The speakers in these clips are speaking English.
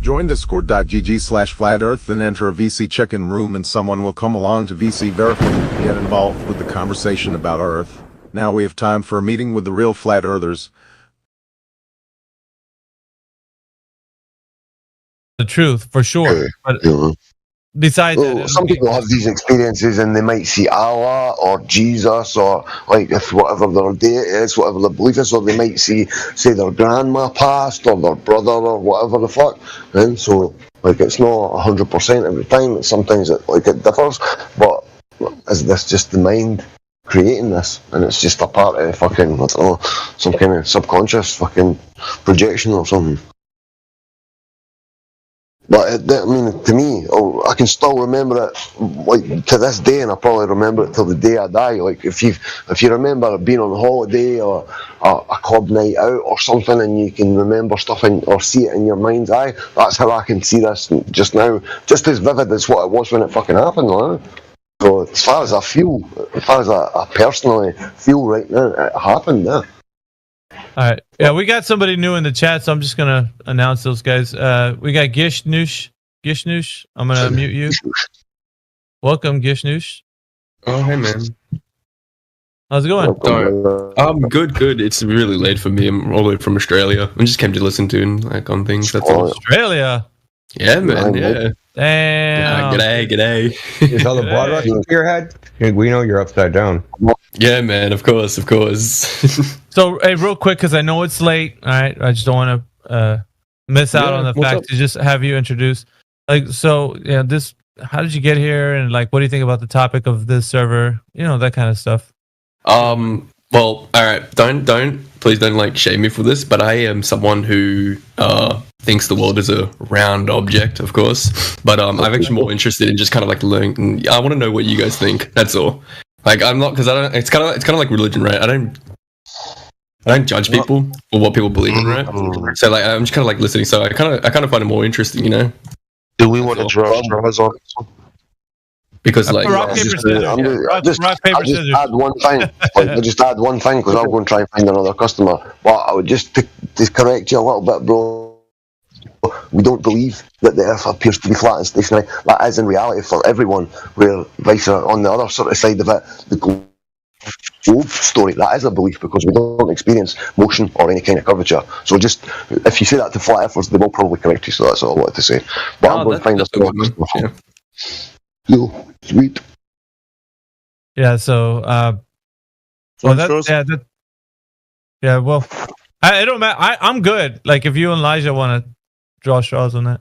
Join discord.gg/flat earth and enter a VC check-in room and someone will come along to VC verify and get involved with the conversation about our Earth. Now we have time for a meeting with the real flat earthers. The truth, for sure. But besides that, some people have these experiences and they might see Allah or Jesus or like if whatever their deity is, whatever their belief is, or they might say their grandma passed or their brother or whatever the fuck. And so like it's not 100% every time. Sometimes it differs, but is this just the mind creating this, and it's just a part of fucking, I don't know, some kind of subconscious fucking projection or something? But I mean, to me, I can still remember it like to this day, and I probably remember it till the day I die. Like if you remember being on holiday or a club night out or something, and you can remember stuff or see it in your mind's eye, that's how I can see this just now, just as vivid as what it was when it fucking happened. Right? So as far as I feel, as far as I personally feel right now, it happened. Yeah. All right. Yeah, we got somebody new in the chat, so I'm just going to announce those guys. We got Gishnoosh. Gishnoosh, I'm going to mute you. Welcome, Gishnoosh. Oh, hey, man. How's it going? Good. It's really late for me. I'm all the way from Australia. I just came to listen to like on things. That's all. Australia? Yeah, man. Yeah. Damn. G'day. Is all the blood rushing to your head? We know you're upside down. Yeah, man. Of course. So, hey, real quick, because I know it's late. All right, I just don't want to miss out on the fact to just have you introduce. Like, so, yeah, this. How did you get here, and like, what do you think about the topic of this server? You know, that kind of stuff. Well, all right. Please don't like shame me for this, but I am someone who thinks the world is a round object, of course. But I'm actually more interested in just kind of like learning. I want to know what you guys think. That's all. Like I'm not, because I don't. It's kind of like religion, right? I don't judge people for what people believe in, right? So like I'm just kind of like listening. So I kind of find it more interesting, you know. Do we want to draw straws on this one? Because like rock, paper, scissors. I just add one thing. I just add one thing because I'll go and try and find another customer. But I would just to correct you a little bit, bro. We don't believe that the Earth appears to be flat and stationary. That is in reality for everyone. Where vice on the other sort of side of it, the globe story, that is a belief because we don't experience motion or any kind of curvature. So just if you say that to flat earthers, they will probably correct you. So that's all I wanted to say. But I'm going to find another customer. Yo, sweet. Yeah. So, well, well, it don't matter. I'm good. Like, if you and Elijah want to draw straws on that.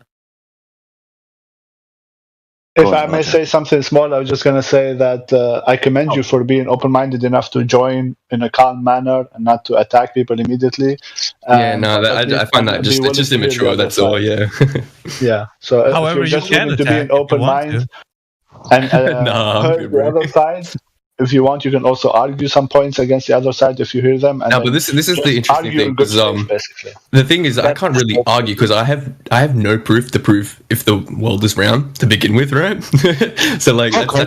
If I may say something small, I was just going to say that I commend you for being open-minded enough to join in a calm manner and not to attack people immediately. I find that just immature. That's all. Yeah. Yeah. So, however, if you're just willing attack to be an open mind and heard the other side. If you want, you can also argue some points against the other side if you hear them. And but this is the interesting thing because the thing is I can't really argue because I have no proof to prove if the world is round to begin with, right? So like that's why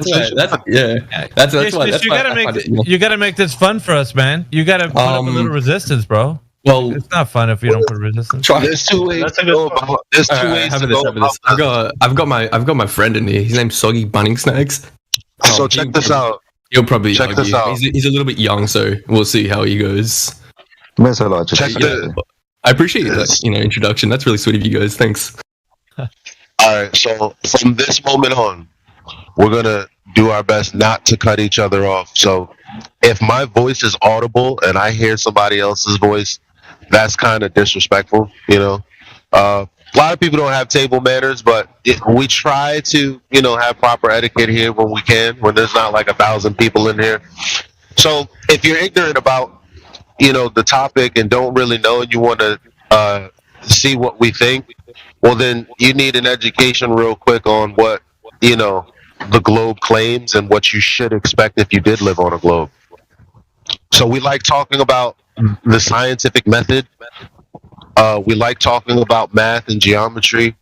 you gotta make this fun for us, man. You gotta put up a little resistance, bro. Well, it's not fun if you don't put resistance. There's two ways to go about. There's two ways to go about. I've got my friend in here. His name's Soggy Bunning Snacks. So check this out. He'll probably check this out. He's a little bit young, so we'll see how he goes. I appreciate that introduction. That's really sweet of you guys. Thanks. Alright, so from this moment on, we're gonna do our best not to cut each other off. So if my voice is audible and I hear somebody else's voice, that's kind of disrespectful, you know. A lot of people don't have table manners, but we try to, have proper etiquette here when we can, when there's not like 1,000 people in here. So if you're ignorant about, the topic and don't really know and you want to see what we think, well, then you need an education real quick on what, the globe claims and what you should expect if you did live on a globe. So we like talking about the scientific method. We like talking about math and geometry,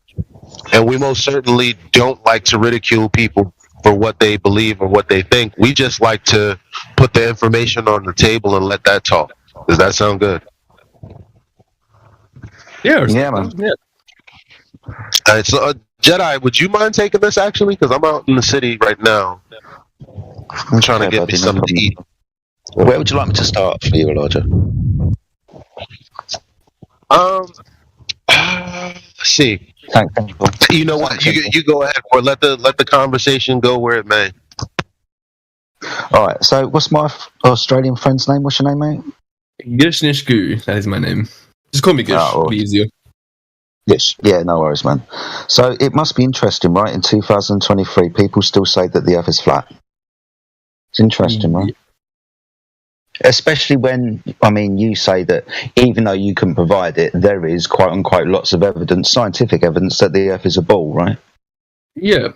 and we most certainly don't like to ridicule people for what they believe or what they think. We just like to put the information on the table and let that talk. Does that sound good? Yeah, man. All right, so Jedi, would you mind taking this actually? Because I'm out in the city right now. I'm trying to Okay, get me buddy, no something to problem. eat. Where would you like me to start for you, Elijah? Let's see. Thank you. You know what? You go ahead, or let the conversation go where it may. All right. So, what's my Australian friend's name? What's your name, mate? Gishnisku, that is my name. Just call me Gish. Oh, It'll be easier. Yes. Yeah. No worries, man. So it must be interesting, right? In 2023, people still say that the Earth is flat. It's interesting, right? Especially when, I mean, you say that even though you can provide it, there is quote unquote lots of evidence, scientific evidence that the Earth is a ball, right? Yeah.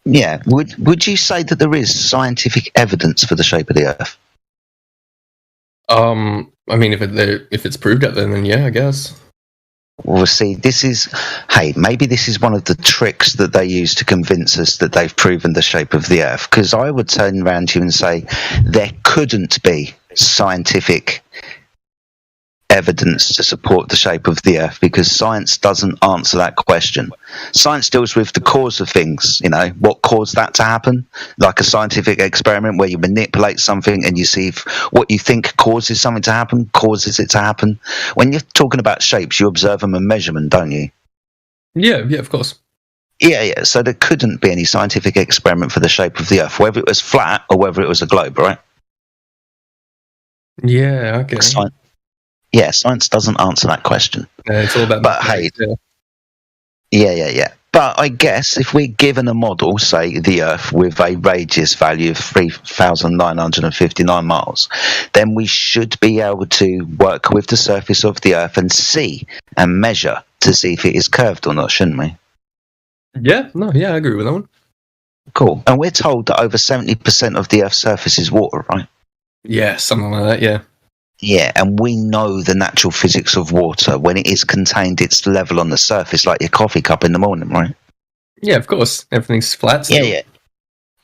Yeah. Would you say that there is scientific evidence for the shape of the Earth? I mean, if it's proved out there, then yeah, I guess. Well, see, maybe this is one of the tricks that they use to convince us that they've proven the shape of the Earth. Because I would turn around to you and say there couldn't be scientific evidence to support the shape of the Earth because science doesn't answer that question. Science deals with the cause of things, what caused that to happen, like a scientific experiment where you manipulate something and you see if what you think causes something to happen, causes it to happen. When you're talking about shapes, you observe them and measure them, don't you? Yeah, of course. Yeah. So there couldn't be any scientific experiment for the shape of the Earth, whether it was flat or whether it was a globe, right? Yeah, okay. Science doesn't answer that question. It's all about. But hey, yeah. But I guess if we're given a model, say the Earth, with a radius value of 3,959 miles, then we should be able to work with the surface of the Earth and see and measure to see if it is curved or not, shouldn't we? Yeah, I agree with that one. Cool. And we're told that over 70% of the Earth's surface is water, right? Yeah, something like that, yeah. Yeah, and we know the natural physics of water. When it is contained, it's level on the surface, like your coffee cup in the morning, right? Yeah, of course. Everything's flat. Still.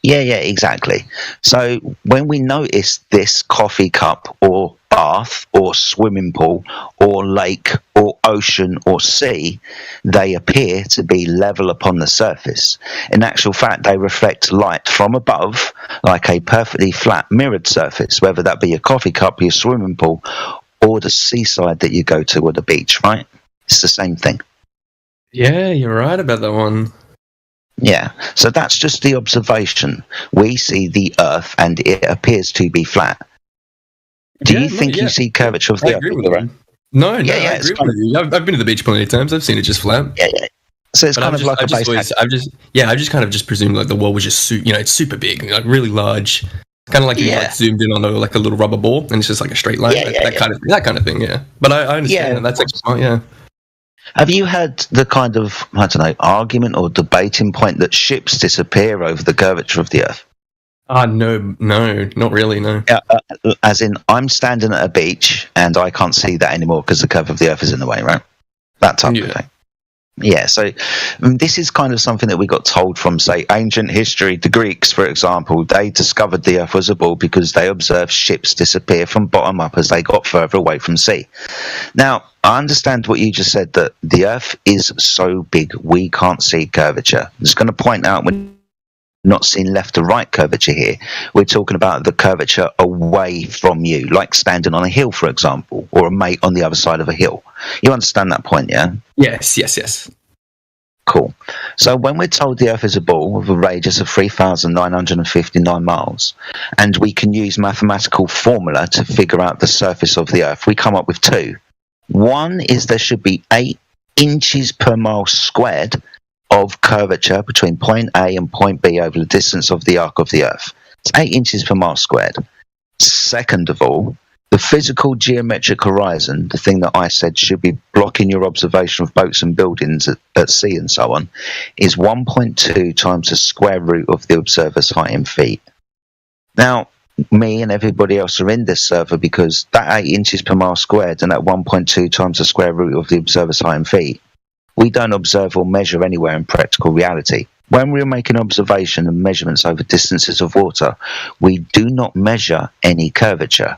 Yeah, exactly. So when we notice this coffee cup or bath or swimming pool or lake or ocean or sea, they appear to be level upon the surface. In actual fact, they reflect light from above like a perfectly flat mirrored surface, whether that be your coffee cup, your swimming pool, or the seaside that you go to or the beach, right? It's the same thing. Yeah, you're right about that one. Yeah, so that's just the observation. We see the Earth and it appears to be flat. Do you think you see curvature of the Earth? I agree with that. No, I agree it's with you. I've been to the beach plenty of times. I've seen it just flat. Yeah. So it's kind of like a base. I've just kind of presumed like the wall was just it's super big, like really large. Kind of like you like zoomed in on a little rubber ball, and it's just like a straight line, that kind of thing. Yeah, but I understand that's actually smart. Yeah. Have you had the kind of, argument or debating point that ships disappear over the curvature of the Earth? No, not really, no. As in, I'm standing at a beach and I can't see that anymore because the curve of the Earth is in the way, right? That type of thing. Yeah, so this is kind of something that we got told from, say, ancient history. The Greeks, for example, they discovered the Earth was a ball because they observed ships disappear from bottom up as they got further away from sea. Now, I understand what you just said, that the Earth is so big we can't see curvature. I'm just going to point out we're not seeing left to right curvature here. We're talking about the curvature away from you, like standing on a hill, for example, or a mate on the other side of a hill. You understand that point, yeah? Yes. Cool. So when we're told the Earth is a ball with a radius of 3,959 miles, and we can use mathematical formula to figure out the surface of the Earth, we come up with two. One is there should be 8 inches per mile squared of curvature between point A and point B over the distance of the arc of the Earth. It's 8 inches per mile squared. Second of all, the physical geometric horizon, the thing that I said should be blocking your observation of boats and buildings at sea and so on, is 1.2 times the square root of the observer's height in feet. Now, me and everybody else are in this server because that 8 inches per mile squared and that 1.2 times the square root of the observer's height in feet, we don't observe or measure anywhere in practical reality. When we're making observation and measurements over distances of water, we do not measure any curvature.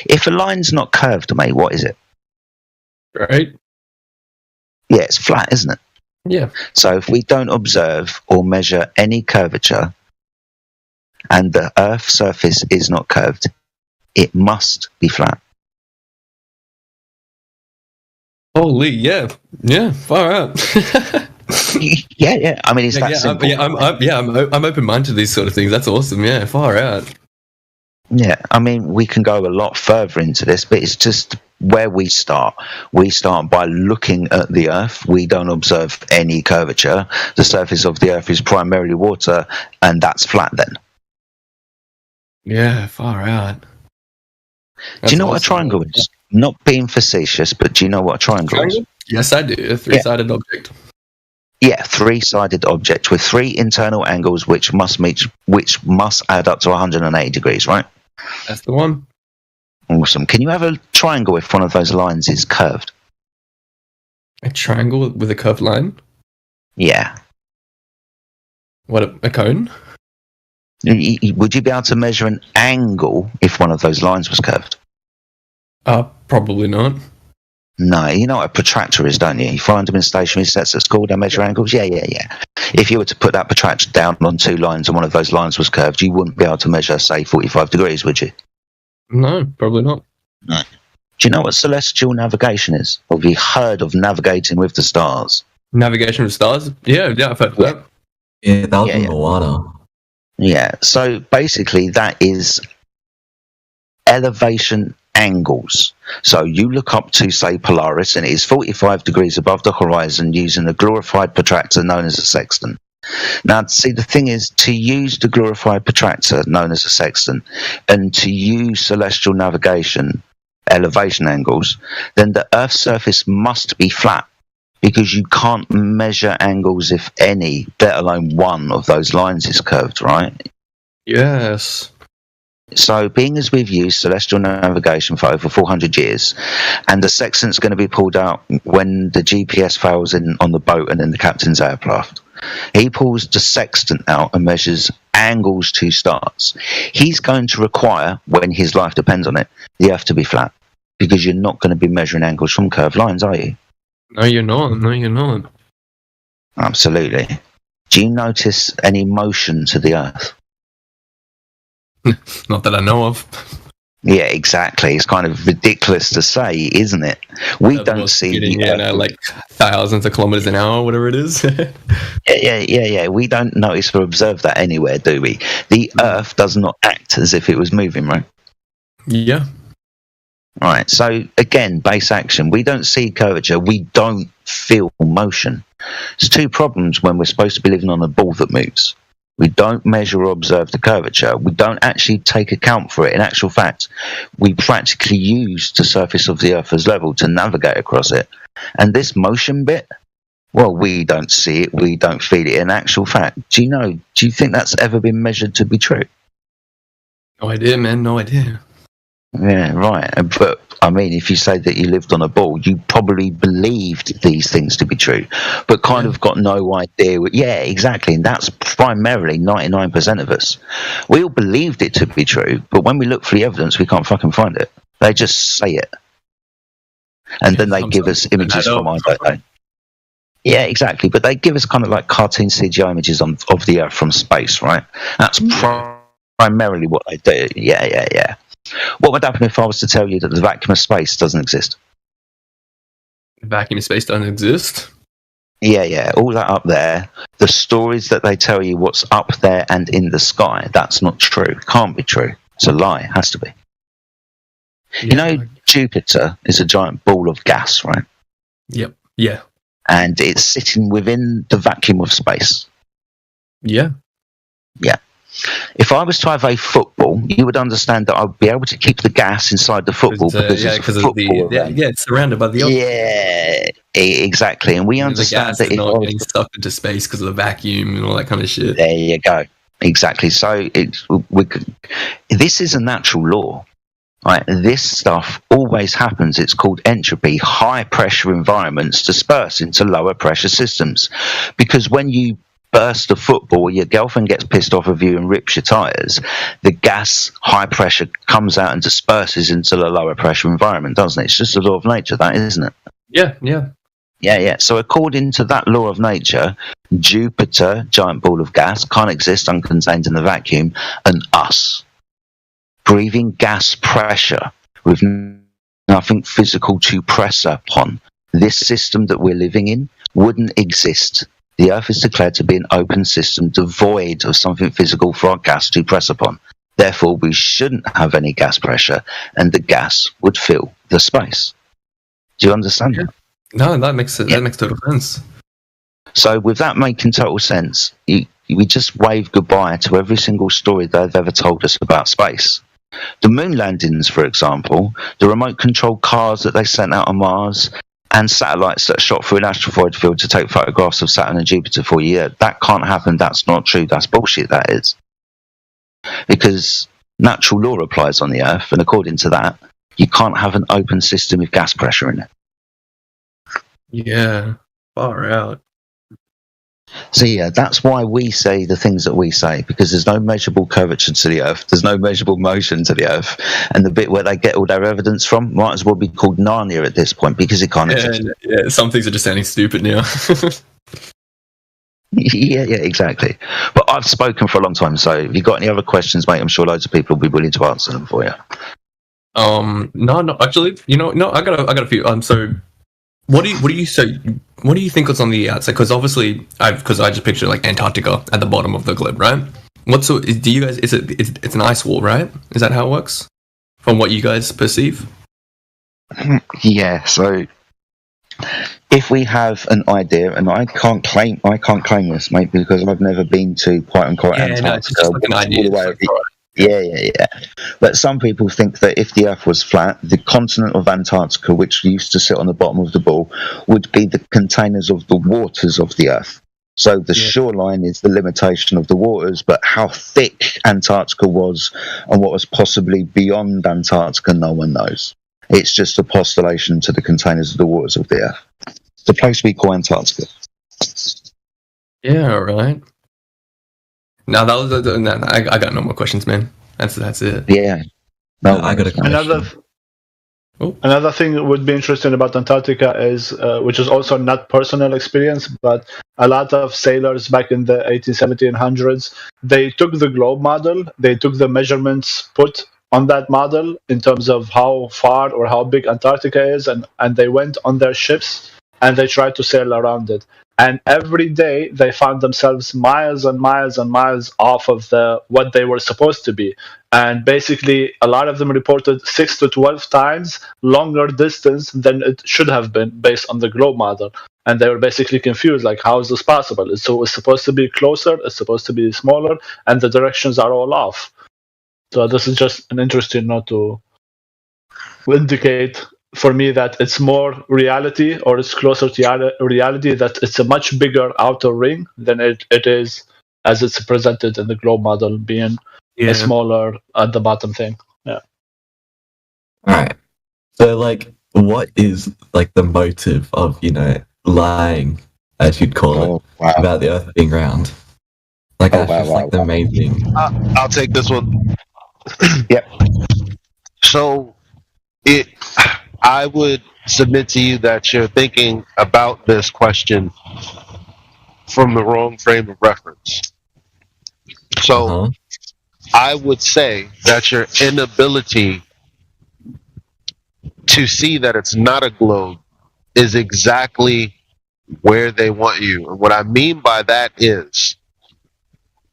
If a line's not curved, mate, what is it? Right. Yeah, it's flat, isn't it? Yeah. So if we don't observe or measure any curvature and the Earth's surface is not curved, it must be flat. Holy, yeah. Yeah, far out. Yeah. I mean, it's that simple. I'm open-minded to these sort of things. That's awesome. Yeah, far out. Yeah, I mean, we can go a lot further into this, but it's just where we start. We start by looking at the Earth. We don't observe any curvature. The surface of the Earth is primarily water, and that's flat then. Yeah, far out. Do you know what a triangle is? Not being facetious, but do you know what a triangle is? Yes, I do. A three-sided object. Yeah, three-sided object with three internal angles which must add up to 180 degrees, right? That's the one. Awesome. Can you have a triangle if one of those lines is curved? A triangle with a curved line? Yeah. What, a cone? Would you be able to measure an angle if one of those lines was curved? Probably not. No, you know what a protractor is, don't you? You find them in stationary sets at school, they measure angles. Yeah. If you were to put that protractor down on two lines and one of those lines was curved, you wouldn't be able to measure, say, 45 degrees, would you? No, probably not. No. Do you know what celestial navigation is? Or have you heard of navigating with the stars? Navigation with stars? Yeah, I've heard of that. Yeah, that was in Moana. Yeah, so basically that is elevation angles. So you look up to, say, Polaris, and it is 45 degrees above the horizon using a glorified protractor known as a sextant. Now, see, the thing is, to use the glorified protractor known as a sextant and to use celestial navigation elevation angles, then the Earth's surface must be flat, because you can't measure angles if any, let alone one of those lines is curved, right? Yes. So, being as we've used celestial navigation for over 400 years, and the sextant's going to be pulled out when the GPS fails on the boat and in the captain's aircraft, he pulls the sextant out and measures angles to stars. He's going to require, when his life depends on it, the Earth to be flat, because you're not going to be measuring angles from curved lines, are you? No, you're not. Absolutely. Do you notice any motion to the Earth? Not that I know of. Yeah, exactly. It's kind of ridiculous to say, isn't it? We don't see the Earth. Like thousands of kilometers an hour, whatever it is. Yeah. We don't notice or observe that anywhere, do we? The Earth does not act as if it was moving, right? Yeah. Right. So again, base action. We don't see curvature. We don't feel motion. There's two problems when we're supposed to be living on a ball that moves. We don't measure or observe the curvature. We don't actually take account for it. In actual fact, we practically use the surface of the Earth as level to navigate across it. And this motion bit, well, we don't see it. We don't feel it. In actual fact, do you think that's ever been measured to be true? No idea, man. No idea. Yeah, right. But I mean, if you say that you lived on a ball, you probably believed these things to be true, but kind of got no idea. Yeah, exactly. And that's primarily 99% of us. We all believed it to be true, but when we look for the evidence, we can't fucking find it. They just say it. And then they give us images from, I don't know. Yeah, exactly. But they give us kind of like cartoon CGI images of the Earth from space, right? That's primarily what they do. Yeah. What would happen if I was to tell you that the vacuum of space doesn't exist? The vacuum of space doesn't exist? Yeah. All that up there, the stories that they tell you what's up there and in the sky, that's not true. Can't be true. It's a lie. It has to be. Yeah. You know, Jupiter is a giant ball of gas, right? Yep. Yeah. And it's sitting within the vacuum of space. Yeah. If I was to have a football, you would understand that I would be able to keep the gas inside the football because it's surrounded by the oxygen. Yeah, exactly. And we understand that it's not getting sucked into space because of the vacuum and all that kind of shit. There you go. Exactly. So this is a natural law. Right? This stuff always happens. It's called entropy. High pressure environments disperse into lower pressure systems, because when you burst a football, your girlfriend gets pissed off of you and rips your tires, the gas, high pressure, comes out and disperses into the lower pressure environment, doesn't it? It's just a law of nature, that, isn't it? Yeah. Yeah. So according to that law of nature, Jupiter, giant ball of gas, can't exist uncontained in the vacuum, and us, breathing gas pressure with nothing physical to press upon. This system that we're living in wouldn't exist. The Earth is declared to be an open system devoid of something physical for our gas to press upon. Therefore, we shouldn't have any gas pressure, and the gas would fill the space. Do you understand that? No, that makes total sense. So with that making total sense, we just wave goodbye to every single story they've ever told us about space. The moon landings, for example, the remote controlled cars that they sent out on Mars, and satellites that are shot through an asteroid field to take photographs of Saturn and Jupiter for a year, that can't happen. That's not true. That's bullshit, that is. Because natural law applies on the Earth, and according to that, you can't have an open system with gas pressure in it. Yeah, far out. So yeah, that's why we say the things that we say, because there's no measurable curvature to the Earth, there's no measurable motion to the Earth, and the bit where they get all their evidence from might as well be called Narnia at this point, because it can't exist. Yeah, some things are just sounding stupid now. Yeah, exactly. But I've spoken for a long time, so if you've got any other questions, mate, I'm sure loads of people will be willing to answer them for you. No, actually, I got a few. So, what do you think is on the outside? Because obviously, I just picture like Antarctica at the bottom of the globe, right? Do you guys? It's an ice wall, right? Is that how it works? From what you guys perceive? Yeah. So, if we have an idea, and I can't claim this, mate, because I've never been to quote unquote Antarctica. It's just like an idea. Yeah. But some people think that if the Earth was flat, the continent of Antarctica, which used to sit on the bottom of the ball, would be the containers of the waters of the Earth. So the shoreline is the limitation of the waters, but how thick Antarctica was and what was possibly beyond Antarctica, no one knows. It's just a postulation to the containers of the waters of the Earth. The place we call Antarctica. Yeah, right. No, I got no more questions, man. That's it. Yeah. No, I got a question. Another thing that would be interesting about Antarctica is, which is also not personal experience, but a lot of sailors back in the 1870s and 1800s, they took the globe model, they took the measurements put on that model in terms of how far or how big Antarctica is, and they went on their ships and they tried to sail around it. And every day they found themselves miles and miles and miles off of what they were supposed to be. And basically, a lot of them reported 6 to 12 times longer distance than it should have been based on the globe model. And they were basically confused, like, how is this possible? It's supposed to be closer, it's supposed to be smaller, and the directions are all off. So this is just an interesting note to indicate for me that it's more reality, or it's closer to reality, that it's a much bigger outer ring than it is as it's presented in the globe model, being a smaller at the bottom thing. Yeah. Alright. So, like, what is, like, the motive of, lying, as you'd call it, about the Earth being round? Like, that's just, like, the main thing. I'll take this one. Yep. So, I would submit to you that you're thinking about this question from the wrong frame of reference. So, I would say that your inability to see that it's not a globe is exactly where they want you. And what I mean by that is,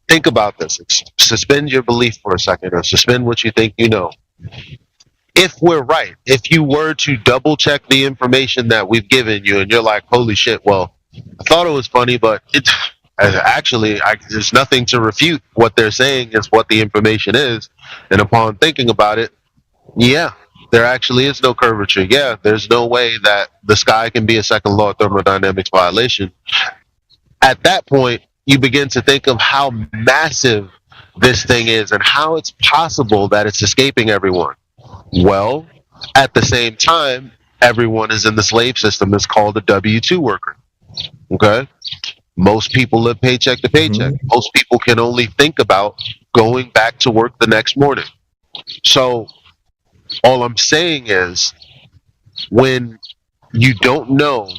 think about this. Suspend your belief for a second, or suspend what you think you know. If we're right, if you were to double check the information that we've given you and you're like, holy shit, well, I thought it was funny, but there's nothing to refute. What they're saying is what the information is. And upon thinking about it, yeah, there actually is no curvature. Yeah, there's no way that the sky can be a second law of thermodynamics violation. At that point, you begin to think of how massive this thing is and how it's possible that it's escaping everyone. Well, at the same time, everyone is in the slave system. It's called a W-2 worker. Okay? Most people live paycheck to paycheck. Most people can only think about going back to work the next morning. So, all I'm saying is, when you don't know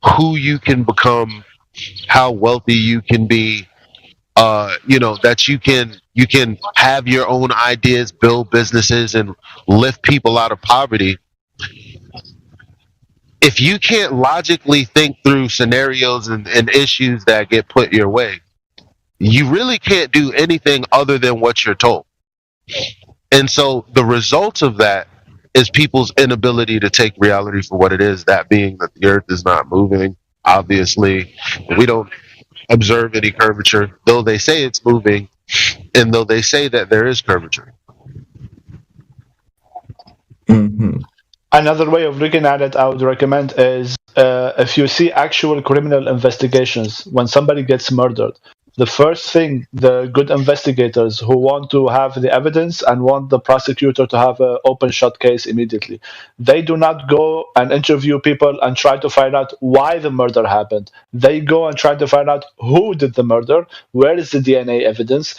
who you can become, how wealthy you can be, that you can have your own ideas, build businesses, and lift people out of poverty. If you can't logically think through scenarios and issues that get put your way, you really can't do anything other than what you're told. And so the result of that is people's inability to take reality for what it is, that being that the earth is not moving. Obviously, we don't observe any curvature, though they say it's moving, and though they say that there is curvature. Mm-hmm. Another way of looking at it I would recommend is if you see actual criminal investigations when somebody gets murdered, the first thing the good investigators who want to have the evidence and want the prosecutor to have an open shut case immediately, they do not go and interview people and try to find out why the murder happened. They go and try to find out who did the murder, where is the DNA evidence,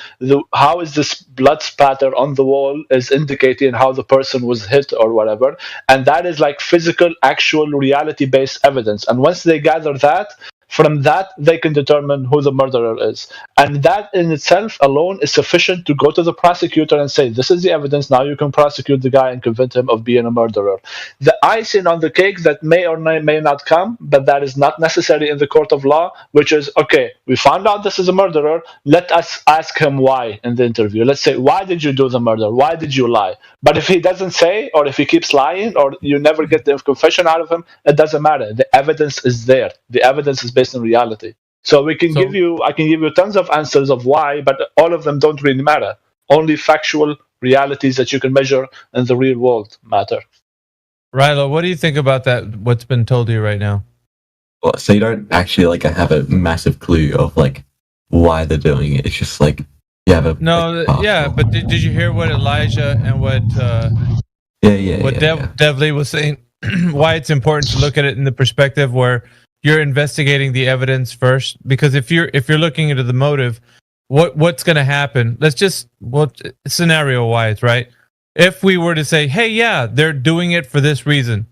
how is this blood spatter on the wall is indicating how the person was hit or whatever. And that is like physical, actual, reality-based evidence. And once they gather that, from that, they can determine who the murderer is. And that in itself alone is sufficient to go to the prosecutor and say, this is the evidence, now you can prosecute the guy and convict him of being a murderer. The icing on the cake that may or may not come, but that is not necessary in the court of law, which is, okay, we found out this is a murderer, let us ask him why in the interview. Let's say, why did you do the murder? Why did you lie? But if he doesn't say, or if he keeps lying, or you never get the confession out of him, it doesn't matter. The evidence is there. The evidence is based on reality. So I can give you tons of answers of why, but all of them don't really matter. Only factual realities that you can measure in the real world matter. Rilo, what do you think about that? What's been told to you right now? Well, so you don't actually like have a massive clue of like why they're doing it. It's just like you have a But did you hear what Elijah and what Dev Lee was saying? Why it's important to look at it in the perspective where you're investigating the evidence first, because if you're looking into the motive, what's going to happen? Let's just scenario wise, right? If we were to say, hey, yeah, they're doing it for this reason,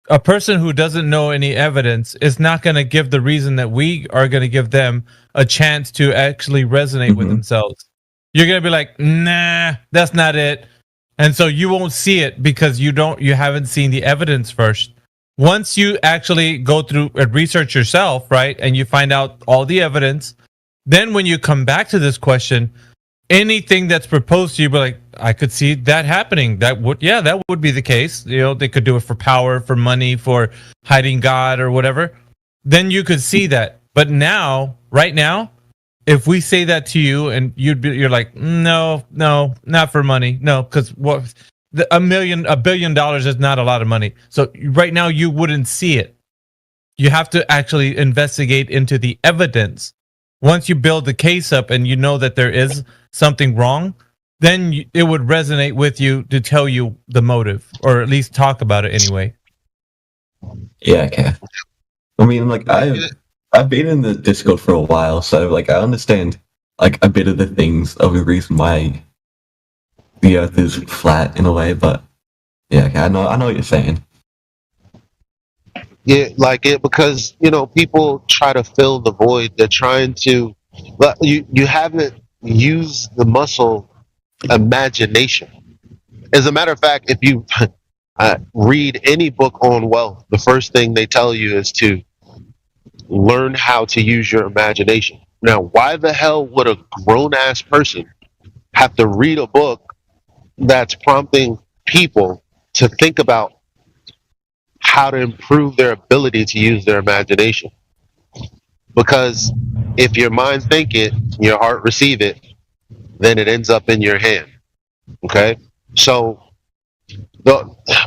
a person who doesn't know any evidence is not going to give the reason that we are going to give them a chance to actually resonate with themselves. You're going to be like, nah, that's not it. And so you won't see it because you haven't seen the evidence first. Once you actually go through and research yourself, right, and you find out all the evidence, then when you come back to this question, anything that's proposed to you, be like, I could see that happening. That would be the case. You know, they could do it for power, for money, for hiding God or whatever. Then you could see that. But now, right now, if we say that to you and you're like, no, not for money. No, because $1 billion is not a lot of money. So right now you wouldn't see it. You have to actually investigate into the evidence. Once you build the case up and you know that there is something wrong, then it would resonate with you to tell you the motive, or at least talk about it anyway. Yeah, okay. I mean, like, I've been in the Discord for a while, so like I understand like a bit of the things of the reason why the Earth is flat in a way, but yeah, okay, I know what you're saying. Yeah, because people try to fill the void. They're trying to, but you haven't used the muscle imagination. As a matter of fact, if you read any book on wealth, the first thing they tell you is to learn how to use your imagination. Now, why the hell would a grown-ass person have to read a book that's prompting people to think about how to improve their ability to use their imagination? Because if your mind think it, your heart receive it, then it ends up in your hand. Okay? So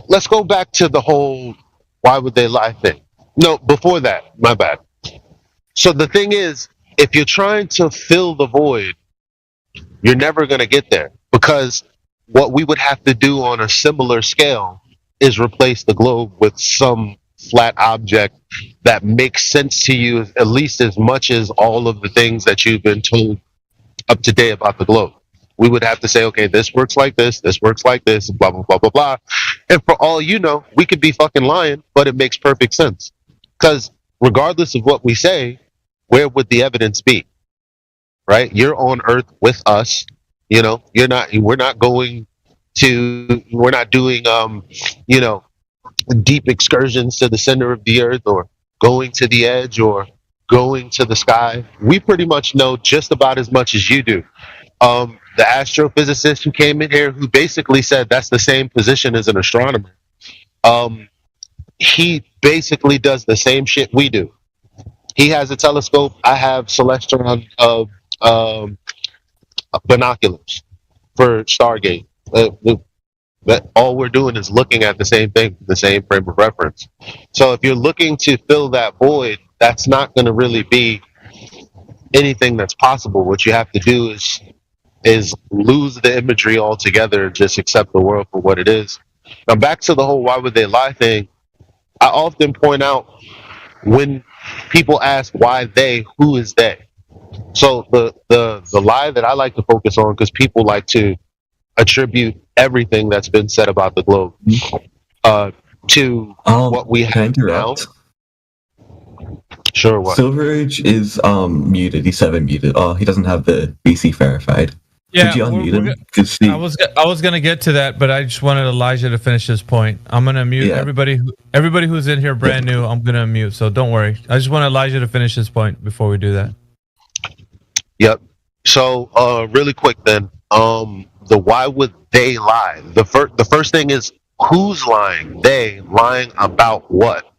let's go back to the whole why would they lie thing. No, before that, my bad. So the thing is, if you're trying to fill the void, you're never going to get there, because what we would have to do on a similar scale is replace the globe with some flat object that makes sense to you at least as much as all of the things that you've been told up to date about the globe. We would have to say, okay, this works like this works like this, blah, blah, blah, blah, blah. And for all you know, we could be fucking lying, but it makes perfect sense. Because regardless of what we say, where would the evidence be? Right? You're on Earth with us. You know, we're not doing, you know, deep excursions to the center of the Earth or going to the edge or going to the sky. We pretty much know just about as much as you do. The astrophysicist who came in here, who basically said that's the same position as an astronomer, he basically does the same shit we do. He has a telescope. I have Celestron binoculars for Stargate. That all we're doing is looking at the same thing, the same frame of reference. So if you're looking to fill that void, that's not going to really be anything that's possible. What you have to do is lose the imagery altogether and just accept the world for what it is. Now back to the whole why would they lie thing. I often point out when people ask why they, who is they? So the lie that I like to focus on, because people like to attribute everything that's been said about the globe to what we have now. Sure. What? Silverage is muted. He's 7 muted. Oh, he doesn't have the BC verified. Yeah, Could you unmute him? I was gonna get to that, but I just wanted Elijah to finish his point. I'm gonna mute everybody who's in here brand new. I'm gonna mute, so don't worry. I just want Elijah to finish his point before we do that. Yep. So really quick then, the why would they lie? The first thing is, who's lying? They lying about what?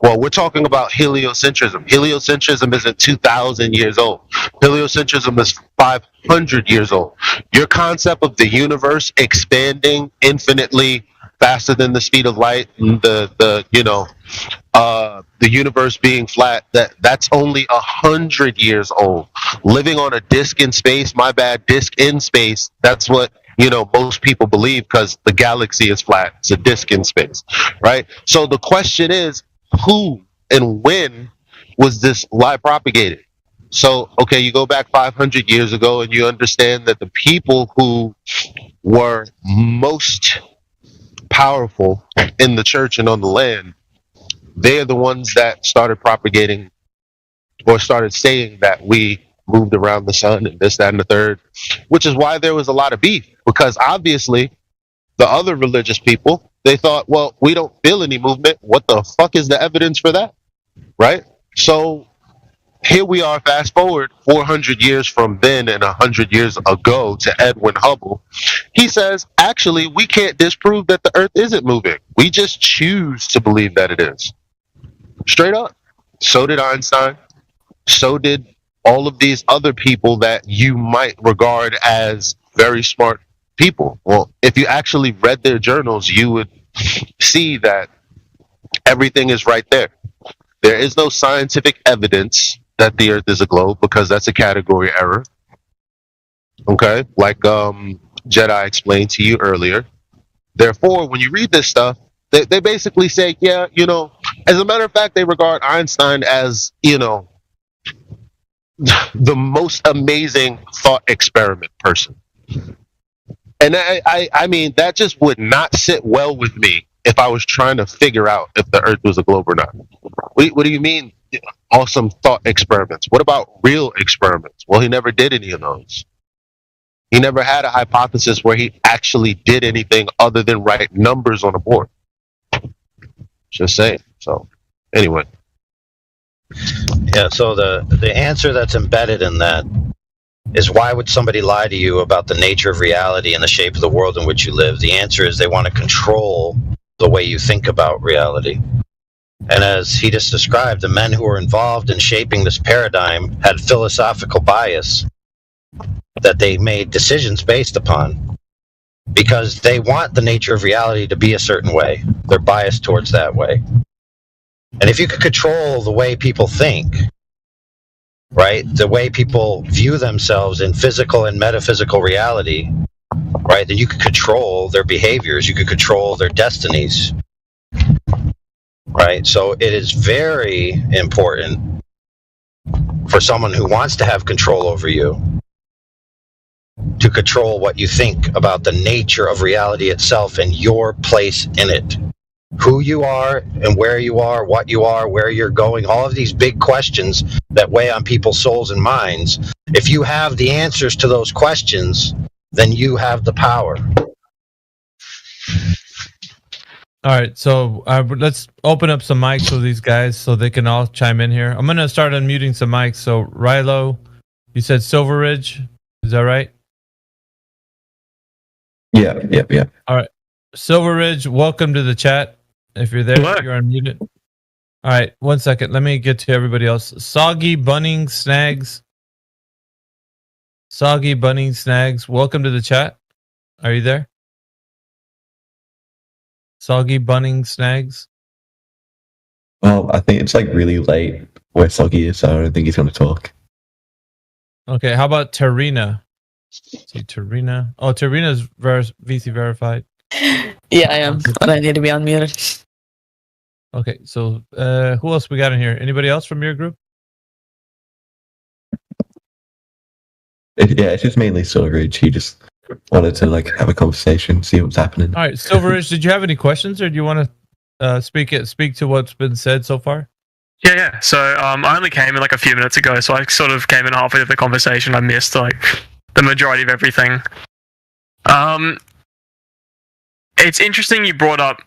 Well, we're talking about heliocentrism. Heliocentrism isn't 2,000 years old. Heliocentrism is 500 years old. Your concept of the universe expanding infinitely faster than the speed of light, the universe being flat, that's only 100 years old. Living on a disk in space, disk in space, that's what most people believe, because the galaxy is flat. It's a disk in space, right? So the question is, who and when was this lie propagated? So, okay, you go back 500 years ago and you understand that the people who were most powerful in the church and on the land, they are the ones that started propagating or started saying that we moved around the sun and this, that, and the third, which is why there was a lot of beef, because obviously the other religious people, they thought, well, we don't feel any movement. What the fuck is the evidence for that? Right? So here we are, fast forward 400 years from then and 100 years ago to Edwin Hubble. He says, actually, we can't disprove that the earth isn't moving. We just choose to believe that it is. Straight up. So did Einstein. So did all of these other people that you might regard as very smart people. Well, if you actually read their journals, you would see that everything is right there. There is no scientific evidence that the earth is a globe, because that's a category error. Okay? Like Jedi explained to you earlier. Therefore, when you read this stuff, they basically say, yeah, as a matter of fact, they regard Einstein as, the most amazing thought experiment person. And I mean, that just would not sit well with me if I was trying to figure out if the earth was a globe or not. What do you mean, awesome thought experiments? What about real experiments? Well, he never did any of those. He never had a hypothesis where he actually did anything other than write numbers on a board. Just saying. So, anyway. Yeah, so the answer that's embedded in that is, why would somebody lie to you about the nature of reality and the shape of the world in which you live? The answer is they want to control the way you think about reality. And as he just described, the men who were involved in shaping this paradigm had philosophical bias that they made decisions based upon, because they want the nature of reality to be a certain way. They're biased towards that way. And if you could control the way people think, right, the way people view themselves in physical and metaphysical reality, right, then you could control their behaviors, you could control their destinies, right? So it is very important for someone who wants to have control over you to control what you think about the nature of reality itself and your place in it. who you are and where you are, what you are, where you're going, all of these big questions that weigh on people's souls and minds. If you have the answers to those questions, then you have the power. All right, so let's open up some mics for these guys so they can all chime in here. I'm gonna start unmuting some mics. So Rilo, you said Silver Ridge, is that right? Yeah. All right, Silver Ridge, welcome to the chat. If you're there, you're unmuted. All right, 1 second. Let me get to everybody else. Soggy Bunning Snags. Soggy Bunning Snags, welcome to the chat. Are you there? Soggy Bunning Snags. Well, I think it's like really late where Soggy is, so I don't think he's going to talk. Okay, how about Tarina? See Tarina. Oh, Tarina's VC verified. Yeah, I am, but I need to be unmuted. Okay, so who else we got in here? Anybody else from your group? It's just mainly Silver Ridge. He just wanted to like have a conversation, see what's happening. All right, Silver Ridge, did you have any questions, or do you want to speak to what's been said so far? Yeah. So I only came in like a few minutes ago, so I sort of came in halfway through the conversation. I missed like the majority of everything. It's interesting you brought up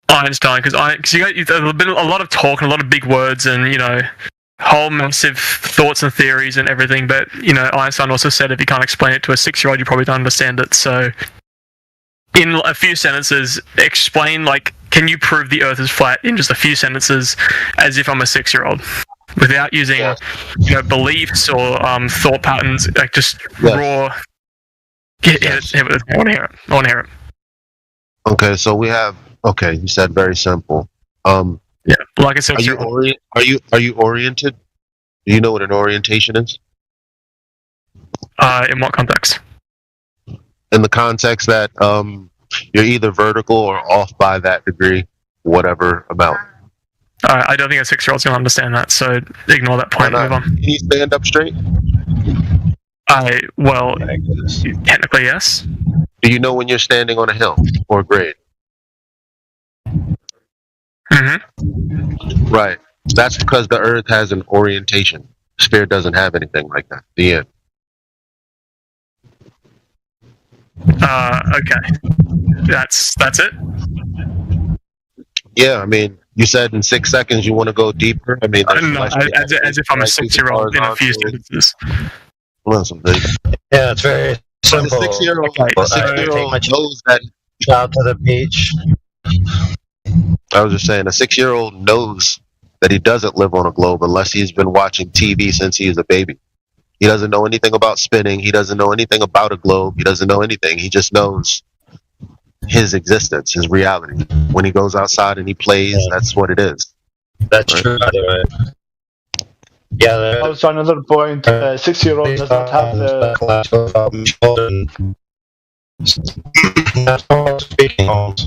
Einstein because there's been a lot of talk and a lot of big words and whole massive thoughts and theories and everything. But Einstein also said if you can't explain it to a 6-year-old, you probably don't understand it. So in a few sentences, explain can you prove the Earth is flat in just a few sentences, as if I'm a 6-year-old, without using beliefs or thought patterns, just raw. I want to hear it. Okay, so we have. Okay, you said very simple. Yeah, like I said, are you oriented? Do you know what an orientation is? In what context? In the context that you're either vertical or off by that degree, whatever amount. I don't think a 6-year-old's going to understand that, so ignore that point. Move on. Can you stand up straight? Technically, yes. Do you know when you're standing on a hill or a grade? Mm-hmm. Right. That's because the Earth has an orientation. Sphere doesn't have anything like that. The end. Okay. That's it? Yeah, I mean, you said in 6 seconds you want to go deeper. I mean, no, as if I'm a 6-year-old in a few sentences. Listen, dude. Yeah, it's very simple. A 6-year-old knows that. Out to the beach. I was just saying, a 6-year-old knows that he doesn't live on a globe unless he's been watching TV since he was a baby. He doesn't know anything about spinning. He doesn't know anything about a globe. He doesn't know anything. He just knows his existence, his reality. When he goes outside and he plays, that's what it is. That's true, by the way. Yeah. Also, another point: 6-year-old does not have the. Is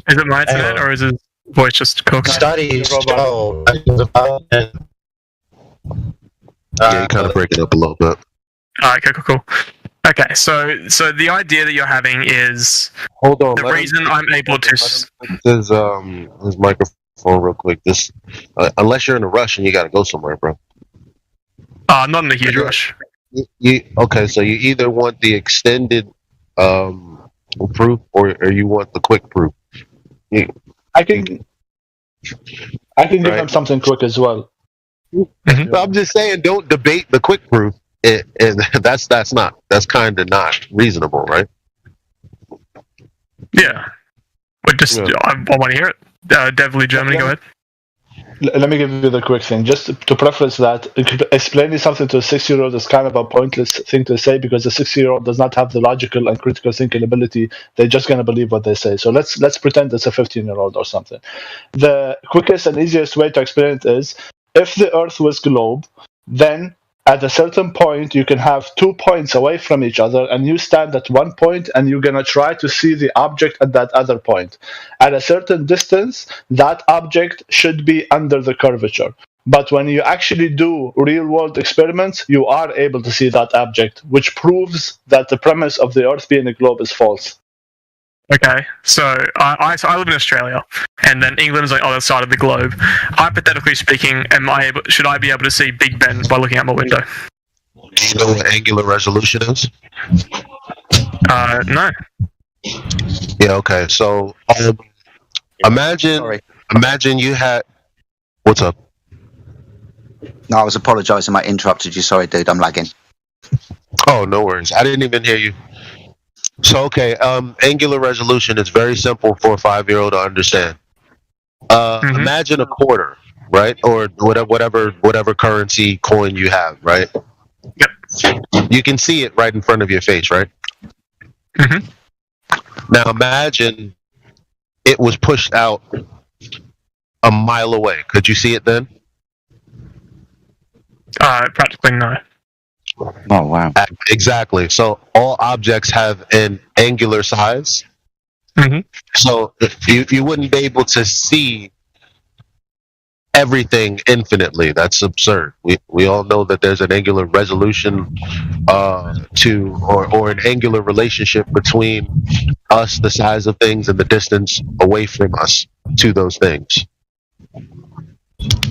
it my internet or is his voice just cooked? Studies show. Yeah, you kind of break it up a little bit. Alright, cool. Okay, so the idea that you're having is hold on. The reason I'm able to his microphone real quick. Just unless you're in a rush and you got to go somewhere, bro. Not in a huge rush. Okay, so you either want the extended proof or you want the quick proof. I can give him something quick as well. Mm-hmm. I'm just saying, don't debate the quick proof. That's kind of not reasonable, right? Yeah, but I want to hear it. Devly Germany, go ahead. Let me give you the quick thing. Just to preface that, explaining something to a 6-year-old is kind of a pointless thing to say because the 6-year-old does not have the logical and critical thinking ability. They're just going to believe what they say. So let's pretend it's a 15-year-old or something. The quickest and easiest way to explain it is, if the Earth was globe, then at a certain point you can have 2 points away from each other and you stand at one point and you're going to try to see the object at that other point. At a certain distance, that object should be under the curvature. But when you actually do real-world experiments, you are able to see that object, which proves that the premise of the Earth being a globe is false. Okay, so I live in Australia, and then England is on the other side of the globe. Hypothetically speaking, should I be able to see Big Ben by looking out my window? Do you know what angular resolution is? No. Yeah. Okay. So imagine you had. What's up? No, I was apologising. I interrupted you. Sorry, dude. I'm lagging. Oh, no worries. I didn't even hear you. So, okay, angular resolution is very simple for a 5-year-old to understand. Imagine a quarter, right? Or whatever currency coin you have, right? Yep. You can see it right in front of your face, right? Mm-hmm. Now imagine it was pushed out a mile away. Could you see it then? Practically no. Oh, wow. Exactly. So all objects have an angular size. Mm-hmm. So you wouldn't be able to see everything infinitely. That's absurd. We all know that there's an angular resolution or an angular relationship between us, the size of things, and the distance away from us to those things.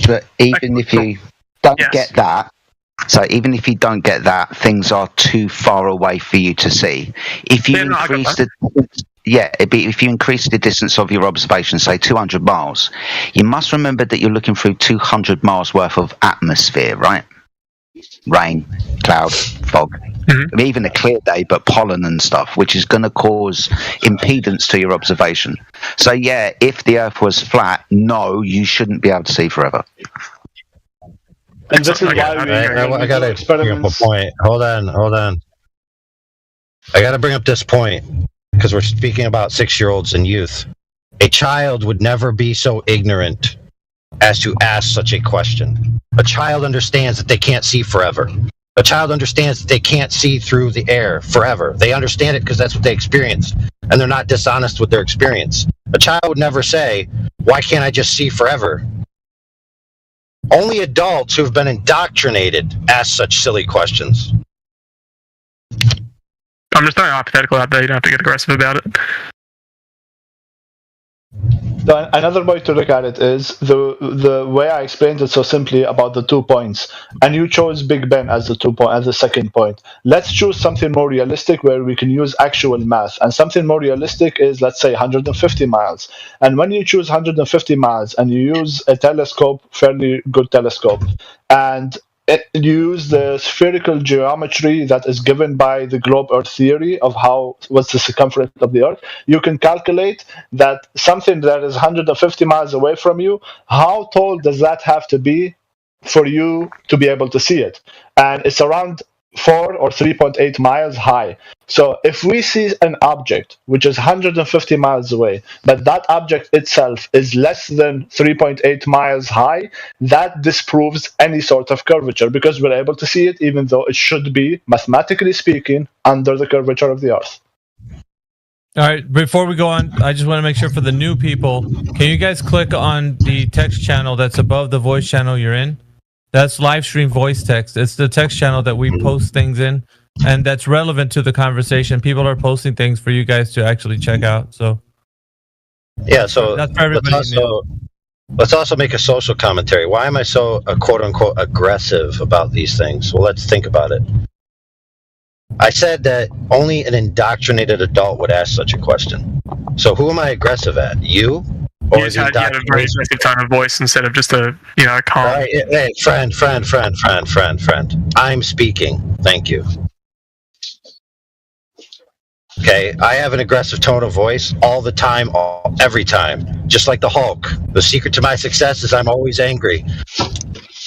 But even if you don't get that, so even if you don't get that, things are too far away for you to see. If you if you increase the distance of your observation, say 200 miles, you must remember that you're looking through 200 miles worth of atmosphere, right? Rain, cloud, fog. I mean, even a clear day, but pollen and stuff, which is going to cause impedance to your observation. So yeah, if the Earth was flat, no, you shouldn't be able to see forever. And this is why I gotta bring up a point. Hold on. I gotta bring up this point because we're speaking about 6-year-olds and youth. A child would never be so ignorant as to ask such a question. A child understands that they can't see forever. A child understands that they can't see through the air forever. They understand it because that's what they experienced, and they're not dishonest with their experience. A child would never say, "Why can't I just see forever?" Only adults who've been indoctrinated ask such silly questions. I'm just throwing a hypothetical out there. You don't have to get aggressive about it. Another way to look at it is the way I explained it so simply about the 2 points, and you chose Big Ben as the second point. Let's choose something more realistic where we can use actual math, and something more realistic is, let's say, 150 miles. And when you choose 150 miles and you use a telescope, fairly good telescope, and you use the spherical geometry that is given by the globe Earth theory of what's the circumference of the Earth, you can calculate that something that is 150 miles away from you, how tall does that have to be for you to be able to see it? And it's around 4 or 3.8 miles high. So if we see an object which is 150 miles away, but that object itself is less than 3.8 miles high, that disproves any sort of curvature because we're able to see it even though it should be, mathematically speaking, under the curvature of the Earth. All right, before we go on, I just want to make sure for the new people, can you guys click on the text channel that's above the voice channel you're in? That's live stream voice text. It's the text channel that we post things in, and that's relevant to the conversation. People are posting things for you guys to actually check out. So yeah, so that's for everybody. Let's also make a social commentary. Why am I so quote unquote aggressive about these things? Well, let's think about it. I said that only an indoctrinated adult would ask such a question. So who am I aggressive at? You? Or you had a very aggressive tone of voice instead of just a calm. Right, hey, friend. I'm speaking. Thank you. Okay, I have an aggressive tone of voice all the time, every time. Just like the Hulk. The secret to my success is I'm always angry.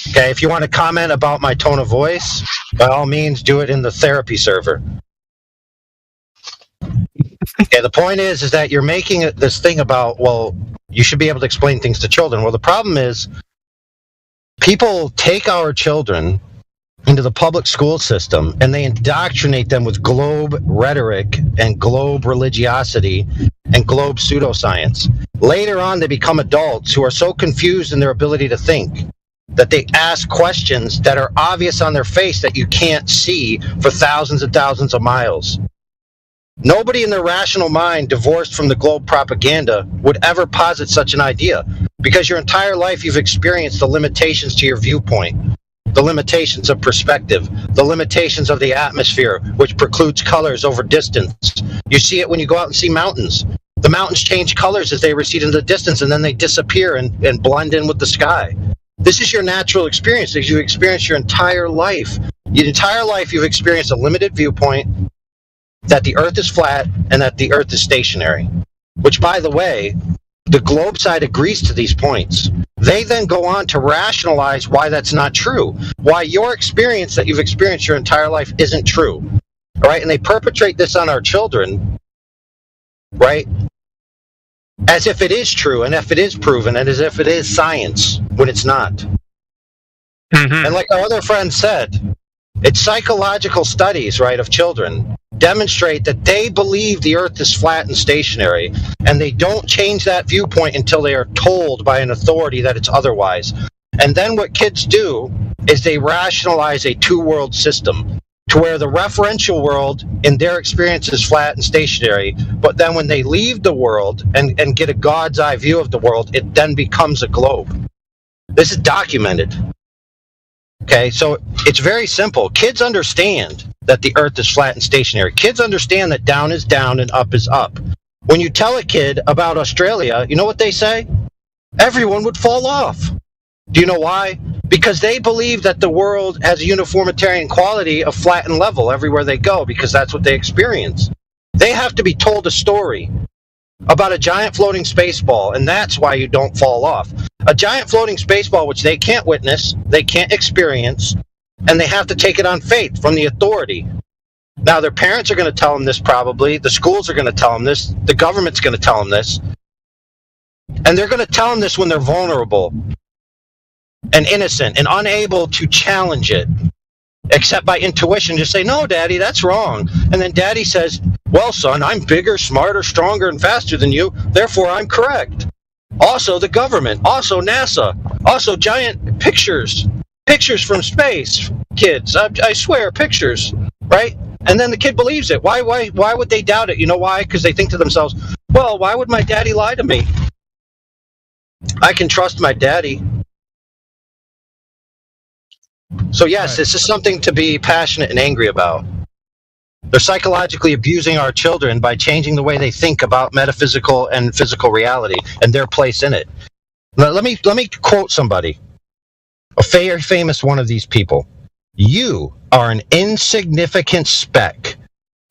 Okay, if you want to comment about my tone of voice, by all means, do it in the therapy server. Okay, the point is that you're making this thing about, well, you should be able to explain things to children. Well, the problem is people take our children into the public school system and they indoctrinate them with globe rhetoric and globe religiosity and globe pseudoscience. Later on, they become adults who are so confused in their ability to think that they ask questions that are obvious on their face that you can't see for thousands and thousands of miles. Nobody in their rational mind, divorced from the globe propaganda, would ever posit such an idea, because your entire life you've experienced the limitations to your viewpoint, the limitations of perspective, the limitations of the atmosphere, which precludes colors over distance. You see it when you go out and see mountains. The mountains change colors as they recede into the distance, and then they disappear and blend in with the sky. This is your natural experience as you experience your entire life. Your entire life you've experienced a limited viewpoint, that the Earth is flat and that the Earth is stationary, which, by the way, the globe side agrees to these points. They then go on to rationalize why that's not true, why your experience that you've experienced your entire life isn't true, all right? And they perpetrate this on our children, right, as if it is true and if it is proven and as if it is science when it's not. And like our other friend said, it's psychological studies, right, of children demonstrate that they believe the Earth is flat and stationary, and they don't change that viewpoint until they are told by an authority that it's otherwise. And then what kids do is they rationalize a two-world system to where the referential world in their experience is flat and stationary, but then when they leave the world and get a God's eye view of the world, it then becomes a globe. This is documented. Okay, so it's very simple. Kids understand that the Earth is flat and stationary. Kids understand that down is down and up is up. When you tell a kid about Australia, you know what they say? Everyone would fall off. Do you know why? Because they believe that the world has a uniformitarian quality of flat and level everywhere they go, because that's what they experience. They have to be told a story about a giant floating space ball, and that's why you don't fall off. A giant floating space ball which they can't witness, they can't experience, and they have to take it on faith from the authority. Now, their parents are going to tell them this probably, the schools are going to tell them this, the government's going to tell them this, and they're going to tell them this when they're vulnerable and innocent and unable to challenge it, except by intuition, just say, no, Daddy, that's wrong. And then Daddy says, well, son, I'm bigger, smarter, stronger, and faster than you, therefore I'm correct. Also the government, also NASA, also giant pictures from space, kids, I swear, pictures, right? And then the kid believes it. Why would they doubt it? You know why? Because they think to themselves, well, why would my daddy lie to me? I can trust my daddy. So yes, this is something to be passionate and angry about. They're psychologically abusing our children by changing the way they think about metaphysical and physical reality and their place in it. Now, let me quote somebody, a very famous one of these people. You are an insignificant speck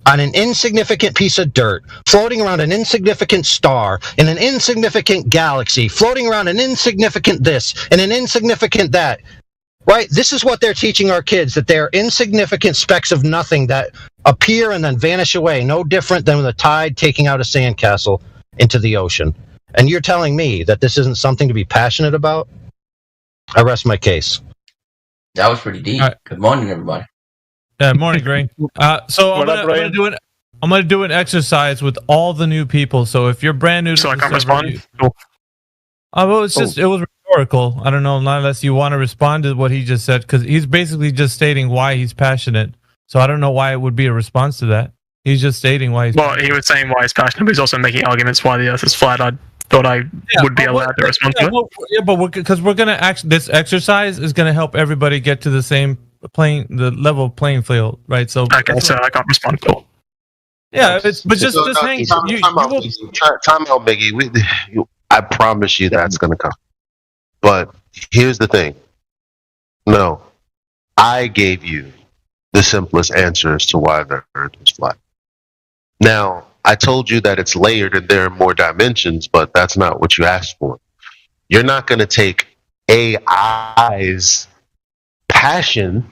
on an insignificant piece of dirt, floating around an insignificant star in an insignificant galaxy, floating around an insignificant this and an insignificant that. Right? This is what they're teaching our kids, that they're insignificant specks of nothing that appear and then vanish away, no different than the tide taking out a sandcastle into the ocean. And you're telling me that this isn't something to be passionate about? I rest my case. That was pretty deep. Right. Good morning, everybody. Morning, Greg. So I'm gonna do an exercise with all the new people. So if you're brand new to I can't respond. Well, it was rhetorical. I don't know, unless you want to respond to what he just said, because he's basically just stating why he's passionate. So I don't know why it would be a response to that. He's just stating why he's passionate. He was saying why he's passionate, but he's also making arguments why the Earth is flat. I thought I would be allowed to respond to it. But because we're gonna this exercise is gonna help everybody get to the same the level of playing field, right? So okay, so I can't respond to it. Yeah, just hang. Time out, Biggie. I promise you that's going to come. But here's the thing. No, I gave you the simplest answer as to why the Earth is flat. Now, I told you that it's layered and there are more dimensions, but that's not what you asked for. You're not going to take AI's passion,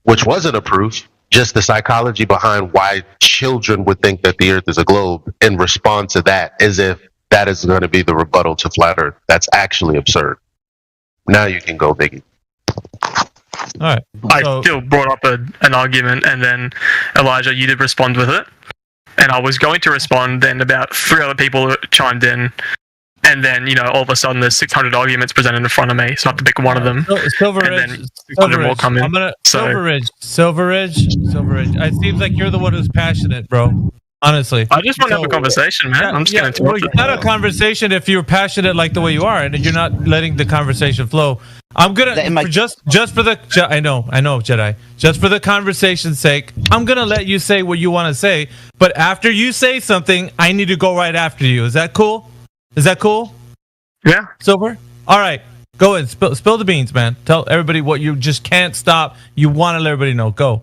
which wasn't a proof, just the psychology behind why children would think that the Earth is a globe, and respond to that as if that is going to be the rebuttal to flat Earth. That's actually absurd. Now you can go, Biggie. All right. I still brought up an argument, and then Elijah, you did respond with it, and I was going to respond. Then about 3 other people chimed in, and then all of a sudden there's 600 arguments presented in front of me, so I have to pick one of them. Silver and Ridge, then 600 more come in. I'm gonna So- Silver Ridge. It seems like you're the one who's passionate, bro. Honestly, I just want to have a conversation, man. I'm just going to well, it's not a conversation if you're passionate like the way you are, and you're not letting the conversation flow. I'm gonna just for the I know Jedi. Just for the conversation's sake, I'm gonna let you say what you want to say. But after you say something, I need to go right after you. Is that cool? Yeah. Silver. All right. Go ahead. Spill the beans, man. Tell everybody what you just can't stop. You want to let everybody know. Go.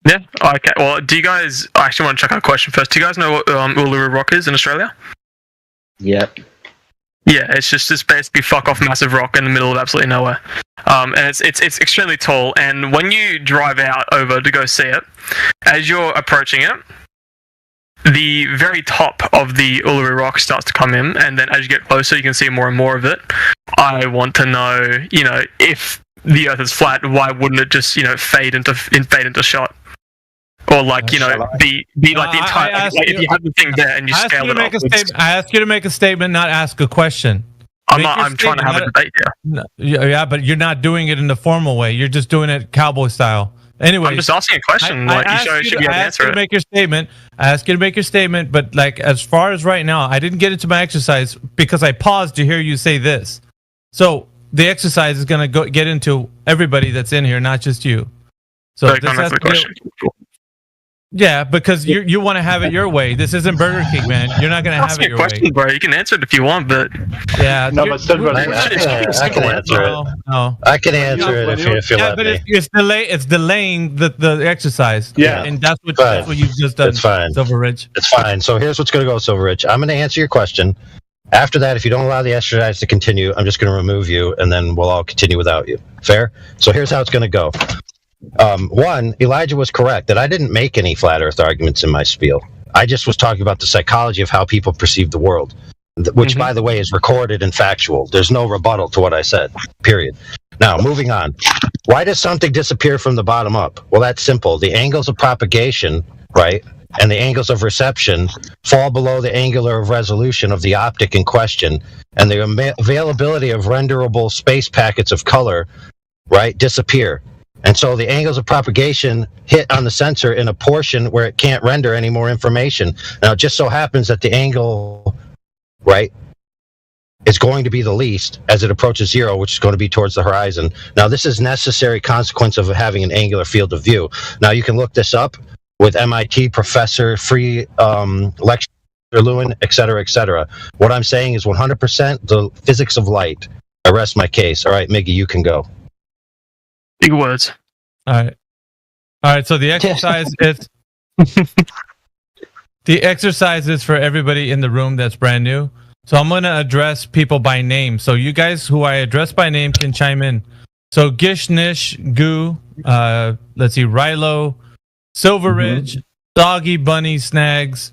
Yeah. Okay. Well, do you guys? I actually want to check out a question first. Do you guys know what Uluru Rock is in Australia? Yep. Yeah, it's just this basically fuck off massive rock in the middle of absolutely nowhere, and it's extremely tall. And when you drive out over to go see it, as you're approaching it, the very top of the Uluru Rock starts to come in, and then as you get closer, you can see more and more of it. I want to know, if the Earth is flat, why wouldn't it just fade into shot? Or be like the entire. If you have the thing there and you scale it up. I ask you to make a statement, not ask a question. I'm trying to have a debate here. Yeah, but you're not doing it in the formal way. You're just doing it cowboy style. Anyway, I'm just asking a question. I ask you to make your statement. I ask you to make your statement, but as far as right now, I didn't get into my exercise because I paused to hear you say this. So the exercise is going to get into everybody that's in here, not just you. So this has to be. Yeah, because you want to have it your way. This isn't Burger King, man. You're not going to have it your way. Bro. You can answer it if you want, but yeah, no, but still, I can answer it. No. I can answer it if you let me. It's delaying the exercise. Yeah, and that's what you've just done. It's fine. Silver Ridge. It's fine. So here's what's going to go, Silver Ridge. I'm going to answer your question. After that, if you don't allow the exercise to continue, I'm just going to remove you, and then we'll all continue without you. Fair? So here's how it's going to go. One, Elijah was correct that I didn't make any flat earth arguments in my spiel. I just was talking about the psychology of how people perceive the world, which, by the way, is recorded and factual. There's no rebuttal to what I said, period. Now, moving on. Why does something disappear from the bottom up? Well, that's simple. The angles of propagation, right, and the angles of reception fall below the angular of resolution of the optic in question, and the availability of renderable space packets of color, right, disappear. And so the angles of propagation hit on the sensor in a portion where it can't render any more information. Now, it just so happens that the angle, right, is going to be the least as it approaches zero, which is going to be towards the horizon. Now, this is necessary consequence of having an angular field of view. Now, you can look this up with MIT professor, free lecturer Lewin, et cetera, et cetera. What I'm saying is 100% the physics of light. I rest my case. All right, Miggy, you can go. Big words. All right. So the exercise is for everybody in the room that's brand new. So I'm gonna address people by name. So you guys who I address by name can chime in. So Gish, Nish, Goo, let's see, Rilo, Silver Ridge, Doggy, Bunny, Snags,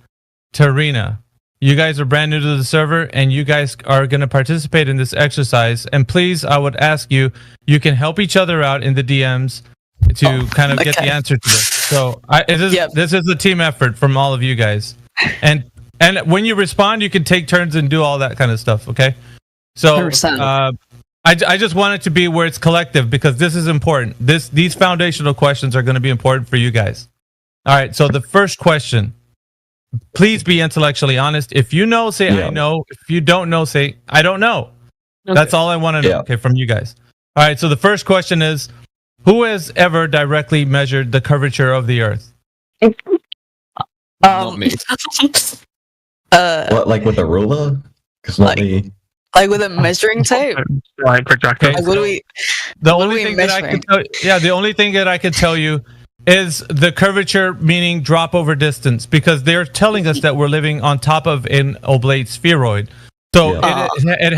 Tarina. You guys are brand new to the server, and you guys are going to participate in this exercise. And please, I would ask you, you can help each other out in the DMs to kind of get the answer to this. So this is a team effort from all of you guys. And when you respond, you can take turns and do all that kind of stuff, okay? So I just want it to be where it's collective because this is important. These foundational questions are going to be important for you guys. All right, so the first question. Please be intellectually honest. If you know, say I know. If you don't know, say I don't know. Okay. That's all I want to know, okay, from you guys. All right, so the first question is, who has ever directly measured the curvature of the Earth? Not me. What, like with a ruler? Like with a measuring tape? Okay. Like, what do we? The only thing that I can tell, the only thing that I can tell you is the curvature, meaning drop over distance, because they're telling us that we're living on top of an oblate spheroid. So it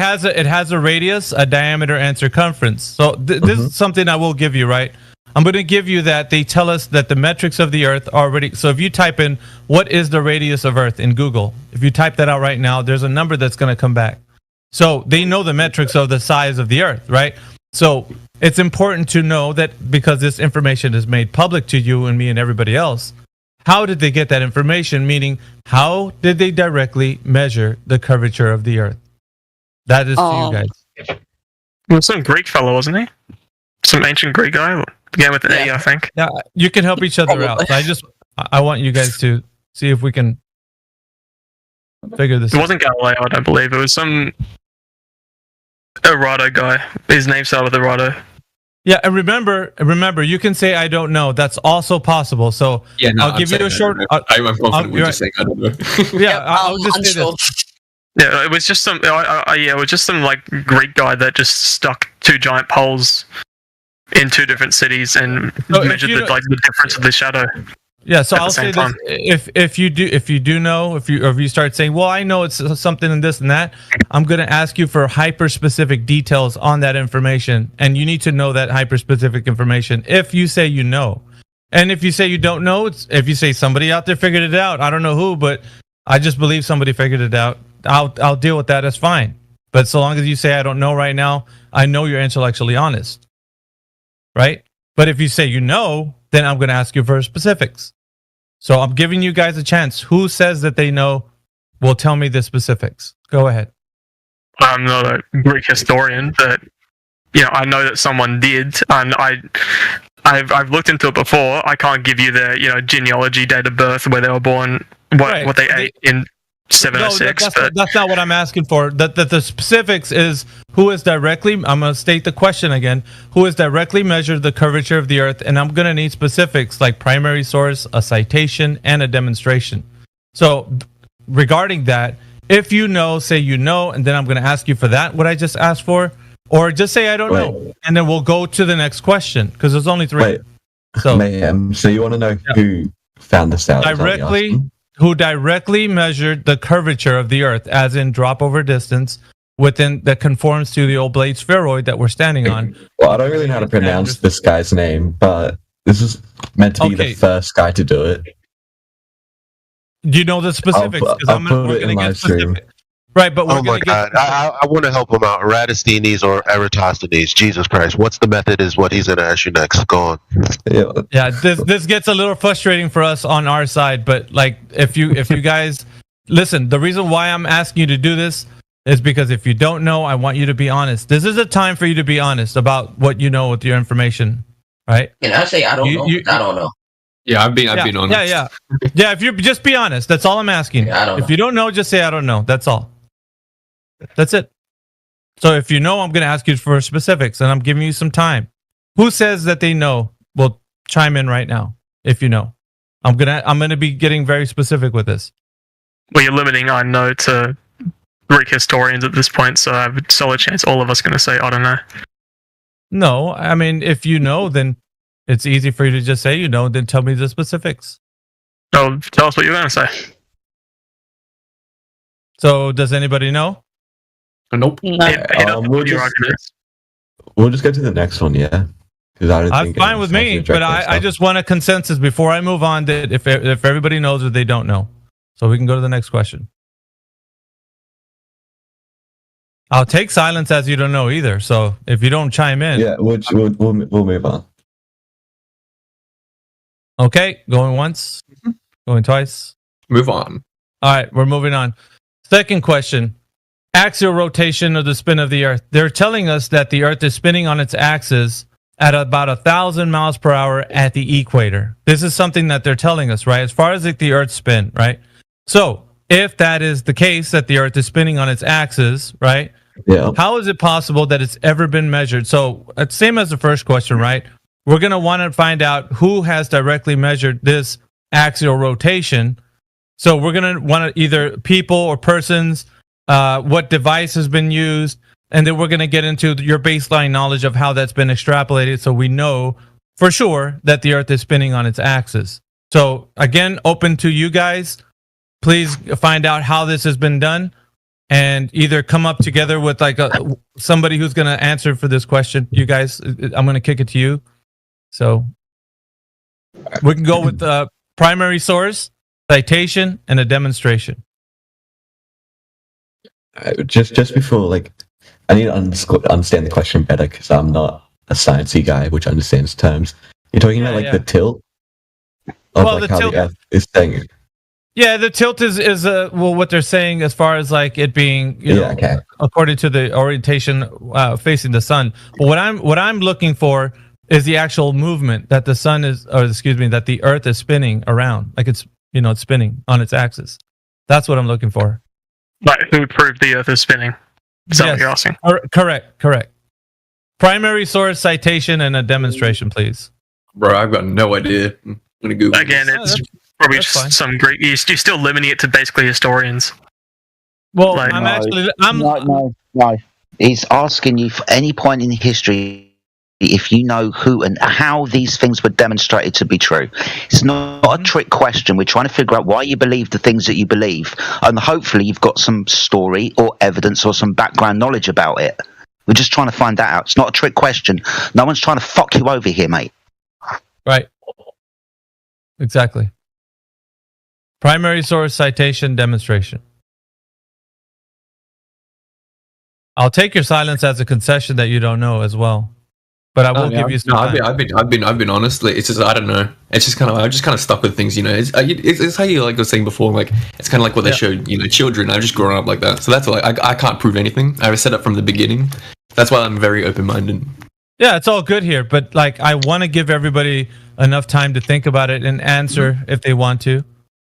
has a radius, a diameter, and circumference. So this is something I will give you, right? I'm going to give you that. They tell us that the metrics of the Earth already. So if you type in what is the radius of Earth in Google, if you type that out right now, there's a number that's going to come back. So they know the metrics of the size of the Earth, right? So it's important to know that because this information is made public to you and me and everybody else, how did they get that information? Meaning, how did they directly measure the curvature of the Earth? That is to you guys. Well, some Greek fellow, wasn't he? Some ancient Greek guy. Began with an A, I think. Yeah, you can help each other out. So I want you guys to see if we can figure this It out. wasn't Galileo, I don't believe. It was some Arado guy. His name started with Arado. Yeah, and remember, you can say I don't know. That's also possible. So Yeah, no, I'll give you a short. I'm confident we're just saying I don't know. Yeah, I'll just say this. Yeah, it was just some. It was just some like Greek guy that just stuck two giant poles in two different cities and measured the difference of the shadow. Yeah, so at the I'll same say time. this: if you do know, if you start saying, well, I know it's something in this and that, I'm going to ask you for hyper specific details on that information, and you need to know that hyper specific information. If you say you know, and if you say you don't know, if you say somebody out there figured it out, I don't know who, but I just believe somebody figured it out. I'll deal with that. That's fine. But so long as you say I don't know right now, I know you're intellectually honest, right? But if you say you know, then I'm going to ask you for specifics. So I'm giving you guys a chance. Who says that they know will tell me the specifics? Go ahead. I'm not a Greek historian, but I know that someone did, and I've looked into it before. I can't give you their genealogy, date of birth, where they were born, what they ate in 706. That's not what I'm asking for. That the specifics is who is directly. I'm going to state the question again. Who has directly measured the curvature of the Earth? And I'm going to need specifics like primary source, a citation, and a demonstration. So regarding that, if you know, say you know, and then I'm going to ask you for that. What I just asked for, or just say I don't know, and then we'll go to the next question because there's only three. So you want to know who found this out? Who directly measured the curvature of the Earth, as in drop over distance, that conforms to the oblate spheroid that we're standing on. Well, I don't really know how to pronounce this guy's name, but this is meant to be the first guy to do it. Do you know the specifics? I'll put it in live stream. Right, but we're oh my God, I want to help him out. Eratosthenes or Eratosthenes. Jesus Christ, what's the method? Is what he's going to ask you next. Go on. Yeah, this gets a little frustrating for us on our side, but like if you guys listen, the reason why I'm asking you to do this is because if you don't know, I want you to be honest. This is a time for you to be honest about what you know with your information, right? Can I say I don't know? I don't know. Yeah, I've been honest. Yeah. If you just be honest, that's all I'm asking. Yeah, I don't know. If you don't know, just say I don't know. That's all. That's it. So if you know, I'm going to ask you for specifics, and I'm giving you some time. Who says that they know? Well, chime in right now if you know. I'm gonna be getting very specific with this. Well, you're limiting I know to Greek historians at this point, so I have a solid chance all of us going to say I don't know. No, I mean if you know, then it's easy for you to just say you know, then tell me the specifics. Oh, tell us what you're going to say. So does anybody know? Nope. We'll just go to the next one, yeah. Because I don't I'm think fine with me, but I just want a consensus before I move on. That if everybody knows or they don't know, so we can go to the next question. I'll take silence as you don't know either. So if you don't chime in, yeah, we'll move on. Okay, going once, going twice. Move on. All right, we're moving on. Second question. Axial rotation of the spin of the Earth. They're telling us that the Earth is spinning on its axis at about 1,000 miles per hour at the equator. This is something that they're telling us, right? As far as the Earth's spin, right? So if that is the case, that the Earth is spinning on its axis, right? Yeah. How is it possible that it's ever been measured? So same as the first question, right? We're going to want to find out who has directly measured this axial rotation. So we're going to want to either people or persons, what device has been used, and then we're going to get into your baseline knowledge of how that's been extrapolated so we know for sure that the Earth is spinning on its axis. So again, open to you guys. Please find out how this has been done and either come up together with like somebody who's going to answer for this question. You guys, I'm going to kick it to you. So we can go with the primary source, citation, and a demonstration. Just before, like, I need to understand the question better because I'm not a sciencey guy which understands terms. You're talking about the tilt of how the Earth is staying. Yeah, the tilt is well, what they're saying as far as like it being, according to the orientation facing the sun. But what I'm looking for is the actual movement that the sun is, or excuse me, that the Earth is spinning around, like it's it's spinning on its axis. That's what I'm looking for. Like, who would prove the Earth is spinning? Is that what you're asking? Correct. Primary source, citation, and a demonstration, please. Bro, I've got no idea. I'm gonna Google. Again, it's probably just some great. You're still limiting it to basically historians. Well, like, No. He's asking you for any point in history if you know who and how these things were demonstrated to be true. It's not a trick question. We're trying to figure out why you believe the things that you believe, and hopefully you've got some story or evidence or some background knowledge about it. We're just trying to find that out. It's not a trick question. No one's trying to fuck you over here, mate. Right. Exactly. Primary source, citation, demonstration. I'll take your silence as a concession that you don't know as well. But I will give you some time. I've been honestly. It's just, I don't know. It's just kind of, I'm just kind of stuck with things, It's how you like was saying before. Like, it's kind of like what they showed, children. I've just grown up like that, so that's why I can't prove anything. I was set up from the beginning. That's why I'm very open-minded. Yeah, it's all good here, but like I want to give everybody enough time to think about it and answer if they want to.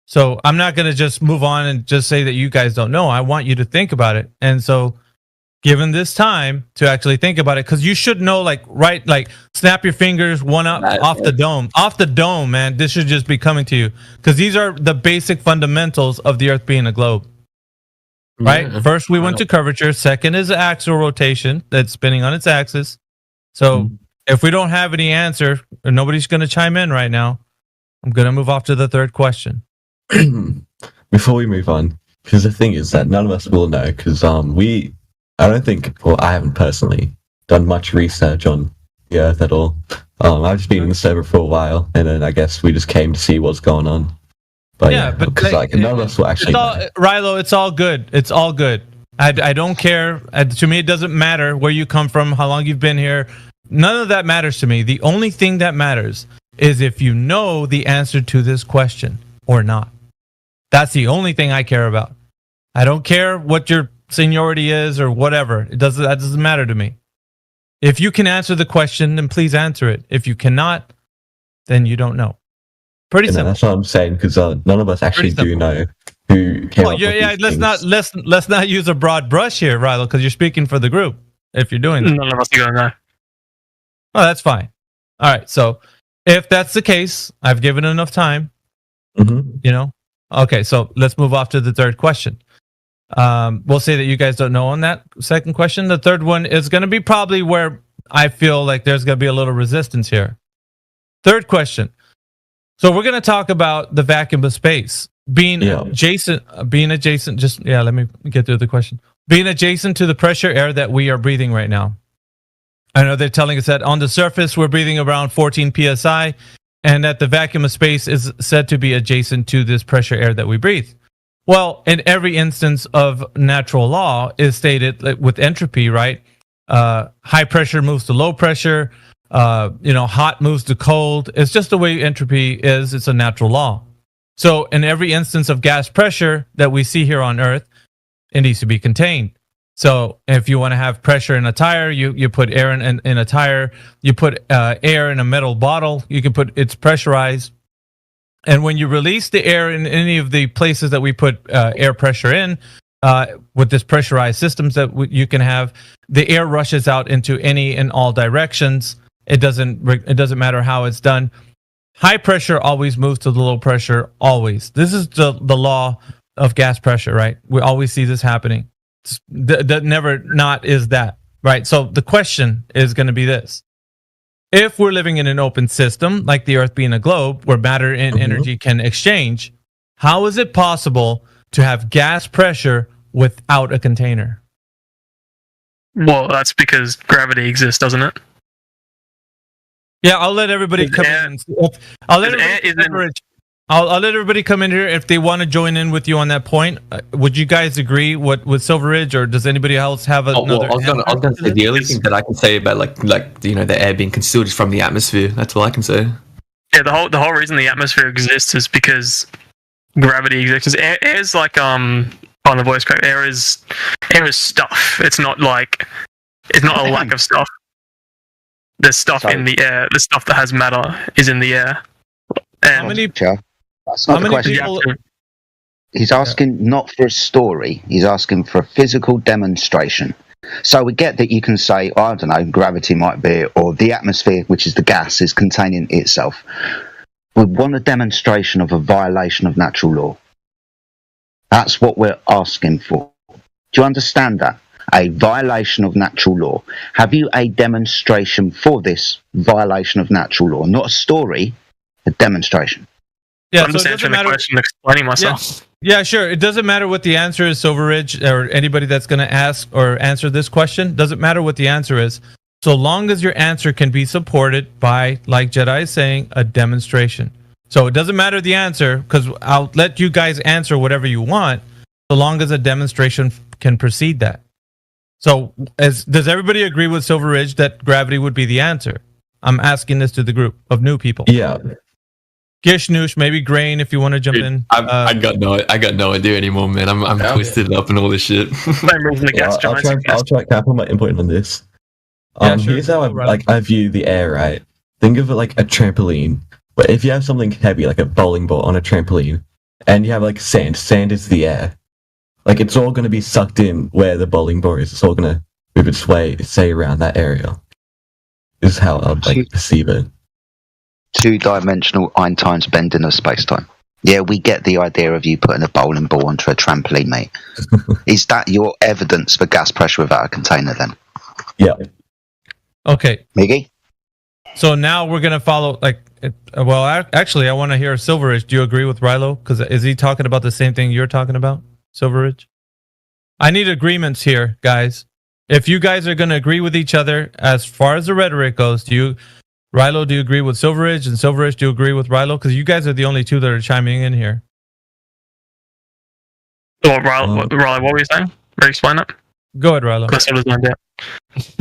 So I'm not going to just move on and just say that you guys don't know. I want you to think about it, and so. Given this time to actually think about it, because you should know, like snap your fingers, one up off the dome, man. This should just be coming to you, because these are the basic fundamentals of the Earth being a globe, right? Yeah. First, we went to curvature. Second is axial rotation that's spinning on its axis. So if we don't have any answer, or nobody's going to chime in right now, I'm going to move off to the third question. Before we move on, because the thing is that none of us will know, because I don't think, well, I haven't personally done much research on the Earth at all. I've just been in the server for a while, and then I guess we just came to see what's going on. But because none of us will actually know. Rilo, it's all good. It's all good. I don't care. To me, it doesn't matter where you come from, how long you've been here. None of that matters to me. The only thing that matters is if you know the answer to this question or not. That's the only thing I care about. I don't care what your seniority is or whatever. That doesn't matter to me. If you can answer the question, then please answer it. If you cannot, then you don't know. Pretty simple. That's what I'm saying, because none of us actually do know who came up with these things. Let's not use a broad brush here, Rilo, because you're speaking for the group. If you're doing that, none of us are going to know. Oh, that's fine. All right. So if that's the case, I've given enough time. Okay. So let's move off to the third question. We'll say that you guys don't know on that second question. The third one is going to be probably where I feel like there's going to be a little resistance here. Third question. So we're going to talk about the vacuum of space being adjacent. Let me get through the question. Being adjacent to the pressure air that we are breathing right now. I know they're telling us that on the surface we're breathing around 14 psi, and that the vacuum of space is said to be adjacent to this pressure air that we breathe. Well, in every instance of natural law is stated with entropy, right? High pressure moves to low pressure. Hot moves to cold. It's just the way entropy is. It's a natural law. So in every instance of gas pressure that we see here on Earth, it needs to be contained. So if you want to have pressure in a tire, you put air in a tire. You put air in a metal bottle. You can put it's pressurized. And when you release the air in any of the places that we put air pressure in, with this pressurized systems that you can have, the air rushes out into any and all directions. It doesn't matter how it's done. High pressure always moves to the low pressure, always. This is the law of gas pressure, right? We always see this happening. That never not is that, right? So the question is going to be this. If we're living in an open system, like the Earth being a globe, where matter and energy can exchange, how is it possible to have gas pressure without a container? Well, that's because gravity exists, doesn't it? Yeah, I'll let everybody come in. I'll let everybody come in here if they want to join in with you on that point. Would you guys agree with Silver Ridge, or does anybody else have another? I was going to say the only thing that I can say about like the air being concealed is from the atmosphere. That's all I can say. Yeah, the whole reason the atmosphere exists is because gravity exists. Air is like on the voice crack. Air is stuff. It's not like a lack of stuff. There's stuff in the air. The stuff that has matter is in the air. And how many That's not the question. people? He's asking not for a story. He's asking for a physical demonstration. So we get that you can say, I don't know, gravity might be, or the atmosphere, which is the gas, is containing itself. We want a demonstration of a violation of natural law. That's what we're asking for. Do you understand that? A violation of natural law. Have you a demonstration for this violation of natural law? Not a story, a demonstration. Yeah, I'm just answering the question, explaining myself. Yeah, sure. It doesn't matter what the answer is, Silverridge, or anybody that's going to ask or answer this question. Doesn't matter what the answer is, so long as your answer can be supported by, like Jedi is saying, a demonstration. So it doesn't matter the answer, because I'll let you guys answer whatever you want, so long as a demonstration can precede that. So, does everybody agree with Silverridge that gravity would be the answer? I'm asking this to the group of new people. Yeah. Gish, Noosh, maybe Grain, if you want to jump in. I got no idea anymore, man. I'm twisted up and all this shit. I'll try to put my input on this. Yeah, sure. Here's how I view the air, right? Think of it like a trampoline. But if you have something heavy, like a bowling ball on a trampoline, and you have like sand is the air. Like it's all going to be sucked in where the bowling ball is. It's all going to move its way, say, around that area. This is how I'd perceive it. Two-dimensional Einstein's bending of space-time. Yeah, we get the idea of you putting a bowling ball onto a trampoline, mate. Is that your evidence for gas pressure without a container, then? Yeah. Okay. Miggy? So now we're going to follow, actually, I want to hear Silverridge. Do you agree with Rilo? Because is he talking about the same thing you're talking about, Silverridge? I need agreements here, guys. If you guys are going to agree with each other as far as the rhetoric goes, Rilo, do you agree with Silverridge? And Silverridge, do you agree with Rilo? Because you guys are the only two that are chiming in here. Rilo, what were you saying? Explain that. Go ahead, Rilo.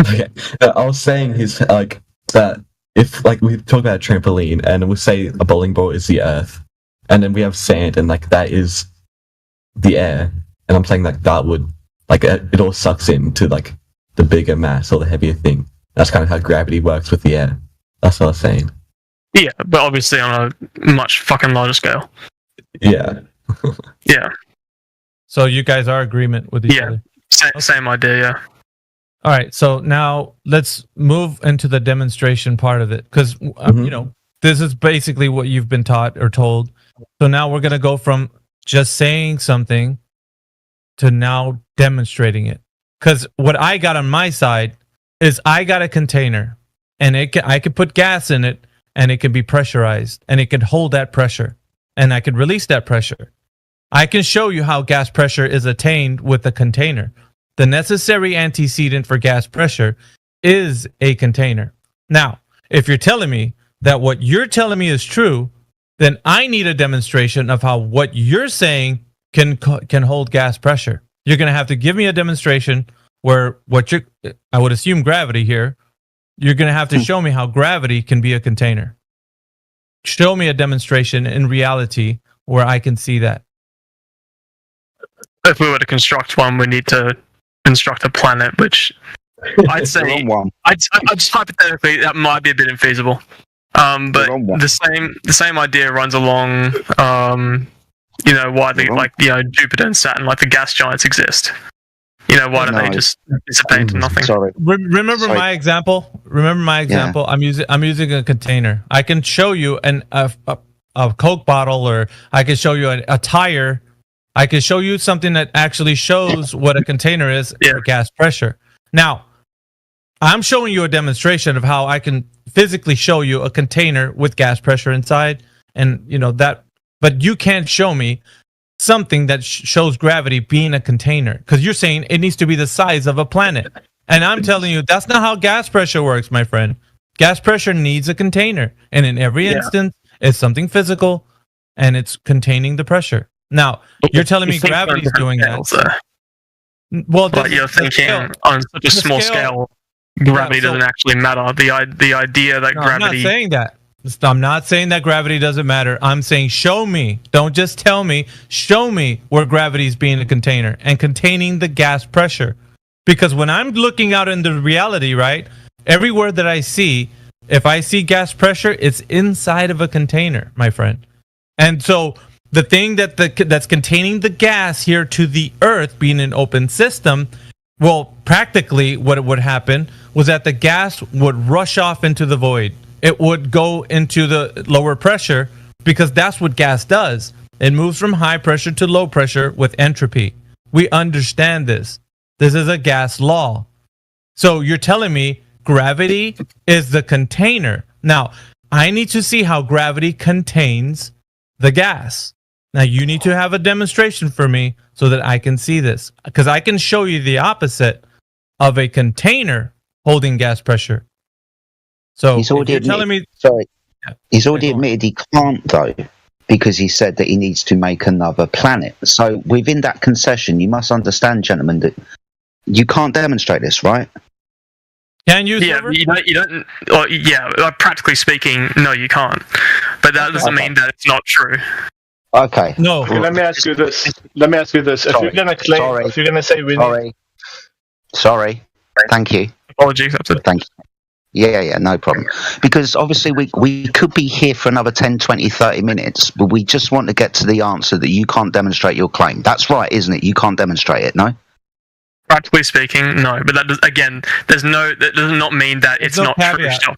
Okay. I was saying that if we talk about a trampoline and we say a bowling ball is the earth, and then we have sand and that is the air, and I'm saying that would it all sucks into the bigger mass or the heavier thing. That's kind of how gravity works with the air. That's what I was saying. Yeah, but obviously on a much fucking larger scale. Yeah. Yeah. So you guys are in agreement with each other? Same idea, yeah. All right, so now let's move into the demonstration part of it, because this is basically what you've been taught or told. So now we're going to go from just saying something to now demonstrating it. Because what I got on my side is I got a container, and I could put gas in it, and it can be pressurized, and it can hold that pressure, and I could release that pressure. I can show you how gas pressure is attained with a container. The necessary antecedent for gas pressure is a container. Now, if you're telling me that what you're telling me is true, then I need a demonstration of how what you're saying can hold gas pressure. You're going to have to give me a demonstration where I would assume gravity here. You're going to have to show me how gravity can be a container. Show me a demonstration in reality where I can see that. If we were to construct one, we need to construct a planet, which I'd say, I'd just hypothetically, that might be a bit infeasible. But the same idea runs along, why Jupiter and Saturn, the gas giants exist. Why don't they just dissipate into nothing? Sorry. Remember my example? Yeah. I'm using a container. I can show you a Coke bottle, or I can show you a tire. I can show you something that actually shows what a container is for gas pressure. Now, I'm showing you a demonstration of how I can physically show you a container with gas pressure inside, and but you can't show me something that shows gravity being a container, because you're saying it needs to be the size of a planet. And I'm telling you, that's not how gas pressure works, my friend. Gas pressure needs a container. And in every instance, it's something physical, and it's containing the pressure. Now, you're telling me gravity's doing that. Well, but you're thinking on such a small scale, gravity doesn't actually matter. The idea that gravity... I'm not saying that. I'm not saying that gravity doesn't matter. I'm saying show me. Don't just tell me. Show me where gravity is being a container and containing the gas pressure. Because when I'm looking out into reality, right, everywhere that I see, if I see gas pressure, it's inside of a container, my friend. And so the thing that's containing the gas here to the Earth, being an open system, well, practically what would happen was that the gas would rush off into the void. It would go into the lower pressure because that's what gas does. It moves from high pressure to low pressure with entropy. We understand this. This is a gas law. So you're telling me gravity is the container. Now, I need to see how gravity contains the gas. Now, you need to have a demonstration for me so that I can see this. Because I can show you the opposite of a container holding gas pressure. So he's already telling me... Sorry. Yeah. He's already admitted he can't, though, because he said that he needs to make another planet. So within that concession, you must understand, gentlemen, that you can't demonstrate this, right? Can you? Yeah, you don't. Well, yeah, practically speaking, no, you can't. But that doesn't mean that it's not true. Okay. No. Okay, let me ask you this. If you're gonna claim, if you're gonna say we need... Sorry. Thank you. Apologies. Absolutely. Thank you. Yeah, no problem. Because obviously we could be here for another 10, 20, 30 minutes, but we just want to get to the answer that you can't demonstrate your claim. That's right, isn't it? You can't demonstrate it, no? Practically speaking, no. But that does, again, that does not mean that it's not caveat. true.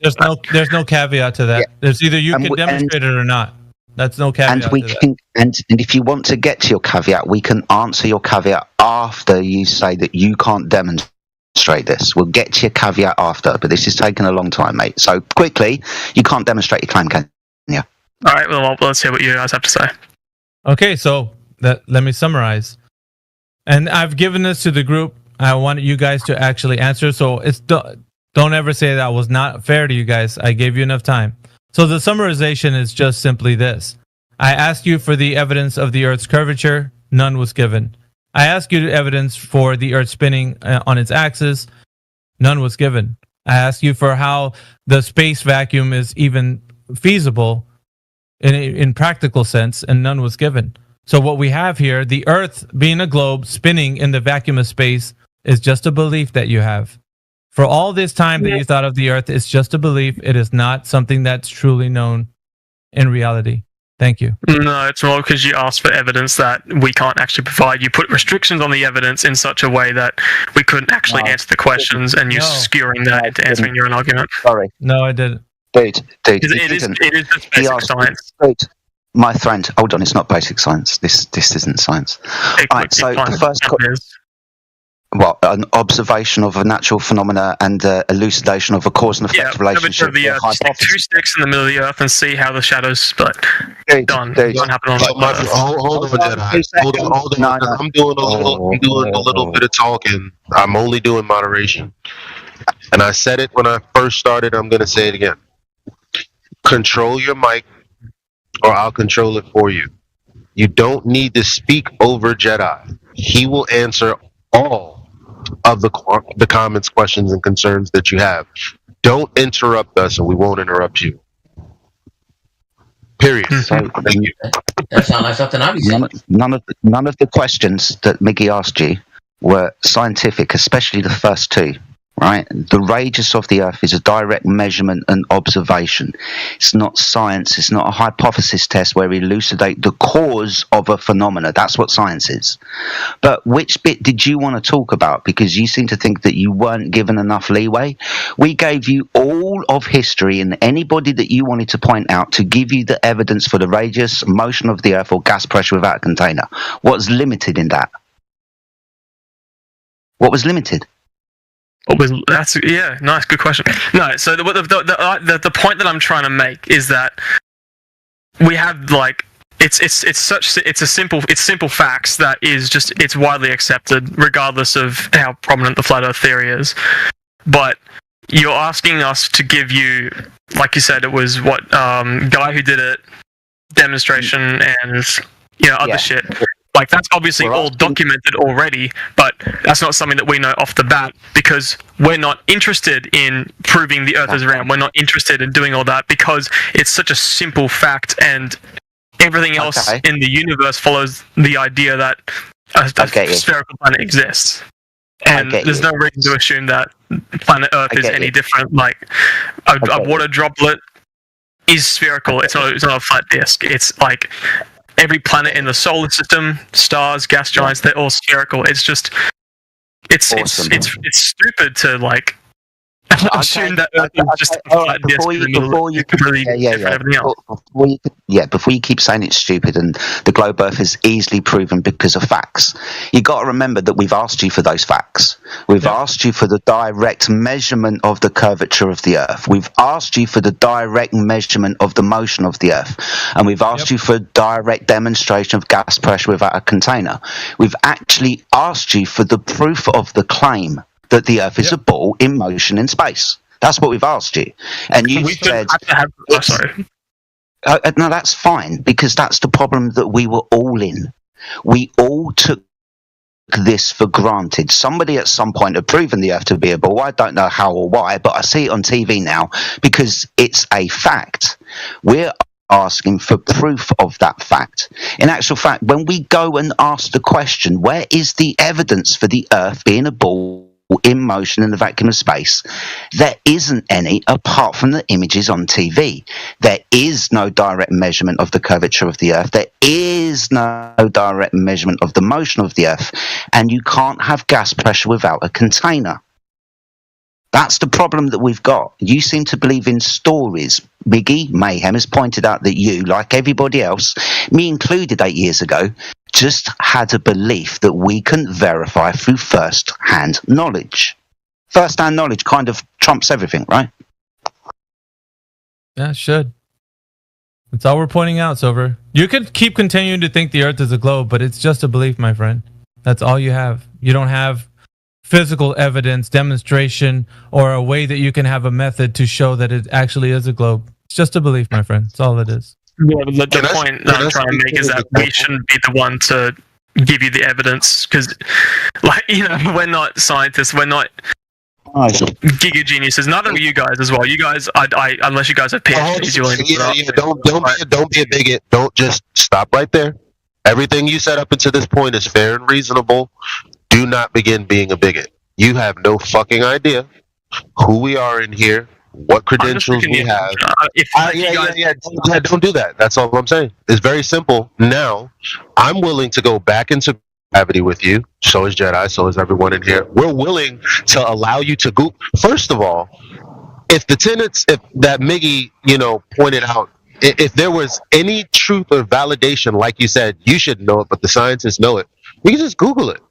There's no caveat to that. Yeah. There's either you can demonstrate it or not. That's no caveat. And we can, and if you want to get to your caveat, we can answer your caveat after you say that you can't demonstrate this. We'll get to your caveat after, but this is taking a long time, mate. So quickly, you can't demonstrate your claim, can you? All right, well, let's hear what you guys have to say. Okay, so let me summarize. And I've given this to the group. I want you guys to actually answer. So don't ever say that was not fair to you guys. I gave you enough time. So the summarization is just simply this. I asked you for the evidence of the Earth's curvature. None was given. I asked you evidence for the Earth spinning on its axis. None was given. I asked you for how the space vacuum is even feasible in practical sense, and none was given. So what we have here, the Earth being a globe spinning in the vacuum of space, is just a belief that you have. For all this time that you thought of the Earth, it's just a belief. It is not something that's truly known in reality. Thank you. No, it's more because you asked for evidence that we can't actually provide. You put restrictions on the evidence in such a way that we couldn't actually answer the questions, and you're skewering that into answering your own argument. Sorry. No, I didn't. Dude, it is just basic science. My friend, hold on, it's not basic science. This isn't science. Alright, so the first an observation of a natural phenomena and elucidation of a cause and effect relationship. The Earth. Stick two sticks in the middle of the Earth and see how the shadows split. Done. Don't happen on Hold on, Jedi. Hold on. No. I'm doing a little bit of talking. I'm only doing moderation. And I said it when I first started. I'm going to say it again. Control your mic, or I'll control it for you. You don't need to speak over Jedi. He will answer all of the comments, questions, and concerns that you have. Don't interrupt us, and we won't interrupt you. Period. So, thank you. That sounds like something I'd be saying. None of the questions that Miggy asked you were scientific, especially the first two. Right, the radius of the Earth is a direct measurement and observation. It's not science. It's not a hypothesis test where we elucidate the cause of a phenomena. That's what science is. But which bit did you want to talk about? Because you seem to think that you weren't given enough leeway. We gave you all of history and anybody that you wanted to point out to give you the evidence for the radius, motion of the Earth, or gas pressure without a container. What's limited in that? What was limited? Nice, good question. No, so the point that I'm trying to make is that we have it's simple facts that is just it's widely accepted regardless of how prominent the flat Earth theory is. But you're asking us to give you, like you said, it was guy who did it, demonstration, and other shit. Like, that's obviously all documented already, but that's not something that we know off the bat because we're not interested in proving the Earth is round. We're not interested in doing all that because it's such a simple fact, and everything else in the universe follows the idea that a spherical planet exists. And there's no reason to assume that planet Earth is any different. Like, a water droplet is spherical. It's not a flat disk. It's like every planet in the solar system, stars, gas giants, they're all spherical. It's just, it's stupid to like assume that Earth is just a flat disk in the middle. Before you keep saying it's stupid and the globe Earth is easily proven because of facts, you got to remember that we've asked you for those facts. We've asked you for the direct measurement of the curvature of the Earth. We've asked you for the direct measurement of the motion of the Earth, and we've asked you for a direct demonstration of gas pressure without a container. We've actually asked you for the proof of the claim that the Earth is a ball in motion in space. That's what we've asked you. And you said... no, that's fine, because that's the problem that we were all in. We all took this for granted. Somebody at some point had proven the Earth to be a ball. I don't know how or why, but I see it on TV now because it's a fact. We're asking for proof of that fact. In actual fact, when we go and ask the question, where is the evidence for the Earth being a ball in motion in the vacuum of space, there isn't any apart from the images on TV. There is no direct measurement of the curvature of the Earth. There is no direct measurement of the motion of the Earth. And you can't have gas pressure without a container. That's the problem that we've got. You seem to believe in stories. Biggie Mayhem has pointed out that you, like everybody else, me included 8 years ago, just had a belief that we couldn't verify through first-hand knowledge. First-hand knowledge kind of trumps everything, right? Yeah, it should. That's all we're pointing out, Silver. You could keep continuing to think the Earth is a globe, but it's just a belief, my friend. That's all you have. You don't have physical evidence, demonstration, or a way that you can have a method to show that it actually is a globe. It's just a belief, my friend. That's all it is. Yeah, the point that I'm trying to make is that we shouldn't be the one to give you the evidence because, like, you know, we're not scientists. We're not giga geniuses. Neither are you guys as well. You guys, unless you guys have PhDs, don't be a bigot. Don't just stop right there. Everything you said up until this point is fair and reasonable. Do not begin being a bigot. You have no fucking idea who we are in here, what credentials we have. Don't do that. That's all I'm saying. It's very simple. Now, I'm willing to go back into gravity with you. So is Jedi. So is everyone in here. We're willing to allow you to go. First of all, if the tenets, if that Miggy, pointed out, if there was any truth or validation, like you said, you should know it, but the scientists know it. We can just Google it.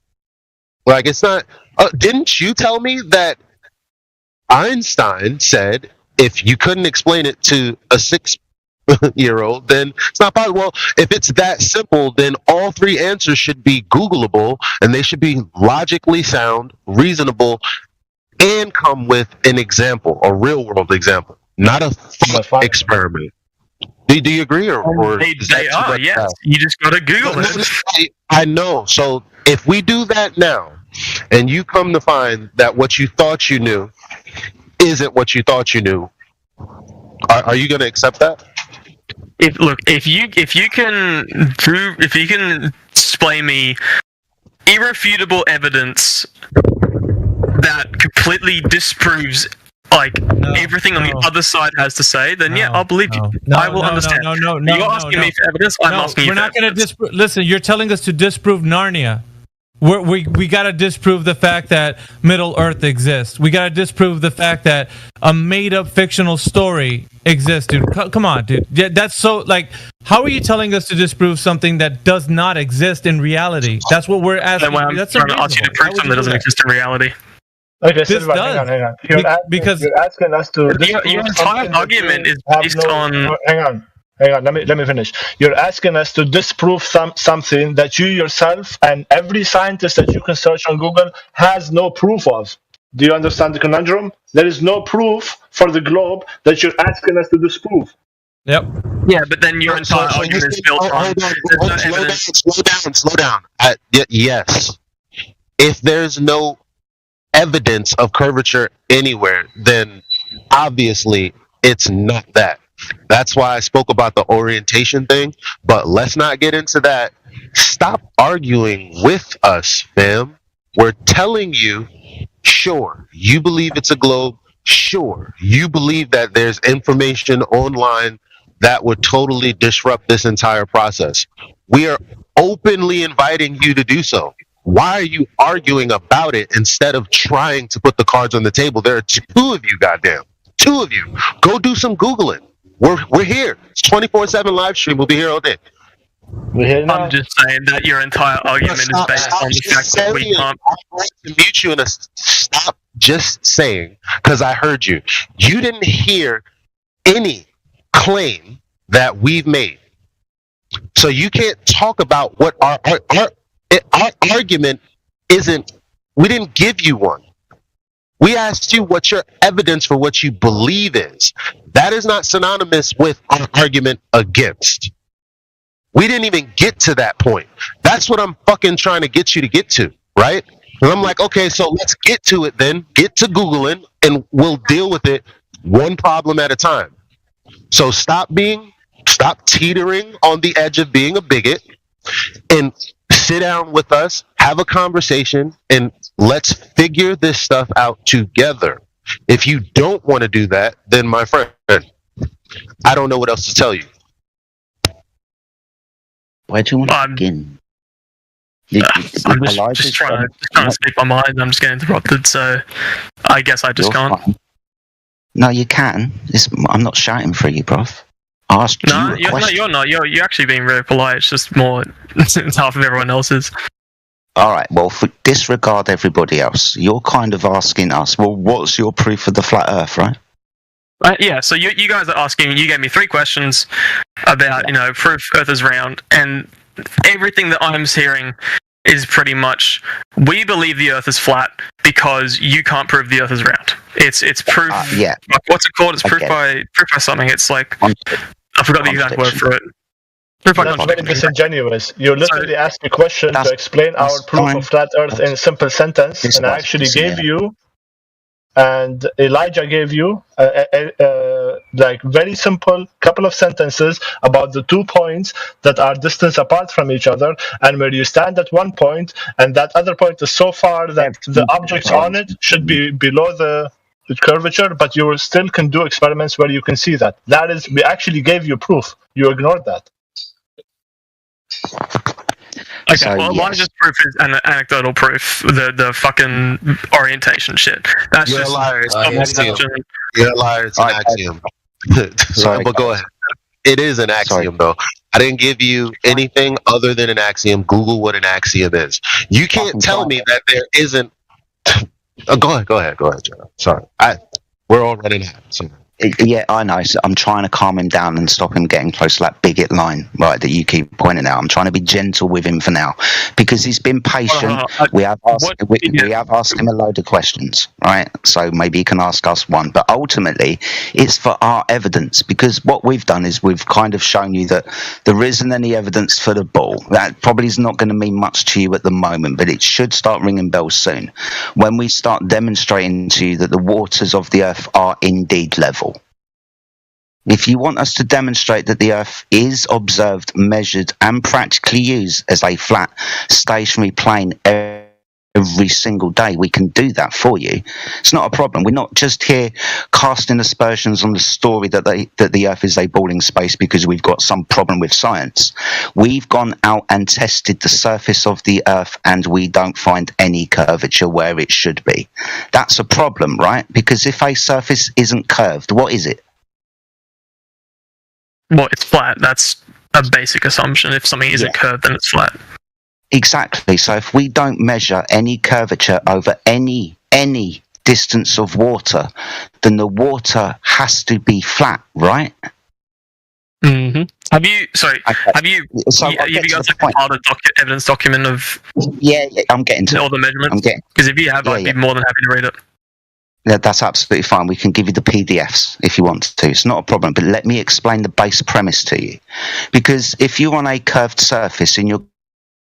Like, it's not. Didn't you tell me that Einstein said if you couldn't explain it to a 6-year-old, then it's not possible? Well, if it's that simple, then all three answers should be Googleable, and they should be logically sound, reasonable, and come with an example, a real-world example, not a thought experiment. Do you agree? Or they are, yes. You just got to Google it. I know. So if we do that now, and you come to find that what you thought you knew isn't what you thought you knew, are you going to accept that? If you can display me irrefutable evidence that completely disproves everything on the other side has to say, then I'll believe you. I will understand. You're asking me for evidence. I'm asking you. We're not going to disprove. Listen, you're telling us to disprove Narnia. We got to disprove the fact that Middle Earth exists. We got to disprove the fact that a made-up fictional story exists, dude. Come on, dude. Yeah, that's so, how are you telling us to disprove something that does not exist in reality? That's what we're asking. Then I'm trying to ask you to prove something that doesn't exist in reality. Okay, this Silver, does. Hang on. You're asking us to... Your entire argument is based on... Hang on. Let me finish. You're asking us to disprove something that you yourself and every scientist that you can search on Google has no proof of. Do you understand the conundrum? There is no proof for the globe that you're asking us to disprove. Yep. Yeah, but then your entire argument is built on. Slow down. Yes. If there's no evidence of curvature anywhere, then obviously it's not that. That's why I spoke about the orientation thing, but let's not get into that. Stop arguing with us, fam. We're telling you, sure, you believe it's a globe. Sure, you believe that there's information online that would totally disrupt this entire process. We are openly inviting you to do so. Why are you arguing about it instead of trying to put the cards on the table? There are two of you, goddamn. Two of you. Go do some Googling. We're here. It's 24/7 live stream. We'll be here all day. I'm just saying that your entire argument is based on the fact that we can't. I'm going to mute you and stop just saying, because I heard you. You didn't hear any claim that we've made. So you can't talk about what our argument isn't. We didn't give you one. We asked you what your evidence for what you believe is. That is not synonymous with our argument against. We didn't even get to that point. That's what I'm fucking trying to get you to get to, right? And I'm like, okay, so let's get to it then. Get to Googling and we'll deal with it one problem at a time. So stop teetering on the edge of being a bigot and sit down with us, have a conversation, and let's figure this stuff out together. If you don't want to do that, then my friend, I don't know what else to tell you. Where do you want to begin? I'm just trying to speak my mind. I'm just getting interrupted, so I guess I just can't. Fine. No, you can. I'm not shouting for you, bruv. I asked you a question. You're not. You're actually being very polite. It's just more it's half of everyone else's. All right, well, disregard everybody else. You're kind of asking us, well, what's your proof of the flat Earth, right? Yeah, so you guys are asking, you gave me 3 questions about, proof Earth is round, and everything that I'm hearing is pretty much, we believe the Earth is flat because you can't prove the Earth is round. It's proof. Yeah. What's it called? It's proof by something. It's like, I forgot the exact word for it. That's very disingenuous. You literally asked a question to explain our proof of flat Earth in a simple sentence, and I actually gave you, and Elijah gave you, like very simple couple of sentences about the 2 points that are distance apart from each other, and where you stand at one point, and that other point is so far that the objects on it should be below the curvature, but you still can do experiments where you can see that. That is, we actually gave you proof. You ignored that. Okay, so, well, Elijah's proof is an anecdotal proof. The fucking orientation shit. That's You're just a liar. You're a liar. It's an axiom. Sorry, but go ahead. It is an axiom, though. I didn't give you anything other than an axiom. Google what an axiom is. You can't tell me that there isn't. Go ahead, Joe. Sorry, we're all running out. So. Yeah, I know. So I'm trying to calm him down and stop him getting close to that bigot line, right, that you keep pointing out. I'm trying to be gentle with him for now because he's been patient. We have asked him a load of questions, right? So maybe he can ask us one. But ultimately, it's for our evidence, because what we've done is we've kind of shown you that there isn't any evidence for the ball. That probably is not going to mean much to you at the moment, but it should start ringing bells soon when we start demonstrating to you that the waters of the Earth are indeed level. If you want us to demonstrate that the Earth is observed, measured, and practically used as a flat, stationary plane every single day, we can do that for you. It's not a problem. We're not just here casting aspersions on the story that the Earth is a ball in space because we've got some problem with science. We've gone out and tested the surface of the Earth, and we don't find any curvature where it should be. That's a problem, right? Because if a surface isn't curved, what is it? Well, it's flat. That's a basic assumption. If something isn't curved, then it's flat. Exactly. So if we don't measure any curvature over any distance of water, then the water has to be flat, right? Mm-hmm. Have you guys compiled an evidence document of? Yeah, I'm getting to all the measurements. Because if you have, I'd be more than happy to read it. That's absolutely fine. We can give you the PDFs if you want to. It's not a problem. But let me explain the base premise to you. Because if you're on a curved surface and you're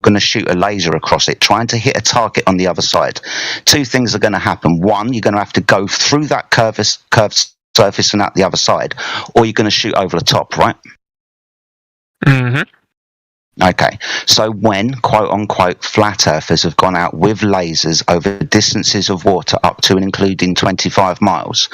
going to shoot a laser across it, trying to hit a target on the other side, two things are going to happen. One, you're going to have to go through that curved surface and out the other side, or you're going to shoot over the top, right? Mm-hmm. Okay, so when, quote-unquote, flat earthers have gone out with lasers over distances of water up to and including 25 miles,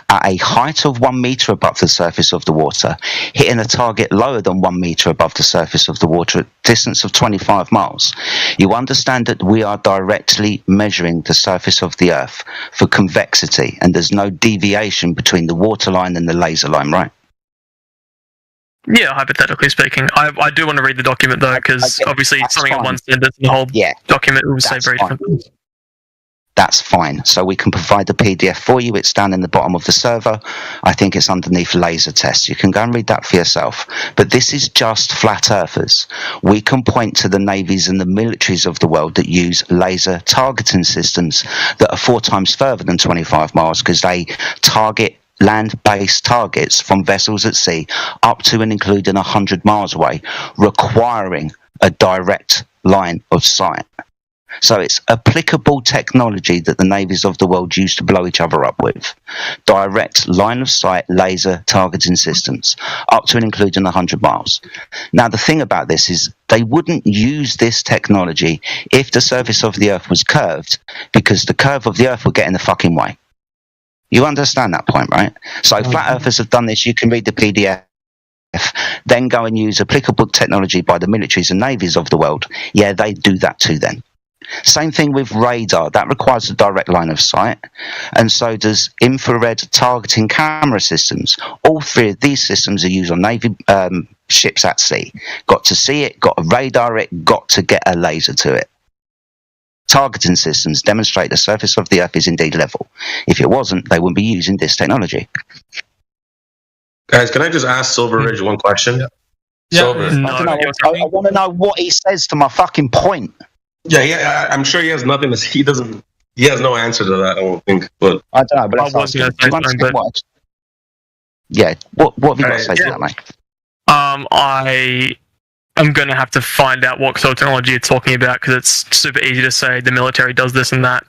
at a height of 1 metre above the surface of the water, hitting a target lower than 1 metre above the surface of the water at a distance of 25 miles, you understand that we are directly measuring the surface of the Earth for convexity, and there's no deviation between the water line and the laser line, right? Yeah, hypothetically speaking. I do want to read the document, though, because obviously something at one sentence and the whole document will say very different things. That's fine. So we can provide the PDF for you. It's down in the bottom of the server. I think it's underneath laser tests. You can go and read that for yourself. But this is just flat earthers. We can point to the navies and the militaries of the world that use laser targeting systems that are 4 times further than 25 miles because they target land-based targets from vessels at sea up to and including 100 miles away, requiring a direct line of sight. So it's applicable technology that the navies of the world use to blow each other up with. Direct line of sight laser targeting systems up to and including 100 miles. Now, the thing about this is they wouldn't use this technology if the surface of the Earth was curved, because the curve of the Earth would get in the fucking way. You understand that point, right? So flat earthers have done this. You can read the PDF, then go and use applicable technology by the militaries and navies of the world. Yeah, they do that too then. Same thing with radar. That requires a direct line of sight. And so does infrared targeting camera systems. All 3 of these systems are used on Navy ships at sea. Got to see it, got to radar it, got to get a laser to it. Targeting systems demonstrate the surface of the Earth is indeed level. If it wasn't, they wouldn't be using this technology. Guys, can I just ask Silver Ridge one question? Silver. I want to know what he says to my fucking point. Yeah, I'm sure he has nothing to he has no answer to that, I don't think. But I don't know, but what have you got to say to that, mate? I'm going to have to find out what sort of technology you're talking about, because it's super easy to say the military does this and that.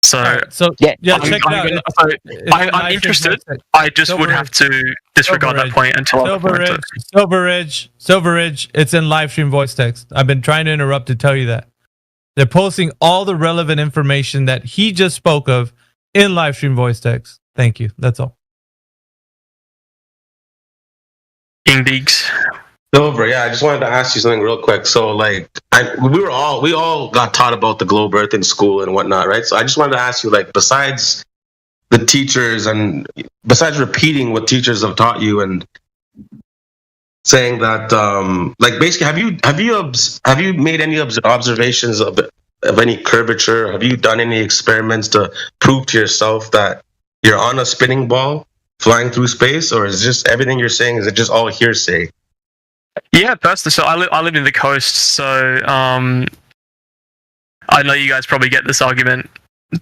So check it out. I'm interested. I just would have to disregard that point until Silver Ridge. It's in live stream voice text. I've been trying to interrupt to tell you that. They're posting all the relevant information that he just spoke of in live stream voice text. Thank you. That's all. Indeeds. Silver, I just wanted to ask you something real quick. So, like, we all got taught about the globe Earth in school and whatnot, right? So, I just wanted to ask you, like, besides the teachers and besides repeating what teachers have taught you and saying that, like, basically, have you made any observations of any curvature? Have you done any experiments to prove to yourself that you're on a spinning ball flying through space, or is just everything you're saying, is it just all hearsay? Yeah, personally, so I live in the coast, so I know you guys probably get this argument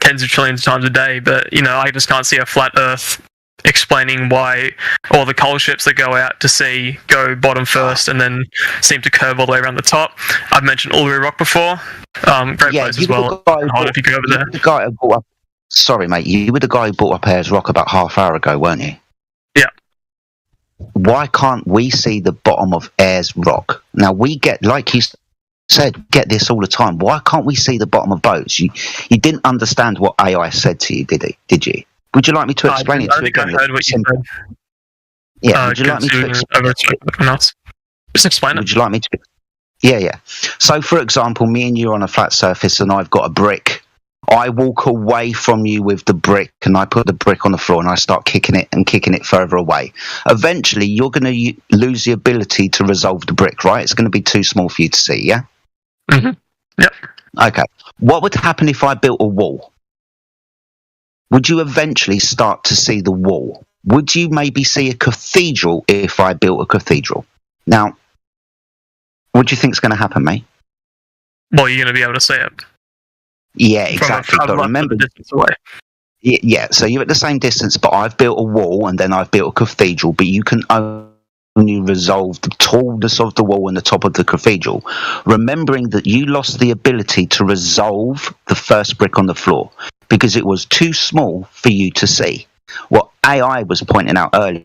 tens of trillions of times a day, but I just can't see a flat Earth explaining why all the coal ships that go out to sea go bottom first and then seem to curve all the way around the top. I've mentioned Uluru Rock before, great place as well. If you go over there. Sorry, mate, you were the guy who brought up Ayers Rock about half hour ago, weren't you? Yeah. Why can't we see the bottom of Ayers Rock? Now, we get, like you said, get this all the time. Why can't we see the bottom of boats? You didn't understand what AI said to you, did you? Would you like me to explain it to you again? I heard what you said. Yeah, would you like me to explain? Just explain it. Would you like me to? Yeah. So, for example, me and you are on a flat surface and I've got a brick. I walk away from you with the brick and I put the brick on the floor and I start kicking it further away. Eventually, you're going to lose the ability to resolve the brick, right? It's going to be too small for you to see, yeah? Mm-hmm. Yep. Okay. What would happen if I built a wall? Would you eventually start to see the wall? Would you maybe see a cathedral if I built a cathedral? Now, what do you think is going to happen, mate? Well, you're going to be able to see it. Yeah, exactly. But remember, Yeah, so you're at the same distance, but I've built a wall and then I've built a cathedral, but you can only resolve the tallness of the wall and the top of the cathedral, remembering that you lost the ability to resolve the first brick on the floor because it was too small for you to see. What AI was pointing out earlier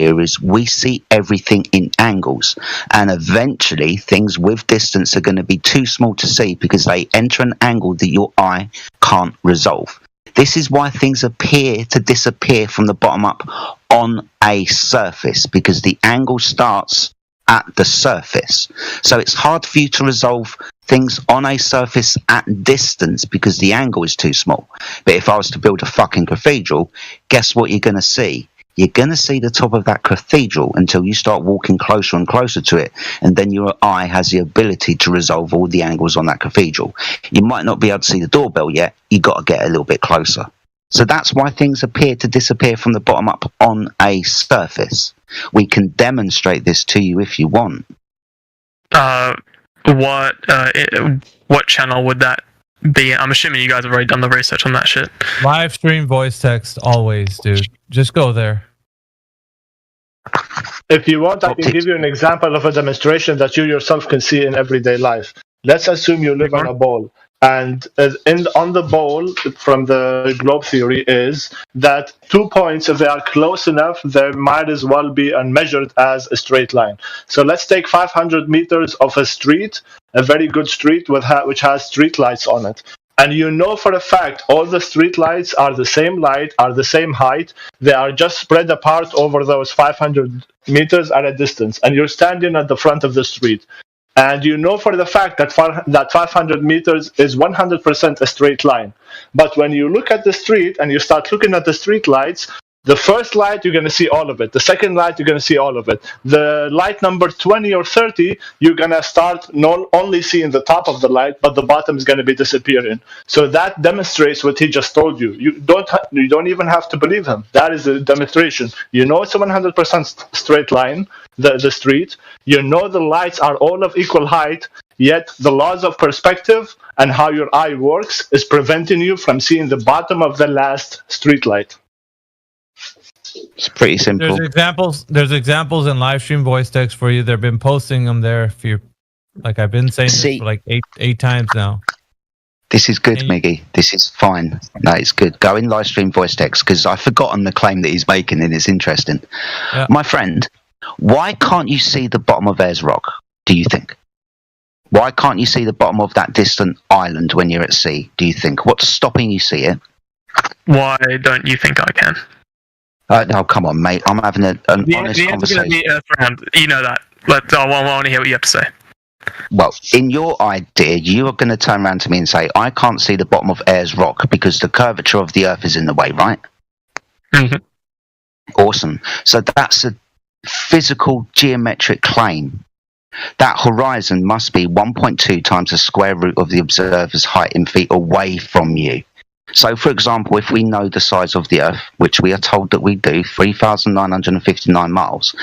is we see everything in angles, and eventually things with distance are going to be too small to see because they enter an angle that your eye can't resolve. This is why things appear to disappear from the bottom up on a surface, because the angle starts at the surface. So it's hard for you to resolve things on a surface at distance because the angle is too small. But if I was to build a fucking cathedral, guess what you're going to see? You're going to see the top of that cathedral until you start walking closer and closer to it, and then your eye has the ability to resolve all the angles on that cathedral. You might not be able to see the doorbell yet. You got to get a little bit closer. So that's why things appear to disappear from the bottom up on a surface. We can demonstrate this to you if you want. What channel would that be? I'm assuming you guys have already done the research on that shit. Live stream voice text always, dude. Just go there. If you want, I can give you an example of a demonstration that you yourself can see in everyday life. Let's assume you live on a ball, and on the ball, from the globe theory, is that 2 points, if they are close enough, they might as well be unmeasured as a straight line. So let's take 500 meters of a street, a very good street which has street lights on it. And you know for a fact all the street lights are the same light, are the same height. They are just spread apart over those 500 meters at a distance. And you're standing at the front of the street. And you know for the fact that 500 meters is 100% a straight line. But when you look at the street and you start looking at the street lights, the first light, you're going to see all of it. The second light, you're going to see all of it. The light number 20 or 30, you're going to start not only seeing the top of the light, but the bottom is going to be disappearing. So that demonstrates what he just told you. You don't even have to believe him. That is a demonstration. You know it's a 100% straight line, the street. You know the lights are all of equal height, yet the laws of perspective and how your eye works is preventing you from seeing the bottom of the last street light. It's pretty simple. There's examples in live stream voice text for you. They've been posting them there. If you like, I've been saying this for like eight times now. This is good, Miggy. This is fine. No, it's good. Go in live stream voice text because I've forgotten the claim that he's making and it's interesting. Yeah. My friend, why can't you see the bottom of Ayers Rock, do you think? Why can't you see the bottom of that distant island when you're at sea, do you think? What's stopping you see it? Why don't you think I can? No, come on, mate. I'm having an honest conversation. The Earth round. You know that. But I want to hear what you have to say. Well, in your idea, you are going to turn around to me and say, I can't see the bottom of Ayers Rock because the curvature of the Earth is in the way, right? Mm-hmm. Awesome. So that's a physical geometric claim. That horizon must be 1.2 times the square root of the observer's height in feet away from you. So, for example, if we know the size of the Earth, which we are told that we do, 3,959 miles,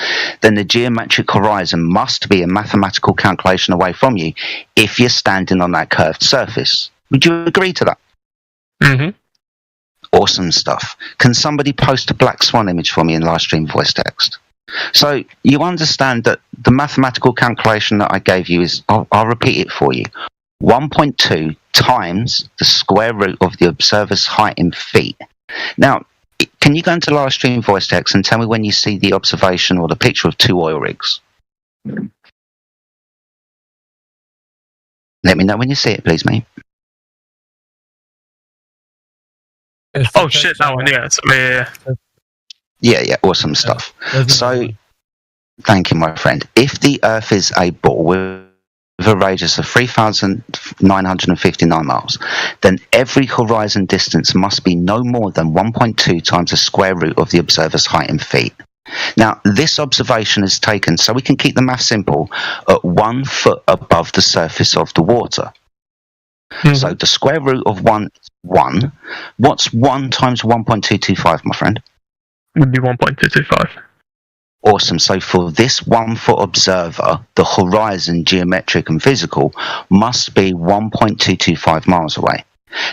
then the geometric horizon must be a mathematical calculation away from you if you're standing on that curved surface. Would you agree to that? Mm-hmm. Awesome stuff. Can somebody post a black swan image for me in live stream voice text? So you understand that the mathematical calculation that I gave you is, I'll repeat it for you, 1.2 times the square root of the observer's height in feet. Now, can you go into live stream voice text and tell me when you see the observation or the picture of 2 oil rigs? Let me know when you see it, please, mate. Oh shit, that one, yeah. Yeah, awesome stuff. So, thank you, my friend. If the Earth is a ball with a radius of 3,959 miles, then every horizon distance must be no more than 1.2 times the square root of the observer's height in feet. Now, this observation is taken, so we can keep the math simple, at 1 foot above the surface of the water. Mm-hmm. So the square root of 1 is 1. What's 1 times 1.225, my friend? Would be 1.225. Awesome. So for this 1 foot observer, the horizon, geometric and physical, must be 1.225 miles away.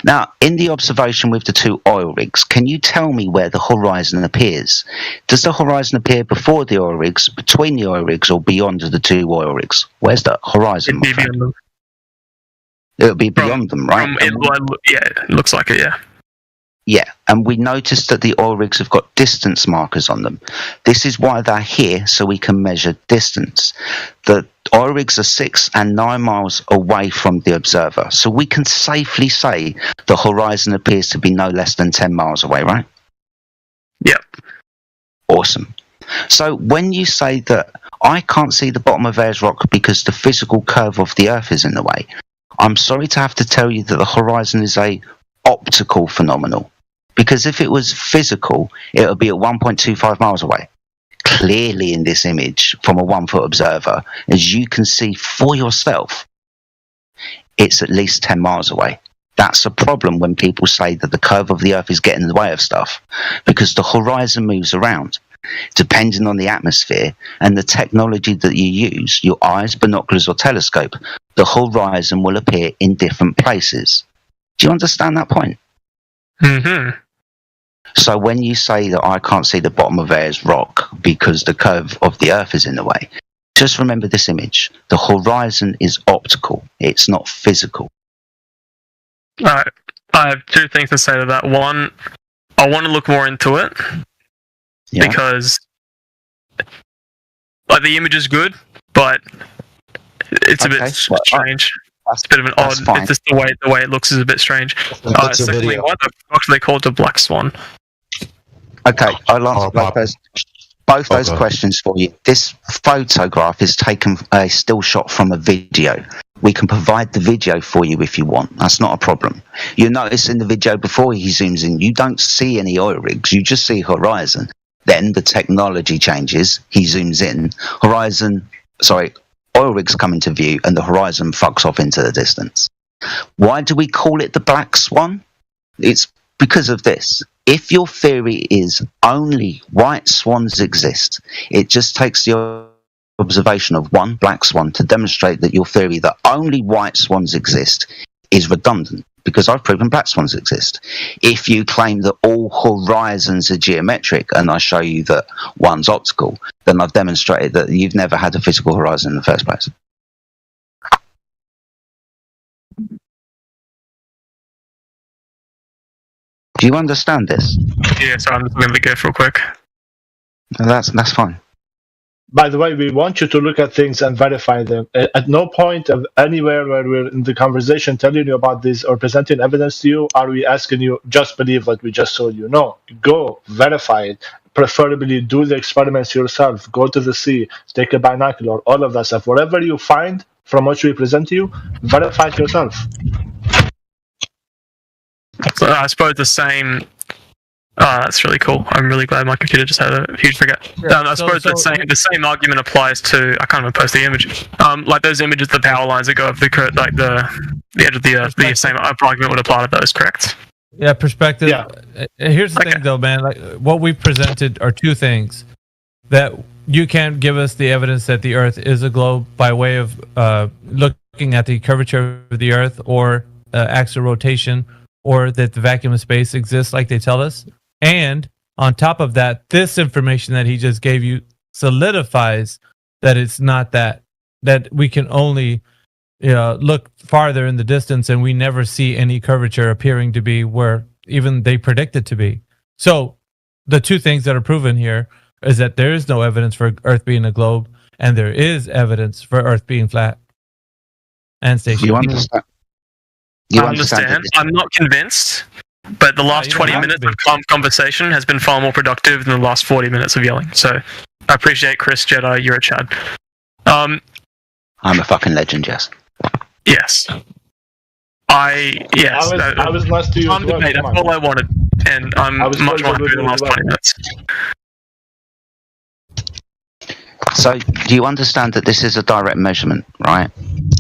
Now, in the observation with the two oil rigs, can you tell me where the horizon appears? Does the horizon appear before the oil rigs, between the oil rigs, or beyond the two oil rigs? Where's the horizon? It'd be beyond them. It'll be beyond them, right? Yeah, it looks like it, yeah. Yeah, and we noticed that the oil rigs have got distance markers on them. This is why they're here, so we can measure distance. The oil rigs are 6 and 9 miles away from the observer, so we can safely say the horizon appears to be no less than 10 miles away, right? Yep. Awesome. So when you say that I can't see the bottom of Ayers Rock because the physical curve of the Earth is in the way, I'm sorry to have to tell you that the horizon is a optical phenomenon. Because if it was physical, it would be at 1.25 miles away. Clearly in this image, from a 1-foot observer, as you can see for yourself, it's at least 10 miles away. That's a problem when people say that the curve of the Earth is getting in the way of stuff, because the horizon moves around. Depending on the atmosphere and the technology that you use, your eyes, binoculars or telescope, the horizon will appear in different places. Do you understand that point? Mm-hmm. So when you say that I can't see the bottom of Ayers Rock because the curve of the Earth is in the way, just remember this image. The horizon is optical. It's not physical. Alright. I have 2 things to say to that. One, I want to look more into it. Yeah. Because like the image is good, but it's a bit strange. It's a bit of an odd. It's just the way it looks is a bit strange. Secondly, why the fuck do they call it the Black Swan? Okay, I'll answer both those questions for you. This photograph is taken a still shot from a video. We can provide the video for you if you want. That's not a problem. You'll notice in the video before he zooms in, you don't see any oil rigs. You just see horizon. Then the technology changes. He zooms in. Oil rigs come into view and the horizon fucks off into the distance. Why do we call it the Black Swan? It's because of this. If your theory is only white swans exist, it just takes the observation of one black swan to demonstrate that your theory that only white swans exist is redundant, because I've proven black swans exist. If you claim that all horizons are geometric and I show you that one's optical, then I've demonstrated that you've never had a physical horizon in the first place. Do you understand this? Yeah, so I'm just going to go real quick. That's fine. By the way, we want you to look at things and verify them. At no point of anywhere where we're in the conversation telling you about this or presenting evidence to you are we asking you just believe what we just told you. No, go verify it. Preferably do the experiments yourself. Go to the sea, take a binocular, all of that stuff. Whatever you find from what we present to you, verify it yourself. So I suppose the same. That's really cool. I'm really glad my computer just had a huge forget. I suppose the same argument applies to. I can't even post the image. Like those images, the power lines that go over the edge of the Earth. The same argument would apply to those, correct? Yeah, perspective. Yeah. Here's the thing, though, man. Like what we presented are 2 things. That you can't give us the evidence that the Earth is a globe by way of looking at the curvature of the Earth or axial rotation, or that the vacuum of space exists like they tell us. And on top of that, this information that he just gave you solidifies that it's not that we can only look farther in the distance and we never see any curvature appearing to be where even they predict it to be. So the 2 things that are proven here is that there is no evidence for Earth being a globe, and there is evidence for Earth being flat and stationary. You understand? I understand. I'm not convinced, but the last 20 minutes of calm conversation has been far more productive than the last 40 minutes of yelling. So I appreciate Chris Jedi. You're a Chad. I'm a fucking legend, Jess. Yes. I was nice to you. That's all I wanted, and I'm much more happy in the last 20 minutes. So, do you understand that this is a direct measurement, right?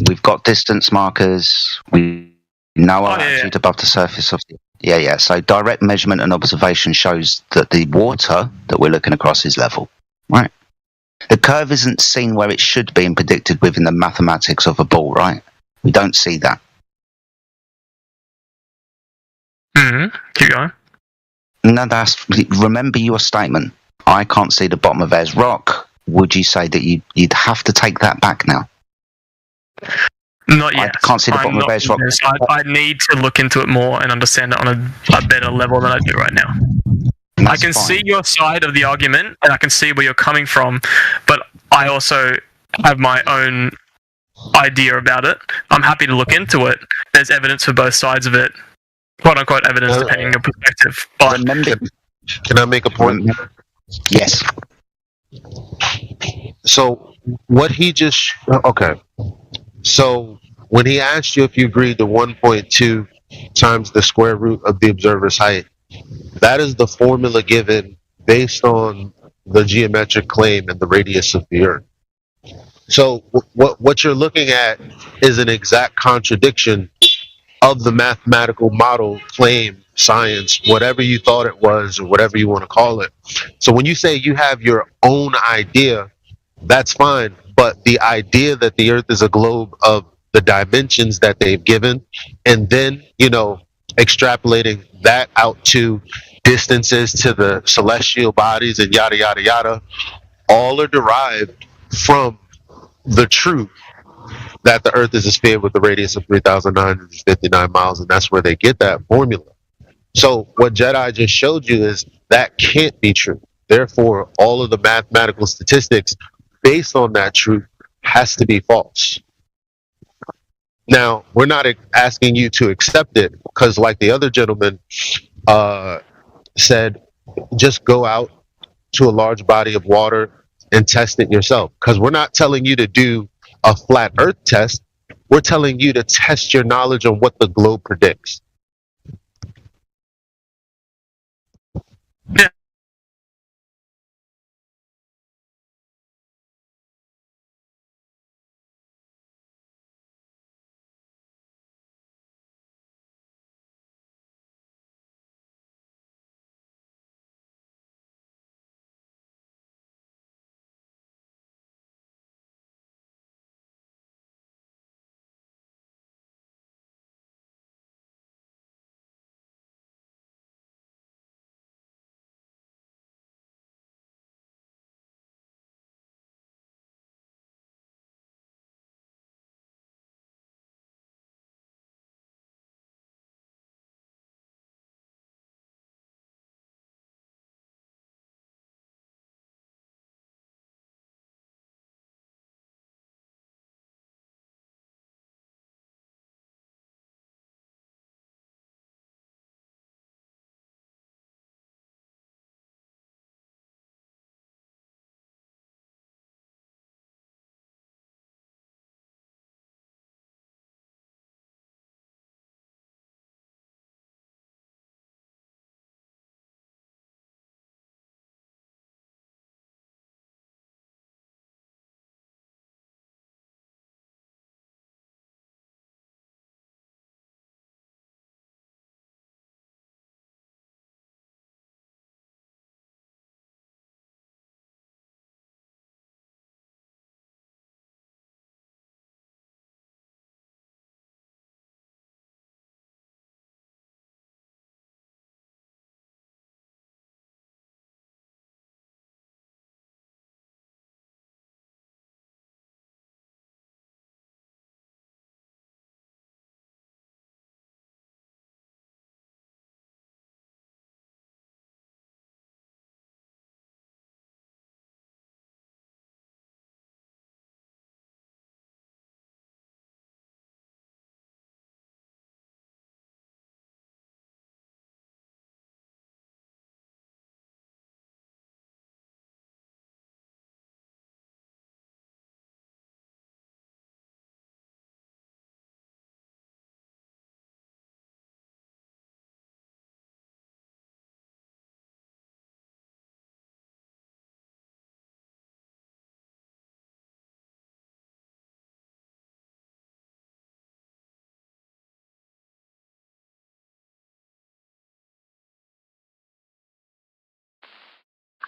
We've got distance markers. We know our altitude above the surface of the... Yeah. So, direct measurement and observation shows that the water that we're looking across is level, right? The curve isn't seen where it should be and predicted within the mathematics of a ball, right? We don't see that. Keep going. No, remember your statement. I can't see the bottom of Ayers Rock. Would you say that you'd have to take that back now? Not yet. I can't see the bottom of Ayers Rock. I need to look into it more and understand it on a better level than I do right now. I can see your side of the argument, and I can see where you're coming from, but I also have my own idea about it. I'm happy to look into it. There's evidence for both sides of it, quote unquote evidence, depending on your perspective. But can I make a point? Yes. So what he just okay. So when he asked you if you agreed to 1.2 times the square root of the observer's height, that is the formula given based on the geometric claim and the radius of the Earth. So what you're looking at is an exact contradiction of the mathematical model, claim, science, whatever you thought it was or whatever you want to call it. So when you say you have your own idea, that's fine. But the idea that the Earth is a globe of the dimensions that they've given, and then, extrapolating that out to distances to the celestial bodies and yada, yada, yada, all are derived from the truth that the Earth is a sphere with a radius of 3,959 miles, and that's where they get that formula. So what Jedi just showed you is that can't be true. Therefore, all of the mathematical statistics based on that truth has to be false. Now, we're not asking you to accept it because, like the other gentleman said, just go out to a large body of water and test it yourself. Because we're not telling you to do a flat Earth test. We're telling you to test your knowledge on what the globe predicts. Yeah.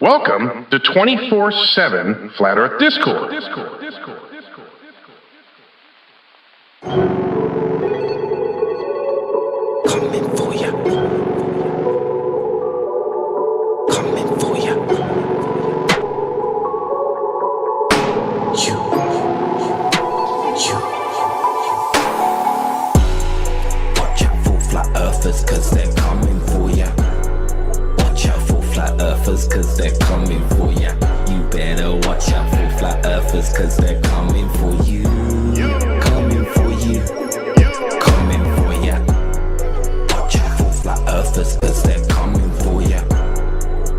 Welcome to 24/7 Flat Earth Discord. Coming for ya. Watch out for flat earthers, cause they're coming for ya. Watch out for flat earthers, cause they're coming for ya. You better watch out for flat earthers, cause they're coming for you. Coming for you. Coming for ya. Watch out for flat earthers, cause they're coming for ya.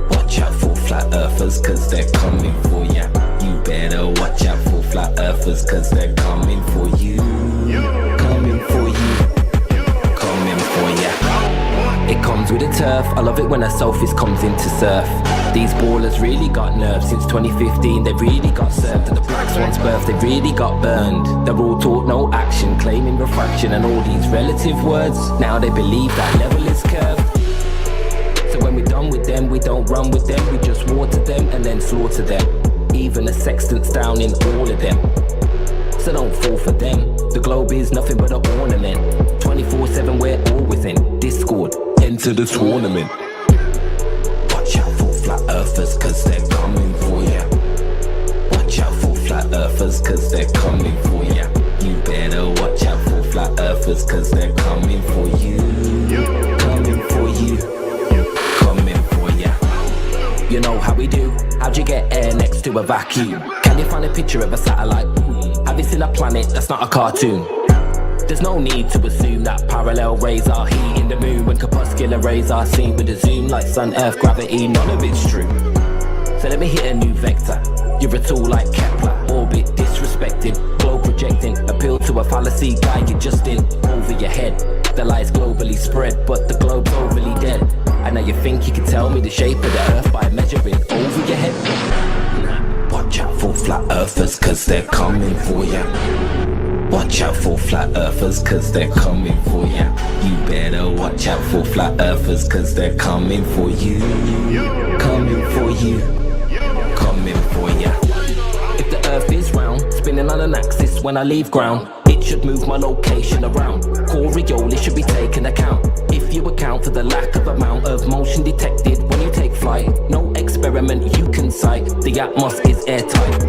Watch out for flat earthers, cause they're coming for ya. You better watch out for flat earthers, cause they're coming for you. Coming for you. Coming for ya. It comes with a turf. I love it when a selfish comes into surf. These ballers really got nerves. Since 2015 they really got served. At the Black Swans birth they really got burned. They're all taught no action, claiming refraction and all these relative words. Now they believe that level is curved. So when we're done with them, we don't run with them. We just water them and then slaughter them. Even a sextant's down in all of them. So don't fall for them. The globe is nothing but an ornament. 24/7 we're all within Discord. Enter the tournament. Watch out for flat earthers, cause they're coming for ya. Watch out for flat earthers, cause they're coming for ya. You better watch out for flat earthers, cause they're coming for you. Coming for you. Coming for ya. You know how we do. How'd you get air next to a vacuum? Can you find a picture of a satellite? Have you seen a planet that's not a cartoon? There's no need to assume that parallel rays are heating the moon when corpuscular rays are seen with a zoom like sun, earth, gravity. None of it's true. So let me hit a new vector. You're a tool like Kepler, orbit disrespected, globe projecting, appeal to a fallacy, guy you're just in over your head. The lies globally spread, but the globe's overly dead. I know you think you can tell me the shape of the earth by measuring over your head. Watch out for flat earthers, cause they're coming for ya. Watch out for flat earthers, cause they're coming for ya. You better watch out for flat earthers, cause they're coming for you. Coming for you. Coming for ya. If the earth is round, spinning on an axis when I leave ground, it should move my location around. Coriolis should be taken account. If you account for the lack of amount of motion detected when you take flight, no experiment you can cite. The atmos is airtight.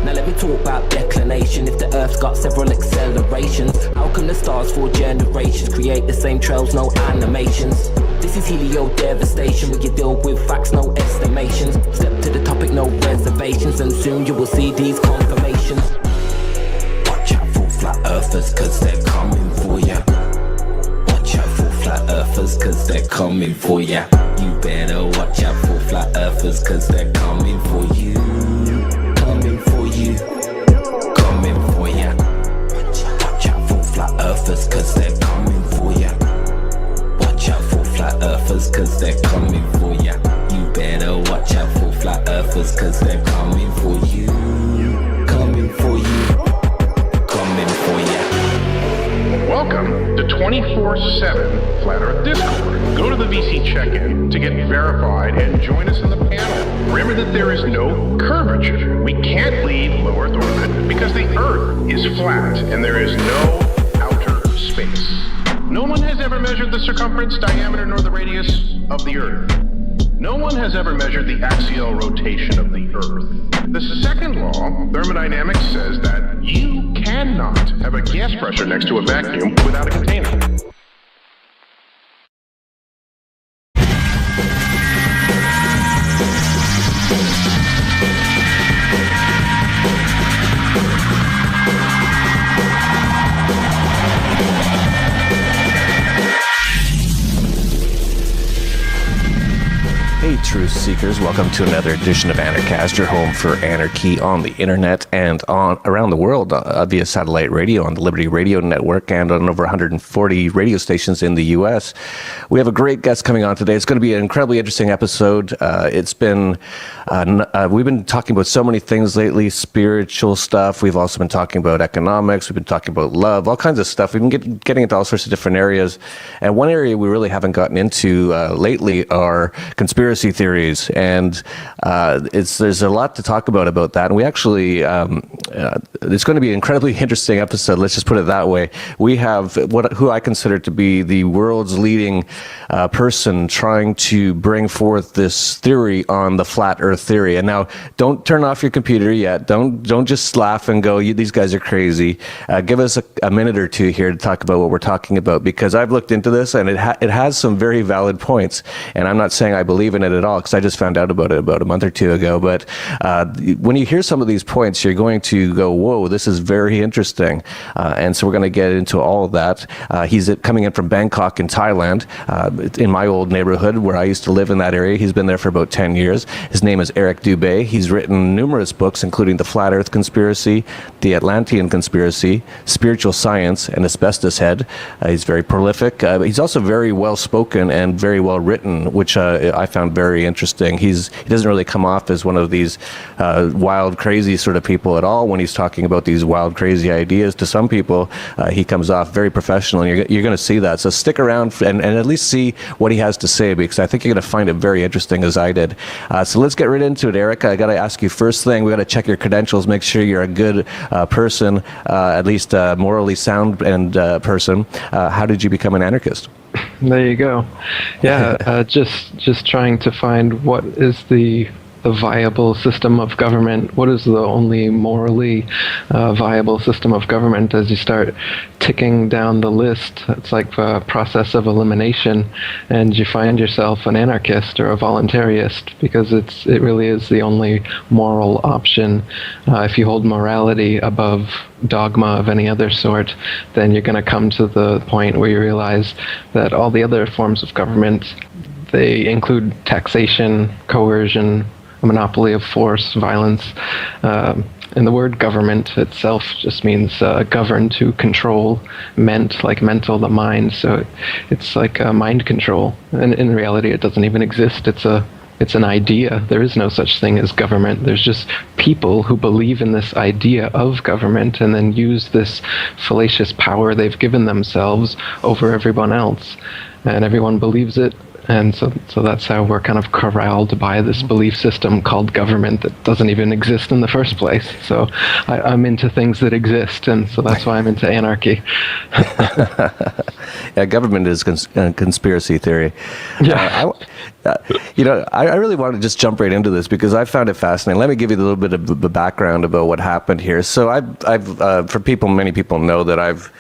Now let me talk about declination. If the earth's got several accelerations, how come the stars for generations create the same trails, no animations? This is helio devastation, where you deal with facts, no estimations. Step to the topic, no reservations, and soon you will see these confirmations. Watch out for flat earthers, cause they're coming for ya. Watch out for flat earthers, cause they're coming for ya. You better watch out for flat earthers, cause they're coming for you. Coming for you. Coming for ya. Watch out for flat earthers, cause they're coming for ya. Watch out for flat earthers, cause they're coming for ya. You better watch out for flat earthers, cause they're coming for you. Coming for you. Coming for ya. Welcome to 24/7 Flat Earth Discord. Go to the VC check-in to get verified and join us in the panel. Remember that there is no curvature. We can't leave low Earth orbit because the Earth is flat and there is no outer space. No one has ever measured the circumference, diameter, nor the radius of the Earth. No one has ever measured the axial rotation of the Earth. The second law, thermodynamics, says that you cannot have a gas pressure next to a vacuum without a container. Hey, Truth Seekers, welcome to another edition of Anarchast, your home for anarchy on the internet and around the world via satellite radio on the Liberty Radio Network and on over 140 radio stations in the U.S. We have a great guest coming on today. It's going to be an incredibly interesting episode. We've been talking about so many things lately, spiritual stuff. We've also been talking about economics. We've been talking about love, all kinds of stuff. We've been getting into all sorts of different areas. And one area we really haven't gotten into lately are conspiracy theories. theories, and there's a lot to talk about that. And we actually, it's going to be an incredibly interesting episode. Let's just put it that way. We have who I consider to be the world's leading person trying to bring forth this theory on the flat Earth theory. And now, don't turn off your computer yet. Don't just laugh and go, these guys are crazy. Give us a minute or two here to talk about what we're talking about, because I've looked into this and it has some very valid points. And I'm not saying I believe in it at all, because I just found out about it about a month or two ago. But when you hear some of these points, you're going to go, whoa, this is very interesting. And so we're going to get into all of that. He's coming in from Bangkok in Thailand, in my old neighborhood where I used to live in that area. He's been there for about 10 years. His name is Eric Dubé. He's written numerous books, including The Flat Earth Conspiracy, The Atlantean Conspiracy, Spiritual Science, and Asbestos Head. He's very prolific. He's also very well spoken and very well written, which I found very interesting. He doesn't really come off as one of these wild, crazy sort of people at all when he's talking about these wild, crazy ideas. To some people, he comes off very professional, and you're going to see that. So stick around and at least see what he has to say, because I think you're going to find it very interesting, as I did. So let's get right into it, Eric. I got to ask you, first thing, we got to check your credentials, make sure you're a good person, at least morally sound and person. How did you become an anarchist? There you go. Yeah, just trying to find what is the viable system of government. What is the only morally viable system of government? As you start ticking down the list, it's like a process of elimination, and you find yourself an anarchist or a voluntarist, because it really is the only moral option. If you hold morality above dogma of any other sort, then you're going to come to the point where you realize that all the other forms of government, they include taxation, coercion, a monopoly of force, violence, and the word government itself just means govern, to control, like mental, the mind. So it's like mind control, and in reality, it doesn't even exist. It's an idea. There is no such thing as government. There's just people who believe in this idea of government and then use this fallacious power they've given themselves over everyone else, and everyone believes it. And so that's how we're kind of corralled by this belief system called government that doesn't even exist in the first place. So I'm into things that exist, and so that's why I'm into anarchy. Yeah, government is conspiracy theory. Yeah. I really want to just jump right into this because I found it fascinating. Let me give you a little bit of the background about what happened here. So many people know that I've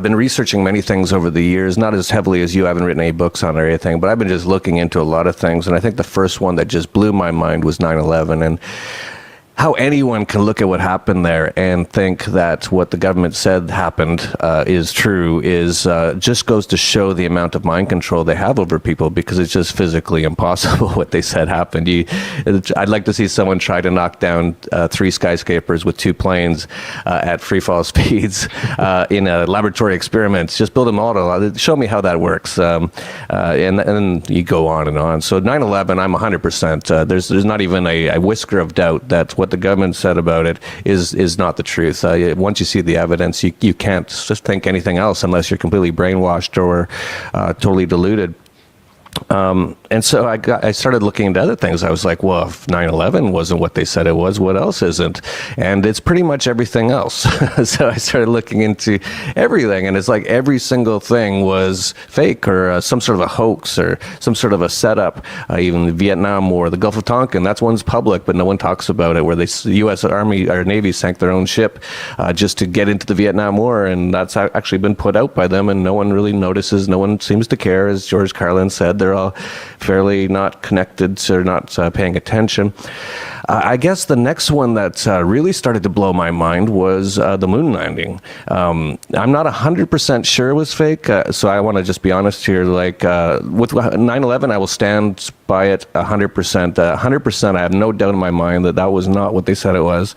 been researching many things over the years, not as heavily as you. I haven't written any books on it or anything, but I've been just looking into a lot of things. And I think the first one that just blew my mind was 9/11. And how anyone can look at what happened there and think that what the government said happened is true just goes to show the amount of mind control they have over people, because it's just physically impossible what they said happened. I'd like to see someone try to knock down 3 skyscrapers with 2 planes at free fall speeds in a laboratory experiment. Just build a model. Show me how that works. And then you go on and on. So 9/11, I'm 100%. There's not even a whisker of doubt that what the government said about it is not the truth. Once you see the evidence, you can't just think anything else unless you're completely brainwashed or totally deluded. And so I started looking into other things. I was like, well, if 9/11 wasn't what they said it was, what else isn't? And it's pretty much everything else. So I started looking into everything, and it's like every single thing was fake or some sort of a hoax or some sort of a setup. Even the Vietnam War, the Gulf of Tonkin, that's one's public, but no one talks about it, where the U.S. Army or Navy sank their own ship just to get into the Vietnam War, and that's actually been put out by them, and no one really notices. No one seems to care, as George Carlin said. They're all fairly not connected, so not paying attention. I guess the next one that really started to blow my mind was the moon landing. I'm not 100% sure it was fake, so I want to just be honest here. Like with 9/11, I will stand by it 100%. 100%, I have no doubt in my mind that was not what they said it was.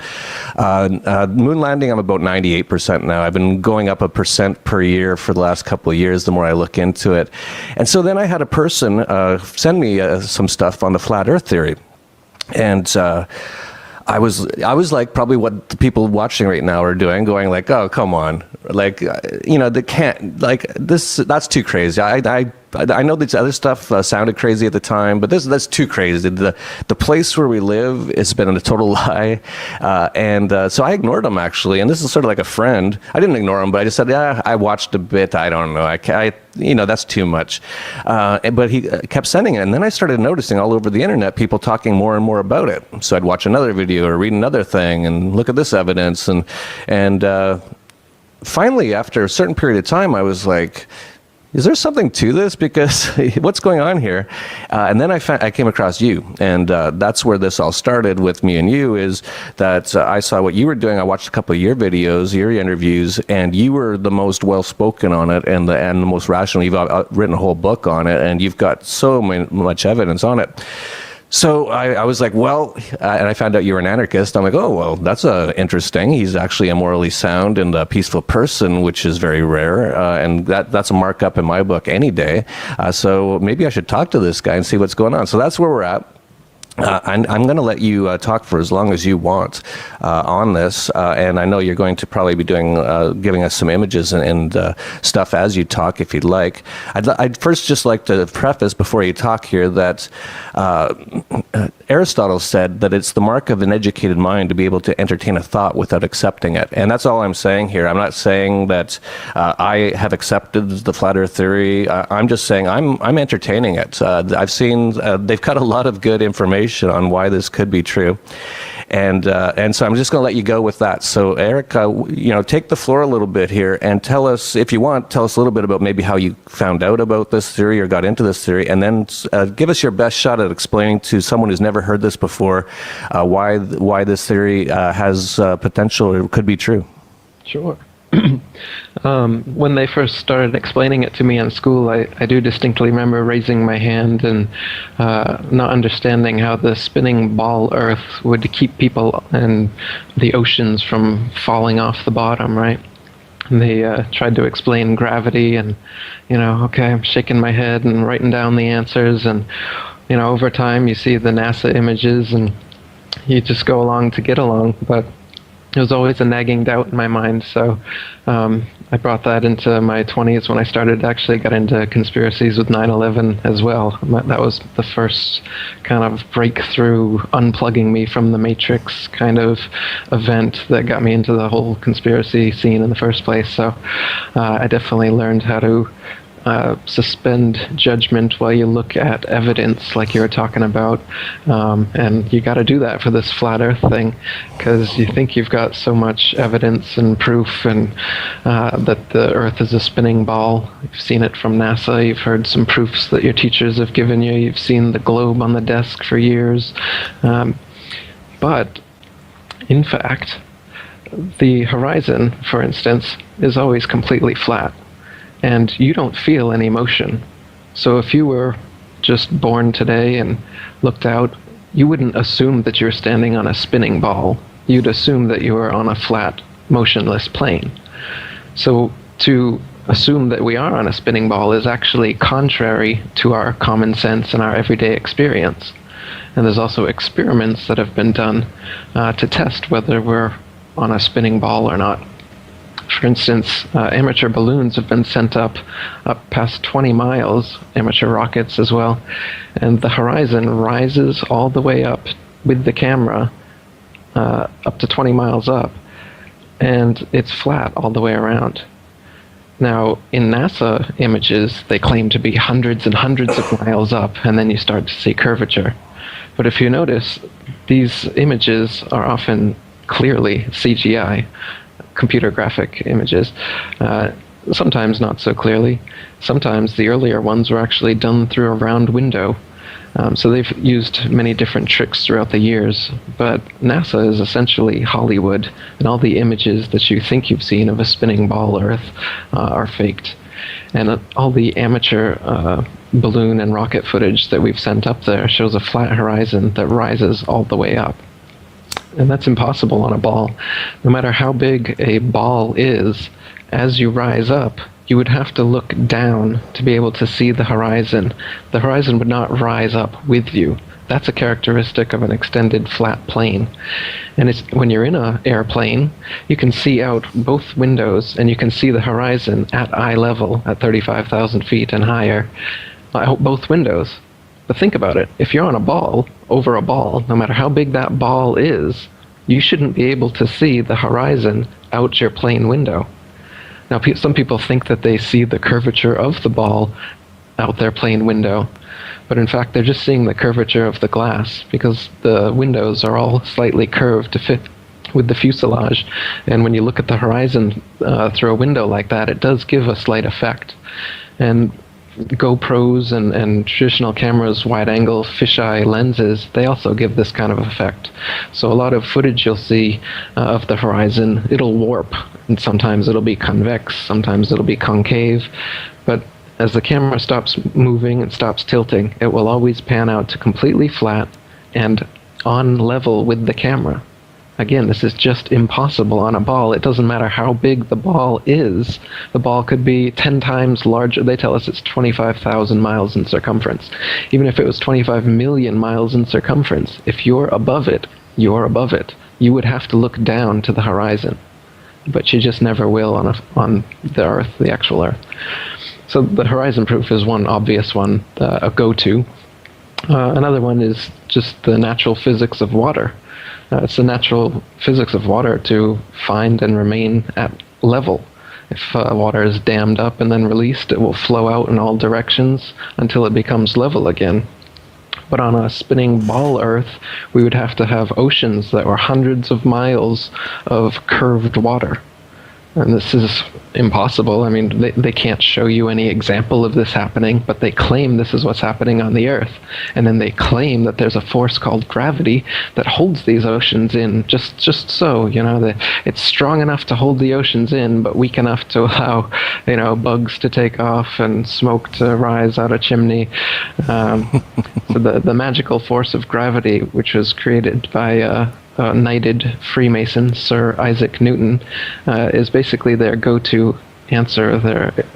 Moon landing, I'm about 98% now. I've been going up 1% per year for the last couple of years, the more I look into it. And so then I had a person send me some stuff on the flat Earth theory. And I was like probably what the people watching right now are doing, going like, oh, come on. Like, they can't, like, that's too crazy. I I know this other stuff sounded crazy at the time, but that's too crazy. The place where we live has been a total lie, and so I ignored him actually. And this is sort of like a friend. I didn't ignore him, but I just said, yeah, I watched a bit. I don't know. I that's too much. But he kept sending it, and then I started noticing all over the internet people talking more and more about it. So I'd watch another video or read another thing and look at this evidence, and finally, after a certain period of time, I was like, is there something to this? Because what's going on here? And then I came across you, and that's where this all started with me and you, is that I saw what you were doing. I watched a couple of your videos, your interviews, and you were the most well-spoken on it and the most rational. You've written a whole book on it, and you've got so much evidence on it. So I was like, well, and I found out you were an anarchist. I'm like, oh, well, that's interesting. He's actually a morally sound and a peaceful person, which is very rare. And that's a markup in my book any day. So maybe I should talk to this guy and see what's going on. So that's where we're at. I'm going to let you talk for as long as you want on this, and I know you're going to probably be giving us some images and stuff as you talk, if you'd like. I'd first just like to preface before you talk here that Aristotle said that it's the mark of an educated mind to be able to entertain a thought without accepting it, and that's all I'm saying here. I'm not saying that I have accepted the flat Earth theory. I'm just saying I'm entertaining it. I've seen they've got a lot of good information on why this could be true, and so I'm just going to let you go with that. So Eric, take the floor a little bit here and tell us, if you want, tell us a little bit about maybe how you found out about this theory or got into this theory, and then give us your best shot at explaining to someone who's never heard this before why this theory has potential or could be true. Sure. When they first started explaining it to me in school, I do distinctly remember raising my hand and not understanding how the spinning ball Earth would keep people and the oceans from falling off the bottom, right? And they tried to explain gravity, and, okay, I'm shaking my head and writing down the answers, and, over time you see the NASA images and you just go along to get along, but it was always a nagging doubt in my mind, so I brought that into my 20s when I got into conspiracies with 9/11 as well. That was the first kind of breakthrough, unplugging me from the Matrix kind of event that got me into the whole conspiracy scene in the first place. So I definitely learned how to suspend judgment while you look at evidence, like you were talking about, and you got to do that for this flat Earth thing, because you think you've got so much evidence and proof, and that the Earth is a spinning ball. You've seen it from NASA. You've heard some proofs that your teachers have given you. You've seen the globe on the desk for years, but in fact, the horizon, for instance, is always completely flat. And you don't feel any motion. So if you were just born today and looked out, you wouldn't assume that you're standing on a spinning ball. You'd assume that you were on a flat, motionless plane. So to assume that we are on a spinning ball is actually contrary to our common sense and our everyday experience. And there's also experiments that have been done to test whether we're on a spinning ball or not. For instance, amateur balloons have been sent up past 20 miles, amateur rockets as well, and the horizon rises all the way up with the camera up to 20 miles up, and it's flat all the way around. Now, in NASA images, they claim to be hundreds and hundreds of miles up, and then you start to see curvature. But if you notice, these images are often clearly CGI, computer graphic images, sometimes not so clearly. Sometimes the earlier ones were actually done through a round window. So they've used many different tricks throughout the years, but NASA is essentially Hollywood, and all the images that you think you've seen of a spinning ball Earth are faked. And all the amateur balloon and rocket footage that we've sent up there shows a flat horizon that rises all the way up. And that's impossible on a ball. No matter how big a ball is, as you rise up, you would have to look down to be able to see the horizon. The horizon would not rise up with you. That's a characteristic of an extended flat plane. And it's when you're in an airplane, you can see out both windows and you can see the horizon at eye level at 35,000 feet and higher, both windows. But think about it. If you're on a ball, over a ball, no matter how big that ball is, you shouldn't be able to see the horizon out your plane window. Now, some people think that they see the curvature of the ball out their plane window, but in fact they're just seeing the curvature of the glass because the windows are all slightly curved to fit with the fuselage. And when you look at the horizon through a window like that, it does give a slight effect. And GoPros and traditional cameras, wide-angle fisheye lenses, they also give this kind of effect. So a lot of footage you'll see of the horizon, it'll warp, and sometimes it'll be convex, sometimes it'll be concave, but as the camera stops moving and stops tilting, it will always pan out to completely flat and on level with the camera. Again, this is just impossible on a ball. It doesn't matter how big the ball is. The ball could be 10 times larger. They tell us it's 25,000 miles in circumference. Even if it was 25 million miles in circumference, if you're above it, you're above it. You would have to look down to the horizon. But you just never will on the Earth, the actual Earth. So the horizon proof is one obvious one, a go-to. Another one is just the natural physics of water. It's the natural physics of water to find and remain at level. If water is dammed up and then released, it will flow out in all directions until it becomes level again. But on a spinning ball Earth, we would have to have oceans that were hundreds of miles of curved water. And this is impossible. I mean, they can't show you any example of this happening, but they claim this is what's happening on the Earth. And then they claim that there's a force called gravity that holds these oceans in just so, it's strong enough to hold the oceans in, but weak enough to allow, bugs to take off and smoke to rise out a chimney. So the magical force of gravity, which was created by knighted Freemason Sir Isaac Newton, is basically their go-to answer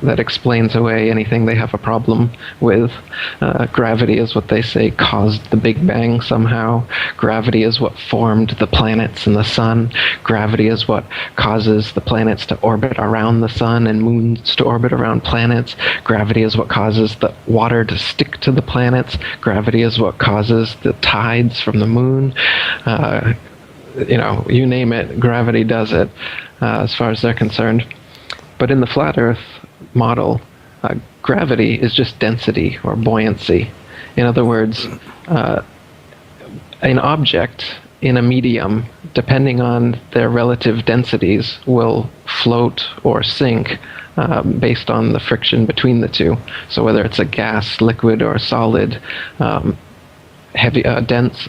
that explains away anything they have a problem with. Gravity is what they say caused the Big Bang somehow. Gravity is what formed the planets and the sun. Gravity is what causes the planets to orbit around the sun and moons to orbit around planets. Gravity is what causes the water to stick to the planets. Gravity is what causes the tides from the moon. You name it, gravity does it, as far as they're concerned. But in the flat Earth model, gravity is just density or buoyancy. In other words, an object in a medium, depending on their relative densities, will float or sink based on the friction between the two. So whether it's a gas, liquid, or solid, heavy, dense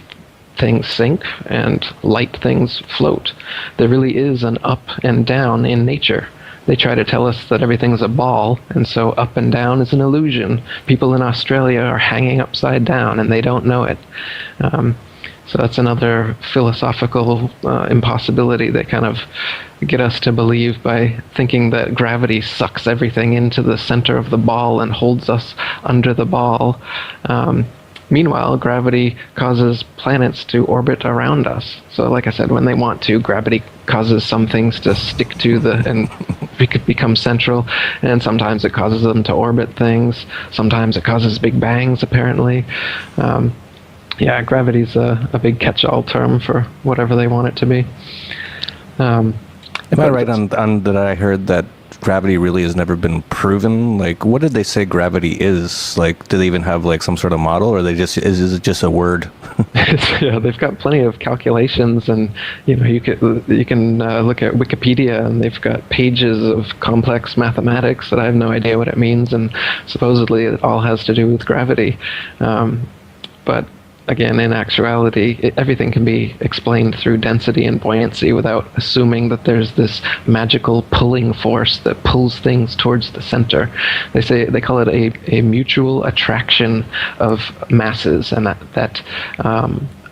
things sink and light things float. There really is an up and down in nature. They try to tell us that everything's a ball, and so up and down is an illusion. People in Australia are hanging upside down, and they don't know it. So that's another philosophical impossibility they kind of get us to believe by thinking that gravity sucks everything into the center of the ball and holds us under the ball. Meanwhile, gravity causes planets to orbit around us. So like I said, when they want to, gravity causes some things to stick to and we could become central, and sometimes it causes them to orbit things. Sometimes it causes big bangs, apparently. Gravity's a big catch-all term for whatever they want it to be. Am I right on that I heard that gravity really has never been proven? Like, what did they say gravity is? Like, do they even have like some sort of model, or is it just a word? Yeah, they've got plenty of calculations, and you can look at Wikipedia, and they've got pages of complex mathematics that I have no idea what it means, and supposedly it all has to do with gravity. But again, in actuality, everything can be explained through density and buoyancy without assuming that there's this magical pulling force that pulls things towards the center. They call it a mutual attraction of masses, and that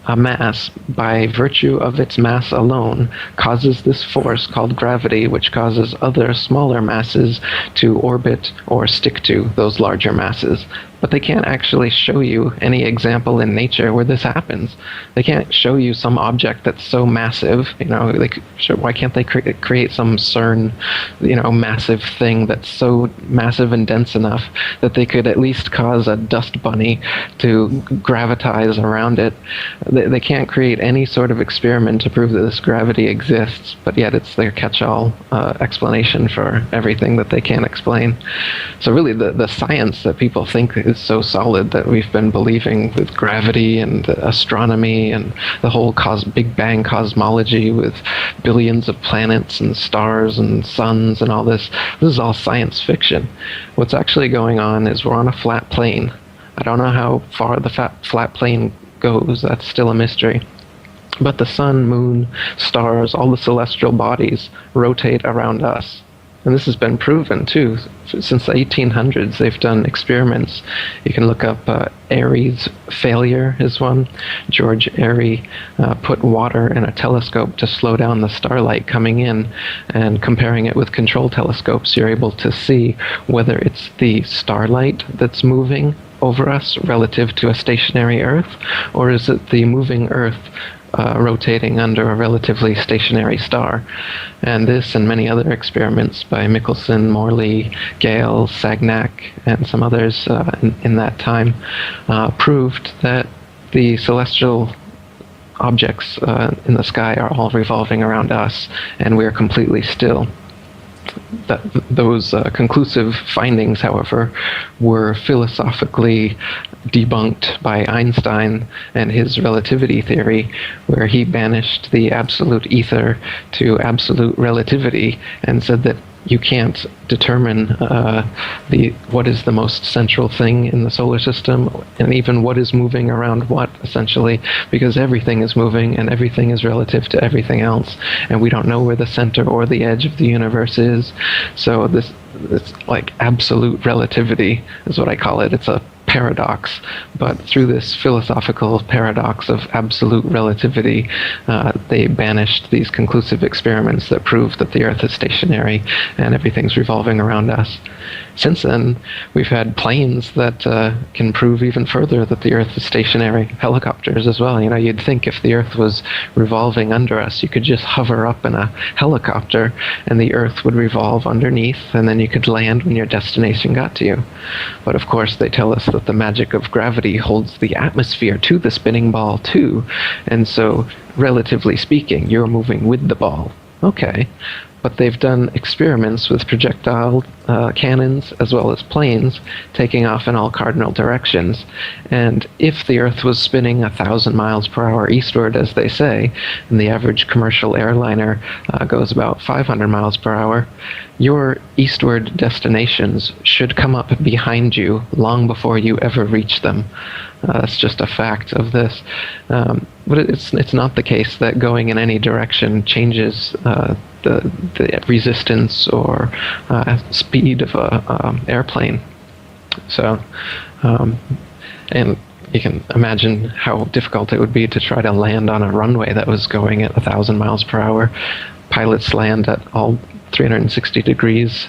a mass, by virtue of its mass alone, causes this force called gravity, which causes other smaller masses to orbit or stick to those larger masses. but they can't actually show you any example in nature where this happens. They can't show you some object that's so massive, why can't they create some CERN, massive thing that's so massive and dense enough that they could at least cause a dust bunny to gravitize around it. They can't create any sort of experiment to prove that this gravity exists, but yet it's their catch-all explanation for everything that they can't explain. So really the science that people think is so solid that we've been believing with gravity and astronomy and the whole Big Bang cosmology with billions of planets and stars and suns and all this is all science fiction. What's actually going on is we're on a flat plane. I don't know how far the flat plane goes. That's still a mystery. But the sun, moon, stars, all the celestial bodies rotate around us. And this has been proven, too. Since the 1800s, they've done experiments. You can look up Airy's failure is one. George Airy put water in a telescope to slow down the starlight coming in, and comparing it with control telescopes, you're able to see whether it's the starlight that's moving over us relative to a stationary Earth, or is it the moving Earth rotating under a relatively stationary star. And this and many other experiments by Michelson, Morley, Gale, Sagnac, and some others in that time proved that the celestial objects in the sky are all revolving around us, and we're completely still. Those conclusive findings, however, were philosophically debunked by Einstein and his relativity theory, where he banished the absolute ether to absolute relativity and said that you can't determine what is the most central thing in the solar system, and even what is moving around what, essentially, because everything is moving and everything is relative to everything else, and we don't know where the center or the edge of the universe is. So this like absolute relativity is what I call it. It's a paradox, but through this philosophical paradox of absolute relativity, they banished these conclusive experiments that prove that the Earth is stationary and everything's revolving around us. Since then, we've had planes that can prove even further that the Earth is stationary, helicopters as well. You'd think if the Earth was revolving under us, you could just hover up in a helicopter and the Earth would revolve underneath, and then you could land when your destination got to you. But of course, they tell us that the magic of gravity holds the atmosphere to the spinning ball too, and so, relatively speaking, you're moving with the ball. Okay. But they've done experiments with projectile cannons as well as planes taking off in all cardinal directions. And if the Earth was spinning 1,000 miles per hour eastward, as they say, and the average commercial airliner goes about 500 miles per hour, your eastward destinations should come up behind you long before you ever reach them. That's just a fact of this. But it's not the case that going in any direction changes the resistance or speed of a airplane. So, and you can imagine how difficult it would be to try to land on a runway that was going at 1,000 miles per hour. Pilots land at all 360 degrees.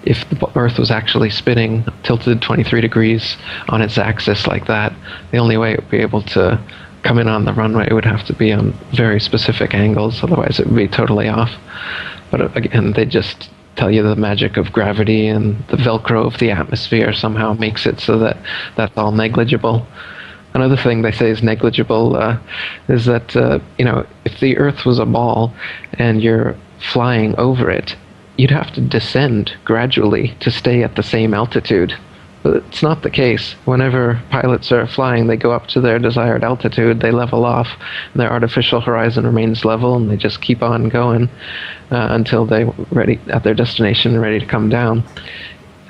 If the Earth was actually spinning tilted 23 degrees on its axis like that, the only way it would be able to come in on the runway would have to be on very specific angles, otherwise it would be totally off. But again, they just tell you the magic of gravity and the Velcro of the atmosphere somehow makes it so that that's all negligible. Another thing they say is negligible is that, if the Earth was a ball and you're flying over it, you'd have to descend gradually to stay at the same altitude. But it's not the case. Whenever pilots are flying, they go up to their desired altitude, they level off, and their artificial horizon remains level, and they just keep on going until they're ready at their destination, ready to come down.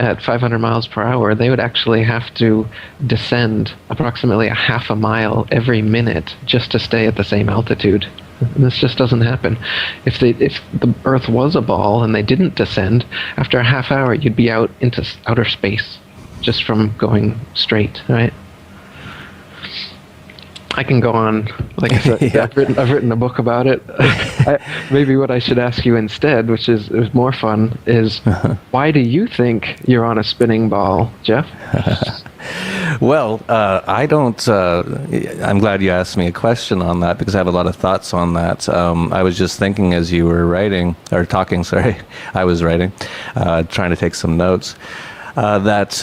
At 500 miles per hour, they would actually have to descend approximately a half a mile every minute just to stay at the same altitude. And this just doesn't happen. If the Earth was a ball and they didn't descend, after a half hour you'd be out into outer space just from going straight, right? I can go on. Like I said, Yeah. I've written a book about it. Maybe what I should ask you instead, which is more fun, is why do you think you're on a spinning ball, Jeff? Well, I don't. I'm glad you asked me a question on that because I have a lot of thoughts on that. I was just thinking as you were writing or talking. Sorry, I was writing, trying to take some notes. That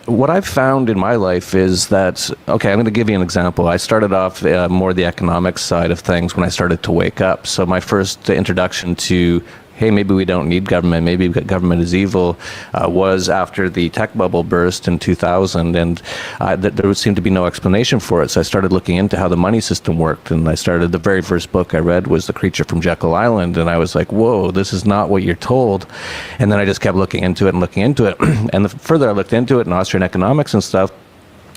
what I've found in my life is that, okay, I'm going to give you an example. I started off more the economic side of things when I started to wake up. So my first introduction to, hey, maybe we don't need government, maybe government is evil, was after the tech bubble burst in 2000, and there would seem to be no explanation for it. So I started looking into how the money system worked, and the very first book I read was The Creature from Jekyll Island, and I was like, whoa, this is not what you're told. And then I just kept looking into it, and the further I looked into it in Austrian economics and stuff,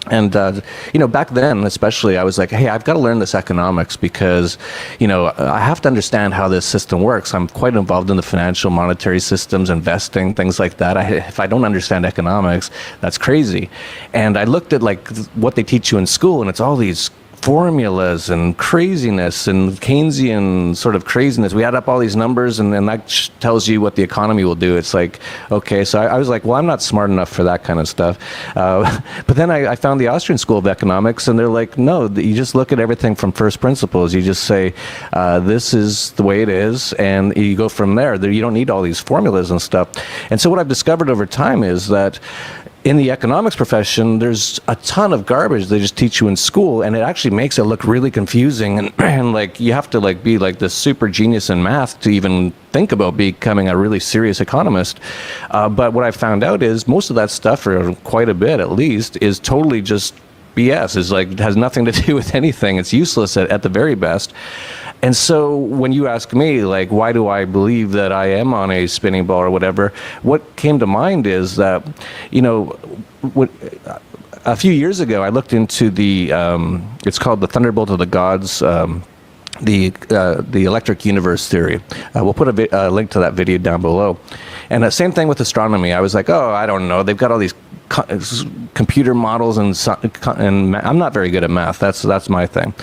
and, back then, especially, I was like, hey, I've got to learn this economics because, I have to understand how this system works. I'm quite involved in the financial monetary systems, investing, things like that. If I don't understand economics, that's crazy. And I looked at what they teach you in school, and it's all these formulas and craziness and Keynesian sort of craziness. We add up all these numbers and then that tells you what the economy will do. It's like, okay, so I was like, well, I'm not smart enough for that kind of stuff. But then I found the Austrian School of Economics, and they're like, no, you just look at everything from first principles. You just say, this is the way it is, and you go from there. You don't need all these formulas and stuff. And so what I've discovered over time is that in the economics profession, there's a ton of garbage they just teach you in school, and it actually makes it look really confusing. And like you have to be like this super genius in math to even think about becoming a really serious economist. But what I found out is most of that stuff, or quite a bit at least, is totally just BS. It has nothing to do with anything. It's useless at the very best. And so when you ask me, why do I believe that I am on a spinning ball or whatever, what came to mind is that, a few years ago, I looked into it's called the Thunderbolt of the Gods, the electric universe theory. We'll put a link to that video down below. And the same thing with astronomy. I was like, oh, I don't know. They've got all these computer models, and I'm not very good at math. That's my thing.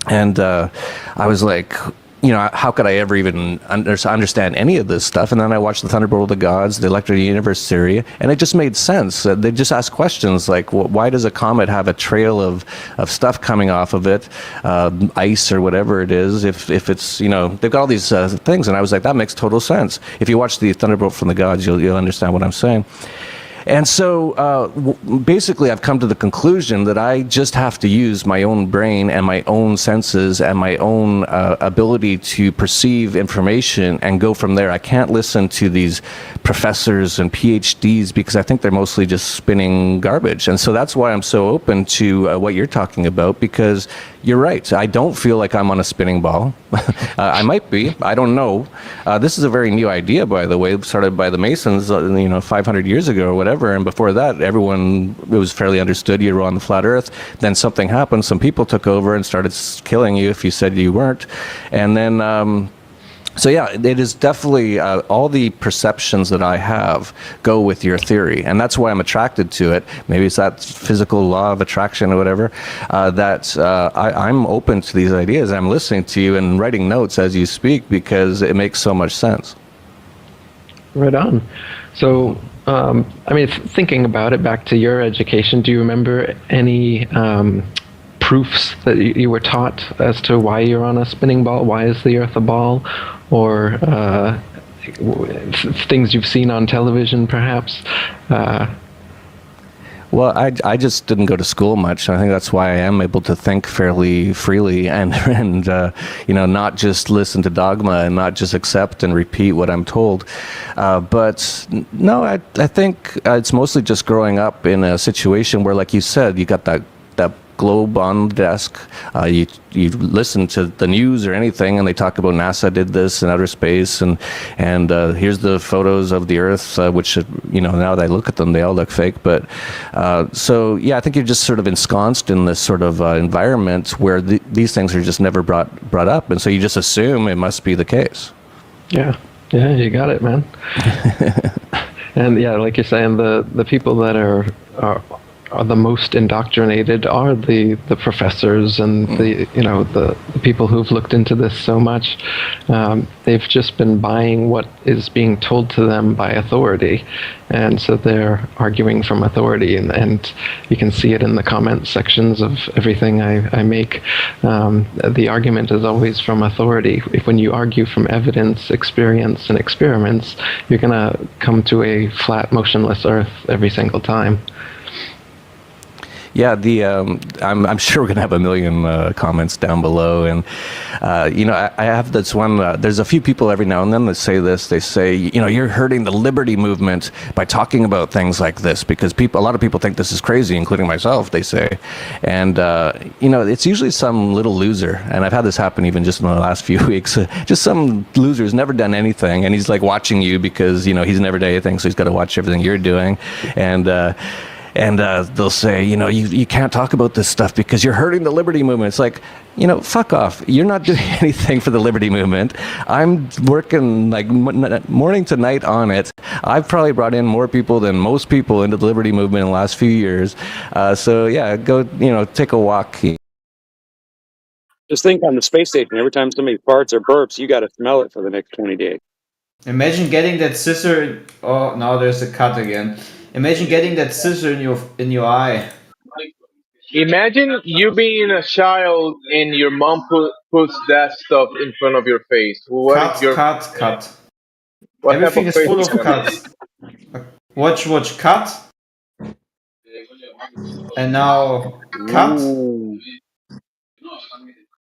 And I was like, how could I ever even understand any of this stuff? And then I watched the Thunderbolt of the Gods, the Electric Universe theory, and it just made sense. They just asked questions like, why does a comet have a trail of stuff coming off of it, ice or whatever it is, if it's, they've got all these things. And I was like, that makes total sense. If you watch the Thunderbolt from the Gods, you'll understand what I'm saying. And so basically I've come to the conclusion that I just have to use my own brain and my own senses and my own ability to perceive information and go from there. I can't listen to these professors and PhDs because I think they're mostly just spinning garbage. And so that's why I'm so open to what you're talking about, because you're right. I don't feel like I'm on a spinning ball. I might be. I don't know. This is a very new idea, by the way, started by the Masons, 500 years ago or whatever. And before that, it was fairly understood you were on the flat Earth. Then something happened. Some people took over and started killing you if you said you weren't. And then, so yeah, it is definitely all the perceptions that I have go with your theory, and that's why I'm attracted to it. Maybe it's that physical law of attraction or whatever. I'm open to these ideas. I'm listening to you and writing notes as you speak because it makes so much sense. Right on. So, thinking about it, back to your education, do you remember any proofs that you were taught as to why you're on a spinning ball? Why is the Earth a ball? Or things you've seen on television, perhaps? Well, I just didn't go to school much. I think that's why I am able to think fairly freely and not just listen to dogma and not just accept and repeat what I'm told. But no, I think it's mostly just growing up in a situation where, like you said, you got that globe on the desk. You listen to the news or anything, and they talk about NASA did this in outer space, and here's the photos of the Earth, which now that I look at them, they all look fake. But so yeah, I think you're just sort of ensconced in this sort of environment where these things are just never brought up, and so you just assume it must be the case. Yeah, you got it, man. And yeah, like you're saying, the people that are are the most indoctrinated are the professors and the people who've looked into this so much. They've just been buying what is being told to them by authority, and so they're arguing from authority, and you can see it in the comment sections of everything I make. The argument is always from authority. When you argue from evidence, experience, and experiments, you're going to come to a flat, motionless Earth every single time. Yeah, I'm sure we're gonna have a million comments down below, and I have this one. There's a few people every now and then that say this. They say, you're hurting the liberty movement by talking about things like this, because a lot of people think this is crazy, including myself. They say, and it's usually some little loser, and I've had this happen even just in the last few weeks. Just some loser who's never done anything, and he's like watching you because he's never done anything, so he's got to watch everything you're doing, and they'll say, you can't talk about this stuff because you're hurting the liberty movement. It's like, fuck off. You're not doing anything for the liberty movement. I'm working like morning to night on it. I've probably brought in more people than most people into the liberty movement in the last few years. So yeah, go, take a walk. Just think on the space station, every time somebody farts or burps, you got to smell it for the next 20 days. Imagine getting that scissor. Oh, now there's a cut again. Imagine getting that scissor in your eye. Imagine you being a child and your mom puts that stuff in front of your face. Cut. Everything is full of cuts. Watch, cut. And now cut. Ooh.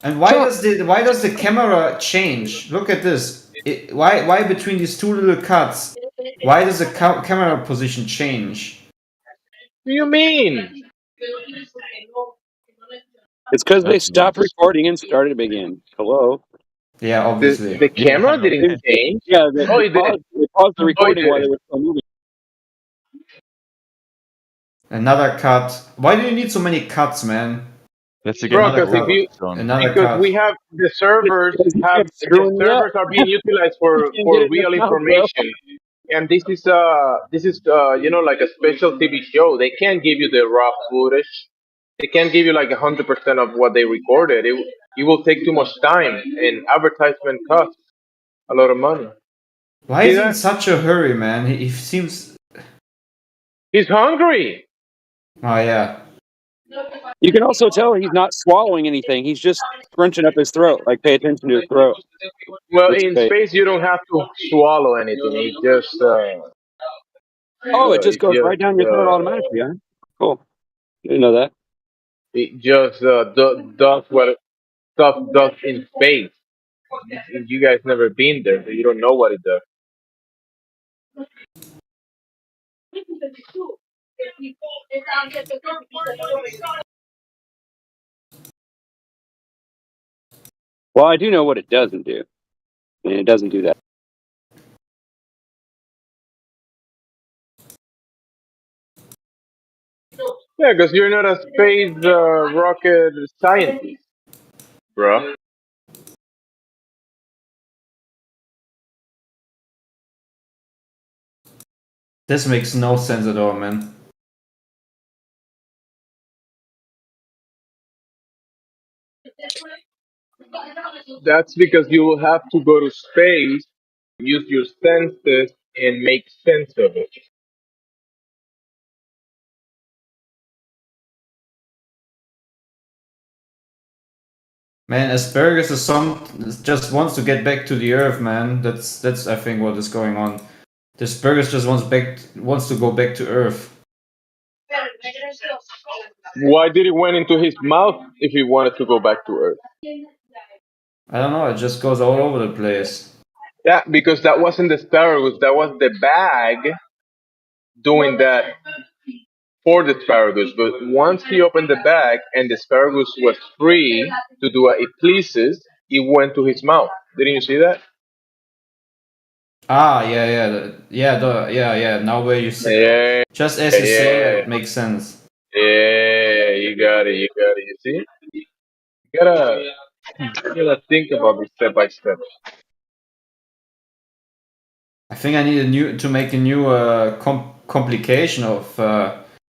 And why does the camera change? Look at this. Why between these two little cuts? Why does the camera position change? What do you mean? It's because they stopped recording and started again. Hello? Yeah, obviously. The camera didn't change? Yeah, they paused the recording while they were still moving. Another cut. Why do you need so many cuts, man? Because we have the servers are being utilized for real information. And this is like a special TV show. They can't give you the raw footage. They can't give you like 100% of what they recorded. It will take too much time, and advertisement costs a lot of money. Why is he in such a hurry, man? He seems... He's hungry. Oh yeah. You can also tell he's not swallowing anything. He's just crunching up his throat. Like, pay attention to his throat. Well, in space, you don't have to swallow anything. It just... it just goes right down your throat automatically, huh? Cool. Didn't know that. It just does what stuff does in space. You guys never been there, so you don't know what it does. Well, I do know what it doesn't do. And it doesn't do that. Yeah, because you're not a space rocket scientist, bro. This makes no sense at all, man. That's because you will have to go to space, use your senses, and make sense of it. Man, Asparagus just wants to get back to the Earth, man. That's I think what is going on. The Asparagus just wants to go back to Earth. Why did it went into his mouth if he wanted to go back to Earth? I don't know. It just goes all over the place. Yeah, because that wasn't the asparagus. That was the bag doing that for the asparagus. But once he opened the bag and the asparagus was free to do what it pleases, it went to his mouth. Didn't you see that? Ah, yeah. Now where you say, just as you say, it makes sense. Yeah, you got it. You see, you gotta think about it step by step. I think I need to make a new complication of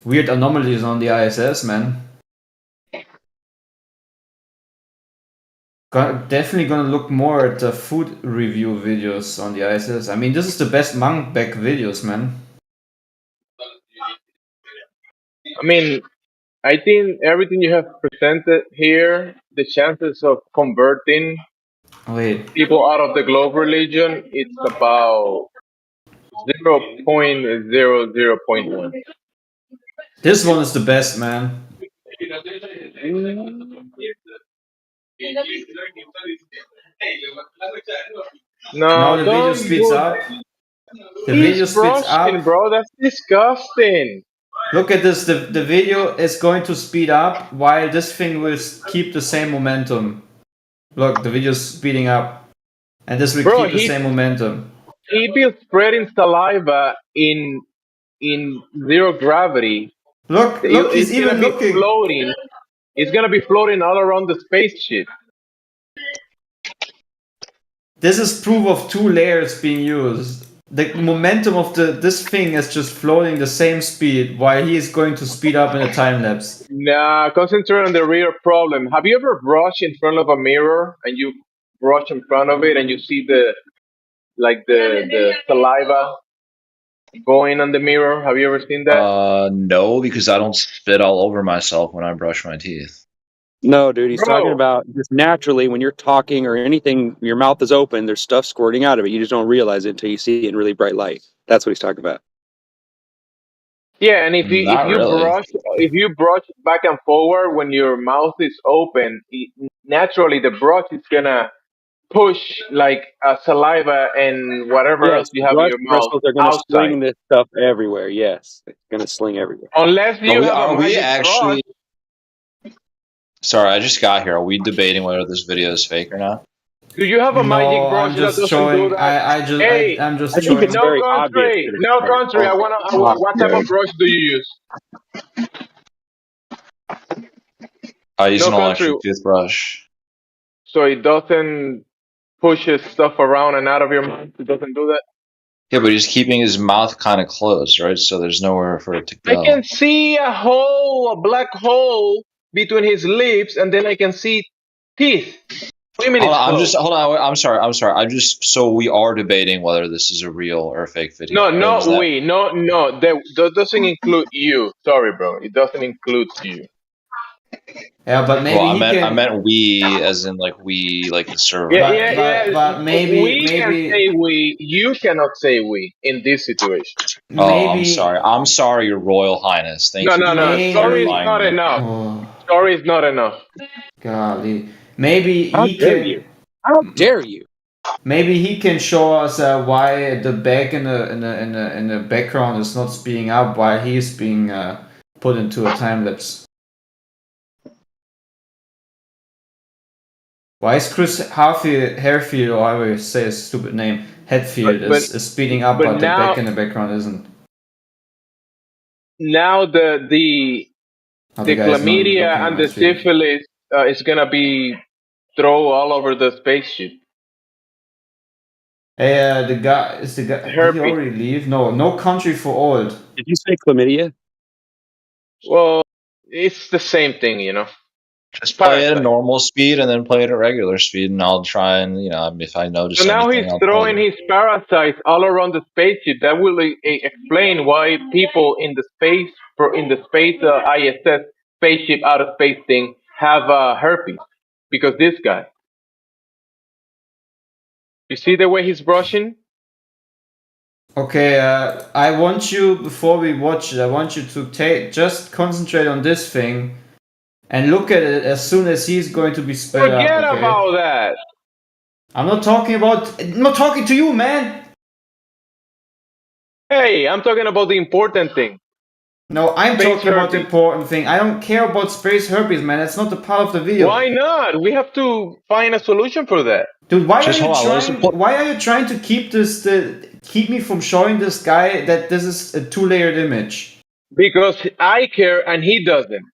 weird anomalies on the ISS, man. Definitely gonna look more at the food review videos on the ISS. I mean, this is the best Monkback videos, man. I mean, I think everything you have presented here, the chances of converting people out of the globe religion, it's about 0.00.1. This one is the best, man. No, the video speeds up. The video speeds up, bro. That's disgusting. Look at this. The video is going to speed up while this thing will keep the same momentum. Look, the video is speeding up, and this will keep the same momentum. He be spreading saliva in zero gravity. Look, he's even looking. Floating. It's gonna be floating all around the spaceship. This is proof of 2 layers being used. The momentum of this thing is just floating the same speed while he is going to speed up in a time lapse. Nah, concentrate on the real problem. Have you ever brushed in front of a mirror and you brush in front of it and you see the saliva going on the mirror? Have you ever seen that? No, because I don't spit all over myself when I brush my teeth. No, dude, he's talking about just naturally when you're talking or anything, your mouth is open, there's stuff squirting out of it. You just don't realize it until you see it in really bright light. That's what he's talking about. Yeah, and if you brush back and forward when your mouth is open, naturally the brush is gonna push like saliva and whatever else you have in your mouth. They're gonna sling this stuff everywhere. Yes, it's gonna sling everywhere. Unless you have a magic actually. Sorry, I just got here. Are we debating whether this video is fake or not? Do you have a magic brush that doesn't do that? I'm just I showing. think it's very obvious. No country. What type of brush do you use? I use an electric toothbrush. So it doesn't push his stuff around and out of your mouth? It doesn't do that? Yeah, but he's keeping his mouth kind of closed, right? So there's nowhere for it to go. I can see a black hole between his lips, and then I can see teeth. Hold on. I'm sorry. So we are debating whether this is a real or fake video. No. That doesn't include you. Sorry, bro. It doesn't include you. Yeah, but maybe I meant we, as in like we, like the server. Yeah. But maybe we can say we. You cannot say we in this situation. I'm sorry. I'm sorry, Your Royal Highness. Thank you. No. Sorry is not enough. Sorry is not enough. Golly. Maybe How dare you? Maybe he can show us why the back in the background is not speeding up while he is being put into a time lapse. Why is Chris Harefield, or however you say his stupid name, Hetfield, is speeding up, but the back in the background isn't? Now the chlamydia and the syphilis is gonna be thrown all over the spaceship. Hey, the guy did he already leave? No country for old. Did you say chlamydia? Well, it's the same thing, you know. Just play it at normal speed and then play it at regular speed, and I'll try and if I notice. So now he's throwing his parasites all around the spaceship. That will explain why people in the space ISS spaceship out of space thing have herpes, because this guy. You see the way he's brushing? Okay, I want you, before we watch it, I want you to just concentrate on this thing and look at it as soon as he's going to be sped up. Forget about that. I'm not talking to you, man. Hey, I'm talking about the important thing. No, I'm talking about the important thing. I don't care about space herpes, man. It's not the part of the video. Why not? We have to find a solution for that. Dude, why are you trying to keep me from showing this guy that this is a 2-layered image? Because I care and he doesn't.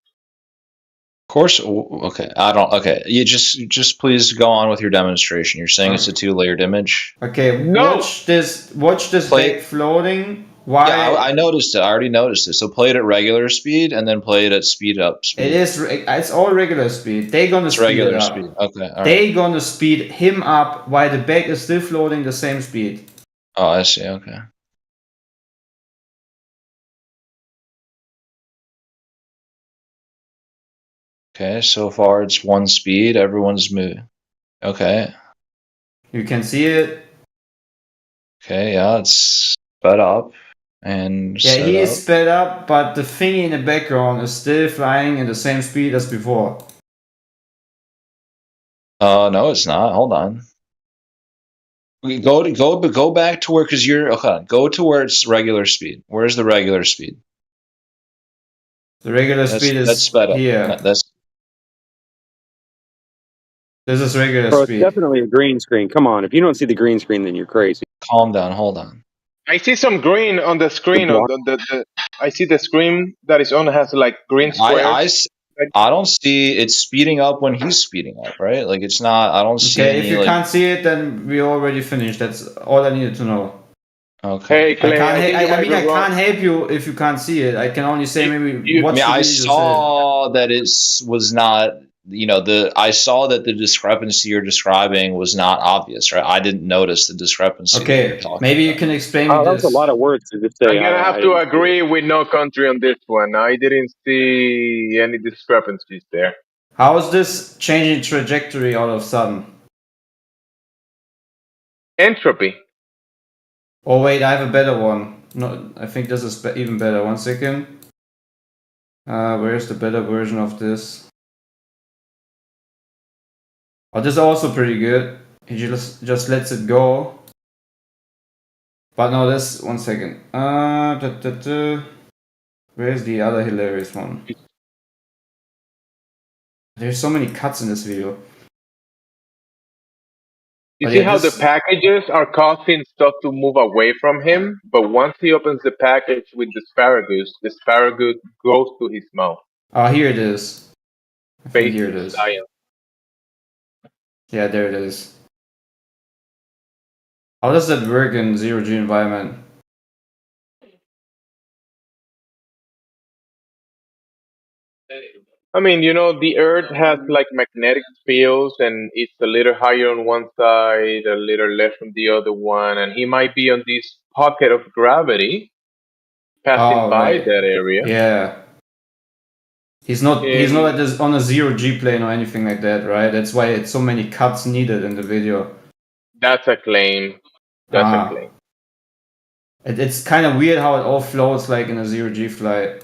Of course, okay. I don't. Okay, you just please go on with your demonstration. You're saying it's a 2-layered image. Okay, watch this back floating Why? Yeah, I noticed it. I already noticed it. So play it at regular speed and then play it at speed up speed. It's all regular speed. They're gonna speed regular it up. speed. Okay. All right. They're gonna speed him up while the back is still floating the same speed. Oh, I see. Okay. Okay, so far it's one speed. Everyone's moving. Okay. You can see it. Okay, yeah, it's sped up and Yeah, set he up. is sped up, but the thingy in the background is still flying in the same speed as before. No, it's not. Hold on. We go back to where, because you're okay. Go to where it's regular speed. Where's the regular speed? The regular speed is that's sped up. here. This is regular Bro, speed. it's definitely a green screen. Come on, if you don't see the green screen, then you're crazy. Calm down. Hold on. I see some green on the screen. I see the screen that is on has like green squares. I don't see it speeding up when he's speeding up, right? Like it's not. I don't see. Okay, any, if you can't see it, then we already finished. That's all I needed to know. Okay. Hey, Clay, I can't help you if you can't see it. I can only say maybe watch the video. I saw that it was not. I saw that the discrepancy you're describing was not obvious, right? I didn't notice the discrepancy. Okay, maybe you can explain me that's this. a lot of words to just say. I'm gonna have to agree with No Country on this one. I didn't see any discrepancies there. How is this changing trajectory all of a sudden? Entropy. Oh wait, I have a better one. No, I think this is even better. 1 second. Where's the better version of this? Oh, this is also pretty good. He just lets it go. But no, this 1 second. Where's the other hilarious one? There's so many cuts in this video. You see how the packages are causing stuff to move away from him, but once he opens the package with the asparagus goes to his mouth. Oh, here it is. Here it is. Science. Yeah, there it is. How does that work in zero-G environment? I mean, the Earth has like magnetic fields, and it's a little higher on one side, a little less on the other one, and he might be on this pocket of gravity, passing by that area. Yeah. He's not on a zero-G plane or anything like that, right? That's why it's so many cuts needed in the video. That's a claim. That's a claim. It's kind of weird how it all flows like in a zero-G flight.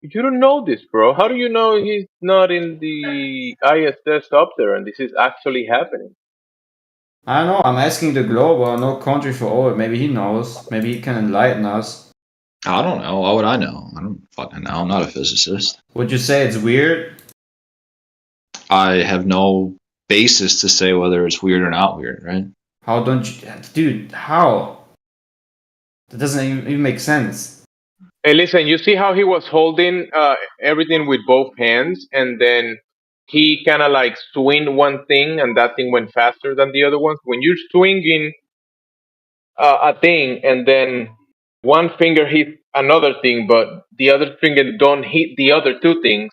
You don't know this, bro. How do you know he's not in the ISS up there and this is actually happening? I don't know. I'm asking the Global, No Country for Old. Maybe he knows. Maybe he can enlighten us. I don't know. Why would I know? I don't fucking know. I'm not a physicist. Would you say it's weird? I have no basis to say whether it's weird or not weird, right? How don't you... Dude, how? That doesn't even make sense. Hey, listen, you see how he was holding everything with both hands, and then he kind of like swing one thing, and that thing went faster than the other ones? When you're swinging a thing, and then one finger hits another thing, but the other finger don't hit the other two things,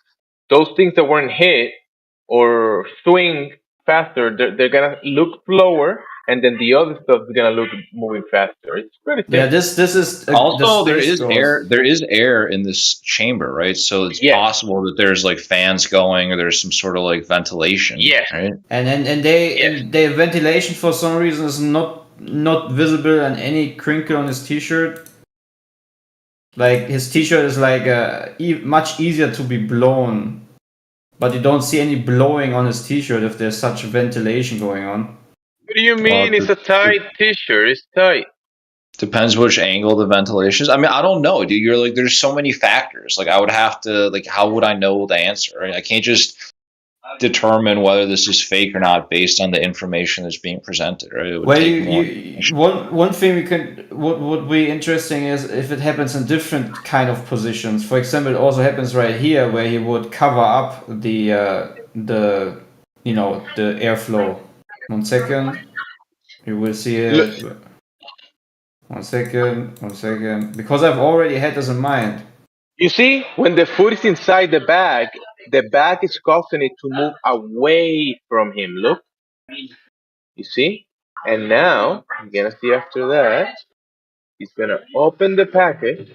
those things that weren't hit or swing faster, they're gonna look slower, and then the other stuff is gonna look moving faster. It's pretty simple. Yeah, this is also there is air. There is air in this chamber, right? So it's possible that there's like fans going, or there's some sort of like ventilation. Yeah. Right. And the ventilation for some reason is not visible on any crinkle on his t-shirt. Like his t-shirt is like much easier to be blown, but you don't see any blowing on his t-shirt if there's such ventilation going on. What do you mean? It's a tight t-shirt. It's tight. Depends which angle the ventilation is. I mean, I don't know, dude. You're like, there's so many factors. Like, I would have to, like, how would I know the answer? Right? I can't just determine whether this is fake or not based on the information that's being presented. Right? It would one thing would be interesting is if it happens in different kind of positions. For example, it also happens right here where he would cover up the airflow. 1 second. You will see it. One second. Because I've already had this in mind. You see, when the food is inside the bag is causing it to move away from him. Look. You see? And now, you're going to see after that, he's going to open the package.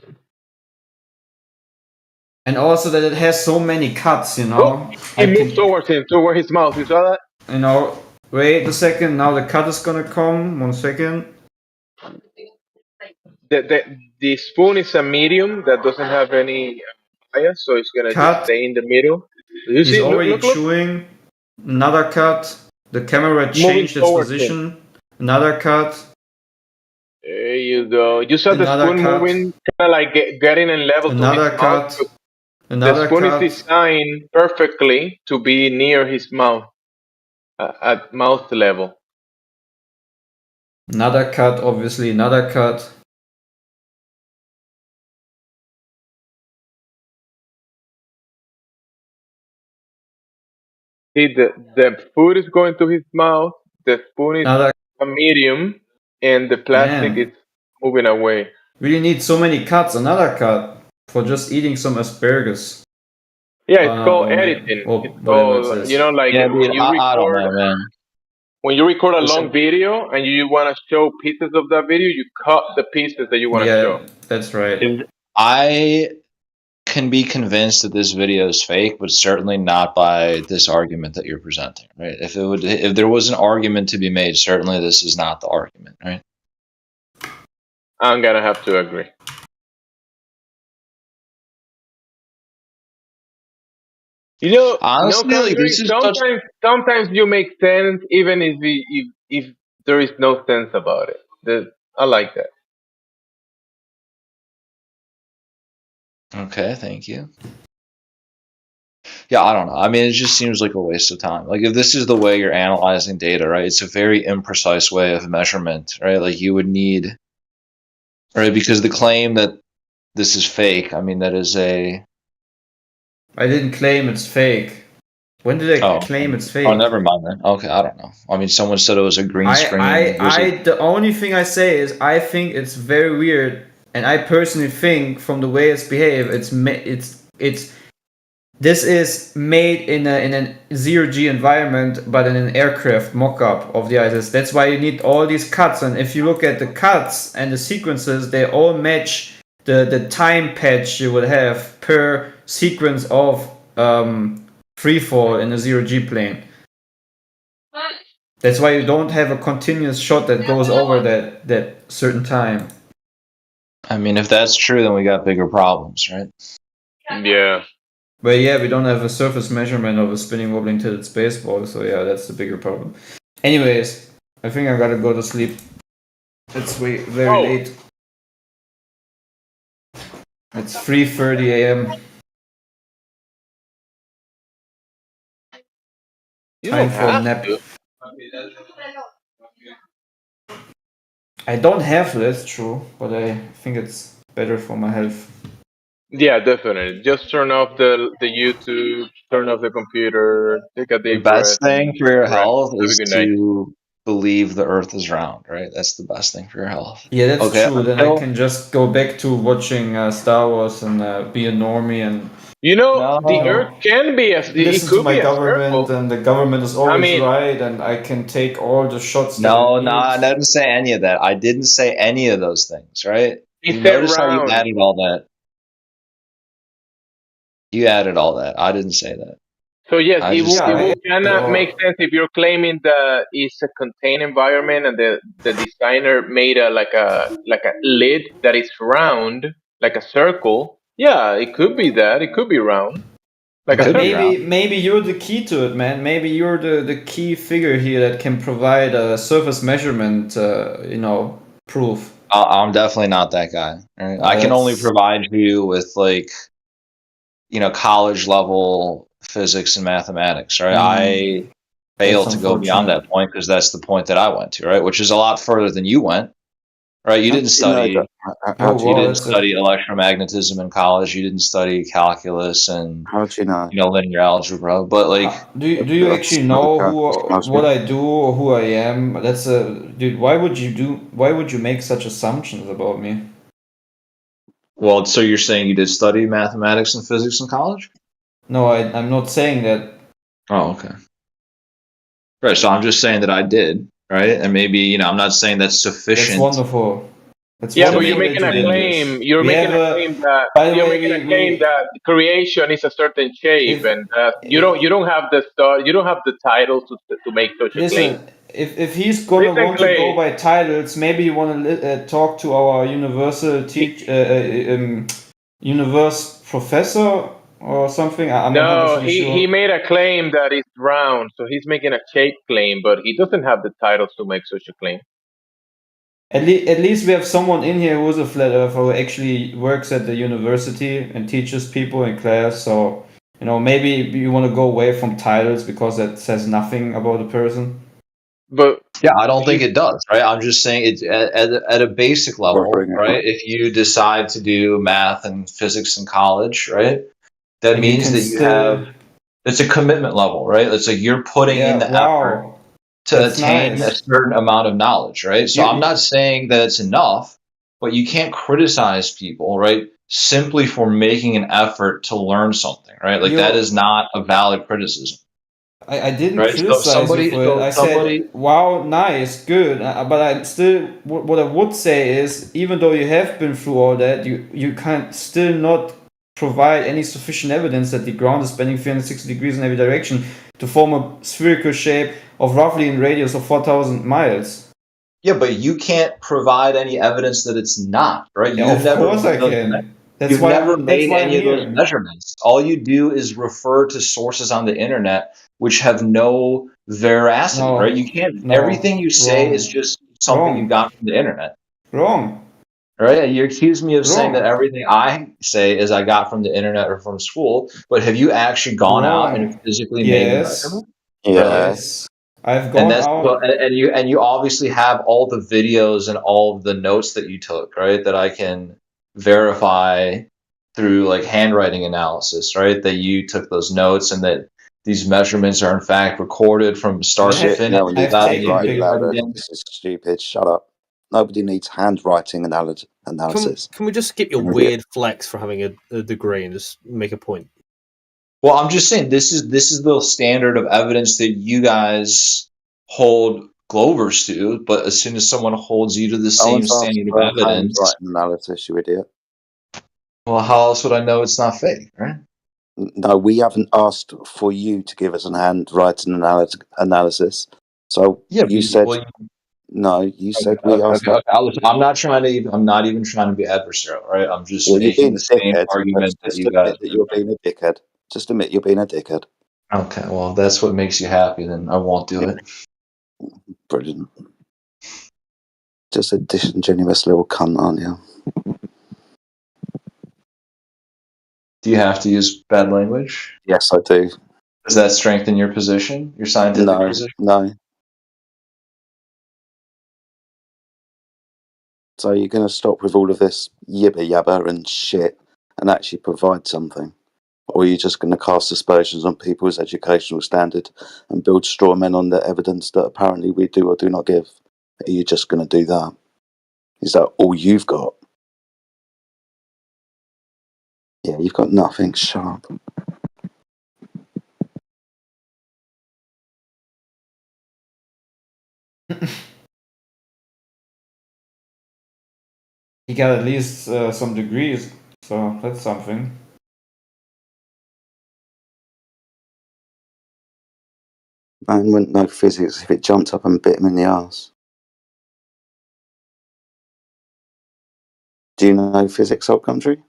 And also that it has so many cuts, you know. He moved towards him, toward his mouth. You saw that? You know, wait a second. Now the cut is going to come. 1 second. The spoon is a medium that doesn't have any bias, so it's going to just stay in the middle. He's already chewing. Another cut. The camera changed its position. Another cut. There you go. You saw the spoon moving, kind of like getting in level to his mouth. The spoon is designed perfectly to be near his mouth, at mouth level. Another cut, obviously. Another cut. See, the food is going to his mouth, the spoon is a medium, and the plastic is moving away. Really need so many cuts. Another cut for just eating some asparagus. Yeah, it's called editing. It's called, you know, like when you record a long video and you want to show pieces of that video, you cut the pieces that you want to show. That's right. I can be convinced that this video is fake, but certainly not by this argument that you're presenting, right? If there was an argument to be made, certainly this is not the argument, right? I'm gonna have to agree. You know, honestly, sometimes you make sense even if there is no sense about it. I like that. Okay, thank you. Yeah, I don't know. I mean, it just seems like a waste of time. Like, if this is the way you're analyzing data, right, it's a very imprecise way of measurement, right? Like, you would need, right, because the claim that this is fake, I mean, that is a... I didn't claim it's fake. When did I claim it's fake? Oh, never mind then. Okay, I don't know. I mean, someone said it was a green screen. The only thing I say is I think it's very weird. And I personally think, from the way it's behaved, this is made in a 0G environment, but in an aircraft mock-up of the ISS. That's why you need all these cuts. And if you look at the cuts and the sequences, they all match the time patch you would have per sequence of freefall in a 0G plane. That's why you don't have a continuous shot that goes over that certain time. I mean, if that's true, then we got bigger problems, right? Yeah. But yeah, we don't have a surface measurement of a spinning wobbling tilted spaceball, so yeah, that's the bigger problem. Anyways, I think I gotta go to sleep. It's very late. It's 3:30 a.m. Time for a nap. I don't have that's true, but I think it's better for my health. Yeah, definitely. Just turn off the YouTube, turn off the computer, take a deep breath. The best thing for your health is to believe the Earth is round, right? That's the best thing for your health. Yeah, that's true. Then I can just go back to watching Star Wars and be a normie and. You know, the Earth can be listen to my government, and the government is always right, and I can take all the shots. No, I didn't say any of that. I didn't say any of those things, right? You notice how you added all that. You added all that. I didn't say that. So yes, it will kind of make sense if you're claiming that it's a contained environment and the designer made a lid that is round, like a circle. Yeah, it could be that. It could be round. Maybe you're the key to it, man. Maybe you're the key figure here that can provide a surface measurement, proof. I'm definitely not that guy. Right? I can only provide you with college level physics and mathematics, right? I failed to go beyond that point because that's the point that I went to, right? Which is a lot further than you went. right? You didn't study. You didn't that's study electromagnetism in college. You didn't study calculus and How do you know? linear algebra. But like, Do you actually know what I do or who I am? That's dude. Why would you make such assumptions about me? well, so you're saying you did study mathematics and physics in college? No, I'm not saying that. Oh, okay. Right. So I'm just saying that I did, right? And maybe I'm not saying that's sufficient. That's wonderful. That's yeah, but you're making a claim. You're making a claim that creation is a certain shape, and you don't have the titles to make such a claim. If he's gonna want to go by titles, maybe you want to talk to our universe professor or something. I'm no, not sure. he made a claim that it's round, so he's making a shape claim, but he doesn't have the titles to make such a claim. At least we have someone in here who's a flat earther who actually works at the university and teaches people in class. So maybe you want to go away from titles because that says nothing about a person. But yeah, I don't think it does, right? I'm just saying it's at a basic level, right? If you decide to do math and physics in college, right, that means that you have it's a commitment level, right? It's like you're putting in the effort to attain a certain amount of knowledge, right? So I'm not saying that it's enough, but you can't criticize people, right, simply for making an effort to learn something, right? Like that is not a valid criticism. I didn't criticize you for it. I said, wow, nice, good. But I still, what I would say is, even though you have been through all that, you can't still not provide any sufficient evidence that the ground is bending 360 degrees in every direction to form a spherical shape of roughly in radius of 4,000 miles. Yeah, but you can't provide any evidence that it's not, right? Yeah, of course I can. You've never made any of those measurements. All you do is refer to sources on the internet which have no veracity, right? You can't. Everything you say is just something you got from the internet. Wrong. Right? You accuse me of saying that everything I say is I got from the internet or from school, but have you actually gone out and physically made a measurement? Yes. I've gone out. And you obviously have all the videos and all of the notes that you took, right? That I can verify through like handwriting analysis, right? That you took those notes and that these measurements are in fact recorded from start to finish. No, this is stupid. Shut up. Nobody needs handwriting analysis. Can we just skip your weird flex for having a degree and just make a point? Well, I'm just saying this is the standard of evidence that you guys hold Glovers to, but as soon as someone holds you to the same standard of evidence, handwriting analysis, you idiot. Well, how else would I know it's not fake, right? No, we haven't asked for you to give us an handwriting analysis. So you said. No, you said we asked. Okay. I'm not even trying to be adversarial, right? I'm just making the same argument that you guys. You're being a dickhead. Just admit you're being a dickhead. Okay, well, if that's what makes you happy, then I won't do it. Brilliant. Just a disingenuous little cunt, aren't you? Do you have to use bad language? Yes, I do. Does that strengthen your position, your scientific position? No. So you're going to stop with all of this yibba yabba and shit and actually provide something? Or are you just going to cast aspersions on people's educational standard and build straw men on the evidence that apparently we do or do not give? Are you just going to do that? Is that all you've got? Yeah, you've got nothing sharp. He got at least some degrees, so that's something. Man wouldn't know physics if it jumped up and bit him in the arse. Do you know physics, old country?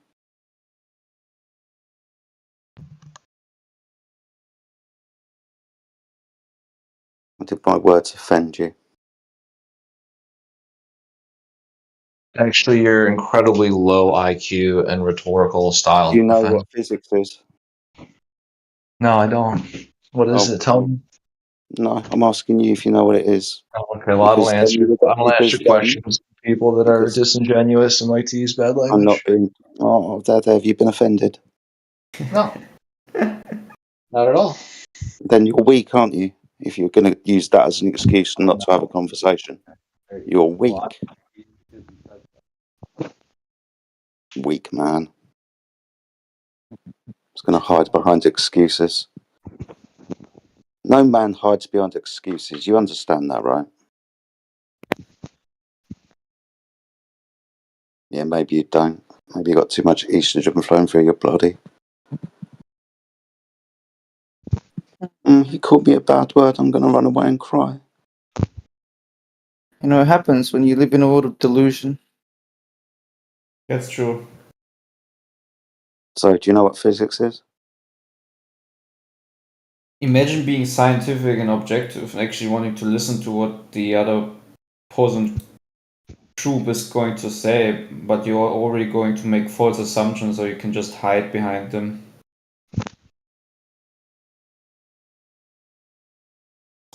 Or did my words offend you? Actually, your incredibly low IQ and rhetorical style. Do you know what physics is? No, I don't. What is it? Tell me. No, I'm asking you if you know what it is. Oh, okay, well, I don't answer questions. people that are disingenuous and like to use bad language. I'm not being. Oh, Dad, have you been offended? No, not at all. Then you're weak, aren't you? If you're going to use that as an excuse not to have a conversation, you're weak. Weak man. It's going to hide behind excuses. No man hides behind excuses. You understand that, right? Yeah, maybe you don't. Maybe you got too much estrogen flowing through your body. He called me a bad word. I'm going to run away and cry. You know, it happens when you live in a world of delusion. That's true. So, do you know what physics is? Imagine being scientific and objective and actually wanting to listen to what the other opposing group is going to say, but you're already going to make false assumptions, or you can just hide behind them.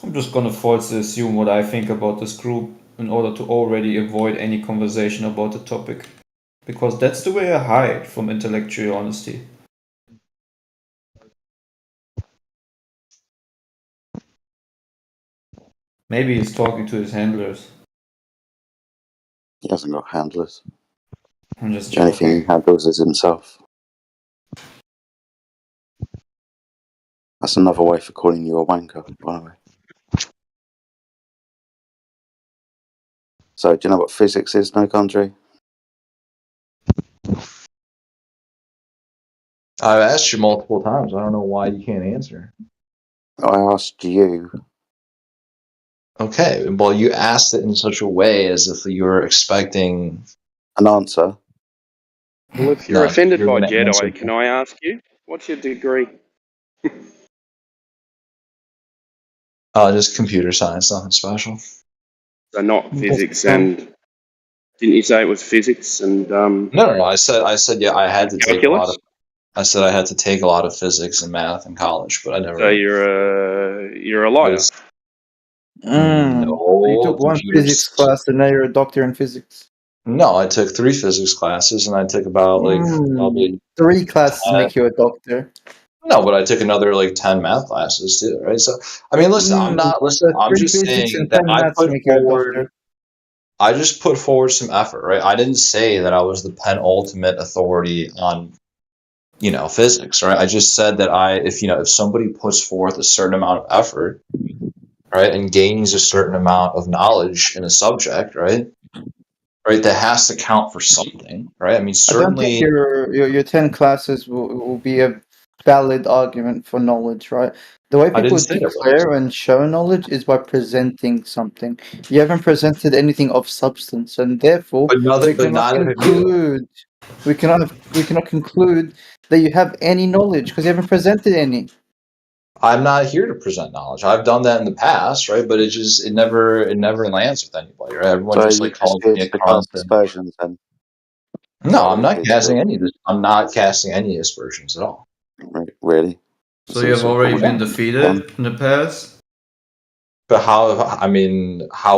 I'm just gonna falsely assume what I think about this group in order to already avoid any conversation about the topic. Because that's the way I hide from intellectual honesty. Maybe he's talking to his handlers. He hasn't got handlers. I'm just The only thing he handles is himself. That's another way for calling you a wanker, by the way. So, do you know what physics is, No Country? I've asked you multiple times. I don't know why you can't answer. I asked you. Okay, well, you asked it in such a way as if you were expecting an answer. Well, if you're offended by gonna answer. Jedi, can I ask you, what's your degree? Just computer science, nothing special. So not physics and... Didn't you say it was physics and... No. I said yeah. I had to take a lot calculus? of. I said I had to take a lot of physics and math in college, but I never. So you're a lawyer. No, You took one physics class and now you're a doctor in physics. No, I took 3 physics classes and I took about probably 3 classes make you a doctor. No, but I took another 10 math classes too, right? So I mean, listen, I'm not listening. I'm just saying that I put forward. I just put forward some effort, right? I didn't say that I was the penultimate authority on, physics, right? I just said that if somebody puts forth a certain amount of effort, right, and gains a certain amount of knowledge in a subject, right, that has to count for something, right? I mean, certainly I don't think your 10 classes will be a valid argument for knowledge, right? The way people declare and show knowledge is by presenting something. You haven't presented anything of substance, and therefore we cannot conclude that you have any knowledge because you haven't presented any. I'm not here to present knowledge. I've done that in the past, right? But it never lands with anybody, right? Everyone just calls me a aspersions then. No, I'm not casting any. I'm not casting any aspersions at all. Really? So you have already been defeated in the past? But how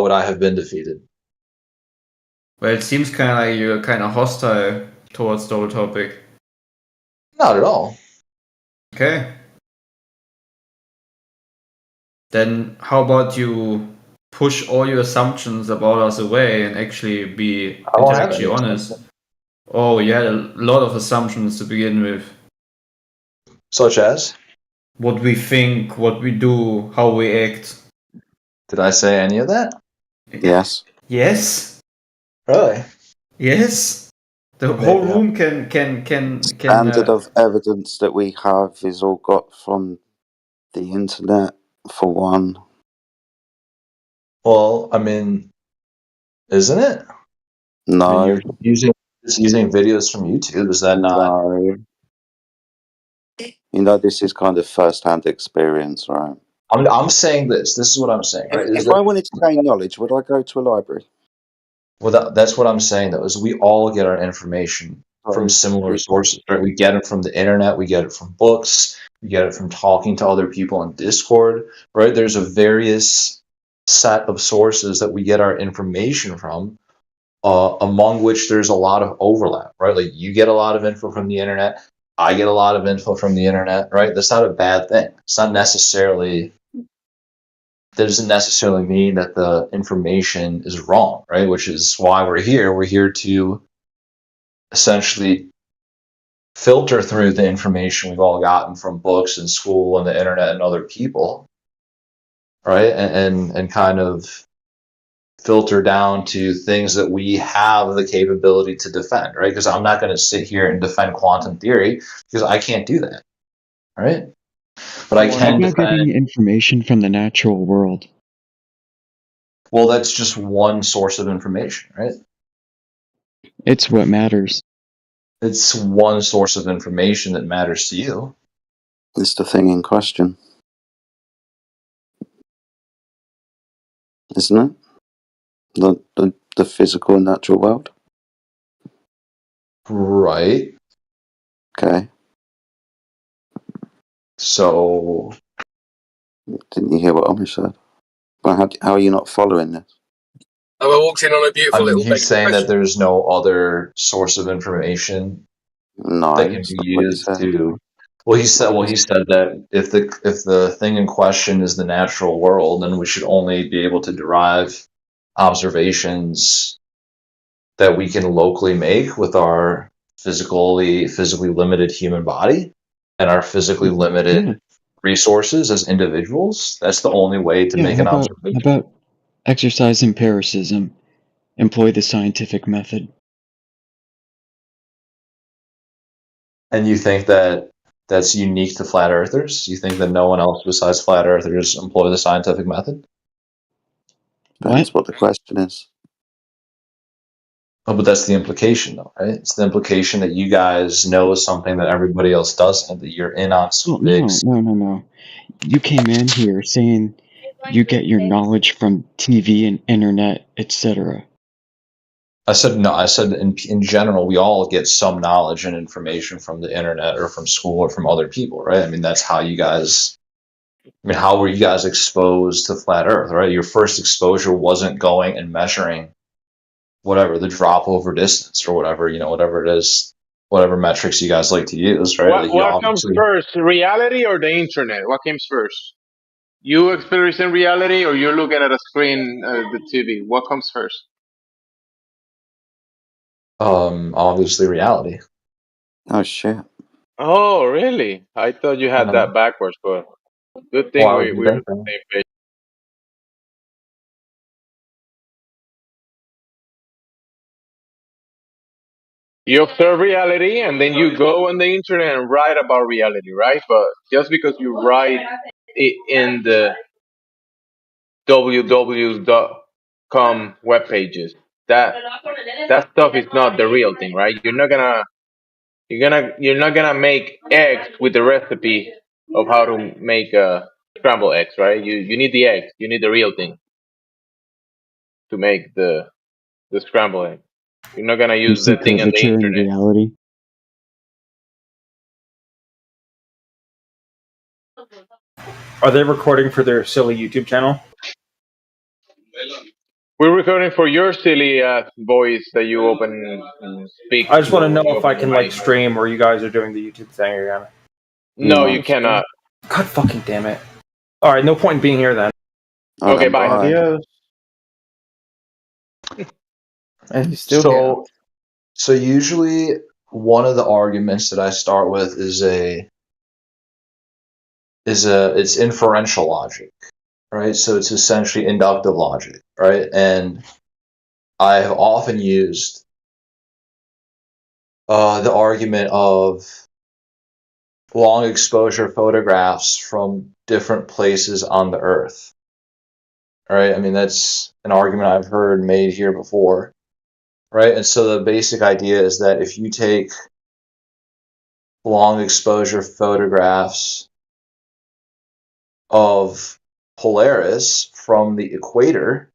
would I have been defeated? Well, it seems kind of like you're kind of hostile towards the whole topic. Not at all. Okay. Then how about you push all your assumptions about us away and actually be intellectually honest? Oh, you had a lot of assumptions to begin with. Such as? What we think, what we do, how we act. Did I say any of that? Yes. Yes? Really? Yes. The whole room can Standard of evidence that we have is all got from the internet, for one. Well, I mean, isn't it? No. I mean, you're using videos from YouTube. Is that not? No. This is kind of first-hand experience, right? I'm saying this. This is what I'm saying. Right? If I wanted to gain knowledge, would I go to a library? Well, that's what I'm saying, though, is we all get our information from similar sources, right? We get it from the internet, we get it from books, we get it from talking to other people on Discord, right? There's a various set of sources that we get our information from, among which there's a lot of overlap, right? Like you get a lot of info from the internet, I get a lot of info from the internet, right? That's not a bad thing. It's not necessarily, that doesn't necessarily mean that the information is wrong, right? Which is why we're here. We're here to essentially filter through the information we've all gotten from books and school and the internet and other people, right? And kind of filter down to things that we have the capability to defend, right? Because I'm not going to sit here and defend quantum theory because I can't do that, right? But I can defend getting information from the natural world. Well, that's just one source of information, right? It's what matters. It's one source of information that matters to you. It's the thing in question, isn't it? The physical and natural world. Right. Okay. So, didn't you hear what Omi said? Well, how are you not following this? I walked in on a beautiful little. He's saying that there's no other source of information that can be used to. Well, he said that if the thing in question is the natural world, then we should only be able to derive observations that we can locally make with our physically limited human body and our physically limited resources as individuals. That's the only way to make an observation. How about exercise empiricism? Employ the scientific method. And you think that that's unique to flat earthers? You think that no one else besides flat earthers employ the scientific method? That's what the question is. Oh, but that's the implication, though, right? It's the implication that you guys know something that everybody else doesn't, that you're in on some big... No. You came in here saying you get your knowledge from TV and internet, etc. I said no. I said in general, we all get some knowledge and information from the internet or from school or from other people, right? I mean, that's how you guys... I mean, how were you guys exposed to flat Earth, right? Your first exposure wasn't going and measuring whatever, the drop over distance or whatever, whatever it is, whatever metrics you guys like to use, right? What comes first, reality or the internet? What comes first? You experiencing reality or you're looking at a screen, the TV? What comes first? Obviously reality. Oh, shit. Oh, really? I thought you had that backwards, but good thing we're on the same page. You observe reality and then you go on the internet and write about reality, right? But just because you write it in the www.com web pages, that stuff is not the real thing, right? You're not gonna make eggs with the recipe of how to make scrambled eggs, right? You need the eggs, you need the real thing to make the scrambled egg. You're not gonna use the thing on the internet. Reality. Are they recording for their silly YouTube channel? We're recording for your silly voice that you open and speak. I just want to know if I can stream or you guys are doing the YouTube thing again. No, you cannot. God fucking damn it. Alright, no point in being here then. Okay, bye. So usually one of the arguments that I start with is it's inferential logic, right? So it's essentially inductive logic, right? And I have often used the argument of long exposure photographs from different places on the Earth, right? I mean, that's an argument I've heard made here before. Right, and so the basic idea is that if you take long exposure photographs of Polaris from the equator,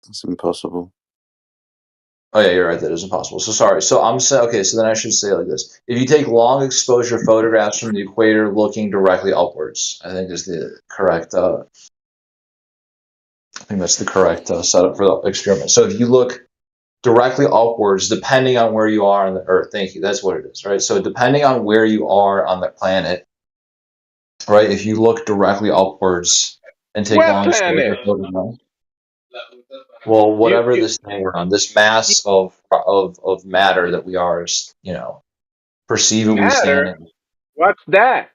it's impossible. Oh yeah, you're right. That is impossible. So sorry. So I'm saying, okay. So then I should say it like this: if you take long exposure photographs from the equator looking directly upwards, I think is the correct I think that's the correct setup for the experiment. So if you look directly upwards, depending on where you are on the Earth, thank you, that's what it is, right? So depending on where you are on the planet, right, if you look directly upwards and take long exposure photographs, well, whatever this thing we're on, this mass of matter that we are is, perceivably standing. What's that?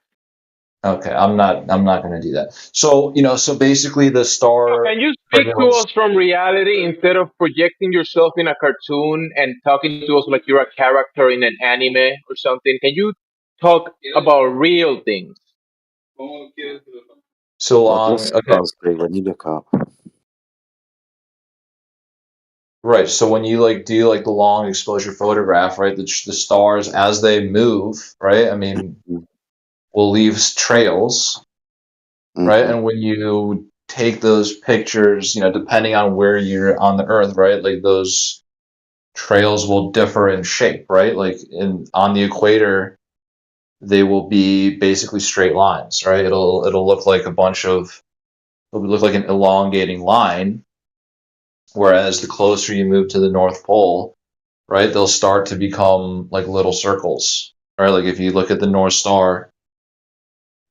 Okay, I'm not going to do that. So, so basically the star... Can you speak to us from reality instead of projecting yourself in a cartoon and talking to us like you're a character in an anime or something? Can you talk about real things? So long... Okay. When you look up. Right, so when you do the long exposure photograph, right, the stars as they move, right, I mean, will leave trails, right, and when you take those pictures, depending on where you're on the Earth, right, like those trails will differ in shape, right, like on the equator, they will be basically straight lines, right, it'll look like it'll look like an elongating line. Whereas the closer you move to the North Pole, right, they'll start to become like little circles, right? Like if you look at the North Star,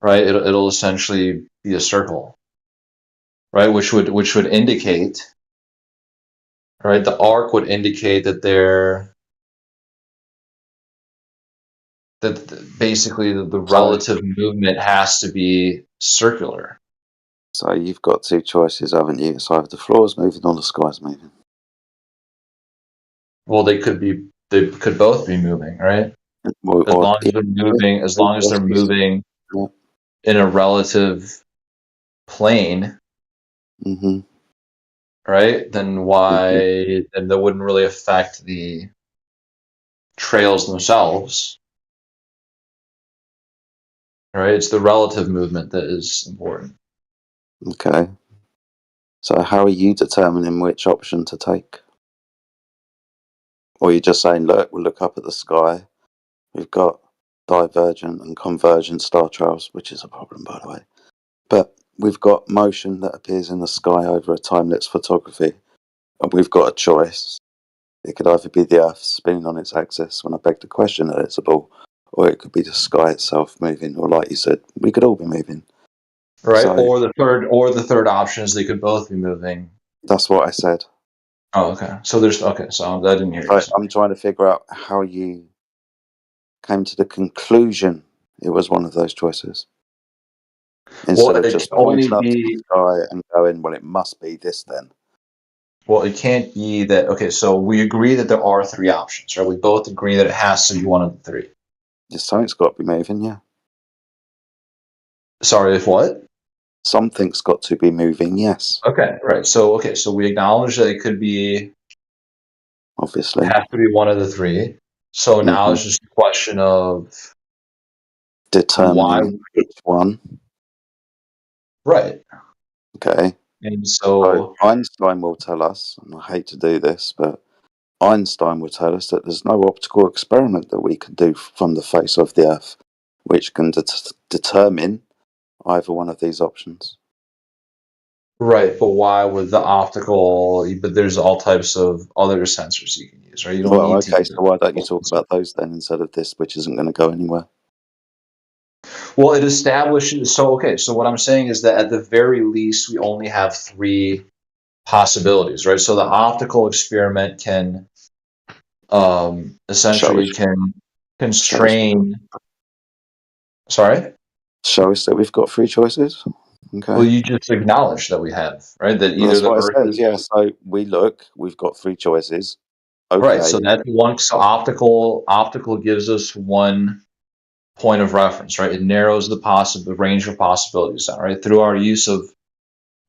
right, it'll essentially be a circle, right? Which would indicate, right, the arc would indicate that basically the relative movement has to be circular. So you've got two choices, haven't you? It's either the floor's moving or the sky's moving. Well, they could both be moving, right? As long as they're moving in a relative plane, right? Then then that wouldn't really affect the trails themselves, right? It's the relative movement that is important. Okay. So how are you determining which option to take? Or you're just saying, look, we'll look up at the sky. We've got divergent and convergent star trails, which is a problem, by the way. But we've got motion that appears in the sky over a time-lapse photography. And we've got a choice. It could either be the Earth spinning on its axis when I beg the question that it's a ball, or it could be the sky itself moving, or like you said, we could all be moving. Right, or the third option is they could both be moving. That's what I said. Oh, okay. So I didn't hear you. I'm trying to figure out how you came to the conclusion it was one of those choices. Instead of just pointing up to the sky and going, well, it must be this then. Well, it can't be that. Okay, so we agree that there are three options, right? We both agree that it has to be one of the three. Something's got to be moving, yeah. Sorry, if what? Something's got to be moving, yes. Okay, right. So we acknowledge that it could be. Obviously. It has to be one of the three. So now it's just a question of determining which one. Right. Okay. And so Einstein will tell us, and I hate to do this, but Einstein will tell us that there's no optical experiment that we can do from the face of the Earth which can determine either one of these options. Right, but why with the optical? But there's all types of other sensors you can use, right? You don't need to so why don't you talk about those then instead of this, which isn't going to go anywhere? Well, it establishes. So what I'm saying is that at the very least, we only have three possibilities, right? So the optical experiment can essentially can constrain. Sorry? Show us that we've got three choices. Okay. Well, you just acknowledge that we have, right? That either the Earth is... Yeah, so we've got three choices. Okay. Right, so that's one. So optical gives us one point of reference, right? It narrows the range of possibilities down, right? Through our use of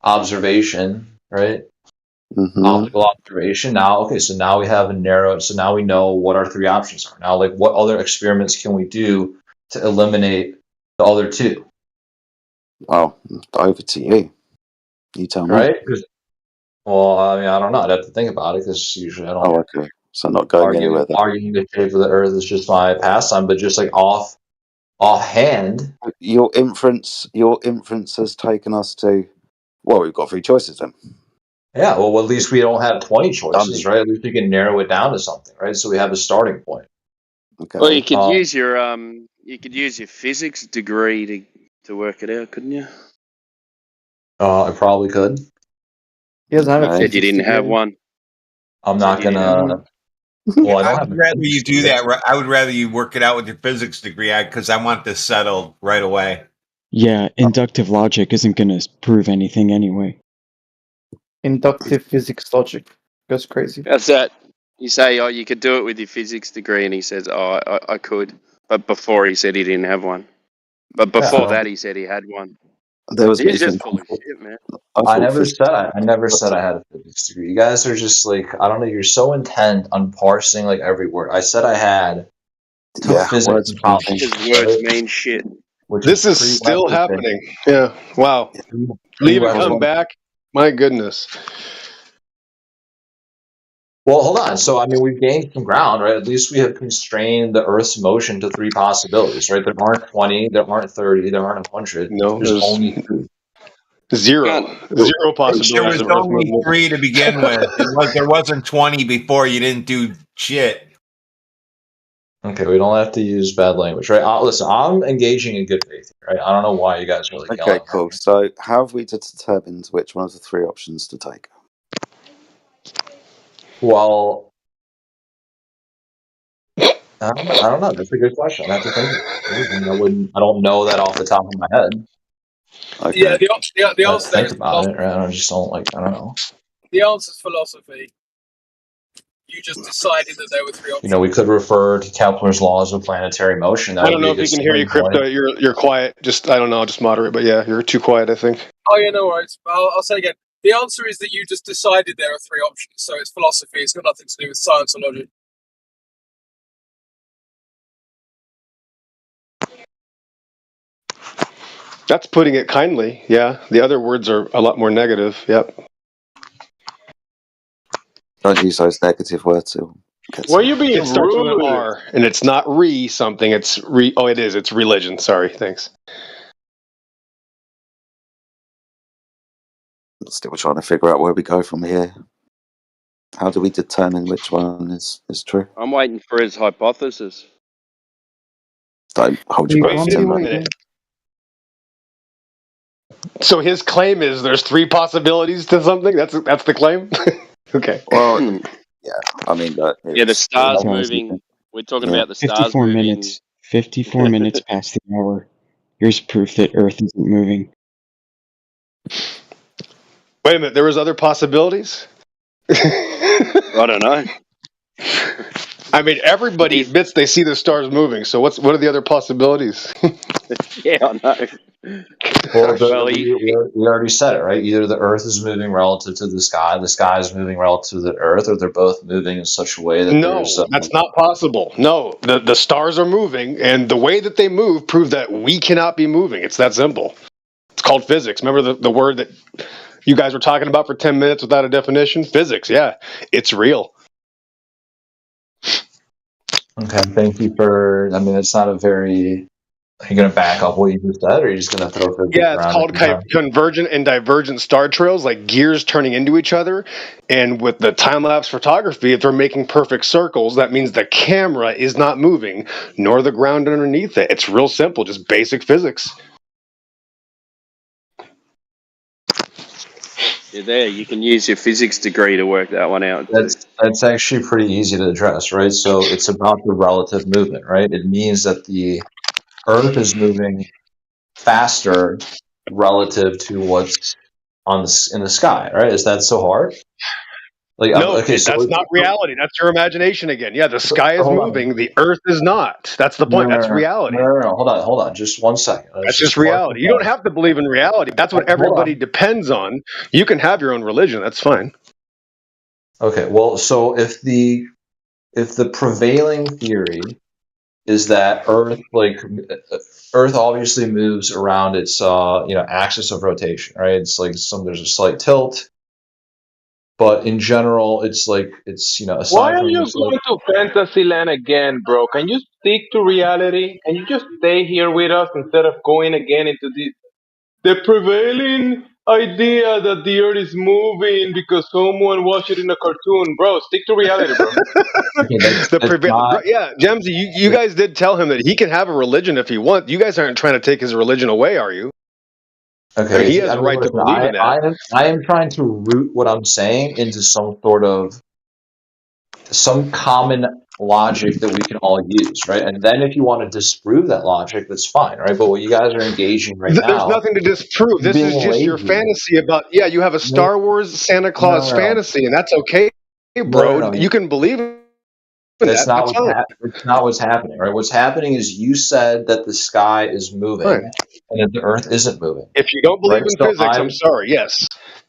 observation, right? Optical observation. Now we have a narrow. So now we know what our three options are. Now, like, what other experiments can we do to eliminate the other two? Oh, over to you. You tell me. Right? Well, I mean, I don't know. I'd have to think about it because usually I don't. Oh, okay. So not going anywhere then. Arguing the shape of the Earth is just my pastime, but just like offhand. Your inference has taken us to. Well, we've got three choices then. Yeah, well, at least we don't have 20 choices, right? At least we can narrow it down to something, right? So we have a starting point. Okay. Well, you could use your physics degree to work it out, couldn't you? I probably could. He doesn't have a Said you didn't have one. I'm not gonna. Well, I don't I have would a rather physics you do degree. that. I would rather you work it out with your physics degree because I want this settled right away. Yeah, inductive logic isn't going to prove anything anyway. Inductive physics logic goes crazy. That's that. You say, oh, you could do it with your physics degree, and he says, oh, I could. But before he said he didn't have one. But before that, he said he had one. He's just full of shit, man. I never said I had a physics degree. You guys are just like, I don't know. You're so intent on parsing like every word. I said I had physics in college. His words mean shit. This is still happening. Yeah. Wow. Leave and come back. My goodness. Well, hold on. So, I mean, we've gained some ground, right? At least we have constrained the Earth's motion to 3 possibilities, right? There aren't 20, there aren't 30, there aren't 100. No, there's only 3. Zero possibilities. There was only 3 to begin with. There wasn't 20 before. You didn't do shit. Okay, we don't have to use bad language, right? Listen, I'm engaging in good faith, right? I don't know why you guys really Okay, cool. So, how have we determined which one of the 3 options to take? Well, I don't know. That's a good question. I have to think. I don't know that off the top of my head. Okay. Yeah, the answer Think about it, right? I just don't like. I don't know. The answer's philosophy. You just decided that there were 3 options. You know, we could refer to Kepler's laws of planetary motion. I don't know if you can hear you, Crypto. You're quiet. Just I don't know. Just moderate. But yeah, you're too quiet, I think. Oh yeah, no worries. I'll say again. The answer is that you just decided there are 3 options. So it's philosophy. It's got nothing to do with science or logic. That's putting it kindly. Yeah, the other words are a lot more negative. Yep. Don't use those negative words. Well, you're being starts with an R, and it's not something. It's Oh, it is. It's religion. Sorry. Thanks. Still trying to figure out where we go from here. How do we determine which one is true? I'm waiting for his hypothesis. Don't hold your breath. Wait a minute. So his claim is there's 3 possibilities to something. That's the claim. Okay. Well, yeah. I mean, the stars moving. We're talking about the stars 54 moving. minutes. 54 minutes past the hour. Here's proof that Earth isn't moving. Wait a minute. There was other possibilities. I don't know. I mean, everybody admits they see the stars moving. So what are the other possibilities? Yeah, I know. Well, we already said it, right? Either the Earth is moving relative to the sky is moving relative to the Earth, or they're both moving in such a way that that's not possible. No, the stars are moving, and the way that they move proves that we cannot be moving. It's that simple. It's called physics. Remember the word that you guys were talking about for 10 minutes without a definition? Physics, yeah. It's real. Okay, thank you for. I mean, it's not a very. Are you going to back up what you just said, or are you just going to throw physics Yeah, it's around called convergent and divergent star trails, like gears turning into each other. And with the time-lapse photography, if they're making perfect circles, that means the camera is not moving, nor the ground underneath it. It's real simple, just basic physics. You're there. You can use your physics degree to work that one out. That's actually pretty easy to address, right? So it's about the relative movement, right? It means that the Earth is moving faster relative to what's in the sky, right? Is that so hard? No, that's not reality. That's your imagination again. Yeah, the sky is moving, the Earth is not. That's the point. That's reality. No. Hold on. Just 1 second. That's just reality. You don't have to believe in reality. That's what everybody depends on. You can have your own religion. That's fine. Okay. Well, so if the prevailing theory is that Earth obviously moves around its axis of rotation, right? It's like there's a slight tilt. But in general, it's aside Why are from you going to fantasy land again, bro? Can you stick to reality? Can you just stay here with us instead of going again into the prevailing idea that the Earth is moving because someone watched it in a cartoon, bro. Stick to reality, bro. Yeah, Gemsy, you guys did tell him that he can have a religion if he wants. You guys aren't trying to take his religion away, are you? Okay, he has a right to believe in that. I am trying to root what I'm saying into some common logic that we can all use, right? And then if you want to disprove that logic, that's fine, right? But what you guys are engaging right now, there's nothing to disprove. This is just your fantasy about. Yeah, you have a Star Wars Santa Claus fantasy, and that's okay, bro. No. You can believe in That's that. not it's not what's happening, right? What's happening is you said that the sky is moving and that the Earth isn't moving. If you don't believe in physics, I'm sorry. Yes,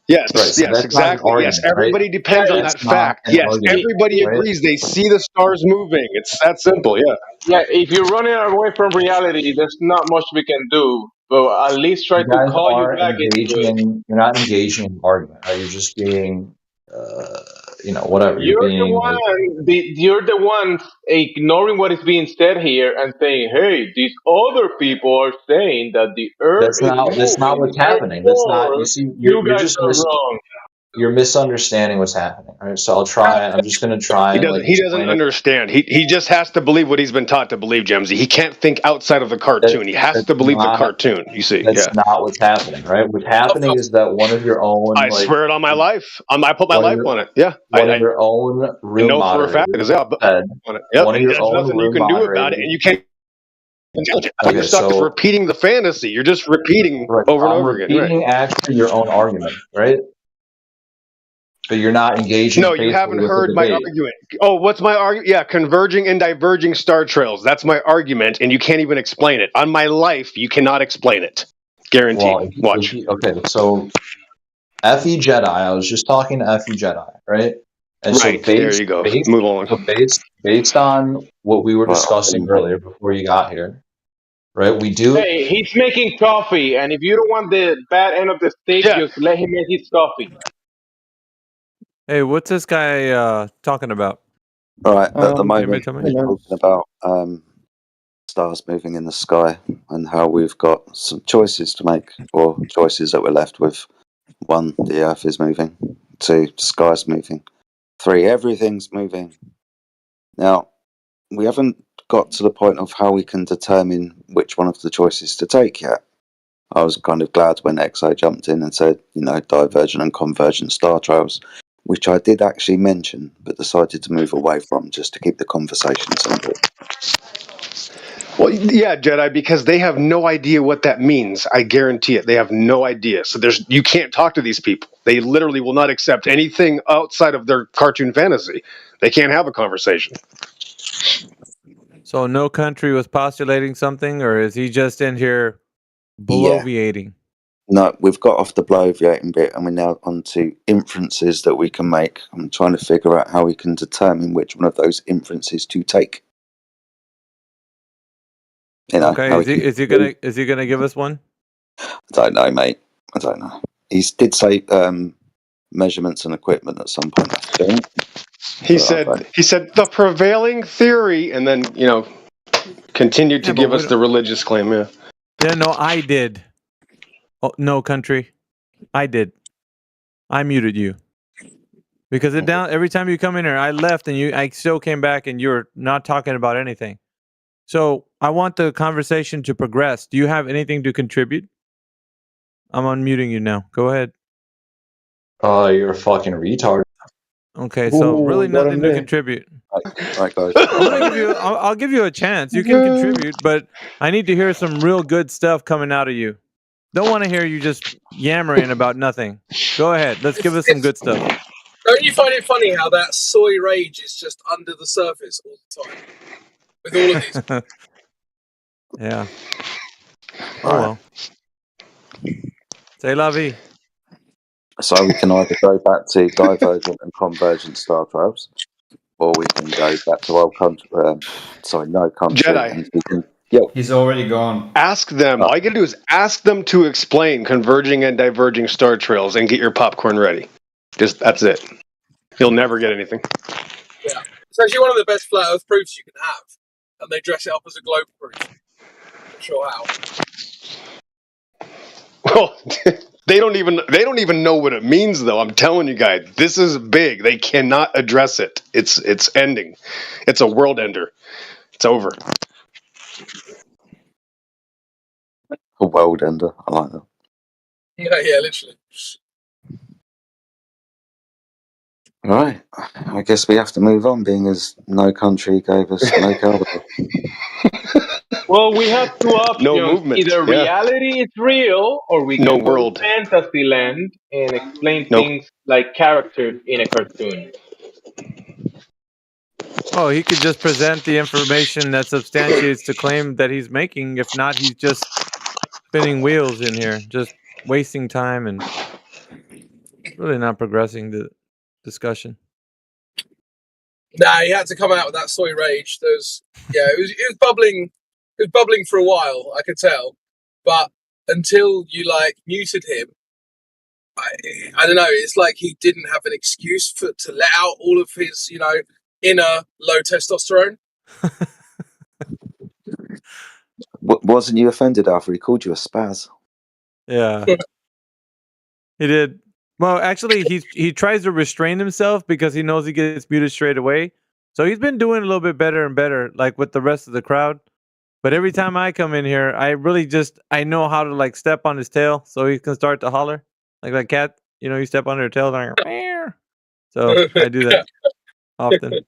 exactly. Yes, everybody depends on that fact. Yes, everybody agrees. They see the stars moving. It's that simple. Yeah. Yeah, if you're running away from reality, there's not much we can do. But at least try to call you back into it. You're not engaging in argument, right? You're just being, whatever. You're the one ignoring what is being said here and saying, "Hey, these other people are saying that the Earth is moving." That's not what's happening. That's not. You see, you're just wrong. You're misunderstanding what's happening. All right, so I'm just going to try. He doesn't understand. He just has to believe what he's been taught to believe, Gemsy. He can't think outside of the cartoon. He has to believe the cartoon. You see, that's not what's happening, right? What's happening is that one of your own. I swear it on my life. I put my life on it. Yeah, one of your own real know for a fact it is on it. Yep. One of your there's own nothing you can do about it, and you can't. You're stuck with repeating the fantasy. You're just repeating over and over again. Repeating actually your own argument, right? But you're not engaging. No, you haven't heard my argument. Oh, what's my argument? Yeah, converging and diverging star trails. That's my argument, and you can't even explain it. On my life, you cannot explain it. Guaranteed. Well, Watch. Okay, so FE Jedi. I was just talking to FE Jedi, right? And so there you go. Move on. So based on what we were discussing earlier before you got here, right? We do. Hey, he's making coffee, and if you don't want the bad end of the stick, just let him make his coffee. Hey, what's this guy talking about? All right, at the moment, we're talking about stars moving in the sky and how we've got some choices to make, or choices that we're left with. 1, the Earth is moving. 2, the sky's moving. 3, everything's moving. Now, we haven't got to the point of how we can determine which one of the choices to take yet. I was kind of glad when XO jumped in and said, divergent and convergent star trails, which I did actually mention, but decided to move away from just to keep the conversation simple. Well, yeah, Jedi, because they have no idea what that means. I guarantee it. They have no idea. So you can't talk to these people. They literally will not accept anything outside of their cartoon fantasy. They can't have a conversation. So No Country was postulating something, or is he just in here bloviating? No, we've got off the bloviating bit and we're now on to inferences that we can make. I'm trying to figure out how we can determine which one of those inferences to take. Okay, is he gonna give us one? I don't know, mate. I don't know. He did say measurements and equipment at some point, I think. He said the prevailing theory, and then continued to give us the religious claim. Yeah. Yeah, no, I did. Oh, No Country, I did. I muted you because every time you come in here, I left and I still came back and you're not talking about anything. So I want the conversation to progress. Do you have anything to contribute? I'm unmuting you now. Go ahead. You're a fucking retard. Okay, so really nothing to contribute. Right, guys. I'll give you a chance. You can contribute, but I need to hear some real good stuff coming out of you. Don't want to hear you just yammering about nothing. Go ahead. Let's give us some good stuff. Don't you find it funny how that soy rage is just under the surface all the time? With all of these. Yeah. Oh well. C'est la vie. So we can either go back to divergent and convergent star trails, or we can go back to No Country. Jedi. He's already gone. Ask them. All you gotta do is ask them to explain converging and diverging star trails and get your popcorn ready. That's it. You'll never get anything. Yeah. It's actually one of the best flat earth proofs you can have. And they dress it up as a globe proof. Not sure how. Oh, they don't even know what it means, though. I'm telling you guys, this is big. They cannot address it. It's ending. It's a world ender. It's over. A world ender. I like that. Yeah, literally. Right. I guess we have to move on, being as no country gave us no carbon. Well, we have two options. No movement, Either yeah. reality is real, or we No can go world. to fantasy land and explain Nope. things like characters in a cartoon. Oh, he could just present the information that substantiates the claim that he's making. If not, he's just spinning wheels in here, just wasting time and really not progressing the discussion. Nah, he had to come out with that soy rage. It was bubbling. It was bubbling for a while. I could tell, but until you like muted him, I don't know. It's like he didn't have an excuse to let out all of his, inner low testosterone. Wasn't you offended after he called you a spaz? Yeah, he did. Well, actually, he tries to restrain himself because he knows he gets muted straight away. So he's been doing a little bit better and better, like with the rest of the crowd. But every time I come in here, I know how to like step on his tail so he can start to holler like that cat. You step on their tail, like, meow. So I do that often.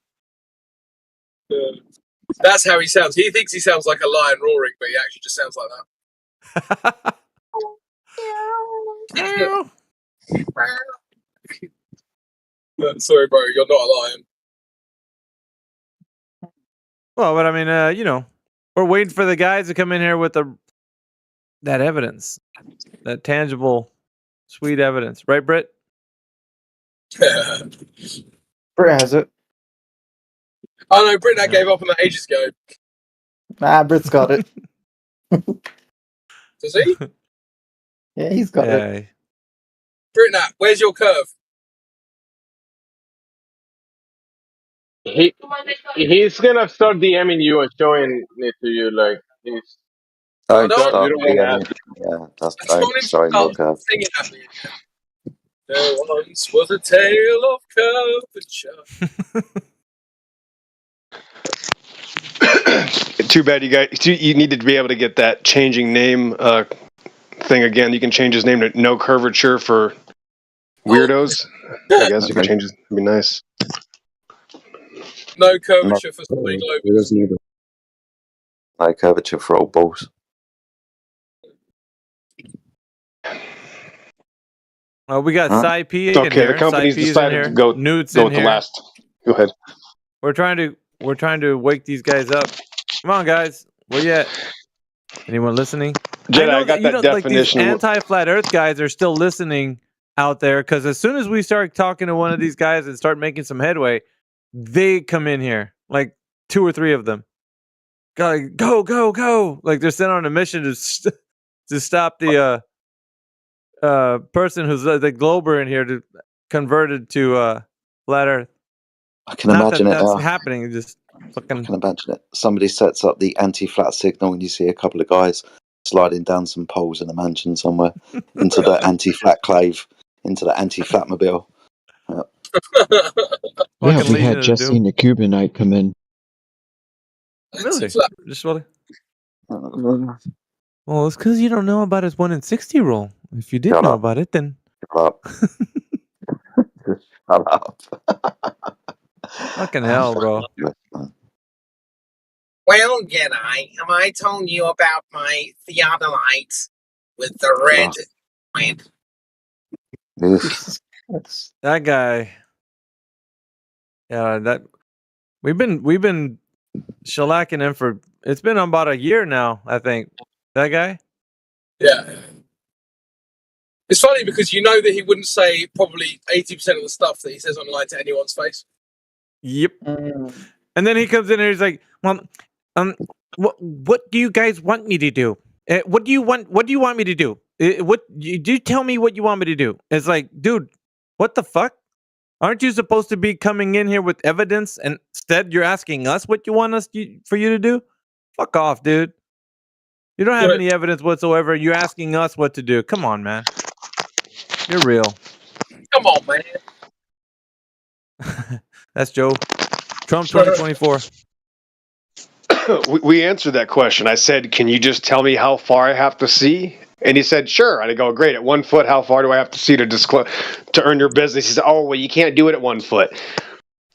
That's how he sounds. He thinks he sounds like a lion roaring, but he actually just sounds like that. Sorry, bro, you're not a lion. Well, but I mean, we're waiting for the guys to come in here with that evidence, that tangible, sweet evidence, right, Britt? Britt has it. Oh no, Britt gave up on that ages ago. Nah, Britt's got it. Does he? Yeah, he's got it. Britt, where's your curve? He's gonna start DMing you and showing it to you like he's. Don't no, start you don't want DMing. Yeah, don't show him your curve. Sing it at me again. There once was a tale of curvature. Too bad you need to be able to get that changing name thing again. You can change his name to No Curvature for weirdos. I guess you can change it. It'd be nice. No curvature for Sonny Globus. No curvature for old balls. Oh, we got Cy P in okay, here. the company's decided to go with the last. Go ahead. We're trying to wake these guys up. Come on, guys. Where you at? Anyone listening? Jedi, I got that definition. Like these anti-flat Earth guys are still listening out there because as soon as we start talking to one of these guys and start making some headway, they come in here, like 2 or 3 of them. Go! Like they're sent on a mission to stop the person who's the Glober in here to converted to flat Earth. I can imagine that's now. happening. Just fucking. I can imagine it. Somebody sets up the anti-flat signal, and you see a couple of guys sliding down some poles in a mansion somewhere into the anti-flat clave, into the anti-flat mobile. Yeah, we had Jesse and the Cubanite come in. Really? Just really? Well, it's because you don't know about his 1 in 60 rule. If you did know about it, then. Shut up. Shut up. Fucking hell, bro. Well, Jedi, have I told you about my theodolite with the red plant? That guy. Yeah, that we've been shellacking him for it's been about a year now, I think. That guy? Yeah. It's funny because you know that he wouldn't say probably 80% of the stuff that he says online to anyone's face. Yep. And then he comes in and he's like, "Well, what do you guys want me to do? What do you want me to do? You tell me what you want me to do?" It's like, dude, what the fuck? Aren't you supposed to be coming in here with evidence, and instead you're asking us what you want for you to do? Fuck off, dude. You don't have any evidence whatsoever. You're asking us what to do. Come on, man. You're real. Come on, man. That's Joe. Trump 2024. We answered that question. I said, "Can you just tell me how far I have to see?" And he said, "Sure." And I go, "Great. At 1 foot, how far do I have to see to earn your business?" He said, "Oh, well, you can't do it at 1 foot.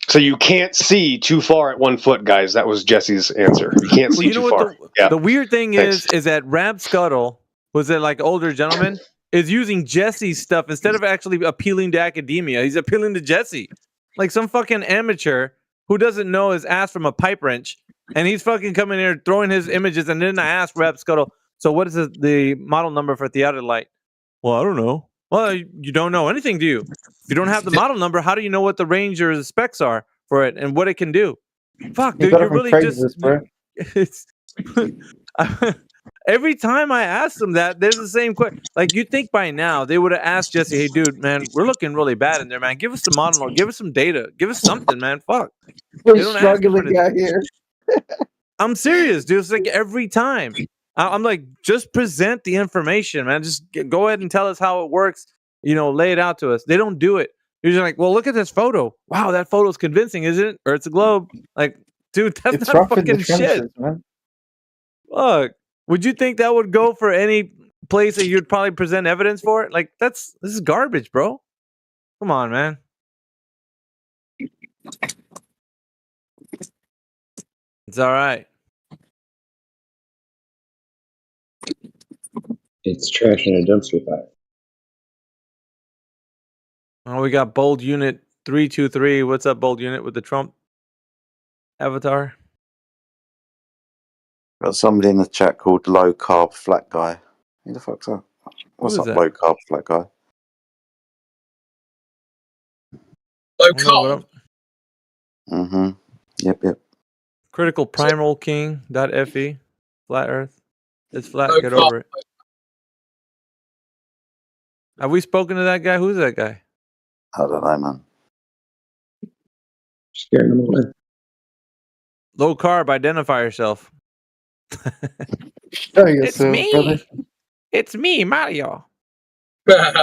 So you can't see too far at 1 foot, guys." That was Jesse's answer. You can't see too far. The weird thing is that Rab Scuttle, was it like older gentleman, is using Jesse's stuff instead of actually appealing to academia. He's appealing to Jesse, like some fucking amateur who doesn't know his ass from a pipe wrench, and he's fucking coming here throwing his images. And then I asked Rab Scuttle, "So what is the model number for Theodolite?" "Well, I don't know." "Well, you don't know anything, do you? If you don't have the model number, how do you know what the range or the specs are for it and what it can do?" Fuck, dude, you're really just. It's every time I ask them that, there's the same question. Like, you think by now they would have asked Jesse, "Hey, dude, man, we're looking really bad in there, man. Give us the model, give us some data, give us something, man." Fuck, we're struggling out here. I'm serious, dude. It's like every time. I'm like, just present the information, man. Just go ahead and tell us how it works. Lay it out to us. They don't do it. You're just like, "Well, look at this photo. Wow, that photo's convincing, isn't it? Or it's a globe." Like, dude, that's not fucking shit. Man. Fuck. Would you think that would go for any place that you'd probably present evidence for it? Like, this is garbage, bro. Come on, man. It's all right. It's trash in a dumpster fire. Oh, we got Bold Unit 323. What's up, Bold Unit, with the Trump avatar? Got somebody in the chat called Low Carb Flat Guy. Who the fuck's that? What's up, that? Low Carb Flat Guy? Low carb. Mm-hmm. Yep. Critical Primal King.fe. Flat Earth. It's flat. Low Get carb. over it. Have we spoken to that guy? Who's that guy? I don't know, man. Scaring them away. Low carb. Identify yourself. Show yourself, me. brother. It's me, Mario. Fuck,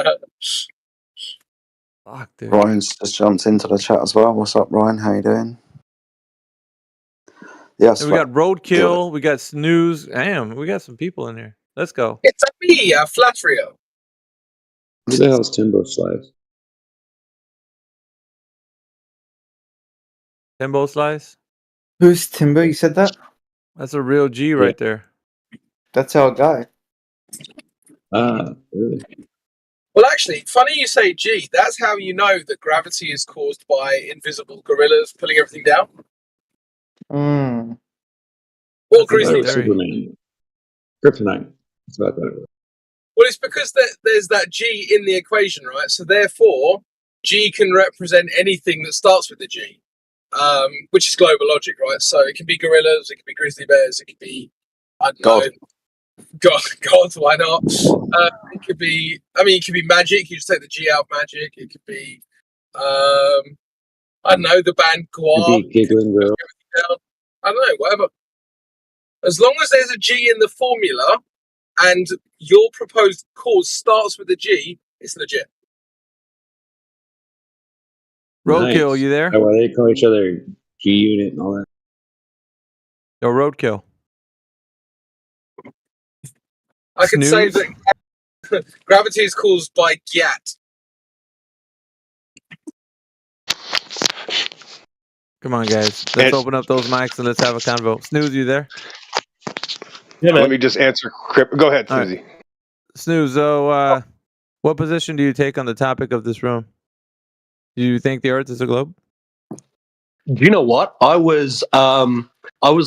dude. Ryan's just jumped into the chat as well. What's up, Ryan? How you doing? Yes. We got Roadkill. We got Snooze. Damn, we got some people in here. Let's go. It's a me, Flatrio. Who the hell is Timbo Slice? Timbo Slice? Who's Timbo? You said that? That's a real G right there. That's our guy. Really? Well, actually, funny you say G. That's how you know that gravity is caused by invisible gorillas pulling everything down. Or grizzly bears. Superman. Kryptonite. That's what I thought it was. Well, it's because there's that G in the equation, right? So therefore, G can represent anything that starts with the G, which is global logic, right? So it can be gorillas, it can be grizzly bears, it could be, I don't know, God, why not? It could be, it could be magic. You just take the G out of magic. It could be, I don't know, the band Guar. Could be Giggling Girl. I don't know, whatever. As long as there's a G in the formula and your proposed cause starts with a G, it's legit. Roadkill, Nice. you there? Why they call each other G Unit and all that? Yo, Roadkill. I can say Snooze? that gravity is caused by GAT. Come on, guys. Let's open up those mics and let's have a convo. Snooze, you there? Let me just answer. Go ahead, All right. Susie. Snooze, so what position do you take on the topic of this room? Do you think the Earth is a globe? Do you know what? I was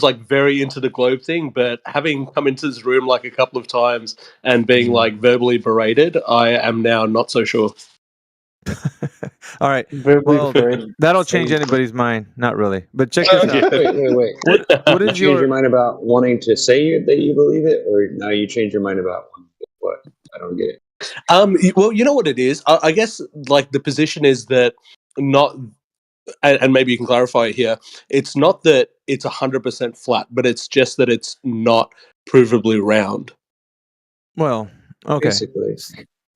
like very into the globe thing, but having come into this room like a couple of times and being like verbally berated, I am now not so sure. All right. Well, that'll change anybody's mind. Not really. But check this out. Wait. What you is change your mind about wanting to say that you believe it, or now you change your mind about what? I don't get it. Well, you know what it is? I guess like the position is that not, and maybe you can clarify it here, it's not that it's 100% flat, but it's just that it's not provably round. Well, okay. Basically.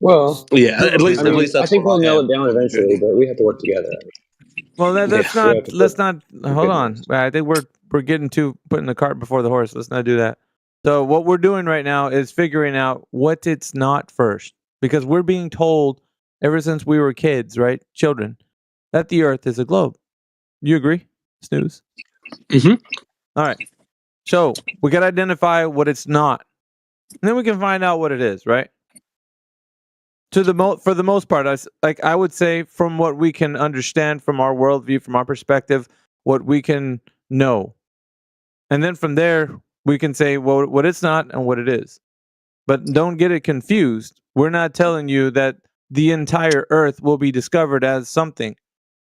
Well, Yeah, at least I that's think what we'll nail am. it down eventually, but we have to work together. Well, let's Yeah. not. Let's not. Hold on. I think we're getting to putting the cart before the horse. Let's not do that. So what we're doing right now is figuring out what it's not first, because we're being told ever since we were kids, right, children, that the Earth is a globe. You agree, Snooze? Mm-hmm. All right. So we got to identify what it's not, and then we can find out what it is, right? For the most part, I would say, from what we can understand, from our worldview, from our perspective, what we can know, and then from there we can say what it's not and what it is. But don't get it confused. We're not telling you that the entire Earth will be discovered as something.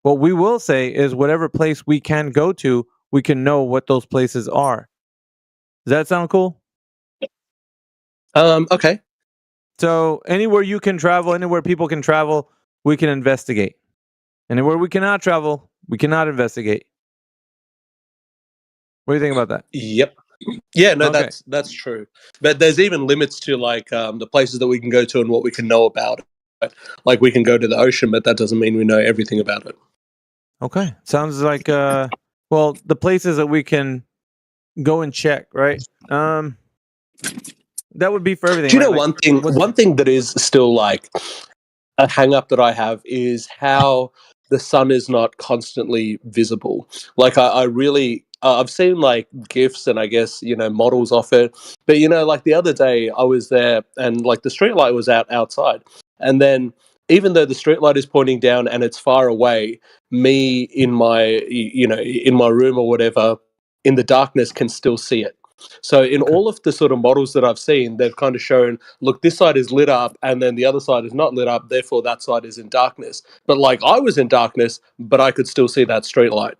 What we will say is whatever place we can go to, we can know what those places are. Does that sound cool? Okay. So anywhere you can travel, anywhere people can travel, we can investigate. Anywhere we cannot travel, we cannot investigate. What do you think about that? Yep. Yeah, no, Okay. that's true. But there's even limits to like the places that we can go to and what we can know about it. Right? Like we can go to the ocean, but that doesn't mean we know everything about it. Okay. Sounds like well, the places that we can go and check, right? That would be for everything. Do you know right? one thing? One thing that is still like a hang up that I have is how the sun is not constantly visible. Like I really, I've seen like GIFs and I guess, models of it. But, like the other day I was there and like the street light was outside. And then even though the street light is pointing down and it's far away, me in my, in my room or whatever, in the darkness can still see it. So in all of the sort of models that I've seen, they've kind of shown, look, this side is lit up and then the other side is not lit up, therefore that side is in darkness. But like I was in darkness, but I could still see that street light.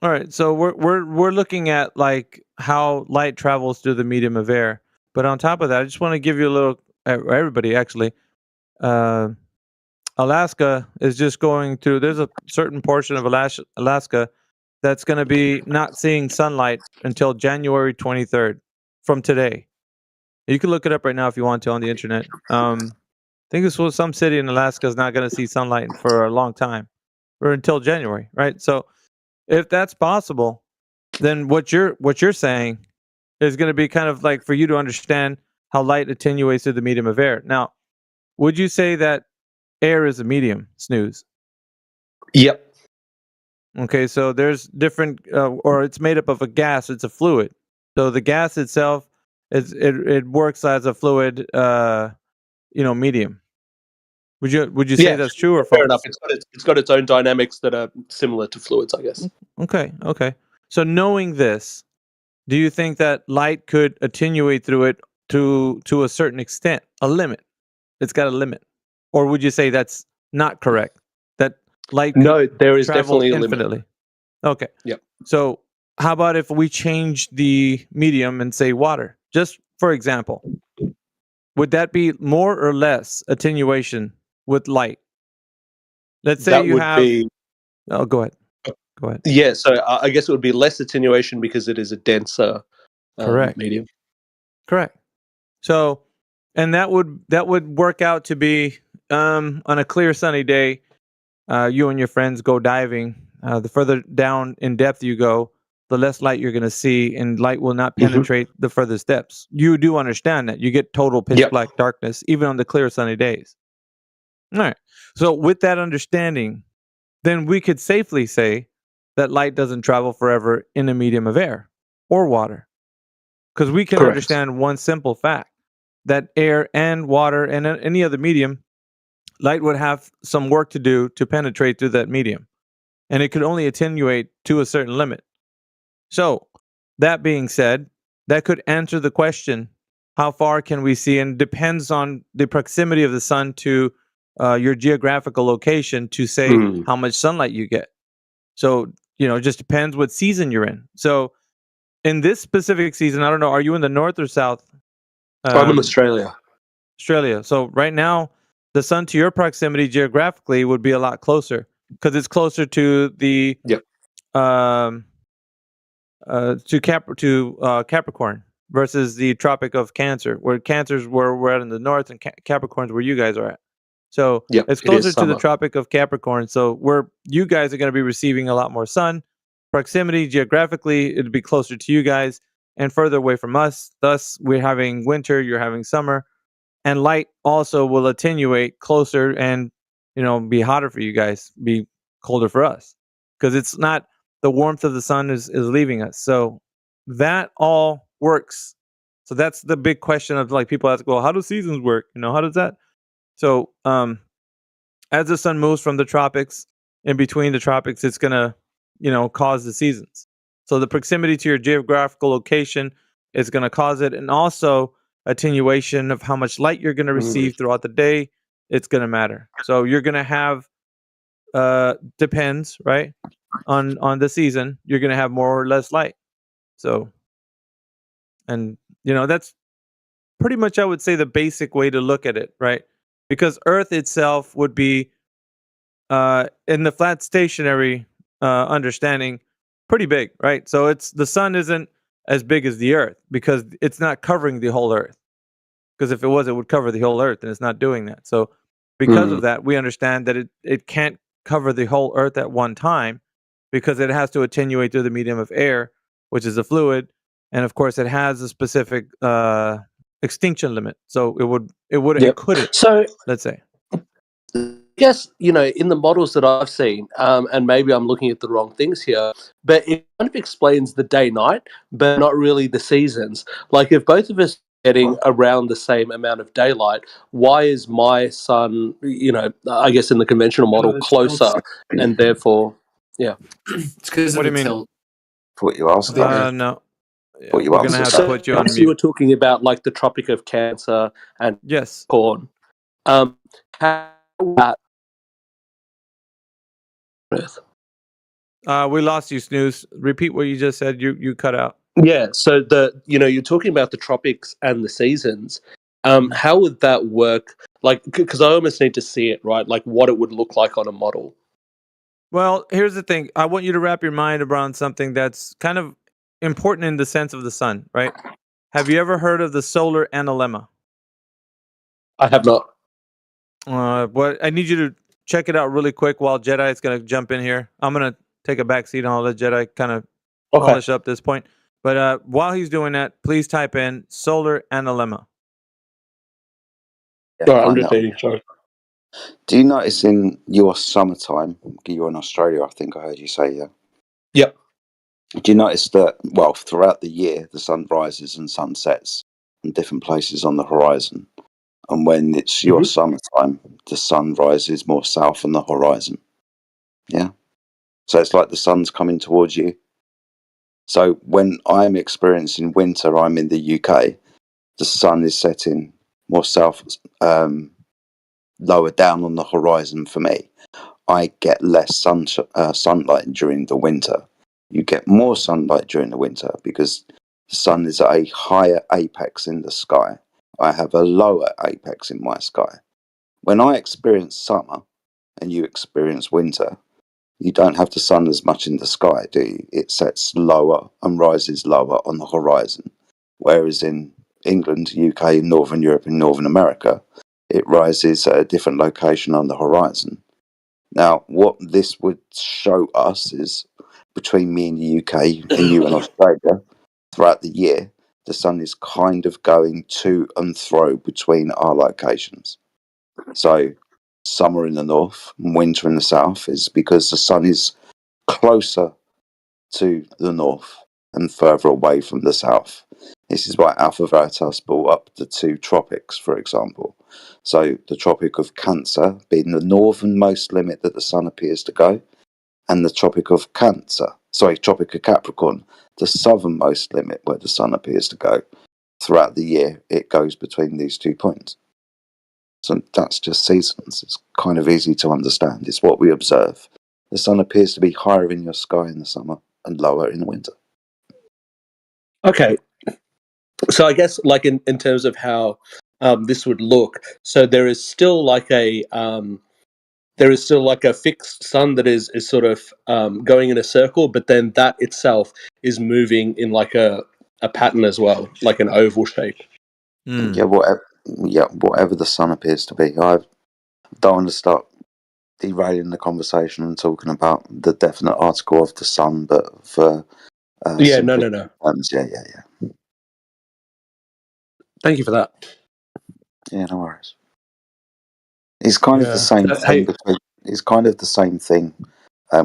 All right, so we're looking at like how light travels through the medium of air. But on top of that, I just want to give you a little, everybody actually, Alaska is just going through, there's a certain portion of Alaska that's going to be not seeing sunlight until January 23rd from today. You can look it up right now if you want to on the internet. I think this was some city in Alaska is not going to see sunlight for a long time, or until January, right? So if that's possible, then what you're saying is going to be kind of like for you to understand how light attenuates through the medium of air. Now, would you say that air is a medium, Snooze? Yep. Okay, so there's different, or it's made up of a gas. It's a fluid. So the gas itself it works as a fluid, medium. Would you say that's true or false? Fair enough. It's got its own dynamics that are similar to fluids, I guess. Okay. So knowing this, do you think that light could attenuate through it to a certain extent, a limit? It's got a limit, or would you say that's not correct? That light could there is travel definitely a infinitely. limit. Okay. Yep. So how about if we change the medium and say water, just for example? Would that be more or less attenuation with light? Let's say That you would have. be. Oh, go ahead. Go ahead. Yeah, so I guess it would be less attenuation because it is a denser Correct. medium. Correct. So, and that would work out to be on a clear sunny day. You and your friends go diving. The further down in depth you go, the less light you're going to see, and light will not penetrate the furthest depths. You do understand that you get total pitch black darkness even on the clear sunny days. All right. So with that understanding, then we could safely say that light doesn't travel forever in a medium of air or water, because we can understand one simple fact that air and water and any other medium, light would have some work to do to penetrate through that medium, and it could only attenuate to a certain limit. So that being said, that could answer the question, how far can we see? And depends on the proximity of the sun to your geographical location to say how much sunlight you get. So, it just depends what season you're in. So in this specific season, I don't know, are you in the north or south? I'm in Australia. Australia. So right now, the sun to your proximity geographically would be a lot closer because it's closer to the Capricorn, versus the Tropic of Cancer, where Cancer's where we're at in the north and Capricorn's where you guys are at. So Yep, it's it is closer to the summer. Tropic of Capricorn. So where you guys are going to be receiving a lot more sun. Proximity geographically, it'd be closer to you guys and further away from us. Thus, we're having winter, you're having summer, and light also will attenuate closer and be hotter for you guys, be colder for us, because it's not the warmth of the sun is leaving us. So that all works. So that's the big question of like people ask, well, how do seasons work? How does that? So as the sun moves from the tropics in between the tropics, it's gonna cause the seasons. So the proximity to your geographical location is going to cause it, and also attenuation of how much light you're going to receive throughout the day. It's going to matter. So you're going to have depends, right, on the season. You're going to have more or less light. So, and that's pretty much, I would say, the basic way to look at it, right? Because Earth itself would be in the flat stationary understanding pretty big, right? So the sun isn't as big as the Earth because it's not covering the whole Earth. Because if it was, it would cover the whole Earth, and it's not doing that. So because of that, we understand that it can't cover the whole Earth at one time because it has to attenuate through the medium of air, which is a fluid, and of course it has a specific extinction limit. So it couldn't. So let's say. I guess, in the models that I've seen, and maybe I'm looking at the wrong things here, but it kind of explains the day-night, but not really the seasons. Like, if both of us are getting around the same amount of daylight, why is my sun, I guess in the conventional model, closer, and therefore, yeah. It's because What of do you the mean? tilt. What you asked? No. What you We're gonna have to put you on You mute. were talking about like the Tropic of Cancer and yes, corn. How that Earth? We lost you, Snooze. Repeat what you just said. You cut out. Yeah, so you're talking about the tropics and the seasons. How would that work? Like, because I almost need to see it, right? Like, what it would look like on a model. Well, here's the thing. I want you to wrap your mind around something that's kind of important in the sense of the sun, right? Have you ever heard of the solar analemma? I have not. What I need you to check it out really quick while Jedi is going to jump in here. I'm going to take a back seat and I'll let Jedi kind of polish up this point. But while he's doing that, please type in solar analemma. I'm just reading, sorry. Do you notice in your summertime, you're in Australia, I think I heard you say, yeah? Yep. Do you notice that, well, throughout the year, the sun rises and sun sets in different places on the horizon? And when it's your summertime, the sun rises more south on the horizon. Yeah? So it's like the sun's coming towards you. So when I'm experiencing winter, I'm in the UK, the sun is setting more south, lower down on the horizon for me. I get less sunlight during the winter. You get more sunlight during the winter because the sun is at a higher apex in the sky. I have a lower apex in my sky. When I experience summer and you experience winter, you don't have the sun as much in the sky, do you? It sets lower and rises lower on the horizon. Whereas in England, UK, Northern Europe and Northern America, it rises at a different location on the horizon. Now, what this would show us is between me and the UK and you and Australia, throughout the year, the sun is kind of going to and fro between our locations. So summer in the north and winter in the south is because the sun is closer to the north and further away from the south. This is why Alpha Veritas brought up the two tropics, for example. So the Tropic of Cancer being the northernmost limit that the sun appears to go, and the Tropic of Capricorn, the southernmost limit where the sun appears to go. Throughout the year, it goes between these 2 points. So that's just seasons. It's kind of easy to understand. It's what we observe. The sun appears to be higher in your sky in the summer and lower in the winter. Okay. So I guess, like, in terms of how this would look, so there is still like a fixed sun that is sort of going in a circle, but then that itself is moving in like a a pattern as well, like an oval shape. Yeah, whatever the sun appears to be. I don't want to start derailing the conversation and talking about the definite article of the sun, but for No. terms, yeah. Thank you for that. Yeah, no worries. It's kind of the same thing between. It's kind of the same thing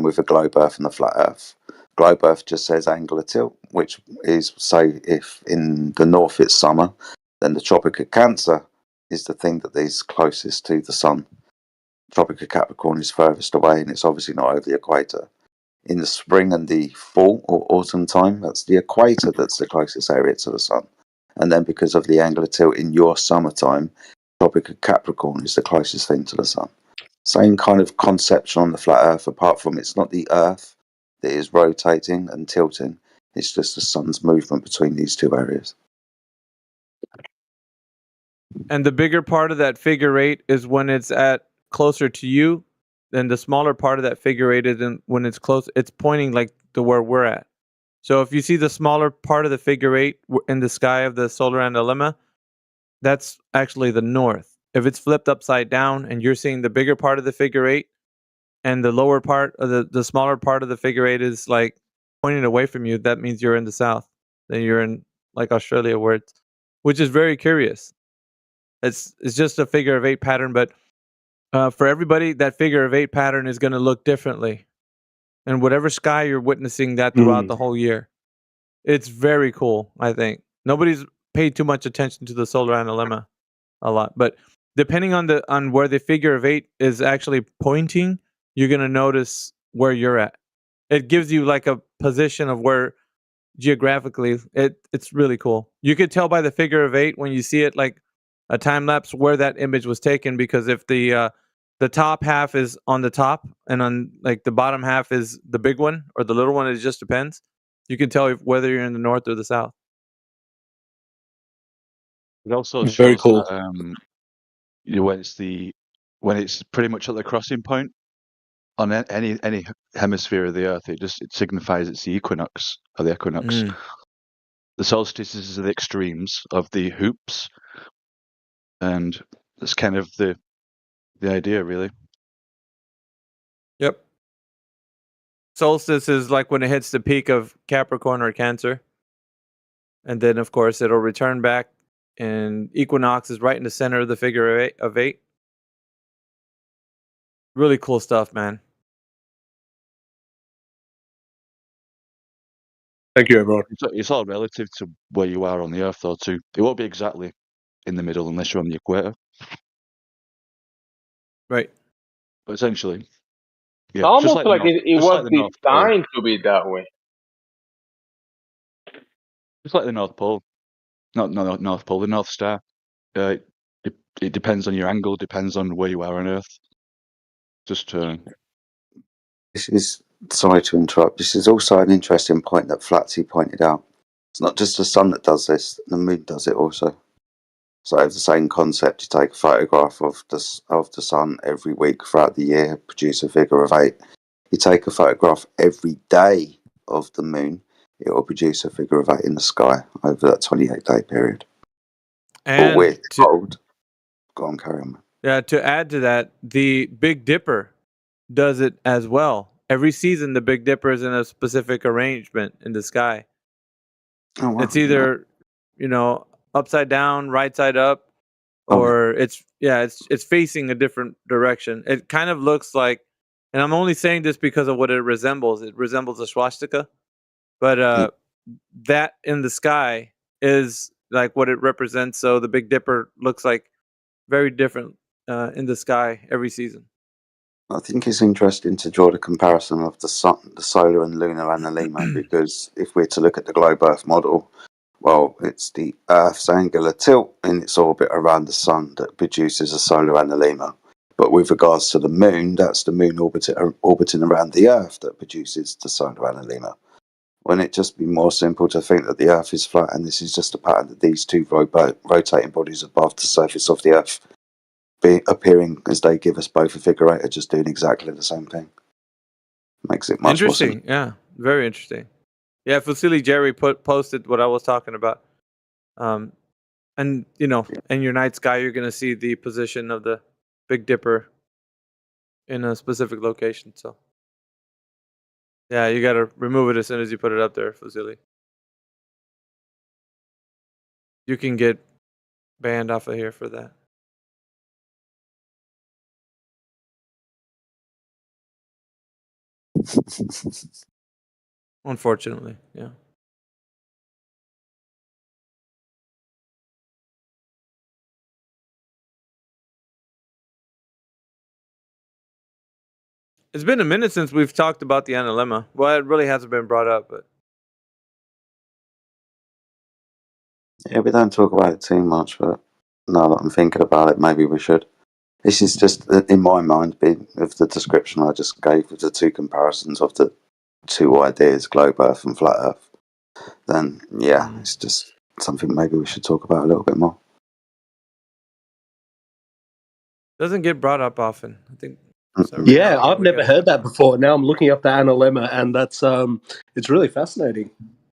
with the globe Earth and the flat Earth. Globe Earth just says angular tilt, which is, say, if in the north it's summer, then the Tropic of Cancer is the thing that is closest to the sun. Tropic of Capricorn is furthest away, and it's obviously not over the equator. In the spring and the fall or autumn time, that's the equator that's the closest area to the sun. And then because of the angular tilt in your summertime, Tropic of Capricorn is the closest thing to the sun. Same kind of conception on the flat Earth, apart from it's not the Earth that is rotating and tilting. It's just the sun's movement between these two areas. And the bigger part of that figure eight is when it's at closer to you, then the smaller part of that figure eight is when it's close. It's pointing like to where we're at. So if you see the smaller part of the figure eight in the sky of the solar analemma, that's actually the north. If it's flipped upside down and you're seeing the bigger part of the figure eight and the lower part of the smaller part of the figure eight is like pointing away from you, that means you're in the south. Then you're in like Australia, which is very curious. It's just a figure of eight pattern, but for everybody, that figure of eight pattern is going to look differently. And whatever sky you're witnessing that throughout the whole year, it's very cool. I think nobody's paid too much attention to the solar analemma a lot, but depending on where the figure of eight is actually pointing, you're going to notice where you're at. It gives you like a position of where geographically it's really cool. You could tell by the figure of eight when you see it like a time lapse where that image was taken, because if the top half is on the top and on like the bottom half is the big one or the little one, it just depends. You can tell whether you're in the north or the south. It also shows very cool. That, when it's pretty much at the crossing point on any hemisphere of the Earth, it signifies it's the equinox or the equinox. The solstices are the extremes of the hoops, and that's kind of the idea, really. Yep. Solstice is like when it hits the peak of Capricorn or Cancer, and then of course it'll return back. And equinox is right in the center of the figure of eight. Really cool stuff, man. Thank you, everyone. It's all relative to where you are on the Earth, though, too. It won't be exactly in the middle unless you're on the equator. Right. But essentially, it's almost like it was designed to be that way. It's like the North Pole. Not North Pole, the North Star. It depends on your angle, depends on where you are on Earth. Just This is, sorry to interrupt, this is also an interesting point that Flatsy pointed out. It's not just the sun that does this, the moon does it also. So it's the same concept. You take a photograph of the sun every week throughout the year, produce a figure of eight. You take a photograph every day of the moon, it will produce a figure of eight in the sky over that 28-day period. And but we're told, go on, carry on. Yeah, to add to that, the Big Dipper does it as well. Every season, the Big Dipper is in a specific arrangement in the sky. Oh, wow. It's either, upside down, right side up, or it's facing a different direction. It kind of looks like, and I'm only saying this because of what it resembles. It resembles a swastika, but that in the sky is like what it represents. So the Big Dipper looks like very different in the sky every season. I think it's interesting to draw the comparison of the sun, the solar and lunar analemma, because if we're to look at the globe Earth model, well, it's the Earth's angular tilt in its orbit around the sun that produces a solar analemma. But with regards to the moon, that's the moon orbiting around the Earth that produces the solar analemma. Wouldn't it just be more simple to think that the Earth is flat and this is just a pattern that these two rotating bodies above the surface of the Earth appearing as they give us both a figure eight are just doing exactly the same thing? Makes it much more interesting. Yeah, very interesting. Yeah, Fusilli Jerry posted what I was talking about. And in your night sky, you're gonna see the position of the Big Dipper in a specific location. So, yeah, you gotta remove it as soon as you put it up there, Fusilli. You can get banned off of here for that. Unfortunately, yeah. It's been a minute since we've talked about the analemma. Well, it really hasn't been brought up, but Yeah, we don't talk about it too much, but now that I'm thinking about it, maybe we should. This is just, in my mind, of the description I just gave of the two comparisons of the two ideas, globe Earth and flat Earth. Then, yeah, it's just something maybe we should talk about a little bit more. doesn't get brought up often. I think. Yeah, I've never heard that before. Now I'm looking up the analemma, and that's it's really fascinating.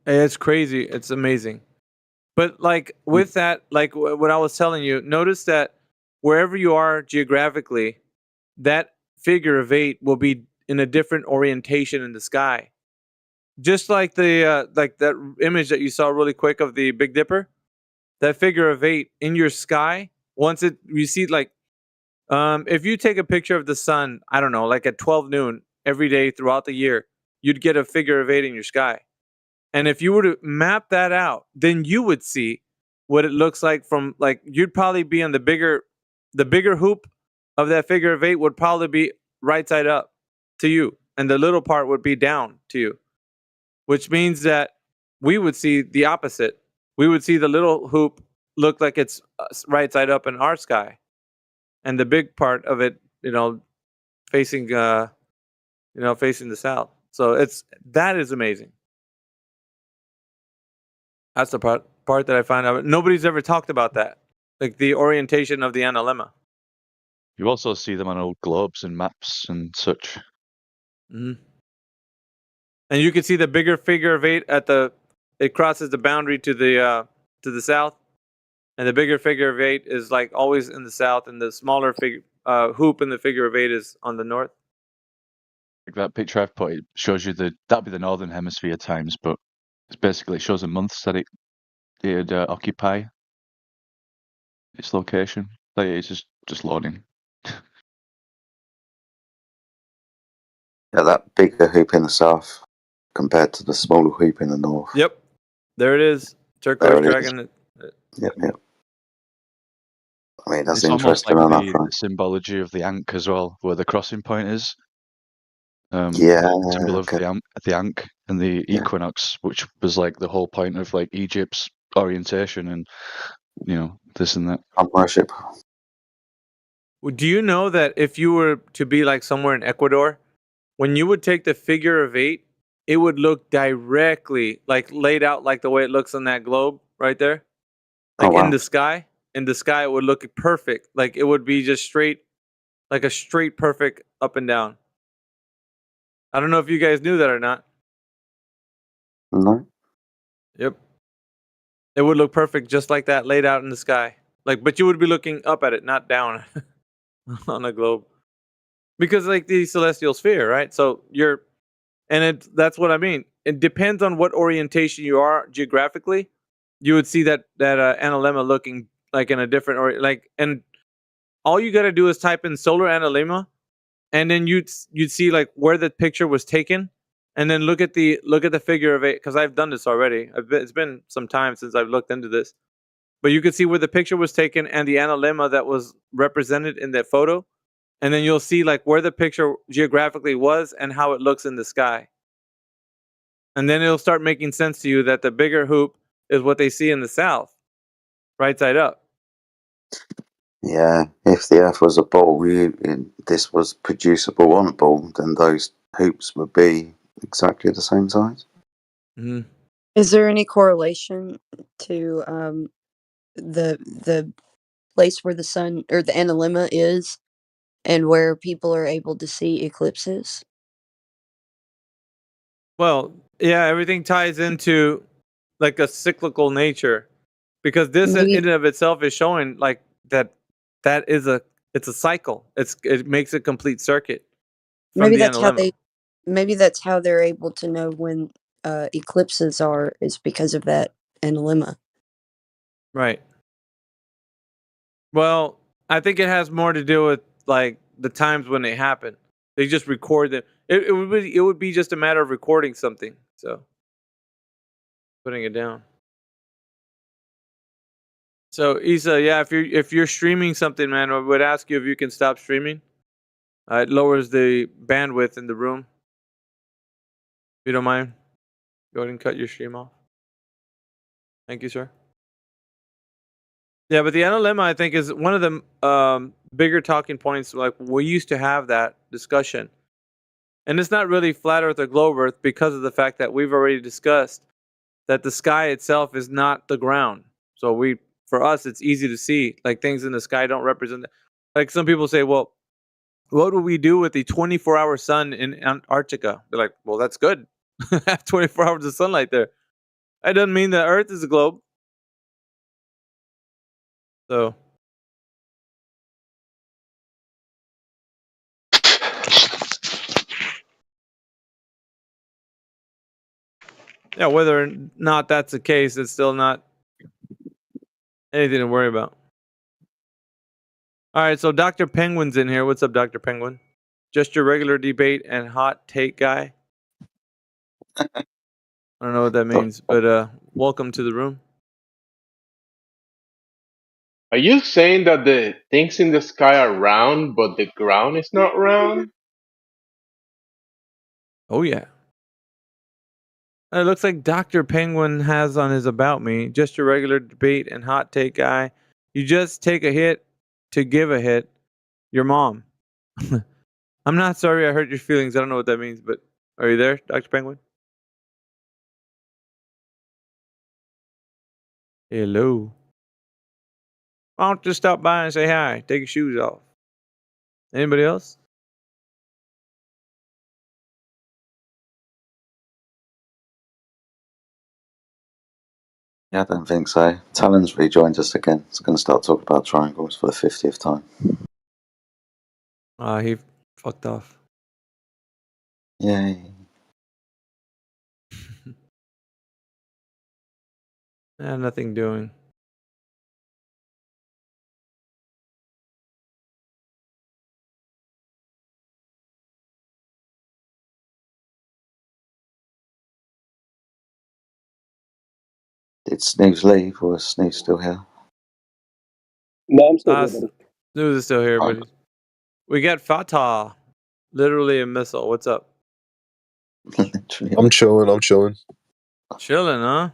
It's crazy. It's amazing. But like with that, like what I was telling you, notice that wherever you are geographically, that figure of 8 will be in a different orientation in the sky. Just like the like that image that you saw really quick of the Big Dipper, that figure of 8 in your sky. Once you see like, if you take a picture of the sun, I don't know, like at 12 noon every day throughout the year, you'd get a figure of 8 in your sky. And if you were to map that out, then you would see what it looks like from like you'd probably be on the bigger hoop of that figure of 8 would probably be right side up to you, and the little part would be down to you, which means that we would see the opposite. We would see the little hoop look like it's right side up in our sky, and the big part of it, facing facing the south. So that is amazing. That's the part that I find out. Nobody's ever talked about that, like the orientation of the analemma. You also see them on old globes and maps and such. Mm-hmm. And you can see the bigger figure of 8 it crosses the boundary to the south, and the bigger figure of 8 is like always in the south, and the smaller hoop in the figure of 8 is on the north. Like that picture I've put, it shows you that'd be the northern hemisphere times, but it basically shows the months that it'd occupy its location. Like it's just loading. Yeah, that bigger hoop in the south compared to the smaller hoop in the north. Yep, there it is. Turquoise dragon. Yep. I mean, that's it's interesting almost like enough, the right? symbology of the Ankh as well, where the crossing point is. Symbol of the Ankh and the equinox, which was like the whole point of like Egypt's orientation and this and that. Worship. Do you know that if you were to be like somewhere in Ecuador, when you would take the figure of 8, it would look directly like laid out like the way it looks on that globe right there, like in the sky. In the sky, it would look perfect. Like it would be just straight, like a straight perfect up and down. I don't know if you guys knew that or not. No. Yep. It would look perfect just like that, laid out in the sky. Like, but you would be looking up at it, not down on a globe. Because like the celestial sphere, right? So that's what I mean. It depends on what orientation you are geographically. You would see that analemma looking like in a different and all you got to do is type in solar analemma, and then you'd see like where the picture was taken, and then look at the figure of 8, because I've done this already. It's been some time since I've looked into this, but you could see where the picture was taken and the analemma that was represented in that photo, and then you'll see like where the picture geographically was and how it looks in the sky, and then it'll start making sense to you that the bigger hoop is what they see in the south, right side up. Yeah, if the Earth was a ball, this was producible on a ball, then those hoops would be exactly the same size. Mm-hmm. Is there any correlation to the place where the sun or the analemma is, and where people are able to see eclipses? Well, yeah, everything ties into like a cyclical nature, because this in and of itself is showing like that is it's a cycle. It makes a complete circuit from Maybe the that's how analemma. maybe that's how they're able to know when eclipses are, is because of that analemma. Right. Well, I think it has more to do with like the times when they happen. They just record them. It would be just a matter of recording something. So putting it down. So Isa, yeah, if you're streaming something, man, I would ask you if you can stop streaming. It lowers the bandwidth in the room. If you don't mind, go ahead and cut your stream off. Thank you, sir. Yeah, but the analemma, I think, is one of the bigger talking points. Like, we used to have that discussion. And it's not really flat Earth or globe Earth because of the fact that we've already discussed that the sky itself is not the ground. So for us, it's easy to see. Like, things in the sky don't represent that. Like, some people say, well, what would we do with the 24-hour sun in Antarctica? They're like, well, that's good. Have 24 hours of sunlight there. That doesn't mean that Earth is a globe. So yeah, whether or not that's the case, it's still not anything to worry about. All right, so Dr. Penguin's in here. What's up, Dr. Penguin? Just your regular debate and hot take guy. I don't know what that means, but welcome to the room. Are you saying that the things in the sky are round, but the ground is not round? Oh, yeah. It looks like Dr. Penguin has on his About Me, just your regular debate and hot take guy. You just take a hit to give a hit. Your mom. I'm not sorry I hurt your feelings. I don't know what that means, but are you there, Dr. Penguin? Hello. Why don't you stop by and say hi? Take your shoes off. Anybody else? Yeah, I don't think so. Talon's rejoined us again. It's going to start talking about triangles for the 50th time. He fucked off. Yay. Nothing doing. Did Snooze leave, or is Snooze still here? No, I'm still here, buddy. Snooze is still here, buddy. We got Fatah. Literally a missile. What's up? I'm chilling. Chilling, huh?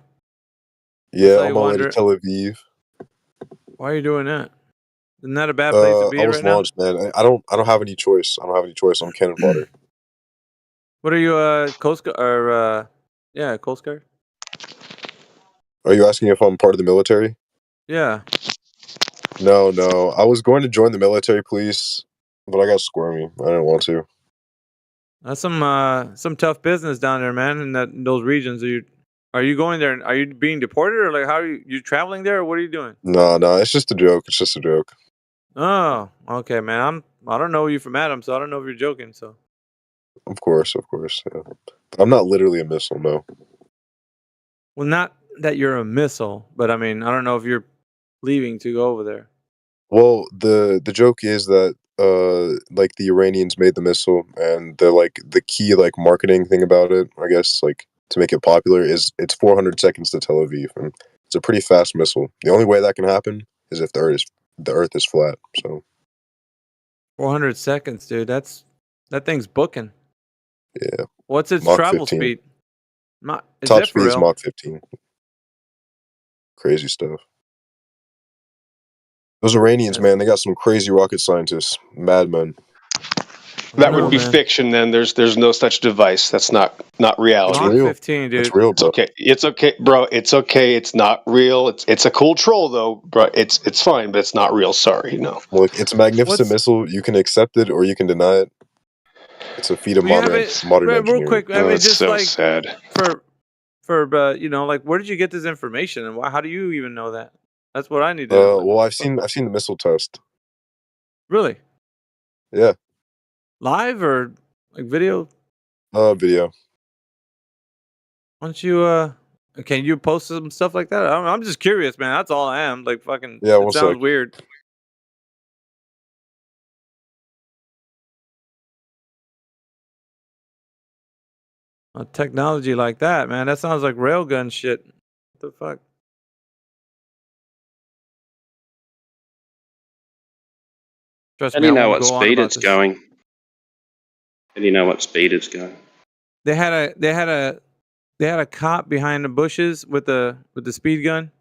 Yeah, on my way to Tel Aviv. Why are you doing that? Isn't that a bad place to be I was right now? launched, man. I don't have any choice. I don't have any choice. I'm cannon fodder. What are you, Coast Guard? Or, yeah, Coast Guard? Are you asking if I'm part of the military? Yeah. No. I was going to join the military police, but I got squirmy. I didn't want to. That's some tough business down there, man. In those regions, are you going there? Are you being deported, or like how are you traveling there, or what are you doing? No. It's just a joke. It's just a joke. Oh, okay, man. I don't know you from Adam, so I don't know if you're joking. So. Of course. Yeah. I'm not literally a missile, no. Well, not that you're a missile, but I mean, I don't know if you're leaving to go over there. Well, the joke is that like the Iranians made the missile, and the key marketing thing about it, I guess, to make it popular, is it's 400 seconds to Tel Aviv, and it's a pretty fast missile. The only way that can happen is if the Earth is flat. So 400 seconds, dude. That thing's booking. Yeah. What's its Mach travel 15. speed? Top speed is Mach 15. Crazy stuff. Those Iranians, man, they got some crazy rocket scientists, madmen. That would be fiction. Then there's no such device. That's not reality. Mach 15, dude. It's real. It's okay. It's okay, bro. It's okay. It's not real. It's a cool troll though, bro. It's fine, but it's not real. Sorry, no. Look, it's a magnificent missile. You can accept it or you can deny it. It's a feat of We have modern it modern real engineering. quick. I Oh, mean, it's just so like sad. for you know, like, where did you get this information, and how do you even know that? That's what I need to know. Like, Well, I've seen the missile test. really Yeah. live or like video? Video. Why don't you can you post some stuff like that? I'm just curious, man. That's all I am. Like, fucking. Yeah, It one sounds sec. weird. Technology like that, man. That sounds like railgun shit. What the fuck? Trust How me, do I you know won't what go on speed about it's this. going? How do you know what speed it's going? They had a cop behind the bushes with the speed gun.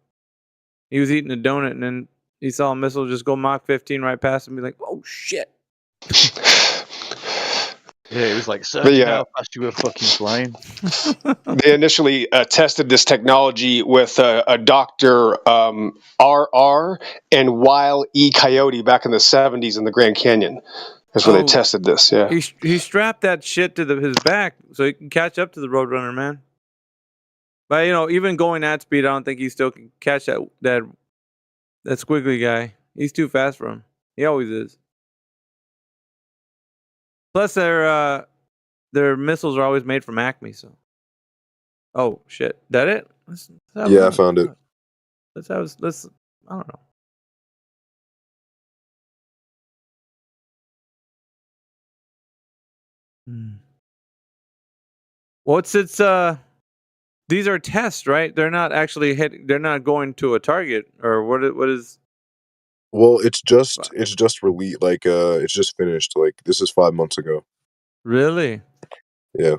He was eating a donut and then he saw a missile just go Mach 15 right past him. Be like, oh shit. Yeah, it was like, sir, But do you know yeah, how fast you were fucking flying? they initially tested this technology with a Dr. RR and Wile E. Coyote back in the 70s in the Grand Canyon. That's where they Oh, tested this, yeah. he strapped that shit to his back so he can catch up to the Roadrunner, man. But you know, even going that speed, I don't think he still can catch that squiggly guy. He's too fast for him. He always is. Plus, their missiles are always made from Acme. So, oh shit, that it? Let's have Yeah, I another. found it. Let's I don't know. What's its these are tests, right? They're not actually they're not going to a target or what is Well, it's just released. Like it's just finished. Like this is 5 months ago. really? Yeah.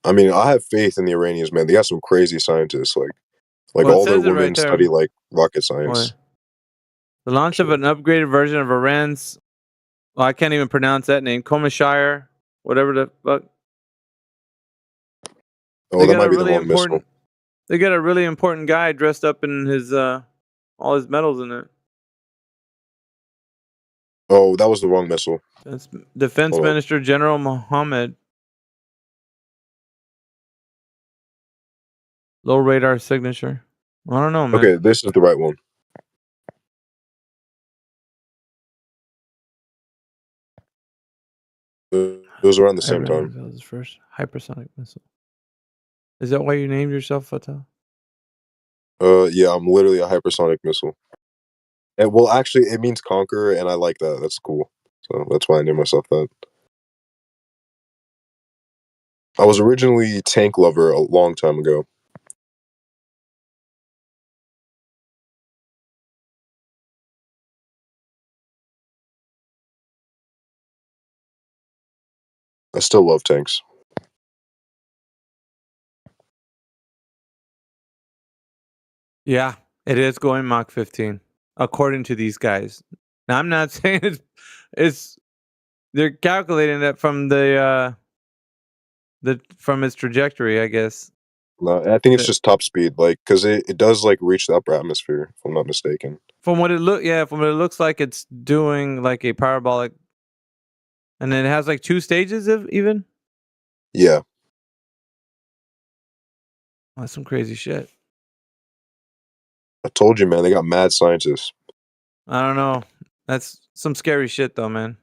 I mean, I have faith in the Iranians, man. They got some crazy scientists. Like Well, it all their says it women right there. study like rocket science. Boy. The launch of an upgraded version of Iran's I can't even pronounce that name. Komashire, whatever the fuck. Oh, that might be the wrong missile. They got a really important guy dressed up in his all his medals in it. Oh, that was the wrong missile. That's Defense Hold on. Minister General Mohammed. Low radar signature. I don't know, man. Okay, this is the right one. It was around the same Iran time. unveils its first hypersonic missile. Is that why you named yourself Fatah? Yeah, I'm literally a hypersonic missile. And well, actually, it means conqueror, and I like that. That's cool. So that's why I named myself that. I was originally tank lover a long time ago. I still love tanks. Yeah, it is going Mach 15, according to these guys. Now, I'm not saying it's they're calculating that from the from its trajectory, I guess. No, I think it's just top speed, like because it does like reach the upper atmosphere, if I'm not mistaken. From what it looks like, it's doing like a parabolic, and then it has like 2 stages of even. Yeah. That's some crazy shit. I told you, man. They got mad scientists. I don't know. That's some scary shit, though, man.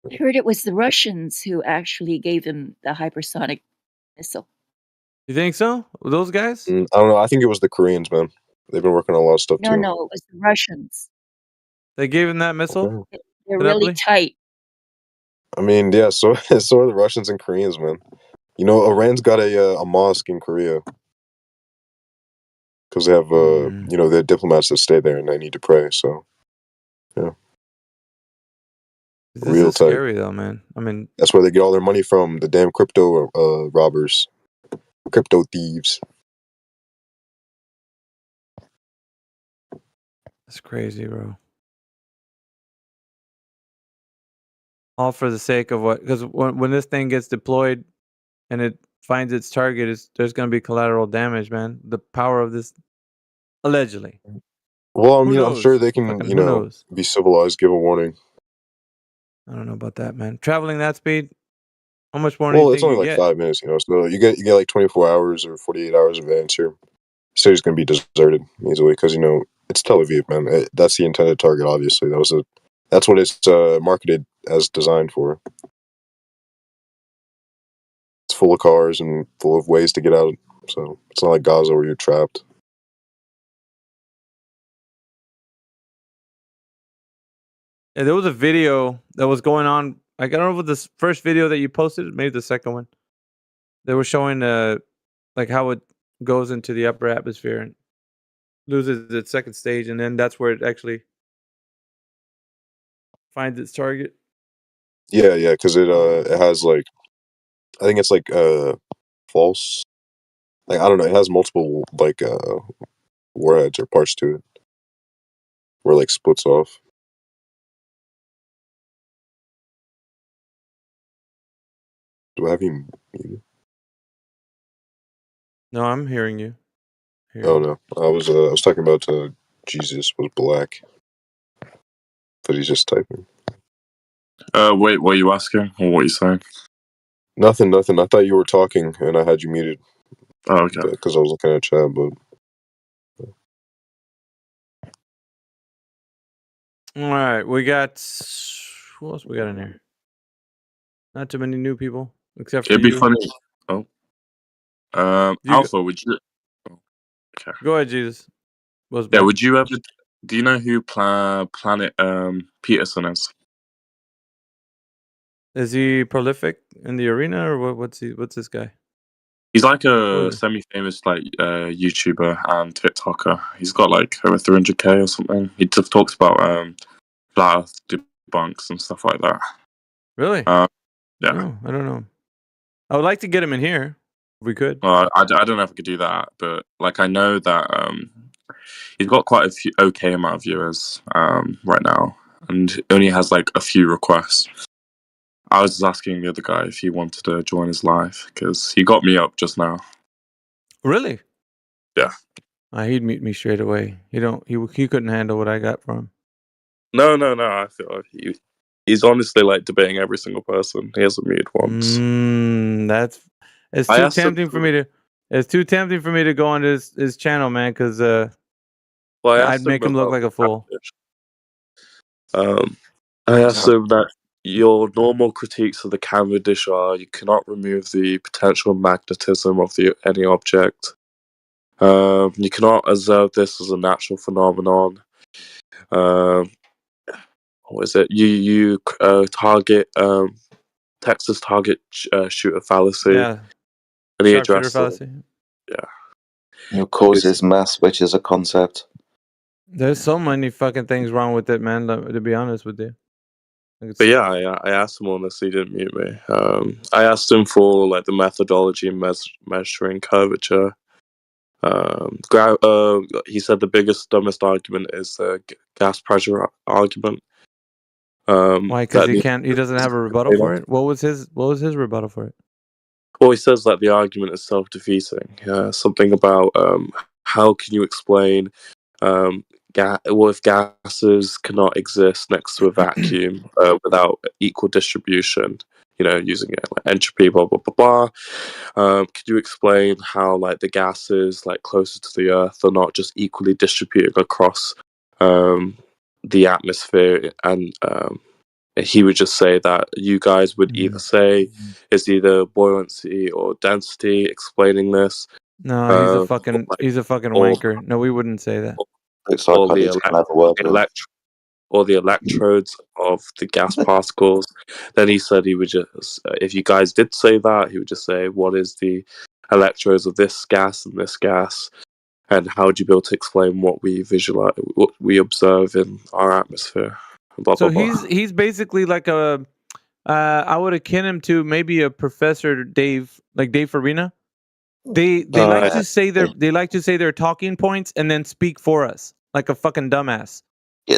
I heard it was the Russians who actually gave them the hypersonic missile. You think so? Those guys? I don't know. I think it was the Koreans, man. They've been working on a lot of stuff No, too. no, it was the Russians. They gave him that missile. They're really tight. I mean, yeah. So so are the Russians and Koreans, man. You know, Iran's got a mosque in Korea because they have you know, they're diplomats that stay there and they need to pray. So yeah. This Real is tight. scary, though, man. I mean, that's where they get all their money from. The damn crypto robbers, crypto thieves. that's crazy, bro. All for the sake of what? Because when this thing gets deployed and it finds its target, there's going to be collateral damage, man. The power of this, allegedly. Well, I Who mean, I'm knows? sure they can, Fucking you who know, knows? be civilized, give a warning. I don't know about that, man. Traveling that speed, how much more do Well, you it's think only you like get? 5 minutes, so you get like 24 hours or 48 hours advance here. City's gonna be deserted easily because it's Tel Aviv, man. That's the intended target. Obviously, that's what it's marketed as designed for. It's full of cars and full of ways to get out. So it's not like Gaza where you're trapped. Yeah, there was a video that was going on. Like, I don't know if this first video that you posted, maybe the second one. They were showing like how it goes into the upper atmosphere and loses its second stage, and then that's where it actually finds its target. Yeah, because it has like, I think it's like false. Like, I don't know. It has multiple like warheads or parts to it, where it, like, splits off. Do I have you muted? No, I'm hearing you. Oh no, I was talking about Jesus was black, but he's just typing. Wait, what are you asking, or what are you saying? Nothing. I thought you were talking, and I had you muted. Oh, okay. Because I was looking at chat, but. All right, we got who else we got in here? Not too many new people, except for It'd be you. funny. Oh, Alpha, would you? Oh, okay. Go ahead, Jesus. Yeah, back? would you ever? Do you know who Planet Peterson is? Is he prolific in the arena, or what's this guy? He's like a semi-famous YouTuber and TikToker. He's got like over 300k or something. He just talks about flat Earth debunks and stuff like that. Really? Yeah. No, I don't know. I would like to get him in here if we could. Well, I don't know if I could do that, but like I know that he's got quite a few okay amount of viewers right now, and only has like a few requests. I was just asking the other guy if he wanted to join his live because he got me up just now. Really? Yeah. He'd mute me straight away. He couldn't handle what I got from him. No. I feel like he's honestly like debating every single person. He hasn't muted once. It's too tempting for me to. It's too tempting for me to go on his channel, man, because I'd make him look like a fool. I asked him that your normal critiques of the Cavendish are you cannot remove the potential magnetism of any object. You cannot observe this as a natural phenomenon. What is it? You target Texas target shooter fallacy. Yeah. And he Sharpshooter addressed fallacy. Yeah. It causes mass, which is a concept. There's so many fucking things wrong with it, man. To be honest with you. But yeah, I asked him on this. He didn't mute me. I asked him for like the methodology in measuring curvature. He said the dumbest argument is the gas pressure argument. Why? Because he doesn't have a rebuttal for it. What was his rebuttal for it? Well, he says that the argument is self-defeating. Something about how can you explain if gases cannot exist next to a vacuum without equal distribution, using like entropy, blah, blah, blah, blah. Could you explain how like the gases like closer to the Earth are not just equally distributed across the atmosphere? And he would just say that you guys would either say it's either buoyancy or density explaining this. No, he's a fucking wanker. No, we wouldn't say that. Or the electrodes of the gas particles. Then he said he would just, if you guys did say that, he would just say, what is the electrodes of this gas and this gas? And how would you be able to explain what we visualize, what we observe in our atmosphere? Blah, So blah, blah. he's basically like I would akin him to maybe a Professor Dave, like Dave Farina. They like to say their talking points and then speak for us like a fucking dumbass.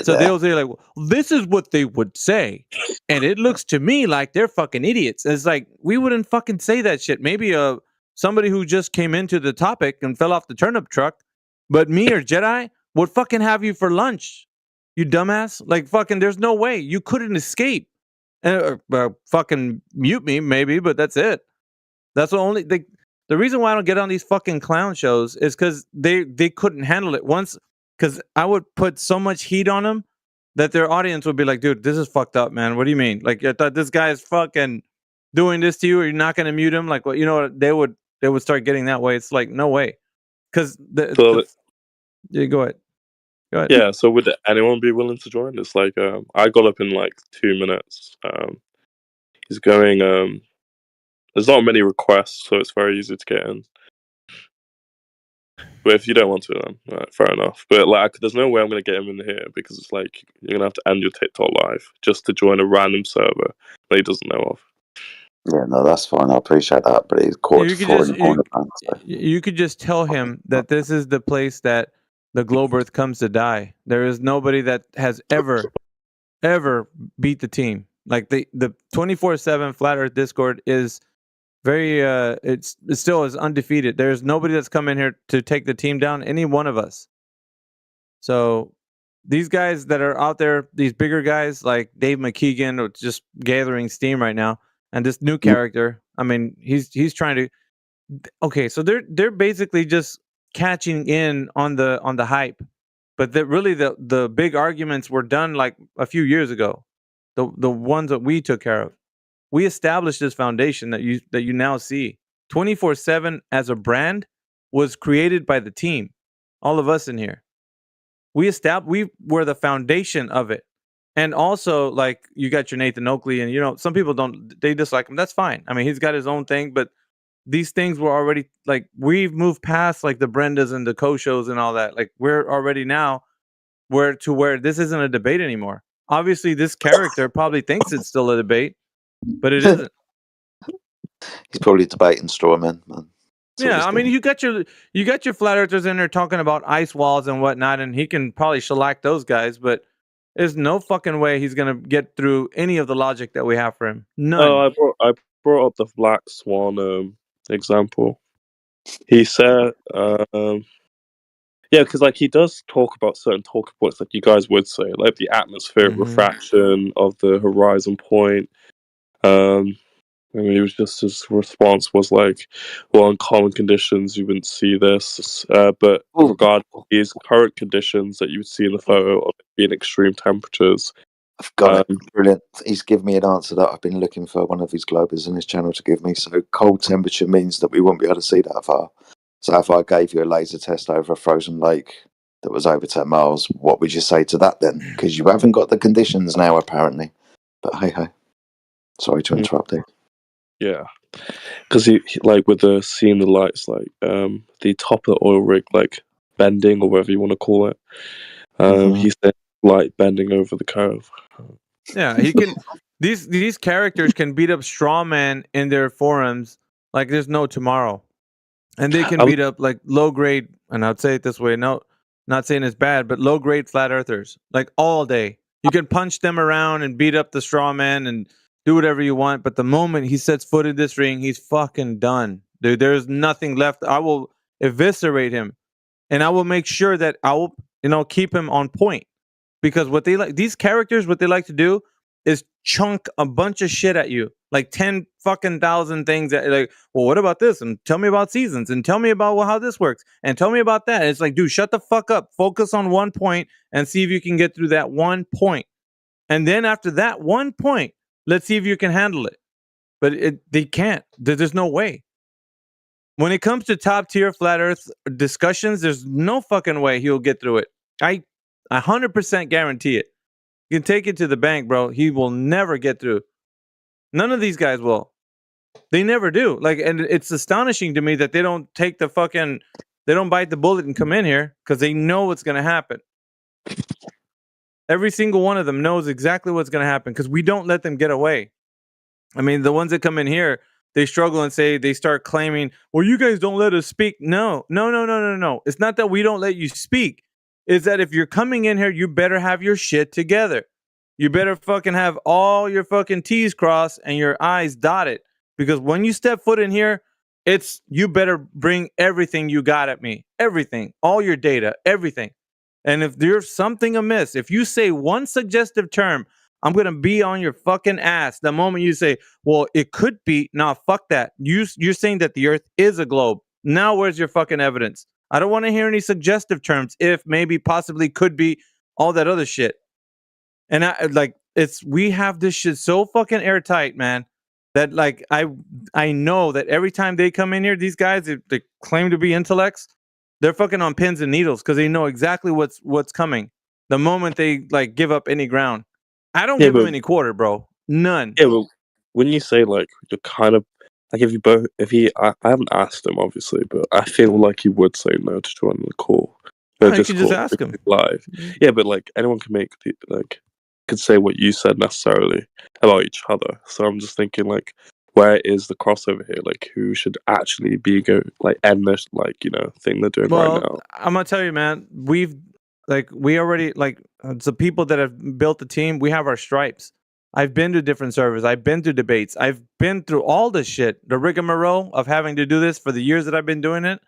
So they'll say like, well, this is what they would say, and it looks to me like they're fucking idiots. It's like we wouldn't fucking say that shit. Maybe somebody who just came into the topic and fell off the turnip truck, but me or Jedi would fucking have you for lunch. You dumbass. Like fucking there's no way. You couldn't escape. Fucking mute me, maybe, but that's it. That's the only the reason why I don't get on these fucking clown shows is because they couldn't handle it once. Because I would put so much heat on them that their audience would be like, "Dude, this is fucked up, man. What do you mean? Like, I thought this guy is fucking doing this to you, or you're not gonna mute him? Like, what? You know what? They would start getting that way. It's like, no way, because yeah, go ahead. Yeah, so would anyone be willing to join? It's like I got up in like 2 minutes. He's going. There's not many requests, so it's very easy to get in. But if you don't want to, then fair enough. But like, there's no way I'm gonna get him in here because it's like you're gonna have to end your TikTok live just to join a random server that he doesn't know of. Yeah, no, that's fine. I appreciate that, but he's caught You could just tell him that this is the place that the Globe Earth comes to die. There is nobody that has ever beat the team. Like the 24/7 Flat Earth Discord is very it still is undefeated. There's nobody that's come in here to take the team down, any one of us. So these guys that are out there, these bigger guys like Dave McKeegan, are just gathering steam right now, and this new character. I mean, he's trying to. Okay, so they're basically just catching in on the hype, but really the big arguments were done like a few years ago. The ones that we took care of. We established this foundation that you now see. 24/7 as a brand was created by the team, all of us in here. We were the foundation of it. And also, like, you got your Nathan Oakley, and some people they dislike him. That's fine. I mean, he's got his own thing, but these things were already like we've moved past like the Brendas and the co-shows and all that. Like we're already now where this isn't a debate anymore. Obviously, this character probably thinks it's still a debate, but it isn't. He's probably debating strawman, man. Yeah, I mean, you got your flat earthers in there talking about ice walls and whatnot, and he can probably shellac those guys, but there's no fucking way he's gonna get through any of the logic that we have for him. None. Oh, I brought up the Black Swan example. He said, yeah, because like he does talk about certain talking points, like you guys would say, like the atmospheric refraction of the horizon point. I mean, it was just his response was like, well, in common conditions, you wouldn't see this. But regarding these current conditions that you would see in the photo of it being extreme temperatures. I've got it. Brilliant. He's given me an answer that I've been looking for one of his Globers in his channel to give me. So cold temperature means that we won't be able to see that far. So if I gave you a laser test over a frozen lake that was over 10 miles, what would you say to that then? Because you haven't got the conditions now, apparently. But hey. Sorry to interrupt you. Yeah, because he like with seeing the lights, like the top of the oil rig, like bending or whatever you want to call it. He's light bending over the curve. Yeah, he can. These characters can beat up strawman in their forums like there's no tomorrow, and they can beat up like low grade. And I'd say it this way: no, not saying it's bad, but low grade flat earthers like all day. You can punch them around and beat up the strawman and do whatever you want, but the moment he sets foot in this ring, he's fucking done. Dude, there's nothing left. I will eviscerate him, and I will make sure that I will, keep him on point. Because what they like, these characters, what they like to do is chunk a bunch of shit at you, like 10 fucking thousand things. That, like, well, what about this? And tell me about seasons, and tell me about how this works, and tell me about that. And it's like, dude, shut the fuck up. Focus on one point and see if you can get through that one point. And then after that one point, let's see if you can handle it. But they can't. There's no way. When it comes to top tier flat earth discussions, there's no fucking way he'll get through it. I 100% guarantee it. You can take it to the bank, bro. He will never get through. None of these guys will. They never do. Like, and it's astonishing to me that they don't take they don't bite the bullet and come in here because they know what's going to happen. Every single one of them knows exactly what's going to happen because we don't let them get away. I mean, the ones that come in here, they struggle and they start claiming, well, you guys don't let us speak. No. It's not that we don't let you speak. It's that if you're coming in here, you better have your shit together. You better fucking have all your fucking T's crossed and your I's dotted. Because when you step foot in here, you better bring everything you got at me. Everything. All your data. Everything. And if there's something amiss, if you say one suggestive term, I'm gonna be on your fucking ass the moment you say, "Well, it could be." Nah, fuck that. You're saying that the Earth is a globe. Now, where's your fucking evidence? I don't want to hear any suggestive terms. If, maybe, possibly, could be, all that other shit. And we have this shit so fucking airtight, man, that like I know that every time they come in here, these guys they claim to be intellects, they're fucking on pins and needles because they know exactly what's coming the moment they like give up any ground. I don't give them any quarter, bro. None. Yeah, but when you say like you're kind of like I haven't asked him obviously, but I feel like he would say no to join the call. No, you can just ask him live. Yeah, but like anyone can could say what you said necessarily about each other. So I'm just thinking like, where is the crossover here? Like, who should actually be end this thing they're doing right now? I'm gonna tell you, man. We already the people that have built the team. We have our stripes. I've been to different servers. I've been to debates. I've been through all this shit. The rigmarole of having to do this for the years that I've been doing it.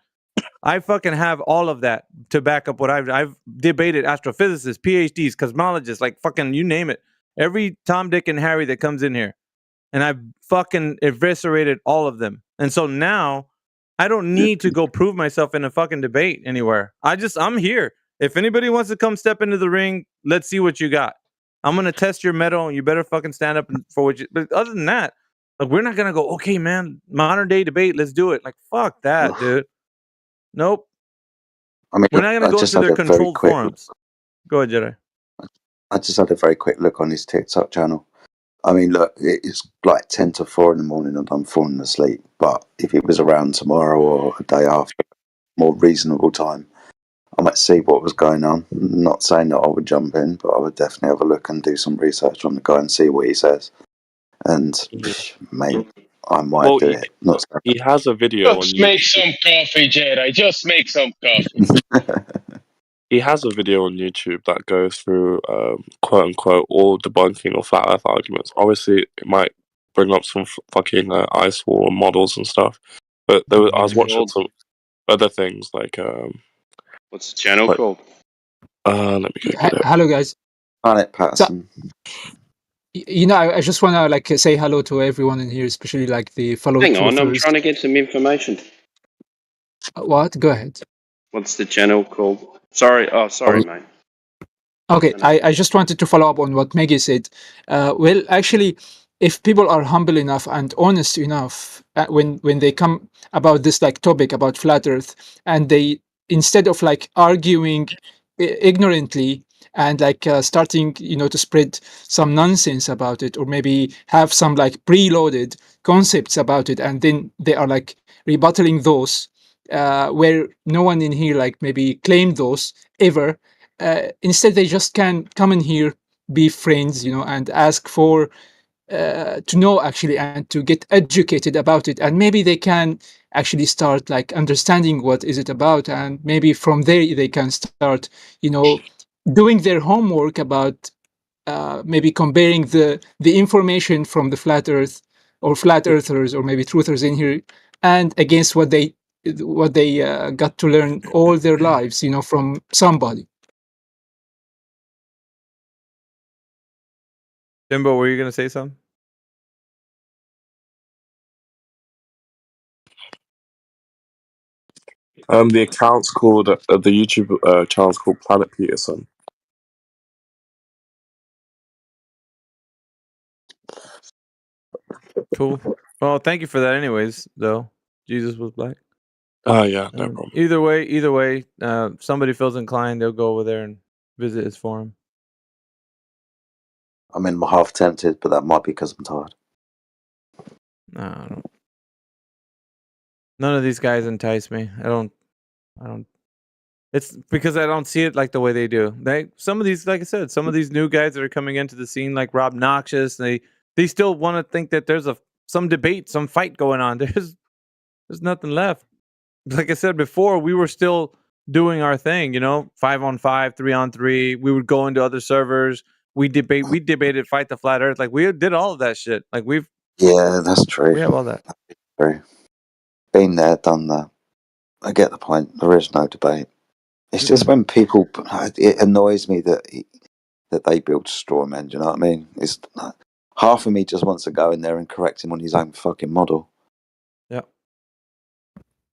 I fucking have all of that to back up what I've debated astrophysicists, PhDs, cosmologists, like fucking you name it. Every Tom, Dick, and Harry that comes in here. And I've fucking eviscerated all of them. And so now I don't need to go prove myself in a fucking debate anywhere. I'm here. If anybody wants to come step into the ring, let's see what you got. I'm going to test your mettle and you better fucking stand up for what you... But other than that, like, we're not going to go, okay, man, modern day debate, let's do it. Like, fuck that, dude. Nope. I mean, we're not going to go into their controlled forums. Go ahead, Jedi. I just had a very quick look on his TikTok channel. I mean, look, it's like 10 to 4 in the morning and I'm falling asleep. But if it was around tomorrow or a day after, more reasonable time, I might see what was going on. Not saying that I would jump in, but I would definitely have a look and do some research on the guy and see what he says. And, mate, I might do it. Not he has a video Just make some coffee, Jedi. Just make some coffee. He has a video on YouTube that goes through quote unquote all debunking of flat Earth arguments. Obviously, it might bring up some fucking ice wall models and stuff. But I was watching some other things like what's the channel called? Let me go get it. Hello, guys. Planet Patterson. I just want to say hello to everyone in here, especially the fellow. Hang on, I'm trying to get some information. What? Go ahead. What's the channel called? Sorry, mate. Okay, I just wanted to follow up on what Maggie said. Well, actually, if people are humble enough and honest enough when they come about this topic about flat Earth, and they, instead of arguing ignorantly and starting to spread some nonsense about it, or maybe have some preloaded concepts about it, and then they are rebuttaling those where no one in here maybe claimed those ever. Instead, they just can come in here, be friends, and ask for to know actually and to get educated about it, and maybe they can actually start understanding what is it about, and maybe from there they can start doing their homework about maybe comparing the information from the flat Earth or flat earthers or maybe truthers in here and against what they got to learn all their lives from somebody. Jimbo, were you going to say something? The account's called the YouTube channel's called Planet Peterson. Cool. Well, thank you for that. Anyways, though, Jesus was black. Oh yeah, no problem. Either way, somebody feels inclined, they'll go over there and visit his forum. I'm half tempted, but that might be because I'm tired. No, I don't. None of these guys entice me. I don't. It's because I don't see it the way they do. Some of these, like I said, some of these new guys that are coming into the scene, like Rob Noxious, they still want to think that there's some debate, some fight going on. There's nothing left. Like I said before, we were still doing our thing, 5-on-5, 3-on-3. We would go into other servers. We debated Fight the Flat Earth. We did all of that shit. Yeah, that's true. We have all that. True. Been there, done that. I get the point. There is no debate. It's just when people, it annoys me that that they build straw men. Do you know what I mean? It's half of me just wants to go in there and correct him on his own fucking model. Yeah.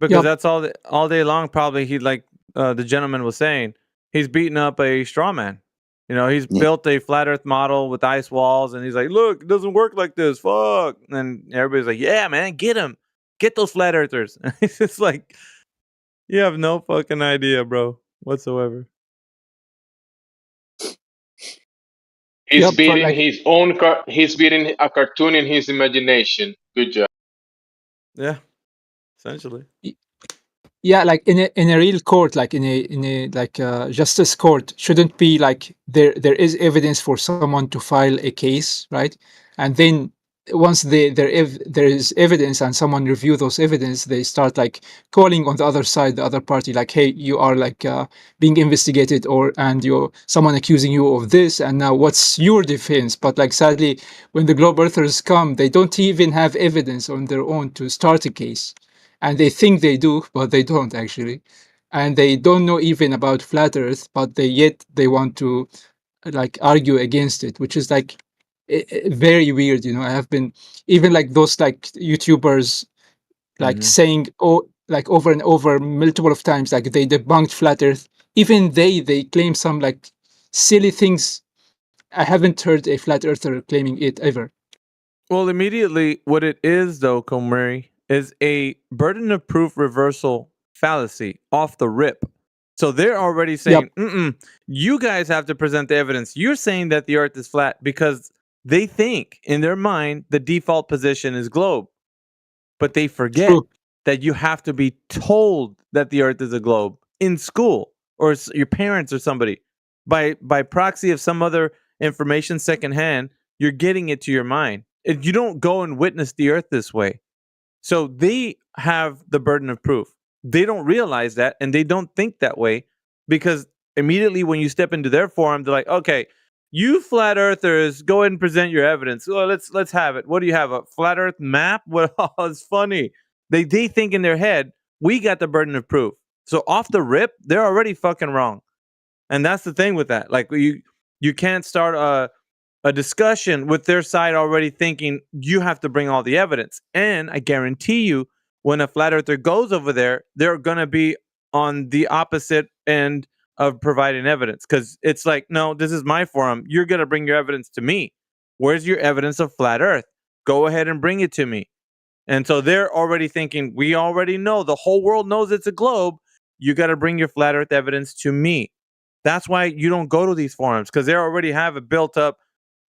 Because that's all day long. Probably he the gentleman was saying, he's beating up a straw man. You know, he's built a flat Earth model with ice walls, and he's like, "Look, it doesn't work like this. Fuck!" And everybody's like, "Yeah, man, get him, get those flat Earthers." It's just like, you have no fucking idea, bro, whatsoever. He's beating his own. He's beating a cartoon in his imagination. Good job. Yeah, essentially. Yeah, like in a real court, like in a justice court, shouldn't be like there is evidence for someone to file a case, right? And then once there is evidence and someone review those evidence, they start like calling on the other side, the other party, like, hey, you are like being investigated, and someone accusing you of this, and now what's your defense? But like sadly, when the globe earthers come, they don't even have evidence on their own to start a case. And they think they do, but they don't actually. And they don't know even about flat Earth, but yet they want to like argue against it, which is like very weird. You know, I have been even like those like YouTubers like saying like over and over multiple of times like they debunked flat Earth. Even they claim some like silly things. I haven't heard a flat earther claiming it ever. Well, immediately, what it is though, Komari, is a burden of proof reversal fallacy off the rip. So they're already saying, you guys have to present the evidence. You're saying that the Earth is flat because they think in their mind the default position is globe. But they forget that you have to be told that the Earth is a globe in school, or your parents or somebody. By proxy of some other information secondhand, you're getting it to your mind. You don't go and witness the Earth this way. So they have the burden of proof. They don't realize that, and they don't think that way, because immediately when you step into their forum, they're like, okay, you flat earthers, go ahead and present your evidence. Well, let's have it. What do you have? A flat Earth map? Well, it's funny. They think in their head, we got the burden of proof. So off the rip, they're already fucking wrong. And that's the thing with that. Like you can't start a discussion with their side already thinking you have to bring all the evidence. And I guarantee you, when a flat earther goes over there, they're going to be on the opposite end of providing evidence, because it's like, no, this is my forum. You're going to bring your evidence to me. Where's your evidence of flat Earth? Go ahead and bring it to me. And so they're already thinking, we already know, the whole world knows it's a globe. You got to bring your flat Earth evidence to me. That's why you don't go to these forums, because they already have a built up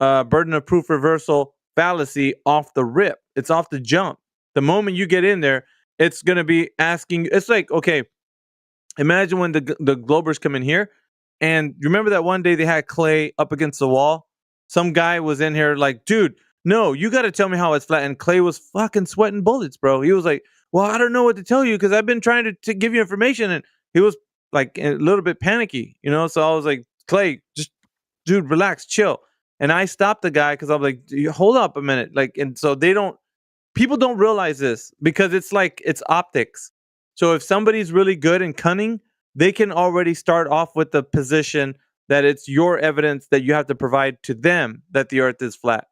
burden of proof reversal fallacy off the rip. It's off the jump. The moment you get in there, it's going to be asking. It's like, okay, imagine when the Globers come in here, and remember that one day they had Clay up against the wall? Some guy was in here like, dude, no, you got to tell me how it's flat. And Clay was fucking sweating bullets, bro. He was like, well, I don't know what to tell you, because I've been trying to give you information. And he was like a little bit panicky, you know? So I was like, Clay, just, dude, relax, chill. And I stopped the guy because I'm like, hold up a minute. Like, and so people don't realize this, because it's like, it's optics. So if somebody's really good and cunning, they can already start off with the position that it's your evidence that you have to provide to them that the Earth is flat.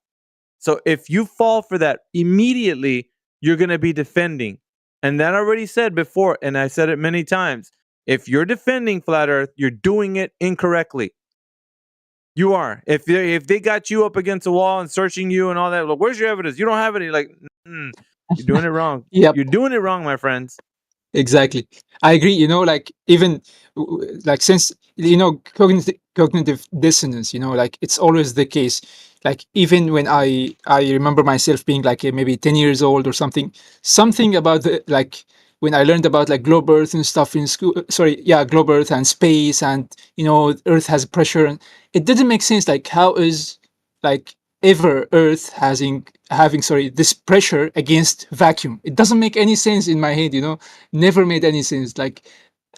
So if you fall for that, immediately you're going to be defending. And that I already said before, and I said it many times, if you're defending flat Earth, you're doing it incorrectly. You are. If they got you up against a wall and searching you and all that, look, where's your evidence? You don't have any. Like, you're doing it wrong. Yep. You're doing it wrong, my friends. Exactly. I agree. You know, like even like since, you know, cognitive dissonance, you know, like it's always the case. Like even when I remember myself being like maybe 10 years old or something about the, like when I learned about like globe Earth and stuff in school, globe Earth and space, and you know, Earth has pressure, and it didn't make sense. Like how is like ever Earth having this pressure against vacuum? It doesn't make any sense in my head, you know, never made any sense. Like,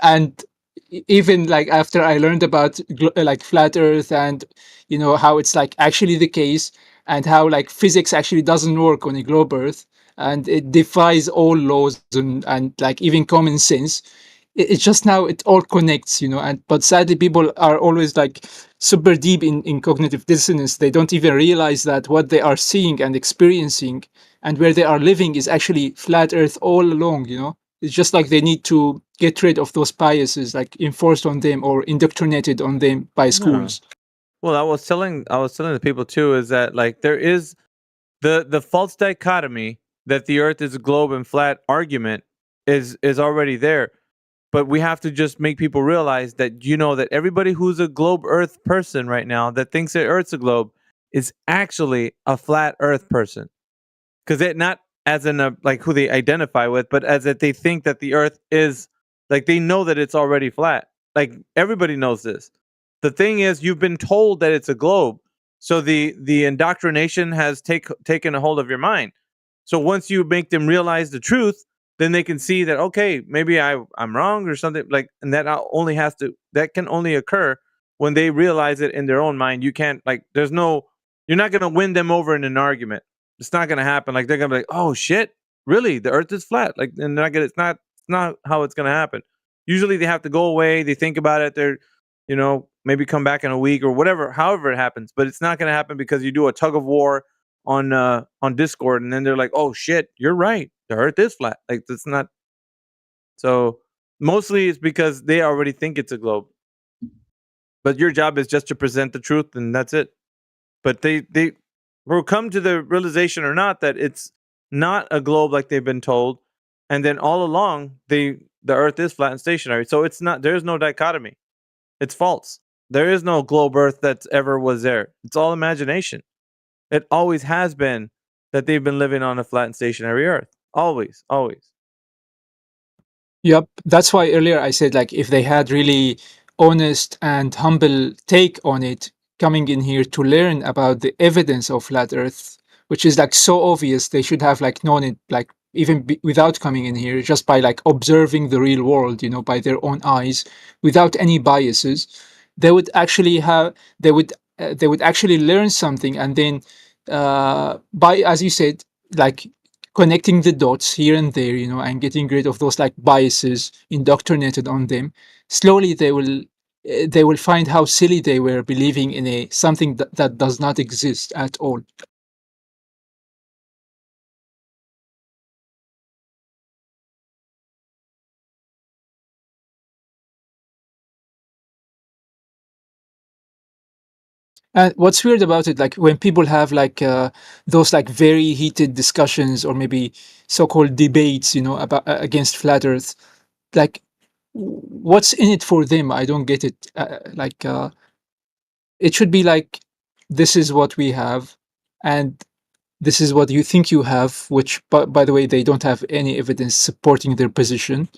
and even like after I learned about like flat Earth, and you know how it's like actually the case, and how like physics actually doesn't work on a globe Earth, and it defies all laws and like even common sense. it's just now it all connects, and but sadly people are always like super deep in cognitive dissonance. They don't even realize that what they are seeing and experiencing and where they are living is actually flat earth all along. It's just like they need to get rid of those biases like enforced on them or indoctrinated on them by schools. Well, I was telling the people too is that like there is the false dichotomy that the earth is a globe and flat argument is already there. But we have to just make people realize that that everybody who's a globe earth person right now that thinks that earth's a globe is actually a flat earth person. Cuz it not as in a like who they identify with, but as that they think that the earth is like they know that it's already flat. Like everybody knows this. The thing is you've been told that it's a globe. So the indoctrination has taken a hold of your mind. So once you make them realize the truth, then they can see that okay, maybe I'm wrong or something like, and that can only occur when they realize it in their own mind. You can't like you're not gonna win them over in an argument. It's not gonna happen. Like they're gonna be like, oh shit, really? The earth is flat. Like and it's not how it's gonna happen. Usually they have to go away, they think about it, they're maybe come back in a week or whatever, however it happens. But it's not gonna happen because you do a tug of war on Discord and then they're like, oh shit, you're right. The earth is flat. Like that's not so mostly it's because they already think it's a globe. But your job is just to present the truth and that's it. But they will come to the realization or not that it's not a globe like they've been told. And then all along the earth is flat and stationary. So there's no dichotomy. It's false. There is no globe earth that ever was there. It's all imagination. It always has been that they've been living on a flat and stationary earth. Always, always. Yep. That's why earlier I said, like, if they had really honest and humble take on it, coming in here to learn about the evidence of flat earth, which is like so obvious, they should have like known it, like even without coming in here, just by like observing the real world, by their own eyes, without any biases. They would actually actually learn something, and then by, as you said, like connecting the dots here and there, and getting rid of those like biases indoctrinated on them, slowly they will find how silly they were believing in something that does not exist at all. And what's weird about it, like when people have like those like very heated discussions or maybe so-called debates, about against flat Earth, like what's in it for them? I don't get it. It should be like, this is what we have, and this is what you think you have. Which, by the way, they don't have any evidence supporting their position.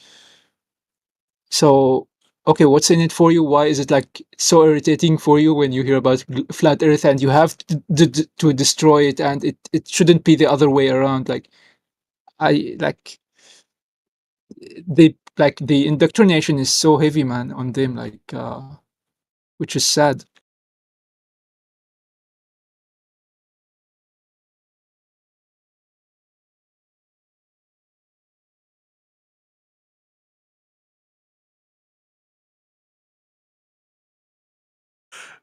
So okay, what's in it for you? Why is it like so irritating for you when you hear about flat Earth and you have to destroy it, and it shouldn't be the other way around? Like the indoctrination is so heavy, man, on them, which is sad.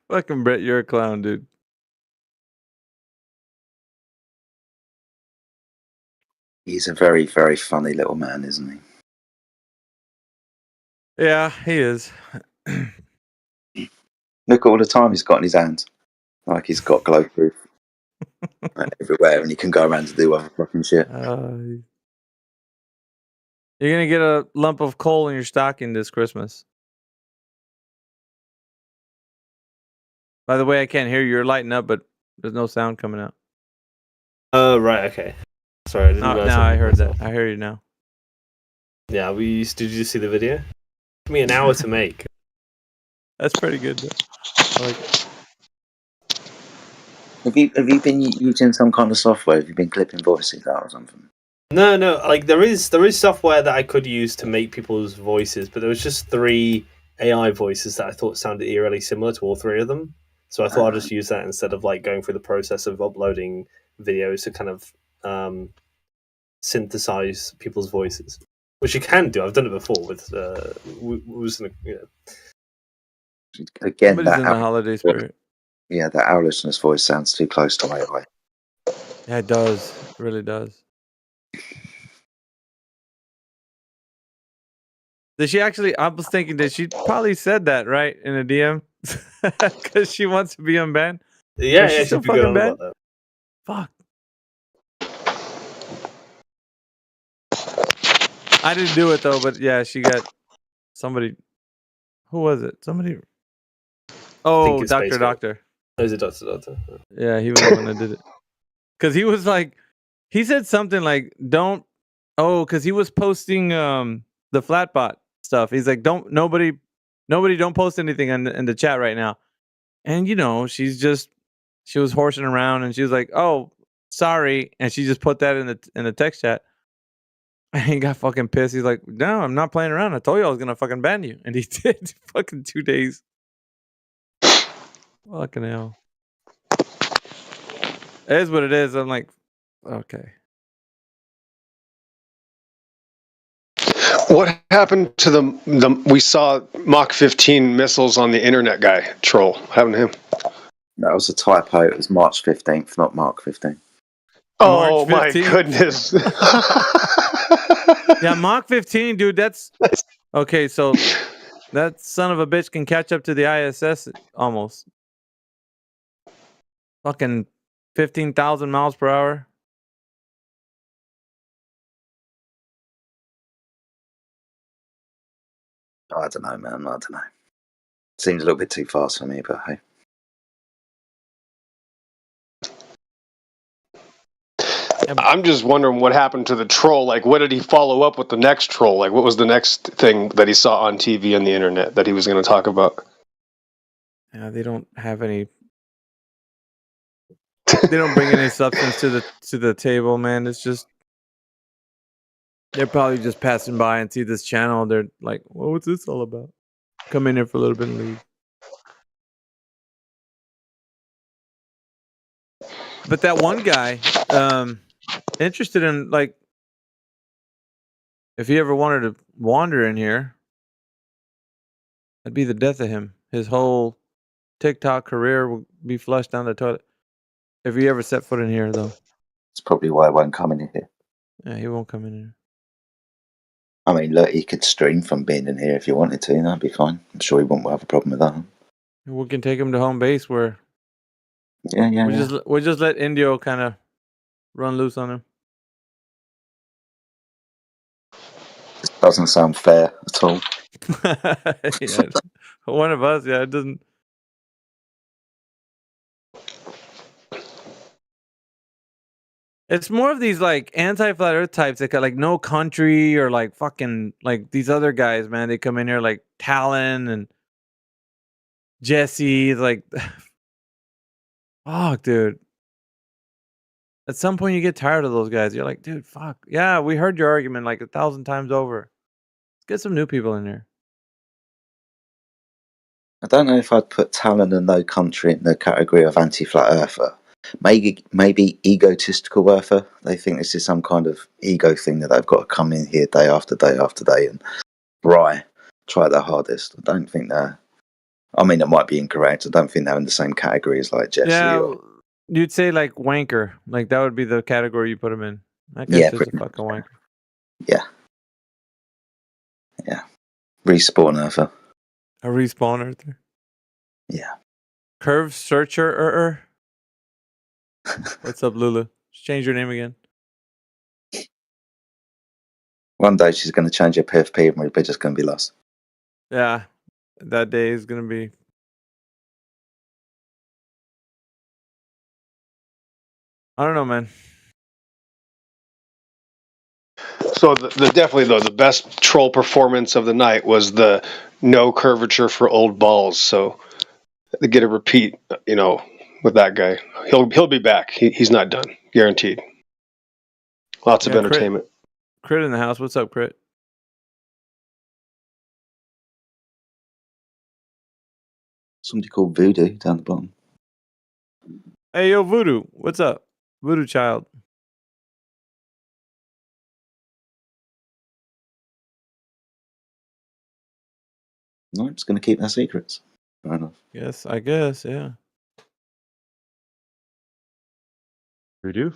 Fucking Brett, you're a clown, dude. He's a very, very funny little man, isn't he? Yeah, he is. Look at all the time he's got in his hands. Like he's got glow proof everywhere, and he can go around to do other fucking shit. You're gonna get a lump of coal in your stocking this Christmas. By the way, I can't hear you. You're lighting up, but there's no sound coming out. Oh, right, okay. Sorry, I didn't realize. Now I heard that. I hear you now. Yeah, did you see the video? It took me an hour to make. That's pretty good, though. I like it. Have you been using some kind of software? Have you been clipping voices out or something? No, like there is software that I could use to make people's voices, but there was just 3 AI voices that I thought sounded eerily similar to all 3 of them. So I thought I'd just use that instead of like going through the process of uploading videos to kind of synthesize people's voices. which you can do. I've done it before with Again, Somebody's that in the holiday spirit. yeah, that owl listener's voice sounds too close to AI. Yeah, it does. It really does. Did she actually? I was thinking that she probably said that right in a DM because she wants to be unbanned. Yeah, Is she yeah, still she'd be good fucking on banned? about that. Fuck. I didn't do it though, but yeah, she got somebody. Who was it? Somebody. Oh, it's Doctor Facebook. Doctor. Oh, is it Doctor? Yeah, he was the one that did it. Because he was like, he said something like, "Don't." Oh, because he was posting the Flatbot stuff. He's like, "Don't nobody, don't post anything in the chat right now." And you know, she was horsing around, and she was like, "Oh, sorry," and she just put that in the text chat. And he got fucking pissed. He's like, "No, I'm not playing around. I told you I was gonna fucking ban you," and he did. Fucking 2 days. Fucking hell. It is what it is. I'm like, okay. What happened to the we saw Mach 15 missiles on the internet guy troll? What happened to him? That was a typo. It was March 15th, not Mark 15. Oh March my 15th? goodness. Yeah, Mach 15, dude, that's okay, so that son of a bitch can catch up to the ISS almost. Fucking 15,000 miles per hour. I don't know, man. I don't know. Seems a little bit too fast for me, but hey. I'm just wondering what happened to the troll. Like, what did he follow up with the next troll? Like, what was the next thing that he saw on TV and the internet that he was going to talk about? Yeah, they don't have any. They don't bring any substance to the table, man. It's just they're probably just passing by and see this channel. They're like, well, what's this all about? Come in here for a little bit and leave. But that one guy, interested in like, if he ever wanted to wander in here, that'd be the death of him. His whole TikTok career will be flushed down the toilet. If he ever set foot in here, though. It's probably why I won't come in here. Yeah, he won't come in here. I mean, look, he could stream from being in here if he wanted to. That'd be fine. I'm sure he wouldn't have a problem with that. We can take him to home base where Yeah. we just let Indio kind of run loose on him. This doesn't sound fair at all. Yeah, one of us. Yeah, it doesn't. It's more of these like anti-flat Earth types that got like No Country or like fucking like these other guys, man. They come in here like Talon and Jesse. Like, fuck, dude. At some point, you get tired of those guys. You're like, dude, fuck. Yeah, we heard your argument like 1,000 times over. Let's get some new people in here. I don't know if I'd put Talon and No Country in the category of anti-flat earther. Maybe egotistical earther. They think this is some kind of ego thing that they've got to come in here day after day after day and try their hardest. I don't think they're. I mean, it might be incorrect. I don't think they're in the same category as like Jesse. Yeah, you'd say like wanker. Like that would be the category you put him in. That guy's just a fucking wanker. Yeah. Respawn earther. A respawn earther. Yeah. Curve searcher. What's up, Lulu? Just change your name again. One day she's going to change her PFP and we're just going to be lost. Yeah, that day is going to be. I don't know, man. So definitely though the best troll performance of the night was the no curvature for old balls. So they get a repeat, with that guy. He'll be back. He's not done, guaranteed. Lots of entertainment. Crit in the house. What's up, Crit? Somebody called Voodoo down the bottom. Hey, yo, Voodoo. What's up? Voodoo child. No, I'm just going to keep their secrets. Fair enough. Yes, I guess, yeah. We do.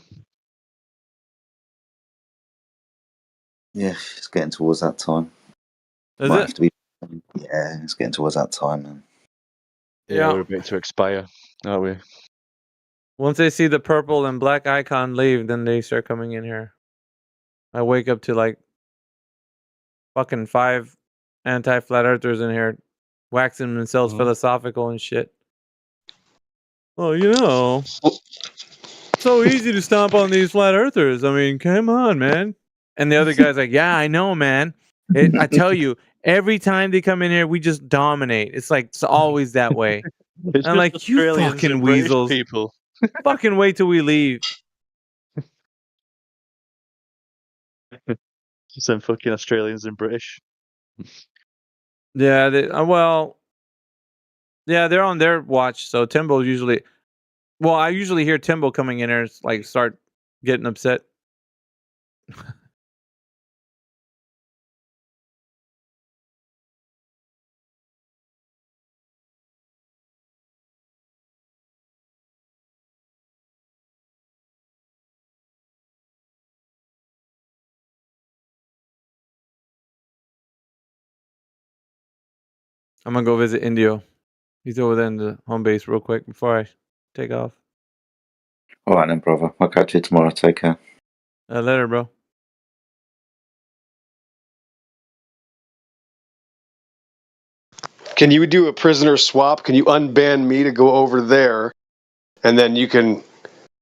Yeah, it's getting towards that time. Is Might it? have to be. Yeah, it's getting towards that time, man. Yeah, we're about to expire, aren't we? Once they see the purple and black icon leave, then they start coming in here. I wake up to like fucking 5 anti-flat earthers in here waxing themselves philosophical and shit. Well, you know, so easy to stomp on these flat earthers. I mean, come on, man. And the other guy's like, yeah, I know, man. I tell you, every time they come in here, we just dominate. It's like, it's always that way. It's I'm just like, you Australians fucking and British weasels. people. Fucking wait till we leave. Some fucking Australians and British. Yeah, well, yeah, they're on their watch. So Timbo usually, well, I usually hear Timbo coming in there, like start getting upset. I'm gonna go visit Indio. He's over there in the home base real quick before I take off. All right then, brother. I'll catch you tomorrow. Take care. Later, bro. Can you do a prisoner swap? Can you unban me to go over there, and then you can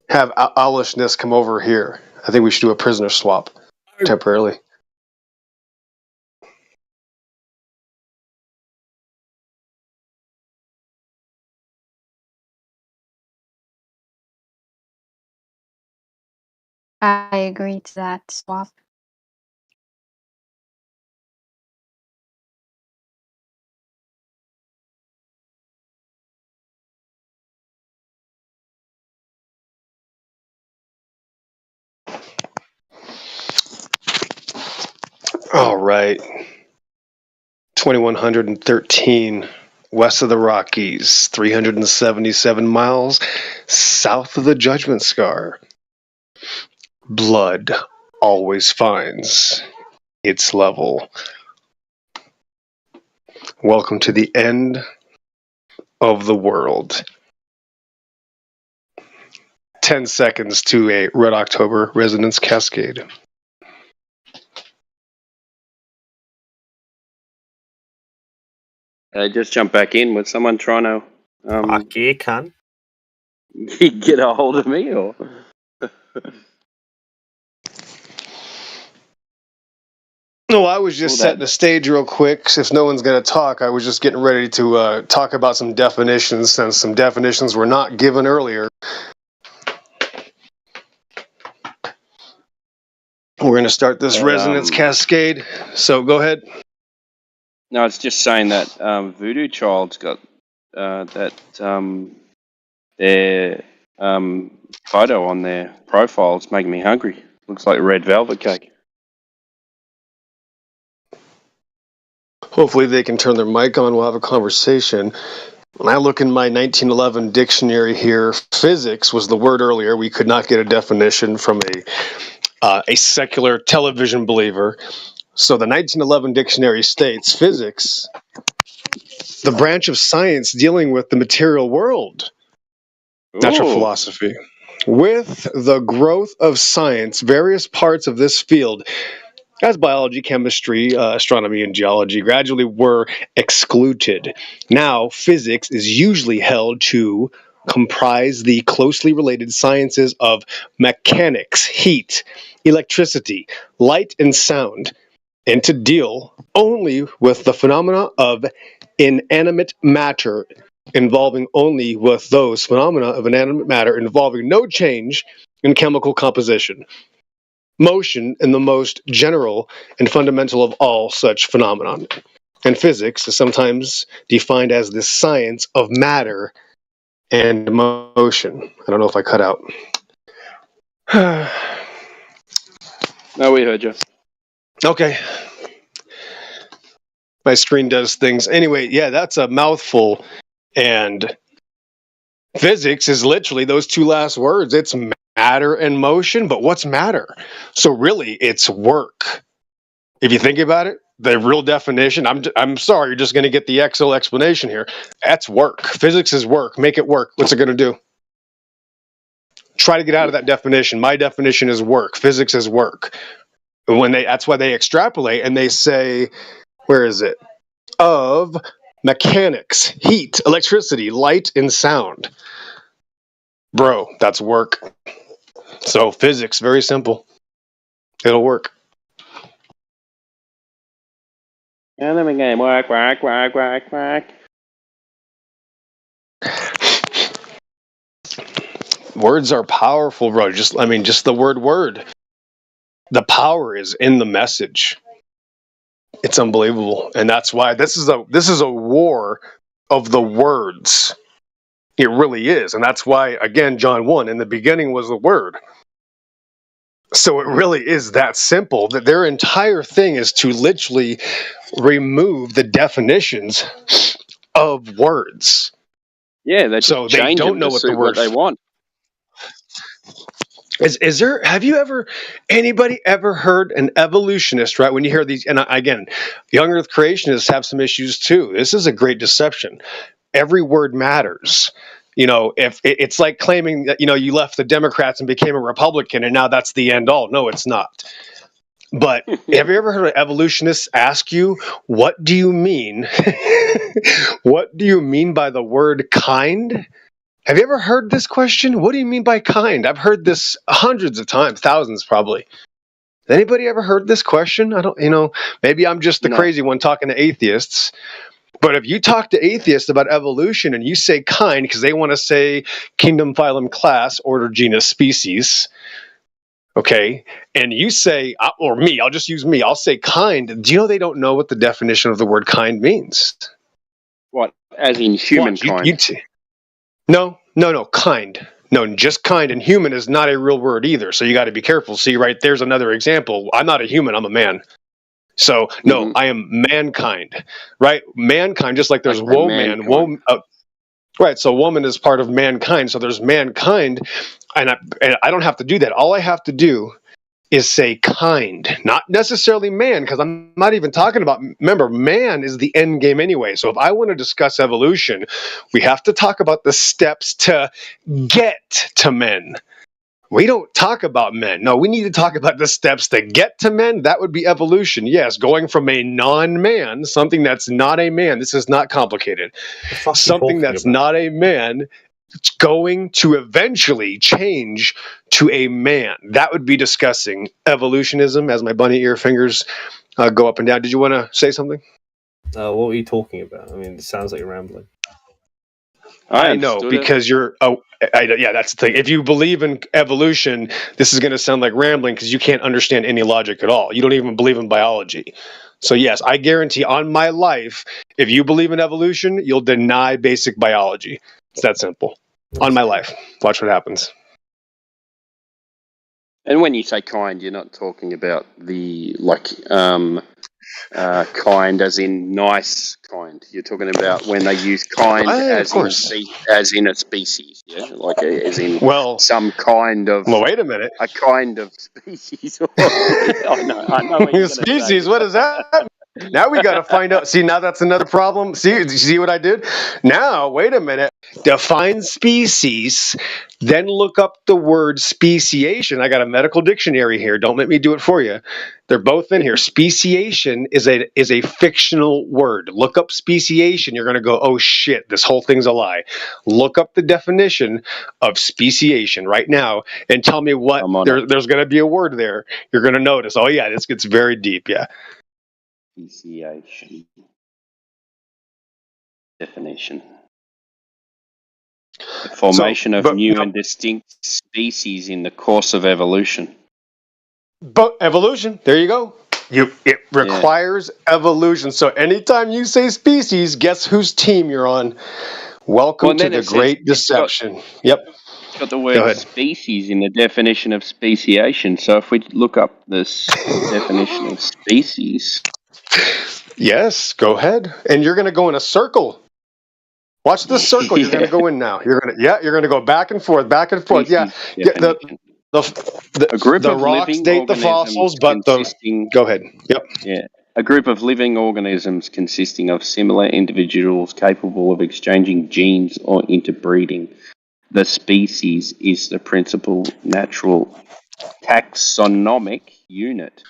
have owlishness come over here? I think we should do a prisoner swap temporarily. I agree to that swap. All right. 2113 west of the Rockies, 377 miles south of the Judgment Scar. Blood always finds its level. Welcome to the end of the world. 10 seconds to a Red October Resonance Cascade. Just jump back in with someone trying to you can get a hold of me, or No, I was just setting the stage real quick. If no one's going to talk, I was just getting ready to talk about some definitions, since some definitions were not given earlier. We're going to start this resonance cascade. So go ahead. No, it's just saying that Voodoo Child's got their photo on their profile. It's making me hungry. Looks like red velvet cake. Hopefully they can turn their mic on. We'll have a conversation. When I look in my 1911 dictionary here, physics was the word earlier. We could not get a definition from a secular television believer. So the 1911 dictionary states physics, the branch of science dealing with the material world. Natural philosophy. With the growth of science, various parts of this field, as biology, chemistry, astronomy, and geology, gradually were excluded. Now, physics is usually held to comprise the closely related sciences of mechanics, heat, electricity, light, and sound, and to deal only with the phenomena of inanimate matter, involving only with those phenomena of inanimate matter involving no change in chemical composition. Motion in the most general and fundamental of all such phenomenon. And physics is sometimes defined as the science of matter and motion. I don't know if I cut out. No, we heard you. Okay. My screen does things. Anyway, yeah, that's a mouthful. And physics is literally those two last words. It's matter and motion, but what's matter? So really, it's work. If you think about it, the real definition, I'm sorry, you're just going to get the Excel explanation here. That's work. Physics is work. Make it work. What's it going to do? Try to get out of that definition. My definition is work. Physics is work. That's why they extrapolate and they say, where is it? Of mechanics, heat, electricity, light, and sound. Bro, that's work. So physics, very simple. It'll work. And then again, work. Words are powerful, bro. Just the word. The power is in the message. It's unbelievable. And that's why this is a war of the words. It really is. And that's why, again, John 1, in the beginning was the word. So it really is that simple, that their entire thing is to literally remove the definitions of words. Yeah, they don't know what the word they want. Anybody ever heard an evolutionist, right? When you hear these, and again, young earth creationists have some issues too. This is a great deception. Every word matters. If it's like claiming that, you left the Democrats and became a Republican and now that's the end all. No, it's not. But have you ever heard an evolutionist ask you, what do you mean? What do you mean by the word kind? Have you ever heard this question? What do you mean by kind? I've heard this hundreds of times, thousands probably. Has anybody ever heard this question? Maybe I'm just the crazy one talking to atheists. But if you talk to atheists about evolution and you say kind, because they want to say kingdom, phylum, class, order, genus, species, okay, and you say, or me, I'll just use me, I'll say kind. Do you know they don't know what the definition of the word kind means? What, as in humankind? No, kind. No, just kind, and human is not a real word either, so you got to be careful. See, right, there's another example. I'm not a human, I'm a man. So, no, I am mankind, right? Mankind, just like there's woman. Right, so woman is part of mankind, so there's mankind, and I don't have to do that. All I have to do is say kind, not necessarily man, because I'm not even talking about, remember, man is the end game anyway. So if I want to discuss evolution, we have to talk about the steps to get to men. We don't talk about men. No, we need to talk about the steps to get to men. That would be evolution. Yes, going from a non-man, something that's not a man. This is not complicated. Something that's not a man, going to eventually change to a man. That would be discussing evolutionism as my bunny ear fingers go up and down. Did you want to say something? What were you talking about? I mean, it sounds like you're rambling. I know, because you're... yeah, that's the thing. If you believe in evolution, this is going to sound like rambling because you can't understand any logic at all. You don't even believe in biology. So yes, I guarantee on my life, if you believe in evolution, you'll deny basic biology. It's that simple. On my life. Watch what happens. And when you say kind, you're not talking about the kind as in nice kind. You're talking about when they use kind as in a species, yeah, as in some kind of. Well, wait a minute. A kind of species. I know. What species. What is that? Now we got to find out. See, now that's another problem. See what I did? Now, wait a minute. Define species, then look up the word speciation. I got a medical dictionary here. Don't let me do it for you. They're both in here. Speciation is a fictional word. Look up speciation. You're going to go, oh shit, this whole thing's a lie. Look up the definition of speciation right now and tell me what. There's going to be a word there. You're going to notice. Oh yeah, this gets very deep. Yeah. Speciation. Definition. The formation of new and distinct species in the course of evolution. But evolution, there you go. It requires evolution. So anytime you say species, guess whose team you're on? Welcome to the great deception. Yep. It's got the word species in the definition of speciation. So if we look up this definition of species. Yes, go ahead. And you're going to go in a circle. Watch the circle you're going to go in now. You're going to go back and forth, back and forth. Yeah. A group the of rocks living date the organisms fossils, but go ahead. Yep. Yeah. A group of living organisms consisting of similar individuals capable of exchanging genes or interbreeding. The species is the principal natural taxonomic unit,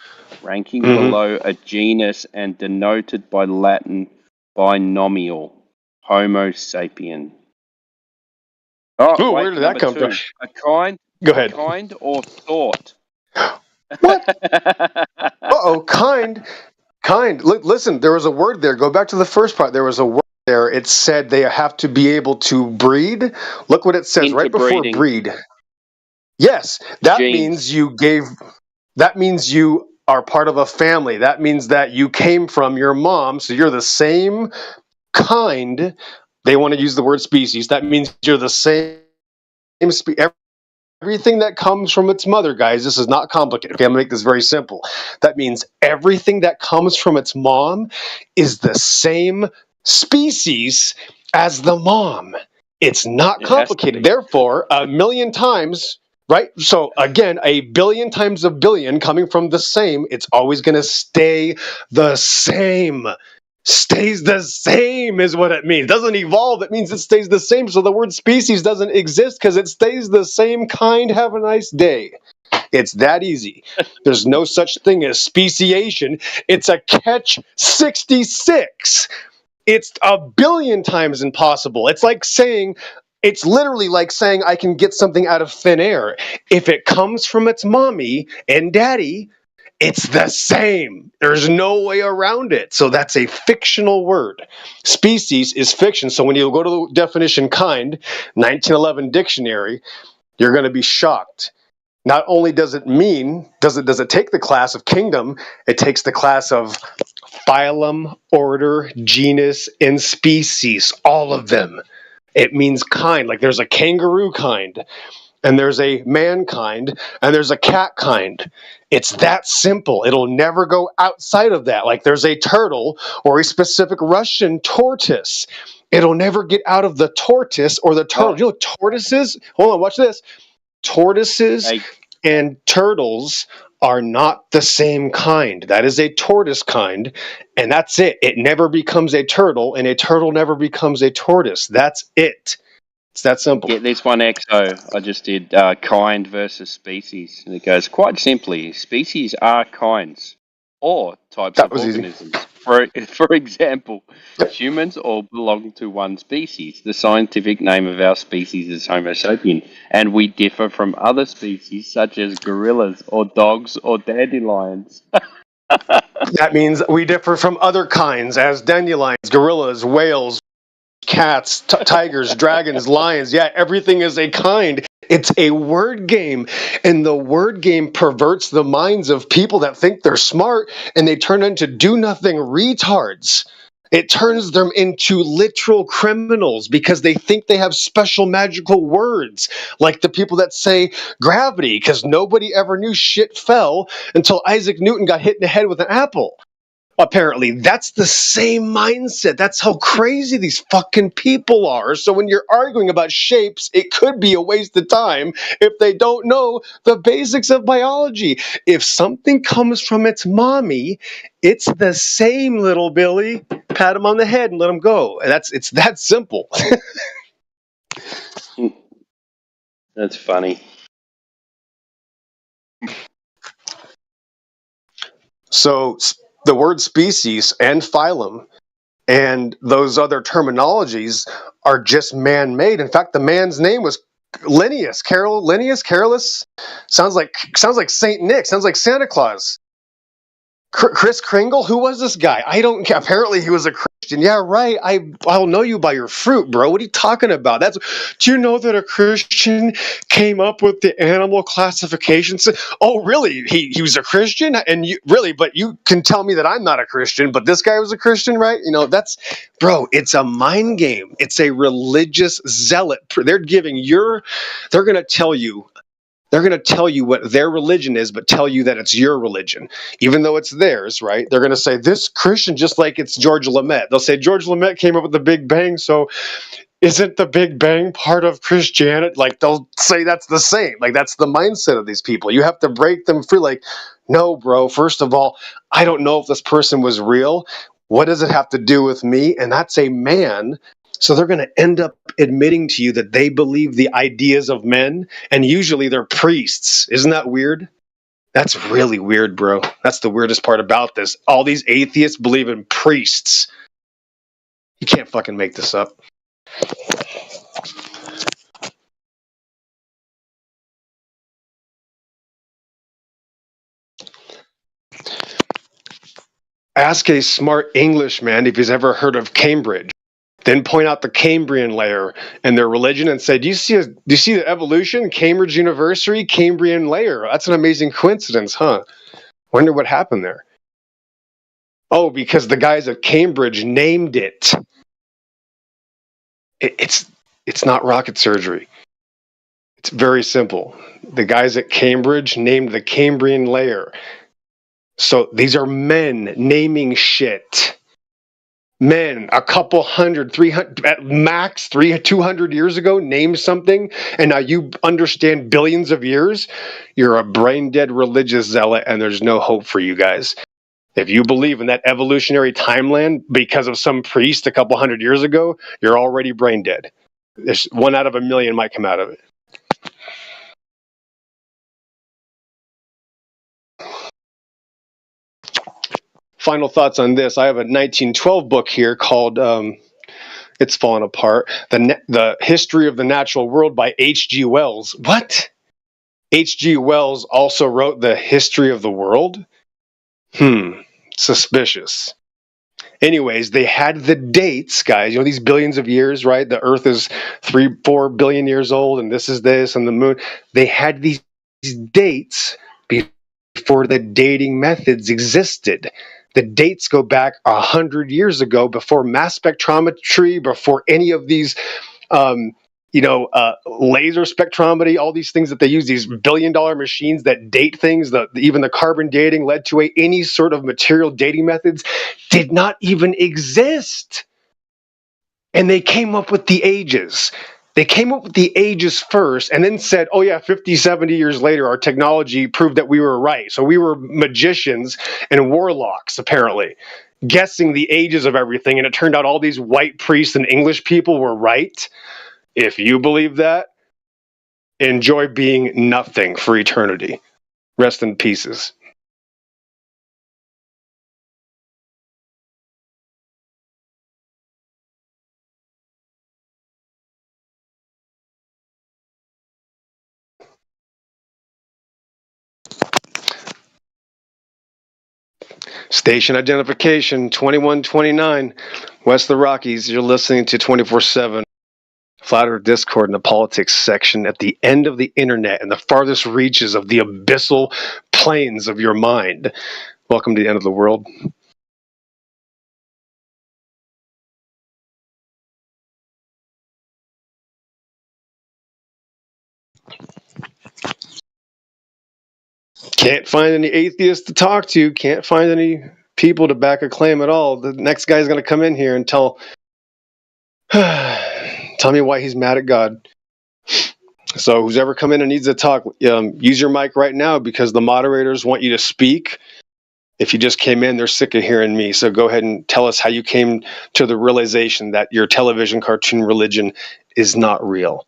ranking below a genus and denoted by Latin binomial, Homo sapien. Oh, where did that come from? A kind. Go ahead. A kind or sort. Uh-oh, kind. Listen, there was a word there. Go back to the first part. There was a word there. It said they have to be able to breed. Look what it says right before breed. Yes, that means that means you are part of a family. That means that you came from your mom, so you're the same kind. They want to use the word species. That means you're the same everything that comes from its mother, guys. This is not complicated. Okay, I'm gonna make this very simple. That means everything that comes from its mom is the same species as the mom. It's not complicated. Therefore, a million times, right? So again, a billion times a billion coming from the same, it's always going to stay the same. Stays the same is what it means. Doesn't evolve, it means it stays the same. So the word species doesn't exist because it stays the same kind. Have a nice day. It's that easy. There's no such thing as speciation. It's a catch 66. It's a billion times impossible. It's literally like saying I can get something out of thin air. If it comes from its mommy and daddy, it's the same. There's no way around it. So that's a fictional word. Species is fiction. So when you go to the definition kind, 1911 dictionary, you're going to be shocked. Not only does it take the class of kingdom, it takes the class of phylum, order, genus, and species, all of them. It means kind. Like there's a kangaroo kind, and there's a mankind, and there's a cat kind. It's that simple. It'll never go outside of that. Like there's a turtle or a specific Russian tortoise. It'll never get out of the tortoise or the turtle. You know what tortoises? Hold on, watch this. Tortoises and turtles are not the same kind. That is a tortoise kind, and that's it. It never becomes a turtle, and a turtle never becomes a tortoise. That's it. It's that simple. Get this one, XO. I just did kind versus species. And it goes, quite simply, species are kinds or types of organisms. For example, humans all belong to one species. The scientific name of our species is Homo sapien, and we differ from other species such as gorillas or dogs or dandelions. That means we differ from other kinds as dandelions, gorillas, whales, cats, tigers, dragons, lions. Yeah, everything is a kind. It's a word game, and the word game perverts the minds of people that think they're smart, and they turn into do-nothing retards. It turns them into literal criminals because they think they have special magical words, like the people that say gravity, because nobody ever knew shit fell until Isaac Newton got hit in the head with an apple. Apparently, that's the same mindset. That's how crazy these fucking people are. So when you're arguing about shapes, it could be a waste of time if they don't know the basics of biology. If something comes from its mommy, it's the same, little Billy. Pat him on the head and let him go. It's that simple. That's funny. So the word species and phylum and those other terminologies are just man-made. In fact, the man's name was Linnaeus. Carolus? Sounds like Saint Nick. Sounds like Santa Claus. Chris Kringle? Who was this guy? I don't care. Apparently he was a Christian. Yeah, right. I'll know you by your fruit, bro. What are you talking about? Do you know that a Christian came up with the animal classification? Oh, really? He was a Christian? And but you can tell me that I'm not a Christian, but this guy was a Christian, right? You know, bro, it's a mind game. It's a religious zealot. They're going to tell you They're going to tell you what their religion is, but tell you that it's your religion, even though it's theirs, right? They're going to say this Christian, just like it's George Lamet. They'll say George Lamet came up with the Big Bang, so isn't the Big Bang part of Christianity? Like, they'll say that's the same. Like, that's the mindset of these people. You have to break them free. Like, no, bro, first of all, I don't know if this person was real. What does it have to do with me? And that's a man. So they're going to end up admitting to you that they believe the ideas of men, and usually they're priests. Isn't that weird? That's really weird, bro. That's the weirdest part about this. All these atheists believe in priests. You can't fucking make this up. Ask a smart Englishman if he's ever heard of Cambridge. Then point out the Cambrian layer and their religion and say, do you see the evolution? Cambridge University, Cambrian layer. That's an amazing coincidence, huh? Wonder what happened there. Oh, because the guys at Cambridge named it. It's not rocket surgery. It's very simple. The guys at Cambridge named the Cambrian layer. So these are men naming shit. Men, a couple hundred, 300, at max 200 years ago, named something, and now you understand billions of years. You're a brain-dead religious zealot, and there's no hope for you guys. If you believe in that evolutionary timeline because of some priest a couple hundred years ago, you're already brain-dead. There's 1 out of 1 million might come out of it. Final thoughts on this. I have a 1912 book here called It's Falling Apart. The History of the Natural World by H.G. Wells. What? H.G. Wells also wrote The History of the World? Suspicious. Anyways, they had the dates, guys. You know, these billions of years, right? The Earth is 3-4 billion years old, and this is this, and the moon. They had these dates before the dating methods existed. The dates go back 100 years ago, before mass spectrometry, before any of these, laser spectrometry, all these things that they use, these billion-dollar machines that date things, even the carbon dating led to any sort of material dating methods, did not even exist. And they came up with the ages. They came up with the ages first and then said, oh yeah, 50, 70 years later, our technology proved that we were right. So we were magicians and warlocks, apparently, guessing the ages of everything. And it turned out all these white priests and English people were right. If you believe that, enjoy being nothing for eternity. Rest in pieces. Station identification 2129, West of the Rockies. You're listening to 24/7 Flat Earth Discord in the politics section at the end of the internet and the farthest reaches of the abyssal plains of your mind. Welcome to the end of the world. Can't find any atheists to talk to. Can't find any people to back a claim at all. The next guy's going to come in here and tell me why he's mad at God. So who's ever come in and needs to talk, use your mic right now, because the moderators want you to speak. If you just came in, they're sick of hearing me. So go ahead and tell us how you came to the realization that your television cartoon religion is not real.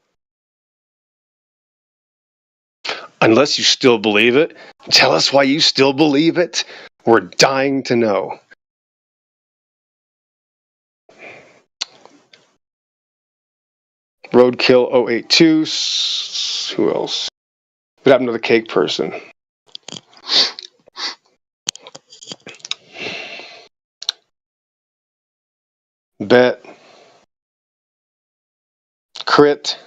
Unless you still believe it, tell us why you still believe it. We're dying to know. Roadkill 082. Who else? What happened to the cake person? Bet. Crit.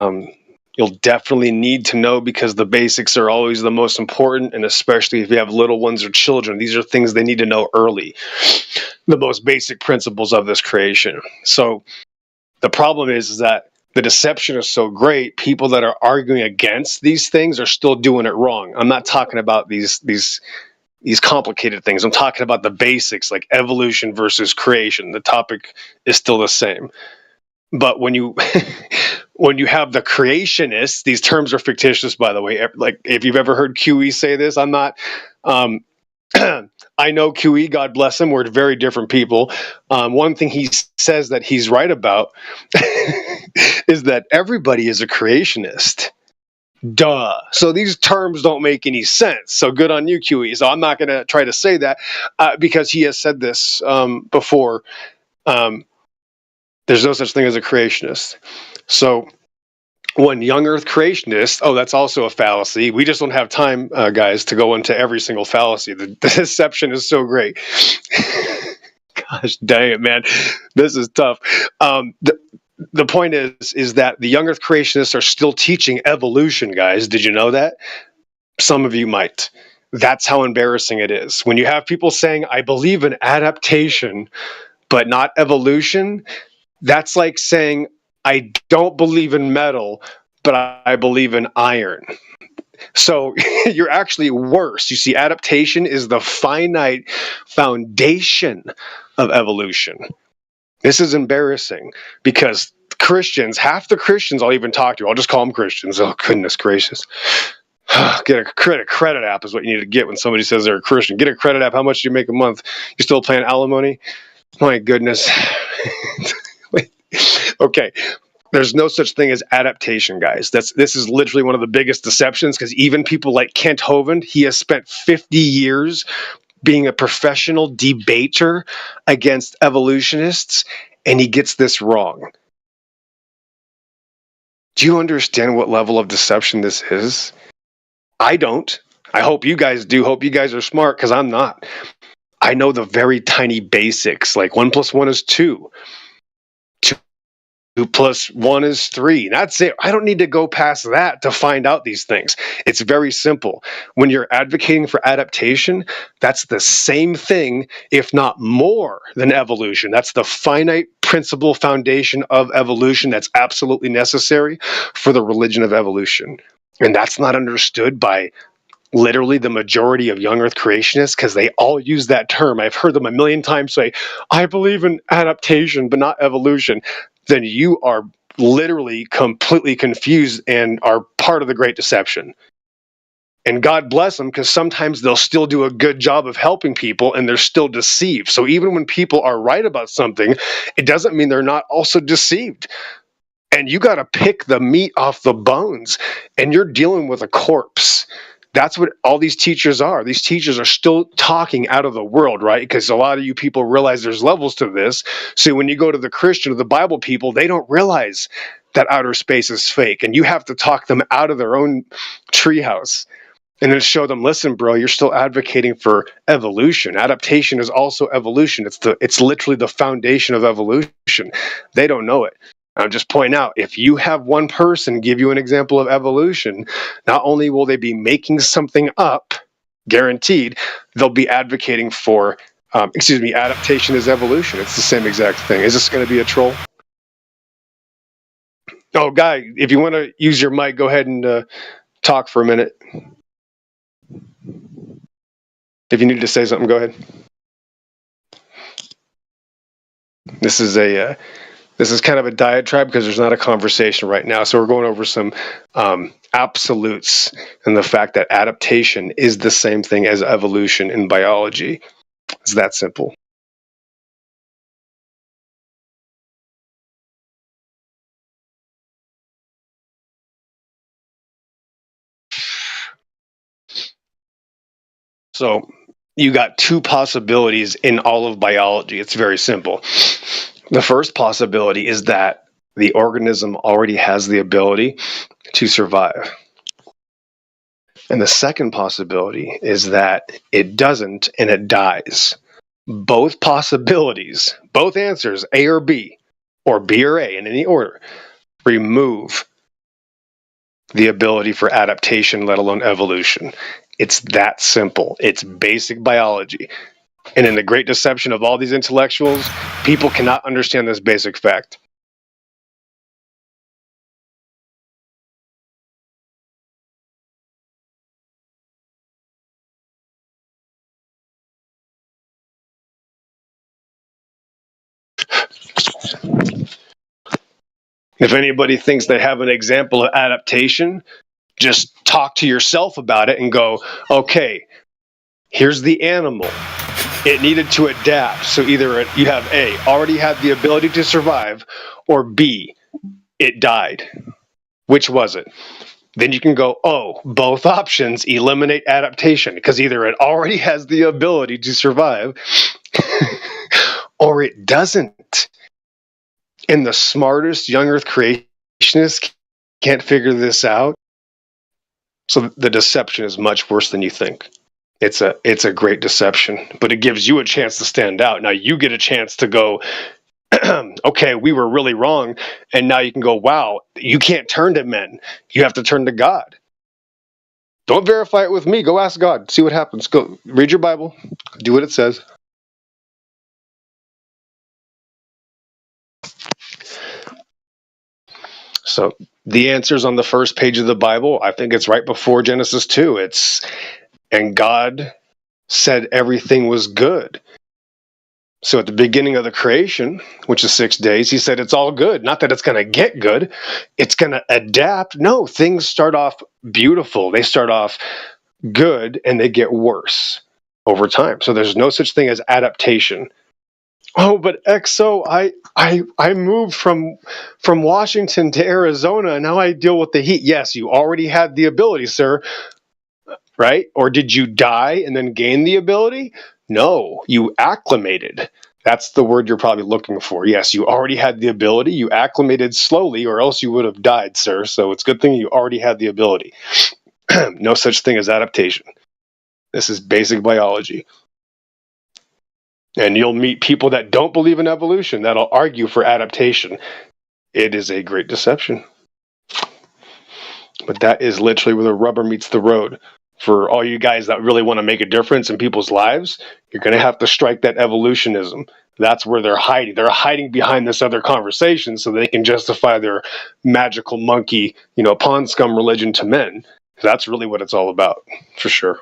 you'll definitely need to know, because the basics are always the most important, and especially if you have little ones or children, these are things they need to know early. The most basic principles of this creation. So the problem is that the deception is so great, people that are arguing against these things are still doing it wrong. I'm not talking about these complicated things. I'm talking about the basics, like evolution versus creation. The topic is still the same. But when you when you have the creationists, these terms are fictitious, by the way. Like, if you've ever heard QE say this, I'm not. I know QE, God bless him. We're very different people. One thing he says that he's right about is that everybody is a creationist. Duh. So these terms don't make any sense. So good on you, QE. So I'm not going to try to say that because he has said this before. There's no such thing as a creationist. So when young earth creationists, that's also a fallacy. We just don't have time, guys, to go into every single fallacy. The deception is so great. Gosh dang it, man. This is tough. The point is that the young earth creationists are still teaching evolution, guys. Did you know that? Some of you might. That's how embarrassing it is. When you have people saying, I believe in adaptation, but not evolution, that's like saying, I don't believe in metal, but I believe in iron. So you're actually worse. You see, adaptation is the finite foundation of evolution. This is embarrassing because Christians, half the Christians I'll even talk to, I'll just call them Christians. Oh, goodness gracious. Get a credit app is what you need to get when somebody says they're a Christian. Get a credit app. How much do you make a month? You still paying alimony? My goodness. Okay. There's no such thing as adaptation, guys. This is literally one of the biggest deceptions, because even people like Kent Hovind, he has spent 50 years being a professional debater against evolutionists, and he gets this wrong. Do you understand what level of deception this is? I don't. I hope you guys do. Hope you guys are smart, because I'm not. I know the very tiny basics, like 1 + 1 is 2. 2 + 1 is 3. That's it. I don't need to go past that to find out these things. It's very simple. When you're advocating for adaptation, that's the same thing, if not more than evolution. That's the finite principle foundation of evolution that's absolutely necessary for the religion of evolution. And that's not understood by literally the majority of young earth creationists, because they all use that term. I've heard them a million times say, I believe in adaptation, but not evolution. Then you are literally completely confused and are part of the great deception. And God bless them, because sometimes they'll still do a good job of helping people and they're still deceived. So even when people are right about something, it doesn't mean they're not also deceived. And you got to pick the meat off the bones, and you're dealing with a corpse. That's what all these teachers are. These teachers are still talking out of the world, right? Because a lot of you people realize there's levels to this. So when you go to the Christian or the Bible people, they don't realize that outer space is fake. And you have to talk them out of their own treehouse and then show them, listen, bro, you're still advocating for evolution. Adaptation is also evolution. It's literally the foundation of evolution. They don't know it. I'm just pointing out, if you have one person give you an example of evolution, not only will they be making something up, guaranteed, they'll be advocating for, adaptation is evolution. It's the same exact thing. Is this going to be a troll? Oh, Guy, if you want to use your mic, go ahead and talk for a minute. If you need to say something, go ahead. This is kind of a diatribe because there's not a conversation right now. So we're going over some absolutes and the fact that adaptation is the same thing as evolution in biology. It's that simple. So you got two possibilities in all of biology. It's very simple. The first possibility is that the organism already has the ability to survive. And the second possibility is that it doesn't and it dies. Both possibilities, both answers, A or B or A in any order, remove the ability for adaptation, let alone evolution. It's that simple. It's basic biology. And in the great deception of all these intellectuals, people cannot understand this basic fact. If anybody thinks they have an example of adaptation, just talk to yourself about it and go, okay, here's the animal. It needed to adapt. So either you have A, already had the ability to survive, or B, it died. Which was it? Then you can go, oh, both options eliminate adaptation, because either it already has the ability to survive or it doesn't. And the smartest young earth creationists can't figure this out. So the deception is much worse than you think. It's a great deception, but it gives you a chance to stand out. Now you get a chance to go, okay, we were really wrong. And now you can go, wow, you can't turn to men. You have to turn to God. Don't verify it with me. Go ask God. See what happens. Go read your Bible. Do what it says. So the answer's on the first page of the Bible. I think it's right before Genesis 2. And God said everything was good. So at the beginning of the creation, which is 6 days, he said it's all good. Not that it's going to get good. It's going to adapt. No, things start off beautiful. They start off good and they get worse over time. So there's no such thing as adaptation. Oh, but XO, I moved from Washington to Arizona and now I deal with the heat. Yes, you already had the ability, sir. Right? Or did you die and then gain the ability? No, you acclimated. That's the word you're probably looking for. Yes, you already had the ability. You acclimated slowly or else you would have died, sir. So it's a good thing you already had the ability. No such thing as adaptation. This is basic biology. And you'll meet people that don't believe in evolution that'll argue for adaptation. It is a great deception. But that is literally where the rubber meets the road. For all you guys that really want to make a difference in people's lives, you're going to have to strike that evolutionism. That's where they're hiding. They're hiding behind this other conversation so they can justify their magical monkey, pond scum religion to men. That's really what it's all about, for sure.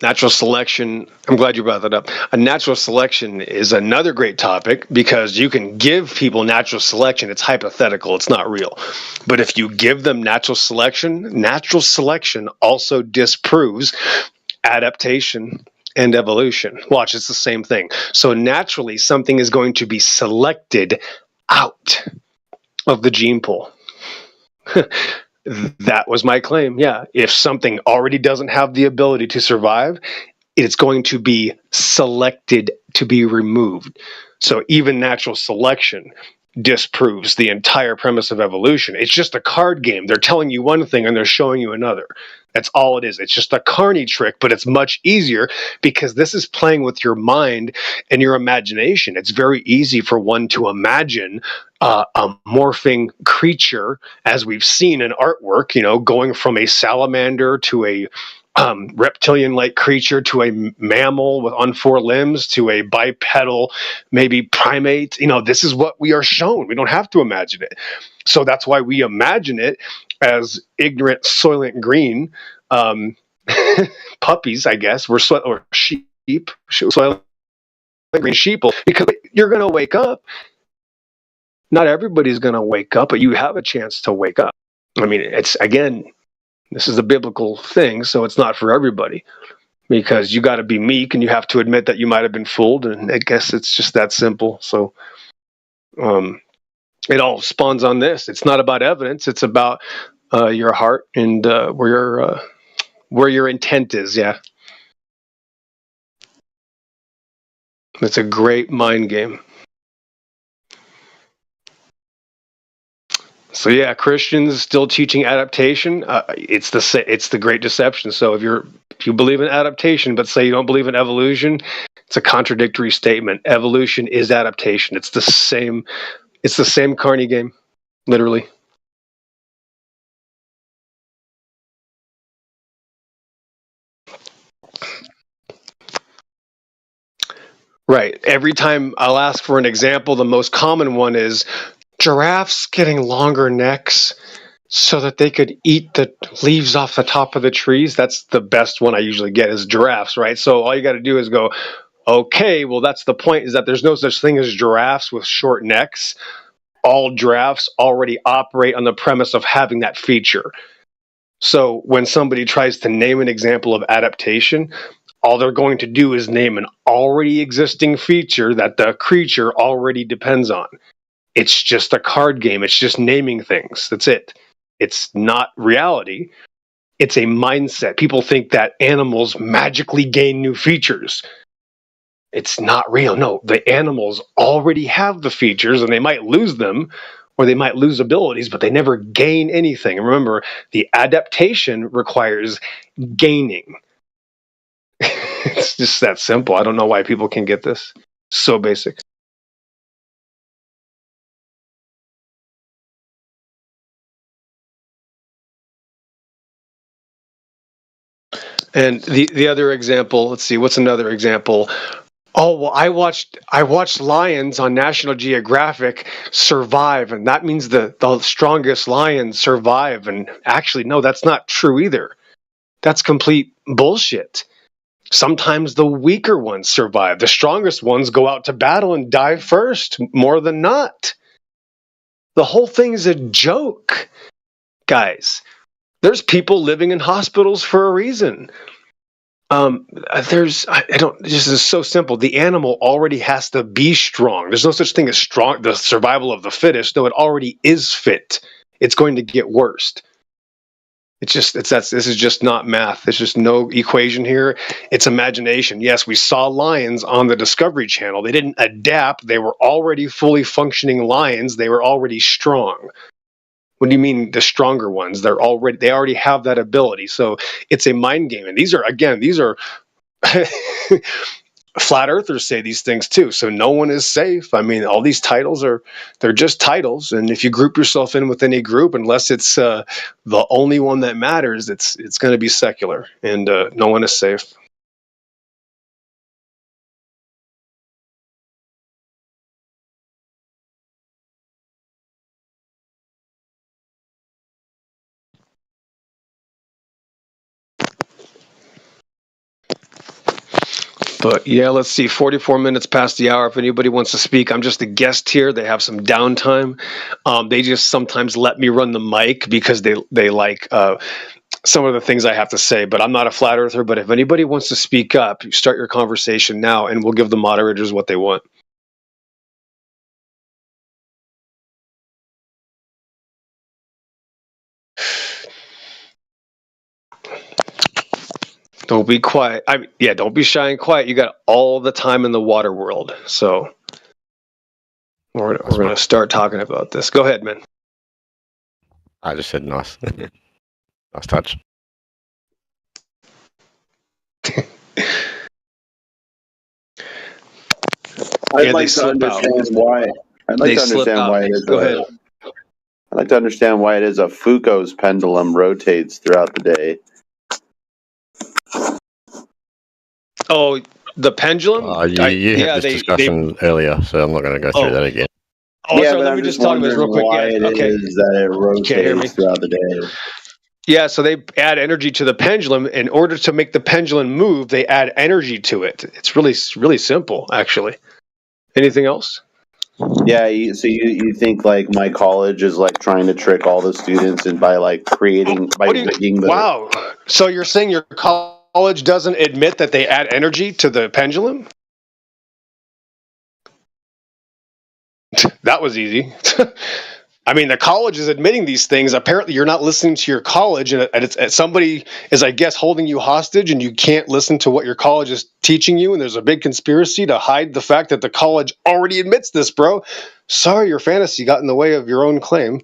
Natural selection, I'm glad you brought that up. A natural selection is another great topic because you can give people natural selection. It's hypothetical, it's not real. But if you give them natural selection also disproves adaptation and evolution. Watch, it's the same thing. So naturally, something is going to be selected out of the gene pool. That was my claim. Yeah. If something already doesn't have the ability to survive, it's going to be selected to be removed. So even natural selection disproves the entire premise of evolution. It's just a card game. They're telling you one thing and they're showing you another. That's all it is. It's just a carny trick, but it's much easier because this is playing with your mind and your imagination. It's very easy for one to imagine a morphing creature, as we've seen in artwork, going from a salamander to a reptilian-like creature to a mammal on 4 limbs to a bipedal, maybe primate. This is what we are shown. We don't have to imagine it. So that's why we imagine it as ignorant, soylent green puppies, I guess. Or sheep, soylent green sheeple, because you're going to wake up. Not everybody's going to wake up, but you have a chance to wake up. I mean, it's, again, this is a biblical thing, so it's not for everybody. Because you got to be meek and you have to admit that you might have been fooled. And I guess it's just that simple. So it all spawns on this. It's not about evidence. It's about your heart and where your intent is. Yeah. It's a great mind game. So yeah, Christians still teaching adaptation. It's the great deception. So if you believe in adaptation but say you don't believe in evolution, it's a contradictory statement. Evolution is adaptation. It's the same Carney game, literally. Right. Every time I'll ask for an example, the most common one is giraffes getting longer necks so that they could eat the leaves off the top of the trees. That's the best one I usually get is giraffes, right? So all you got to do is go, okay, well, that's the point, is that there's no such thing as giraffes with short necks. All giraffes already operate on the premise of having that feature. So when somebody tries to name an example of adaptation, all they're going to do is name an already existing feature that the creature already depends on. It's just a card game. It's just naming things. That's it. It's not reality. It's a mindset. People think that animals magically gain new features. It's not real. No, the animals already have the features and they might lose them or they might lose abilities, but they never gain anything. And remember, the adaptation requires gaining. It's just that simple. I don't know why people can get this. So basic. And the other example, let's see, what's another example? Oh, well, I watched lions on National Geographic survive, and that means the strongest lions survive. And actually, no, that's not true either. That's complete bullshit. Sometimes the weaker ones survive. The strongest ones go out to battle and die first, more than not. The whole thing is a joke, guys. There's people living in hospitals for a reason. This is so simple. The animal already has to be strong. There's no such thing as strong, the survival of the fittest. No, it already is fit. It's going to get worse. This is just not math. There's just no equation here. It's imagination. Yes, we saw lions on the Discovery Channel. They didn't adapt. They were already fully functioning lions. They were already strong. What do you mean the stronger ones? They already have that ability. So it's a mind game. And these are flat earthers say these things too. So no one is safe. I mean, all these titles they're just titles. And if you group yourself in with any group, unless it's the only one that matters, it's going to be secular, and no one is safe. But yeah, let's see, 44 minutes past the hour. If anybody wants to speak, I'm just a guest here. They have some downtime. They just sometimes let me run the mic because they like some of the things I have to say, but I'm not a flat earther. But if anybody wants to speak up, start your conversation now and we'll give the moderators what they want. Don't be quiet. Don't be shy and quiet. You got all the time in the water world. So we're going to start talking about this. Go ahead, man. I just said nice. Nice touch. I'd like to understand why. I'd like to understand why it is. Go ahead. I'd like to understand why it is a Foucault's pendulum rotates throughout the day. Oh, the pendulum? You had this discussion earlier, so I'm not going to go through that again. Oh, yeah, sorry, let me just talk about this real quick. Why it is that it rotates throughout the day. Yeah, so they add energy to the pendulum. In order to make the pendulum move, they add energy to it. It's really, really simple, actually. Anything else? Yeah, so you think like my college is like trying to trick all the students and by like creating Wow. So you're saying your college doesn't admit that they add energy to the pendulum? That was easy. I mean, the college is admitting these things. Apparently, you're not listening to your college, and somebody is, I guess, holding you hostage, and you can't listen to what your college is teaching you. And there's a big conspiracy to hide the fact that the college already admits this, bro. Sorry, your fantasy got in the way of your own claim.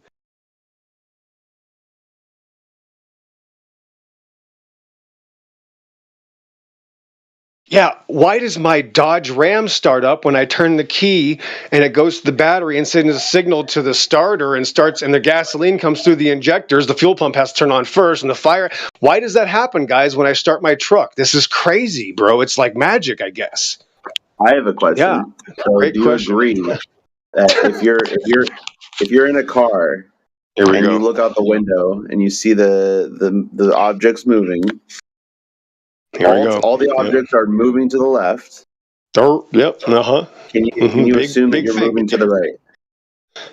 Yeah, why does my Dodge Ram start up when I turn the key and it goes to the battery and sends a signal to the starter and starts, and the gasoline comes through the injectors, the fuel pump has to turn on first, and the fire. Why does that happen, guys, when I start my truck? This is crazy, bro. It's like magic, I guess. I have a question. Yeah, So great do you question. agree that if you're in a car and you look out the window and you see the objects moving, all the objects are moving to the left. Yep. Uh-huh. Can you assume that you're moving to the right?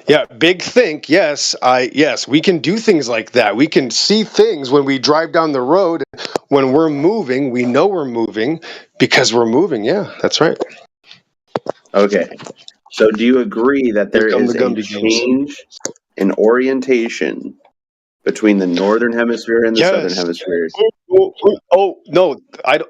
Yeah, big think. Yes, we can do things like that. We can see things when we drive down the road. When we're moving, we know we're moving because we're moving. Yeah, that's right. Okay. So do you agree that there is a change in orientation between the northern hemisphere and the southern hemisphere? Oh no!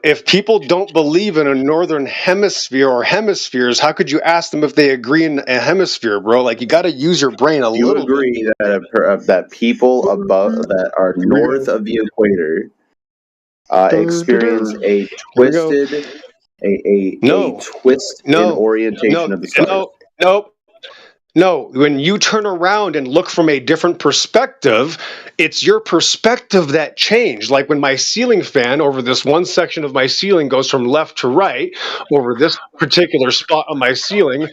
If people don't believe in a northern hemisphere or hemispheres, how could you ask them if they agree in a hemisphere, bro? Like, you got to use your brain a little. Do you agree that people above that are north of the equator experience a twisted twist in orientation of the stars? No, when you turn around and look from a different perspective, it's your perspective that changed. Like when my ceiling fan over this one section of my ceiling goes from left to right over this particular spot on my ceiling,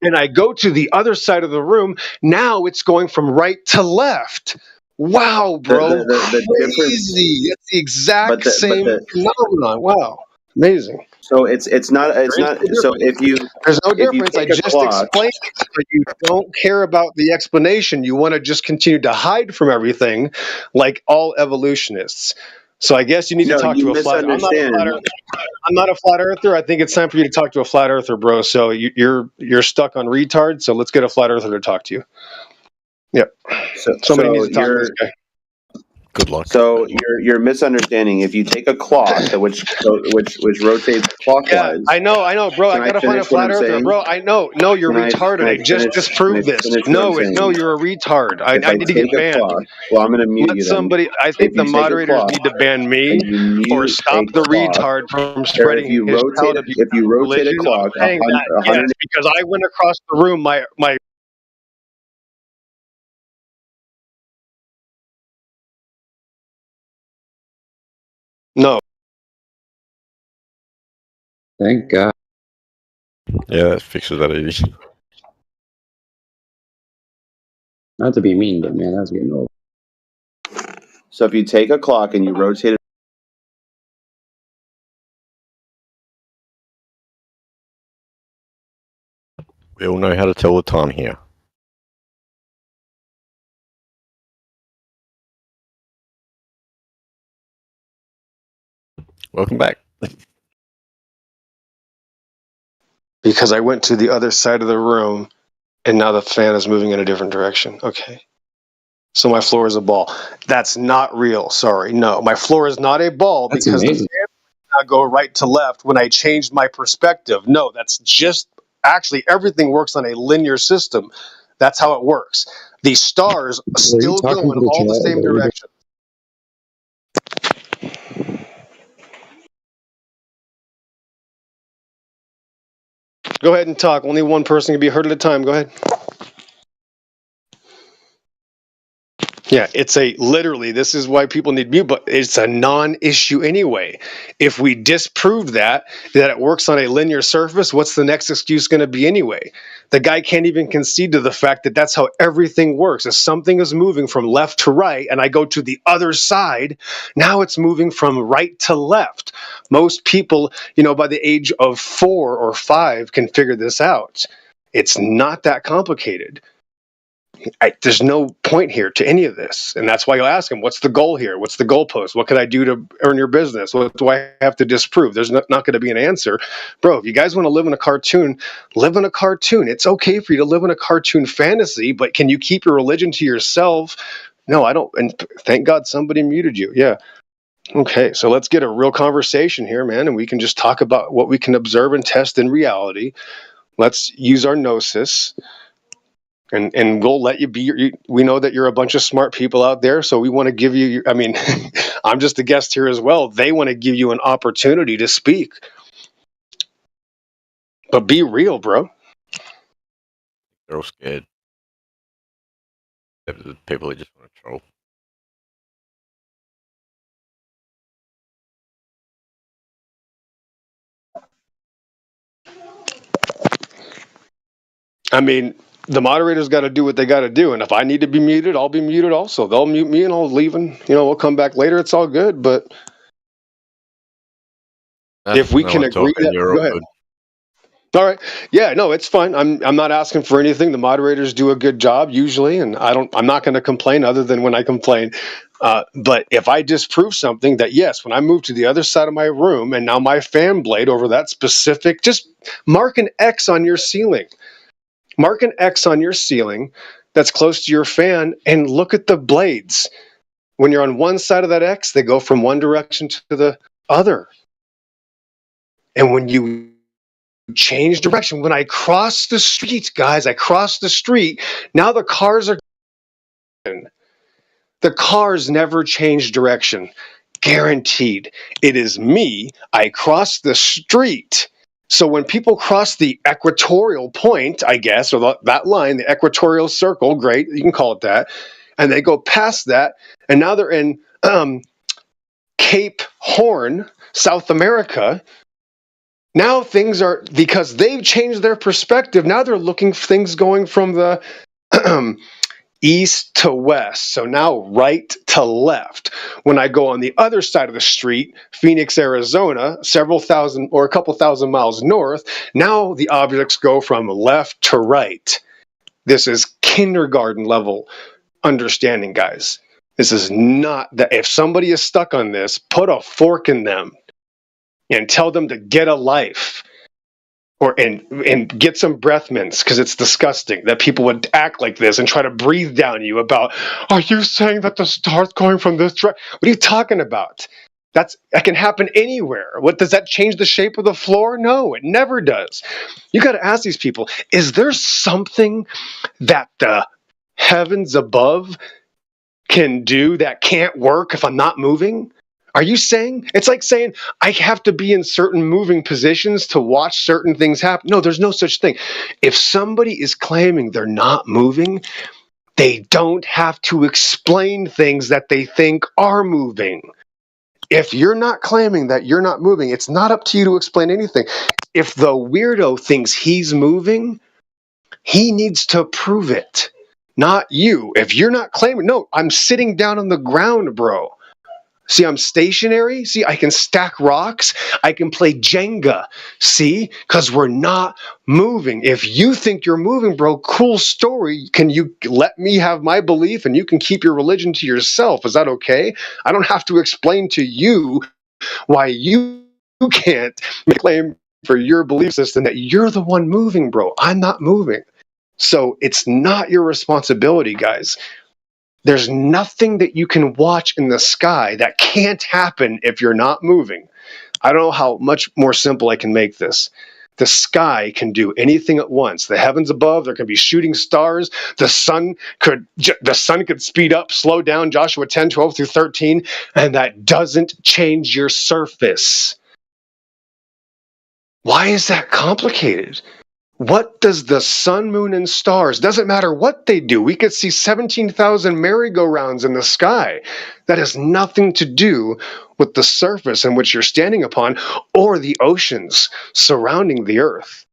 and I go to the other side of the room, now it's going from right to left. Wow, bro. Crazy. It's the exact same phenomenon. Wow. Amazing. So it's not so if you there's no difference. I take a just clock- explained it, but you don't care about the explanation. You want to just continue to hide from everything, like all evolutionists. So I guess you need to talk to a flat. I'm not a flat earther. I think it's time for you to talk to a flat earther, bro. So you're stuck on retard. So let's get a flat earther to talk to you. Yep. Somebody needs to talk to this guy. Good luck. So you're misunderstanding. If you take a clock which rotates clockwise. I know, bro. I gotta find a flat earther, saying? bro. I know. No, you're retarded. I just disproved this. No, you're a retard. I need to get banned. Well, I'm gonna mute you. Let somebody. I think the moderators need to ban me or stop the retard from spreading his child abuse. If you rotate a religion. clock, I'm saying that, yes, because I went across the room. My no. Thank God. Yeah, that fixes that easy. Not to be mean, but man, that's getting old. So if you take a clock and you rotate it. We all know how to tell the time here. Welcome back. Because I went to the other side of the room, and now the fan is moving in a different direction. Okay. So my floor is a ball. That's not real. Sorry. No, my floor is not a ball That's because amazing. the fan does not go right to left when I changed my perspective. No, that's just actually everything works on a linear system. That's how it works. The stars still go in all the same direction. Go ahead and talk. Only one person can be heard at a time. Go ahead. Yeah, it's literally, this is why people need mute, but it's a non-issue anyway. If we disprove that it works on a linear surface, what's the next excuse going to be anyway? The guy can't even concede to the fact that that's how everything works. If something is moving from left to right and I go to the other side, now it's moving from right to left. Most people, by the age of 4 or 5 can figure this out. It's not that complicated. There's no point here to any of this. And that's why you'll ask him, what's the goal here? What's the goalpost? What can I do to earn your business? What do I have to disprove? There's not going to be an answer. Bro, if you guys want to live in a cartoon, live in a cartoon. It's okay for you to live in a cartoon fantasy, but can you keep your religion to yourself? No, I don't. And thank God somebody muted you. Yeah. Okay, so let's get a real conversation here, man, and we can just talk about what we can observe and test in reality. Let's use our gnosis. And we'll let you be. We know that you're a bunch of smart people out there, so we want to give you. I mean, I'm just a guest here as well. They want to give you an opportunity to speak. But be real, bro. They're all scared. The people who just want to troll. I mean, the moderators got to do what they got to do, and if I need to be muted, I'll be muted also. They'll mute me, and I'll leave, and we'll come back later. It's all good. But if we can agree, go ahead. All right. Yeah, no, it's fine. I'm not asking for anything. The moderators do a good job usually, and I'm not going to complain other than when I complain. But if I disprove something that, yes, when I move to the other side of my room and now my fan blade over that specific, just mark an X on your ceiling. Mark an X on your ceiling that's close to your fan and look at the blades. When you're on one side of that X, they go from one direction to the other. And when you change direction, when I cross the street, guys, I cross the street, now the cars are... The cars never change direction. Guaranteed. It is me. I cross the street. So when people cross the equatorial point, I guess, or that line, the equatorial circle, great, you can call it that, and they go past that, and now they're in Cape Horn, South America. Now things are, because they've changed their perspective, now they're looking for things going from the east to west. So now right to left. When I go on the other side of the street, Phoenix, Arizona, several thousand or a couple thousand miles north, now the objects go from left to right. This is kindergarten level understanding, guys. This is not that. If somebody is stuck on this, put a fork in them and tell them to get a life. And get some breath mints, because it's disgusting that people would act like this and try to breathe down you about, are you saying that the star's going from this direction? What are you talking about? That can happen anywhere. What, does that change the shape of the floor? No, it never does. You got to ask these people, is there something that the heavens above can do that can't work if I'm not moving? Are you saying? It's like saying I have to be in certain moving positions to watch certain things happen. No, there's no such thing. If somebody is claiming they're not moving, they don't have to explain things that they think are moving. If you're not claiming that you're not moving, it's not up to you to explain anything. If the weirdo thinks he's moving, he needs to prove it, not you. If you're not claiming, no, I'm sitting down on the ground, bro. See, I'm stationary. See, I can stack rocks. I can play Jenga. See, because we're not moving. If you think you're moving, bro, cool story. Can you let me have my belief and you can keep your religion to yourself? Is that okay? I don't have to explain to you why you can't claim for your belief system that you're the one moving, bro. I'm not moving. So it's not your responsibility, guys. There's nothing that you can watch in the sky that can't happen if you're not moving. I don't know how much more simple I can make this. The sky can do anything at once. The heavens above, there can be shooting stars. The sun could speed up, slow down, Joshua 10, 12 through 13, and that doesn't change your surface. Why is that complicated? What does the sun, moon, and stars, doesn't matter what they do. We could see 17,000 merry-go-rounds in the sky. That has nothing to do with the surface in which you're standing upon or the oceans surrounding the earth.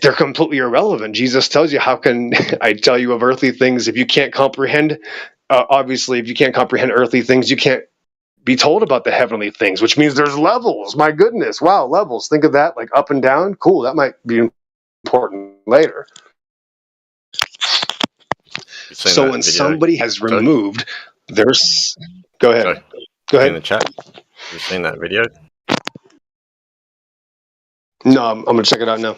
They're completely irrelevant. Jesus tells you, how can I tell you of earthly things if you can't comprehend? Obviously, if you can't comprehend earthly things, you can't be told about the heavenly things, which means there's levels. My goodness. Wow, levels. Think of that, like up and down. Cool, that might be important later. So when somebody has removed there's... Go ahead. Sorry. Go ahead. In the chat. Have you seen that video? No, I'm going to check it out now.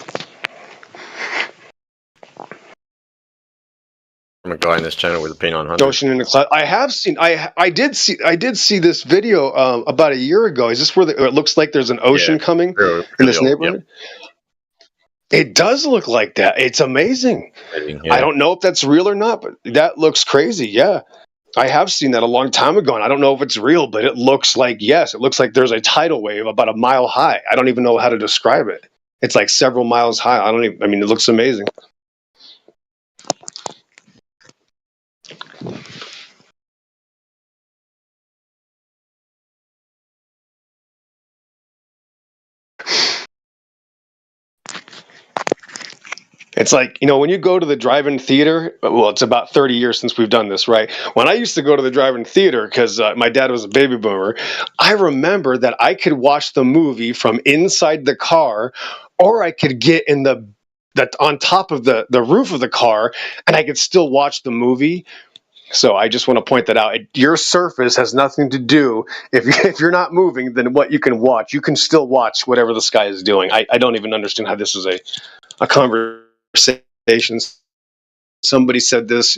From a guy in this channel with a P900. Ocean in the cloud. I have seen. I did see this video about a year ago. Is this where it looks like there's an ocean coming in this neighborhood? Yep. It does look like that. It's amazing. Yeah. I don't know if that's real or not, but that looks crazy. Yeah. I have seen that a long time ago, and I don't know if it's real, but it looks like, yes, it looks like there's a tidal wave about a mile high. I don't even know how to describe it. It's like several miles high. I mean, it looks amazing. It's like, when you go to the drive-in theater, well, it's about 30 years since we've done this, right? When I used to go to the drive-in theater, because my dad was a baby boomer, I remember that I could watch the movie from inside the car, or I could get in on top of the roof of the car, and I could still watch the movie. So I just want to point that out. Your surface has nothing to do. If you're not moving, then what you can watch, you can still watch whatever the sky is doing. I don't even understand how this is a conversation. Somebody said this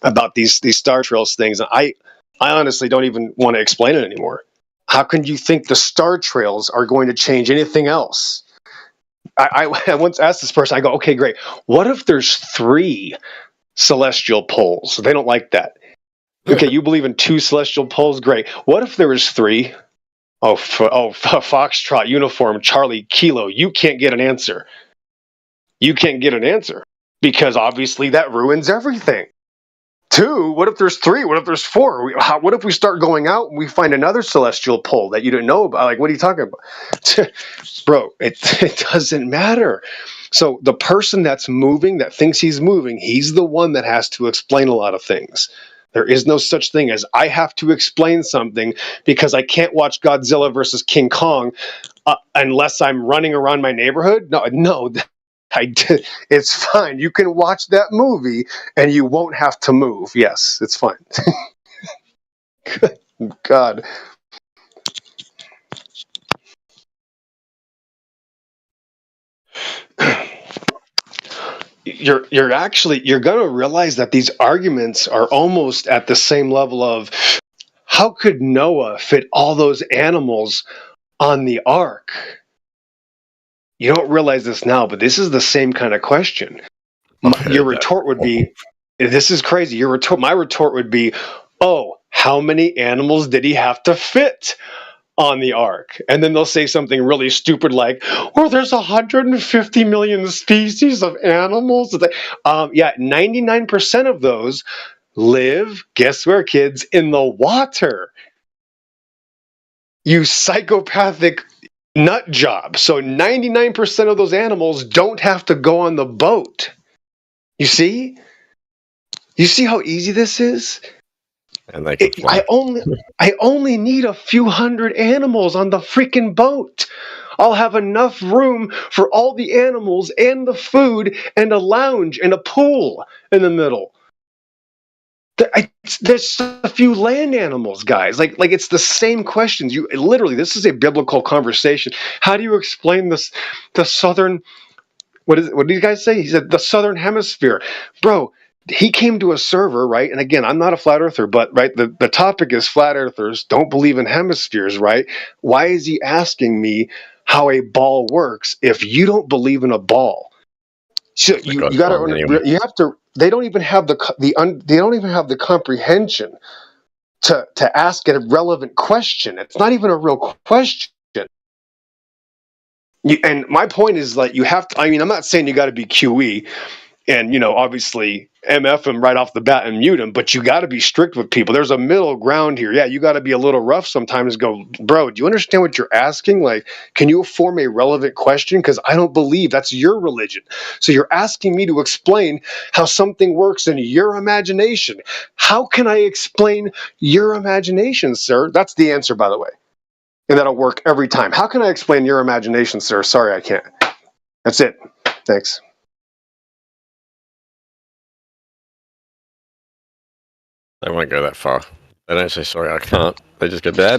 about these star trails things. I honestly don't even want to explain it anymore. How can you think the star trails are going to change anything else? I once asked this person, I go, okay, great. What if there's 3 celestial poles? They don't like that. Okay, you believe in 2 celestial poles? Great. What if there was 3? Foxtrot, uniform, Charlie, Kilo. You can't get an answer. You can't get an answer because obviously that ruins everything. 2, what if there's 3? What if there's 4? What if we start going out and we find another celestial pole that you didn't know about? Like, what are you talking about? Bro, it doesn't matter. So the person that's moving, that thinks he's moving, he's the one that has to explain a lot of things. There is no such thing as I have to explain something because I can't watch Godzilla versus King Kong unless I'm running around my neighborhood. No. It's fine. You can watch that movie and you won't have to move. Yes, it's fine. God. You're going to realize that these arguments are almost at the same level of how could Noah fit all those animals on the ark? You don't realize this now, but this is the same kind of question. Your retort would be, this is crazy. My retort would be, how many animals did he have to fit on the ark? And then they'll say something really stupid like, there's 150 million species of animals. 99% of those live, guess where, kids, in the water. You psychopathic nut job. So 99% of those animals don't have to go on the boat. You see? You see how easy this is? And they can I only need a few hundred animals on the freaking boat. I'll have enough room for all the animals and the food and a lounge and a pool in the middle. There's a few land animals, guys. Like it's the same questions. This is a biblical conversation. How do you explain this? The southern, what did you guys say? He said the southern hemisphere, bro. He came to a server, right? And again, I'm not a flat earther, but right, the topic is flat earthers don't believe in hemispheres, right? Why is he asking me how a ball works if you don't believe in a ball? So you have to. They don't even have they don't even have the comprehension to ask a relevant question. It's not even a real question. And my point is, like, you have to. I mean, I'm not saying you got to be QE, and obviously MF him right off the bat and mute him, but you got to be strict with people. There's a middle ground here. Yeah, you got to be a little rough sometimes. Go, bro, do you understand what you're asking? Like, can you form a relevant question? Because I don't believe that's your religion. So you're asking me to explain how something works in your imagination. How can I explain your imagination, sir? That's the answer, by the way. And that'll work every time. How can I explain your imagination, sir? Sorry, I can't. That's it. Thanks. They won't go that far. They don't say, sorry, I can't. They just go, blah.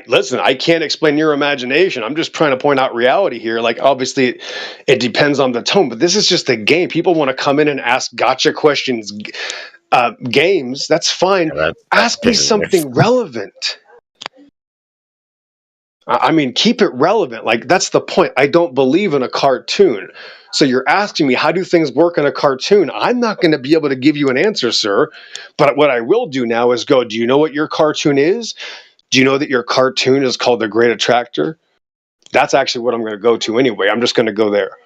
Listen, I can't explain your imagination. I'm just trying to point out reality here. Like, obviously, it depends on the tone, but this is just a game. People want to come in and ask gotcha questions, games. That's fine. Ask me something relevant. I mean, keep it relevant. Like, that's the point. I don't believe in a cartoon. So you're asking me, how do things work in a cartoon? I'm not going to be able to give you an answer, sir. But what I will do now is go, do you know what your cartoon is? Do you know that your cartoon is called The Great Attractor? That's actually what I'm going to go to anyway. I'm just going to go there.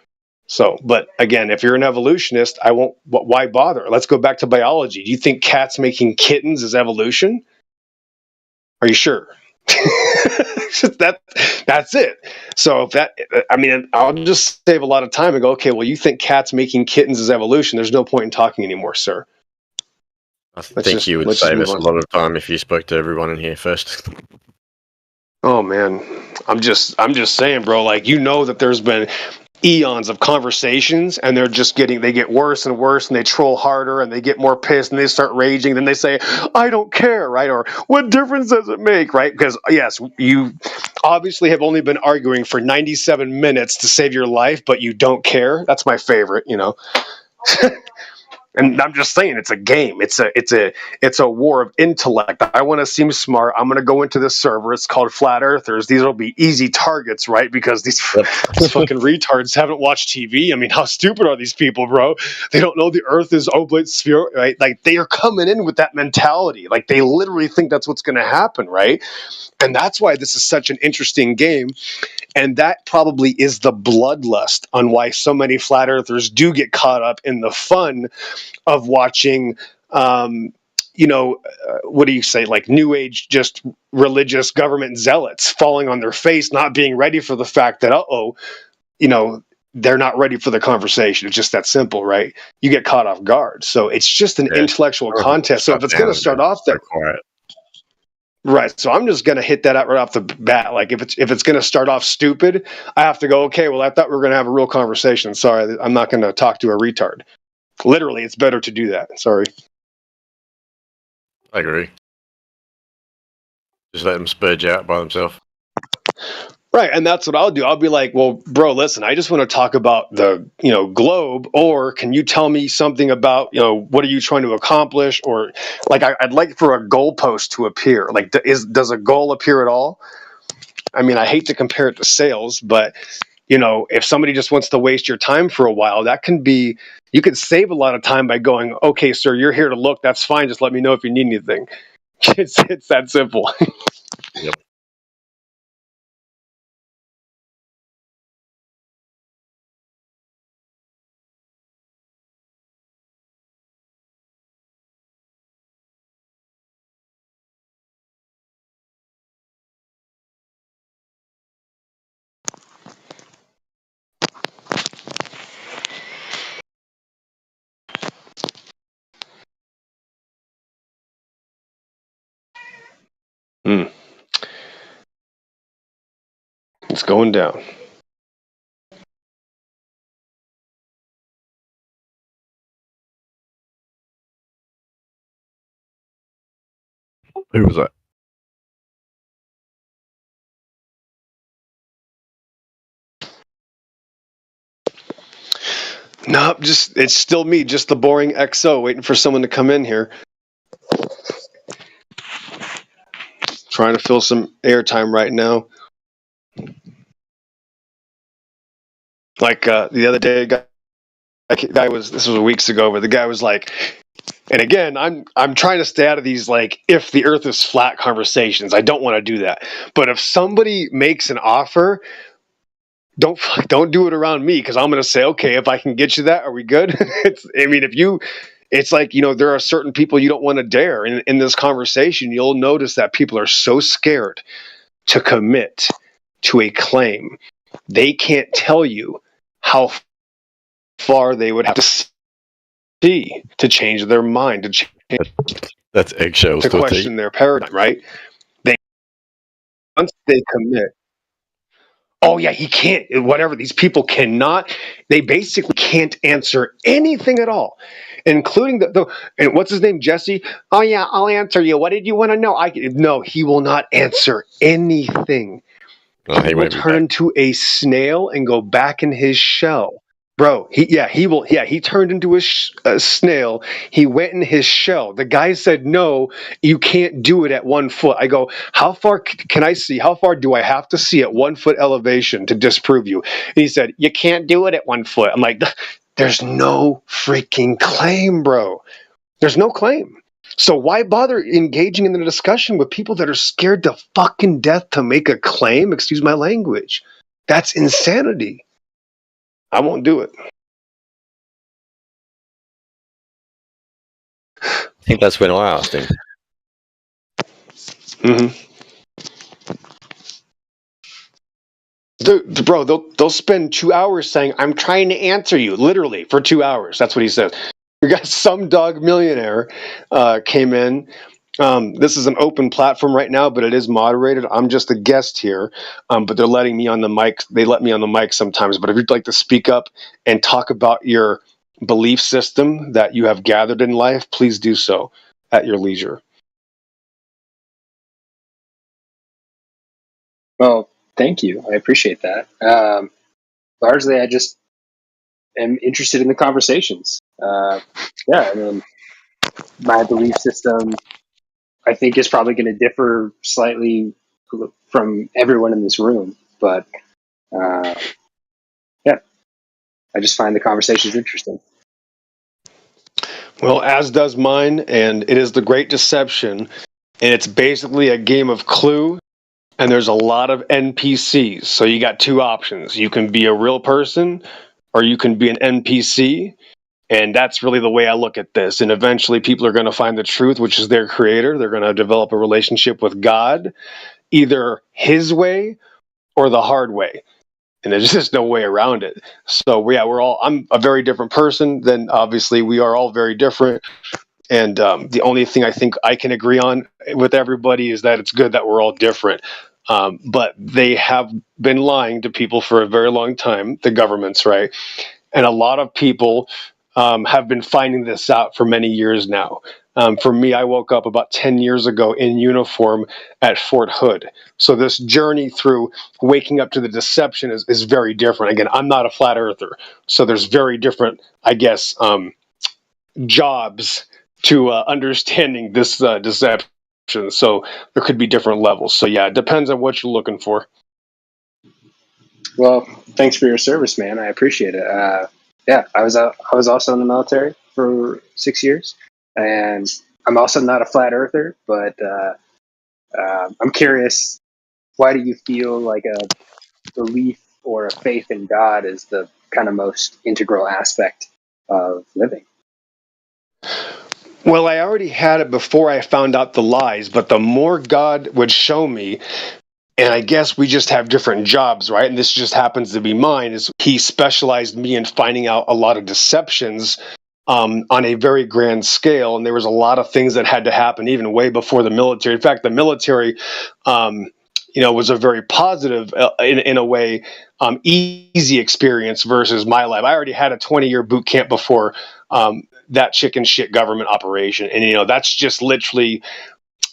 So, but again, if you're an evolutionist, I won't. Why bother? Let's go back to biology. Do you think cats making kittens is evolution? Are you sure? That's it. So if that, I mean, I'll just save a lot of time and go, okay, well, you think cats making kittens is evolution? There's no point in talking anymore, sir. I think you would save us a lot of time if you spoke to everyone in here first. Oh man, I'm just saying, bro. Like, you know that there's been eons of conversations, and they get worse and worse, and they troll harder, and they get more pissed, and they start raging. Then they say, "I don't care," right? Or "What difference does it make?" Right? Because yes, you obviously have only been arguing for 97 minutes to save your life, but you don't care. That's my favorite, you know. And I'm just saying, it's a game. It's a war of intellect. I want to seem smart. I'm going to go into this server. It's called Flat Earthers. These will be easy targets, right? Because these fucking retards haven't watched TV. I mean, how stupid are these people, bro? They don't know the Earth is oblate sphere, right? Like, they are coming in with that mentality. Like, they literally think that's what's going to happen, right? And that's why this is such an interesting game. And that probably is the bloodlust on why so many flat earthers do get caught up in the fun of watching, what do you say, like new age, just religious government zealots falling on their face, not being ready for the fact that, they're not ready for the conversation. It's just that simple, right? You get caught off guard. So it's just an intellectual contest. So if it's going to start off that quiet. Right, so I'm just gonna hit that out right off the bat. Like, if it's gonna start off stupid, I have to go, okay, well, I thought we were gonna have a real conversation. Sorry, I'm not gonna talk to a retard. Literally, it's better to do that. Sorry. I agree. Just let them spurge out by themselves. Right, and that's what I'll do. I'll be like, well, bro, listen, I just want to talk about the, globe, or can you tell me something about, what are you trying to accomplish? Or, like, I'd like for a goalpost to appear. Like, does a goal appear at all? I mean, I hate to compare it to sales, but, if somebody just wants to waste your time for a while, that can be, you could save a lot of time by going, okay, sir, you're here to look. That's fine. Just let me know if you need anything. It's that simple. Yep. It's going down. Who was that? Nope, it's still me, just the boring XO waiting for someone to come in here. Trying to fill some airtime right now. Like the other day, this was weeks ago, but the guy was like, and again, I'm trying to stay out of these like if the Earth is flat conversations. I don't want to do that. But if somebody makes an offer, don't do it around me, because I'm going to say, okay, if I can get you that, are we good? It's like, there are certain people you don't want to dare. In this conversation, you'll notice that people are so scared to commit to a claim. They can't tell you how far they would have to see to change their mind, that's eggshells to question their paradigm, right? Once they commit, oh yeah, he can't, whatever. These people cannot, they basically can't answer anything at all, including and what's his name, Jesse? Oh yeah, I'll answer you. What did you want to know? No, he will not answer anything. He will turn into a snail and go back in his shell. Bro, he will. Yeah, he turned into a snail. He went in his shell. The guy said, no, you can't do it at 1 foot. I go, how far can I see? How far do I have to see at 1 foot elevation to disprove you? And he said, you can't do it at 1 foot. I'm like, there's no freaking claim, bro. There's no claim. So why bother engaging in the discussion with people that are scared to fucking death to make a claim? Excuse my language. That's insanity. I won't do it. I think that's when I asked him. Mm-hmm. Bro, they'll spend 2 hours saying, "I'm trying to answer you," literally for 2 hours. That's what he said. We got some dog millionaire came in. This is an open platform right now, but it is moderated. I'm just a guest here, but they're letting me on the mic. They let me on the mic sometimes. But if you'd like to speak up and talk about your belief system that you have gathered in life, please do so at your leisure. Well, thank you. I appreciate that. Largely, I just am interested in the conversations. Yeah, I mean, my belief system, I think, is probably going to differ slightly from everyone in this room. But yeah, I just find the conversations interesting. Well, as does mine, and it is the Great Deception, and it's basically a game of Clue, and there's a lot of NPCs. So you got two options. You can be a real person, or you can be an NPC, and that's really the way I look at this. And eventually people are going to find the truth, which is their creator. They're going to develop a relationship with God, either his way or the hard way. And there's just no way around it. So yeah, I'm a very different person. Then obviously we are all very different. And the only thing I think I can agree on with everybody is that it's good that we're all different. But they have been lying to people for a very long time, the governments, right? And a lot of people have been finding this out for many years now. For me, I woke up about 10 years ago in uniform at Fort Hood. So this journey through waking up to the deception is very different. Again, I'm not a flat earther. So there's very different, I guess, jobs to understanding this deception. So there could be different levels. So yeah, it depends on what you're looking for. Well, thanks for your service, man. I appreciate it. Yeah, I was also in the military for 6 years, and I'm also not a flat earther, but I'm curious, why do you feel like a belief or a faith in God is the kind of most integral aspect of living? Well, I already had it before I found out the lies, but the more God would show me, and I guess we just have different jobs, right? And this just happens to be mine, is he specialized me in finding out a lot of deceptions on a very grand scale. And there was a lot of things that had to happen even way before the military. In fact, the military, was a very positive, in a way, easy experience versus my life. I already had a 20-year boot camp before that chicken shit government operation. And, that's just literally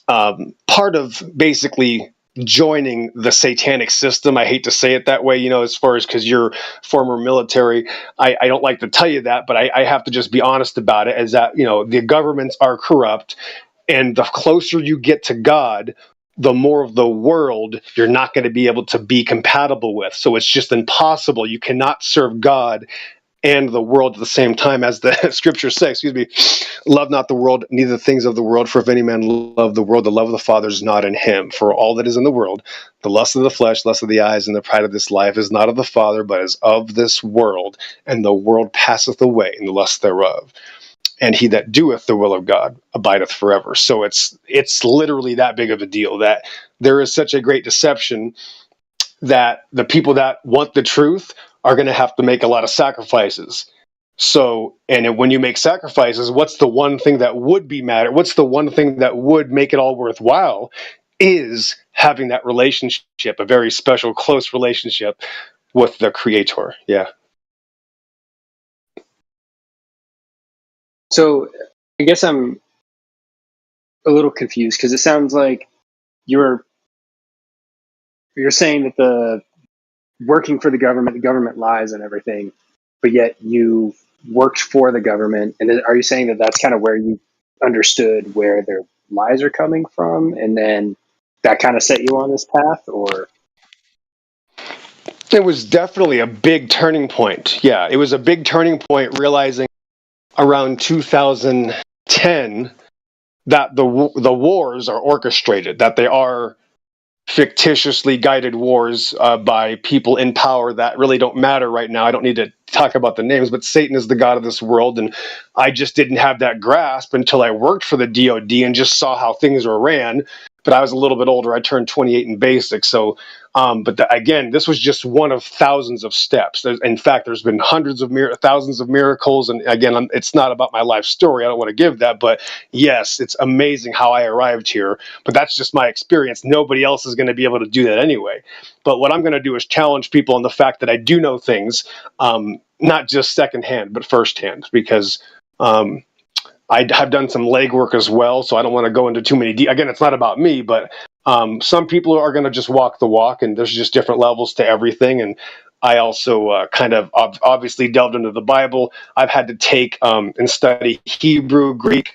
part of basically joining the satanic system. I hate to say it that way, as far as, because you're former military, I don't like to tell you that, but I have to just be honest about it, is that, the governments are corrupt, and the closer you get to God, the more of the world you're not going to be able to be compatible with. So it's just impossible. You cannot serve God and the world at the same time, as the scriptures say, love not the world, neither the things of the world. For if any man love the world, the love of the Father is not in him. For all that is in the world, the lust of the flesh, lust of the eyes, and the pride of this life is not of the Father, but is of this world. And the world passeth away, and the lust thereof. And he that doeth the will of God abideth forever. So it's literally that big of a deal, that there is such a great deception that the people that want the truth are going to have to make a lot of sacrifices. So, and when you make sacrifices, what's the one thing that would be matter? What's the one thing that would make it all worthwhile is having that relationship, a very special, close relationship with the Creator. Yeah. So I guess I'm a little confused, because it sounds like you're saying that the working for the government lies and everything, but yet you worked for the government. And are you saying that that's kind of where you understood where their lies are coming from, and then that kind of set you on this path? Or it was definitely a big turning point. Yeah, it was a big turning point, realizing around 2010 that the wars are orchestrated, that they are fictitiously guided wars by people in power that really don't matter right now. I don't need to talk about the names, but Satan is the god of this world, and I just didn't have that grasp until I worked for the DoD and just saw how things were ran. But I was a little bit older. I turned 28 in basic, so. Again, this was just one of thousands of steps. In fact, there's been thousands of miracles, and again, it's not about my life story. I don't want to give that, but yes, it's amazing how I arrived here. But that's just my experience. Nobody else is going to be able to do that anyway. But what I'm going to do is challenge people on the fact that I do know things, not just secondhand, but firsthand, because I have done some legwork as well. So I don't want to go into too many. Again, it's not about me, but some people are going to just walk the walk, and there's just different levels to everything. And I also kind of obviously delved into the Bible. I've had to take and study Hebrew, Greek,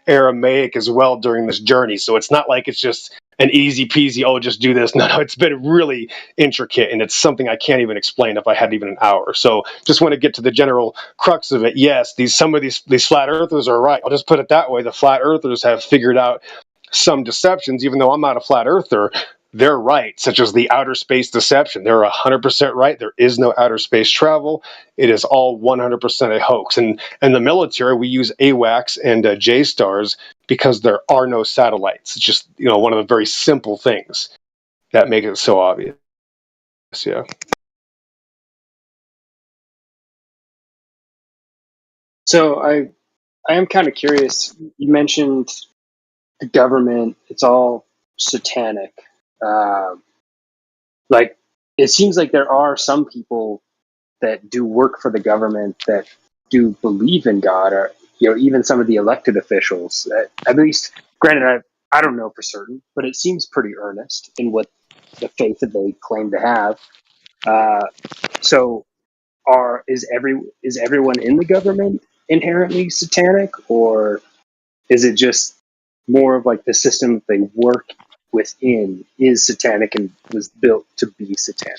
Aramaic as well during this journey. So it's not like it's just an easy peasy, oh, just do this. No, it's been really intricate, and it's something I can't even explain if I had even an hour. So just want to get to the general crux of it. Yes, some of these flat earthers are right. I'll just put it that way. The flat earthers have figured out some deceptions, even though I'm not a flat earther. They're right, such as the outer space deception. They're 100% right. There is no outer space travel. It is all 100% a hoax. And in the military, we use AWACS and JSTARS because there are no satellites. It's just one of the very simple things that make it so obvious. Yeah. So I am kind of curious. You mentioned the government; it's all satanic. Like, it seems like there are some people that do work for the government that do believe in God, or even some of the elected officials. At least, granted, I don't know for certain, but it seems pretty earnest in what the faith that they claim to have. So, is everyone in the government inherently satanic, or is it just more of like the system that they work within is satanic and was built to be satanic?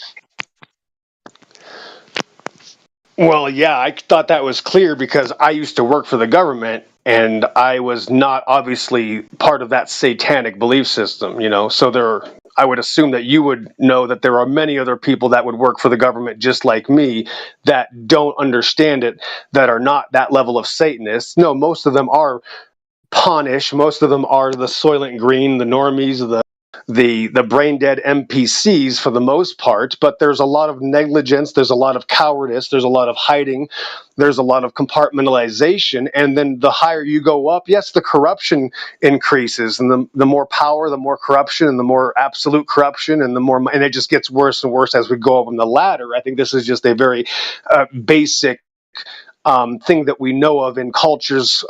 Well, yeah, I thought that was clear because I used to work for the government, and I was not obviously part of that satanic belief system, So I would assume that you would know that there are many other people that would work for the government just like me that don't understand it, that are not that level of Satanists. No, most of them are pawnish. Most of them are the Soylent Green, the normies, the brain dead NPCs for the most part, but there's a lot of negligence, there's a lot of cowardice, there's a lot of hiding, there's a lot of compartmentalization, and then the higher you go up, yes, the corruption increases, and the more power, the more corruption, and the more absolute corruption, and and it just gets worse and worse as we go up on the ladder. I think this is just a very basic thing that we know of in cultures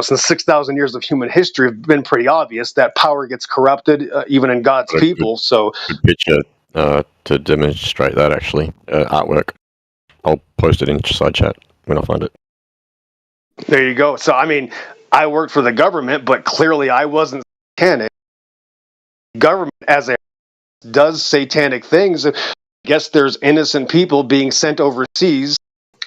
since 6,000 years of human history have been pretty obvious that power gets corrupted even in God's people. So good picture to demonstrate that actually artwork. I'll post it in side chat when I find it. There you go. So I mean, I worked for the government, but clearly I wasn't satanic. Government as a does satanic things. I guess there's innocent people being sent overseas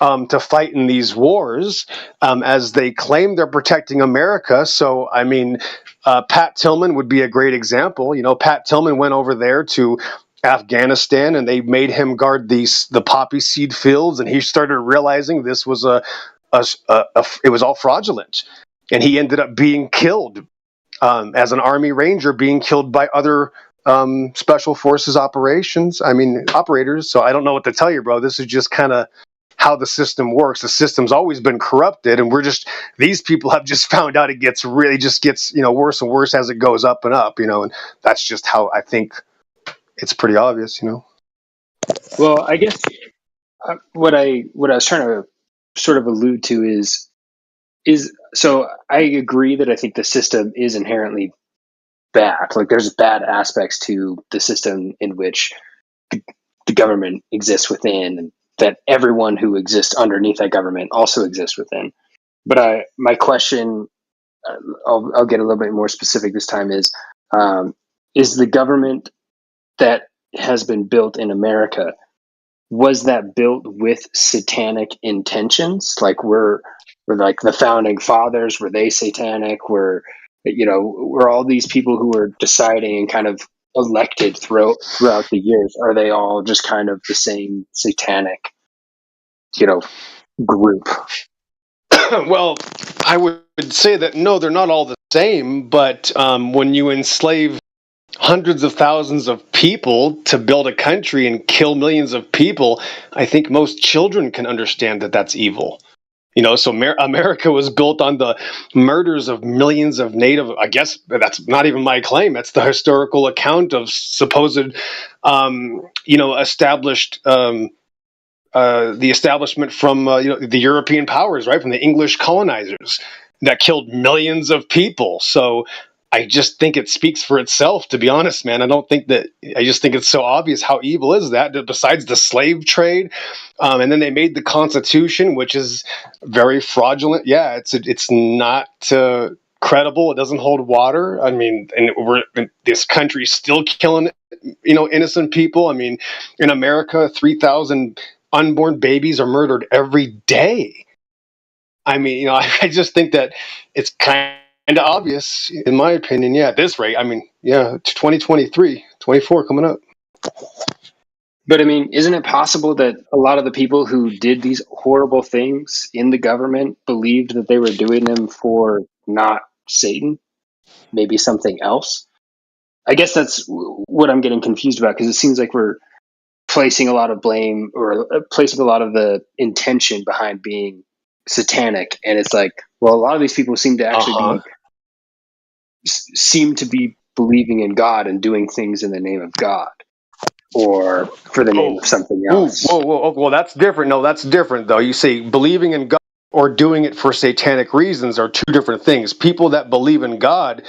to fight in these wars as they claim they're protecting America. So, I mean, Pat Tillman would be a great example. Pat Tillman went over there to Afghanistan and they made him guard the poppy seed fields. And he started realizing this was it was all fraudulent. And he ended up being killed as an Army Ranger, being killed by other special forces operators. So I don't know what to tell you, bro. This is just kind of how the system works. The system's always been corrupted, and these people have just found out it gets worse and worse as it goes up and up, and that's just how I think it's pretty obvious, Well, I guess what I was trying to sort of allude to is so I agree that I think the system is inherently bad. Like, there's bad aspects to the system in which the government exists within, and that everyone who exists underneath that government also exists within. But my question, I'll get a little bit more specific this time, is the government that has been built in America, was that built with satanic intentions? Like, were like the founding fathers, were they satanic? Were were all these people who were deciding and kind of elected throughout the years, are they all just kind of the same satanic, group? Well, I would say that no, they're not all the same, but when you enslave hundreds of thousands of people to build a country and kill millions of people, I think most children can understand that that's evil. So America was built on the murders of millions of native, I guess that's not even my claim, that's the historical account of supposed, established, the establishment from, the European powers, right, from the English colonizers that killed millions of people. So I just think it speaks for itself, to be honest, man. I just think it's so obvious how evil is that, besides the slave trade. And then they made the Constitution, which is very fraudulent. Yeah, it's not credible. It doesn't hold water. I mean, this country's still killing, innocent people. I mean, in America, 3,000 unborn babies are murdered every day. I mean, I just think that it's kind of obvious, in my opinion. Yeah, at this rate, I mean, yeah, 2023, 24 coming up. But I mean, isn't it possible that a lot of the people who did these horrible things in the government believed that they were doing them for not Satan, maybe something else? I guess that's what I'm getting confused about, because it seems like we're placing a lot of blame or placing a lot of the intention behind being satanic, and it's like, well, a lot of these people seem to actually seem to be believing in God and doing things in the name of God or for the name of something else. Whoa. Well, that's different. No, that's different, though. You say believing in God or doing it for satanic reasons are two different things. People that believe in God,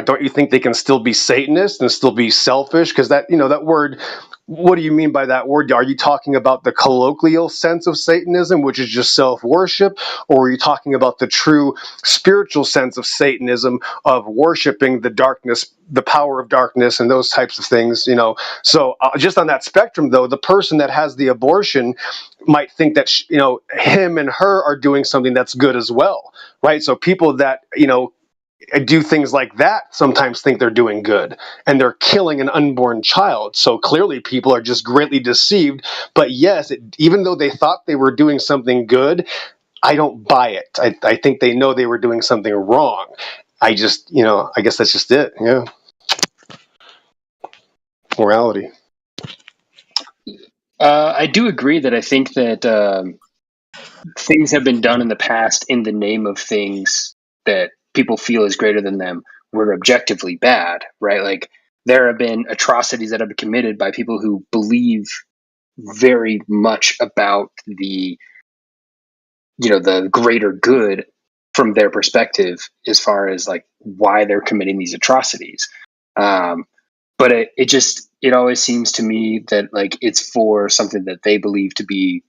don't you think they can still be Satanists and still be selfish? Because that word, what do you mean by that word? Are you talking about the colloquial sense of Satanism, which is just self-worship? Or are you talking about the true spiritual sense of Satanism, of worshiping the darkness, the power of darkness, and those types of things? So just on that spectrum, though, the person that has the abortion might think that, him and her are doing something that's good as well, right? So people that, do things like that sometimes think they're doing good, and they're killing an unborn child. So clearly people are just greatly deceived. But yes, even though they thought they were doing something good, I don't buy it. I think they know they were doing something wrong. I just, I guess that's just it. Yeah. Morality. I do agree that I think that things have been done in the past in the name of things that people feel is greater than them were objectively bad, right? Like, there have been atrocities that have been committed by people who believe very much about the greater good from their perspective, as far as like why they're committing these atrocities. But it always seems to me that like it's for something that they believe to be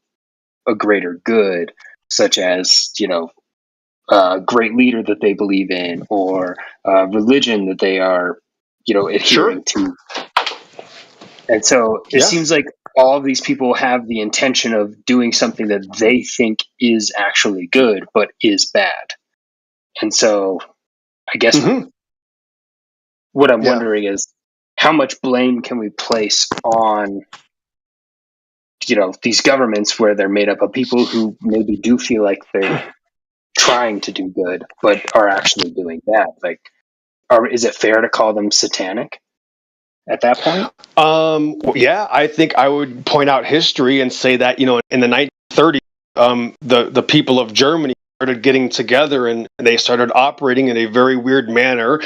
a greater good, such as a great leader that they believe in, or religion that they are adhering to. And so it seems like all of these people have the intention of doing something that they think is actually good but is bad. And so I guess what I'm wondering is, how much blame can we place on these governments where they're made up of people who maybe do feel like they're trying to do good but are actually doing bad? Like, is it fair to call them satanic at that point? Yeah, I think I would point out history and say that, in the 1930s, the people of Germany started getting together and they started operating in a very weird manner.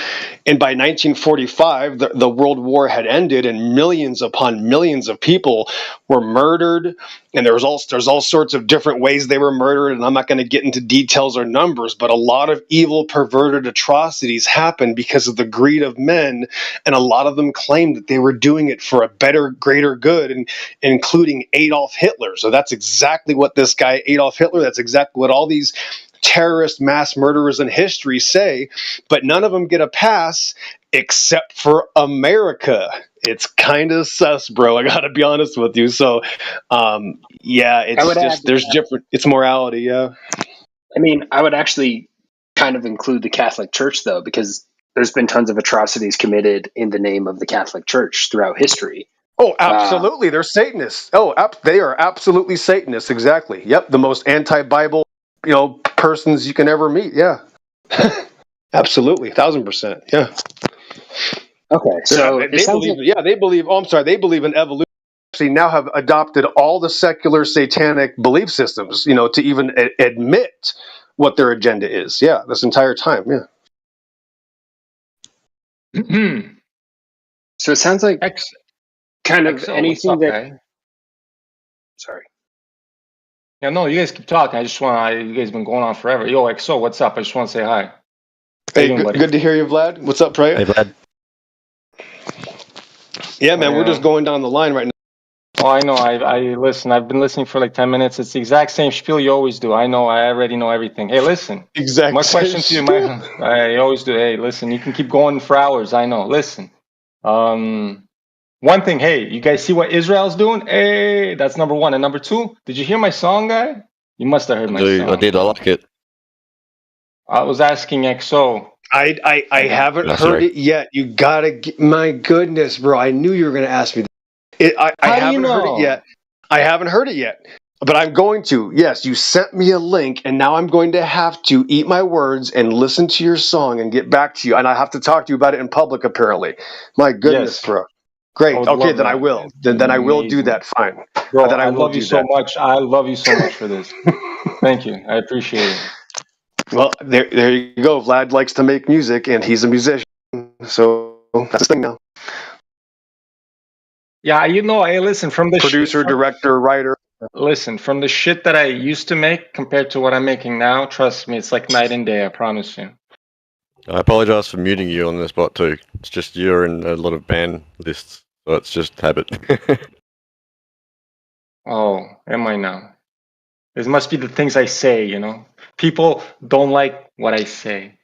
And by 1945, the World War had ended, and millions upon millions of people were murdered. And there's all sorts of different ways they were murdered. And I'm not going to get into details or numbers, but a lot of evil, perverted atrocities happened because of the greed of men. And a lot of them claimed that they were doing it for a better, greater good, and including Adolf Hitler. So that's exactly what this guy, Adolf Hitler, that's exactly what all these terrorist mass murderers in history say, but none of them get a pass except for America. It's kind of sus, bro. I gotta be honest with you. So, yeah, it's just, there's different, it's morality. Yeah. I mean, I would actually kind of include the Catholic Church, though, because there's been tons of atrocities committed in the name of the Catholic Church throughout history. Oh, absolutely. They're Satanists. Oh, they are absolutely Satanists. Exactly. Yep. The most anti-Bible, persons you can ever meet. Yeah. Absolutely. 1,000%. Yeah. Okay. So they believe. Oh, I'm sorry. They believe in evolution. Actually, now have adopted all the secular satanic belief systems. To even admit what their agenda is. Yeah. This entire time. Yeah. So it sounds like kind of anything that. Guy? Sorry. Yeah, no, you guys keep talking. You guys been going on forever. Yo, XO, what's up? I just want to say hi. Hey, good to hear you, Vlad. What's up, Trey? Hey, Vlad. Yeah, man, we're just going down the line right now. Oh, I know. I listen. I've been listening for like 10 minutes. It's the exact same spiel you always do. I know. I already know everything. Hey, listen. Exactly. My question to you, I always do. Hey, listen. You can keep going for hours. I know. Listen. One thing. Hey, you guys see what Israel's doing? Hey, that's number one. And number two, did you hear my song, guy? You must have heard my song. I did. I like it. I was asking XO. I haven't heard it yet. You gotta get, my goodness, bro. I knew you were gonna ask me that. I haven't heard it yet. I haven't heard it yet. But I'm going to. Yes, you sent me a link, and now I'm going to have to eat my words and listen to your song and get back to you. And I have to talk to you about it in public, apparently. My goodness, bro. Great. Okay, then I will. Then I will do that. Fine. Bro, I love you so much. I love you so much for this. Thank you. I appreciate it. Well, there you go. Vlad likes to make music, and he's a musician. So that's the thing now. Yeah, hey, listen, from the producer, director, writer. Listen, from the shit that I used to make compared to what I'm making now, trust me, it's like night and day, I promise you. I apologize for muting you on the spot too. It's just you're in a lot of ban lists, so it's just habit. Oh, am I now? It must be the things I say, People don't like what I say.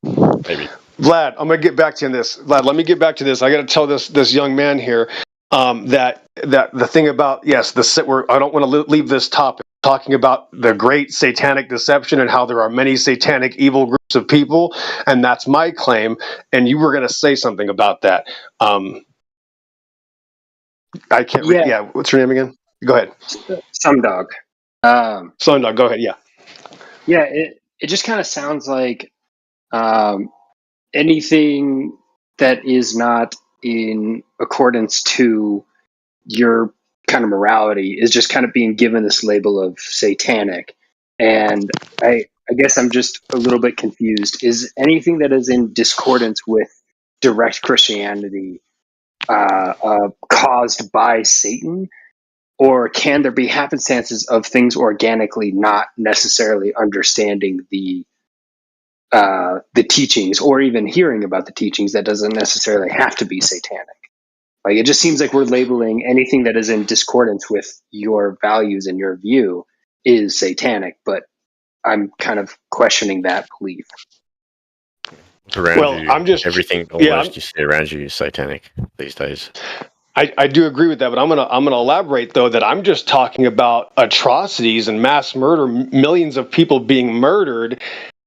Maybe. Vlad, I'm gonna get back to you on this. Vlad, let me get back to this. I got to tell this young man here that the thing about I don't want to leave this topic talking about the great satanic deception and how there are many satanic evil groups of people, and that's my claim. And you were gonna say something about that. I can't. Yeah. What's your name again? Go ahead. Sundog. Sundog. Go ahead. Yeah. Yeah. It just kind of sounds like anything that is not in accordance to your kind of morality is just kind of being given this label of satanic. And I guess I'm just a little bit confused. Is anything that is in discordance with direct Christianity caused by Satan? Or can there be happenstances of things organically not necessarily understanding the teachings, or even hearing about the teachings that doesn't necessarily have to be satanic? Like, it just seems like we're labeling anything that is in discordance with your values and your view is satanic, but I'm kind of questioning that belief. Everything almost you see around you is satanic these days. I do agree with that, but I'm gonna elaborate though that I'm just talking about atrocities and mass murder, millions of people being murdered.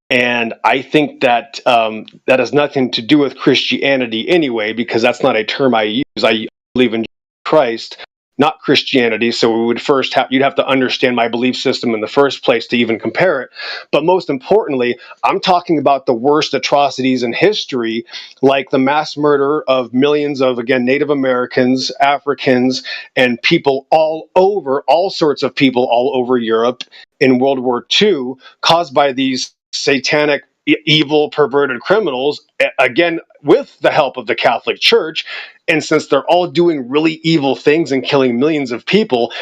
And I think that that has nothing to do with Christianity anyway, because that's not a term I use. I believe in Christ, not Christianity. So we would you'd have to understand my belief system in the first place to even compare it. But most importantly, I'm talking about the worst atrocities in history, like the mass murder of millions of, again, Native Americans, Africans, and people all sorts of people all over Europe in World War II, caused by these satanic, evil, perverted criminals, again, with the help of the Catholic Church. And since they're all doing really evil things and killing millions of people,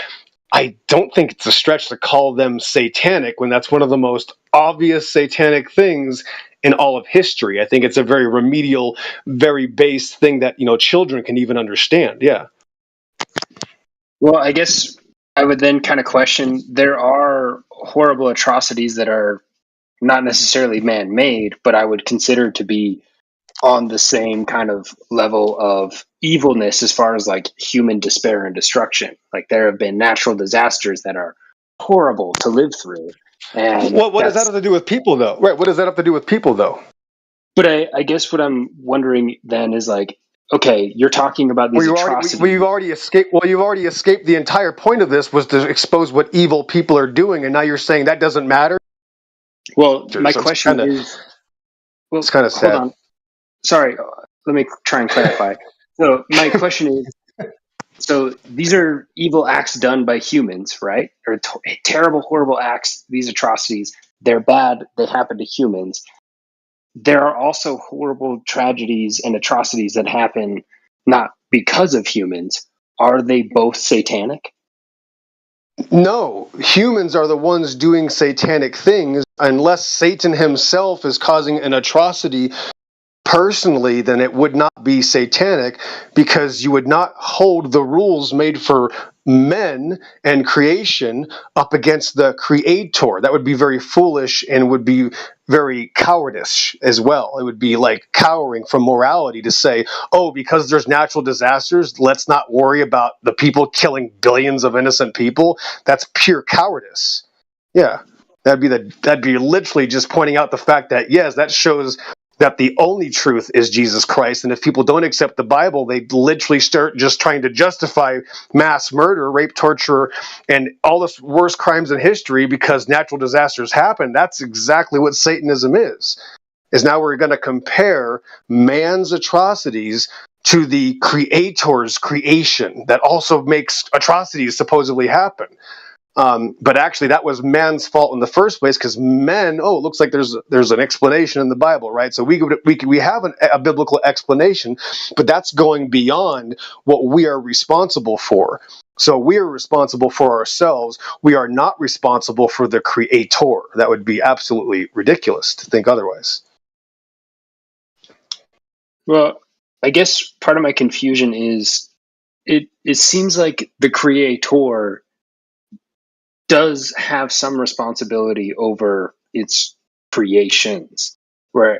I don't think it's a stretch to call them satanic when that's one of the most obvious satanic things in all of history. I think it's a very remedial, very base thing that, children can even understand. Yeah. Well, I guess I would then kind of question, there are horrible atrocities that are not necessarily man-made, but I would consider to be on the same kind of level of evilness as far as like human despair and destruction. Like, there have been natural disasters that are horrible to live through. And What does that have to do with people, though? Right. What does that have to do with people, though? But I guess what I'm wondering then is like, okay, you're talking about these atrocities. You've already escaped. Well, you've already escaped. The entire point of this was to expose what evil people are doing, and now you're saying that doesn't matter. Well, my question is, well, it's kind of sad. Hold on. Sorry, let me try and clarify. So my question is, so these are evil acts done by humans, right? Or terrible, horrible acts. These atrocities, they're bad. They happen to humans. There are also horrible tragedies and atrocities that happen not because of humans. Are they both satanic? No, humans are the ones doing satanic things. Unless Satan himself is causing an atrocity personally, then it would not be satanic, because you would not hold the rules made for men and creation up against the creator. That would be very foolish and would be very cowardice as well. It would be like cowering from morality to say, oh, because there's natural disasters, let's not worry about the people killing billions of innocent people. That's pure cowardice. Yeah, that'd be literally just pointing out the fact that, yes, that shows that the only truth is Jesus Christ. And if people don't accept the Bible, they literally start just trying to justify mass murder, rape, torture, and all the worst crimes in history because natural disasters happen. That's exactly what Satanism is now we're going to compare man's atrocities to the creator's creation that also makes atrocities supposedly happen. But actually, that was man's fault in the first place, because men. Oh, it looks like there's an explanation in the Bible, right? So we have a biblical explanation, but that's going beyond what we are responsible for. So we are responsible for ourselves. We are not responsible for the Creator. That would be absolutely ridiculous to think otherwise. Well, I guess part of my confusion is it seems like the Creator does have some responsibility over its creations, or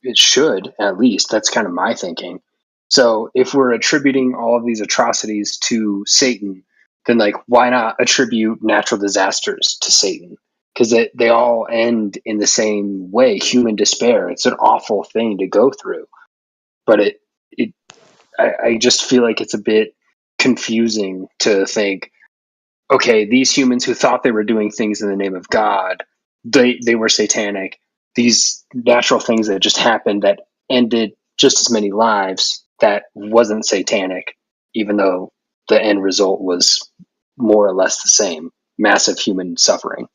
it should, at least. That's kind of my thinking. So if we're attributing all of these atrocities to Satan, then like, why not attribute natural disasters to Satan? Because they all end in the same way, human despair. It's an awful thing to go through. But I just feel like it's a bit confusing to think, okay, these humans who thought they were doing things in the name of God, they were satanic. These natural things that just happened that ended just as many lives, that wasn't satanic, even though the end result was more or less the same, massive human suffering.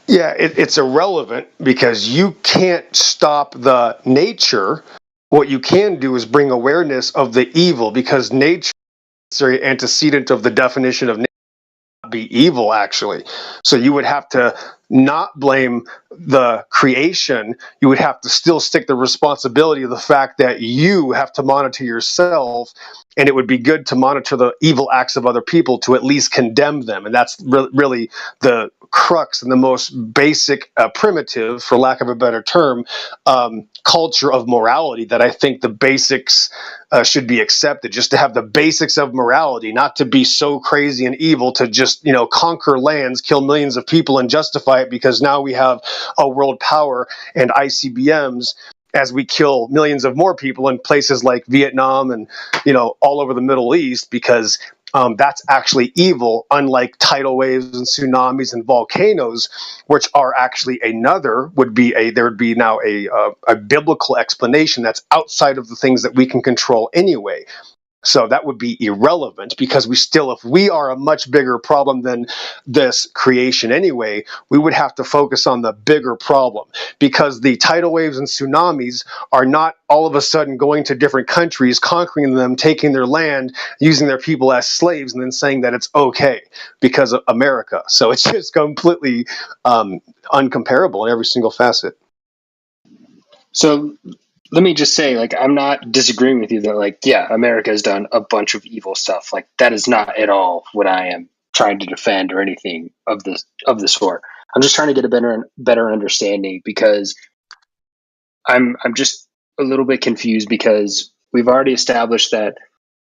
Yeah, it's irrelevant because you can't stop the nature. What you can do is bring awareness of the evil, because nature is an antecedent of the definition of nature be evil, actually. So you would have to not blame the creation. You would have to still stick the responsibility of the fact that you have to monitor yourself, and it would be good to monitor the evil acts of other people to at least condemn them. And that's really the crux and the most basic, primitive, for lack of a better term, culture of morality that I think the basics should be accepted, just to have the basics of morality, not to be so crazy and evil to just, conquer lands, kill millions of people and justify it because now we have a world power and ICBMs as we kill millions of more people in places like Vietnam and, all over the Middle East, because that's actually evil, unlike tidal waves and tsunamis and volcanoes, which are actually there would be now a biblical explanation that's outside of the things that we can control anyway. So that would be irrelevant, because if we are a much bigger problem than this creation anyway, we would have to focus on the bigger problem, because the tidal waves and tsunamis are not all of a sudden going to different countries, conquering them, taking their land, using their people as slaves, and then saying that it's okay because of America. So it's just completely uncomparable in every single facet. So let me just say, I'm not disagreeing with you that, America has done a bunch of evil stuff. That is not at all what I am trying to defend or anything of the sort. I'm just trying to get a better understanding, because I'm just a little bit confused, because we've already established that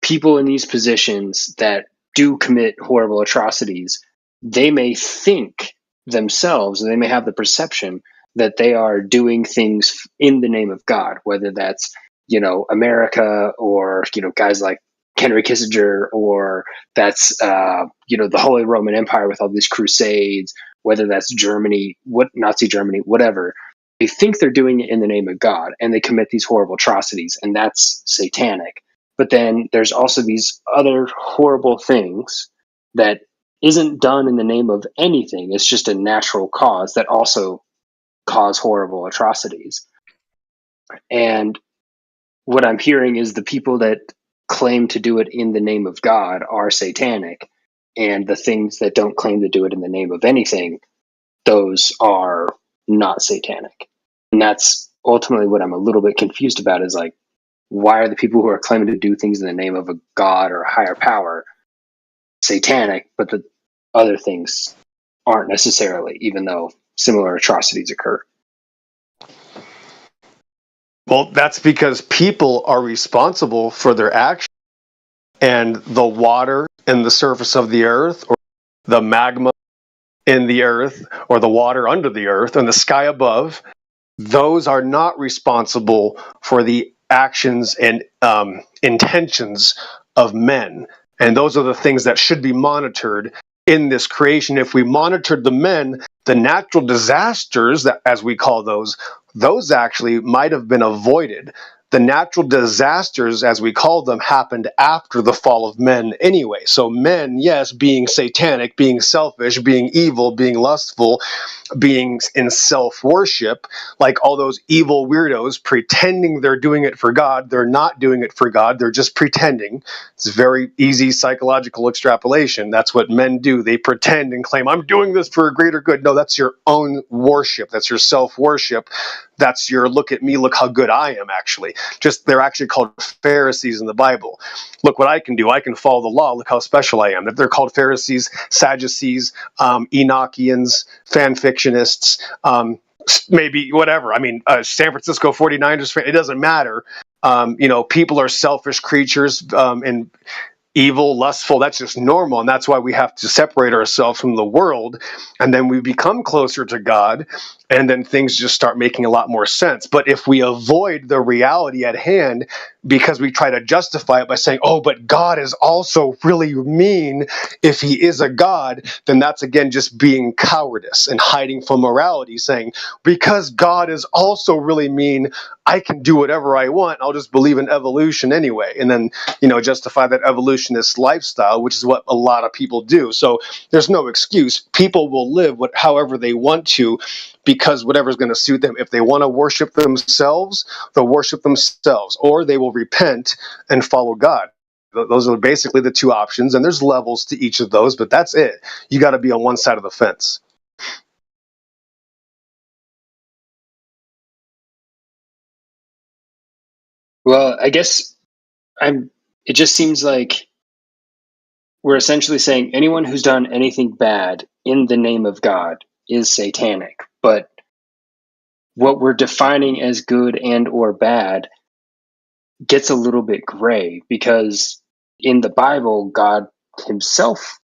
people in these positions that do commit horrible atrocities, they may think themselves, and they may have the perception that they are doing things in the name of God, whether that's, America, or, guys like Henry Kissinger, or that's, the Holy Roman Empire with all these crusades, whether that's Germany, Nazi Germany, whatever. They think they're doing it in the name of God, and they commit these horrible atrocities, and that's satanic. But then there's also these other horrible things that isn't done in the name of anything. It's just a natural cause that also cause horrible atrocities. And what I'm hearing is the people that claim to do it in the name of God are satanic, and the things that don't claim to do it in the name of anything, those are not satanic. And that's ultimately what I'm a little bit confused about, is like, why are the people who are claiming to do things in the name of a God or a higher power satanic, but the other things aren't necessarily, even though similar atrocities occur? Well, that's because people are responsible for their actions, and the water in the surface of the earth, or the magma in the earth, or the water under the earth, and the sky above, those are not responsible for the actions and intentions of men. And those are the things that should be monitored in this creation. If we monitored the men, the natural disasters, that, as we call those actually might have been avoided. The natural disasters, as we call them, happened after the fall of men anyway. So men, yes, being satanic, being selfish, being evil, being lustful, being in self-worship, like all those evil weirdos pretending they're doing it for God. They're not doing it for God. They're just pretending. It's very easy psychological extrapolation. That's what men do. They pretend and claim, I'm doing this for a greater good. No, that's your own worship. That's your self-worship. That's your look at me, look how good I am, actually. They're actually called Pharisees in the Bible. Look what I can do. I can follow the law. Look how special I am. They're called Pharisees, Sadducees, Enochians, fan fictionists, maybe whatever. I mean, San Francisco 49ers, it doesn't matter. People are selfish creatures, and evil, lustful. That's just normal. And that's why we have to separate ourselves from the world. And then we become closer to God. And then things just start making a lot more sense. But if we avoid the reality at hand because we try to justify it by saying, oh, but God is also really mean if he is a God, then that's again just being cowardice and hiding from morality, saying, because God is also really mean, I can do whatever I want. I'll just believe in evolution anyway. And then, justify that evolutionist lifestyle, which is what a lot of people do. So there's no excuse. People will live however they want to, because whatever's going to suit them. If they want to worship themselves, they'll worship themselves, or they will repent and follow God. Those are basically the two options, and there's levels to each of those, but that's it. You got to be on one side of the fence. Well, I guess it just seems like we're essentially saying anyone who's done anything bad in the name of God is satanic. But what we're defining as good and or bad gets a little bit gray, because in the Bible, God himself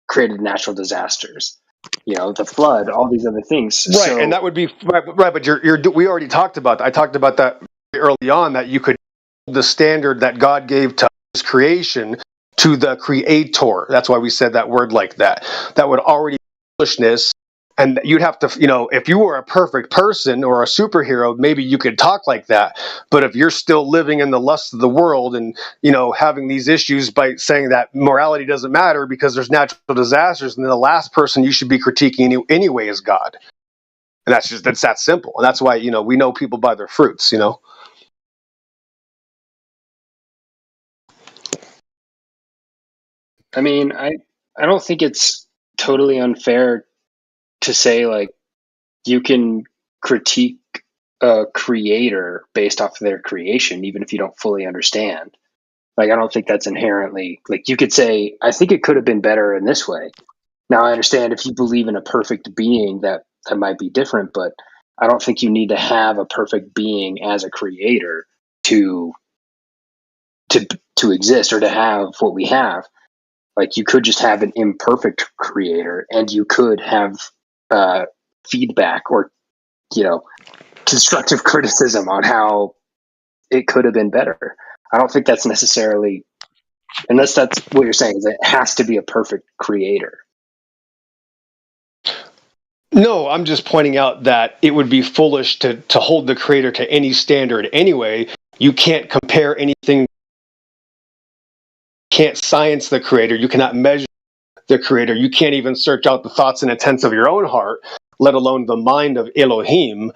created natural disasters. The flood, all these other things. Right, So, and that would be right. But we already talked about that. I talked about that early on, that you could the standard that God gave to his creation to the creator. That's why we said that word like that. That would already be foolishness. And you'd have to, if you were a perfect person or a superhero, maybe you could talk like that. But if you're still living in the lust of the world and, having these issues by saying that morality doesn't matter because there's natural disasters, and then the last person you should be critiquing you anyway is God. And that's that simple. And that's why, we know people by their fruits, I mean, I don't think it's totally unfair to say, like, you can critique a creator based off of their creation, even if you don't fully understand. Like, I don't think that's inherently, like, you could say, I think it could have been better in this way. Now, I understand if you believe in a perfect being, that might be different, but I don't think you need to have a perfect being as a creator to exist or to have what we have. Like you could just have an imperfect creator, and you could have feedback or constructive criticism on how it could have been better. I don't think that's necessarily, unless that's what you're saying, is it has to be a perfect creator. No, I'm just pointing out that it would be foolish to hold the creator to any standard anyway. You can't compare anything, can't science the creator, you cannot measure the creator, you can't even search out the thoughts and intents of your own heart, let alone the mind of Elohim,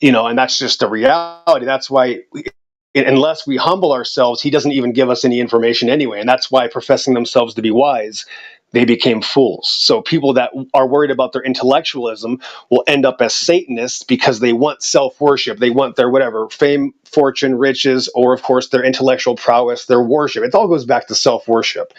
and that's just a reality. That's why unless we humble ourselves, he doesn't even give us any information anyway. And that's why, professing themselves to be wise, they became fools. So people that are worried about their intellectualism will end up as Satanists because they want self-worship. They want their whatever, fame, fortune, riches, or of course their intellectual prowess, their worship. It all goes back to self-worship.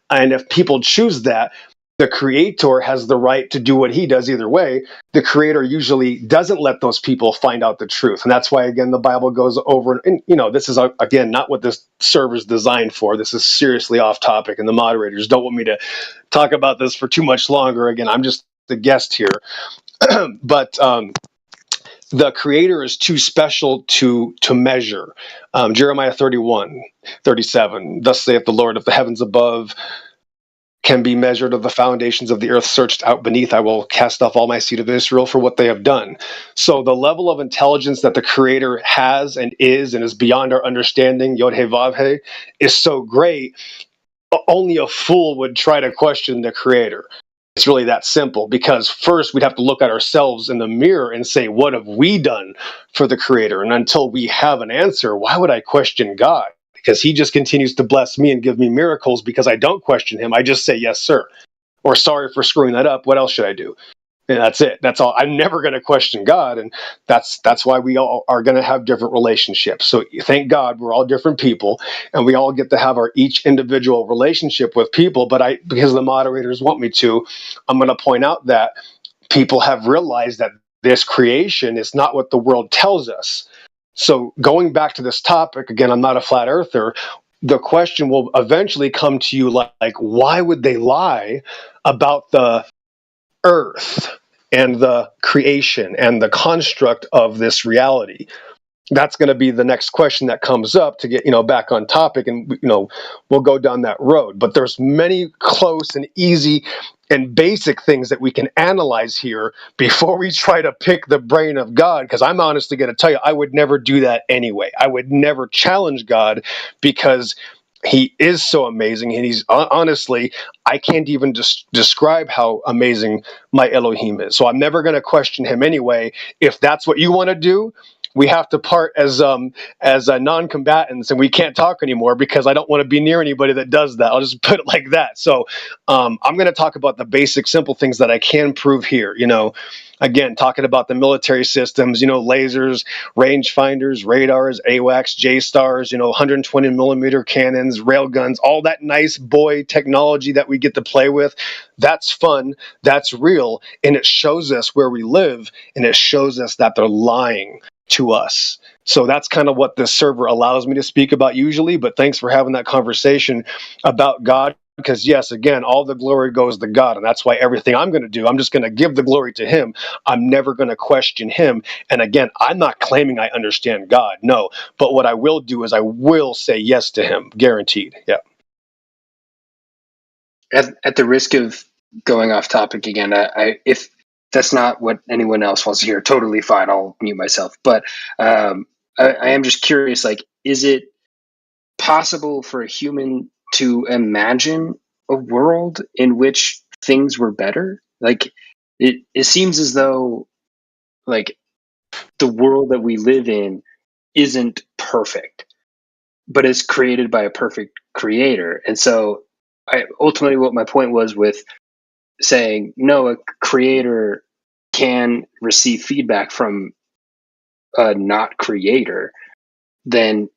And if people choose that, the creator has the right to do what he does either way. The creator usually doesn't let those people find out the truth. And that's why, again, the Bible goes over, and this is, again, not what this server's designed for. This is seriously off topic, and the moderators don't want me to talk about this for too much longer. Again, I'm just the guest here. But the creator is too special to measure. Jeremiah 31:37, thus saith the Lord, if the heavens above can be measured, of the foundations of the earth searched out beneath, I will cast off all my seed of Israel for what they have done. So the level of intelligence that the creator has and is beyond our understanding, Yod He Vav He, is so great, only a fool would try to question the creator. It's really that simple, because first we'd have to look at ourselves in the mirror and say, what have we done for the creator? And until we have an answer, why would I question God? Because he just continues to bless me and give me miracles because I don't question him. I just say, yes, sir. Or sorry for screwing that up. What else should I do? And that's it. That's all. I'm never going to question God. And that's why we all are going to have different relationships. So thank God we're all different people and we all get to have our each individual relationship with people. But because the moderators want me to, I'm going to point out that people have realized that this creation is not what the world tells us. So going back to this topic, again, I'm not a flat earther. The question will eventually come to you like why would they lie about the earth and the creation and the construct of this reality? That's going to be the next question that comes up to get, back on topic, and, we'll go down that road. But there's many close and easy and basic things that we can analyze here before we try to pick the brain of God, because I'm honestly going to tell you, I would never do that anyway. I would never challenge God because he is so amazing, and he's honestly, I can't even describe how amazing my Elohim is. So I'm never going to question him anyway. If that's what you want to do, we have to part as non-combatants, and we can't talk anymore because I don't want to be near anybody that does that. I'll just put it like that. So I'm going to talk about the basic, simple things that I can prove here. Again, talking about the military systems, lasers, rangefinders, radars, AWACS, J-stars, 120 millimeter cannons, railguns, all that nice boy technology that we get to play with. That's fun. That's real. And it shows us where we live, and it shows us that they're lying to us. So that's kind of what this server allows me to speak about usually. But thanks for having that conversation about God. Because yes, again, all the glory goes to God. And that's why everything I'm going to do, I'm just going to give the glory to him. I'm never going to question him. And again, I'm not claiming I understand God. No. But what I will do is I will say yes to him. Guaranteed. Yeah. At the risk of going off topic again, if that's not what anyone else wants to hear, totally fine. I'll mute myself. But I am just curious, is it possible for a human to imagine a world in which things were better? It seems as though the world that we live in isn't perfect, but it's created by a perfect creator. And so ultimately what my point was with saying, no, a creator can receive feedback from a not creator, then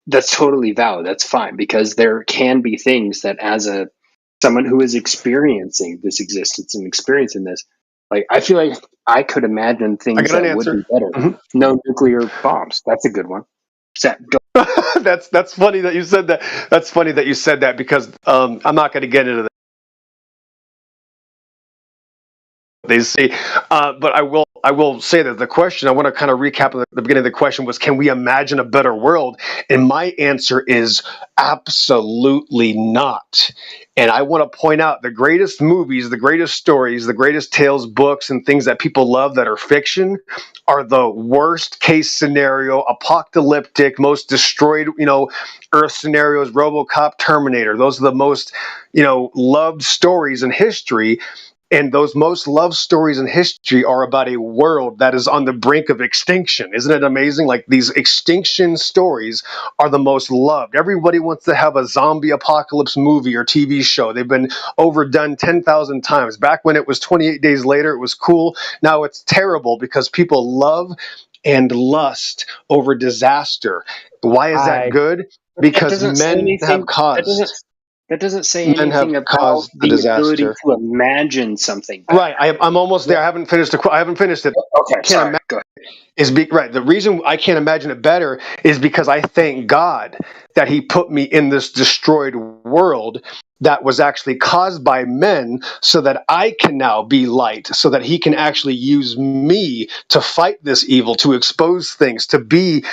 that's totally valid. That's fine, because there can be things that as someone who is experiencing this existence and experiencing this, I feel like I could imagine things that would be better. Mm-hmm. No nuclear bombs. That's a good one. That's funny that you said that. That's funny that you said that because I'm not going to get into that. They see, but I will say that the question I want to kind of recap at the beginning of the question was, can we imagine a better world? And my answer is absolutely not. And I want to point out the greatest movies, the greatest stories, the greatest tales, books, and things that people love that are fiction are the worst case scenario, apocalyptic, most destroyed, Earth scenarios, RoboCop, Terminator. Those are the most, loved stories in history. And those most loved stories in history are about a world that is on the brink of extinction. Isn't it amazing? Like, these extinction stories are the most loved. Everybody wants to have a zombie apocalypse movie or TV show. They've been overdone 10,000 times. Back when it was 28 Days Later, it was cool. Now it's terrible because people love and lust over disaster. Why is that good? Because men have caused. That doesn't say Men anything have about caused the the ability disaster. to imagine something better. Right, I'm almost there. I haven't finished it. Okay, sorry. Go ahead. Right. The reason I can't imagine it better is because I thank God that He put me in this destroyed world that was actually caused by men, so that I can now be light, so that He can actually use me to fight this evil, to expose things, to be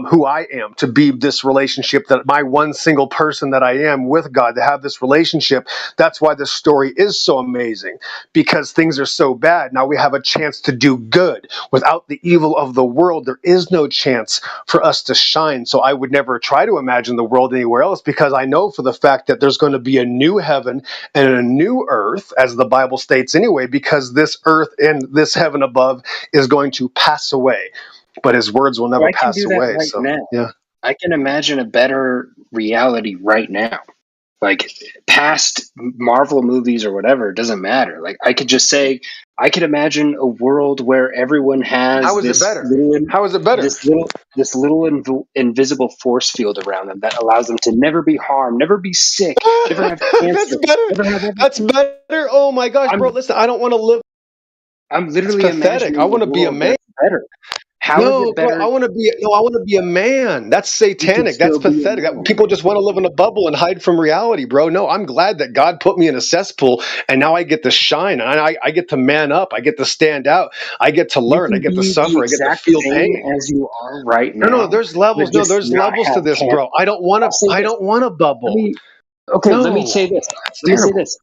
who I am, to be this relationship, that my one single person that I am with God, to have this relationship. That's why this story is so amazing, because things are so bad. Now we have a chance to do good. Without the evil of the world, there is no chance for us to shine. So I would never try to imagine the world anywhere else, because I know for the fact that there's going to be a new heaven and a new earth, as the Bible states anyway, because this earth and this heaven above is going to pass away, but His words will never I can pass do that away. right So now. yeah. I can imagine a better reality right now. Like, past Marvel movies or whatever, it doesn't matter. Like, I could just say, I could imagine a world where everyone has How is it better? How is it better? this little invisible force field around them that allows them to never be harmed, never be sick, never have cancer. That's better. Oh my gosh, bro! Listen, I don't want to live. I'm literally That's pathetic. imagining I want to be a world man. that's better. How is No, it better? bro, I want to be a man. That's satanic. That's pathetic. People just want to live in a bubble and hide from reality, bro. No, I'm glad that God put me in a cesspool, and now I get to shine, and I get to man up. I get to stand out. I get to learn. I get to suffer. I get to feel pain. As you are right now. No, there's levels. No, there's levels to this, bro. I don't want a bubble. Let me say this.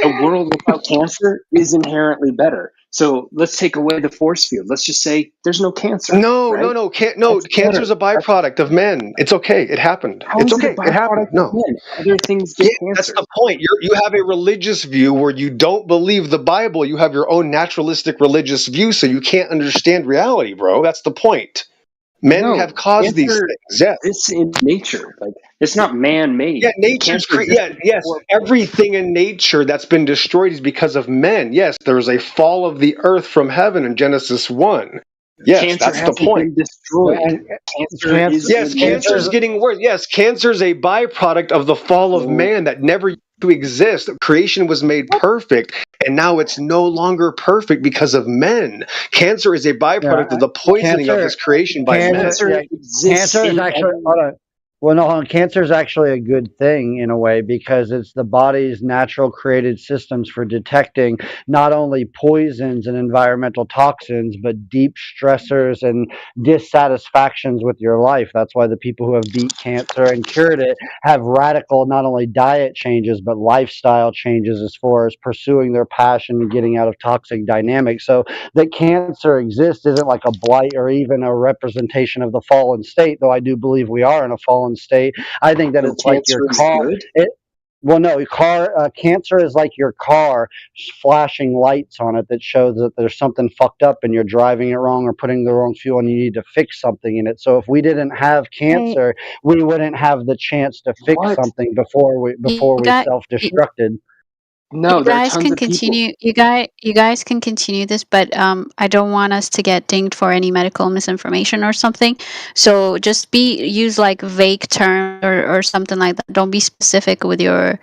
A world without cancer is inherently better. So let's take away the force field. Let's just say there's no cancer. No. Cancer's a byproduct of men. It's okay. It happened. It's okay. It happened. No. Other things get cancer. That's the point. You have a religious view where you don't believe the Bible. You have your own naturalistic religious view, so you can't understand reality, bro. That's the point. Men have caused these things. Yes. It's in nature. Like, it's not man-made. Yeah, nature's yes. Everything in nature that's been destroyed is because of men. Yes, there was a fall of the earth from heaven in Genesis 1. Yes, Cancer that's the hasn't point. been destroyed. Cancer is getting worse. Yes, cancer is a byproduct of the fall of man that never used to exist. Creation was made perfect, and now it's no longer perfect because of men. Cancer is a byproduct of the poisoning of this creation by men. Cancer is actually cancer is actually a good thing in a way, because it's the body's natural created systems for detecting not only poisons and environmental toxins, but deep stressors and dissatisfactions with your life. That's why the people who have beat cancer and cured it have radical not only diet changes but lifestyle changes as far as pursuing their passion and getting out of toxic dynamics. So that cancer exists isn't like a blight or even a representation of the fallen state, though I do believe we are in a fallen state. I think that it's like your car. Cancer is like your car flashing lights on it that shows that there's something fucked up and you're driving it wrong or putting the wrong fuel and you need to fix something in it. So if we didn't have cancer, we wouldn't have the chance to fix something before we self-destructed. No, you guys can continue. You guys can continue this, but I don't want us to get dinged for any medical misinformation or something. So just use like vague terms or something like that. Don't be specific with your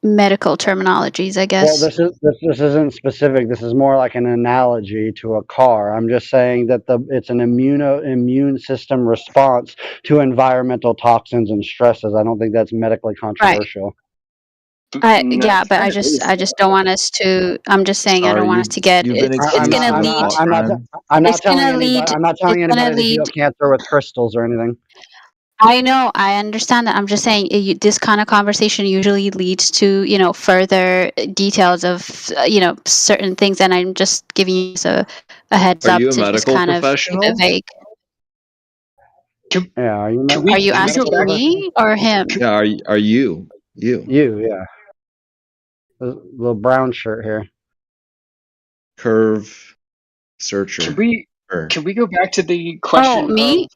medical terminologies, I Well, guess. this isn't specific. This is more like an analogy to a car. I'm just saying that it's an immune system response to environmental toxins and stresses. I don't think that's medically controversial. Yeah, but I just don't want us to. I'm just saying I don't want us to get. It's gonna lead. I'm not It's telling gonna anybody. lead. I'm not telling It's gonna anybody to lead. heal cancer with crystals or anything. I know, I understand that. I'm just saying this kind of conversation usually leads to, further details of, certain things, and I'm just giving you a heads Are up you a to just medical kind of keep professional? it vague. Yeah, are you? Are you asking me or him? Yeah, are you? You, yeah. The little brown shirt here. Curve searcher. Can we go back to the Oh, question? me?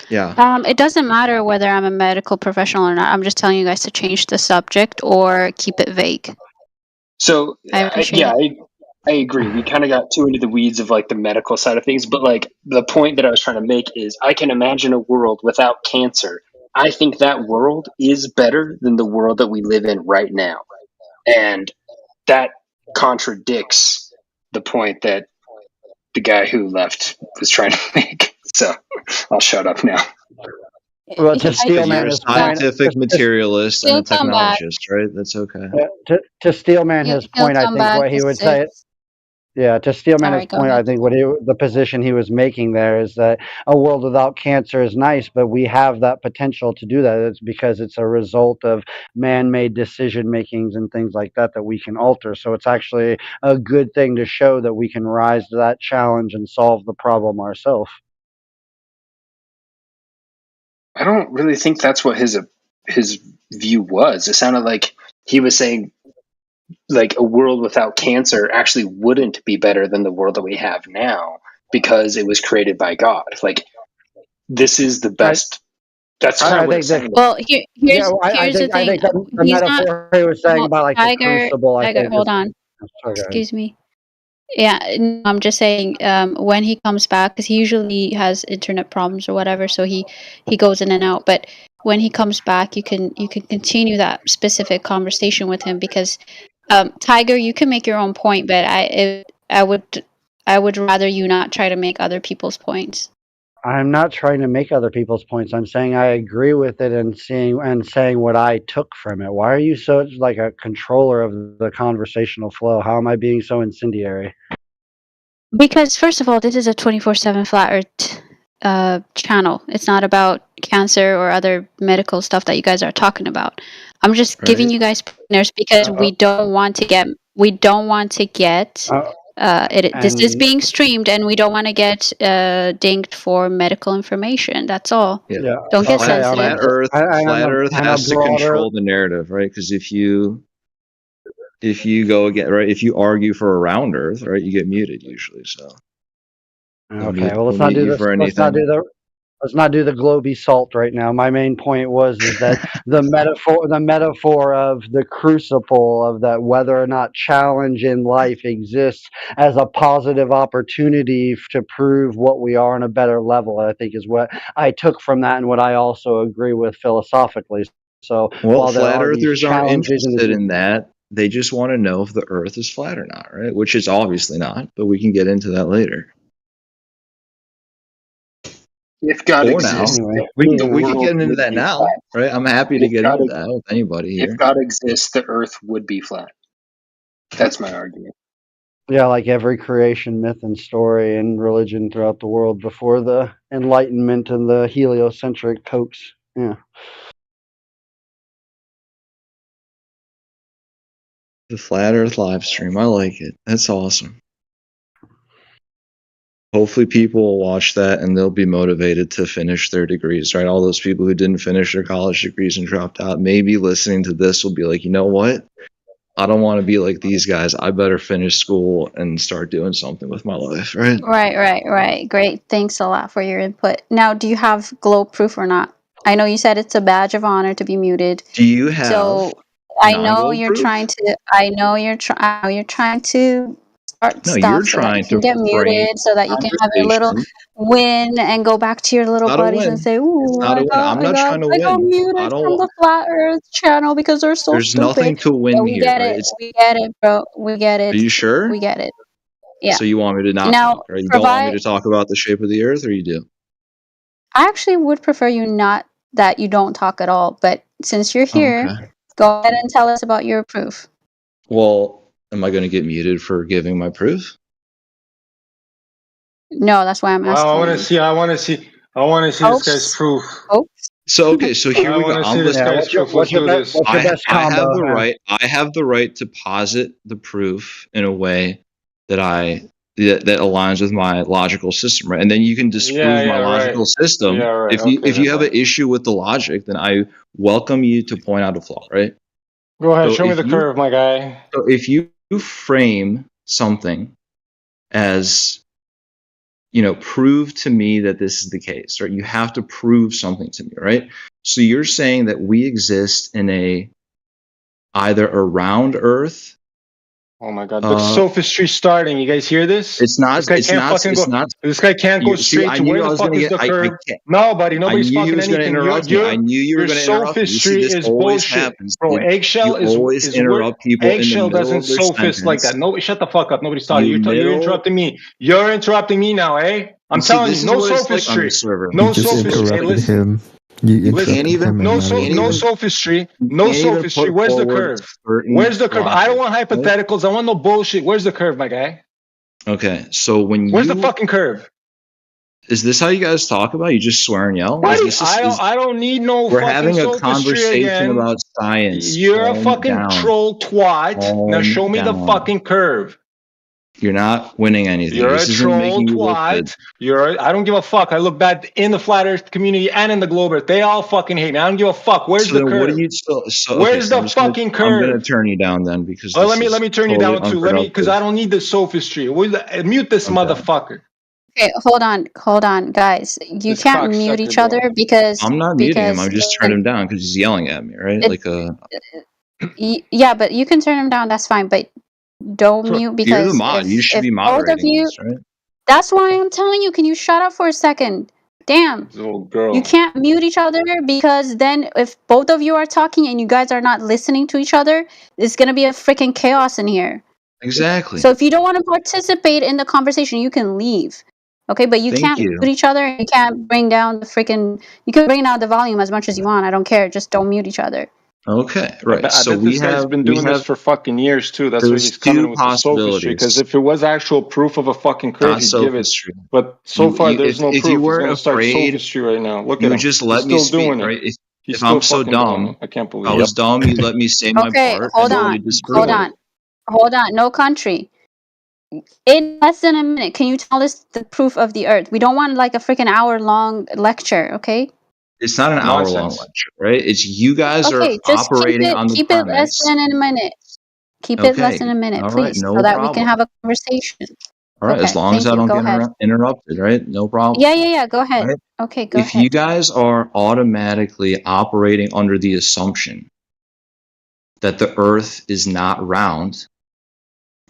Yeah. It doesn't matter whether I'm a medical professional or not. I'm just telling you guys to change the subject or keep it vague. So I appreciate it. I agree. We kind of got too into the weeds of like the medical side of things, but like the point that I was trying to make is I can imagine a world without cancer. I think that world is better than the world that we live in right now. And that contradicts the point that the guy who left was trying to make. So I'll shut up now. Well, That's because you're a scientific materialist and a He'll come back. technologist, right? That's okay. To Steelman his He'll point, I come think back. what he would say. Yeah, to Steelman his Sorry, go point, I ahead. think the position he was making there is that a world without cancer is nice, but we have that potential to do that. It's because it's a result of man-made decision makings and things like that that we can alter. So it's actually a good thing to show that we can rise to that challenge and solve the problem ourselves. I don't really think that's what his view was. It sounded like he was saying like a world without cancer actually wouldn't be better than the world that we have now because it was created by God. Like this is the best. That's kind of what it sounded like. Well, here's the I thing. think the He's not. metaphor he was saying Well, about like the crucible. I think. hold on. Excuse me. Yeah, no, I'm just saying. When he comes back, because he usually has internet problems or whatever, so he goes in and out. But when he comes back, you can continue that specific conversation with him because, Tiger, you can make your own point, but I would rather you not try to make other people's points. I'm not trying to make other people's points. I'm saying I agree with it and saying what I took from it. Why are you so like a controller of the conversational flow? How am I being so incendiary? Because first of all, this is a 24/7 flat Earth channel. It's not about cancer or other medical stuff that you guys are talking about. I'm just giving you guys pointers because we don't want to get this is being streamed and we don't want to get dinged for medical information. That's all. Yeah. Don't get Flat sensitive. Earth has to control the narrative, right? Because if you go again, right, if you argue for a round Earth, right, you get muted usually. So Okay, well let's not do this. Let's not do the globy salt right now. My main point is that the metaphor of the crucible of that whether or not challenge in life exists as a positive opportunity to prove what we are on a better level, I think is what I took from that and what I also agree with philosophically. So well, while there flat are these earthers aren't challenges interested in that. They just want to know if the Earth is flat or not, right? Which is obviously not, but we can get into that later. If God or exists, now, we can get into that now, right? I'm happy to get into that with anybody here. If God exists, the Earth would be flat. That's my argument. Yeah, like every creation myth and story and religion throughout the world before the Enlightenment and the heliocentric hoax. Yeah. The Flat Earth live stream. I like it. That's awesome. Hopefully people will watch that and they'll be motivated to finish their degrees, right? All those people who didn't finish their college degrees and dropped out, maybe listening to this will be like, you know what? I don't want to be like these guys. I better finish school and start doing something with my life, right? Right. Great. Thanks a lot for your input. Now, do you have globe proof or not? I know you said it's a badge of honor to be muted. Do you have So I know non-globe you're proof? trying to. I know you're trying to stuff you're so that you trying can to get frame muted, so that you can have your little conversation. win and go back to your little Not a buddies and win. say, It's "Ooh, not a win. I'm not trying to I got win. I muted don't from the want. Flat Earth channel because they're so There's nothing stupid." to Yeah, win we here, get right? it. We get it, bro. We get Are it. you sure? We get it. Yeah. So you want me to not Now, talk, right? You don't want me provide. to talk about the shape of the Earth, or you do? I actually would prefer you not that you don't talk at all, but since you're Oh, here, okay. go ahead and tell us about your proof. Well, am I going to get muted for giving my proof? No, that's why I'm Well, asking. I want to see. I want to see this guy's Hopes. proof. Hopes. So okay, so here I we go. want to see this Yeah, guy's proof. Let's do this. what's your best I have combo? the Huh? right. I have the right to posit the proof in a way that that aligns with my logical system, right? And then you can disprove my logical system. Yeah, right. If you then have an issue with the logic, then I welcome you to point out a flaw, right? Go ahead. So Show me if the you curve, my guy. so if you frame something as, you know, prove to me that this is the case, right? You have to prove something to me, right? So you're saying that we exist in either a round Earth. Oh my God! The sophistry starting. You guys hear this? It's not. This guy It's can't not. fucking It's go. not. This guy can't go straight I to knew where I the was fuck going to is get. the curve. can't. No, buddy. I Nobody's knew he fucking was going to anything. interrupt me. I knew you were Your going to interrupt me. You see, sophistry this is always bullshit, happens. bro. Dude. Eggshell You always is interrupt people in the eggshell middle doesn't of their sophist like that. sentence. No, shut the fuck up. Nobody's talking. You You're middle. interrupting me. You're interrupting me now, eh? I'm You see, telling this you, is no what it's like on the sophistry. server. No You just sophistry. Hey, interrupted listen. him. You You interrupted can't even. him and No, now you're no going. sophistry. You No can't even sophistry. put Where's the forward curve? certain Where's the curve? I don't want logic, right? hypotheticals. I want no bullshit. Where's the curve, my guy? Okay, so when Where's the you fucking curve? is this how you guys talk about? You just swear and yell? Buddy, Is I don't need no we're fucking having a sophistry conversation again. about science. You're a Calm fucking down. troll twat. Now Calm show me the down. fucking curve. You're not winning anything. You're This a isn't troll making you look good. twat. I don't give a fuck. I look bad in the flat earth community and in the globe earth. They all fucking hate me. I don't give a fuck. Where's So the then curve? what do you so Where's so the fucking I'm gonna curve? turn you down then because Well, this let is me turn you totally down too. Because unproductive. I don't need the sophistry. Mute this Okay. motherfucker. Okay, hold on, guys. You This can't mute cocksucker, each bro. other because I'm not muting him. I'm just turning him down because he's yelling at me, right? It- Like a yeah, but you can turn him down. That's fine, but don't mute you're the because mod. You should if be both of moderating you, this, right? that's why I'm telling you. Can you shut up for a second? Damn. Oh, girl. You can't mute each other because then if both of you are talking and you guys are not listening to each other, it's gonna be a freaking chaos in here. Exactly. So if you don't want to participate in the conversation, you can leave. Okay, but you Thank can't you. mute each other. You can't bring down the freaking. You can bring down the volume as much as you want. I don't care. Just don't mute each other. Okay, right. I So bet we this guy's have been doing this for fucking years too. That's why there's he's coming two with the sophistry. Because possibilities. if it was actual proof of a fucking curve, Not he'd give it. sophistry. But so You, far, you, there's no if proof. you He's weren't going to start afraid, sophistry right now. Look you at would him. just He's let me still speak, doing right? it. He's If still I'm so fucking doing dumb, it. I can't if believe I it. was dumb, you let me say my Okay, part, hold and then on, you disprove it. hold on. No country. In less than a minute, can you tell us the proof of the Earth? We don't want like a freaking hour-long lecture, okay? It's not an hour-long Nonsense. lecture, right? It's you guys are Okay, just operating on the keep it less premise. than a minute. Keep it less than Okay, a minute, all right, please, no so that we can problem. have a conversation. All right, as Okay, long as thank I you. don't Go get ahead. interrupted, right? No problem. Yeah. Go ahead. Right? Okay, go If ahead. you guys are automatically operating under the assumption that the Earth is not round,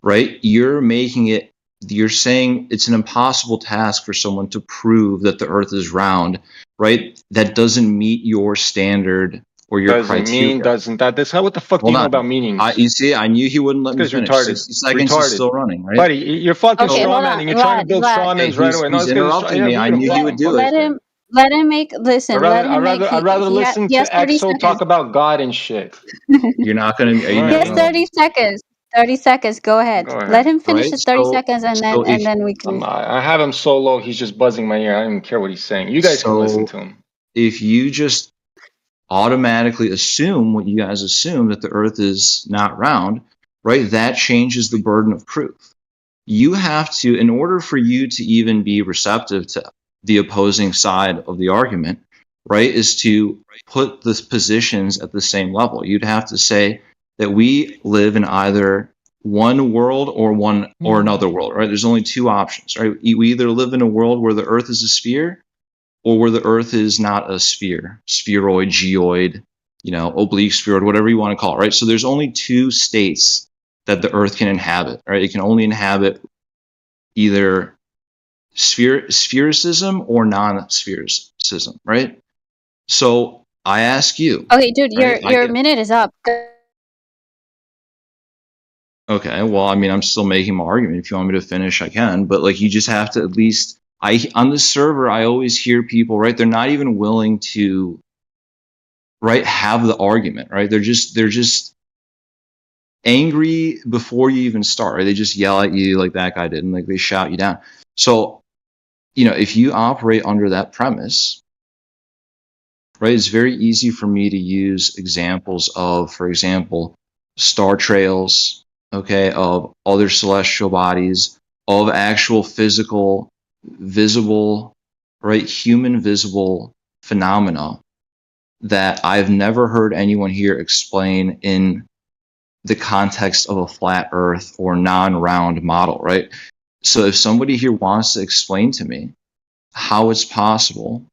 right? You're saying it's an impossible task for someone to prove that the Earth is round, right? That doesn't meet your standard or your criteria. Doesn't that? What the fuck do Hold you know on. about meanings? You see, I knew he wouldn't let me This guy's finish. retarded. 60 seconds is still running, right? Buddy, you're fucking Okay, hold on. strawmanning. You're trying to build Vlad. strawmans right away. No, He's this guy's interrupting me. I read him. knew he would do it. Let him make. Listen. Let him make. I'd rather he listen has to 30 EXO seconds. talk about God and shit. You're not gonna. Are you He has 30 seconds. 30 seconds. Go ahead. Go ahead. Let him finish Right, his 30 so- seconds, and so then we can. I have him so low. He's just buzzing my ear. I don't even care what he's saying. You guys can listen to him. If you just automatically assume what you guys assume, that the Earth is not round, right? That changes the burden of proof. You have to, in order for you to even be receptive to the opposing side of the argument, right, is to put the positions at the same level. You'd have to say that we live in either one world or another world, right? There's only two options, right? We either live in a world where the Earth is a sphere, or where the Earth is not a sphere, spheroid, geoid, oblique spheroid, whatever you want to call it, right? So there's only two states that the Earth can inhabit, right? It can only inhabit either sphericism or non-sphericism, right? So I ask you. Okay, dude, right? your minute is up. Okay, well, I mean, I'm still making my argument. If you want me to finish, I can. But like, you just have to at least. On the server, I always hear people, right? They're not even willing to, right, have the argument, right? They're just angry before you even start. Right? They just yell at you like that guy did, and like they shout you down. So, if you operate under that premise, right, it's very easy for me to use examples of, for example, star trails, okay, of other celestial bodies, of actual physical, visible, right, human visible phenomena that I've never heard anyone here explain in the context of a flat earth or non-round model, right? So if somebody here wants to explain to me how it's possible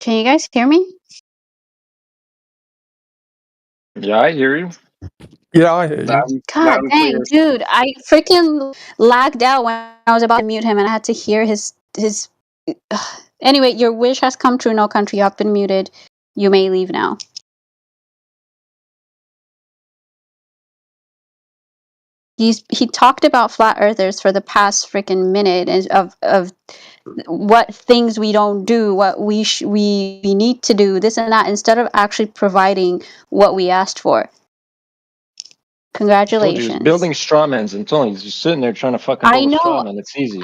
Can you guys hear me? Yeah, I hear you. Yeah, I hear you. God dang, dude, I freaking lagged out when I was about to mute him, and I had to hear his. Anyway, your wish has come true. No country, you have been muted. You may leave now. He talked about flat earthers for the past freaking minute of what things we don't do, what we need to do, this and that, instead of actually providing what we asked for. Congratulations. Building strawmans. I'm telling you, he's just sitting there trying to fucking I build a know. strawman. It's easy.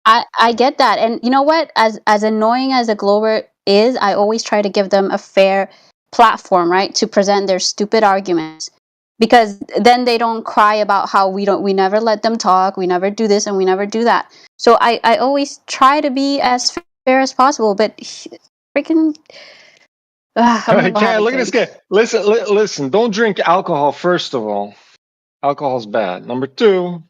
I get that, and you know what? As annoying as a Glober is, I always try to give them a fair platform, right, to present their stupid arguments, because then they don't cry about how we never let them talk, we never do this and we never do that. So I always try to be as fair as possible, but freaking. Okay, look at this guy. Listen. Don't drink alcohol. First of all, alcohol's bad. Number two.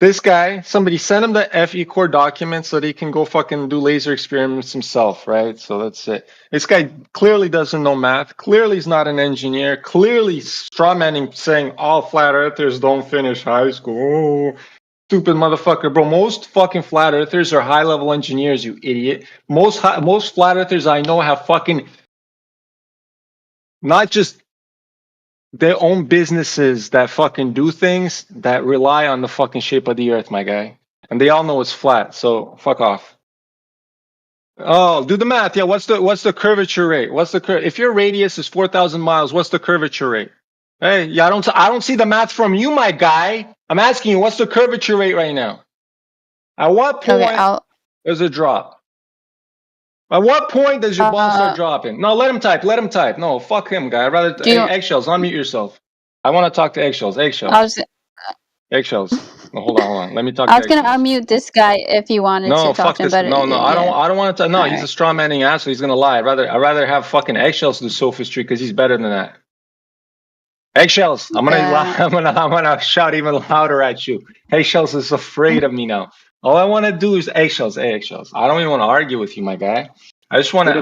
This guy, somebody sent him the FE core document so that he can go fucking do laser experiments himself, right? So that's it. This guy clearly doesn't know math. Clearly he's not an engineer. Clearly strawmanning, saying all flat earthers don't finish high school. Oh, stupid motherfucker, bro. Most fucking flat earthers are high level engineers, you idiot. Most flat earthers I know have fucking not just their own businesses that fucking do things that rely on the fucking shape of the earth, my guy. And they all know it's flat, so fuck off. Oh, do the math. Yeah, what's the curvature rate? If your radius is 4,000 miles, what's the curvature rate? Hey, yeah, I don't see the math from you, my guy. I'm asking you, what's the curvature rate right now? At what point does it drop? At what point does your ball start dropping? No, let him type. No, fuck him, guy. I'd rather. Hey, Eggshells, unmute yourself. I want to talk to Eggshells. Eggshells. No, hold on. Let me talk to I was gonna unmute this guy if you wanted to talk fuck to him, this. but No, I don't want to. No, All he's a right. straw manning asshole. He's gonna lie. I'd rather have fucking Eggshells do sophistry because he's better than that. Eggshells, I'm gonna shout even louder at you. Eggshells is afraid of me now. All I want to do is Eggshells. Hey, Eggshells. I don't even want to argue with you, my guy. I just want to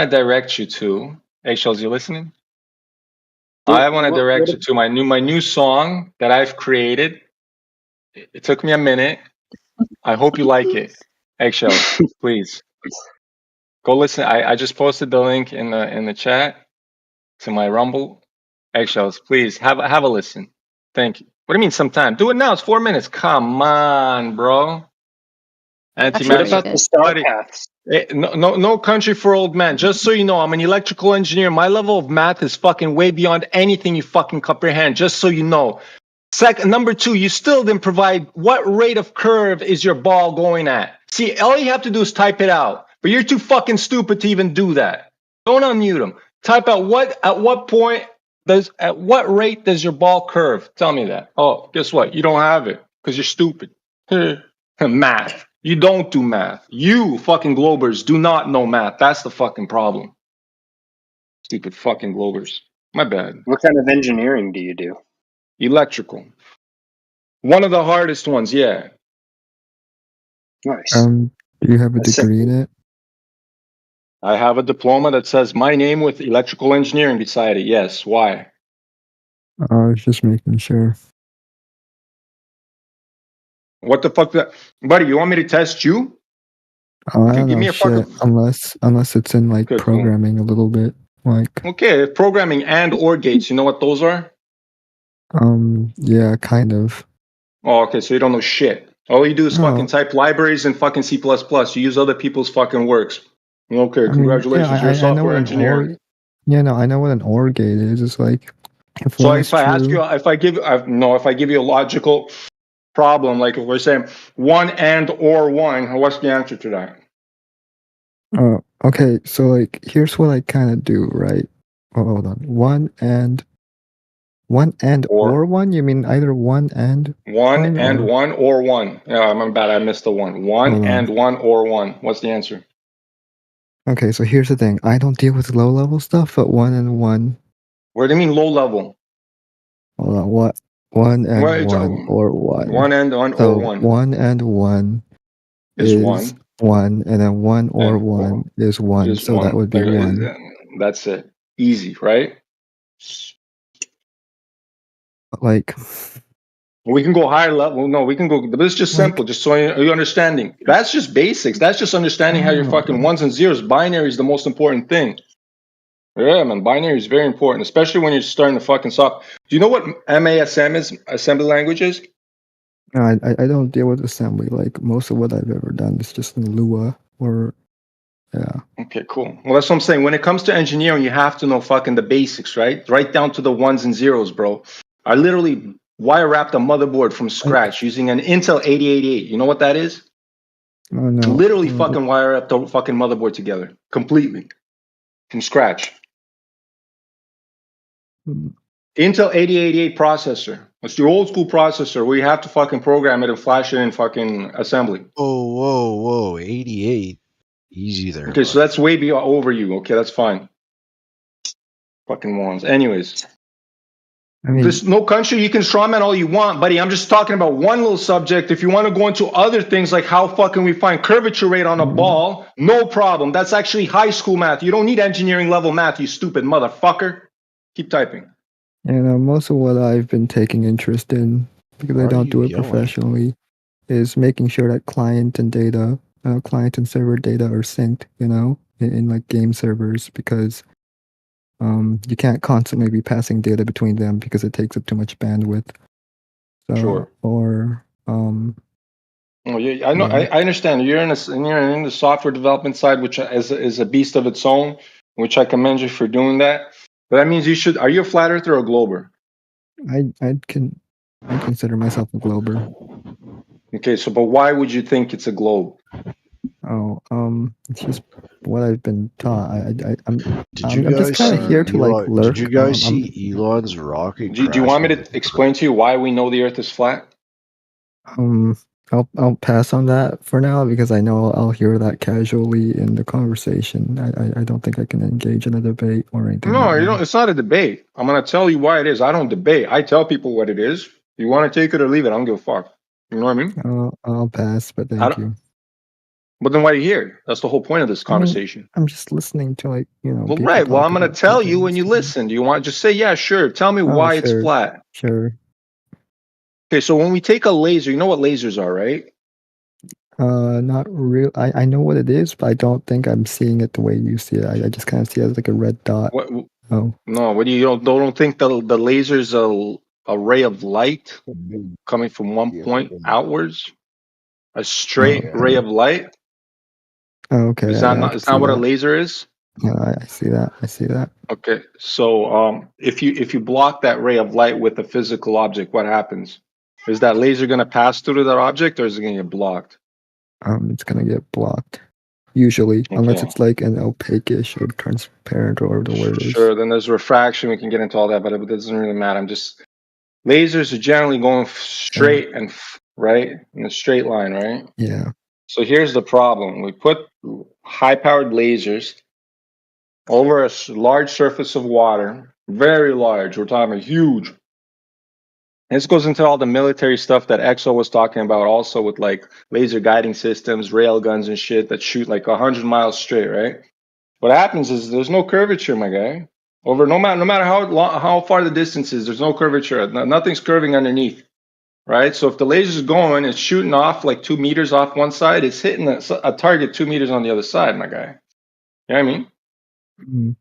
direct you to Eggshells. You listening? I want to direct you to my new song that I've created. It took me a minute. I hope you like it. Eggshells, please go listen. I just posted the link in the chat to my Rumble. Eggshells, please have a listen. Thank you. What do you mean sometime? Do it now. It's 4 minutes. Come on, bro. What about the star paths? No country for old men. Just so you know, I'm an electrical engineer. My level of math is fucking way beyond anything you fucking comprehend. Just so you know. Number two, you still didn't provide what rate of curve is your ball going at. See, all you have to do is type it out. But you're too fucking stupid to even do that. Don't unmute them. Type out at what rate does your ball curve? Tell me that. Oh, guess what? You don't have it because you're stupid. Math. You don't do math. You fucking Globers do not know math. That's the fucking problem. Stupid fucking Globers. My bad. What kind of engineering do you do? Electrical. One of the hardest ones, yeah. Nice. Do you have a That's sick. degree in it? I have a diploma that says my name with electrical engineering beside it. Yes. Why? I was just making sure. What the fuck? Buddy, you want me to test you? I Okay, don't give know me a shit fucking. unless it's in like Okay, cool. programming a little bit. Like Okay, programming and or gates. You know what those are? yeah, kind of. Oh, okay. So you don't know shit. All you do is fucking No, type libraries and fucking C++. You use other people's fucking works. Okay, I mean yeah, congratulations. You're a I know what software an engineer. yeah, no, I know what an OR gate is. It's like if So one is if I ask you, true. if I give you a logical problem, like if we're saying one and or one, what's the answer to that? Okay, so like here's what I kind of do, right? Oh, hold on. One and or one? You mean either one and One and or one or one. Yeah, I'm bad. I missed the one. One hold and on. one or one. What's the answer? Okay, so here's the thing. I don't deal with low level stuff, but one and one. What do you mean low level? Hold on. What? One and Well, it's, one or one. one and one So or one one and one is is one. one, and then one or And one is one. is So that one. would be one. That's it. Easy, right? Like We can go higher level. No, we can go. But it's just simple, just so you're understanding. That's just basics. That's just understanding how you're fucking ones and zeros. Binary is the most important thing. Yeah, man. Binary is very important, especially when you're starting to fucking solve. Do you know what MASM is? Assembly language is? no, I don't deal with assembly. Like most of what I've ever done is just in Lua or yeah. Okay, cool. Well, that's what I'm saying. When it comes to engineering, you have to know fucking the basics, right? Right down to the ones and zeros, bro. I literally wire wrapped a motherboard from scratch using an Intel 8088. You know what that is? Oh no. Literally fucking wire wrapped the fucking motherboard together completely from scratch. Intel 8088 processor. It's the old school processor where you have to fucking program it and flash it in fucking assembly. Whoa. 88. Easy there. Okay, so that's way over you. Okay, that's fine. Fucking ones. Anyways. I mean, There's no country, you can strawman all you want, buddy. I'm just talking about one little subject. If you want to go into other things like how fucking we find curvature rate on a ball, no problem. That's actually high school math. You don't need engineering level math, you stupid motherfucker. Keep typing. And most of what I've been taking interest in, because I don't do it professionally, is making sure that client and server data are synced, in like game servers, because you can't constantly be passing data between them because it takes up too much bandwidth. So, Sure. Or Oh, yeah, I know. I understand. You're in the software development side, which is a beast of its own, which I commend you for doing that. But that means you should. Are you a flat earther or a glober? I consider myself a glober. Okay, so but why would you think it's a globe? Oh, it's just what I've been taught. I'm you just guys kind of see here to like lurk. Did you guys see Elon's rocket Do you want me to explain to you why we know the Earth is flat? I'll pass on that for now because I know I'll hear that casually in the conversation. I don't think I can engage in a debate or anything. No, you don't. It's not a debate. I'm gonna tell you why it is. I don't debate. I tell people what it is. You want to take it or leave it. I don't give a fuck. You know what I mean? I'll pass, but thank you. But then why are you here? That's the whole point of this conversation. I'm just listening to Well, right. Well, I'm gonna tell you when you listen. Do you want just say yeah, sure? Tell me why it's flat. Sure. Okay, so when we take a laser, you know what lasers are, right? Not real. I know what it is, but I don't think I'm seeing it the way you see it. I just kind of see it as like a red dot. What? Oh. No, what do you don't think the laser's a ray of light coming from one point outwards? A straight ray of light? Oh, okay. Is that not what a laser is? I see that. I see that. Okay, so if you block that ray of light with a physical object, what happens? Is that laser going to pass through that object, or is it going to get blocked? It's gonna get blocked. Usually, unless it's like an opaque-ish or transparent or the word is. Sure. Then there's refraction. We can get into all that, but it doesn't really matter. Lasers are generally going straight and right in a straight line, right? Yeah. So here's the problem: we put high-powered lasers over a large surface of water, very large. We're talking about huge. This goes into all the military stuff that Exo was talking about, also with like laser guiding systems, rail guns, and shit that shoot like 100 miles straight. Right? What happens is there's no curvature, my guy. Over no matter how far the distance is, there's no curvature. Nothing's curving underneath. Right? So if the laser's going, it's shooting off like 2 meters off one side, it's hitting a target 2 meters on the other side, my guy. You know what I mean? Mm.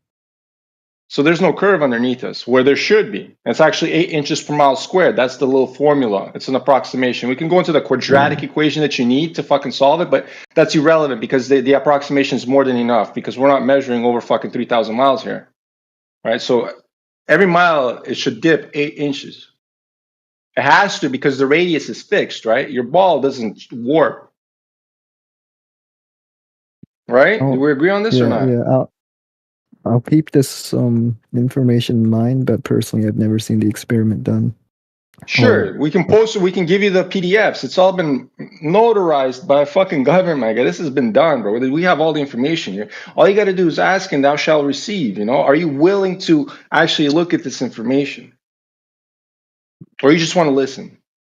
So there's no curve underneath us where there should be. It's actually 8 inches per mile squared. That's the little formula. It's an approximation. We can go into the quadratic equation that you need to fucking solve it, but that's irrelevant because the approximation is more than enough because we're not measuring over fucking 3,000 miles here. Right? So every mile, it should dip 8 inches. It has to because the radius is fixed, right? Your ball doesn't warp. Right? Do we agree on this or not? Yeah. I'll keep this information in mind, but personally, I've never seen the experiment done. Sure, we can post it. We can give you the PDFs. It's all been notarized by a fucking government, my guy. This has been done, bro. We have all the information here. All you got to do is ask, and thou shalt receive. You know, are you willing to actually look at this information, or you just want to listen?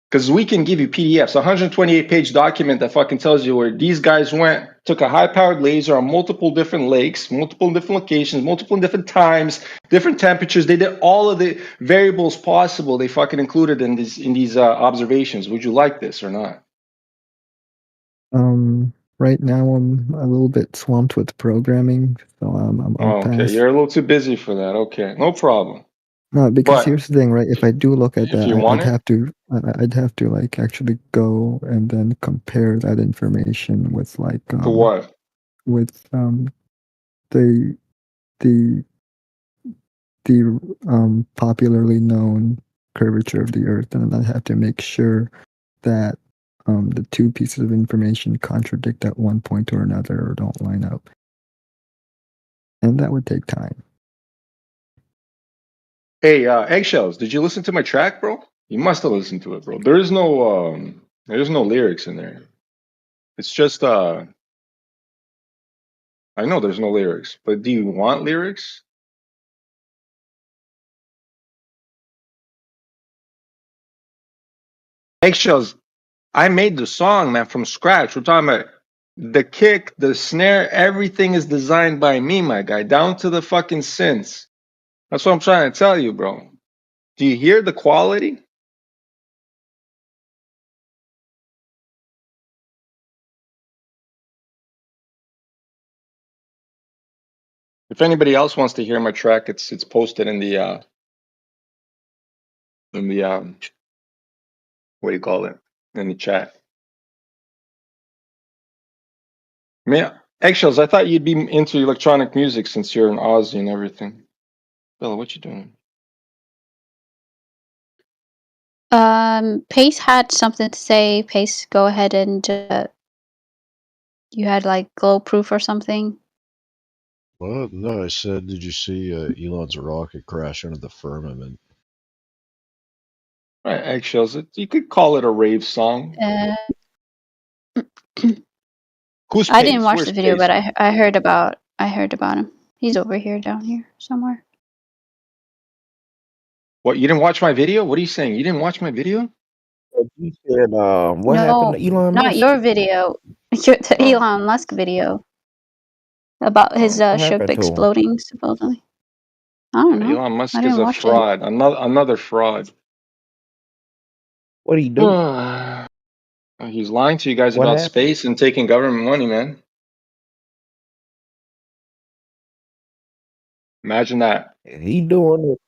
Because we can give you PDFs, a 128-page document that fucking tells you where these guys went, took a high-powered laser on multiple different lakes, multiple different locations, multiple different times, different temperatures. They did all of the variables possible. They fucking included in these observations. Would you like this or not? Right now I'm a little bit swamped with programming, so I'll pass. Okay, you're a little too busy for that. Okay, no problem. No, because But here's the thing, right? If I do look at if that, you want I'd have to like actually go and then compare that information with like to what? with the the popularly known curvature of the Earth, and then I have to make sure that the two pieces of information contradict at one point or another or don't line up, and that would take time. Hey, Eggshells, did you listen to my track, bro? You must have listened to it, bro. There's no lyrics in there. It's just I know there's no lyrics, but do you want lyrics? Eggshells, I made the song, man, from scratch. We're talking about the kick, the snare, everything is designed by me, my guy, down to the fucking synths. That's what I'm trying to tell you, bro. Do you hear the quality? If anybody else wants to hear my track, it's posted in the what do you call it? In the chat. Man, Eggshells, I thought you'd be into electronic music since you're an Aussie and everything. Bella, what you doing? Pace had something to say. Pace, go ahead and you had like glow proof or something. Well, no, I said, did you see Elon's rocket crash into the firmament? Right, Eggshells, you could call it a rave song. Who's I Pace? didn't watch Where's the video, Pace? but I heard about him. He's over here, down here somewhere. What, you didn't watch my video? What are you saying? You didn't watch my video? You said, what No, happened to Elon not Musk? your video. The Elon Musk video about his What ship happened to him? exploding, supposedly. I don't know. Elon Musk I is didn't a watch it. fraud. Another fraud. What do you do? He's lying to you guys What about happened? space and taking government money, man. Imagine that. He doing it.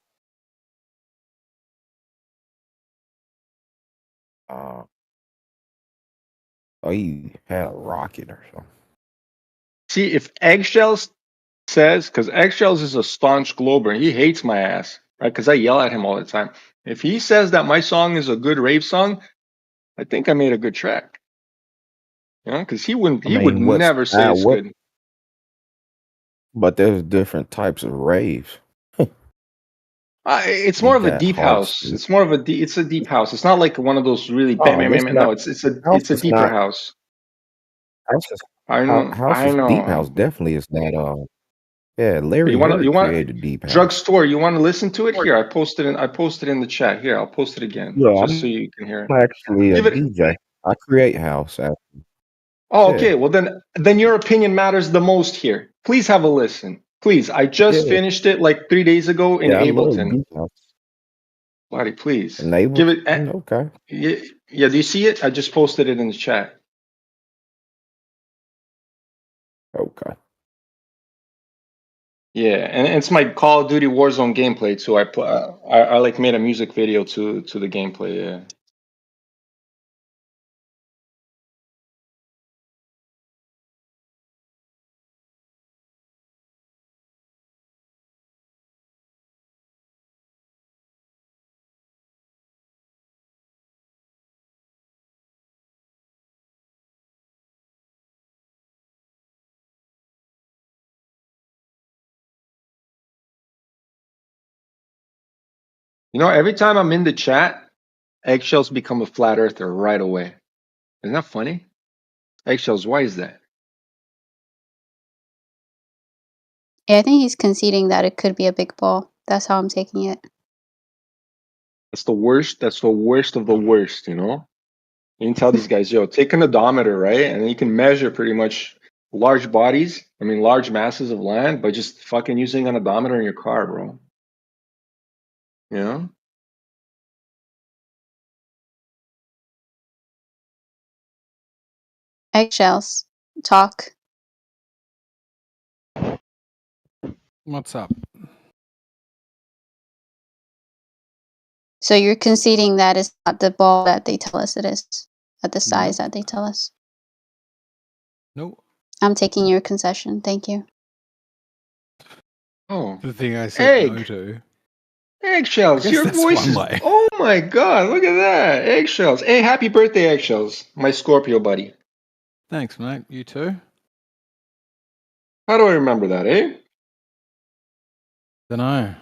He had a rocket or something. See, if Eggshells says, because Eggshells is a staunch Glober, he hates my ass, right? Because I yell at him all the time. If he says that my song is a good rave song, I think I made a good track. You know, because he would never say it's good. But there's different types of raves. It's more of a got deep house. house. It's more of it's a deep house. It's not like one of those really Oh, it's no. not. It's a House is deeper not. house. House is, I know. house I is deep know. house definitely is not. Yeah, Larry You Bird want created Deep House. drugstore? You want to listen to it? Here, I posted in the chat. Here, I'll post it again, Yeah, just so you can hear it. I'm actually a Give it. DJ. I create house. Actually. Oh, Yeah. okay. Well, then your opinion matters the most here. Please have a listen. Please, I just Yeah. finished it like 3 days ago in Yeah, I love Ableton. Deep House. Buddy, please In Ableton? give it. Okay. Yeah. Do you see it? I just posted it in the chat. Okay. Yeah, and it's my Call of Duty Warzone gameplay too. I like made a music video to the gameplay. Yeah. You know, every time I'm in the chat, Eggshells become a flat earther right away. Isn't that funny? Eggshells, why is that? Yeah, I think he's conceding that it could be a big ball. That's how I'm taking it. That's the worst. That's the worst of the worst, you know? You can tell these guys, yo, take an odometer, right? And you can measure pretty much large bodies, large masses of land by just fucking using an odometer in your car, bro. You know? Eggshells. Talk. What's up? So you're conceding that it's not the ball that they tell us it is, at the size that they tell us. No. I'm taking your concession. Thank you. Oh. The thing I said no Egg. to. Eggshells, I guess your that's voice one is. way. Oh my god, look at that. Eggshells. Hey, happy birthday, Eggshells. My Scorpio buddy. Thanks, mate. You too? How do I remember that, eh? Dunno.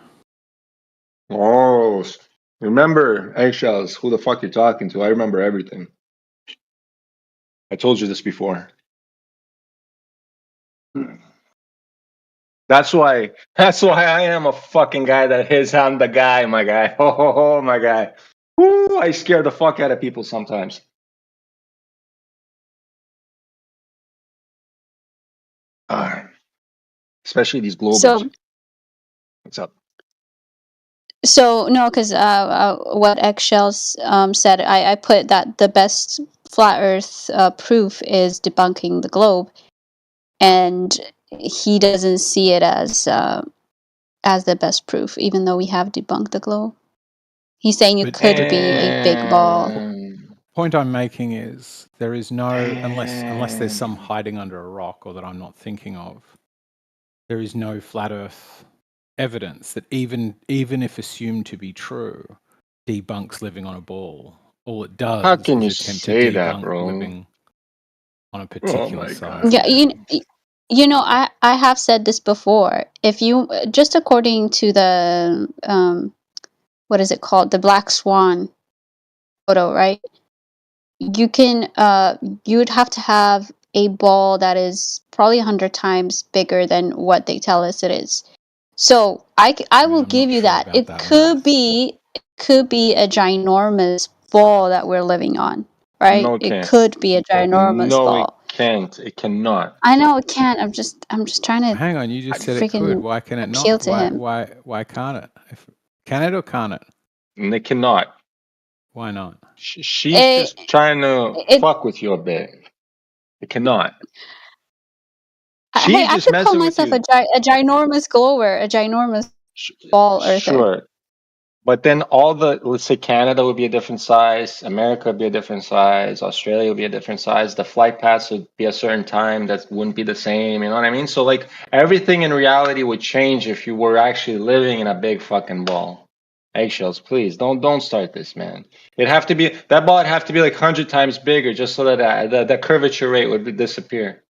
Oh, remember, Eggshells, who the fuck you're talking to. I remember everything. I told you this before. That's why I am a fucking guy that is. I'm the guy, my guy. Oh, my guy. Woo, I scare the fuck out of people sometimes. Especially these globals. So, What's up? no, because what Eggshells said, I put that the best flat Earth proof is debunking the globe, and he doesn't see it as the best proof, even though we have debunked the globe. He's saying it could be a big ball. Point I'm making is there is no, unless there's some hiding under a rock or that I'm not thinking of, there is no flat Earth evidence that even if assumed to be true, debunks living on a ball. All it does How can you is attempt say to that, debunk bro? living on a particular size. Yeah, you know, I have said this before. If you just according to the what is it called, the black swan photo, right? You can you'd have to have a ball that is probably 100 times bigger than what they tell us it is. So I will give you that. It could be a ginormous ball that we're living on, right? No, it It can't. could be a ginormous No, ball. it can't. It cannot. I know it can't. I'm just trying to Hang on, you just said it could. freaking Why can it appeal not? to him. Why can't it? Can it or can't it? And it cannot. Why not? She's just trying to fuck with you a bit. It cannot. She's Hey, I just could call messing with myself you. a ginormous glower, a ginormous ball earther. Sure. But then let's say Canada would be a different size, America would be a different size, Australia would be a different size, the flight paths would be a certain time that wouldn't be the same, you know what I mean? So like everything in reality would change if you were actually living in a big fucking ball. Eggshells, please don't start this, man. That ball would have to be like 100 times bigger just so that the curvature rate would disappear.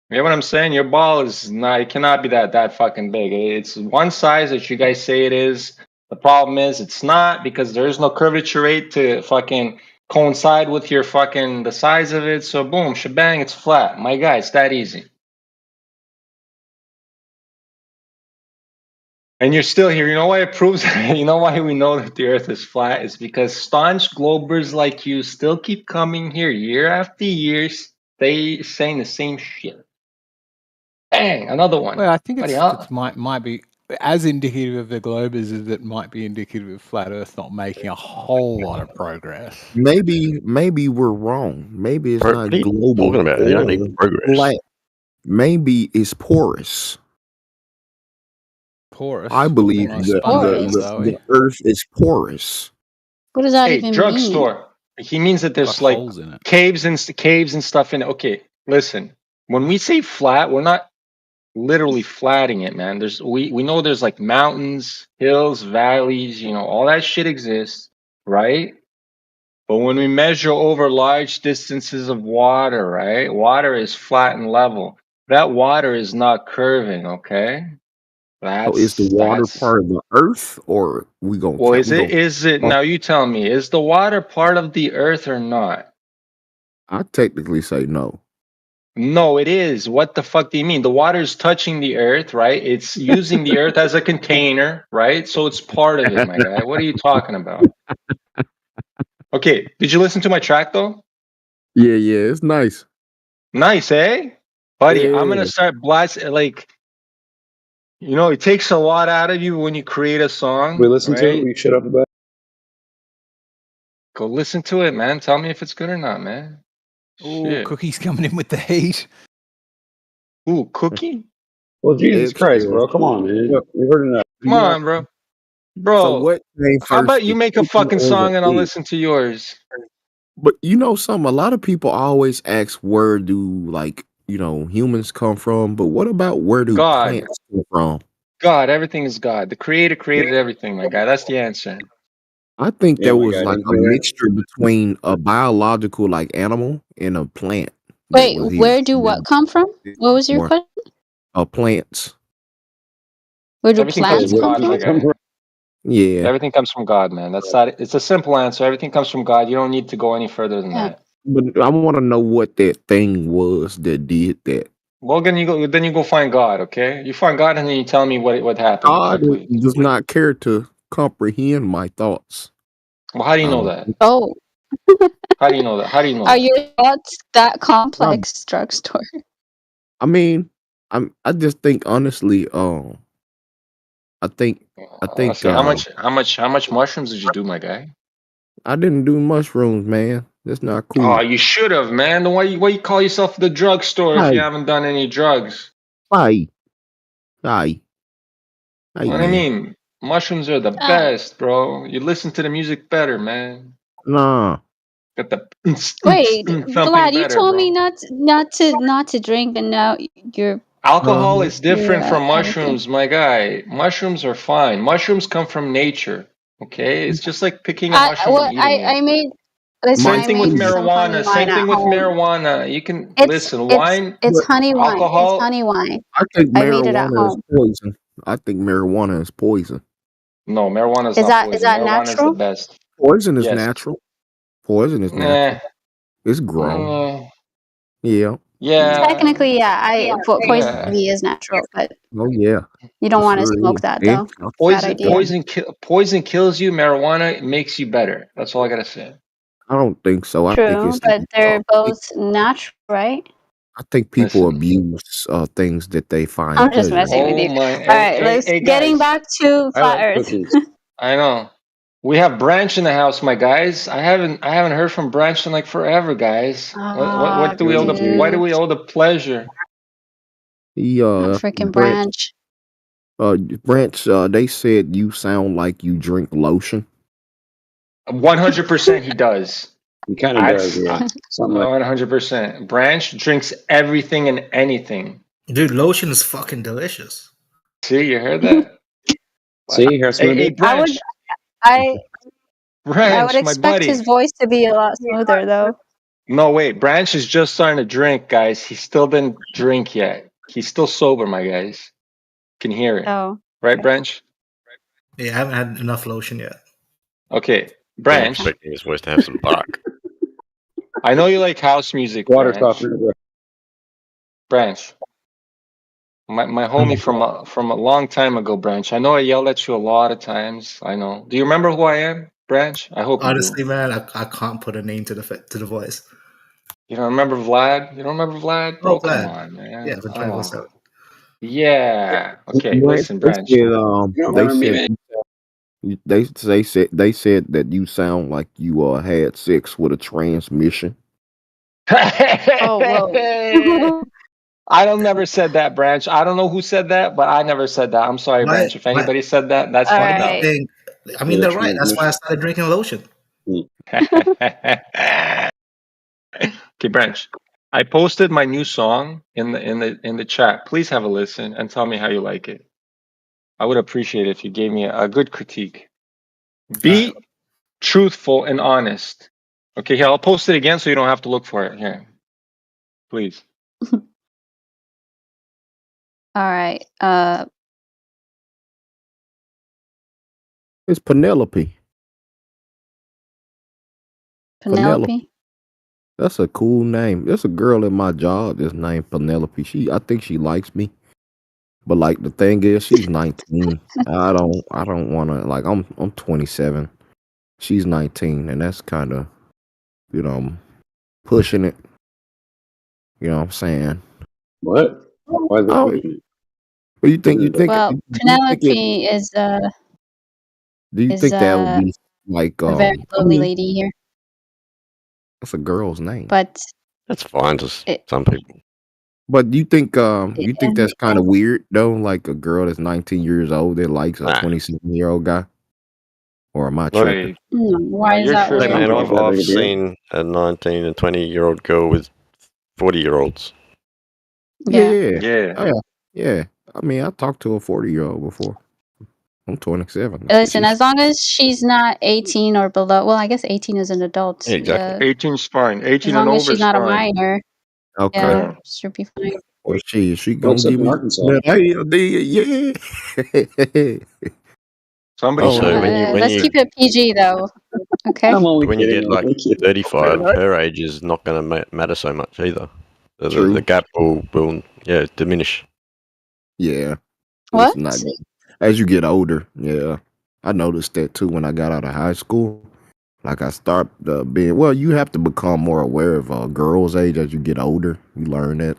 You know what I'm saying? Your ball it cannot be that fucking big. It's one size that you guys say it is. The problem is it's not, because there's no curvature rate to fucking coincide with your fucking the size of it. So boom, shebang, it's flat. My guy, it's that easy. And you're still here. You know why it proves? You know why we know that the Earth is flat? Is because staunch globers like you still keep coming here year after year, saying the same shit. Bang, another one. Well, I think Bloody it's hell. might be as indicative of the globers as it might be indicative of flat Earth not making a whole lot of progress. Maybe we're wrong. Maybe it's What not are you global talking about? You don't need or progress. flat. Maybe it's porous. Porous. I believe Almost the Porous. the Earth is porous. What does that Hey, even mean? drugstore. He means that there's Got like holes in it. caves and stuff in it. Okay, listen. When we say flat, we're not literally flatting it, man. We know there's like mountains, hills, valleys, all that shit exists, right? But when we measure over large distances of water, right? Water is flat and level. That water is not curving, okay? So is the water part of the Earth, or we gonna Well, count? is it now you tell me, is the water part of the earth or not? I technically say no. No, it is. What the fuck do you mean? The water is touching the earth, right? It's using the earth as a container, right? So it's part of it, my guy. What are you talking about? Okay, did you listen to my track though? Yeah, it's nice. Nice, eh? Buddy, Yeah. I'm gonna start blasting like it takes a lot out of you when you create a song. We listen to it. right? We shut up about it. Go listen to it, man. Tell me if it's good or not, man. Oh, Shit. Cookie's coming in with the heat. Ooh, Cookie? Well, Jesus It's Christ, true. bro. Come on, man. Look, We've heard enough. Come on, bro. So Bro, what came how about first, you the make a chicken fucking or song the and I'll egg? listen to yours? But you know something? A lot of people always ask where do humans come from, but what about where do God. plants come from? God, everything is God. The creator created everything, my guy. That's the answer. I think Yeah, there my was guy. like Didn't a you hear that? mixture between a biological animal and a plant that Wait, was here. where do what come from? What was your More question? plants. Where do Everything comes plants from come God, my from? guy. Yeah. Everything comes from God, man. It's a simple answer. Everything comes from God. You don't need to go any further than Yeah. that. But I want to know what that thing was that did that. Well, then you go find God, okay? You find God and then you tell me what happened, God please. does not care to comprehend my thoughts. Well, how do you know that? Oh, How do you know that? How do you know are that? your thoughts that complex, drugstore? I mean, I just think honestly, I think Honestly, how much mushrooms did you do, my guy? I didn't do mushrooms, man. That's not cool. Oh, you should have, man. Then why you call yourself the drugstore if you Hey. haven't done any drugs? Hey, What I man. mean, mushrooms are the best, bro. You listen to the music better, man. Nah. Got the Wait, something Vlad, you better, told bro. me not to drink, and now you're Alcohol is you're different from everything. mushrooms, my guy. Mushrooms are fine. Mushrooms come from nature. Okay, it's just like picking a mushroom and eating it. I made. Listen, Same I thing with made some honey marijuana. Same wine at thing with home. marijuana. You can It's listen. Wine, honey wine. It's alcohol. honey wine. I think I made it at marijuana is home. poison. I think marijuana is poison. No, marijuana is Is not that poison. Marijuana is the natural? best. Poison is Yes. natural. Poison is Nah. natural. It's grown. Yeah. Yeah. Technically, yeah. Poison Yeah. ivy is natural, but Oh yeah. you don't It want to sure smoke is. that Yeah. though. Bad idea. Poison kills you. Marijuana makes you better. That's all I gotta say. I don't think so. I think True, it's but they're both natural, right? I think people abuse things that they find I'm just pleasure. messing with you. Oh my! All right, let's getting guys. back to I flat like Earth. cookies. I know. We have Branch in the house, my guys. I haven't heard from Branch in like forever, guys. What do we owe the? Why do we owe the pleasure? Freaking Branch. Branch, they said you sound like you drink lotion. 100% he does. He kind of does, yeah. Something like 100%. Branch drinks everything and anything. Dude, lotion is fucking delicious. See, you heard that? See, here's Hey, Branch. I would Branch, my expect buddy. his voice to be a lot smoother though. No, wait. Branch is just starting to drink, guys. He still didn't drink yet. He's still sober, my guys. Can hear it. Oh. Right, Branch? Yeah, I haven't had enough lotion yet. Okay. I'm Branch. expecting his voice to have some bark. I know you like house music, water Branch. softener. Branch. My homie from a long time ago, Branch. I know I yelled at you a lot of times. I know. Do you remember who I am, Branch? I hope you do. Honestly, man, I can't put a name to the voice. You don't remember Vlad? You don't remember Vlad, bro? Oh, Come Vlad. on, man. Yeah, for 24/7. Yeah. Okay, Branch, listen, they Branch. said they said that you sound like you had sex with a transmission. Oh, whoa. I don't never said that, Branch. I don't know who said that, but I never said that. I'm sorry, Branch. If anybody said that, that's All fucked right. I mean, they're right. That's why I started drinking lotion. up. Okay, Branch. I posted my new song in the chat. Please have a listen and tell me how you like it. I would appreciate it if you gave me a good critique. Be truthful and honest. Okay, here, I'll post it again so you don't have to look for it. Here. Please. All right. It's Penelope. Penelope. That's a cool name. There's a girl at my job that's named Penelope. I think she likes me. But like the thing is, she's 19. I don't want to, like, I'm 27. She's 19, and that's kind of, pushing it. You know what I'm saying? What? Why is that pushing it? Well, you think? Well, Penelope is Do you is think that would be like a very lovely lady here, that's a girl's name? but That's fine to some people. But do you think that's kind of weird though? Like a girl that's 19 years old that likes a 27-year-old guy? Or am I tripping? why is that Hey weird? man, I've seen a 19 and 20-year-old girl with 40-year-olds. Yeah. Yeah. I mean, I talked to a 40-year-old before. I'm 27. Listen, as long as she's not 18 or below. Well, I guess 18 is an adult. Yeah, exactly. 18 is fine. 18 As long and as over she's is not a fine. minor. Okay. Yeah, should be fine. Well, she gonna What's up give in me Arkansas? yeah. Somebody Also, when Let's you keep it PG though. Okay. I'm only when you kidding. get like I'm only kidding. 35, her age is not going to matter so much either. True. The gap will diminish. Yeah. What? It's not as you get older. Yeah. I noticed that too when I got out of high school. Like I start you have to become more aware of a girl's age as you get older. You learn that.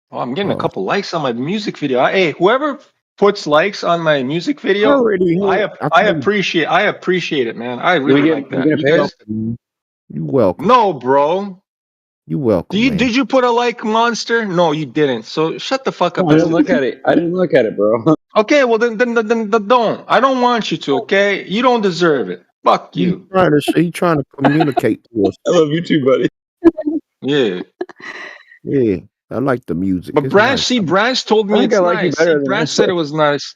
Oh, I'm getting a couple likes on my music video. Hey, whoever puts likes on my music video, I appreciate it, man. I really like that. You gonna pay us? You welcome. No, bro. You welcome. Did you put a like, Monster? No, you didn't. So shut the fuck up. I didn't look at it. I didn't look at it, bro. Okay, well then don't. I don't want you to. Okay, you don't deserve it. Fuck you. He's trying to communicate to us. I love you too, buddy. Yeah. Yeah. I like the music. But It's Branch, nice. see, Branch told me I think it's I like you nice. better See, than Branch myself. said it was nice.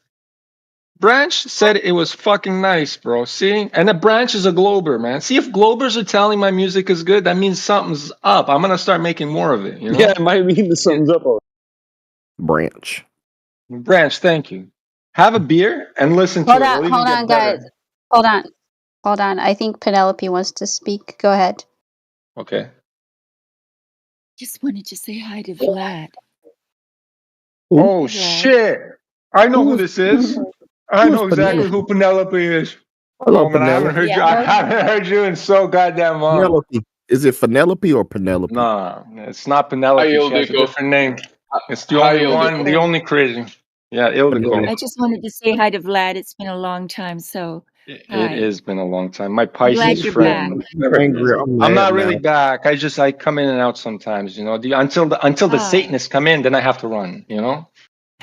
Branch said it was fucking nice, bro. See? And the Branch is a Glober, man. See, if Globers are telling my music is good, that means something's up. I'm gonna start making more of it, you know? Yeah, it might mean that something's up. Branch. Branch, thank you. Have a beer and listen to Hold it. on, It'll hold even on, get better. guys. Hold on. I think Penelope wants to speak. Go ahead. Okay. Just wanted to say hi to Vlad. Oh Vlad. shit! I know who this is. I know exactly who Penelope is. Hello, Oh man, I haven't Penelope. heard you. I haven't heard you in so goddamn long. Penelope. Is it Penelope or Penelope? Nah, it's not Penelope. She has a different name. It's the only one, the only crazy. Yeah, Ildiko. I just wanted to say hi to Vlad. It's been a long time, so It hi. has been a long time. My Glad Pisces you're friend. I'm I'm not mad really now. back. I come in and out sometimes, you know. Until the Satanists come in, then I have to run, you know.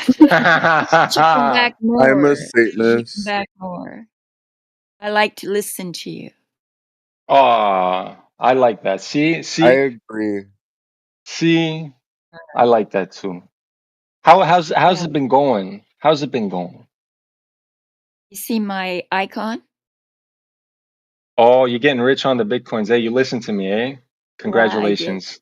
You should come back more. I'm a You should come Satanist. back more. I like to listen to you. Oh, I like that. See, I agree. see, I like that too. How's it been going? How's it been going? You see my icon? Oh, you're getting rich on the bitcoins. Hey, you listen to me, eh? Congratulations.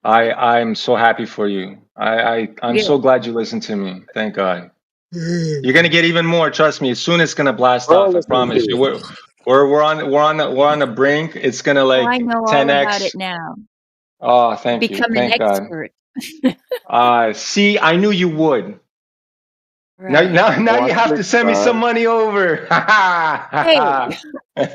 I'm so happy for you. I'm so glad you listened to me. Thank God. You're gonna get even more. Trust me. Soon it's gonna blast off. I promise you. We're on the brink. It's gonna Oh, like I know all 10x. about it now. Oh, thank you. Become an Thank God. expert. See, I knew you would. Now you have to send me some money over. Hey,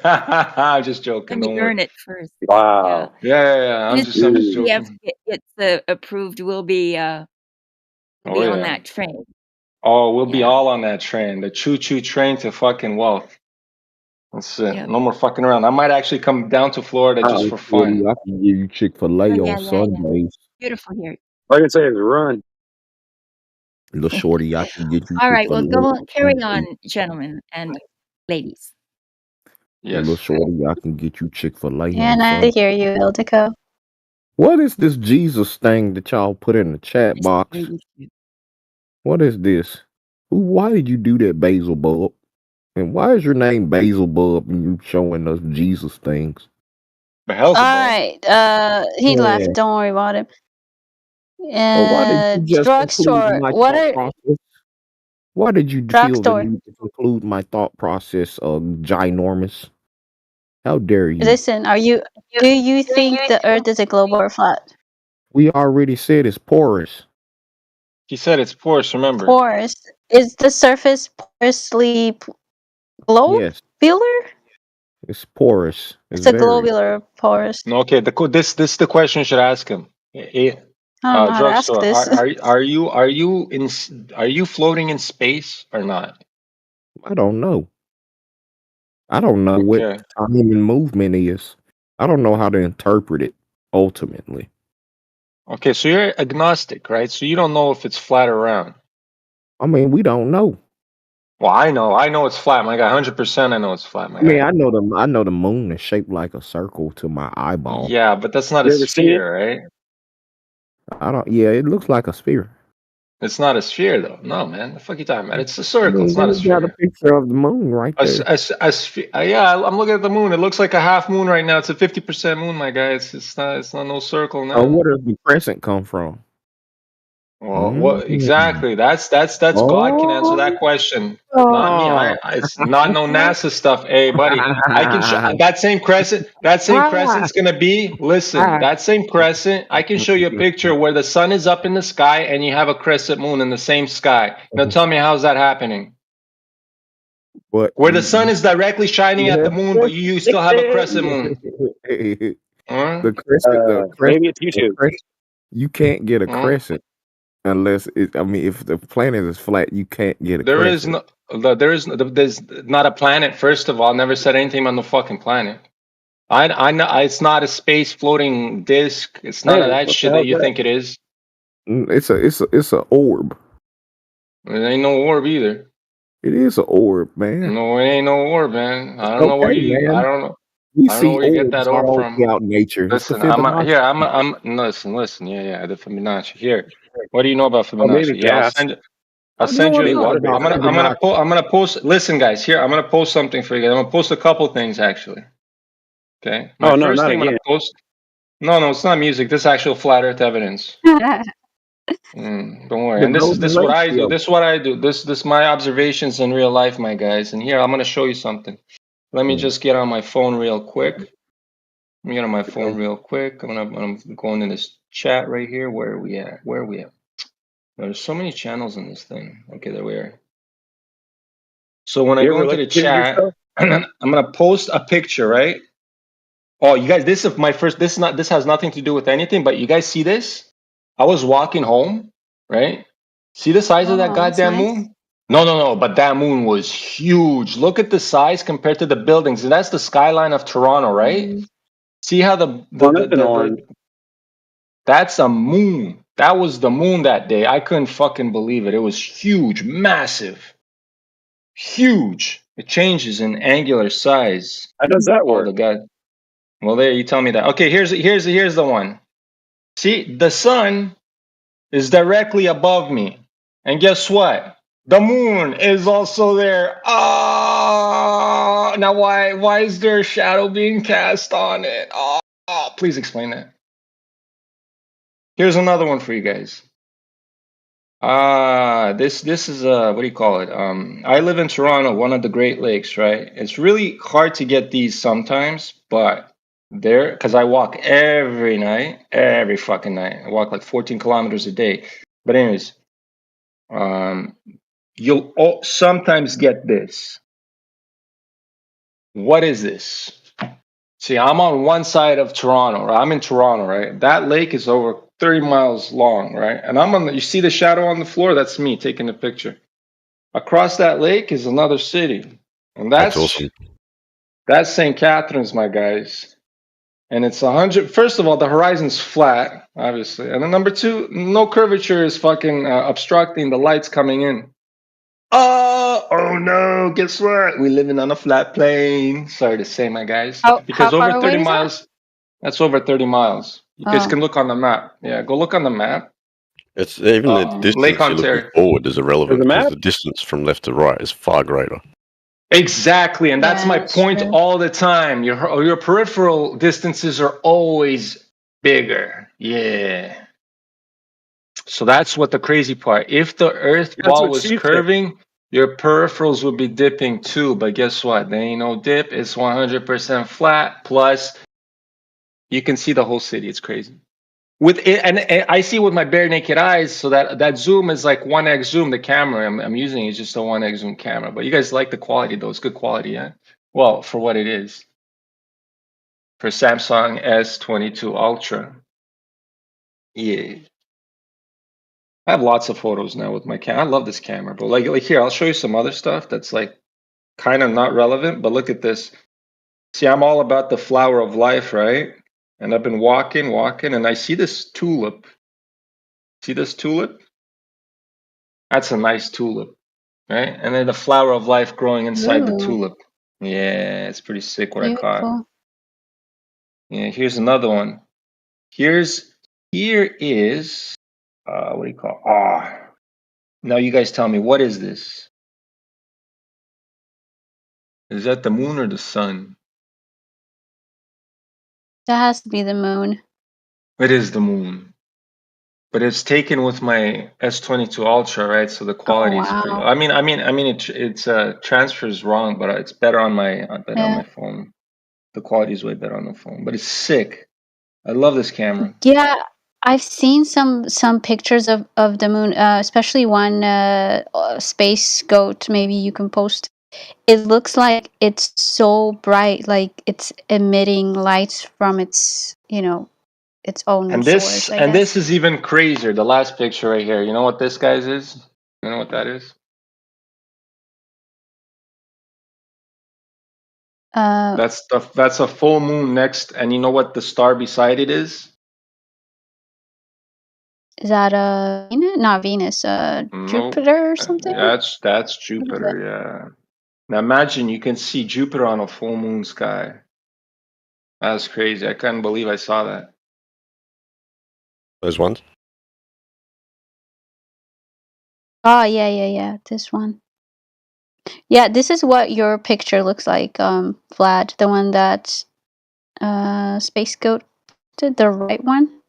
I'm just joking. let me Don't worry. earn it first. Wow. Yeah. And I'm as just soon as CF joking. gets approved, we'll be Oh on yeah. that train. Oh, we'll be all on that train. The choo-choo train to fucking wealth. That's it. Yep. No more fucking around. I might actually come down to Florida just for fun. I can give you Chick-fil-A Oh, on Sundays. Beautiful here. All I can say is run. Little shorty, I can get you All right, well, Chick-fil-A on carry Sundays. on, gentlemen and ladies. Little shorty, I can get you Chick-fil-A on And I Sundays. hear you, Ildiko. What is this Jesus thing that y'all put in the chat box? What is this? Why did you do that, Basil Bub? And why is your name Basil Bub and you showing us Jesus things? All right. He Yeah. left. Don't worry about him. Well, why did you just Drugstore. conclude my What thought are process? Why did you feel the drugstore? need to conclude my thought process ginormous? How dare you? Listen, do you think the Earth is a globe or flat? We already said it's porous. He said it's porous, remember? Porous. Is the surface porously globe? Yes, Globular? it's porous. It's a globular porous. No, okay. This the question you should ask him. I don't know how to ask Drugstore. this. Are you floating in space or not? I don't know. I don't know what Okay. time and movement is. I don't know how to interpret it ultimately. Okay, so you're agnostic, right? So you don't know if it's flat or round. I mean, we don't know. Well, I know it's flat, my guy. 100% I know it's flat, my I mean, guy. I know the moon is shaped like a circle to my eyeball. Yeah, but that's not a You ever seen it? sphere, right? I don't. Yeah, it looks like a sphere. It's not a sphere, though. No, man. The fuck you talking about? It's a circle. It's not a You got a sphere. picture of the moon right there. Yeah, I'm looking at the moon. It looks like a half moon right now. It's a 50% moon, my guy. It's not no circle now. Where does the crescent come from? Well, what exactly? That's God can answer that question, not me. It's not no NASA stuff. Hey, buddy, I can show that same crescent. That same crescent's gonna be. Listen, that same crescent. I can show you a picture where the sun is up in the sky and you have a crescent moon in the same sky. Now tell me, how's that happening? What? Where the sun is directly shining at the moon, but you still have a crescent moon. The crescent. Maybe it's YouTube. You can't get a crescent unless it. I mean, if the planet is flat, you can't get a There crescent. there's not a planet. First of all, never said anything on the fucking planet. I know it's not a space floating disc. It's none of that shit that you think it is. It's a orb. It ain't no orb either. It is an orb, man. No, it ain't no orb, man. I don't know where you. man. I don't know. We I don't see know where you get that orbs orb all from. throughout nature. It's the Listen, Fibonacci. listen. Yeah, the Fibonacci. Here, what do you know about Fibonacci? maybe Yeah, gas. I'll send you. Maybe water vapor. I'm gonna post. Listen, guys. Here, I'm gonna post something for you guys. I'm gonna post a couple things actually. Okay. Oh, no, first not thing I'm again. gonna post. No, it's not music. This is actual flat Earth evidence. Don't worry. The And this is what I do. ratio. This is what I do. This my observations in real life, my guys. And here I'm gonna show you something. Let me just get on my phone real quick. Let me get on my phone real quick. I'm going in this chat right here. Where are we at? Where are we at? There's so many channels in this thing. Okay, there we are. So when I You go ever into the looked at chat, yourself? I'm gonna post a picture, right? Oh, you guys, this is my first. This has nothing to do with anything. But you guys see this? I was walking home, right? See the size of that Oh, that's goddamn nice. moon? No. But that moon was huge. Look at the size compared to the buildings. And that's the skyline of Toronto, right? Mm. See how that's a moon. That was the moon that day. I couldn't fucking believe it. It was huge, massive, huge. It changes in angular size. How does that work? The god. Well, there you tell me that. Okay, here's the one. See, the sun is directly above me, and guess what? The moon is also there. Ah, now why is there a shadow being cast on it? Please explain that. Here's another one for you guys. This is what do you call it? I live in Toronto, one of the Great Lakes, right? It's really hard to get these sometimes, but there, because I walk every night, every fucking night. I walk like 14 kilometers a day. But anyways, you'll sometimes get this. What is this? See, I'm on one side of Toronto. Right? I'm in Toronto, right? That lake is over 30 miles long, right? And I'm on the, you see the shadow on the floor? That's me taking the picture. Across that lake is another city. And that's awesome. That's St. Catharines, my guys. And it's 100. First of all, the horizon's flat, obviously. And then number two, no curvature is fucking obstructing the lights coming in. Oh no, guess what? We're living on a flat plane. Sorry to say, my guys. Because how over far 30 away is miles, that's over 30 miles. You guys Oh. can look on the map. Yeah, go look on the map. It's even the distance Lake you're looking Ontario. forward is irrelevant There's a because map? the distance from left to right is far greater. Exactly, and that's Yeah, my that's point true. all the time. Your peripheral distances are always bigger. Yeah. So that's what the crazy part. If the Earth That's ball what was she said. curving, your peripherals would be dipping too. But guess what? There ain't no dip. It's 100% flat. Plus, you can see the whole city. It's crazy. With it, and I see with my bare naked eyes. So that zoom is like 1x zoom. The camera I'm using is just a 1x zoom camera. But you guys like the quality though? It's good quality, yeah. Well, for what it is. For Samsung S22 Ultra. Yeah. I have lots of photos now with my camera. I love this camera, but like here, I'll show you some other stuff that's like kind of not relevant, but look at this. See, I'm all about the flower of life, right? And I've been walking, and I see this tulip. See this tulip? That's a nice tulip, right? And then the flower of life growing inside the Ooh, tulip. Yeah, it's pretty sick what I caught. beautiful. Yeah, here's another one. Here is what do you call? Now you guys tell me, what is this? Is that the moon or the sun? That has to be the moon. It is the moon. But it's taken with my S22 Ultra, right? So the Oh quality is pretty. wow. I mean, it's transfers wrong, but it's better on my phone. The quality is way better on the phone, but it's sick. I love this camera. Yeah, I've seen some pictures of the moon, especially one space goat. Maybe you can post. It looks like it's so bright, like it's emitting lights from its its own And source. I this guess. is even crazier. The last picture right here. You know what this guy's is? You know what that is? That's a full moon next, and you know what the star beside it is? Is that Venus? Not Venus. Nope. Jupiter or something. That's Jupiter. Yeah. Now imagine you can see Jupiter on a full moon sky. That's crazy. I couldn't believe I saw that. Those ones. Oh yeah. This one. Yeah, this is what your picture looks like, Vlad. The one that Space Goat did, the right one.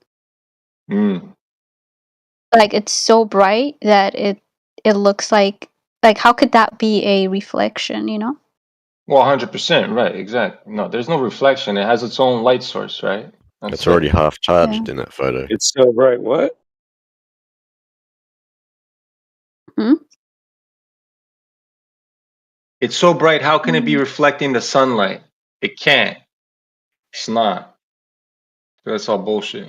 Like it's so bright that it looks like how could that be a reflection? Well, 100%, right? Exactly. No, there's no reflection. It has its own light source, right? It's already half charged in that photo. It's so bright. What? Hmm? It's so bright. How can it be reflecting the sunlight? It can't. It's not. That's all bullshit.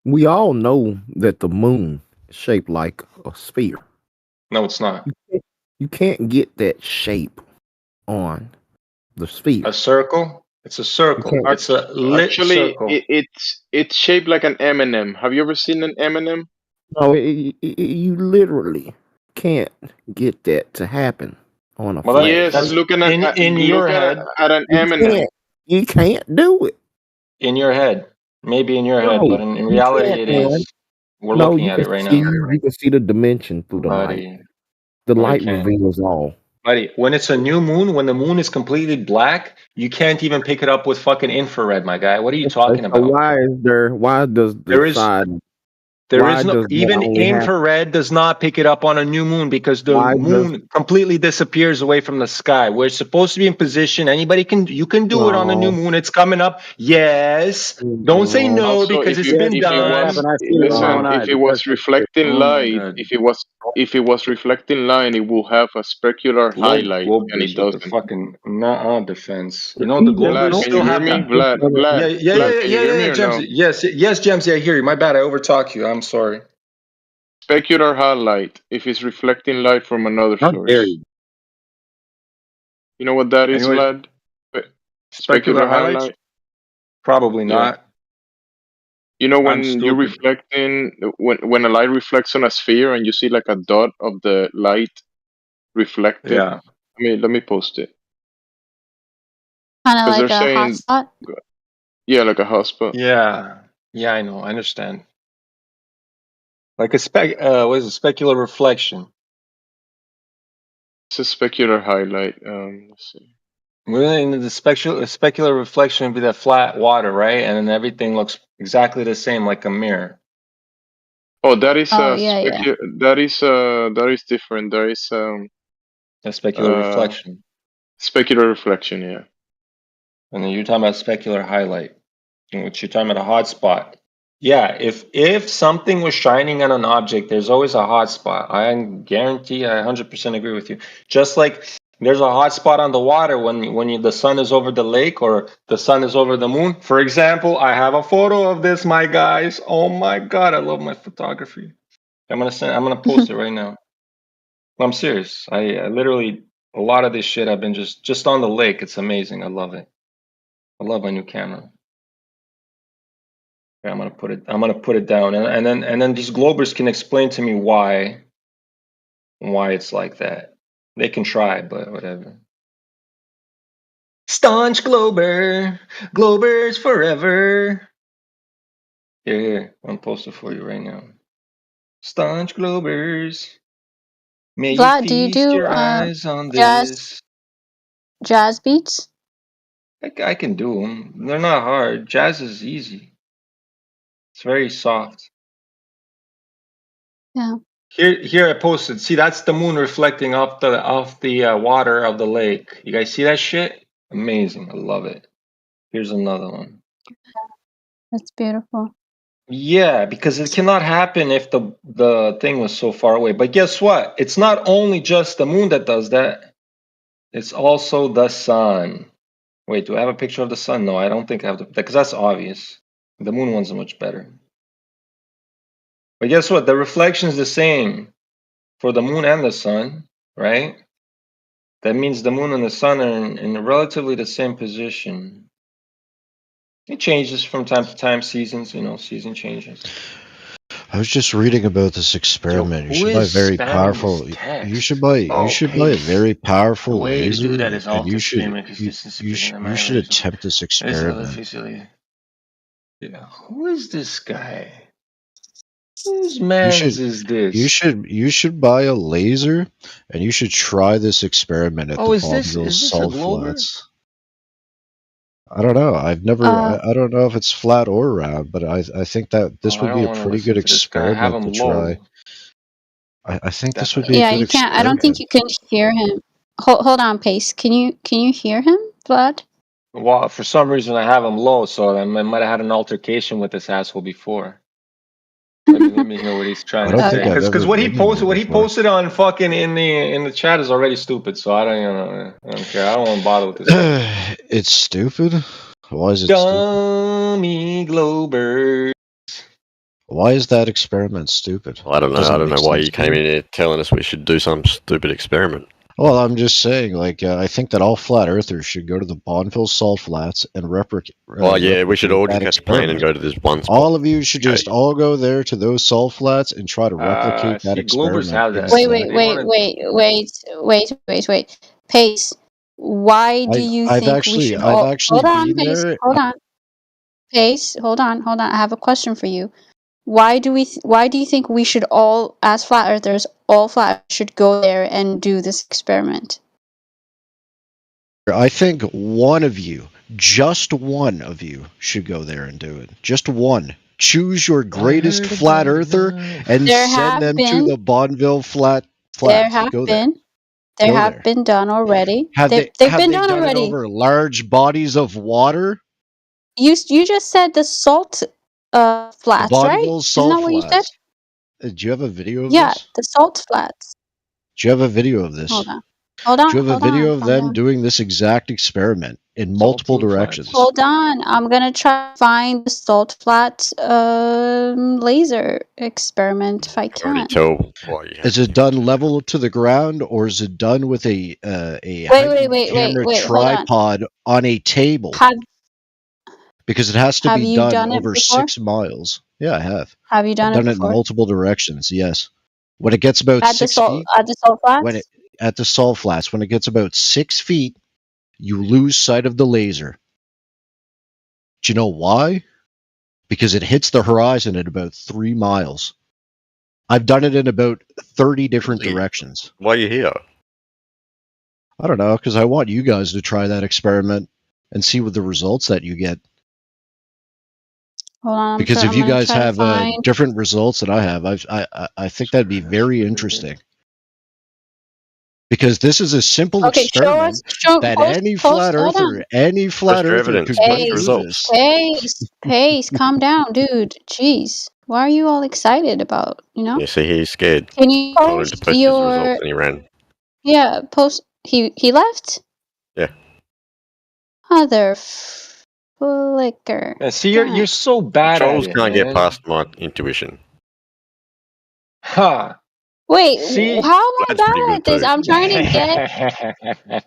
We all know that the moon is shaped like a sphere. No, it's not. You can't get that shape on the sphere. A circle? It's a circle. It's a lit Actually, circle. it's shaped like an M&M. Have you ever seen an M&M? No, you literally can't get that to happen on a Well, flat. Yes, looking at in your head. at an M&M. You can't do it. In your head. Maybe in your head, No, but in you reality can't, it man. is. We're No, looking you at it can right see, now. you can see the dimension through the Buddy. light. The No, you light can't. reveals all. Buddy, when it's a new moon, when the moon is completely black, you can't even pick it up with fucking infrared, my guy. What are you talking So about? why does the There is side There Why is no does that even only happen? infrared does not pick it up on a new moon because the Why does moon completely disappears away from the sky. We're supposed to be in position. Anybody can you can do it on the new no? moon. It's coming up. Yes. Don't say No. no Also, because if it's you been if it was done. I see it with my listen, own Oh, eyes. if it It does was reflecting oh my light, god. if it was reflecting light, it will have a specular Globe highlight, and it Globers with the doesn't. fucking defense. You know the See, there's Globers Vlad, no can you still hear have me? that. Vlad, Yeah, Vlad, yeah, Vlad, yeah, can yeah, you hear yeah, me or James. no? Yes, yes, James. I hear you. My bad. I overtalk you. I'm sorry. Specular highlight, if it's reflecting light from another How dare source. you? You know what that is, Anyways, Vlad? specular Specular highlights? highlight? Probably Yeah. not. You know I'm when you're stupid. reflecting, when a light reflects on a sphere and you see like a dot of the light reflected? Yeah. Let me post it. Kind of Because like they're a saying, hotspot. yeah, like a hotspot. Yeah. Yeah, I know. I understand. Like what is it? Specular reflection. It's a specular highlight. Let's see. Really, the specular reflection would be that flat water, right? And then everything looks exactly the same, like a mirror. Oh, that is Oh yeah, yeah. that is different. There is A specular reflection. specular reflection, yeah. And then you're talking about specular highlight, which you're talking about a hot spot. Yeah, if something was shining on an object, there's always a hot spot. I guarantee, I 100% agree with you. Just like there's a hot spot on the water when the sun is over the lake or the sun is over the moon. For example, I have a photo of this, my guys. Oh my god, I love my photography. I'm gonna post it right now. No, I'm serious. I literally a lot of this shit I've been just on the lake. It's amazing. I love it. I love my new camera. Yeah, I'm gonna put it down, and then these Globers can explain to me why it's like that. They can try, but whatever. Staunch Glober, Globers forever. Here, I'm posting for you right now. Staunch Globers, may you Vlad, do you feast do your eyes on jazz this. beats? I can do them. They're not hard. Jazz is easy. It's very soft. Yeah. Here I posted. See, that's the moon reflecting off the water of the lake. You guys see that shit? Amazing. I love it. Here's another one. That's beautiful. Yeah, because it cannot happen if the thing was so far away. But guess what? It's not only just the moon that does that. It's also the sun. Wait, do I have a picture of the sun? No, I don't think I have because that's obvious. The moon one's much better. But guess what? The reflection is the same for the moon and the sun, right? That means the moon and the sun are in relatively the same position. It changes from time to time, seasons, season changes. I was just reading about this experiment. You Who should buy is very spamming this powerful. text? You should buy a Pace. very powerful The way to laser, do that is and alter streaming because this is you should attempt this experiment. Yeah. Who is this guy? Whose mans is this? You should buy a laser, and you should try this experiment at Oh, the is this Bonneville a salt Glober? flats. I don't know. I've never. I don't know if it's flat or round, but I think that this I would don't be a want to pretty listen good to this guy. I have experiment him to try. low. I think this would be a Yeah, good you can't. I don't experiment. think you can hear him. Hold on, Pace. Can you hear him, Vlad? Well, for some reason I have him low, so I might have had an altercation with this asshole before. Let me hear what he's trying I to don't say. think I've Because ever what he been here posted before. on fucking in the chat is already stupid. So I don't care. I don't want to bother with this guy. It's stupid. Why is it stupid? Dummy Glober. Why is that experiment stupid? Well, I don't know. Doesn't I don't make know why sense you to came me. in here telling us we should do some stupid experiment. Well, I'm just saying, I think that all flat earthers should go to the Bonneville Salt Flats and replicate. Oh yeah, we should all just that catch a plane and experiment. go to this one spot. All of you should just Okay. all go there to those salt flats and try to replicate that See, Globers experiment. have that. Wait. Pace. Why do you I've think we should all actually hold on, been Pace? there. Hold on. Pace, hold on. I have a question for you. Why do you think we should all, as flat earthers, all flat earthers should go there and do this experiment? I think one of you, just one of you, should go there and do it. Just one. choose your greatest flat earther and There send have them to been. the Bonneville There flats. have Go there. been. There Go have there. been done already. Have They've they been done done it already. over large bodies of water? You just said the salt The flats, right? Bonneville Isn't salt that what you said? flats. Do you have a video of Yeah, this? the salt flats. Do you have a video of this? Hold on. Hold Do on. you have a Hold on. video of Calm them down. doing this exact experiment in multiple directions? Hold on. I'm gonna try to find the salt flat laser experiment if I can. Tell why you Is it done level to the ground, or is it done with a heightened camera Wait. Hold on. tripod on a table? Because it has to Have be you done done it over before? 6 miles. Yeah, I have. Have you I've done it done it in before? multiple directions. Yes. When it gets about At the 6 salt feet, flats? at the salt flats, when it gets about 6 feet, you lose sight of the laser. Do you know why? Because it hits the horizon at about 3 miles. I've done it in about 30 different directions. Why are you here? I don't know, because I want you guys to try that experiment and see what the results that you get. Hold on. Because if I'm you gonna guys try to have find. different results than I have, I think that'd be very interesting. Because this is a simple Okay, show us. experiment that any flat Hold on. earther could go Pace, through this. pace, calm down, dude. Jeez, why are you all excited about? You know? You see, he's scared. Can you Told him to post post his your? results and he ran. Yeah, post. He left. Yeah. Mother flicker. Yeah, see, you're so bad Trolls at it, can't get man. past my intuition. Huh. Wait, See, how am I That's pretty bad good at this? too. I'm trying to get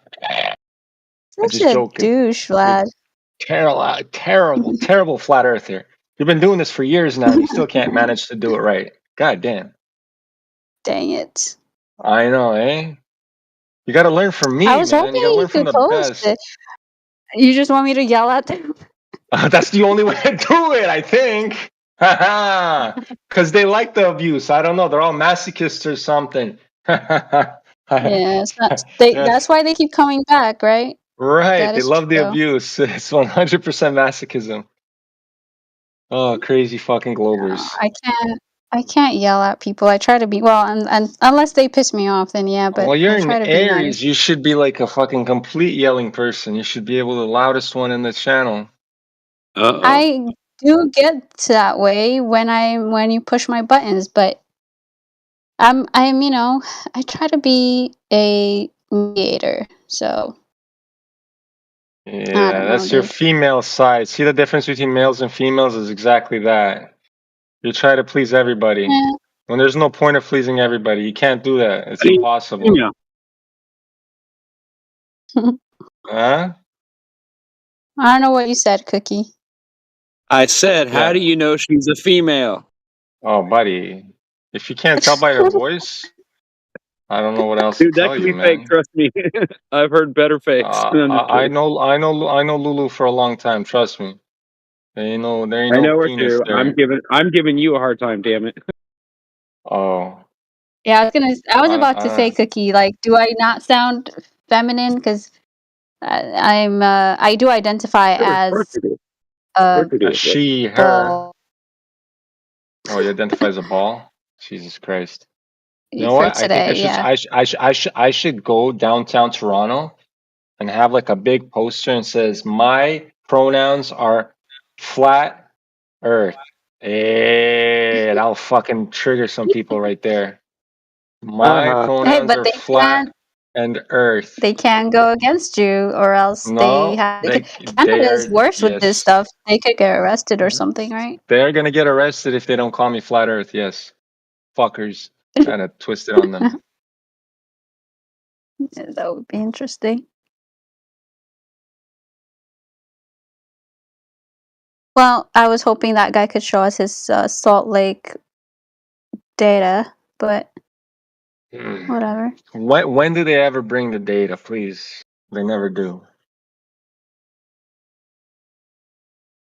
I'm such just a joking. douche, Vlad. Terrible flat earther. You've been doing this for years now, and you still can't manage to do it right. God damn. Dang it. I know, eh? You got to learn from me, I was man. hoping You got to you learn from could the post best. it. You just want me to yell at them? That's the only way to do it, I think. Because they like the abuse. I don't know. They're all masochists or something. Yeah, it's not, that's why they keep coming back, right? Right. That They is love the true. abuse. It's 100% masochism. Oh, crazy fucking globers. I can't yell at people. I try to be well, and unless they piss me off, then yeah. But Well, you're I in try to be Aries. nice. You should be like a fucking complete yelling person. You should be able the loudest one in the channel. I do get to that way when you push my buttons, but I'm I try to be a mediator. So I Yeah, don't know, that's your dude. female side. See the difference between males and females is exactly that. You try to please everybody. Yeah. When there's no point of pleasing everybody, you can't do that. It's impossible. Yeah. Huh? I don't know what you said, Cookie. I said, how do you know she's a female? Oh, buddy. If you can't tell by her voice, I don't know what else Dude, to that tell can you, be man. fake. Trust me. I've heard better fakes. I'm just I kidding. know Lulu for a long time. Trust me. There ain't no I know her penis too. there. I'm giving you a hard time. Damn it. Oh. Yeah, I was about to say, I- Cookie. Like, do I not sound feminine? Because I do identify as a A she, her. ball Oh, you identify as a ball? Jesus Christ. You know for what? I think today. Yeah. I should go downtown Toronto and have like a big poster and says my pronouns are flat earth. Hey, that'll fucking trigger some people right there. My Hey, pronouns but are flat and earth. they can go against you, or else No, they Canada's are, worse with this yes. stuff. They could get arrested or something, right? They're gonna get arrested if they don't call me flat earth, yes. Fuckers. Trying to twist it on them. Yeah, that would be interesting. Well, I was hoping that guy could show us his Salt Lake data, but whatever. When do they ever bring the data, please? They never do.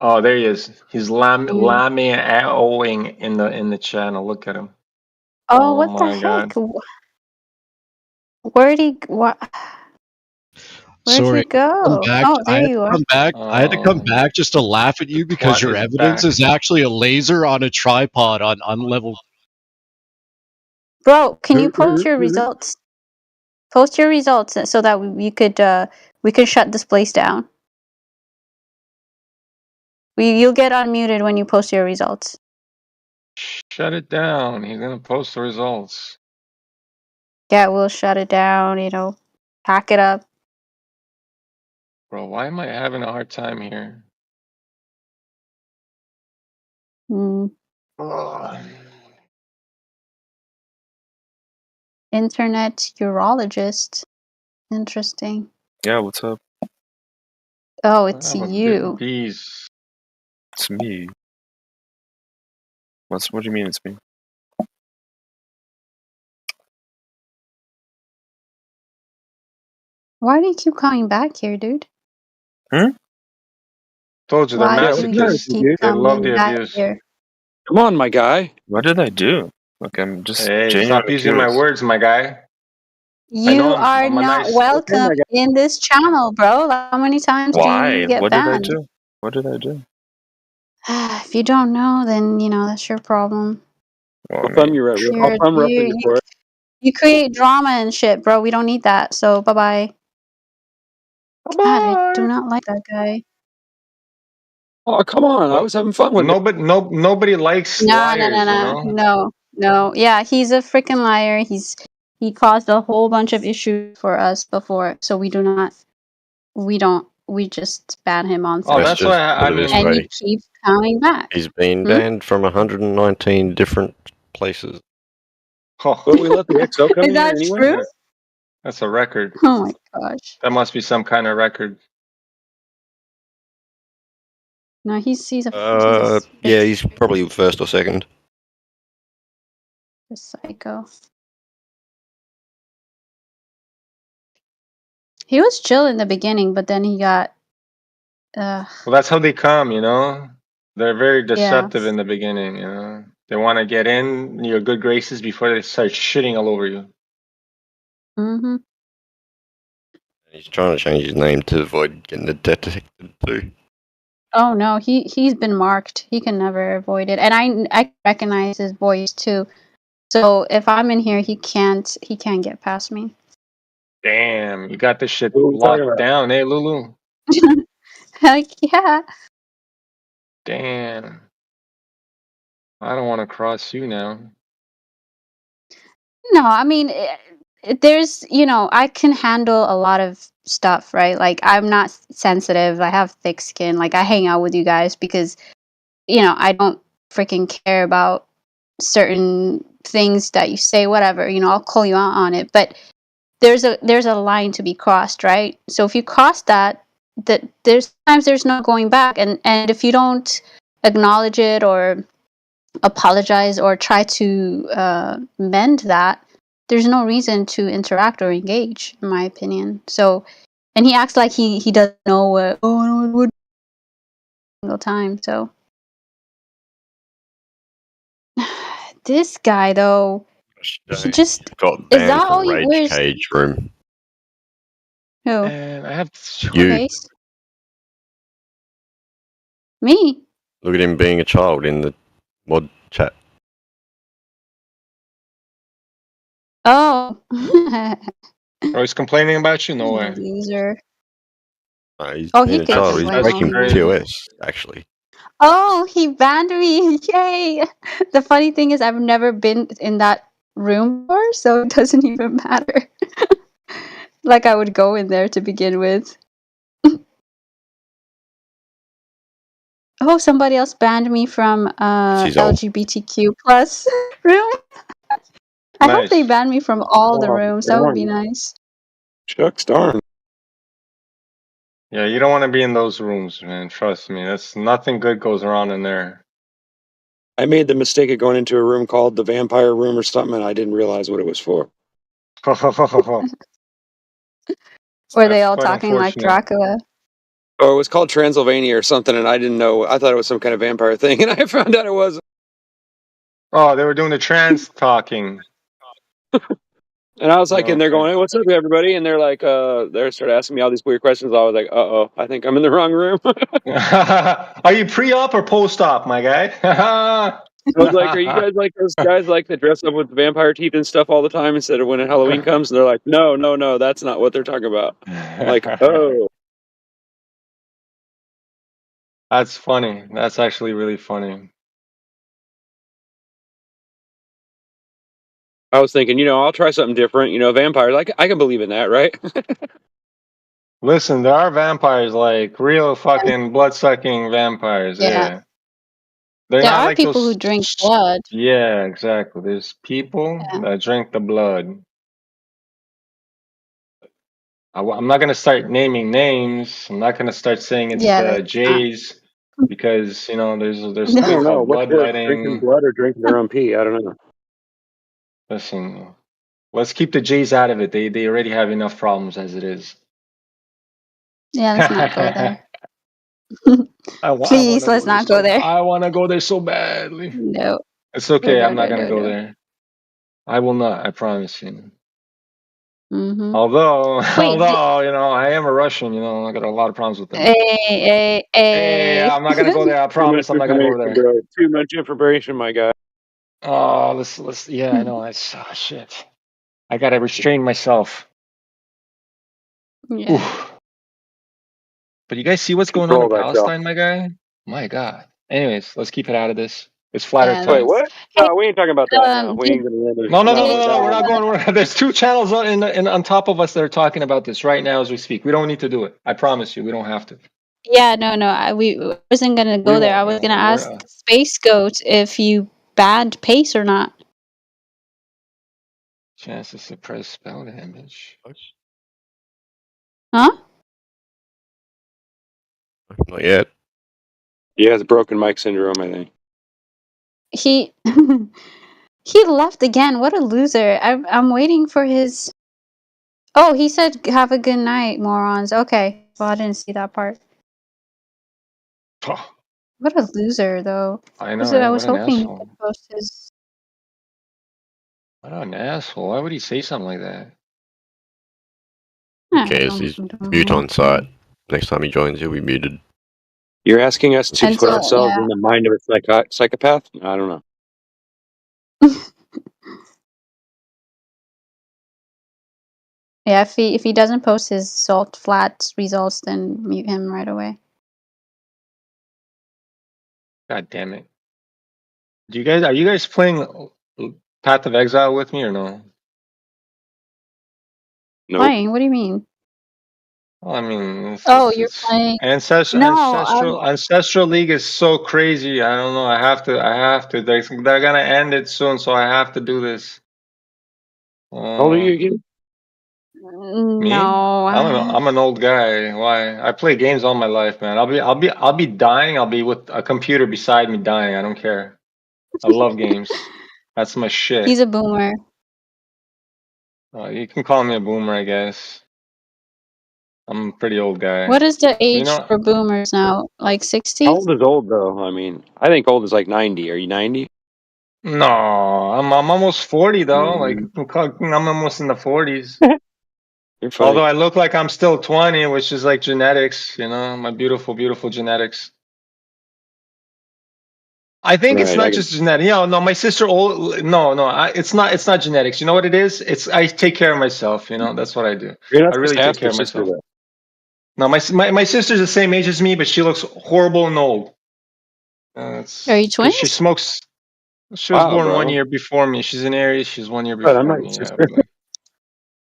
Oh, there he is. He's owing in the channel. Look at him. Oh, what the my God. heck? Where'd he? What? Where'd Sorry, you go? back. Oh, I there had you to are. come back. I had to come back just to laugh at you because What your is evidence back? is actually a laser on a tripod on unlevel. Bro, can you post your results? Post your results so that we could shut this place down. You'll get unmuted when you post your results. Shut it down. He's gonna post the results. Yeah, we'll shut it down. Pack it up. Bro, why am I having a hard time here? Mm. Ugh. Internet urologist. Interesting. Yeah, what's up? Oh, I it's have a you. bees. It's me. What do you mean it's me? Why do you keep coming back here, dude? Told you they're Why do you masochists. keep They love coming the back abuse. here? Come on, my guy. What did I do? Look, I'm just Hey, stop genuinely using my curious. words, my guy. I You know are I'm a not nice. welcome in this channel, bro. How many times do Why? you get What did I banned? do? What did I do? If you don't know, then that's your problem. Well, I'll thumb you right. I'll thumb reference you for it. You create drama and shit, bro. We don't need that. So bye bye. God, I do not like that guy. Oh, come on. I was having fun with it. Nobody likes No, liars, you know? no. Yeah, he's a freaking liar. He caused a whole bunch of issues for us before, so we just ban him on Oh, Twitch. that's why I Put it this mean. And he way. keeps coming back. He's been Hmm? banned from 119 different places. Oh, But we let the XO come Is in here that anyway. true? that's a record. Oh my gosh. That must be some kind of record. No, he's a Yeah, he's probably first or second. psycho. He was chill in the beginning, but then he got Well, that's how they come, you know? They're very yeah. deceptive in the beginning, you know? They want to get in your good graces before they start shitting all over you. Mm-hmm. He's trying to change his name to avoid getting detected too. Oh no, he's been marked. He can never avoid it, and I recognize his voice too. So if I'm in here, he can't get past me. Damn, you got this shit What are we talking locked about? down, eh, Lulu? Heck yeah. Damn. I don't want to cross you now. No, I mean, there's I can handle a lot of stuff, right? Like I'm not sensitive. I have thick skin. Like I hang out with you guys because I don't freaking care about certain things that you say, whatever. I'll call you out on it, but there's a line to be crossed, right? So if you cross that there's times there's no going back, and if you don't acknowledge it or apologize or try to mend that, there's no reason to interact or engage, in my opinion. So, and he acts like he doesn't know what would single time. So this guy though, he just Got is banned that all from you? Rage Where's Cage Room. who? And I have You. Case? Me? Look at him being a child in the mod chat. Oh. Oh, he's complaining about you? No way. Loser. He's Oh, being he a can child. He's complain breaking all he TOS, actually. Oh, he banned me. Yay. The funny thing is I've never been in that room before, so it doesn't even matter. Like I would go in there to begin with. Oh, somebody else banned me from She's old. LGBTQ plus room. I hope they Nice. ban me from all the Oh, rooms. That would be darn. nice. Shucks, darn. Yeah, you don't want to be in those rooms, man. Trust me. That's nothing good goes around in there. I made the mistake of going into a room called the Vampire Room or something, and I didn't realize what it was for. Were they That's all quite talking like unfortunate. Dracula? Oh, it was called Transylvania or something, and I didn't know. I thought it was some kind of vampire thing, and I found out it wasn't. Oh, they were doing the trans talking. And I was like, Oh, and they're okay. going, "Hey, what's up, everybody?" And they're like, they started asking me all these weird questions. I was like, "Uh-oh, I think I'm in the wrong room." Are you pre-op or post-op, my guy? I was like, "Are you guys like those guys like that dress up with vampire teeth and stuff all the time instead of when Halloween comes?" And they're like, "No, that's not what they're talking about." I'm like, oh, That's funny. That's actually really funny. I was thinking, I'll try something different. Vampires. I can believe in that, right? Listen, there are vampires, like real fucking blood-sucking vampires. Yeah. Yeah. They're There not are like people who those. drink blood. Yeah, exactly. There's people Yeah. that drink the blood. I'm not gonna start naming names. I'm not gonna start saying it's Yeah, the that's Jays because there's I something don't know called what's worse, drinking bloodletting. blood or drinking their own pee. I don't know. Listen, let's keep the Jays out of it. They already have enough problems as it is. Yeah, let's not go there. wanna Please, let's not go there. I want to go there so badly. No. It's okay. I'm No, not no, gonna no, go no. there. I will not. I promise you. Mm-hmm. Although, Wait, I am a Russian. I got a lot of problems with them. hey. Hey, I'm not gonna go there. I Too much promise. I'm not gonna go information, there. bro. Too much information, my guy. Oh, let's. Yeah, I know. That's shit. I gotta restrain myself. Yeah. Oof. But you guys see what's going on in Control that, y'all. Palestine, my guy? My God. Anyways, let's keep it out of this. It's flat Yeah, Earth Wait, time. what? Hey, No, we ain't talking about that now. We ain't gonna end No, it. We're not going. There's two channels on top of us that are talking about this right now as we speak. We don't need to do it. I promise you, we don't have to. Yeah, no, we wasn't gonna We go there. I won't. was gonna We're ask Space Goat if you banned Pace or not. chance to suppress spell damage. Huh? Not yet. He has broken mic syndrome, I think. He he left again. What a loser. I'm waiting for his. Oh, he said have a good night, morons. Okay. Well, I didn't see that part. What a loser, though. I know, I right? was What an hoping he asshole. could post his. What an asshole. Why would he say something like that? Okay, it's his mute on site. Next time he joins, he'll be muted. You're asking us to put Until- ourselves yeah. in the mind of a psychopath? I don't know. Yeah, if he doesn't post his salt flat results, then mute him right away. God damn it. Are you guys playing Path of Exile with me or no? Playing? What do you mean? Well, I mean, You're playing. Ancestral League is so crazy. I don't know. I have to. They're gonna end it soon, so I have to do this. How old are you again? Me? No, I'm an old guy. Why? I play games all my life, man. I'll be dying. I'll be with a computer beside me dying. I don't care. I love games. That's my shit. He's a boomer. You can call me a boomer, I guess. I'm a pretty old guy. What is the age You know, for boomers now? Like 60? How old is old, though? I mean, I think old is like 90. Are you 90? no, I'm almost 40 though. Like I'm almost in the 40s. You're funny. Although I look like I'm still 20, which is like genetics, my beautiful, beautiful genetics. I think it's Right, not just genetic. No, my sister it's not genetics. You know what it is? It's I take care of myself, that's what I do. You're not I really supposed to take ask care your of sister myself. that. No, my sister's the same age as me, but she looks horrible and old. Are you twins? She smokes. She was Wow, born bro. 1 year before me. She's an Aries. She's 1 year But I'm before not me. your Yeah, sister. but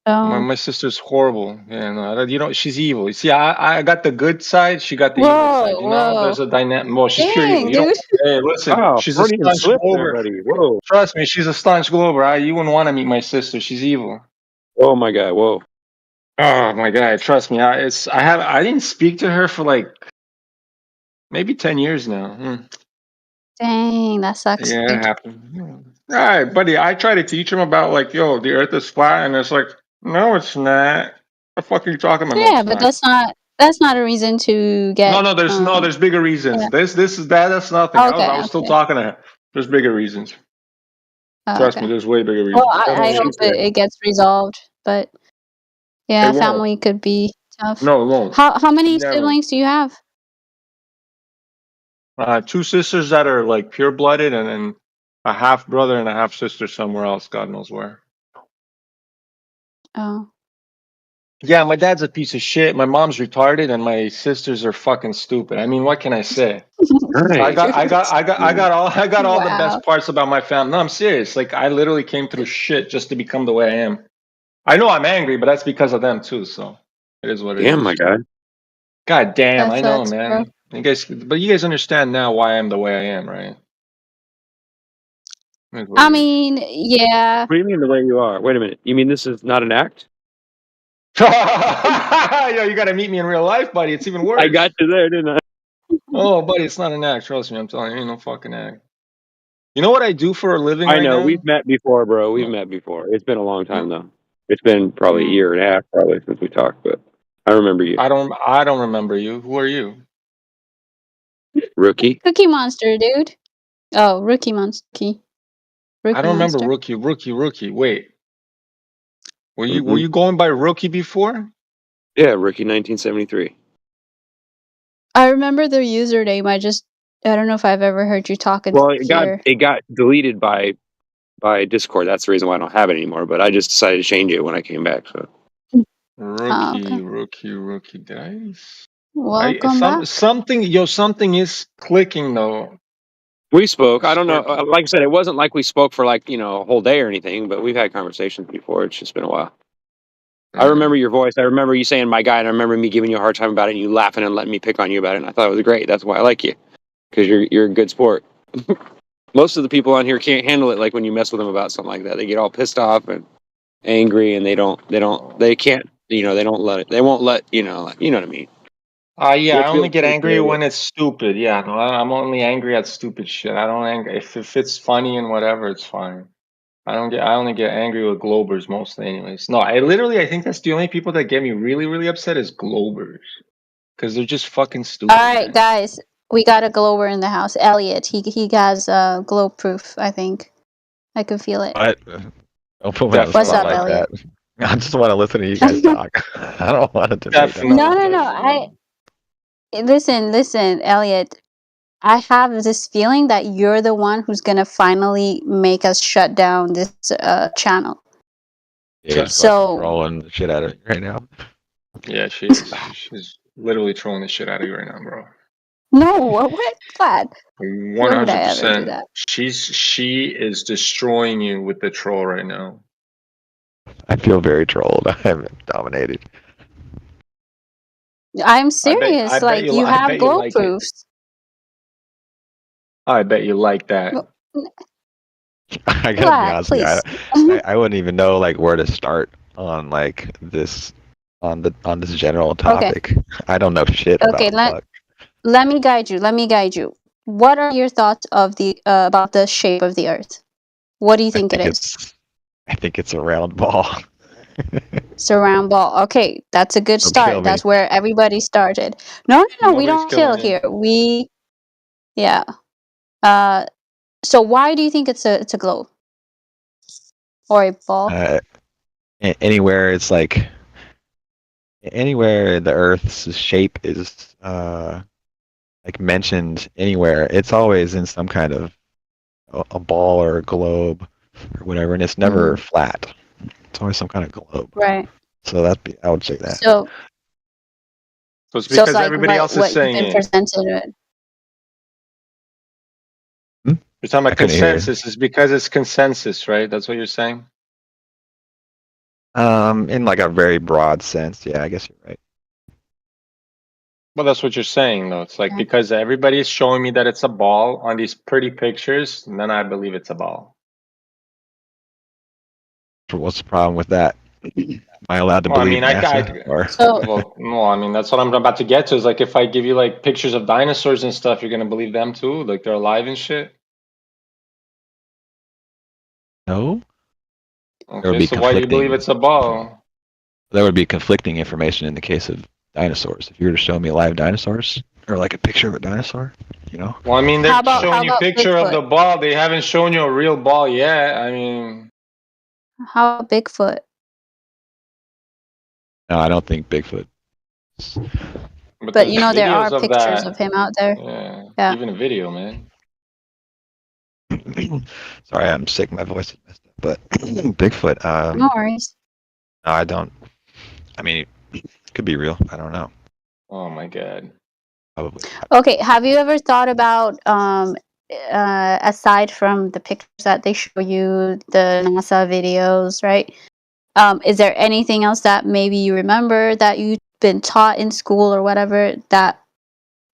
Oh. my sister's horrible. Yeah, no, she's evil. You see, I got the good side. She got the evil side. Whoa. There's a dynamic. Well, she's pure evil. Dang, dude. Hey, listen, Wow, she's a Freudian staunch slip there, Glober. buddy. Whoa. Trust me, she's a staunch Glober. You wouldn't want to meet my sister. She's evil. Oh my God. Whoa. Oh my God, trust me. I didn't speak to her for like maybe 10 years now. Dang, that sucks. Yeah, dude. it happened. All right, buddy. I try to teach him about the Earth is flat, and it's like, no, it's not. What the fuck are you talking about? No, Yeah, it's but not. that's not a reason to get. There's bigger reasons. Yeah. This is that. That's nothing. I was Okay. still talking to her. There's bigger reasons. Oh, Trust me, okay. there's way bigger reasons. Well, I hope it gets resolved, but yeah, It won't. family could be tough. No, it won't. How many Never. siblings do you have? 2 sisters that are like pure blooded, and then a half brother and a half sister somewhere else, God knows where. Oh. Yeah, my dad's a piece of shit. My mom's retarded, and my sisters are fucking stupid. I mean, what can I say? I got all the Wow. best parts about my family. No, I'm serious. Like, I literally came through shit just to become the way I am. I know I'm angry, but that's because of them too. So it is what it is. Damn, my guy. God damn, That I know, sucks, bro. man. You guys understand now why I'm the way I am, right? It is what I it is. mean, yeah. What do you mean the way you are? Wait a minute. You mean this is not an act? Yo, you got to meet me in real life, buddy. It's even worse. I got you there, didn't I? Oh, buddy, it's not an act. Trust me, I'm telling you, ain't no fucking act. You know what I do for a living I right know. now? We've met before, bro. We've met before. It's been a long time, though. It's been probably a year and a half, probably, since we talked, but I remember you. I don't remember you. Who are you? Rookie. Cookie Monster, dude. Oh, Rookie Monster. Rookie I don't remember Monster. rookie. Wait, were Mm-hmm. you going by rookie before? Yeah, Rookie 1973. I remember the username. I don't know if I've ever heard you talk Well, here. it got deleted by Discord. That's the reason why I don't have it anymore. But I just decided to change it when I came back. So Rookie. Did Welcome back. Something is clicking though. we spoke. I don't know. Like I said, it wasn't like we spoke for like a whole day or anything. But we've had conversations before. It's just been a while. I remember your voice. I remember you saying "my guy," and I remember me giving you a hard time about it, and you laughing and letting me pick on you about it. And I thought it was great. That's why I like you, because you're a good sport. Most of the people on here can't handle it. Like when you mess with them about something like that, they get all pissed off and angry, and they can't. They don't let it. They won't let you know what I mean. Yeah, I Don't only feel get angry frustrated. when it's stupid. Yeah, no, I'm only angry at stupid shit. I don't angry if it's funny and whatever, it's fine. I only get angry with Globers mostly, anyways. No, I think that's the only people that get me really, really upset is Globers, because they're just fucking stupid. All right, guys. We got a glower in the house. Elliot. He has glow proof. I think. I can feel it. What? Don't put me on the What's spot up, like Elliot? that. I just want to listen to you guys talk. I don't want to debate. No. Listen, Elliot. I have this feeling that you're the one who's gonna finally make us shut down this channel. Yeah, So- rolling the shit out of it right now. Yeah, she's literally trolling the shit out of you right now, bro. No, what? Glad. 100%. that? She is destroying you with the troll right now. I feel very trolled. I'm dominated. I'm serious. I bet like you- you I have bet you glow like it. proofs. I bet you like that. I gotta be Glad, honest with you, I wouldn't even know like where to start on like this on this general topic. I don't know shit Okay, about let me guide you. What are your thoughts of the about the shape of the Earth? What do you think it is? I think it's a round ball. It's a round ball. Okay, that's a good Don't kill start. me. That's where everybody started. No, we Nobody's don't kill killing you. here. Yeah. So why do you think it's a globe or a ball? Anywhere it's like anywhere the Earth's shape is like mentioned anywhere, it's always in some kind of a ball or a globe or whatever, and it's never flat. It's always some kind of globe. Right. So I would say that. So it's because like everybody else is what saying you've been it. presented. You're talking I about couldn't hear you. consensus. It's because it's consensus, right? That's what you're saying? In like a very broad sense, yeah, I guess you're right. Well, that's what you're saying, though. It's like because everybody is showing me that it's a ball on these pretty pictures, and then I believe it's a ball. What's the problem with that? Am I allowed to Well, I believe mean, NASA? Or well, no, I mean that's what I'm about to get to. Is like if I give you like pictures of dinosaurs and stuff, you're gonna believe them too, like they're alive and shit. no? There would Okay, be so why do you believe conflicting- it's a ball? There would be conflicting information in the case of dinosaurs. If you were to show me live dinosaurs or like a picture of a dinosaur, you know. Well, I mean, they're How about showing you picture of Bigfoot? the ball. They haven't shown you a real ball yet. I mean, How about Bigfoot? No, I don't think Bigfoot. But you know there videos are of pictures that. of him out there. Yeah, Yeah. even a video, man. Sorry, I'm sick. My voice is messed up. But Bigfoot. No worries. No, I don't. I mean, it could be real. I don't know. Oh my god. Probably. Okay, have you ever thought about aside from the pictures that they show you, the NASA videos, right? Is there anything else that maybe you remember that you've been taught in school or whatever that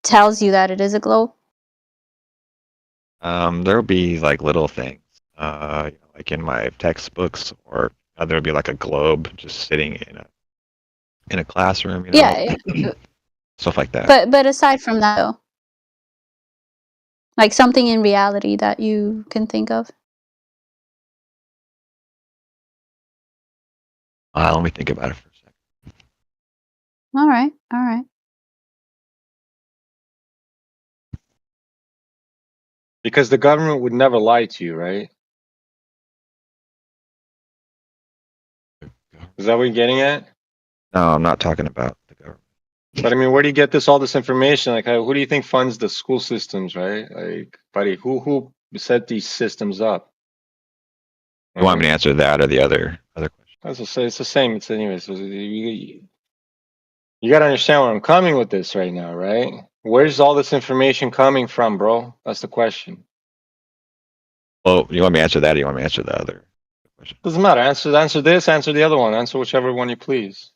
tells you that it is a globe? There'll be like little things, like in my textbooks, or there'll be like a globe just sitting in a classroom, you know, Yeah, stuff like that. but aside from that, though, like something in reality that you can think of. Let me think about it for a second. All right, all right. Because the government would never lie to you, right? Is that what you're getting at? No, I'm not talking about the government. But I mean, where do you get all this information? Like, who do you think funds the school systems, right? Like, buddy, who set these systems up? You want me to answer that or the other question? As I say, it's the same. It's anyways. You got to understand where I'm coming with this right now, right? Where's all this information coming from, bro? That's the question. Well, you want me to answer that or you want me to answer the other? Doesn't matter. Answer this, answer the other one. Answer whichever one you please.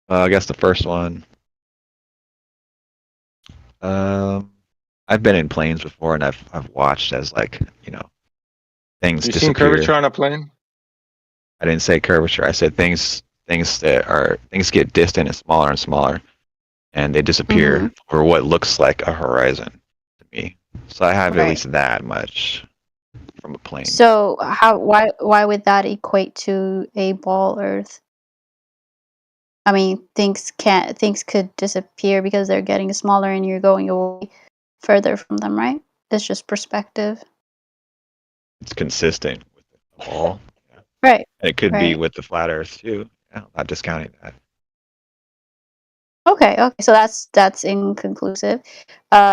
I guess the first one. I've been in planes before, and I've watched as, like, you know, things You disappear. seen curvature on a plane? I didn't say curvature. I said things get distant and smaller, and they disappear for what looks like a horizon to me. So I have at Right. least that much from a plane. So why would that equate to a ball Earth? I mean, things could disappear because they're getting smaller and you're going away further from them, right? It's just perspective. It's consistent with the ball. Right. And it could be right. with the flat Earth too. Yeah, not discounting that. Okay, so that's inconclusive.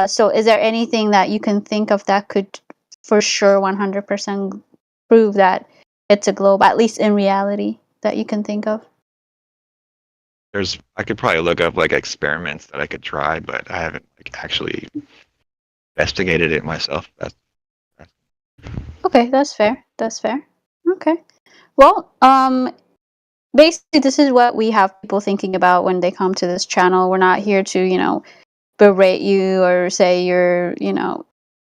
So is there anything that you can think of that could for sure 100% prove that it's a globe, at least in reality, that you can think of? I could probably look up like experiments that I could try, but I haven't like actually investigated it myself. Okay, that's fair. That's fair. Okay. Well, basically this is what we have people thinking about when they come to this channel. We're not here to, berate you or say you're,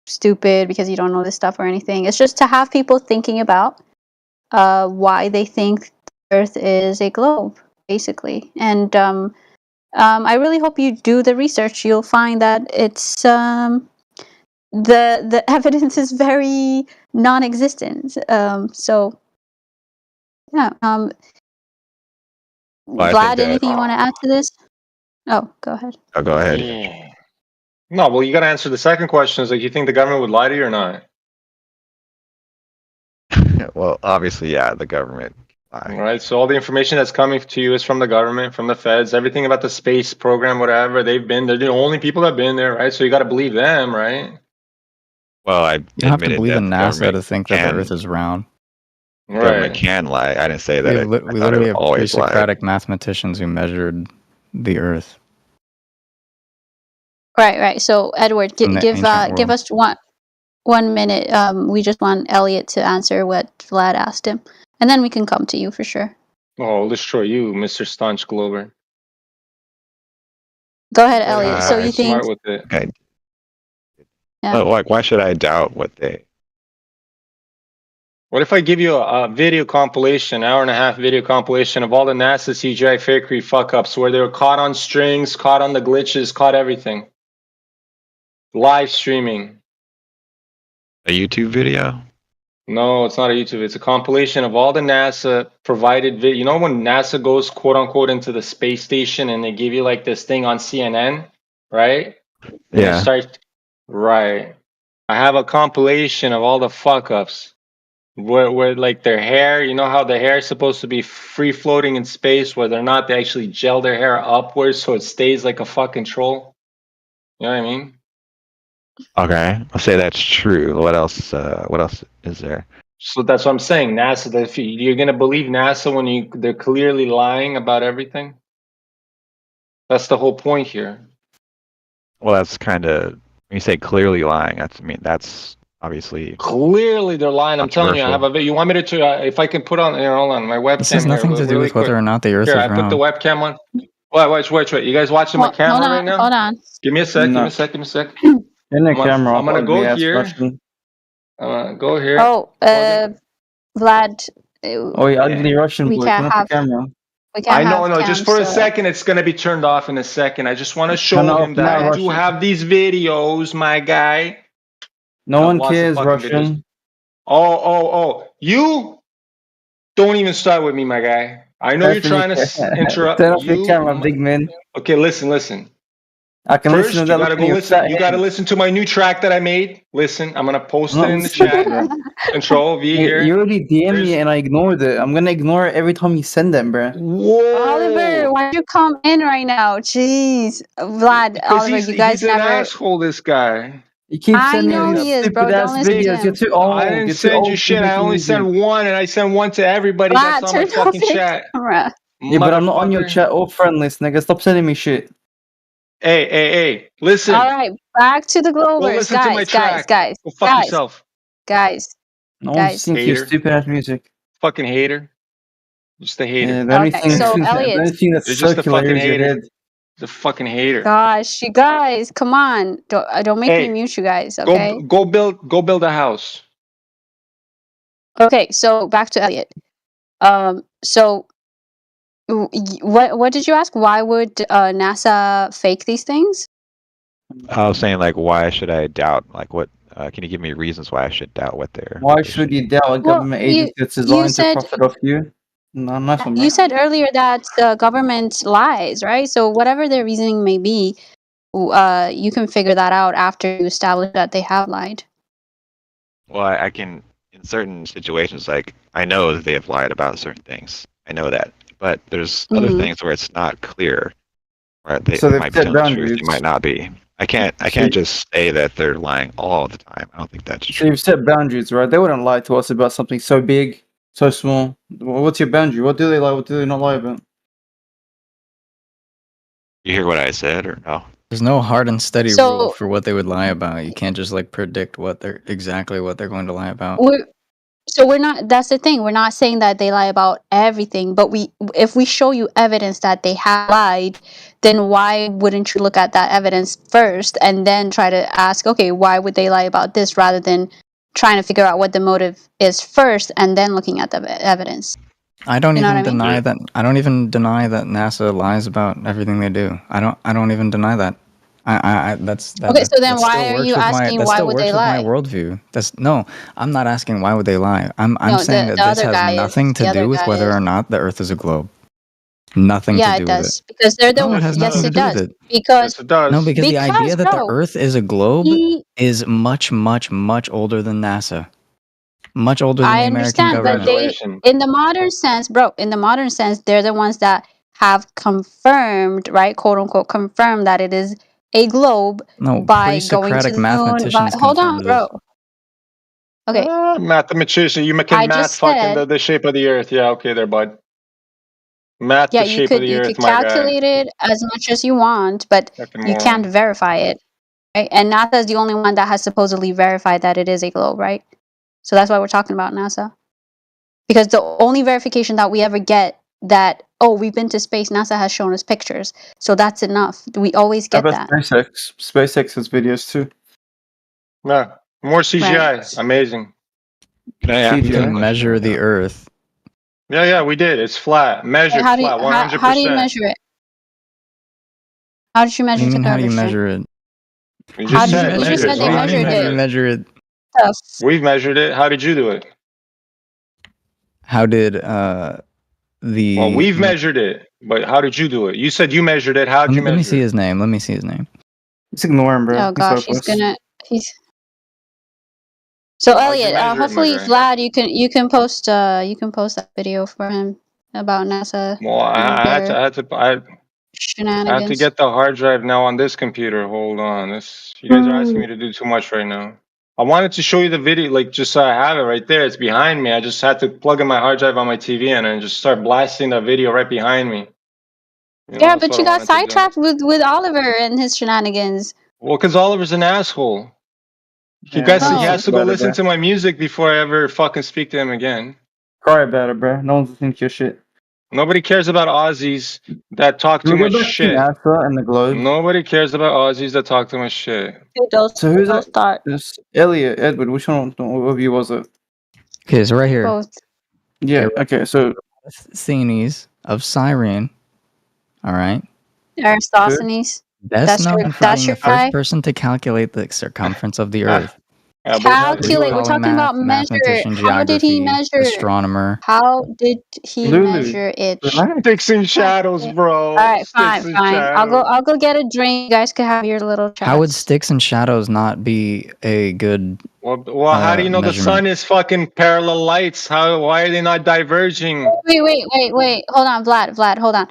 stupid because you don't know this stuff or anything. It's just to have people thinking about why they think the Earth is a globe, basically. And I really hope you do the research. You'll find that it's the evidence is very non-existent. So yeah. Well, I Vlad, think that- anything you want to add to this? Oh, go ahead. Oh, go ahead. Yeah. No, well, you got to answer the second question. Is like, you think the government would lie to you or not? Well, obviously, yeah, the government. All right. So all the information that's coming to you is from the government, from the feds. Everything about the space program, whatever they're the only people that've been there, right? So you got to believe them, right? Well, I You have to admitted believe that in the NASA government to think that can- the Earth is round. the government can lie. I didn't say that. We, I we thought literally it have always lied. pre-Socratic mathematicians who measured the Earth. Right. So Edward, From the give ancient us 1 minute. We just want Elliot to answer what Vlad asked him, and then we can come to you for sure. Oh, I'll destroy you, Mr. Staunch Glober. Go ahead, Elliot. So you think? Smart with it. Okay. Yeah. Oh, like, why should I doubt what they? What if I give you a video compilation, hour-and-a-half video compilation of all the NASA CGI fakery fuck-ups where they were caught on strings, caught on the glitches, caught everything? Live streaming. A YouTube video? No, it's not a YouTube. It's a compilation of all the NASA provided video. You know when NASA goes quote unquote into the space station and they give you like this thing on CNN, right? And Yeah. They start Right. I have a compilation of all the fuck ups. Where like their hair, you know how the hair is supposed to be free floating in space, whether or not they actually gel their hair upwards so it stays like a fucking troll. You know what I mean? Okay, I'll say that's true. What else? What else is there? So that's what I'm saying. NASA, if you're gonna believe NASA when they're clearly lying about everything. That's the whole point here. Well, that's kind of when you say clearly lying. That's obviously Clearly they're lying. I'm telling you, I have a video. You want me to? If I can put on, hold on, my webcam. This has nothing here, to do really with whether quick. or not the Earth Here, is I put the round. webcam on. Wait. You guys watching my camera hold on, right now? hold on. Give me a sec. No. Give me a sec. In the I'm camera, gonna ugly go ass here. Russian. Go here. Oh, Vlad. Oh, yeah, ugly Russian we boy. can't Come off have. the camera. We can't I know, have no, just for a cams, second, it's gonna be turned off in a second. I just want to show Turn off him that now, I do Russian. have these videos, my guy. No one Lots of cares, fucking videos. Russian. Oh. You don't even start with me, my guy. I know you're trying to interrupt. Turn off the camera, big man. Okay, listen. I can First, listen to you that. gotta Look go at your listen. fat You gotta hand. listen to my new track that I made. Listen, I'm gonna post I'm it not in the listening to chat. it, bro. Control V You here. already DM me and I ignored it. I'm gonna ignore it every time you send them, bro. Oliver, why'd you come in right now? Jeez, Vlad, Because Oliver, he's you guys an never. asshole. This guy. You keep I sending know me he is, stupid bro. ass Don't listen to videos. You're him. too old. I didn't You're too send you old to shit. be I making only music. sent one, and I sent one to everybody Vlad, that's on my turn off fucking your chat. camera. Yeah, but I'm not on your Motherfucker. chat or friend list, nigga. Stop sending me shit. Hey. Listen. All right, back to the Go Globers, listen to my track. Go fuck yourself. guys. No one's listening to your Hater. stupid ass music. Fucking hater. Just a hater. Yeah, the only Okay, thing, so the Elliot. only thing that's You're just a circular fucking is your hater. head. The fucking hater. Gosh, you guys, come on! Don't make me Hey, mute you guys, okay? Go build a house. Okay, so back to Elliot. So what did you ask? Why would NASA fake these things? I was saying like, why should I doubt? Like, what? Can you give me reasons why I should doubt what they're? Why should you doubt a government agency that's designed to profit off you? No, nice one, You man. said earlier that the government lies, right? So whatever their reasoning may be, you can figure that out after you establish that they have lied. Well, I can in certain situations, like I know that they have lied about certain things. I know that, but there's other Mhm. things where it's not clear. Right? They, So they they've might be set telling the truth. boundaries. They might not be. I can't just say that they're lying all the time. I don't think that's So true. you've set boundaries, right? They wouldn't lie to us about something so big, so small. What's your boundary? What do they lie? What do they not lie about? You hear what I said or no? There's no hard and steady So- rule for what they would lie about. You can't just like predict what they're going to lie about. We're not. That's the thing. We're not saying that they lie about everything, but if we show you evidence that they have lied, then why wouldn't you look at that evidence first and then try to ask, okay, why would they lie about this, rather than trying to figure out what the motive is first and then looking at the evidence? I don't You know even what I mean? deny that. I don't even deny that NASA lies about everything they do. I don't even deny that. That's Okay, so then that why still are works you with asking that why still would works they with my lie? worldview. No, I'm not asking why would they lie. I'm No, saying the that this other guy has is. nothing The to other do with guy whether is. or not the Earth is a globe. Nothing Yeah, to it do with does, it. because they're the No, it has yes, nothing it to do does, with it. because it does. No, because the idea that the bro, Earth is a globe he- is much, much, much older than NASA. Much older than I the American understand, but government. in the modern sense, bro, in the modern sense, they're the ones that have confirmed, right, quote unquote, confirmed that it is a globe No, by going to pre-Socratic the moon. But mathematicians hold on, confirmed it. bro. Okay, Mathematician, you I can math just fucking said, the shape of the earth. Yeah, okay, there, bud. Math yeah, the shape of the you earth, could my guy. calculate it as much as you want, but Fucking you can't moron. verify it, right? And NASA is the only one that has supposedly verified that it is a globe, right? So that's why we're talking about NASA. Because the only verification that we ever get that, oh, we've been to space, NASA has shown us pictures. So that's enough. We always How get about that. SpaceX? SpaceX has videos too. Yeah, more CGI. Amazing. Can I ask You you a can question? measure the Earth. Yeah, we did. It's flat. Measured How do you, flat, 100%. how do you measure it? How did you What do measure you mean? How do you curvature? measure it? You How just did said you just said they What do you measured mean it. measure it? We've measured it. How did you do it? How did the? Well, we've measured it, but how did you do it? You said you measured it. How did you Let me measure see it? his name. Let me see his name. Just ignore him, bro. Oh He's gosh, he's hopeless. So How'd you Elliot, measure it, my hopefully guy? Vlad, you can post that video for him about NASA Well, and I had their to I have to shenanigans. get the hard drive now on this computer. Hold on. You guys are asking me to do too much right now. I wanted to show you the video, like just so I have it right there. It's behind me. I just had to plug in my hard drive on my TV and just start blasting that video right behind me. You know, Yeah, that's but what you I got wanted to do. sidetracked with Oliver and his shenanigans. Well, because Oliver's an asshole. He Yeah, he No. has to go about it, listen bro. to my music before I ever fucking speak to him again. Cry about it, bro. No one's listening to your shit. Nobody cares about Aussies that talk Can too we go much back to shit. NASA and the globe? Nobody cares about Aussies that talk too much shit. So who's Don't that? start. This Elliot, Edward. Which one of you was it? Okay, so right here. Both. Yeah. Okay. So Thenes of Cyrene. All right. Aristophanes. Best known for that's being your the first guy. person to calculate the circumference of the Earth. Calculate. We're Polymath, talking about measure. mathematician, How did he geography, measure? astronomer. How did he measure it? Sticks and shadows, bro. All right, fine, Sticks and fine. shadows. I'll go get a drink. You guys could have your little chat. How would sticks and shadows not be a good? Well, how do you know the measurement? sun is fucking parallel lights? Why are they not diverging? Wait. Hold on, Vlad. Hold on.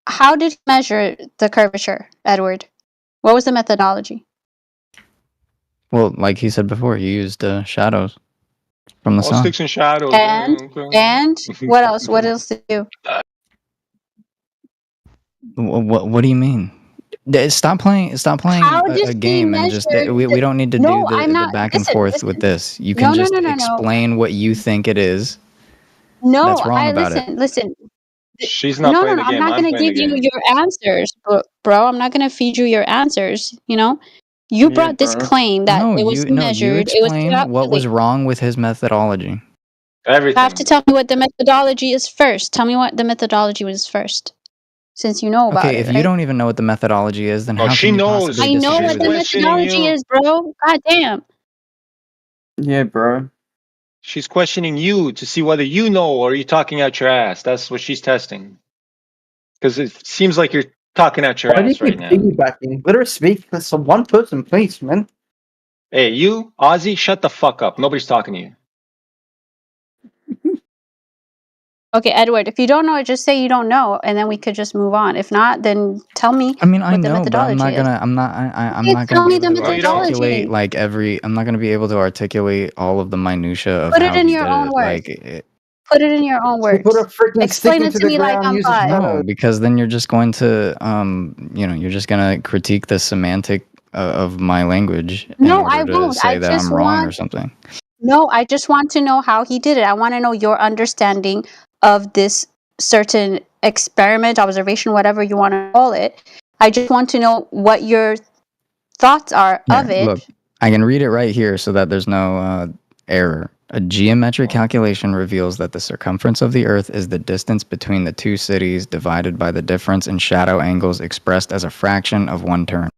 How did he measure the curvature, Edward? What was the methodology? Well, like he said before, he used shadows from the sun. Sticks and shadows. And what else? What else did you do? What do you mean? Stop playing How did a he game and just measure we don't need to No, do I'm the not- back and listen, forth listen. with this. You can No, just no. explain what you think it is. No, That's wrong about it. listen. She's not No, playing the I'm game. not I'm going to playing give the you game. your answers, bro. I'm not going to feed you your answers. You know, you brought this claim that No, it was you measured. It was explain what was wrong with his methodology. Everything. You have to tell me what the methodology is first. Tell me what the methodology was first, since you know about Okay, it. if right? you don't even know what the methodology is, then Oh, how she can you knows. possibly I know disagree what with the it? methodology is, bro. God damn. Yeah, bro. She's questioning you to see whether you know or are you talking out your ass. That's what she's testing. Because it seems like you're talking out your Why do you ass right keep now. piggybacking? Let her speak. That's one person, please, man. Hey, you, Ozzy, shut the fuck up. Nobody's talking to you. Okay, Edward, if you don't know it, just say you don't know, and then we could just move on. If not, then tell me I mean, I what the know, but I'm methodology not is. gonna. I'm not. I'm Okay, not tell gonna me be the able to methodology. articulate like every. I'm not gonna be able to articulate all of the minutia of Put it how in he your did own it. words. Like, Put it in your own words. Put a freaking stick Explain it into to the me like ground. I'm Use five. no, because then you're just going to, you're just gonna critique the semantic of my language in No, order I to won't. say I that just I'm wrong or want. something. No, I just want to know how he did it. I want to know your understanding of this certain experiment, observation, whatever you want to call it. I just want to know what your thoughts are Here, of it. look, I can read it right here so that there's no error. A geometric calculation reveals that the circumference of the Earth is the distance between the two cities divided by the difference in shadow angles expressed as a fraction of one turn.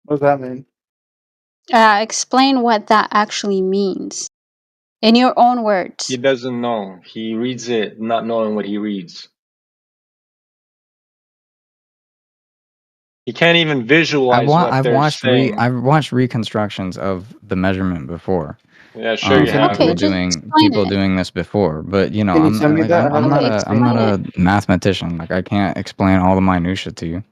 What does that mean? Explain what that actually means in your own words. He doesn't know. He reads it not knowing what he reads. He can't even visualize what I've they're watched saying. I've watched reconstructions of the measurement before. Yeah, sure you have. Okay, just explain it. doing this before, but you know, Can you I'm tell me like that? I'm not Okay, I'm not explain a mathematician. Like I can't explain all the minutia to you.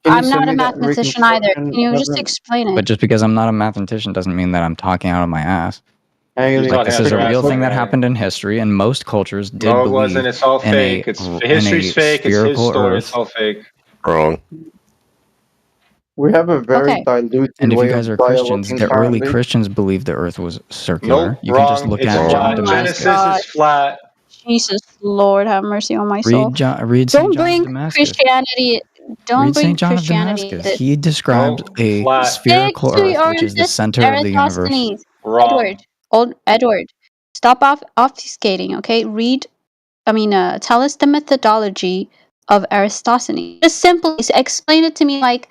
Can you I'm send not a me that mathematician either. Can reconstruction you of just it? explain But it? just because I'm not a mathematician doesn't mean that I'm talking out of my ass. Haley, Like this is a real thing that man. happened in history, and most cultures did No, it believe wasn't. It's all in fake. History's fake. It's his spherical story. Earth. It's all fake. Wrong. We have a very Okay. diluted And if you way guys of are Christians, dialoguing the early currently. Christians believed the Earth was circular. Nope, You can just wrong. look It's at John flat. Oh my Damascus. Genesis God. is flat. Jesus, Lord, have mercy on my soul. Read St. Don't John of bring Damascus. Christianity. Don't Read bring St. John of Christianity. Damascus. He describes Nope, a flat. Stick spherical to Earth, your which is the center of the universe. Eratosthenes. Wrong. Edward, stop obfuscating, okay? Tell us the methodology of Eratosthenes. Just simply explain it to me like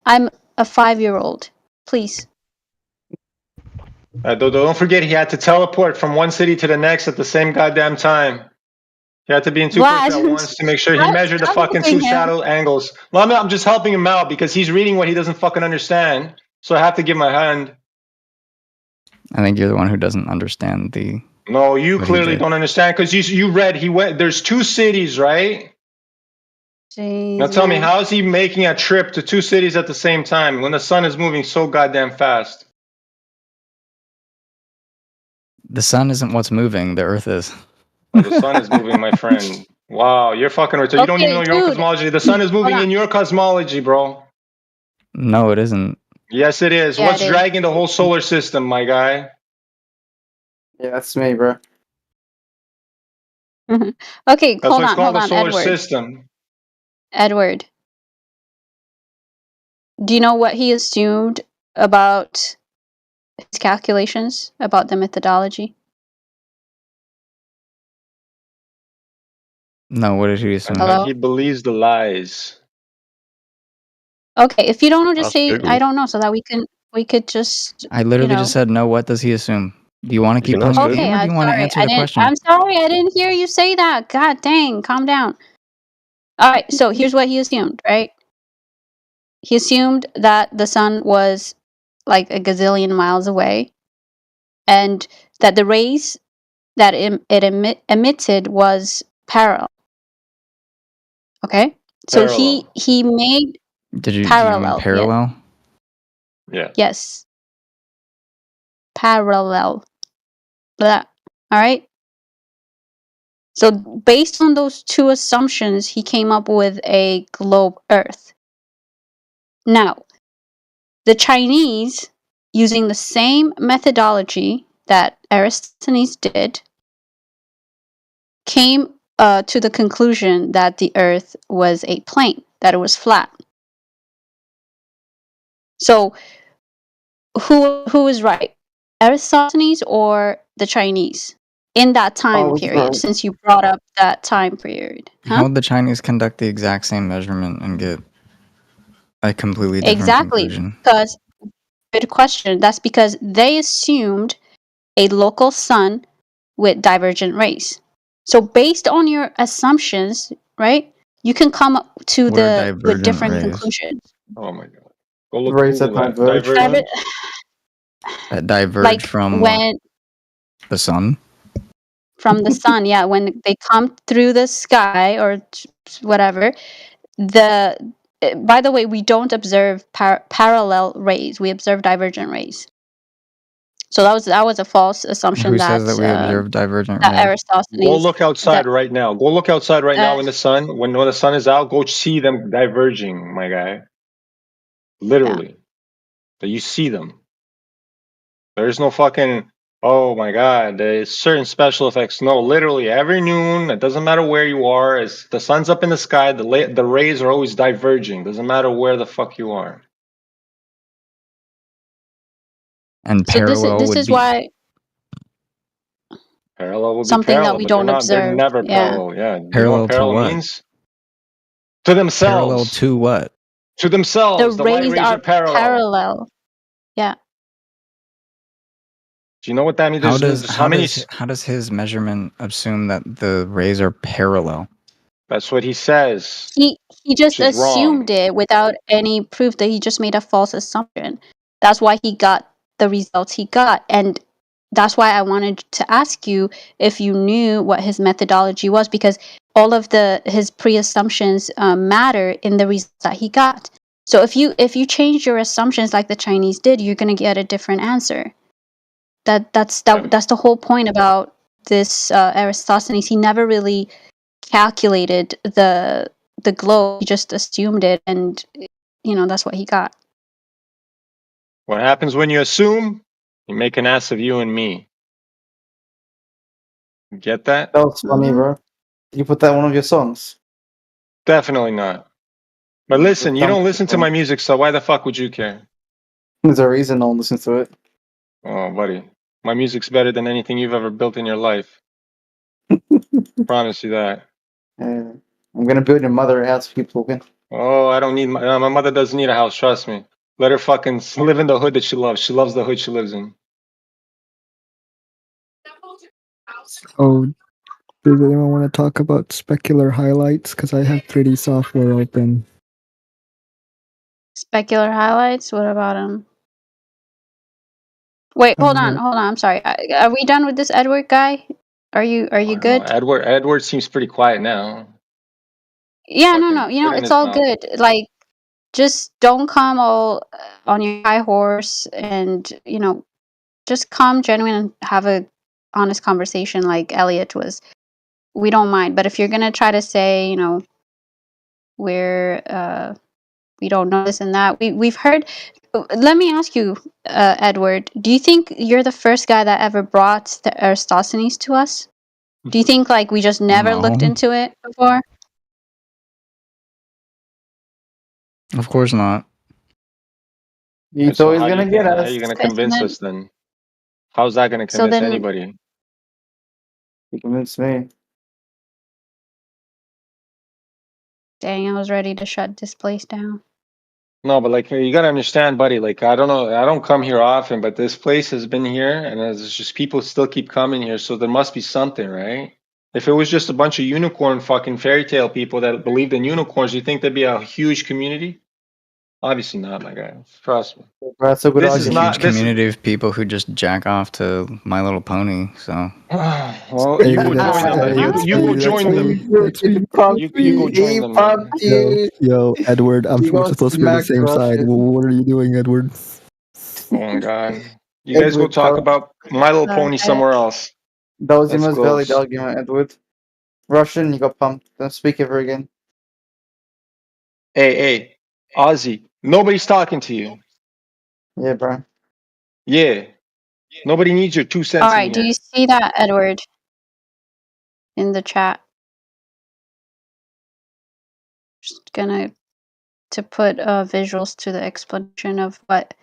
I'm a 5-year-old, please. Don't forget, he had to teleport from one city to the next at the same goddamn time. He had to be in two places at Vlad, once to make sure he stop measured the fucking helping two him. shadow angles. Well, I'm just helping him out because he's reading what he doesn't fucking understand. So I have to give my hand. I think you're the one who doesn't understand the. No, you what he clearly did. don't understand because you read he went. There's 2 cities, right? Jeez, Now tell me, man. how is he making a trip to 2 cities at the same time when the sun is moving so goddamn fast? The sun isn't what's moving. The Earth is. Oh, the sun is moving, my friend. Wow, you're fucking retarded. You don't even know Okay, your own dude. cosmology. The sun is Hold moving on. in your cosmology, bro. No, it isn't. Yes, it is. Yeah, What's it is. dragging the whole solar system, my guy? Yeah, that's me, bro. Okay, That's hold what's on, called the solar Edward. system. Edward, do you know what he assumed about his calculations, about the methodology? No, what did he assume? Hello? He believes the lies. Okay, if you don't know, just Ask say Google. I don't know, so that we could just I literally you know. just said no. What does he assume? Do you want to keep playing the Okay, game, or do I'm you want to sorry. answer the question? I'm sorry. I didn't hear you say that. God dang, calm down. All right, so here's what he assumed, right? He assumed that the sun was like a gazillion miles away, and that the rays that emitted was parallel. Okay, so Parallel. he made Do you mean parallel. parallel? Yeah. Yes, parallel. Blah. All right. So based on those 2 assumptions, he came up with a globe Earth. Now, the Chinese, using the same methodology that Eratosthenes did, came to the conclusion that the Earth was a plane, that it was flat. So, who is right, Eratosthenes or the Chinese in that time which period? right? Since you brought up that time period, How would the Chinese conduct the exact same measurement and get a completely different Exactly, conclusion? because good question. That's because they assumed a local sun with divergent rays. So based on your assumptions, right, you can come up to What are with divergent different rays? conclusions. Oh my god. Go look Rays that Google that. converge. Divergent. That diverge Like from what? when The sun? from the sun, yeah, when they come through the sky or whatever, the by the way, we don't observe parallel rays. We observe divergent rays. So that was a false assumption Who that says that we observe divergent that rays? Eratosthenes. Go look outside right now. Go look outside right now in the sun. When the sun is out, go see them diverging, my guy. Literally. That you see them. There's no fucking, oh my god, there's certain special effects. No, literally every noon, it doesn't matter where you are, as the sun's up in the sky, the rays are always diverging. Doesn't matter where the fuck you are. And So parallel this would is be why Parallel will be something that parallel, we but they're don't not. They're observe. never Yeah. parallel. Yeah. You know parallel what to parallel what? means? To themselves. Parallel to what? To themselves. The The light rays rays are parallel. parallel. Yeah. Do you know what that means? How There's does how many? how does his measurement assume that the rays are parallel? That's what he says. He just Which is wrong. assumed it without any proof. That he just made a false assumption. That's why he got the results he got, and that's why I wanted to ask you if you knew what his methodology was, because all of his pre-assumptions matter in the results that he got. So if you change your assumptions like the Chinese did, you're going to get a different answer. That's the whole point about this Eratosthenes. He never really calculated the globe. He just assumed it, and that's what he got. What happens when you assume? You make an ass of you and me. Get that? That was funny, bro. You put that in one of your songs. Definitely not. But listen, you don't listen to my music, so why the fuck would you care? There's a reason no one listens to it. Oh, buddy. My music's better than anything you've ever built in your life. Promise you that. Yeah. I'm gonna build your mother a house for you, Logan. Oh, I don't need my mother doesn't need a house, trust me. Let her fucking live in the hood that she loves. She loves the hood she lives in. Oh, does anyone want to talk about specular highlights? Because I have 3D software open. Specular highlights. What about him? Wait, hold on. I'm sorry. Are we done with this Edward guy? Are you good? Edward seems pretty quiet now. Yeah, no. You know, Put in it's his all mouth. good. Like, just don't come all on your high horse, and just come genuine and have a honest conversation, like Elliot was. We don't mind, but if you're gonna try to say, we're we don't know this and that, we've heard. Let me ask you, Edward. Do you think you're the first guy that ever brought the Aristosthenes to us? Do you think like we just never looked No. into it before? Of course not. He's So always how gonna get how us. are you gonna convince us then? How's that gonna So convince then- anybody? You convinced me. Dang, I was ready to shut this place down. No, but like you gotta understand, buddy. Like I don't know, I don't come here often, but this place has been here, and there's just people still keep coming here, so there must be something, right? If it was just a bunch of unicorn fucking fairy tale people that believed in unicorns, you think there'd be a huge community? Obviously not, my guy. Trust me. That's a good This There's is a not huge this. community of people who just jack off to My Little Pony. So Well, you go join them. Then. You go join them. You go join them. Then. Yo, Edward, I'm He we're goes supposed to to be on the Mac same side. Russian. What are you doing, Edward? Oh my god. You guys go Edward, talk go. about My Little Pony somewhere else. That was the Let's most go. valid argument, Edward. Russian, you got pumped. Don't speak ever again. Hey, Ozzy. Nobody's talking to you. Yeah, bro. Yeah. Nobody needs your 2 cents All in right, do here. you see that, Edward, in the chat? Just gonna to put visuals to the explanation of what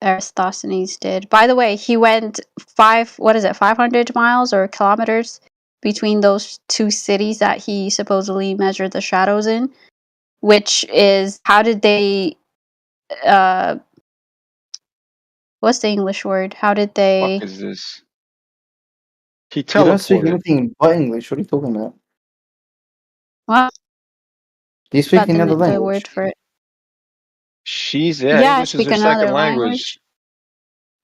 Aristosthenes did. By the way, he went 500 miles or kilometers between those two cities that he supposedly measured the shadows in, which is how did they what's the English word? How did they What is this? He You don't speak teleported. anything but English. What are you talking about? what Do you speak about any other the language? word for it? She's Yeah, I English is speak her another second language.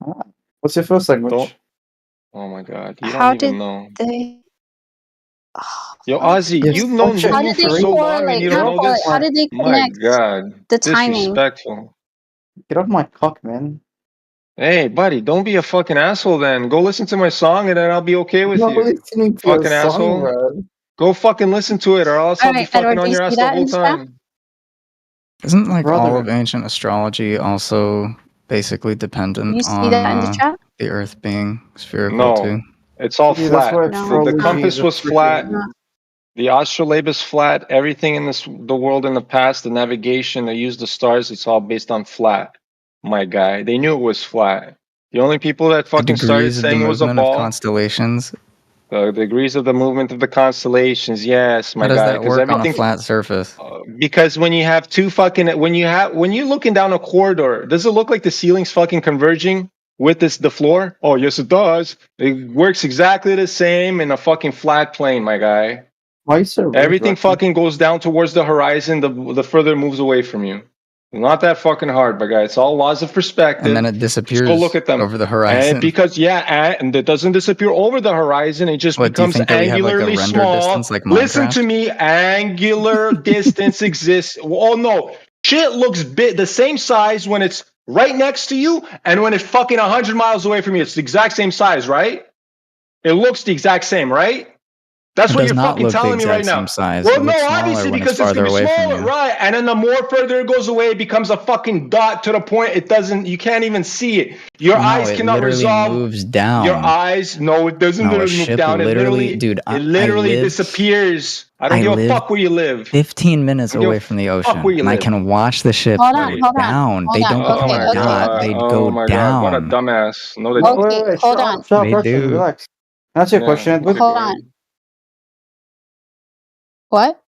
language. What's your first language? Don't. Oh my god, you How don't even did know. they Yo, Ozzy, Yes. you've known How Lulu did they for so long and correlate? you Not don't know correlate. this? How did they My connect god, the timing? disrespectful. Get off my cock, man. Hey, buddy, don't be a fucking asshole then. Go listen to my song and then I'll be okay with I'm not you. listening to your Fucking song, asshole. bro. Go fucking listen to it or else I'll be Alright, fucking Edward, do on you your see ass the that whole in the chat? time. isn't like all Brother. of ancient astrology also basically Do dependent you see on that in the chat? the Earth being spherical No, too? it's all Yeah, that's flat. why No, The astrology compass is a was flat. freaking. The astrolabe is flat. Everything in the world in the past, the navigation, they use the stars, it's all based on flat. My guy. They knew it was flat. The only people that The fucking started degrees of the saying it was a movement of ball, constellations. the degrees of the movement of the constellations, yes, my How does guy. that Because work on a everything flat surface? because when you have two fucking when you're looking down a corridor, does it look like the ceiling's fucking converging with the floor? Oh yes it does. It works exactly the same in a fucking flat plane, my guy. Why are you so rude, Everything Russian? fucking goes down towards the horizon the further it moves away from you. Not that fucking hard, my guy. It's all laws of perspective. And then it Just disappears go look at them. over the And horizon. because and it doesn't disappear over the horizon, it just What, do you becomes think that we have like a angularly render small. distance like Listen to Minecraft? me, angular distance exists. Oh no, shit looks big, the same size when it's right next to you, and when it's fucking 100 miles away from you, it's the exact same size, right? It looks the exact same, right? That's It what does you're not fucking look the telling me right exact now. same size. Well, It no, looks smaller obviously when it's because it's farther gonna be away from smaller, you. right? And then the more further it goes away, it becomes a fucking dot to the point it doesn't. You can't even see it. Your No, eyes it cannot literally resolve. moves Your down. eyes, no, it doesn't No, a literally move ship down. literally, dude, It I literally live disappears. I don't I give a live fuck where you live. 15 minutes I don't give away a from the fuck ocean, where you and I live. can watch the ships Hold go on, hold on, down. hold They on. don't Oh become my a dot, god. they Oh go my god. What a down. dumbass. No, they Wait, don't. wait, wait. Hold Shut on. up, shut up, They Russian. do. Relax. That's your Yeah, question, Edward. Hold on. What?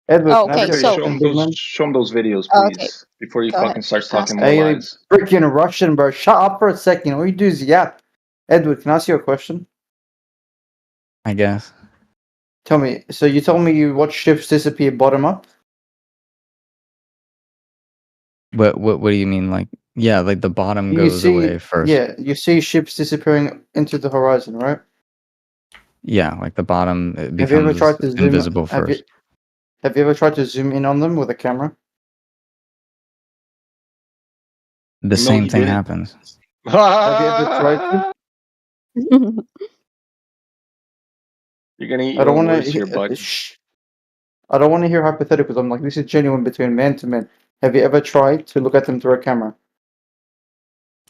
Edward, Oh, can I ask okay, you a Everybody, so question, big man? show him those videos, okay, please, before he go ahead. fucking starts Ask talking me. more Hey, lies. freaking Russian, bro. Shut up for a second. All you do is yap. Edward, can I ask you a question? I guess. Tell me. So you told me you watch ships disappear bottom up? What do you mean? Like Yeah, like the bottom You goes see, away first. yeah, you see ships disappearing into the horizon, right? Yeah, like the bottom it Have you ever becomes tried to zoom? invisible Have you, first. have you ever tried to zoom in on them with a camera? The No, same you thing didn't. happens. Have you ever tried to? You're gonna eat I your don't own want words here, to. bud. I don't want to hear hypotheticals. I'm like, this is genuine between man to man. Have you ever tried to look at them through a camera?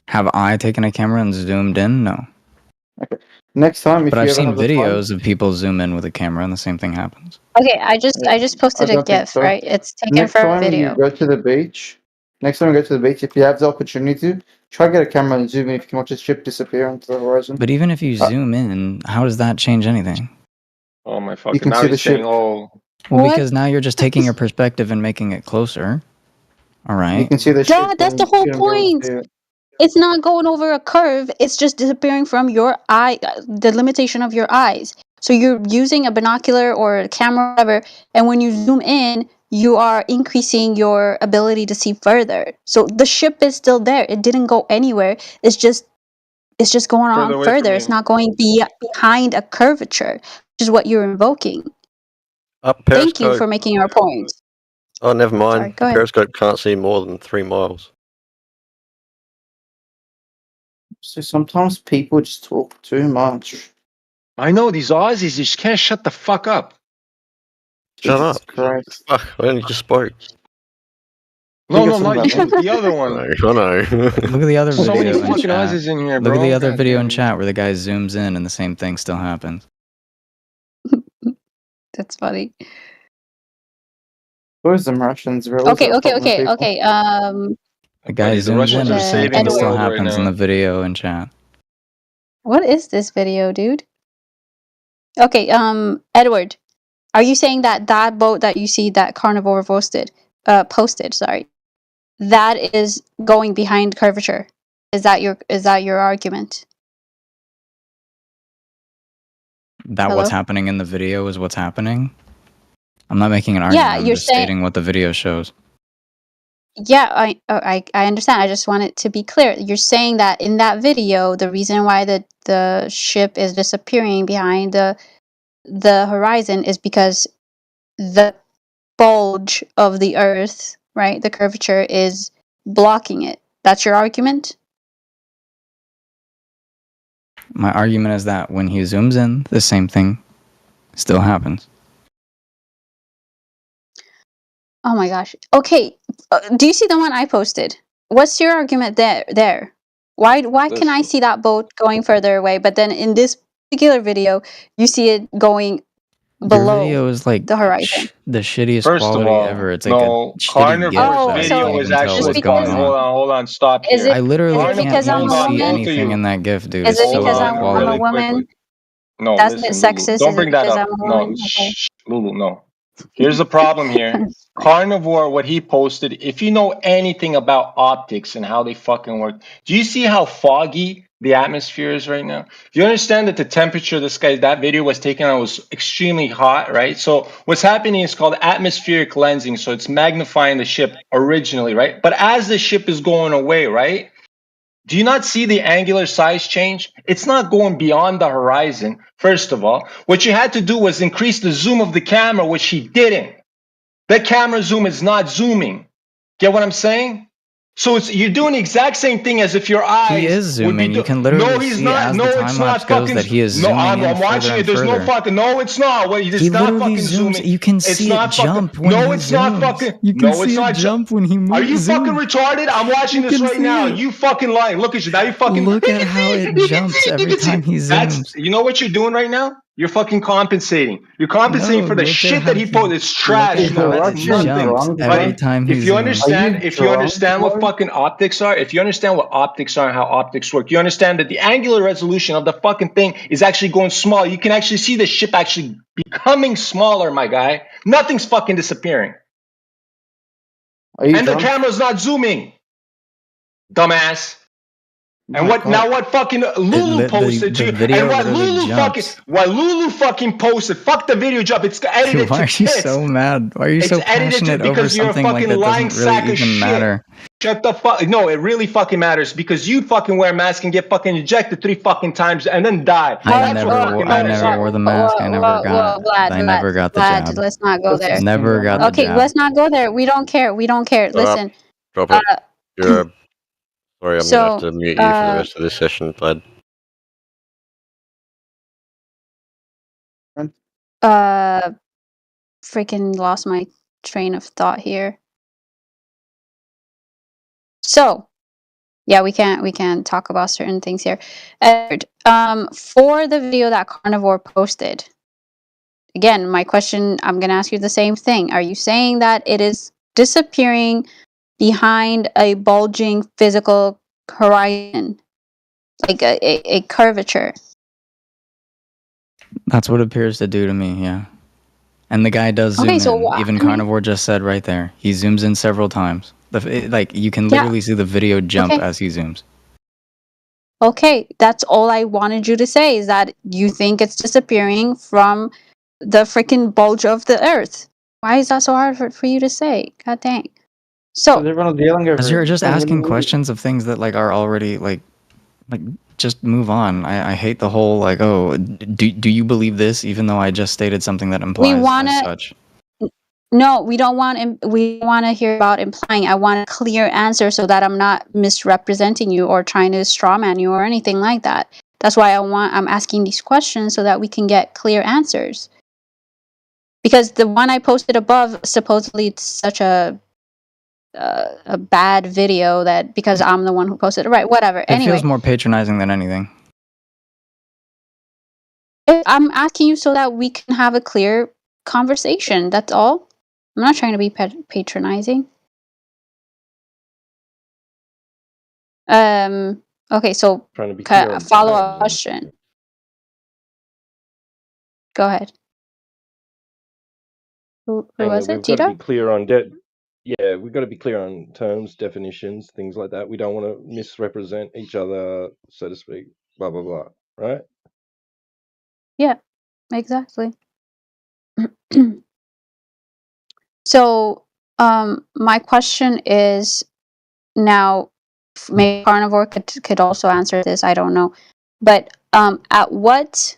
Have I taken a camera and zoomed in? No. Okay. Next time, if But you I've ever seen have the time, videos of people zoom in with a camera and the same thing happens. Okay, I just I posted a don't think GIF, so. right? It's taken Next from a time you video. go to the beach, if you have the opportunity to, try to get a camera and zoom in if you can watch a ship disappear into the horizon. But even if you zoom in, how does that change anything? Oh my You fucking! can Now see the he's saying, ship. "Oh, Well, What? because now you're just taking your perspective and making it closer. All You right. can see the ship. Duh, that's the and whole you're gonna be able to point. see it. It's not going over a curve. It's just disappearing from your eye, the limitation of your eyes. So you're using a binocular or a camera, whatever, and when you zoom in, you are increasing your ability to see further. So the ship is still there. It didn't go anywhere. It's just going further on away from further. It's you." not going behind a curvature, which is what you're invoking. Up Thank you Periscope. for making your point. Oh, never Sorry, mind. go ahead. Periscope can't see more than 3 miles. So sometimes people just talk too much. I know these Aussies just can't shut the fuck up. Shut Jesus up. Christ. Fuck, I only just spoke. No, Think of no, not something you. about The other I one. know. I know. Look at the other So many video in fucking chat. Aussies in here, Look bro. at the other God video damn in it. chat where the guy zooms in and the same thing still happens. That's funny. tourism Russians, bro. What's Okay, that okay, problem with okay, people? okay. The guy Buddy, the zooms Russians in are and the same saving thing the still world right happens in now. the video in chat. What is this video, dude? Okay, Edward, are you saying that that boat that you see that Carnivore posted, sorry, that is going behind curvature? Is that your argument? That Hello? what's happening in the video is what's happening? I'm not making an Yeah, argument. I'm you're just saying. stating what the video shows. Yeah, I understand. I just want it to be clear. You're saying that in that video, the reason why the ship is disappearing behind the horizon is because the bulge of the Earth, right? The curvature is blocking it. That's your argument? My argument is that when he zooms in, the same thing still happens. Oh my gosh. Okay, do you see the one I posted? What's your argument there? Why can I see that boat going further away, but then in this particular video, you see it going Your below video is like the horizon? the shittiest First of quality all, ever. It's like no, a shitty Carnivore's GIF Oh, that I video can't so is even tell just actually what's because going hold on. on, stop is here. it I literally is it can't because I'm even a see woman? anything you. in that GIF, dude. Is It's it so Hold because low on, I'm a quality. really woman? quickly. No, That's listen, Lulu. sexist. Don't Is it bring that because up. I'm a No, woman? Okay. Lulu, no. Here's the problem here. Carnivore, what he posted, if you know anything about optics and how they fucking work, do you see how foggy the atmosphere is right now? Do you understand that the temperature that video was taken on was extremely hot, right? So what's happening is called atmospheric lensing. So it's magnifying the ship originally, right? But as the ship is going away, right? Do you not see the angular size change? It's not going beyond the horizon, first of all. What you had to do was increase the zoom of the camera, which he didn't. The camera zoom is not zooming. Get what I'm saying? So you're doing the exact same thing as if your eyes He is would be zooming. You can literally No, he's see not. as No, the it's time not lapse goes fucking. that he is No, zooming I'm in further watching and it. There's no further. fucking. No, it's not. Wait, He it's not literally fucking zooms. zooming. You can It's see it not fucking. jump when No, he it's not zooms. fucking. You can No, see it's it not. jump when he moves. Are you fucking zooms. retarded? I'm watching You this can right see now. it. You fucking lying. Look at you. Now you fucking. Look You at can how see it it. You can jumps see it. You every can see time it. he That's. zooms. You know what you're doing right now? You're fucking compensating. You're compensating No, for the look at shit how that he posted. It's trash. Is the No, that's Russian nothing. jumps drunk, every bro? time he If you zooms. understand, Are you if you drunk, understand what bro? fucking optics are, if you understand what optics are and how optics work, you understand that the angular resolution of the fucking thing is actually going small. You can actually see the ship actually becoming smaller, my guy. Nothing's fucking disappearing. Are you And the drunk? camera's not zooming, dumbass. And My what God. now? What fucking Lulu posted to The you? video And literally jumps. what Lulu fucking posted? Fuck the video jump. It's edited Why to are you tits. so mad? Why are you It's so edited to passionate over because you're a something like fucking that lying doesn't really sack of even shit. matter? Shut the fuck. No, it really fucking matters because you fucking wear a mask and get fucking ejected 3 fucking times and then die. I That's what fucking I matters. never wore the mask. I never got. I never got the Vlad, jab. let's not go there. Never got the Okay, jab. let's not go there. We don't care. We don't care. Listen. Drop it. You're, sorry, I'm so, gonna have to mute you for the rest of this session, Vlad. freaking lost my train of thought here. So, yeah, we can't talk about certain things here. Edward, for the video that Carnivore posted, again, my question, I'm gonna ask you the same thing. Are you saying that it is disappearing behind a bulging physical horizon, like a curvature? That's what it appears to do to me, yeah. And the guy does zoom Okay, so in. Even Carnivore just said right there. He zooms in several times. Like, you can literally see the video jump as he zooms. Okay, that's all I wanted you to say, is that you think it's disappearing from the freaking bulge of the earth. Why is that so hard for you to say? God dang. So, Because you're just asking questions of things that, like, are already, like, just move on. I hate the whole, like, oh, do you believe this, even though I just stated something that implies as such. No, we don't want to hear about implying. I want a clear answer so that I'm not misrepresenting you or trying to strawman you or anything like that. That's why I'm asking these questions so that we can get clear answers. Because the one I posted above, supposedly it's such a bad video that because I'm the one who posted it. Right, whatever. It Anyway, feels more patronizing than anything. I'm asking you so that we can have a clear conversation. That's all. I'm not trying to be patronizing. Okay, so Trying to be clear on follow-up question. Go ahead. Who was it? We've got to Tito? be clear on we've got to be clear on terms, definitions, things like that. We don't want to misrepresent each other, so to speak. Blah blah blah. Right? Yeah, exactly. So, my question is now, maybe Carnivore could also answer this. I don't know, but at what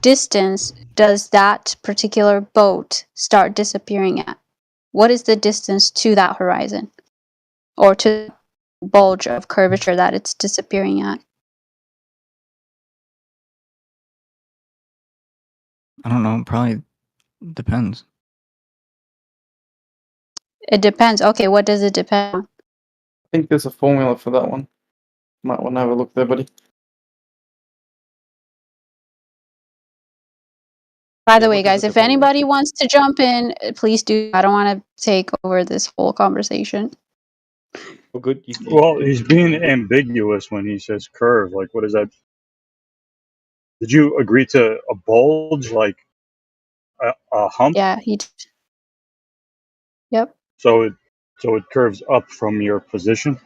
distance does that particular boat start disappearing at? What is the distance to that horizon, or to the bulge of curvature that it's disappearing at? I don't know. Probably depends. It depends. Okay, what does it depend on? I think there's a formula for that one. Might want to have a look there, buddy. By the way, guys, if anybody wants to jump in, please do. I don't want to take over this whole conversation. Well, good. Well, he's being ambiguous when he says curve. Like, what is that? Did you agree to a bulge, like a hump? Yeah, he did. Yep. So it curves up from your position.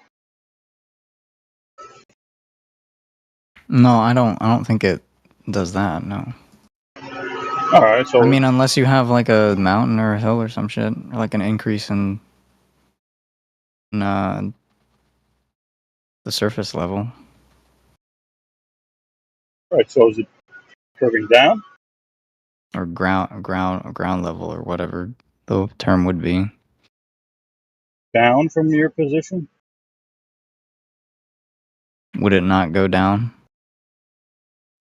No, I don't think it does that. No. All right. So I mean, unless you have like a mountain or a hill or some shit, or like an increase in the surface level. Right. So is it curving down? Or ground level, or whatever the term would be. Down from your position? Would it not go down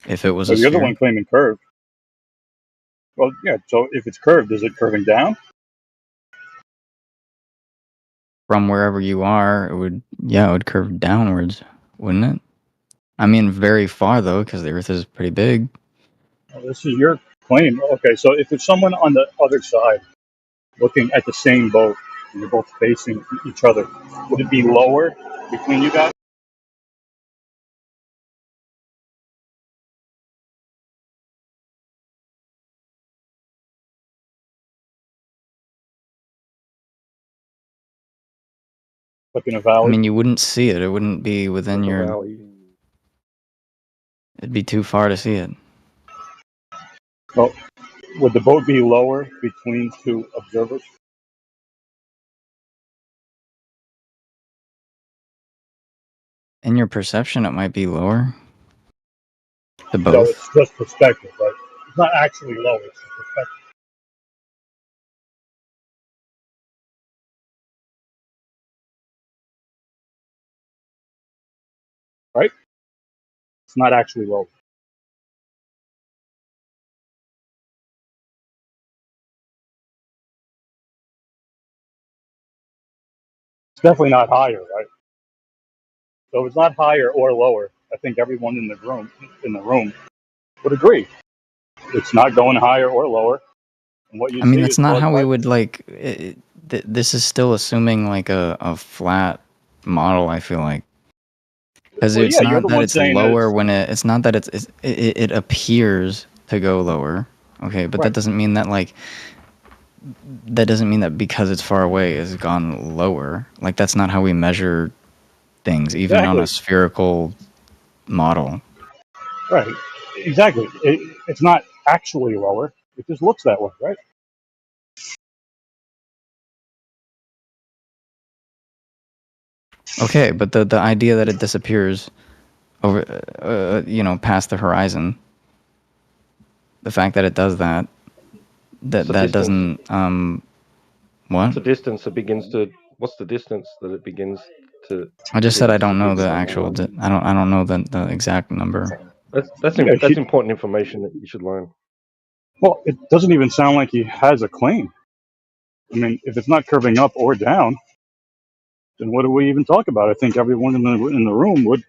if it was a You're the sphere? one claiming curve. Well, yeah. So if it's curved, is it curving down? From wherever you are, it would curve downwards, wouldn't it? I mean, very far though, because the Earth is pretty big. Well, this is your claim. Okay. So if it's someone on the other side looking at the same boat and you're both facing each other, would it be lower between you guys? Like in a I valley? mean, you wouldn't see it. It wouldn't be within your. It'd be too far to see it. Well, would the boat be lower between two observers? In your perception, it might be lower. To No, both. it's just perspective, right? It's not actually low, it's just perspective. Right? It's not actually low. It's definitely not higher, right? So it's not higher or lower. I think everyone in the room would agree. It's not going higher or lower. And what you I mean, see that's is not caused how we by would like. This is still assuming like a flat model. I feel like because well, it's yeah, you're not the that one it's saying that lower it's when it's not that it appears to go lower. Okay, but that right. doesn't mean that like that doesn't mean that because it's far away it's gone lower. Like that's not how we measure things, even on a Exactly. spherical model. Right. Exactly. It's not actually lower. It just looks that way, right? Okay, but the idea that it disappears over, past the horizon, the fact that it does that, What's the that distance? doesn't, what? What's the distance it begins to? What's the distance that it begins to? I just said It I don't know disappears the from? actual. I don't know the exact number. Yeah, That's important information that you should learn. well, it doesn't even sound like he has a claim. I mean, if it's not curving up or down, then what do we even talk about? I think everyone in the room would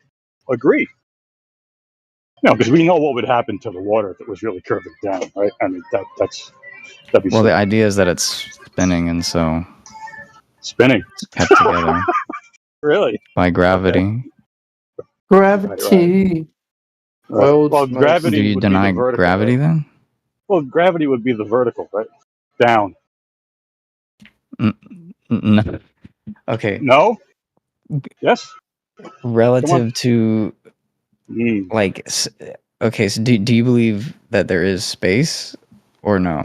agree. No, because we know what would happen to the water if it was really curving down, right? I mean, that'd be Well, the silly. idea is that it's spinning, and so Spinning. it's kept together Really? by Okay. gravity. Gravity. Right. World's Well, most. Do gravity you would be the deny vertical, gravity right? then? Well, gravity would be the vertical, right? Down. No. Okay. No? Yes? Come on. Relative to Mm. like, okay. So do you believe that there is space, or no?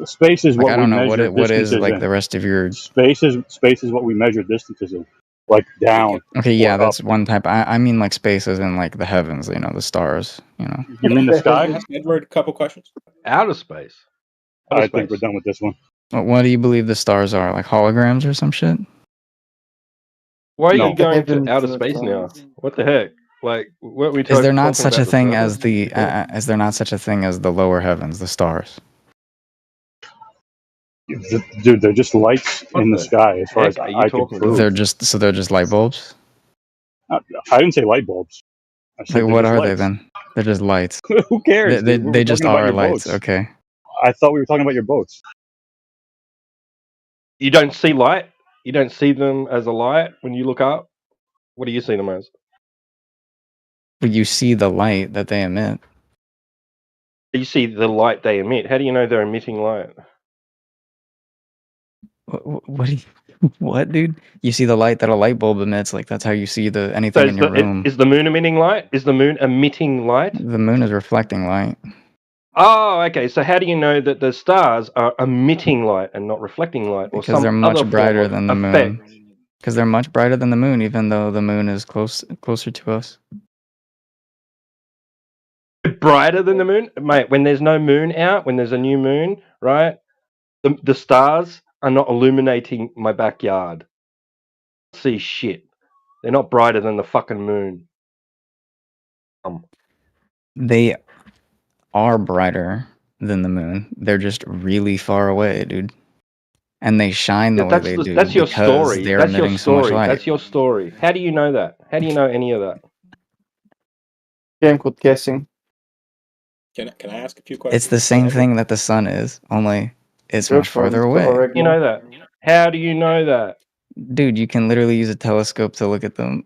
Space is Like what I we don't know what measure what is distances like in. the rest of your. Space is what we measure distances in, like down Okay, yeah, or up. that's one type. I mean like space as in like the heavens, the stars, You mean the sky? Ask Edward a couple questions. Outer space. I think we're done with this one. What do you believe the stars are? Like holograms or some shit? Why are No. you going to Heavens outer and the space now? stars. What the heck? Like, weren't we Is there not talking such about a the thing server? as the? Before? Is there not such a thing as the lower heavens, the stars? Dude, they're just lights What in the the sky, as far heck as are you I can talking about? prove. They're just light bulbs. I didn't say light bulbs. I said Like they're what just are they lights. then? They're just lights. Who cares, dude? We were They just talking about are your lights. boats. Okay. I thought we were talking about your boats. You don't see light? You don't see them as a light when you look up? What do you see them as? But you see the light that they emit. You see the light they emit. How do you know they're emitting light? What do you, what, dude? You see the light that a light bulb emits. Like that's how you see So anything in your room. is the moon emitting light? Is the moon emitting light? The moon is reflecting light. Oh, okay. So how do you know that the stars are emitting light and not reflecting light, or Because they're some much other form brighter of than the effect? moon. Because they're much brighter than the moon, even though the moon is closer to us. Brighter than the moon, mate. When there's no moon out, when there's a new moon, right? The stars are not illuminating my backyard. See shit. They're not brighter than the fucking moon. They are brighter than the moon. They're just really far away, dude. And they shine the way they do That's your because story. they're That's your emitting so much story. light. That's your story. How do you know that? How do you know any of that? Game called guessing. Can I ask a few questions? It's the same thing that the sun is, only it's much farther away. You know that? How do you know that? Dude, you can literally use a telescope to look at them.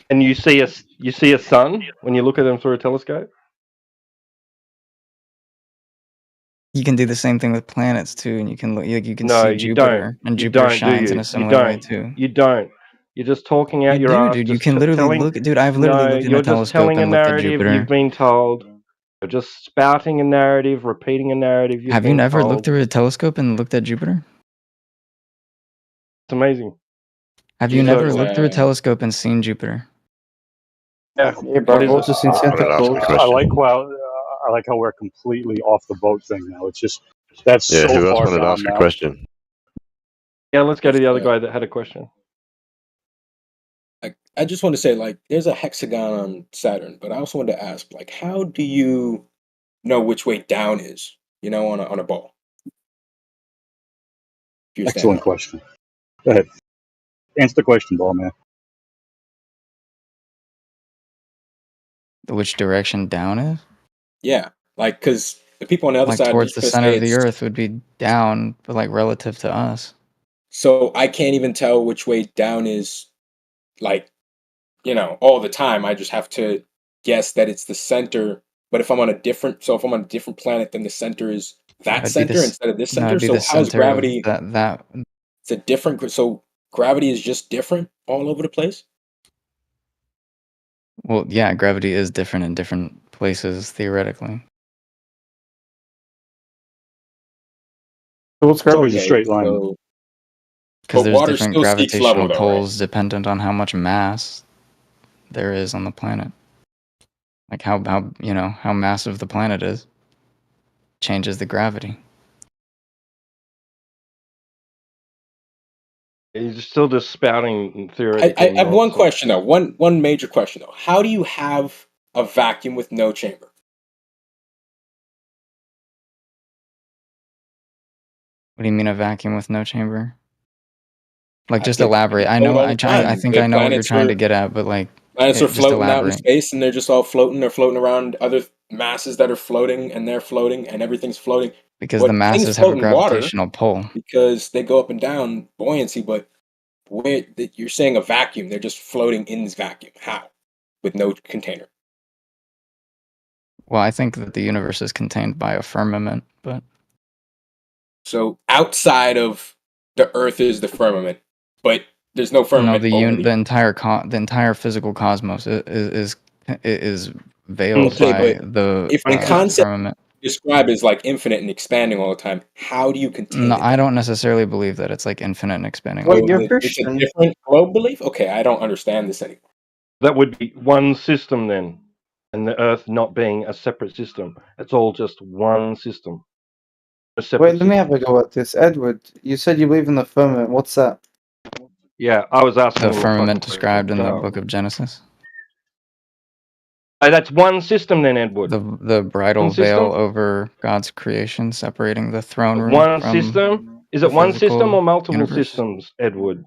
And you see a sun when you look at them through a telescope? You can do the same thing with planets too, and you can look. You can No, see you Jupiter, don't. and You Jupiter don't, do shines you? in a You similar way don't. too. You don't. You're just talking out You your do, ass. dude. You just can literally telling, look. Dude, I've literally no, looked in you're a just telescope telling a and looked at narrative Jupiter. you've been told. You're just spouting a narrative, repeating a narrative you've Have been you never told. looked through a telescope and looked at Jupiter? It's amazing. Have you Jesus. never looked through a telescope and seen Jupiter? Yeah. Yeah, bro. I've also seen Santa Claus. I like how we're completely off the boat thing now. It's just that's Yeah, so who else far wanted to gone ask a now. question? Yeah, let's go to the other guy that had a question. I just want to say, like, there's a hexagon on Saturn, but I also wanted to ask, like, how do you know which way down is? You know, on a ball. If you're standing Excellent up. question. Go ahead. Answer the question, ball man. Which direction down is? Yeah, like, because the people on the other Like side towards just the gonna center say of the it's. Earth would be down, but like relative to us. So I can't even tell which way down is, like, you know, all the time. I just have to guess that it's the center. But if I'm on a different, so if I'm on a different planet, then the center is that It'd be center this. instead of this No, center. it'd be So the how's center of gravity? that. It's a different. So gravity is just different all over the place. Well, yeah, gravity is different in different places theoretically. So what's It's always a Okay, straight line. so Because but there's water different still seeks level, gravitational though, right? poles dependent on how much mass there is on the planet. Like how you know how massive the planet is changes the gravity. He's still just spouting I theoretical have one nonsense. question though. One major question though. How do you have a vacuum with no chamber? What do you mean a vacuum with no chamber? Like just They elaborate. I float know. all the I time. think The I know what you're trying to get at, but like, planets are just floating out in elaborate. space, and they're just all floating. They're floating around other masses that are floating, and they're floating, and everything's floating. Because the Things masses have a float in water gravitational pull. because they go up and down buoyancy. But where you're saying a vacuum, they're just floating in this vacuum. How? With no container. Well, I think that the universe is contained by a firmament, but So outside of the Earth is the firmament, but there's no no, firmament over the the. entire physical cosmos is veiled Okay, by but the if the concept firmament. you describe is like infinite and expanding all the time, how do you contain No, it? I don't necessarily believe that it's like infinite and expanding. So all the time. it's a different globe belief? Okay, I don't understand this anymore. That would be one system then, and the Earth not being a separate system. It's all just one system. A separate Wait, let me have a go at this. Edward, you said you believe in the firmament. What's that? Yeah, I was asking The him a fucking firmament question. described in the Shut book up. of Genesis. Hey, that's one system then, Edward. The bridal One veil system? over God's creation, separating the throne room One from system? Is the it one system physical or multiple universe. systems, Edward?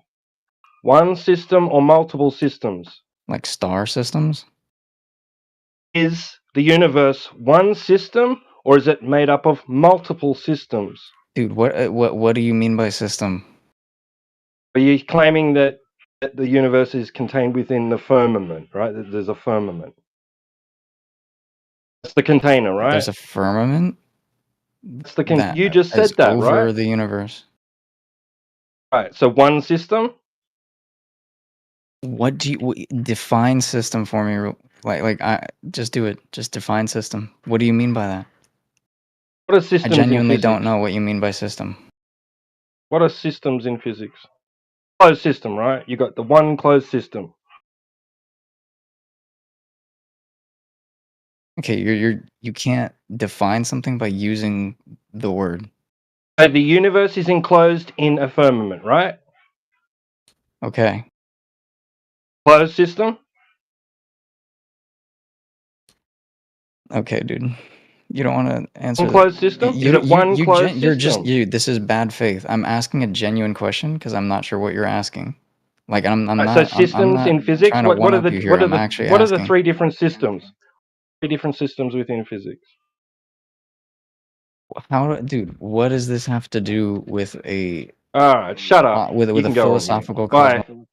One system or multiple systems? Like star systems? Is the universe one system, or is it made up of multiple systems? Dude, what do you mean by system? Are you claiming that the universe is contained within the firmament, right? That there's a firmament. That's the container, right? There's a firmament That's the that you just is said that, over right? the universe. Right. So one system. What do you define system for me? Like I just do it. Just define system. What do you mean by that? What are I systems in genuinely physics? don't know what you mean by system. What are systems in physics? Closed system, right? You got the one closed system. Okay, you can't define something by using the word. So the universe is enclosed in a firmament, right? Okay. Closed system. Okay, dude. You don't want to answer One that. closed system? Is it one closed You're just system? you. This is bad faith. I'm asking a genuine question because I'm not sure what you're asking. Like I'm Right, not so I'm systems not in physics. trying to What one are up the you here. I'm actually asking. three different systems? Three different systems within physics. Dude? What does this have to do with a All right, shut up. with You a can go on mute. philosophical Bye. cosmos?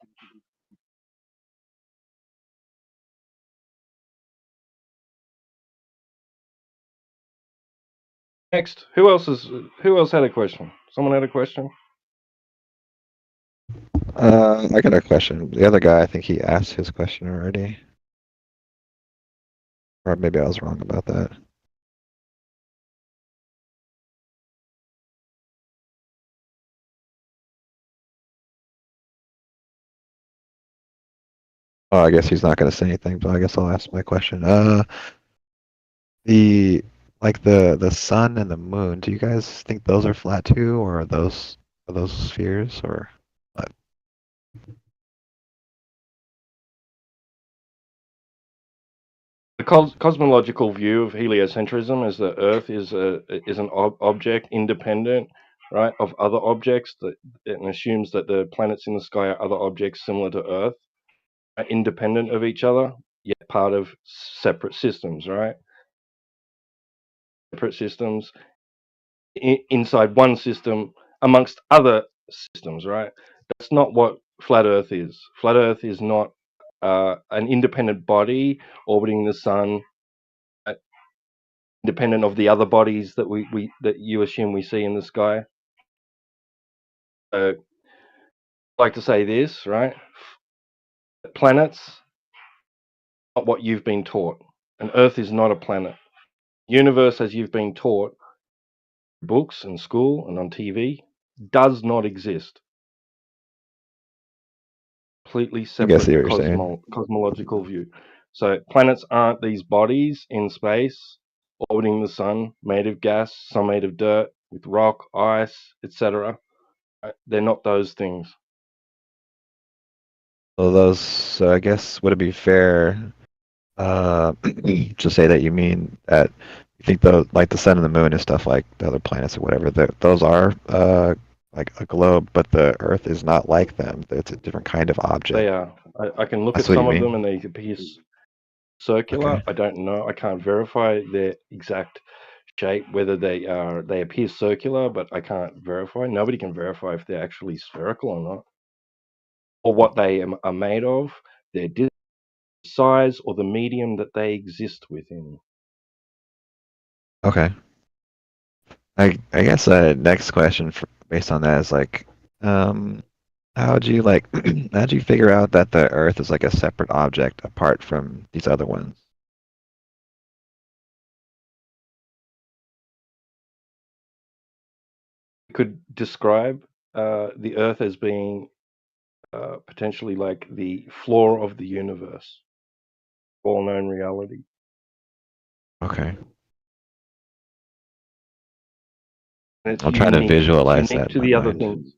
Next, who else had a question? Someone had a question? I got a question. The other guy, I think he asked his question already. Or maybe I was wrong about that. Oh, I guess he's not going to say anything, but I guess I'll ask my question. The the sun and the moon. Do you guys think those are flat too, or are those spheres, or what? The cosmological view of heliocentrism is that Earth is an object independent, right, of other objects, that it assumes that the planets in the sky are other objects similar to Earth, are independent of each other, yet part of separate systems, right? Separate systems inside one system amongst other systems, right? That's not what flat Earth is. Flat Earth is not an independent body orbiting the sun, independent of the other bodies that that you assume we see in the sky. I like to say this, right? Planets, not what you've been taught, and Earth is not a planet. Universe, as you've been taught, books and school and on TV, does not exist. Completely I guess separate I see what you're saying. cosmological view. So planets aren't these bodies in space orbiting the sun, made of gas, some made of dirt, with rock, ice, etc. They're not those things. So so I guess would it be fair to say that you mean that you think the sun and the moon and stuff, like the other planets or whatever, those are like a globe, but the Earth is not like them. It's a different kind of object. They are. I can look That's at what you some of mean? them and they appear circular. Okay. I don't know. I can't verify their exact shape, whether they appear circular, but I can't verify. Nobody can verify if they're actually spherical or not, or what they are made of, their size, or the medium that they exist within. Okay. I guess next question based on that is like, how'd you how'd you figure out that the Earth is like a separate object apart from these other ones? You could describe the Earth as being potentially like the floor of the universe, all known reality. Okay. And I'm trying to visualize unique that to in the my other mind. things.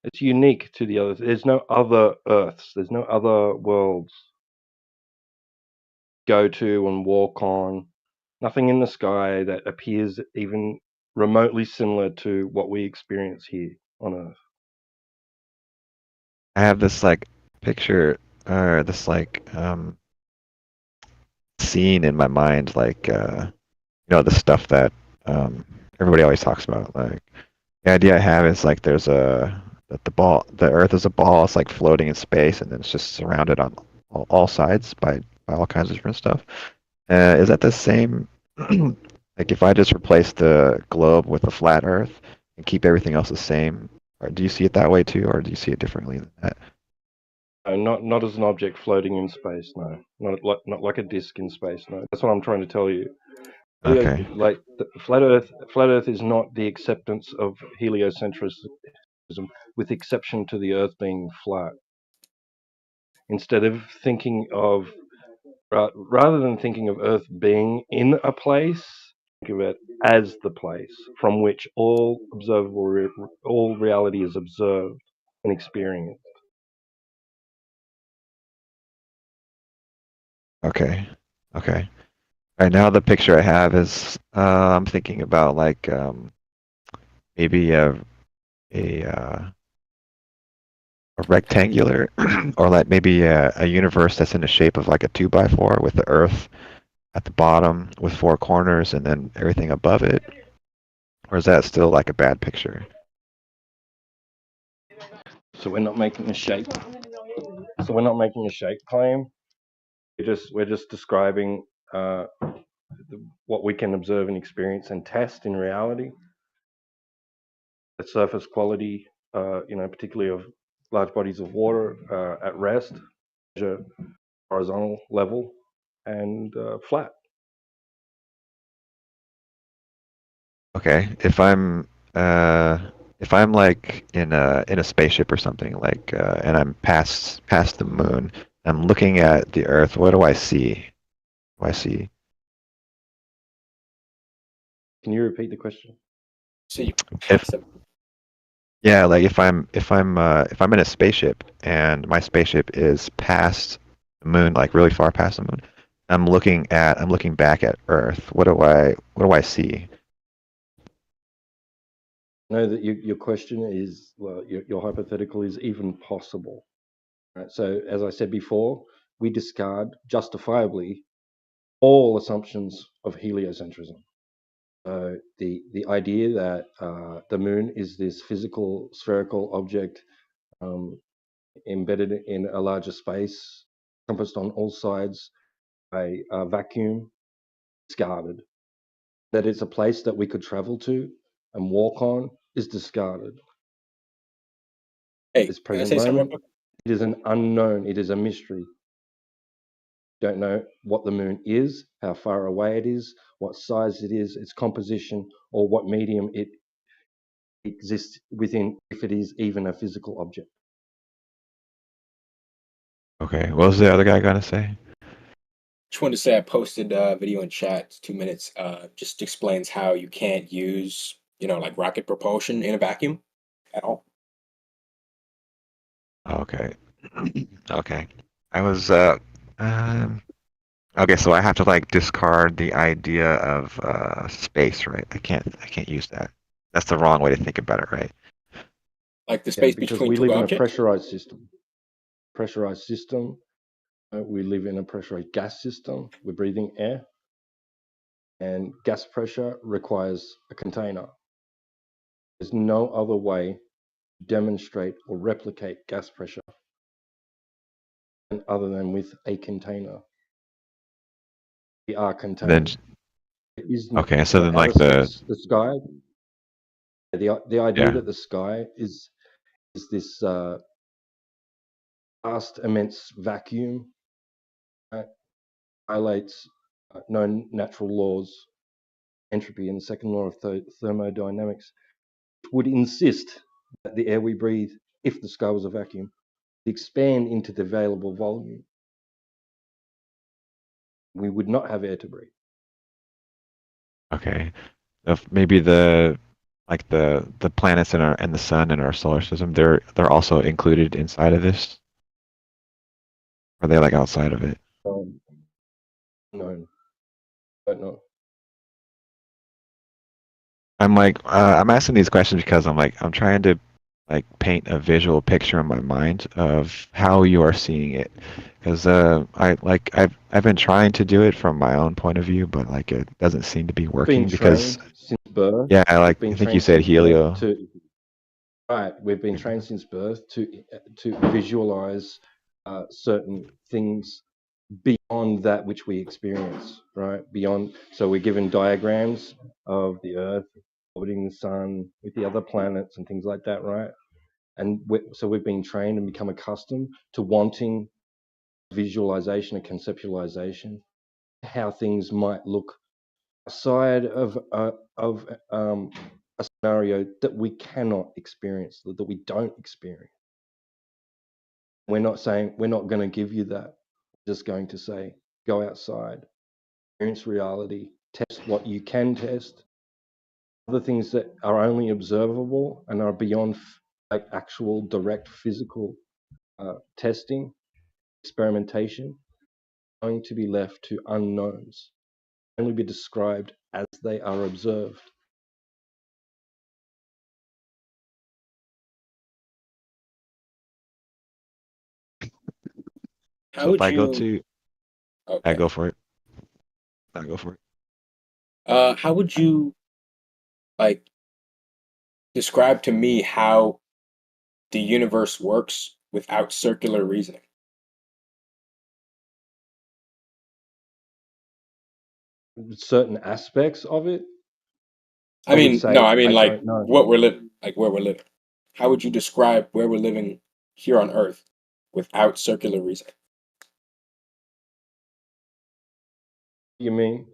It's unique to the other. There's no other Earths. There's no other worlds. Go to and walk on. Nothing in the sky that appears even remotely similar to what we experience here on Earth. I have this like picture or this like scene in my mind, like the stuff that everybody always talks about. Like the idea I have is like there's the Earth is a ball. It's like floating in space, and then it's just surrounded on all sides by all kinds of different stuff. Is that the same? Like if I just replace the globe with a flat Earth and keep everything else the same, or do you see it that way too, or do you see it differently than that? Not as an object floating in space. No, not like a disk in space. No, that's what I'm trying to tell you. Okay. Like flat Earth is not the acceptance of heliocentrism, with exception to the Earth being flat. Instead of thinking of rather than thinking of Earth being in a place, think of it as the place from which all all reality is observed and experienced. Okay. Okay. Right now, the picture I have is I'm thinking about like maybe a rectangular or like maybe a universe that's in the shape of like a 2x4 with the Earth at the bottom with 4 corners and then everything above it. Or is that still like a bad picture? So we're not making a shape. So we're not making a shape claim. We're just describing what we can observe and experience and test in reality. The surface quality, particularly of large bodies of water at rest, measure horizontal level and flat. Okay, if I'm like in a spaceship or something, like and I'm past the moon, I'm looking at the Earth. What do I see? What do I see? Can you repeat the question? So you If yeah, like if I'm in a spaceship and my spaceship is past the moon, like really far past the moon, I'm looking back at Earth. What do I see? Know that your question is, well, your hypothetical is even possible. Right? So as I said before, we discard justifiably all assumptions of heliocentrism. The idea that the moon is this physical spherical object embedded in a larger space, encompassed on all sides by a vacuum, discarded. That it's a place that we could travel to and walk on is discarded. Hey, This can I present say something real moment, quick? it is an unknown, it is a mystery. Don't know what the moon is, how far away it is, what size it is, its composition, or what medium it exists within, if it is even a physical object. Okay, what was the other guy gonna say? Just wanted to say I posted a video in chat. It's 2 minutes. Just explains how you can't use, like rocket propulsion in a vacuum at all. Okay. Okay. I was okay, so I have to like discard the idea of space, right? I can't use that. That's the wrong way to think about it, right? Like the Yeah, space because between we two live in a objects. pressurized system. Pressurized system. We live in a pressurized gas system. We're breathing air. And gas pressure requires a container. There's no other way to demonstrate or replicate gas pressure other than with a container. We are Then contained. There is no, okay, so then outer like the space, the sky. The idea yeah. that the sky is this vast, immense vacuum, right, violates known natural laws, entropy, and the second law of thermodynamics, would insist that the air we breathe, if the sky was a vacuum, expand into the available volume. We would not have air to breathe. Okay. If maybe the planets in our and the sun in our solar system, they're also included inside of this? Or are they like outside of it? No, don't know. I'm asking these questions because I'm trying to like paint a visual picture in my mind of how you are seeing it, because I've been trying to do it from my own point of view, but like it doesn't seem to be working Been because trained since birth. yeah, I Been think you trained said since helio. birth right, we've been trained since birth to visualize certain things beyond that which we experience, right? Beyond, so we're given diagrams of the Earth orbiting the Sun with the other planets and things like that, right? And so we've been trained and become accustomed to wanting visualization and conceptualization, how things might look aside of a scenario that we cannot experience, that we don't experience. We're not saying we're not going to give you that. We're just going to say, go outside, experience reality, test what you can test. Other things that are only observable and are beyond like actual direct physical testing, experimentation, going to be left to unknowns, only be described as they are observed. How So if would I go you? to Okay. I go for it. I go for it. How would you like describe to me how the universe works without circular reasoning? Certain aspects of it. I would mean, say no, I mean I like don't know. what we're living, like where we're living. How would you describe where we're living here on Earth without circular reasoning? You mean?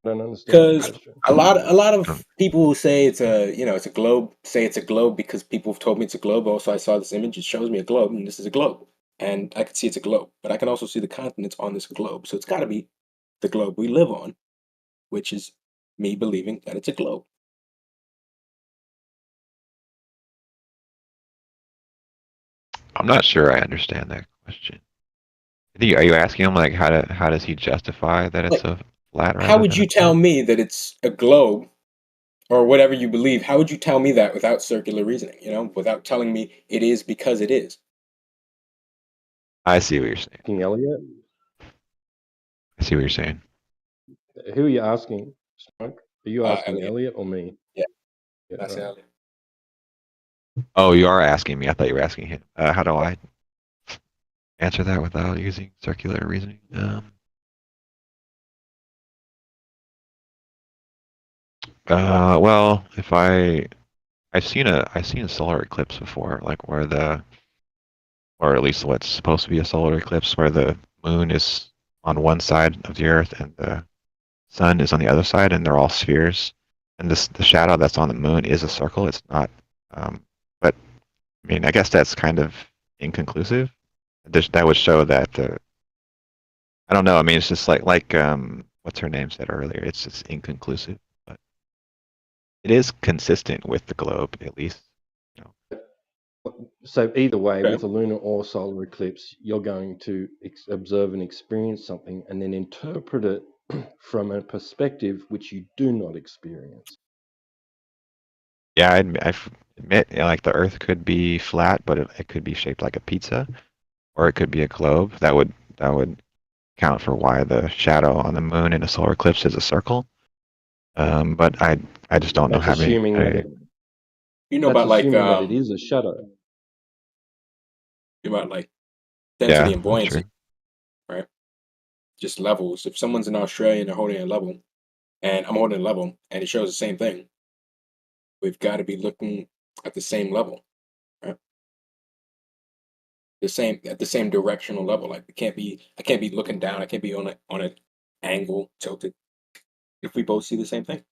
I don't understand the Because question. a lot of people say it's a globe. Say it's a globe because people have told me it's a globe. Also, I saw this image. It shows me a globe, and this is a globe. and I can see it's a globe, but I can also see the continents on this globe. So it's got to be the globe we live on, which is me believing that it's a globe. I'm not sure I understand that question. Are you asking him like how does he justify that it's a flat? How would you tell me that it's a globe or whatever you believe? How would you tell me that without circular reasoning, without telling me it is because it is? I see what you're saying. King Elliot? I see what you're saying. Who are you asking, Smoke? Are you asking Elliot. Elliot or me? Yeah, Yeah, that's right. Elliot. Oh, you are asking me. I thought you were asking him. How do I answer that without using circular reasoning? Well, if I've seen a solar eclipse before, like or at least what's supposed to be a solar eclipse, where the moon is on one side of the Earth and the sun is on the other side, and they're all spheres, and the shadow that's on the moon is a circle. It's not, but I mean, I guess that's kind of inconclusive. That would show that I don't know. I mean, it's just like what's her name said earlier. It's just inconclusive, but it is consistent with the globe, at least. So either way, with a lunar or solar eclipse, you're going to observe and experience something and then interpret it from a perspective which you do not experience. Yeah, I admit, like the Earth could be flat, but it could be shaped like a pizza, or it could be a globe. That would count for why the shadow on the moon in a solar eclipse is a circle. But I just don't know That's how assuming that many. About like that it is a shadow. About like density Yeah, and buoyancy, true. right? Just levels. If someone's in Australia and they're holding a level, and I'm holding a level, and it shows the same thing, we've got to be looking at the same level, right? At the same directional level. Like I can't be looking down. I can't be on an angle tilted. If we both see the same thing.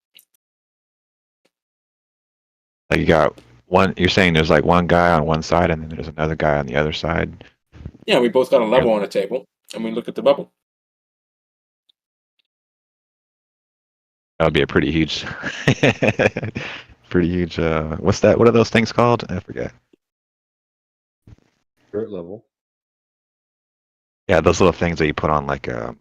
Like you got one. You're saying there's like one guy on one side, and then there's another guy on the other side. Yeah, we both got a level on a table, and we look at the bubble. That would be a pretty huge, what's that? What are those things called? I forget. Spirit level. Yeah, those little things that you put on like a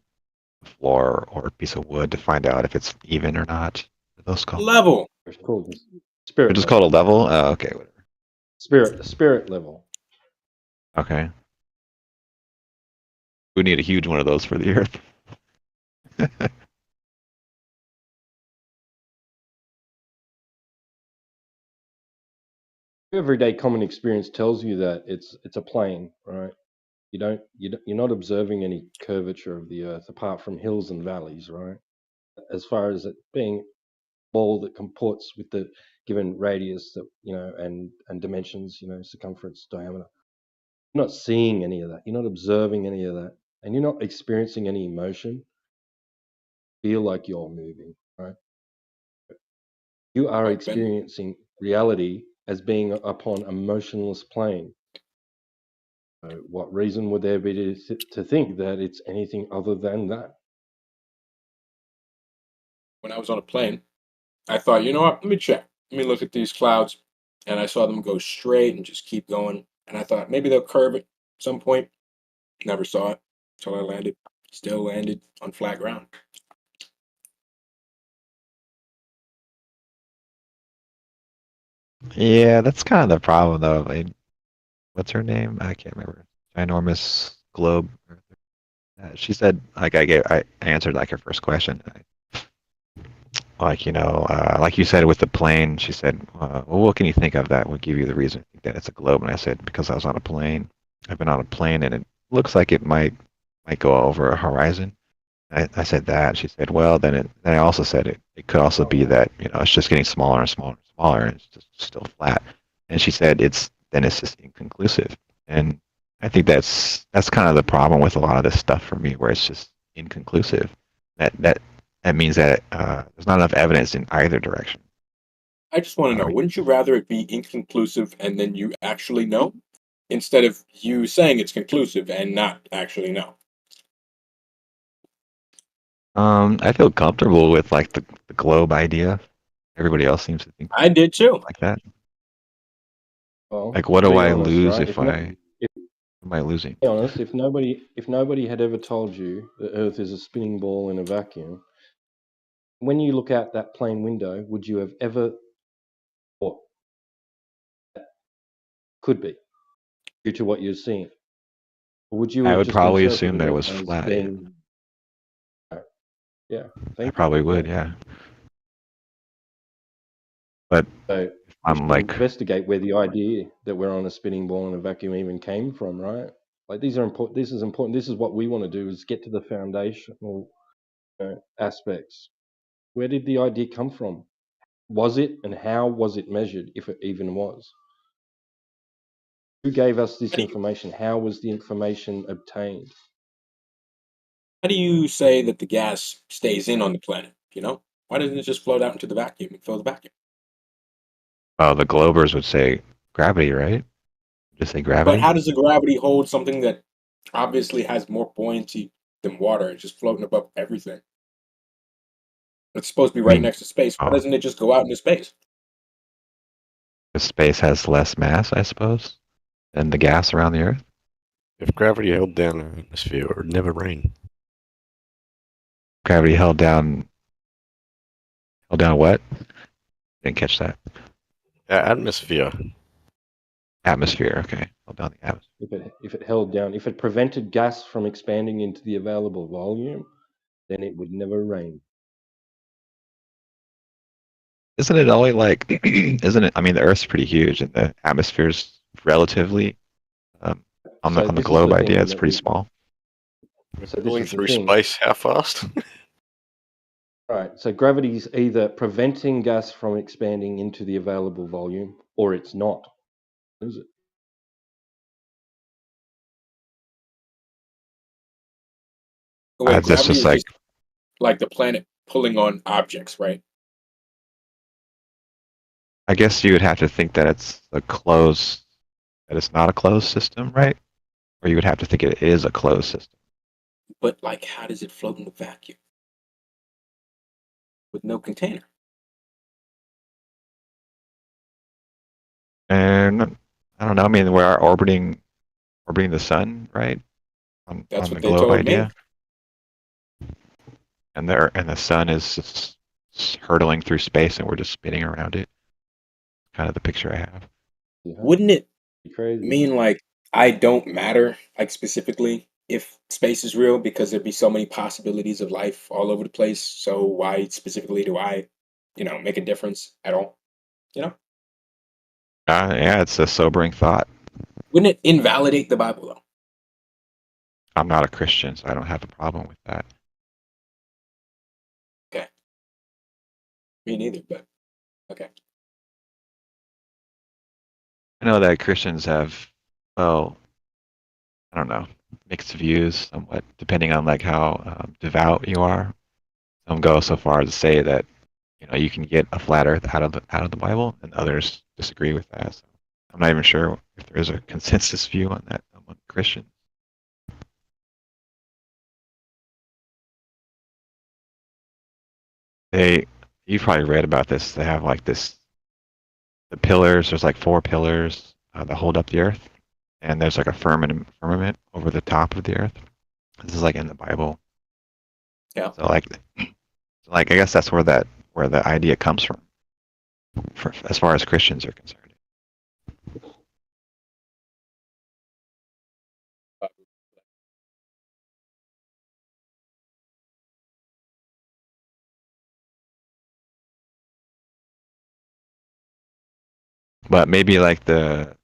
floor or a piece of wood to find out if it's even or not. What are those called? Level. It's called spirit. They're just called a level. Oh, okay, whatever. Spirit level. Okay. We need a huge one of those for the Earth. Everyday common experience tells you that it's a plane, right? You're not observing any curvature of the Earth apart from hills and valleys, right? As far as it being a ball that comports with the given radius that and dimensions, circumference, diameter. You're not seeing any of that. You're not observing any of that, and you're not experiencing any emotion. Feel like you're moving, right? You are experiencing reality as being upon a motionless plane. What reason would there be to think that it's anything other than that? When I was on a plane, I thought, you know what? Let me check. Let me look at these clouds, and I saw them go straight and just keep going. And I thought maybe they'll curve at some point. Never saw it until I landed. Still landed on flat ground. Yeah, that's kind of the problem, though. Like, what's her name? I can't remember. Ginormous Globe. She said, like I answered like her first question. Like like you said with the plane. She said, "Well, what can you think of that would give you the reason that it's a globe?" And I said, "Because I was on a plane. I've been on a plane, and it looks like it might go over a horizon." I said that. She said, "Well, then I also said it could also be that it's just getting smaller and smaller and smaller, and it's just still flat." And she said it's just inconclusive. And I think that's kind of the problem with a lot of this stuff for me, where it's just inconclusive. That means that there's not enough evidence in either direction. I just want to know, wouldn't you rather it be inconclusive and then you actually know, instead of you saying it's conclusive and not actually know. I feel comfortable with like the globe idea. Everybody else seems to think I did too. like that. Well, Like, what to do be I honest, lose right? if If no, I? if, What am I losing? be honest, if nobody had ever told you the Earth is a spinning ball in a vacuum, when you look out that plane window, would you have ever thought that could be due to what you're seeing? Or would you I have would just probably assume interpreted that it it was as flat. being, yeah, I thank you. probably would, yeah. But So if we I'm should like, investigate where the idea that we're on a spinning ball in a vacuum even came from, right? Like these are important. This is important. This is what we want to do: is get to the foundational aspects. Where did the idea come from? Was it, and how was it measured, if it even was? Who gave us this information? How was the information obtained? How do you say that the gas stays in on the planet? You know, why doesn't it just float out into the vacuum and fill the vacuum? well, the Globers would say gravity, right? Just say But gravity. how does the gravity hold something that obviously has more buoyancy than water? It's just floating above everything. It's supposed to be I right mean, next to space. Why oh, doesn't it just go out into space? the space has less mass, I suppose, than the gas around the Earth. If gravity held down an atmosphere, it would never rain. Gravity held down what? Didn't catch that. Atmosphere. Atmosphere. Okay, held down the atmosphere. If it held down, if it prevented gas from expanding into the available volume, then it would never rain. Isn't it only like? Isn't it? I mean, the Earth's pretty huge, and the atmosphere's relatively on So the this is globe the idea. thing It's that pretty we. small. So this Going is the through thing. space, how fast? Right. So gravity's either preventing gas from expanding into the available volume, or it's not. Is it? Wait, This gravity just is like just like the planet pulling on objects, right? I guess you would have to think that it's not a closed system, right? Or you would have to think it is a closed system. But like, how does it float in the vacuum with no container? And I don't know. I mean, we are orbiting the sun, right? On That's the what they globe told idea, me. and the sun is just hurtling through space, and we're just spinning around it. Kind of the picture I have. Wouldn't it Crazy. mean like I don't matter, like specifically if space is real, because there'd be so many possibilities of life all over the place. So why specifically do I, make a difference at all? You know? Yeah, it's a sobering thought. Wouldn't it invalidate the Bible though? I'm not a Christian, so I don't have a problem with that. Okay. Me neither, but okay. I know that Christians have, well, I don't know, mixed views somewhat, depending on like how devout you are. Some go so far as to say that you can get a flat Earth out of the Bible, and others disagree with that. So I'm not even sure if there is a consensus view on that among Christians. You've probably read about this. They have like the pillars. There's like 4 pillars that hold up the Earth, and there's like a firmament over the top of the Earth. This is like in the Bible. Yeah. So like I guess that's where the idea comes from, as far as Christians are concerned. But maybe like some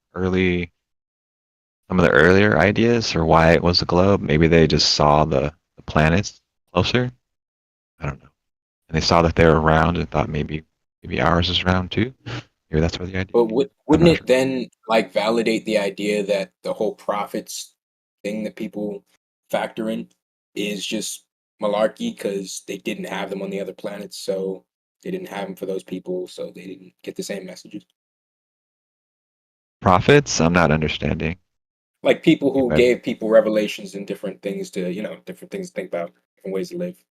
of the earlier ideas for why it was a globe, maybe they just saw the planets closer. I don't know. And they saw that they were round and thought maybe ours is round too. Maybe that's where the idea. But wouldn't it then like validate the idea that the whole prophets thing that people factor in is just malarkey because they didn't have them on the other planets, so they didn't have them for those people, so they didn't get the same messages? Prophets? I'm not understanding. Like people who But, gave people revelations and different things to, different things to think about, different ways to live.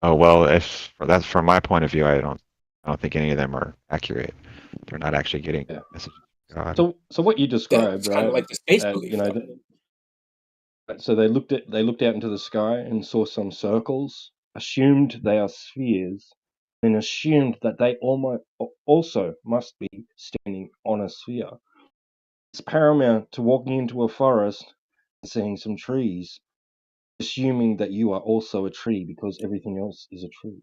oh well, if that's from my point of view, I don't think any of them are accurate. They're not actually getting Yeah. messages from God. So what you Yeah, described, it's kind right? of like the space belief. You know, so they looked out into the sky and saw some circles, assumed they are spheres, and assumed that they also must be standing on a sphere. It's paramount to walking into a forest and seeing some trees, assuming that you are also a tree because everything else is a tree.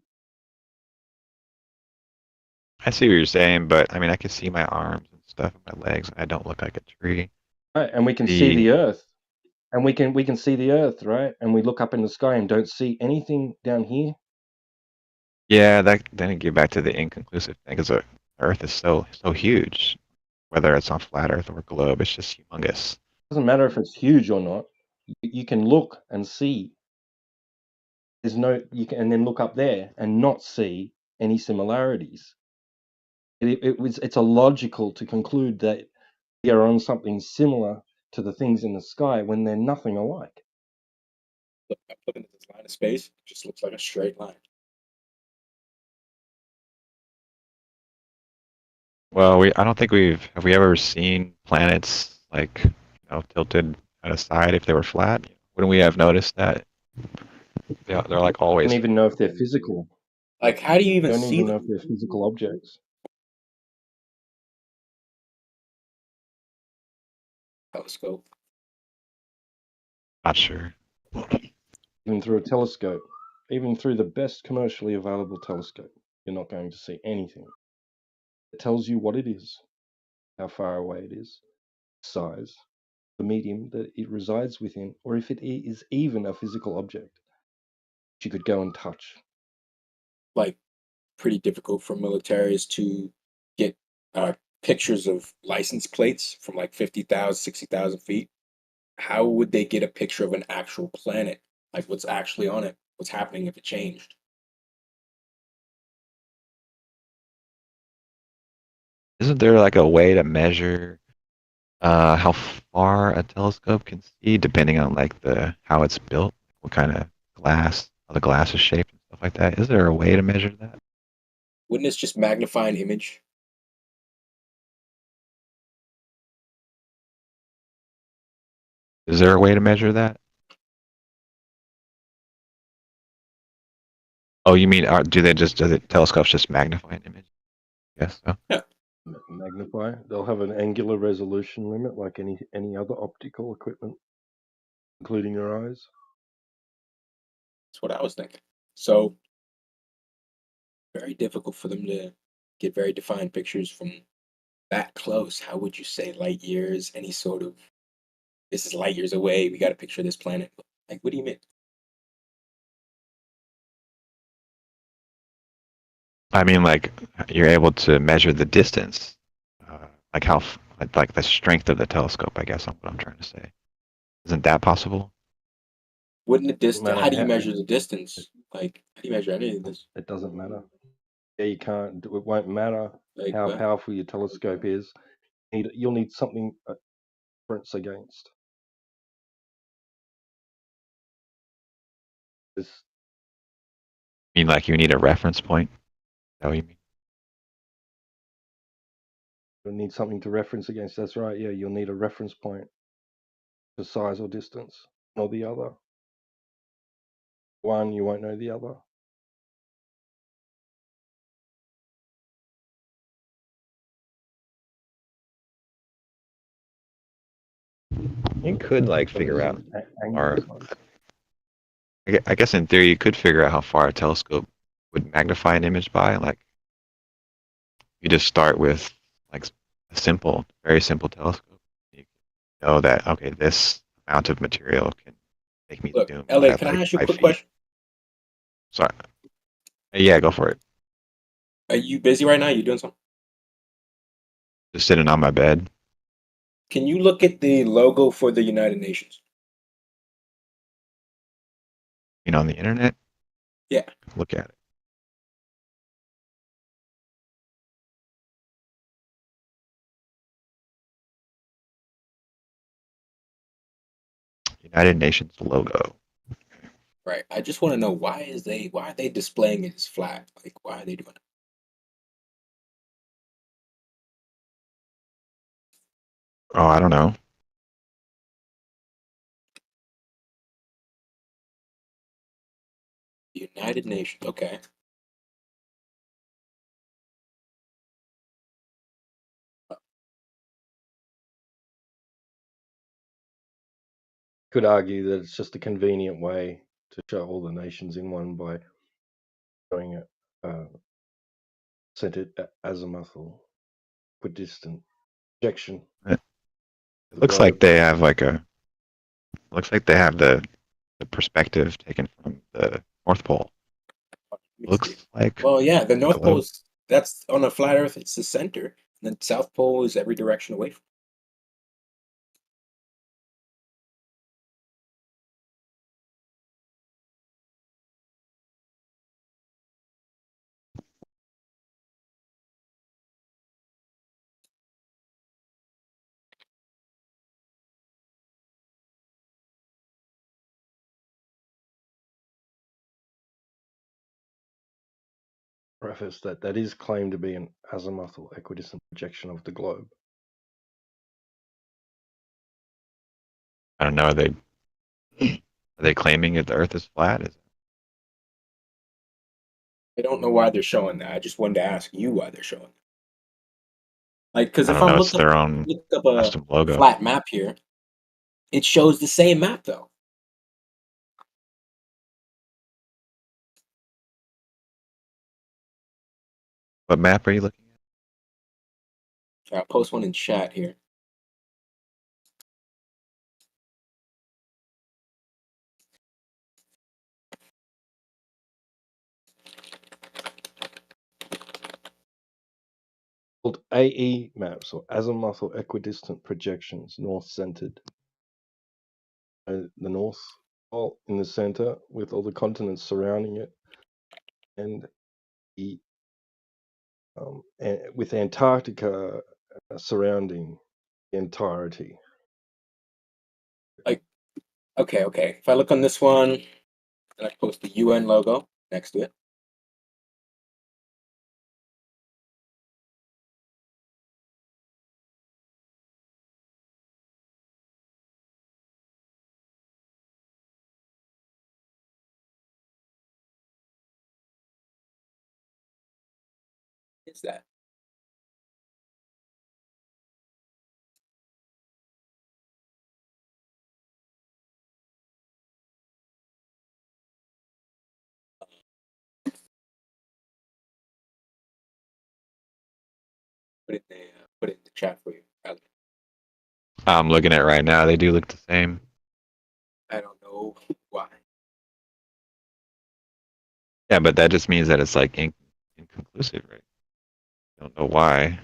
I see what you're saying, but I mean, I can see my arms and stuff and my legs, and I don't look like a tree. Right, and we can see the Earth, and we can see the Earth, right? And we look up in the sky and don't see anything down here. Yeah, then you get back to the inconclusive thing, because the Earth is so huge. Whether it's on flat Earth or globe, it's just humongous. Doesn't matter if it's huge or not. You can look and see. And then look up there and not see any similarities. It's illogical to conclude that we are on something similar to the things in the sky when they're nothing alike. I'm looking at this line of space. It just looks like a straight line. Well, I don't think have we ever seen planets like tilted at a side if they were flat? Wouldn't we have noticed that? They're like I always. don't even know if they're physical. Like, how do you even don't see even them? know if they're physical objects. Telescope. Not sure. Even through a telescope, even through the best commercially available telescope, you're not going to see anything. It tells you what it is, how far away it is, size, the medium that it resides within, or if it is even a physical object that you could go and touch. Like, pretty difficult for militaries to get pictures of license plates from like 50,000, 60,000 feet. How would they get a picture of an actual planet? Like, what's actually on it? What's happening if it changed? Isn't there like a way to measure how far a telescope can see, depending on like how it's built, what kind of glass, how the glass is shaped, and stuff like that? Is there a way to measure that? Wouldn't it just magnify an image? Is there a way to measure that? Oh, you mean do the telescopes just magnify an image? Yes. So. Yeah. Magnify. They'll have an angular resolution limit like any other optical equipment, including your eyes. That's what I was thinking. So, very difficult for them to get very defined pictures from that close. How would you say light years? Any sort of, this is light years away. We got to picture this planet. Like, what do you mean? I mean, like you're able to measure the distance, like like the strength of the telescope. I guess what I'm trying to say. Isn't that possible? Wouldn't the distance? How do you measure the distance? Like, how do you measure any of this? It doesn't matter. Yeah, you can't. It won't matter Like, how what? powerful your telescope is. You'll need something reference against. I mean, like you need a reference point. Is that what you mean? You'll need something to reference against. That's right. Yeah, you'll need a reference point for size or distance, or the other. One, you won't know the other. You could like figure out, or I guess in theory you could figure out how far a telescope would magnify an image by. Like, you just start with like a very simple telescope. You know that okay, this amount of material can make me Look, zoom. LA, at, can I like, ask you a 5 quick feet. question? Sorry. Yeah, go for it. Are you busy right now? You doing something? Just sitting on my bed. Can you look at the logo for the United Nations? You know, on the internet. Yeah. Look at it. United Nations logo. Right. I just want to know why are they displaying it as flat? Like, why are they doing it? Oh, I don't know. United Nations. Okay. Could argue that it's just a convenient way to show all the nations in one by showing it centered azimuthal equidistant projection. It looks like they have looks like they have the perspective taken from the North Pole. Looks like. Well, yeah, the North globe. Pole that's on a flat Earth. It's the center, and the South Pole is every direction away from. Preface that is claimed to be an azimuthal equidistant projection of the globe. I don't know. Are they claiming that the Earth is flat? I don't know why they're showing that. I just wanted to ask you why they're showing that. Like, because I if don't I'm know, it's looking their own up a custom logo. flat map here, it shows the same map though. What map are you looking I'll post one in chat here. Called AE maps or azimuthal equidistant projections, north centered. The North Pole in the center with all the continents surrounding it, and with Antarctica surrounding the entirety. Like, okay. If I look on this one, and I post the UN logo next to it. Is that? Put it in the chat for you. I'm looking at it right now. They do look the same. I don't know why. Yeah, but that just means that it's like inconclusive, right? I don't know why.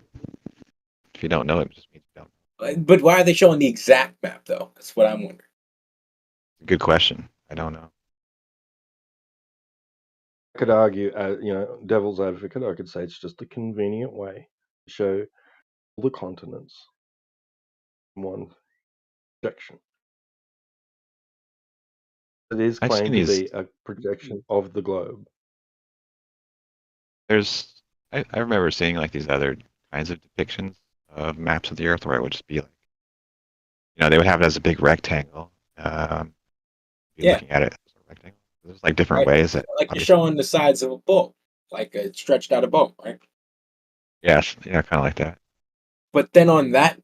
If you don't know, it just means you don't. But why are they showing the exact map though? That's what I'm wondering. Good question. I don't know. I could argue, devil's advocate, I could say it's just a convenient way to show all the continents in one projection. It is I've seen claimed to these- be a projection of the globe. I remember seeing like these other kinds of depictions of maps of the Earth where it would just be like, they would have it as a big rectangle. You're Yeah. looking at it as a rectangle. There's like different Right. ways that. Like you're showing the sides of a boat, like a stretched out a boat, right? Yes, yeah, kind of like that. But then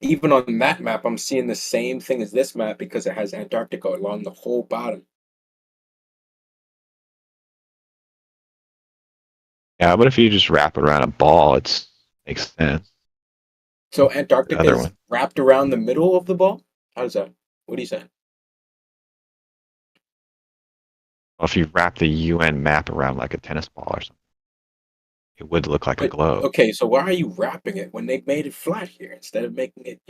even on that map, I'm seeing the same thing as this map because it has Antarctica along the whole bottom. Yeah, but if you just wrap it around a ball, it makes sense. So Antarctica other is one. wrapped around the middle of the ball? How does that? What are you saying? Well, if you wrap the UN map around like a tennis ball or something, it would look like a globe. Okay, so why are you wrapping it when they made it flat here instead of making it,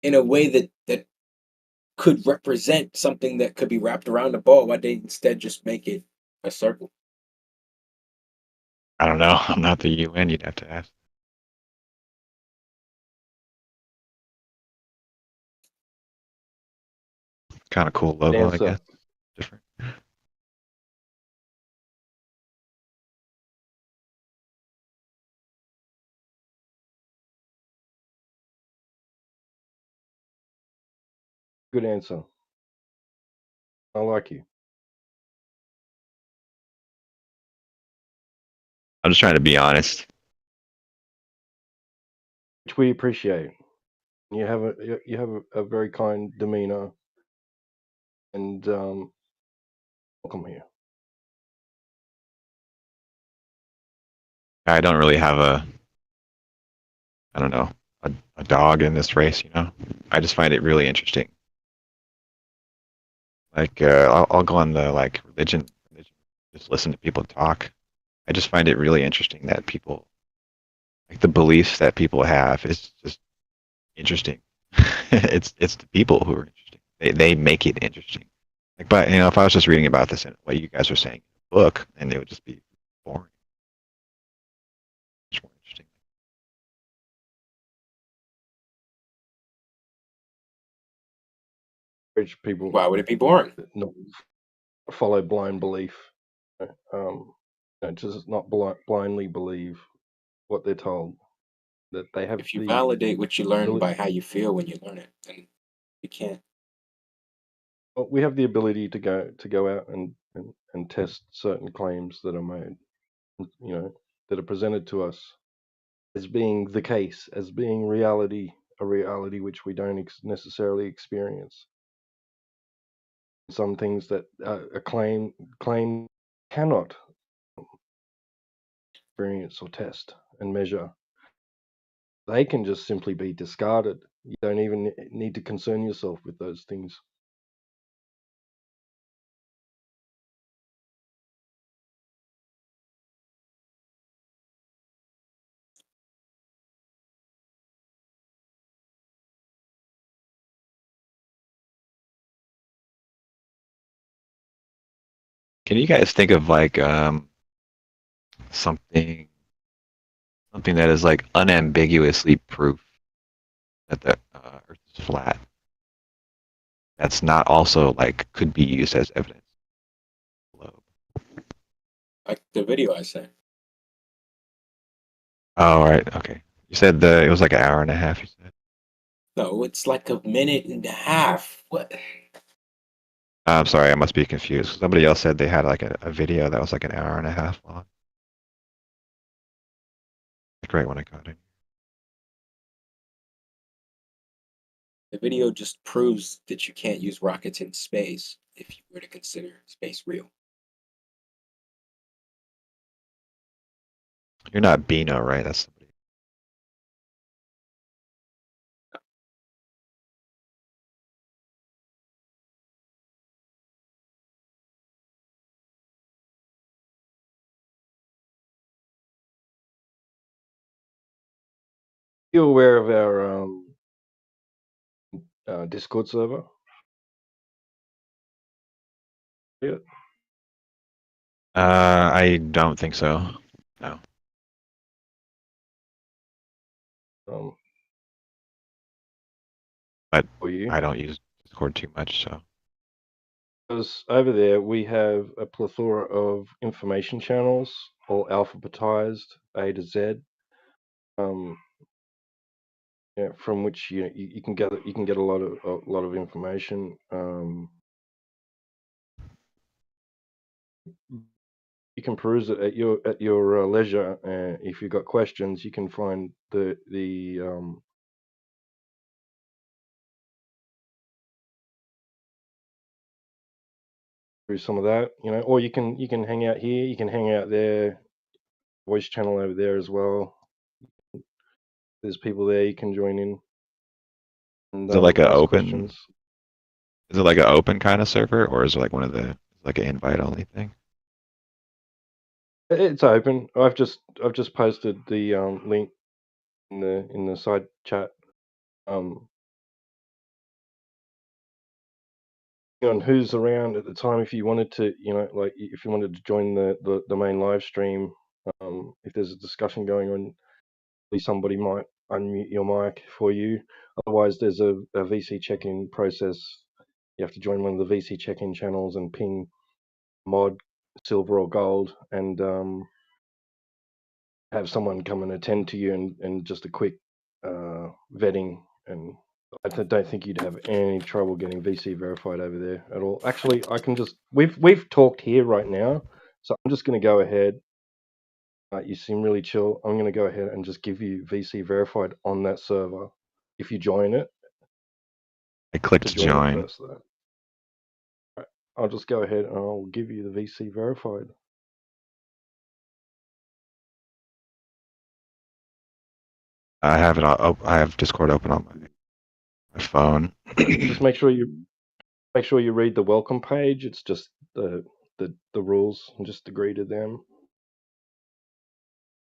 in a way that could represent something that could be wrapped around a ball? Why they instead just make it a circle? I don't know. I'm not the UN. You'd have to ask. Kind of cool logo, I Answer. guess. Different. Good answer. I like you. I'm just trying to be honest. Which we appreciate. You have a very kind demeanor, and welcome here. I don't really have I don't know, a dog in this race, you know? I just find it really interesting. Like, I'll go on the, like, religion, just listen to people talk. I just find it really interesting that people, like, the beliefs that people have is just interesting. It's the people who are interesting. They make it interesting. Like, but, you know, if I was just reading about this and what you guys are saying in the book, and it would just be boring. Much more interesting. Encourage people. Why would it be boring? Not follow blind belief. Just not blindly believe what they're told. That they have. If you the validate what you learn ability- by how you feel when you learn it, then you can't. Well, we have the ability to go out and test certain claims that are made, you know, that are presented to us as being the case, as being reality, a reality which we don't necessarily experience. Some things that a claim cannot experience or test and measure. They can just simply be discarded. You don't even need to concern yourself with those things. Can you guys think of like something that is like unambiguously proof that the Earth is flat? That's not also like could be used as evidence. Like the video I sent. Oh, right. Okay. You said it was like an hour and a half. You said. No, it's like a minute and a half. What? I'm sorry. I must be confused. Somebody else said they had like a video that was like an hour and a half long. Like right when I got in. The video just proves that you can't use rockets in space if you were to consider space real. You're not Bino, right? That's somebody. You aware of our Discord server? Yeah. I don't think so. No. But For you? I don't use Discord too much, so. Because over there we have a plethora of information channels, all alphabetized A to Z, yeah, from which you can get a lot of information. You can peruse it at your leisure. If you've got questions, you can find the through some of that, you know, or you can hang out here, you can hang out there, voice channel over there as well. There's people there you can join in. And, Is it like an ask open? questions. Is it like an open kind of server, or is it like one of the like an invite only thing? It's open. I've just posted the link in the side chat. On who's around at the time, if you wanted to, you know, like if you wanted to join the main live stream, if there's a discussion going on, somebody might unmute your mic for you. Otherwise, there's a VC check-in process You have to join one of the VC check-in channels and ping mod, silver or gold, and have someone come and attend to you and just a quick vetting. And I don't think you'd have any trouble getting VC verified over there at all. Actually, I can just we've talked here right now, so I'm just going to go ahead. You seem really chill. I'm going to go ahead and just give you VC verified on that server if you join it. I clicked To join it join. first, though. Right. I'll just go ahead and I'll give you the VC verified. I have it. I have Discord open on my phone. Just make sure you read the welcome page. It's just the rules and just agree to them.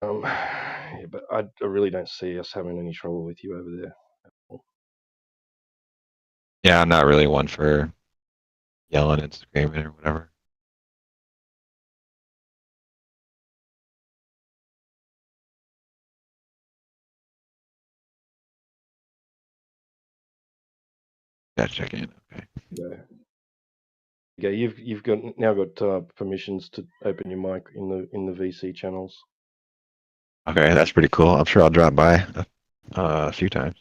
Yeah, but I really don't see us having any trouble with you over there. Yeah, I'm not really one for yelling and screaming or whatever. Yeah, check in. Okay. Yeah. Yeah, you've now got permissions to open your mic in the VC channels. Okay, that's pretty cool. I'm sure I'll drop by a few times.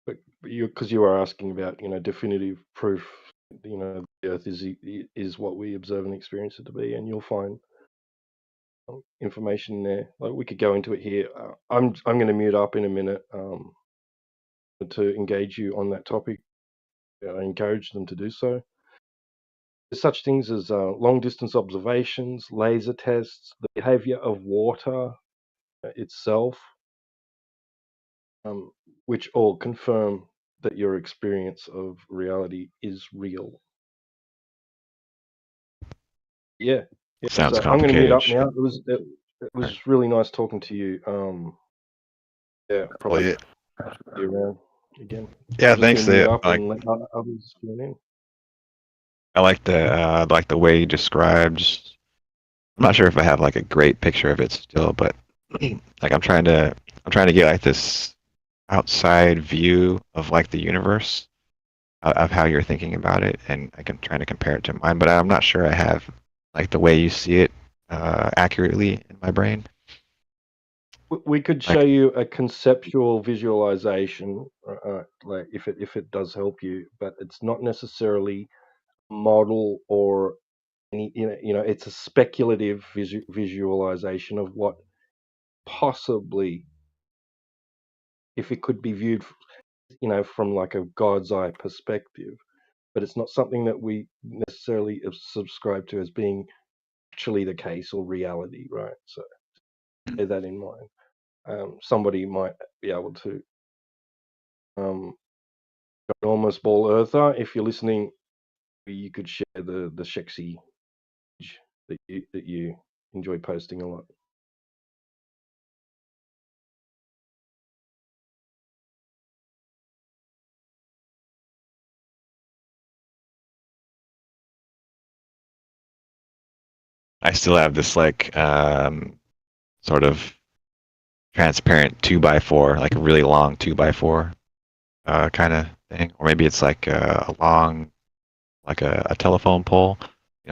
But because you are asking about definitive proof, the Earth is what we observe and experience it to be, and you'll find information there. Like we could go into it here. I'm going to mute up in a minute to engage you on that topic. I encourage them to do so. There's such things as long distance observations, laser tests, the behavior of water itself, which all confirm that your experience of reality is real. Yeah. Sounds So I'm going to mute up complicated. now. It was really nice talking to you. Yeah, probably be around again. Yeah, I'm just thanks. gonna mute Yeah, up and let others join in. I like the way you described. I'm not sure if I have like a great picture of it still, but like I'm trying to get like this outside view of like the universe of how you're thinking about it, and I can try to compare it to mine, but I'm not sure I have like the way you see it accurately in my brain. We could show you a conceptual visualization, like if it does help you, but it's not necessarily a model or any. It's a speculative visualization of what possibly, if it could be viewed, from like a God's eye perspective. But it's not something that we necessarily subscribe to as being actually the case or reality, right? So bear that in mind. Somebody might be able to. Enormous Ball Earther, if you're listening, you could share the Shexy that you enjoy posting a lot. I still have this like sort of transparent 2x4, like a really long 2x4 kind of thing, or maybe it's like a long, like a telephone pole,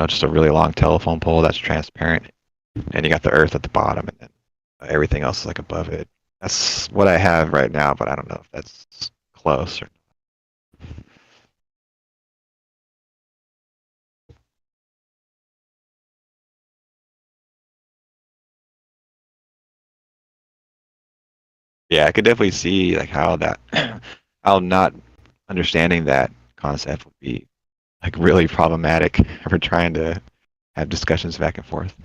just a really long telephone pole that's transparent, and you got the Earth at the bottom, and then everything else is like above it. That's what I have right now, but I don't know if that's close or. Yeah, I could definitely see like how that, how not understanding that concept would be like really problematic if we're trying to have discussions back and forth.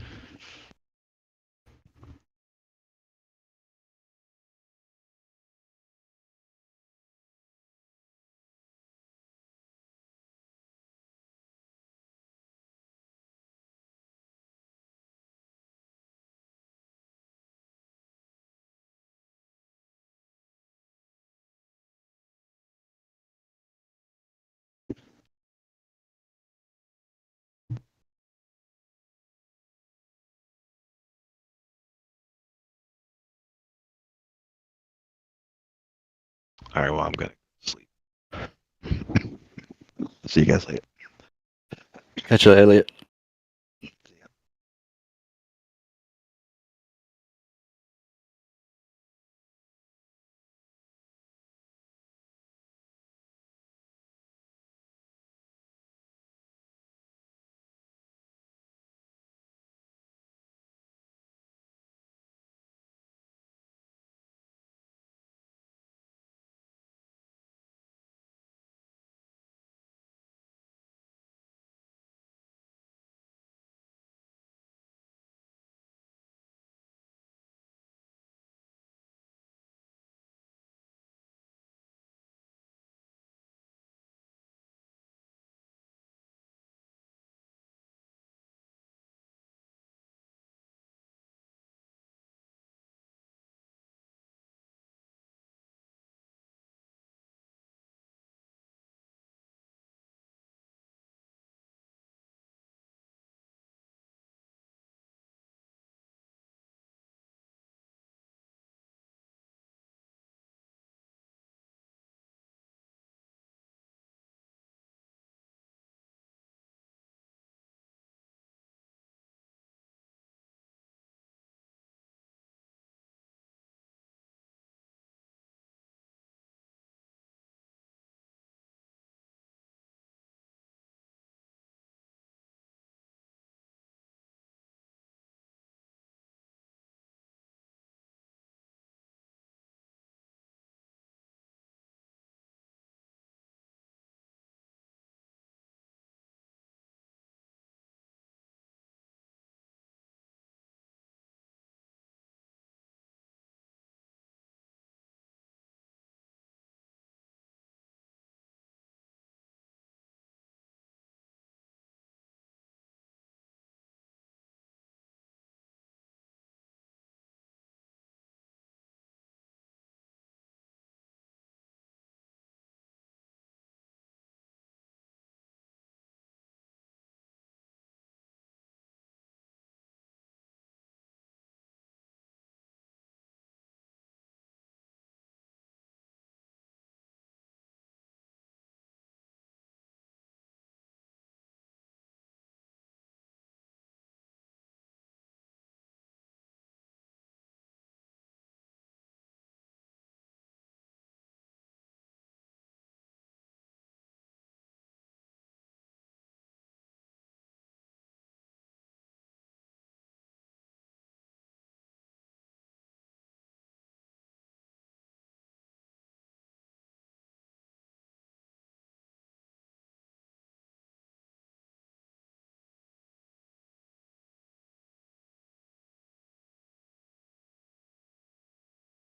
All right, well, I'm gonna sleep. See you guys later. Catch you, Elliot.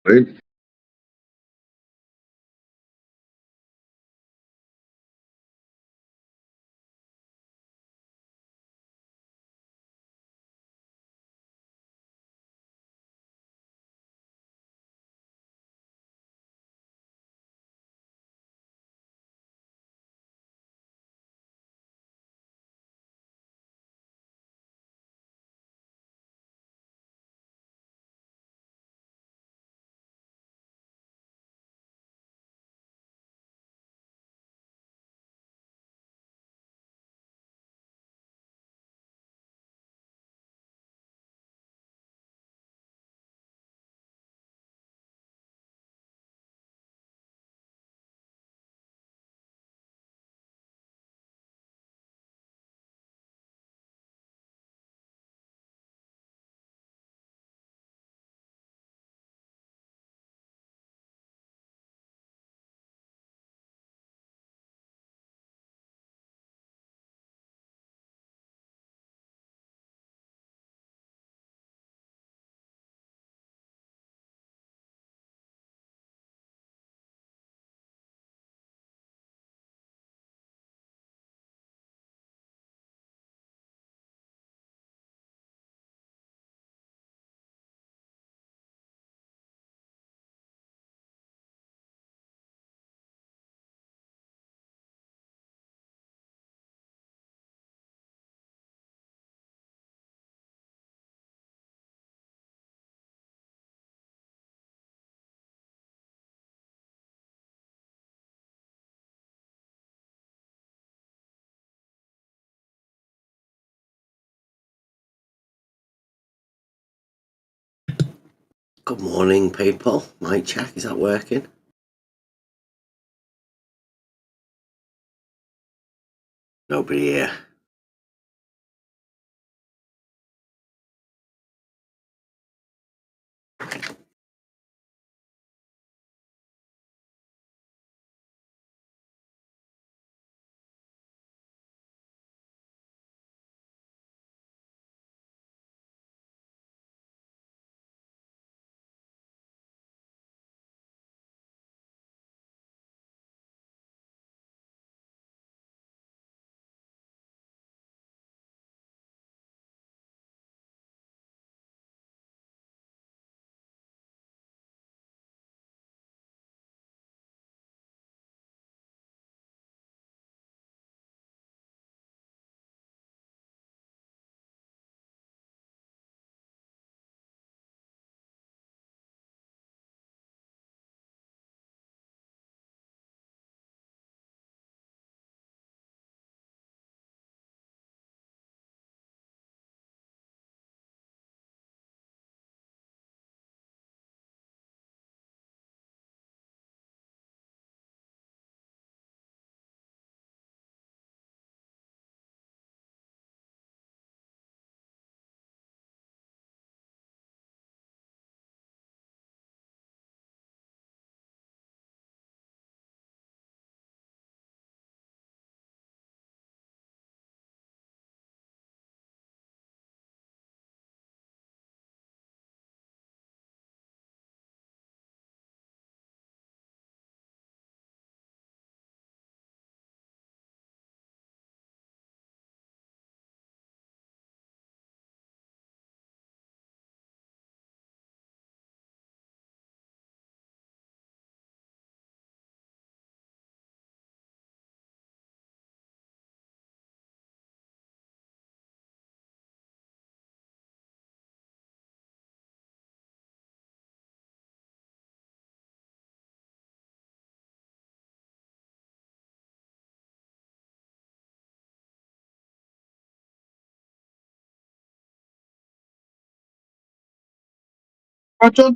Right? Good morning, people. Mic check, is that working? Nobody here. Roger.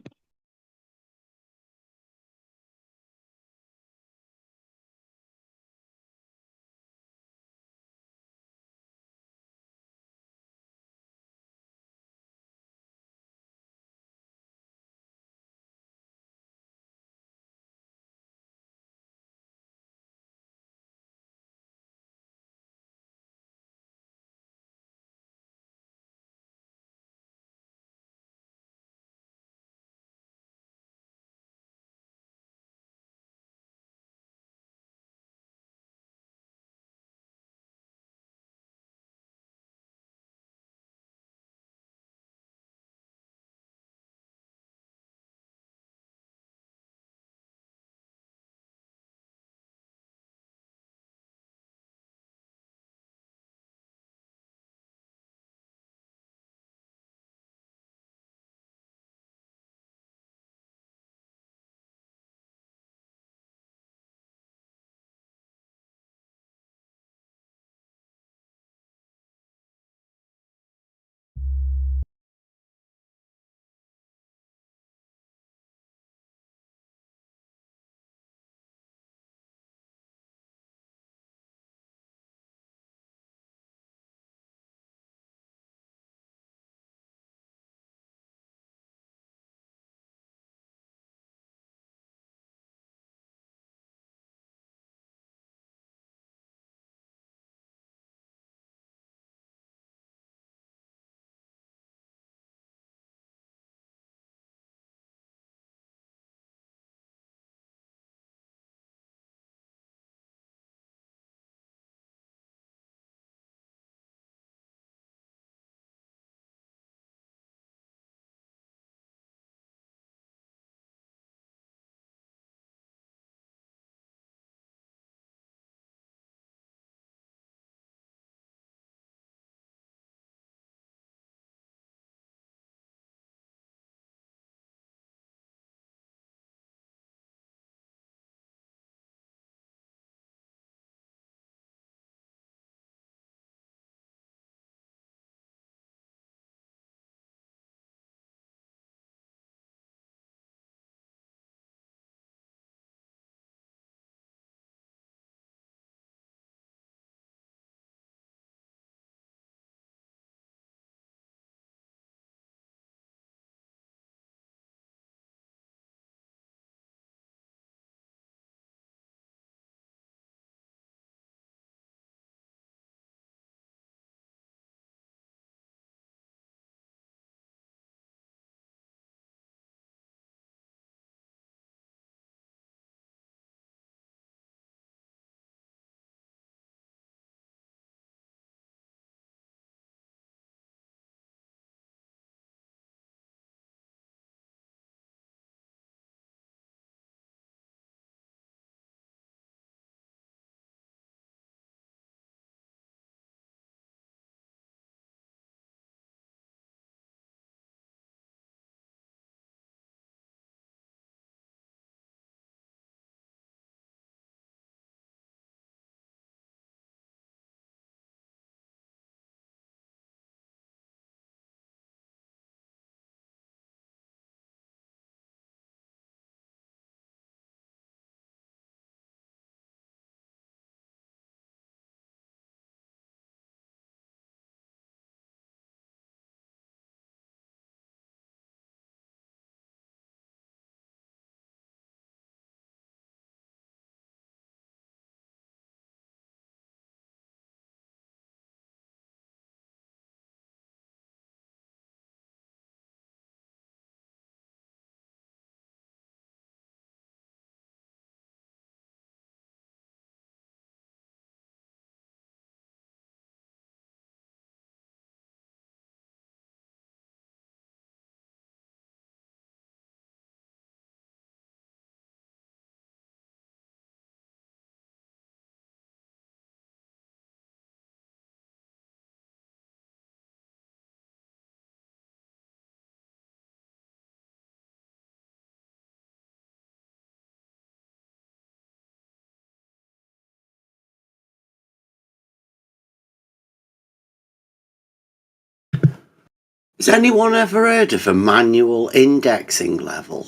Has anyone ever heard of a manual indexing level?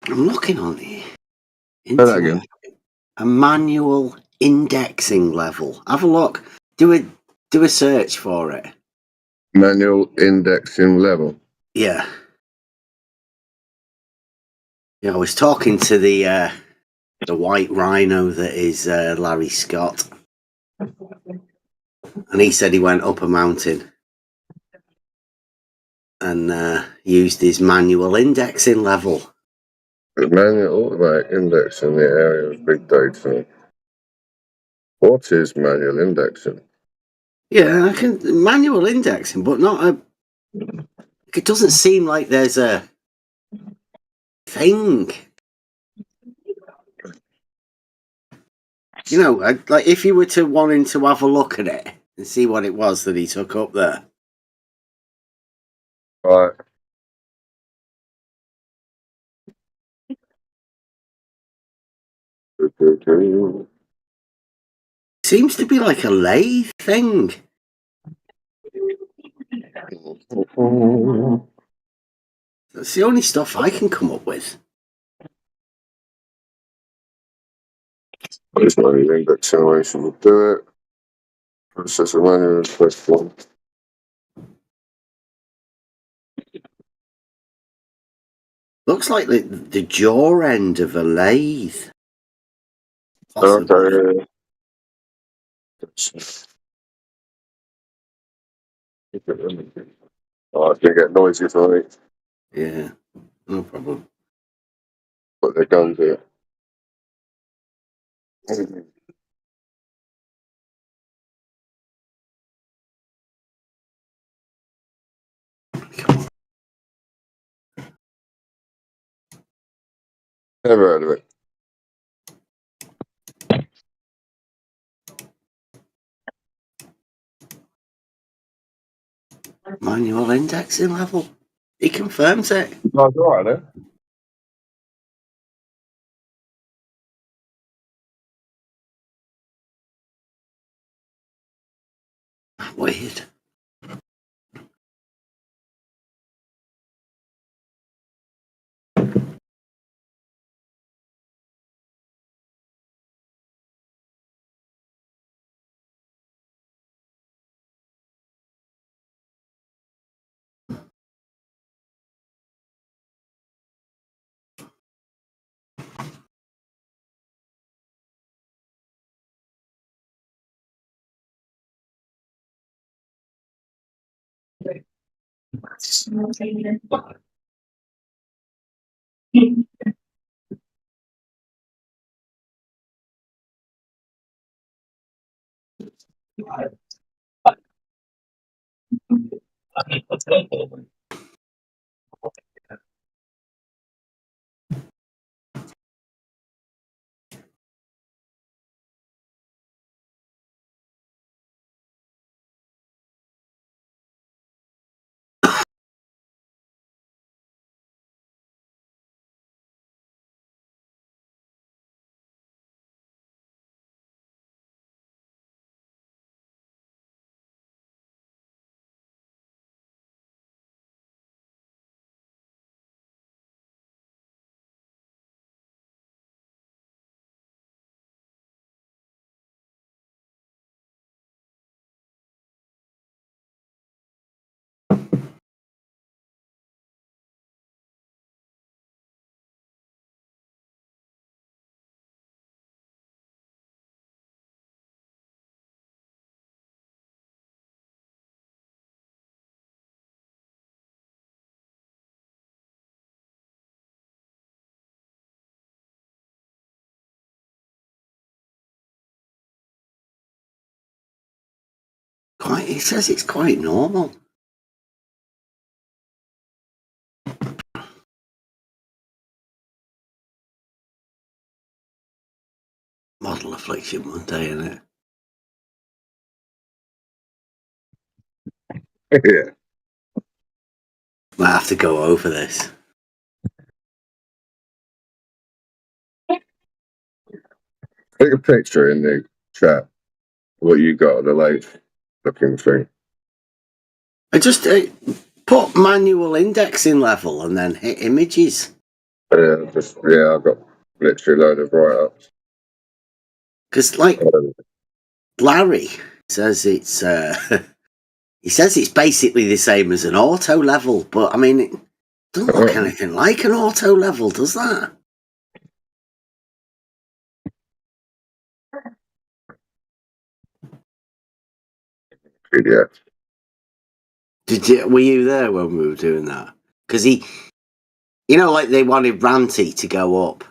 I'm looking on the that again. A manual indexing level. Have a look. Do a search for it. Manual indexing level. Yeah. Yeah, I was talking to the white rhino that is Larry Scott, and he said he went up a mountain and used his manual indexing level. The manual automatic index in the area of big data. What is manual indexing? Yeah, I can manual indexing, but not a. It doesn't seem like there's a thing. You know, like if you were to wanting to have a look at it and see what it was that he took up there. Right. Seems to be like a lathe thing. That's the only stuff I can come up with. What is manual indexing? We'll do it. Process a manual request form. Looks like the jaw end of a lathe. Possibly. Okay. Oh, it's gonna get noisy tonight. Yeah, no problem. Put their guns here. Never heard of it. Manual indexing level. He confirms it. No, it's alright then. Weird. He says it's quite normal. Model affliction Monday, isn't it? Yeah. Might have to go over this. Take a picture in the chat. what you got on the lathe looking thing. I just put manual indexing level and then hit images. Yeah, I've got literally a load of write-ups. Because, like, Larry says it's he says it's basically the same as an auto level, but I mean, it doesn't look anything like an auto level, does that? PDF. Were you there when we were doing that? Because like they wanted Ranty to go up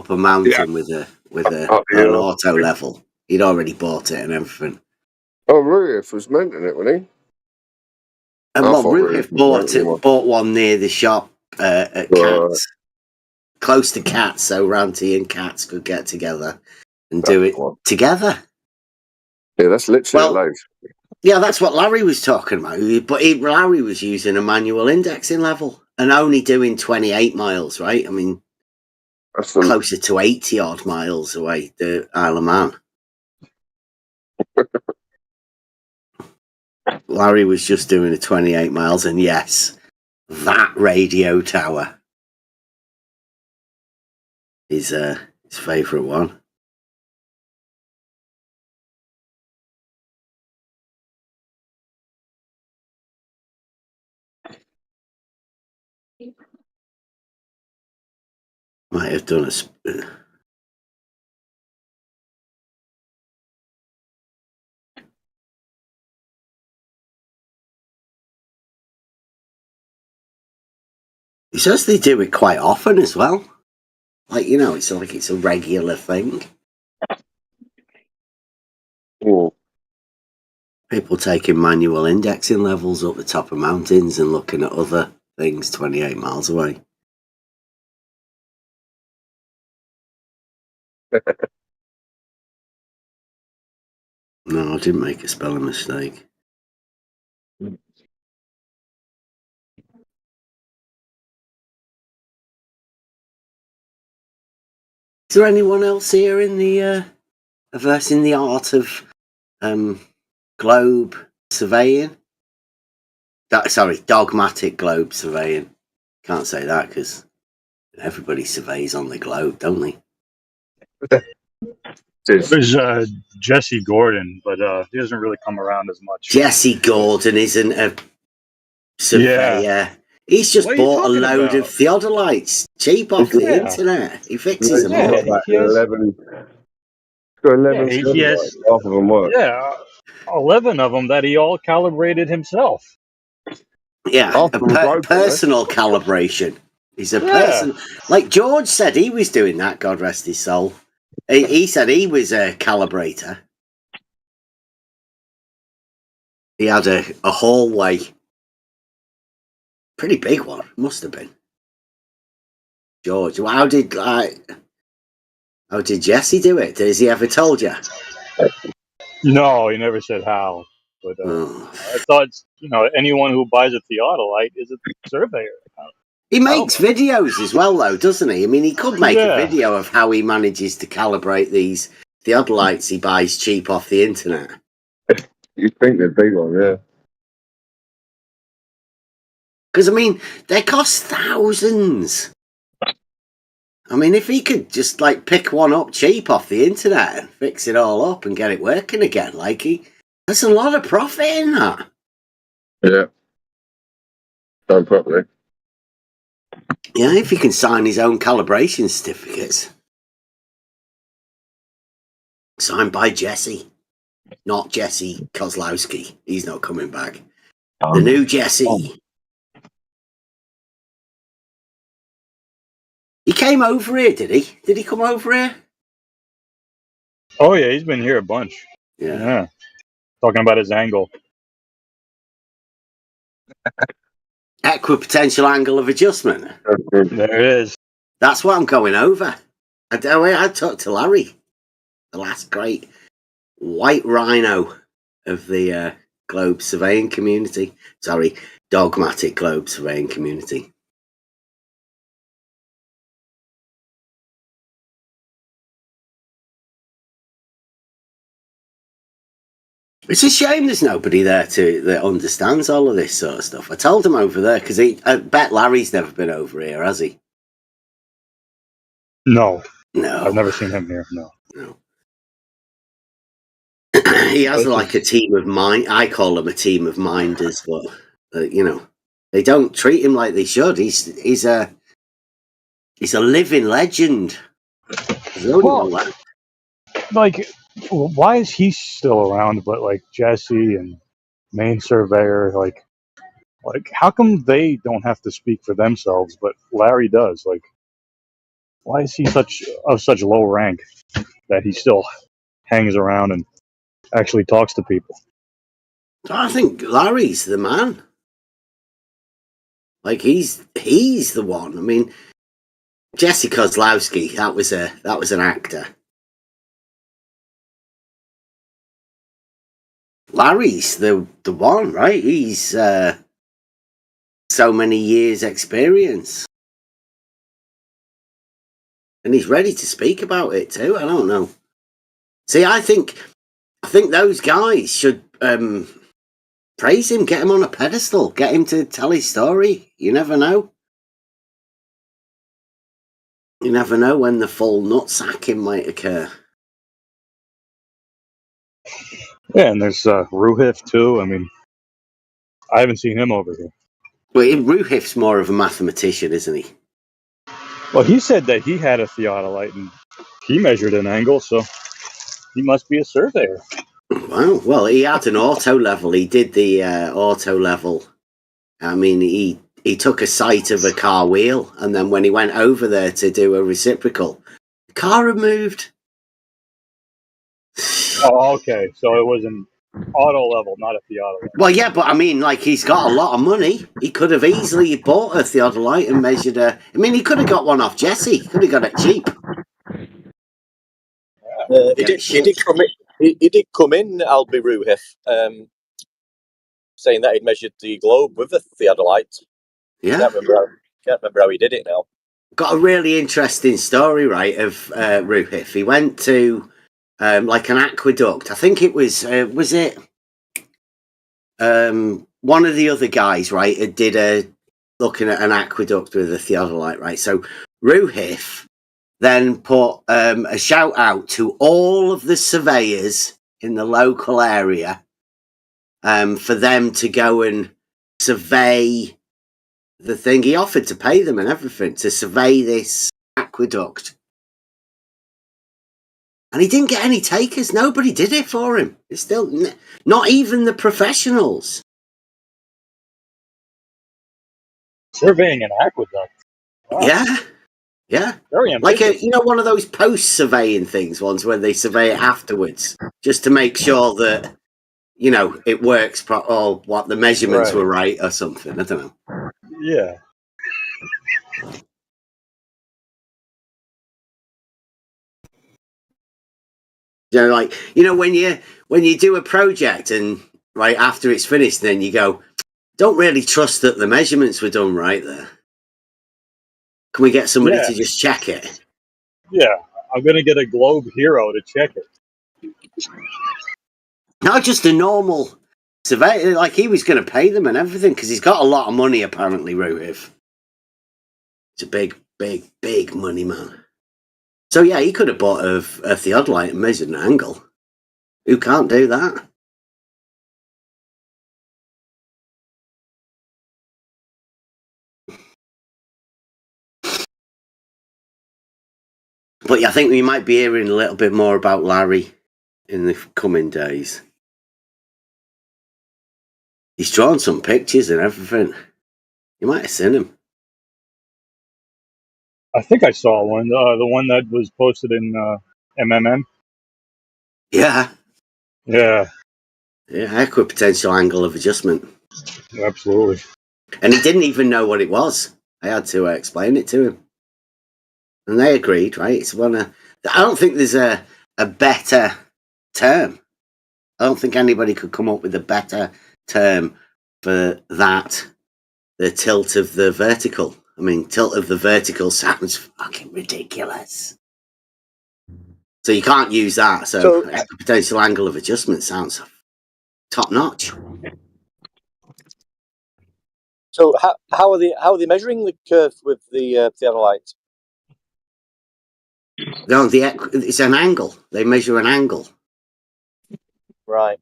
a mountain with an auto level. He'd already bought it and everything. Oh, Ruyif was mentioning it, wasn't he? And well, Ruyif bought one near the shop at Cats, close to Cats, so Ranty and Cats could get together and do it together. Yeah, that's literally a lathe. Yeah, that's what Larry was talking about. But Larry was using a manual indexing level and only doing 28 miles, right? I mean, that's closer to 80 odd miles away, the Isle of Man. Larry was just doing a 28 miles, and yes, that radio tower is his favourite one. Might have done a. He says they do it quite often as well. Like, it's like it's a regular thing. Ooh. People taking manual indexing levels up the top of mountains and looking at other things 28 miles away. No, I didn't make a spelling mistake. Is there anyone else here in the versing the art of globe surveying? Dogmatic globe surveying. Can't say that because everybody surveys on the globe, don't they? There's Jesse Gordon, but he doesn't really come around as much. Jesse Gordon isn't a surveyor. Yeah. He's just What are you bought a talking load about? of theodolites cheap off the internet. He fixes them He's up. got 11. He's got 11 he has, half of them work. Yeah, 11 of them that he all calibrated himself. Yeah, personal calibration. He's a person. Like George said, he was doing that. God rest his soul. He said he was a calibrator. He had a hallway, pretty big one. Must have been. George, well, how did Jesse do it? Has he ever told you? No, he never said how. But I thought, anyone who buys a theodolite is a surveyor. He makes videos as well, though, doesn't he? I mean, he could make a video of how he manages to calibrate these theodolites he buys cheap off the internet. You think they're big one, yeah. Because, I mean, they cost thousands. I mean, if he could just, pick one up cheap off the internet and fix it all up and get it working again, there's a lot of profit in that. Yeah. Done properly. Yeah, if he can sign his own calibration certificates. Signed by Jesse. Not Jesse Kozlowski. He's not coming back. The new Jesse. He came over here, did he? Did he come over here? Oh, yeah, he's been here a bunch. Yeah. Talking about his angle. Equipotential angle of adjustment. There it is. That's what I'm going over. I talked to Larry, the last great white rhino of the globe surveying community. Sorry, dogmatic globe surveying community. It's a shame there's nobody there that understands all of this sort of stuff. I told him over there because I bet Larry's never been over here, has he? No. No. I've never seen him here. No. He has like a team of mind. I call them a team of minders, but you know, they don't treat him like they should. He's a living legend. Well, like, why is he still around? But like Jesse and Main Surveyor, like how come they don't have to speak for themselves, but Larry does? Like, why is he of such low rank that he still hangs around and actually talks to people? I think Larry's the man. Like he's the one. I mean, Jesse Kozlowski, that was an actor. Larry's the one, right? He's so many years experience. And he's ready to speak about it too. I don't know. See, I think those guys should praise him, get him on a pedestal, get him to tell his story. You never know. You never know when the full nutsacking might occur. Yeah, and there's Ruhif too. I mean, I haven't seen him over here. Well, Ruhif's more of a mathematician, isn't he? Well, he said that he had a theodolite and he measured an angle, so he must be a surveyor. Wow. Well, he had an auto level. He did the auto level. I mean, he took a sight of a car wheel, and then when he went over there to do a reciprocal, the car had moved. Oh, okay. So it was an auto level, not a theodolite. Well, yeah, but I mean, like, he's got a lot of money. He could have easily bought a theodolite and measured a... I mean, he could have got one off Jesse. He could have got it cheap. He did come in, Albie Ruhif, saying that he'd measured the globe with a theodolite. Yeah. Can't remember how he did it now. Got a really interesting story, right, of Ruhif. He went to like an aqueduct. I think it was it one of the other guys, right, did looking at an aqueduct with a theodolite, right? So Ruhif then put a shout out to all of the surveyors in the local area for them to go and survey the thing. He offered to pay them and everything to survey this aqueduct. And he didn't get any takers. Nobody did it for him. It's still not even the professionals. Surveying an aqueduct. Wow. Yeah. Very Like ambitious. one of those post-surveying things, ones where they survey it afterwards, just to make sure that, it works, or what the measurements were right or something. I don't know. Yeah. When you do a project and right after it's finished, then you go, don't really trust that the measurements were done right there. Can we get somebody to just check it? Yeah, I'm gonna get a Globe Hero to check it. Not just a normal surveyor, like he was going to pay them and everything, because he's got a lot of money apparently, Ruhif. It's a big, big, big money man. So yeah, he could have bought a theodolite and measured an angle. Who can't do that? But yeah, I think we might be hearing a little bit more about Larry in the coming days. He's drawn some pictures and everything. You might have seen him. I think I saw one. The one that was posted in MMM. Yeah. Yeah. Yeah, equipotential angle of adjustment. Absolutely. And he didn't even know what it was. I had to explain it to him. And they agreed, right? It's I don't think there's a better term. I don't think anybody could come up with a better term for that. The tilt of the vertical. I mean, tilt of the vertical sounds fucking ridiculous. So you can't use that. So equipotential angle of adjustment sounds top notch. So how are they measuring the curve with the theodolite? No, it's an angle. They measure an angle. Right.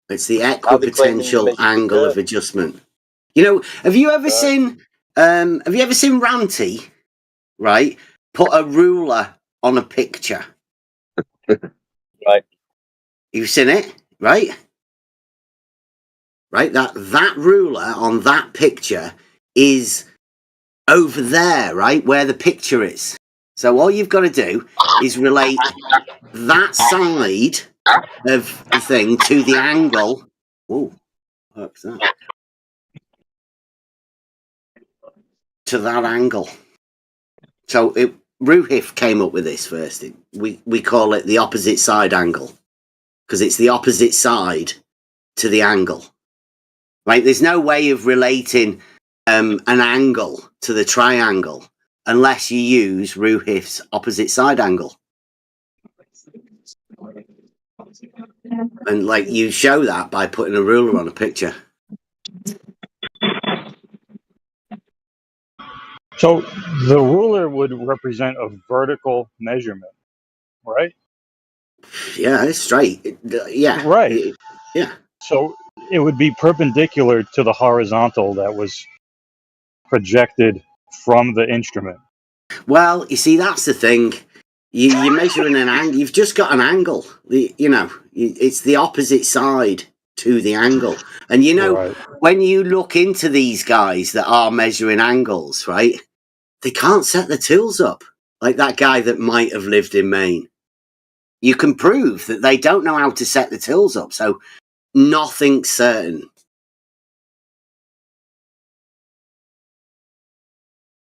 It's the How are they claiming they equipotential measure the angle of curve? adjustment. You know, have you ever seen Ranty, right, put a ruler on a picture? Right. You've seen it, right? Right, that ruler on that picture is over there, right, where the picture is. So all you've got to do is relate that side of the thing to the angle. Whoa, what's that? To that angle. So Ruhif came up with this first. We call it the opposite side angle because it's the opposite side to the angle. Right? There's no way of relating an angle to the triangle unless you use Ruhif's opposite side angle. And like you show that by putting a ruler on a picture. So the ruler would represent a vertical measurement, right? Yeah, it's straight. Yeah. Right. Yeah. So it would be perpendicular to the horizontal that was projected from the instrument. Well, you see, that's the thing. You're measuring an angle. You've just got an angle. It's the opposite side to the angle. And Right. when you look into these guys that are measuring angles, right, they can't set the tools up. Like that guy that might have lived in Maine. You can prove that they don't know how to set the tools up. So nothing's certain.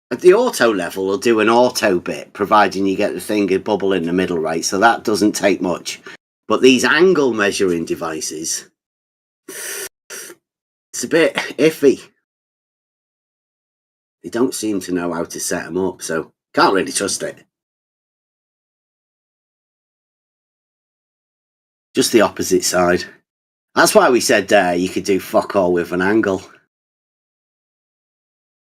At the auto level, they'll do an auto bit, providing you get the thing a bubble in the middle, right? So that doesn't take much. But these angle measuring devices, it's a bit iffy. They don't seem to know how to set them up, so can't really trust it. Just the opposite side. That's why we said you could do fuck all with an angle.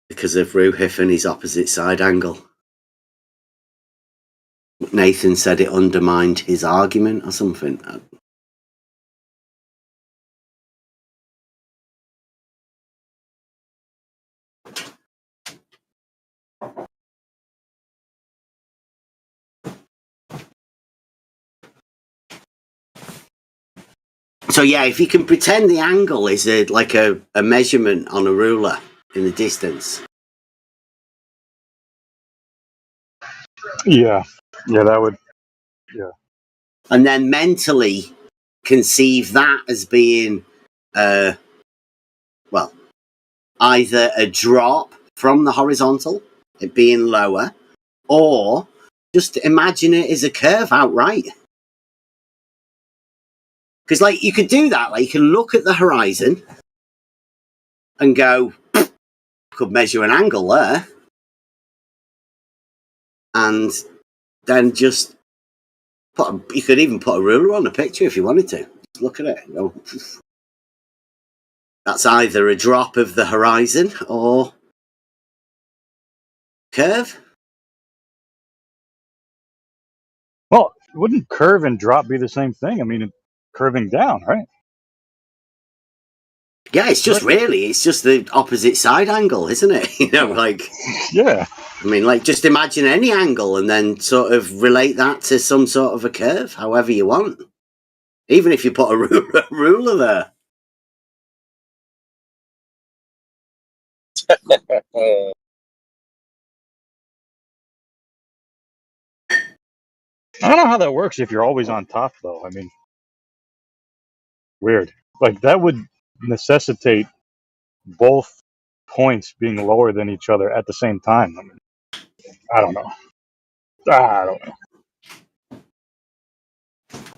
Because of Ruhif and his opposite side angle. Nathan said it undermined his argument or something. So yeah, if you can pretend the angle is like a measurement on a ruler in the distance. Yeah. Yeah, that would. Yeah. And then mentally conceive that as being, either a drop from the horizontal, it being lower, or just imagine it as a curve outright. Because, like, you could do that. Like, you can look at the horizon and go, could measure an angle there. And then just you could even put a ruler on a picture if you wanted to. Just look at it and go, that's either a drop of the horizon or curve. Well, wouldn't curve and drop be the same thing? I mean, curving down, right? Yeah, it's just the opposite side angle, isn't it? Yeah. I mean, like, just imagine any angle and then sort of relate that to some sort of a curve, however you want. Even if you put a ruler there. I don't know how that works if you're always on top, though. I mean, weird. Like, that would necessitate both points being lower than each other at the same time. I mean, I don't know.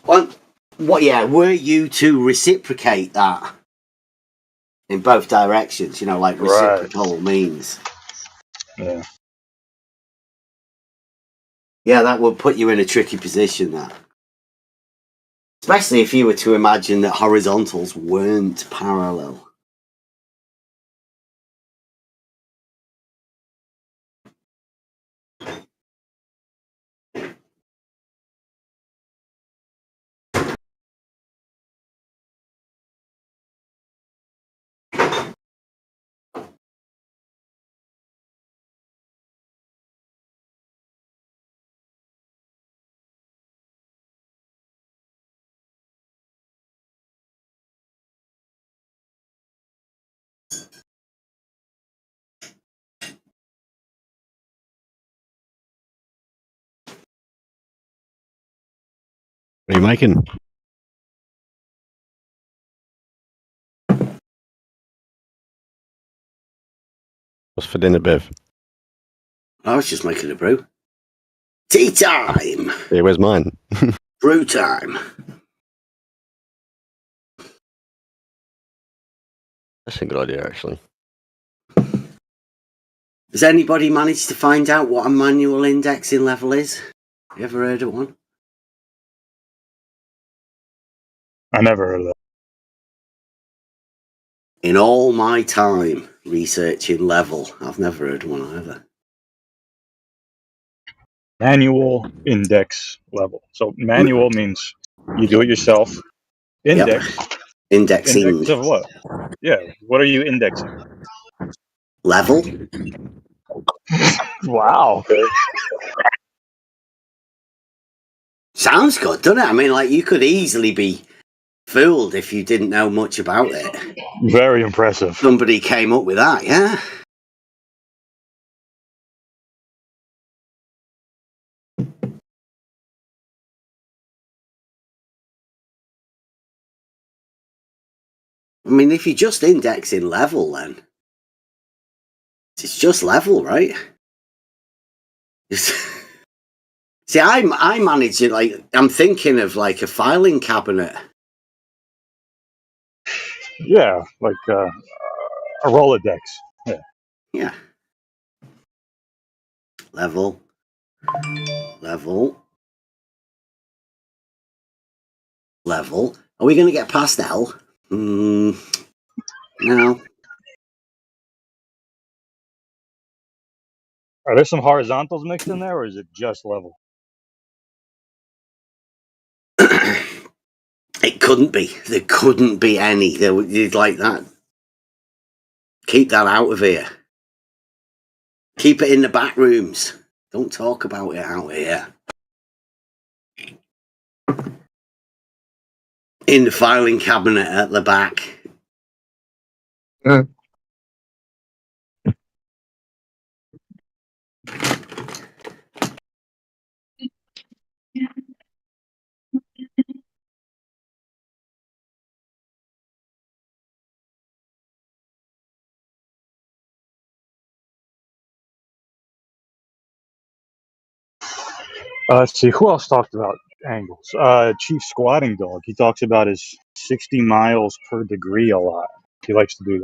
Well, were you to reciprocate that in both directions, like reciprocal means? Yeah. Yeah, that would put you in a tricky position, that. Especially if you were to imagine that horizontals weren't parallel. What are you making? What's for dinner, Bev? I was just making a brew. Tea time! Yeah, where's mine? Brew time. That's a good idea, actually. Has anybody managed to find out what a manual indexing level is? You ever heard of one? I never heard of that. In all my time researching level, I've never heard one either. Manual index level. So manual means you do it yourself. Index. Yep. Indexing. Index of what? Yeah. What are you indexing? Level. Wow. Sounds good, doesn't it? I mean, like, you could easily be fooled if you didn't know much about it. Very impressive. Somebody came up with that, yeah? I mean, if you're just indexing level, then it's just level, right? See, I manage it like I'm thinking of like a filing cabinet. Yeah, like a Rolodex. Yeah. Yeah. Level. Level. Level. Are we going to get past L? No. Are there some horizontals mixed in there, or is it just level? It couldn't be. There couldn't be any. You'd like that. Keep that out of here. Keep it in the back rooms. Don't talk about it out here. In the filing cabinet at the back. Let's see, who else talked about angles? Chief Squatting Dog. He talks about his 60 miles per degree a lot. He likes to do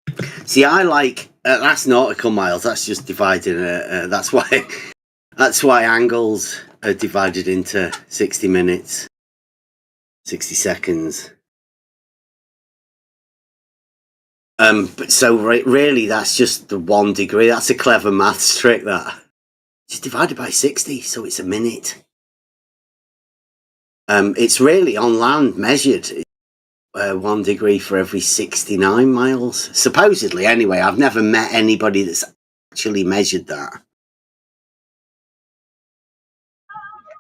that. See, I like that's nautical miles. That's just divided. That's why angles are divided into 60 minutes, 60 seconds. But so really, that's just the 1 degree. That's a clever maths trick. That just divided by 60, so it's a minute. It's really on land measured. 1 degree for every 69 miles. Supposedly, anyway. I've never met anybody that's actually measured that.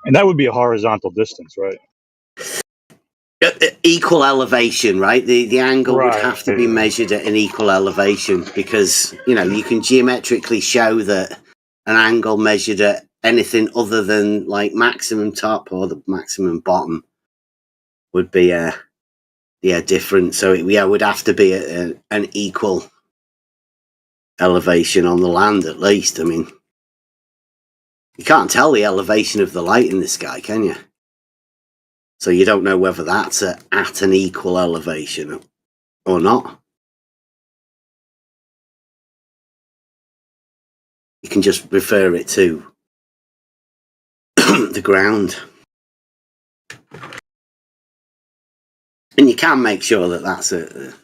And that would be a horizontal distance, right? Equal elevation, right? The angle would Right. have to be measured at an equal elevation because, you know, you can geometrically show that an angle measured at anything other than like maximum top or the maximum bottom would be different. So it would have to be an equal elevation on the land at least. I mean, you can't tell the elevation of the light in the sky, can you? So you don't know whether that's at an equal elevation or not. You can just refer it to the ground. And you can make sure that that's at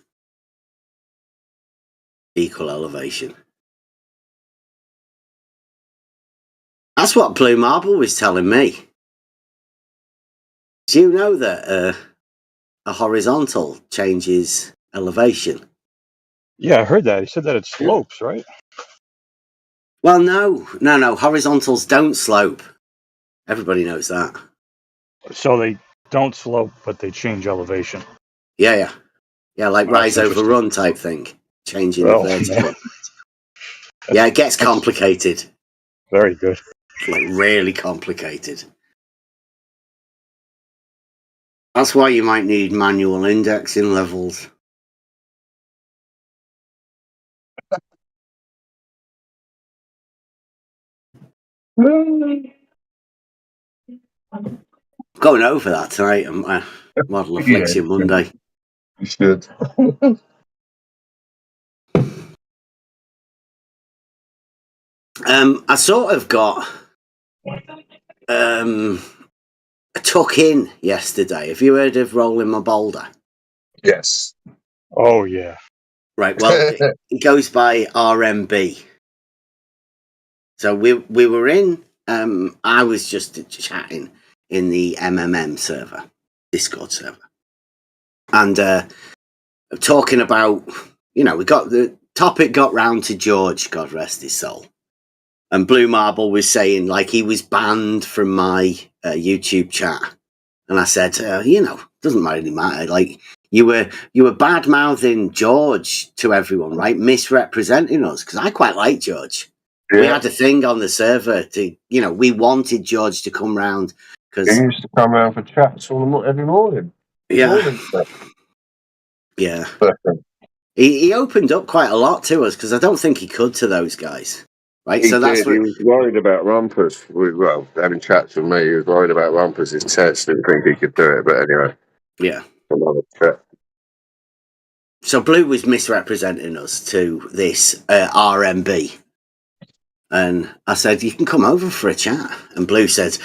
equal elevation. That's what Blue Marble was telling me. Do you know that a horizontal changes elevation? Yeah, I heard that. He said that it slopes, right? Well, no. Horizontals don't slope. Everybody knows that. So they don't slope, but they change elevation. Yeah, like Oh, that's rise over interesting. run type thing, changing the Oh, vertical. man. Yeah, it gets complicated. Very good. Like really complicated. That's why you might need manual indexing levels. Going over that tonight on my Model Affliction Monday. You should. I sort of got a tuck in yesterday. Have you heard of Rolling My Boulder? Yes. Oh, yeah. Right, well, it goes by RMB. So we were in, I was just chatting in the MMM server, Discord server. And talking about, we got the topic got round to George, God rest his soul. And Blue Marble was saying, like, he was banned from my YouTube chat. And I said, doesn't really matter. Like, you were bad-mouthing George to everyone, right? Misrepresenting us. Because I quite like George. Yeah. We had a thing on the server to, we wanted George to come round. He Because used to come around for chats every morning. Yeah. Yeah. He opened up quite a lot to us because I don't think he could to those guys. Right? He So that's did. He was worried about Rumpus. Well, having chats with me, he was worried about Rumpus. His chats didn't think he could do it, but anyway. Yeah. Another chat. So Blue was misrepresenting us to this RMB. And I said, you can come over for a chat. And Blue said,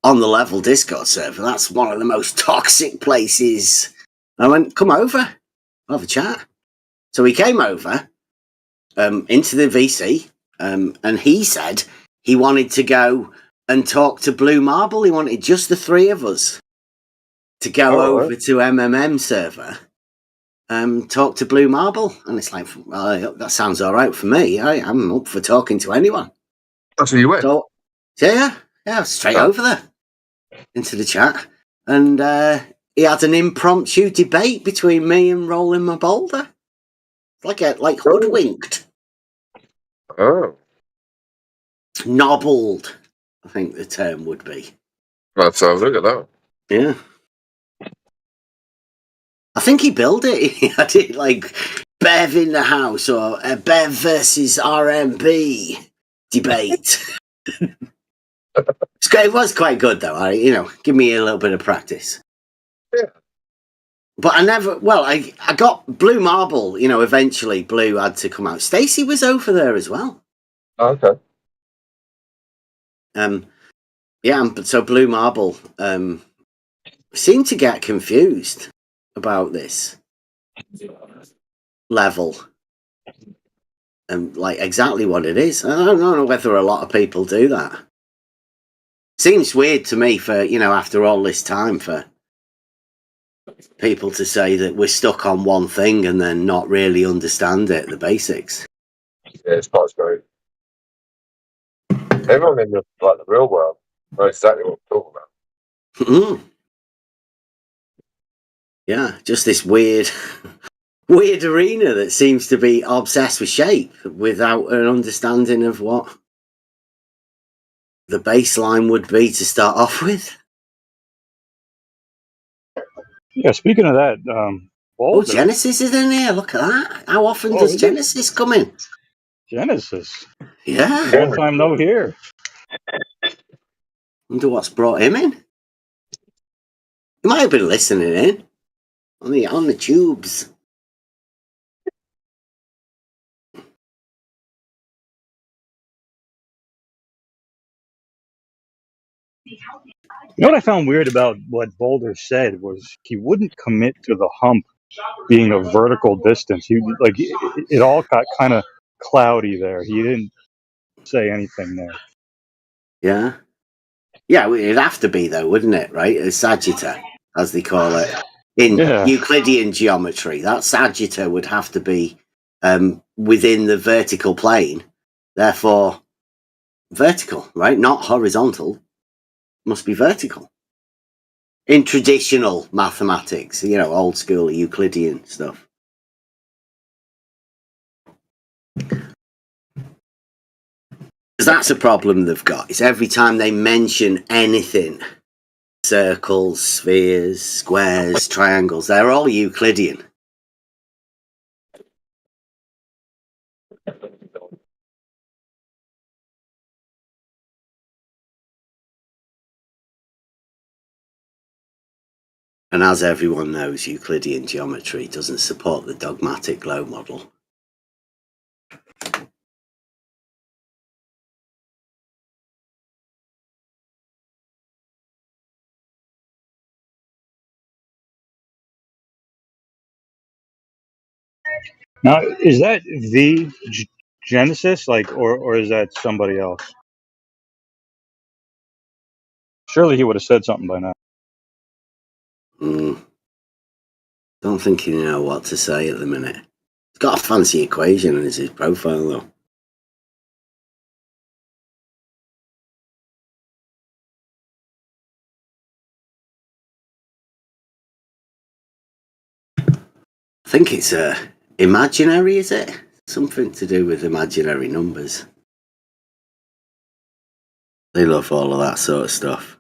on the level Discord server, that's one of the most toxic places. And I went, come over. We'll have a chat. So he came over into the VC. And he said he wanted to go and talk to Blue Marble. He wanted just the three of us to go over to MMM server, talk to Blue Marble. And it's like, well, that sounds all right for me. I'm up for talking to anyone. That's where you went? So, yeah, straight over there into the chat. And he had an impromptu debate between me and Rolling My Boulder. Like hoodwinked. Oh. Nobbled, I think the term would be. Let's have a look at that. Yeah. I think he built it. He had it like Bev in the house or a Bev versus RMB debate. It was quite good though. Give me a little bit of practice. Yeah. But I got Blue Marble, eventually Blue had to come out. Stacey was over there as well. Okay. So Blue Marble seemed to get confused about this level and like exactly what it is. I don't know whether a lot of people do that. Seems weird to me for, after all this time for people to say that we're stuck on one thing and then not really understand it, the basics. Yeah, it's quite scary. Everyone in the real world knows exactly what we're talking about. Yeah, just this weird arena that seems to be obsessed with shape without an understanding of what the baseline would be to start off with. Yeah, speaking of that, Boulder. Genesis is in here. Look at that. How often does Genesis come in? Genesis. Yeah. Long time no here. Wonder what's brought him in. He might have been listening in on the tubes. You know what I found weird about what Boulder said was he wouldn't commit to the hump being a vertical distance. He like it all got kind of cloudy there. He didn't say anything there. Yeah. Yeah, it'd have to be though, wouldn't it? Right, a sagitta, as they call it in Euclidean geometry. That sagitta would have to be within the vertical plane, therefore vertical, right? Not horizontal. Must be vertical. In traditional mathematics, you know, old school Euclidean stuff. Because that's a problem they've got. It's every time they mention anything, circles, spheres, squares, triangles, they're all Euclidean. And as everyone knows, Euclidean geometry doesn't support the dogmatic glow model. Now, is that the Genesis, like, or is that somebody else? Surely he would have said something by now. Don't think you know what to say at the minute. He's got a fancy equation in his profile, though. I think it's imaginary, is it? Something to do with imaginary numbers. They love all of that sort of stuff.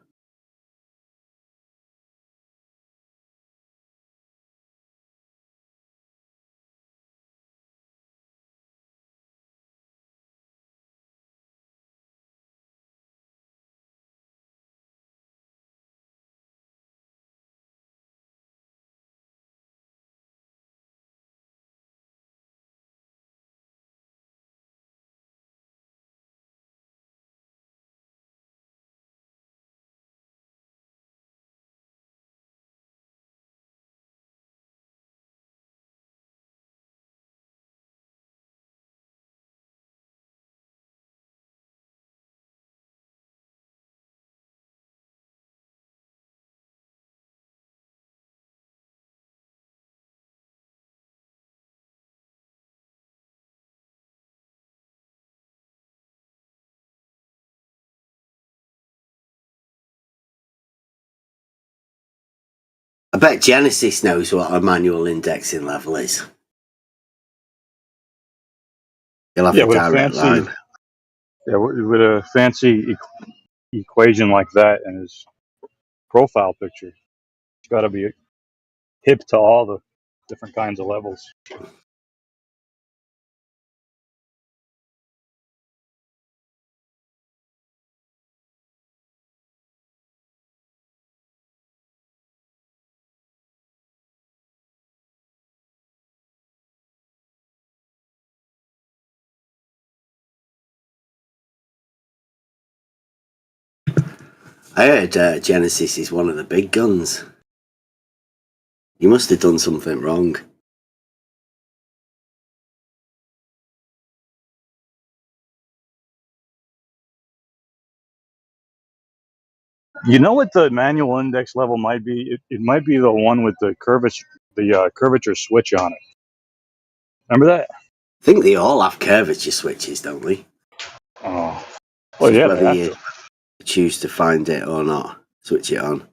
I bet Genesis knows what a manual indexing level is. You'll have a with direct line. With a fancy equation like that in his profile picture, it's got to be hip to all the different kinds of levels. I heard Genesis is one of the big guns. You must have done something wrong. You know what the manual index level might be? It might be the one with the curvature switch on it. Remember that? I think they all have curvature switches, don't they? Oh, well, yeah. Whether you choose to find it or not, switch it on.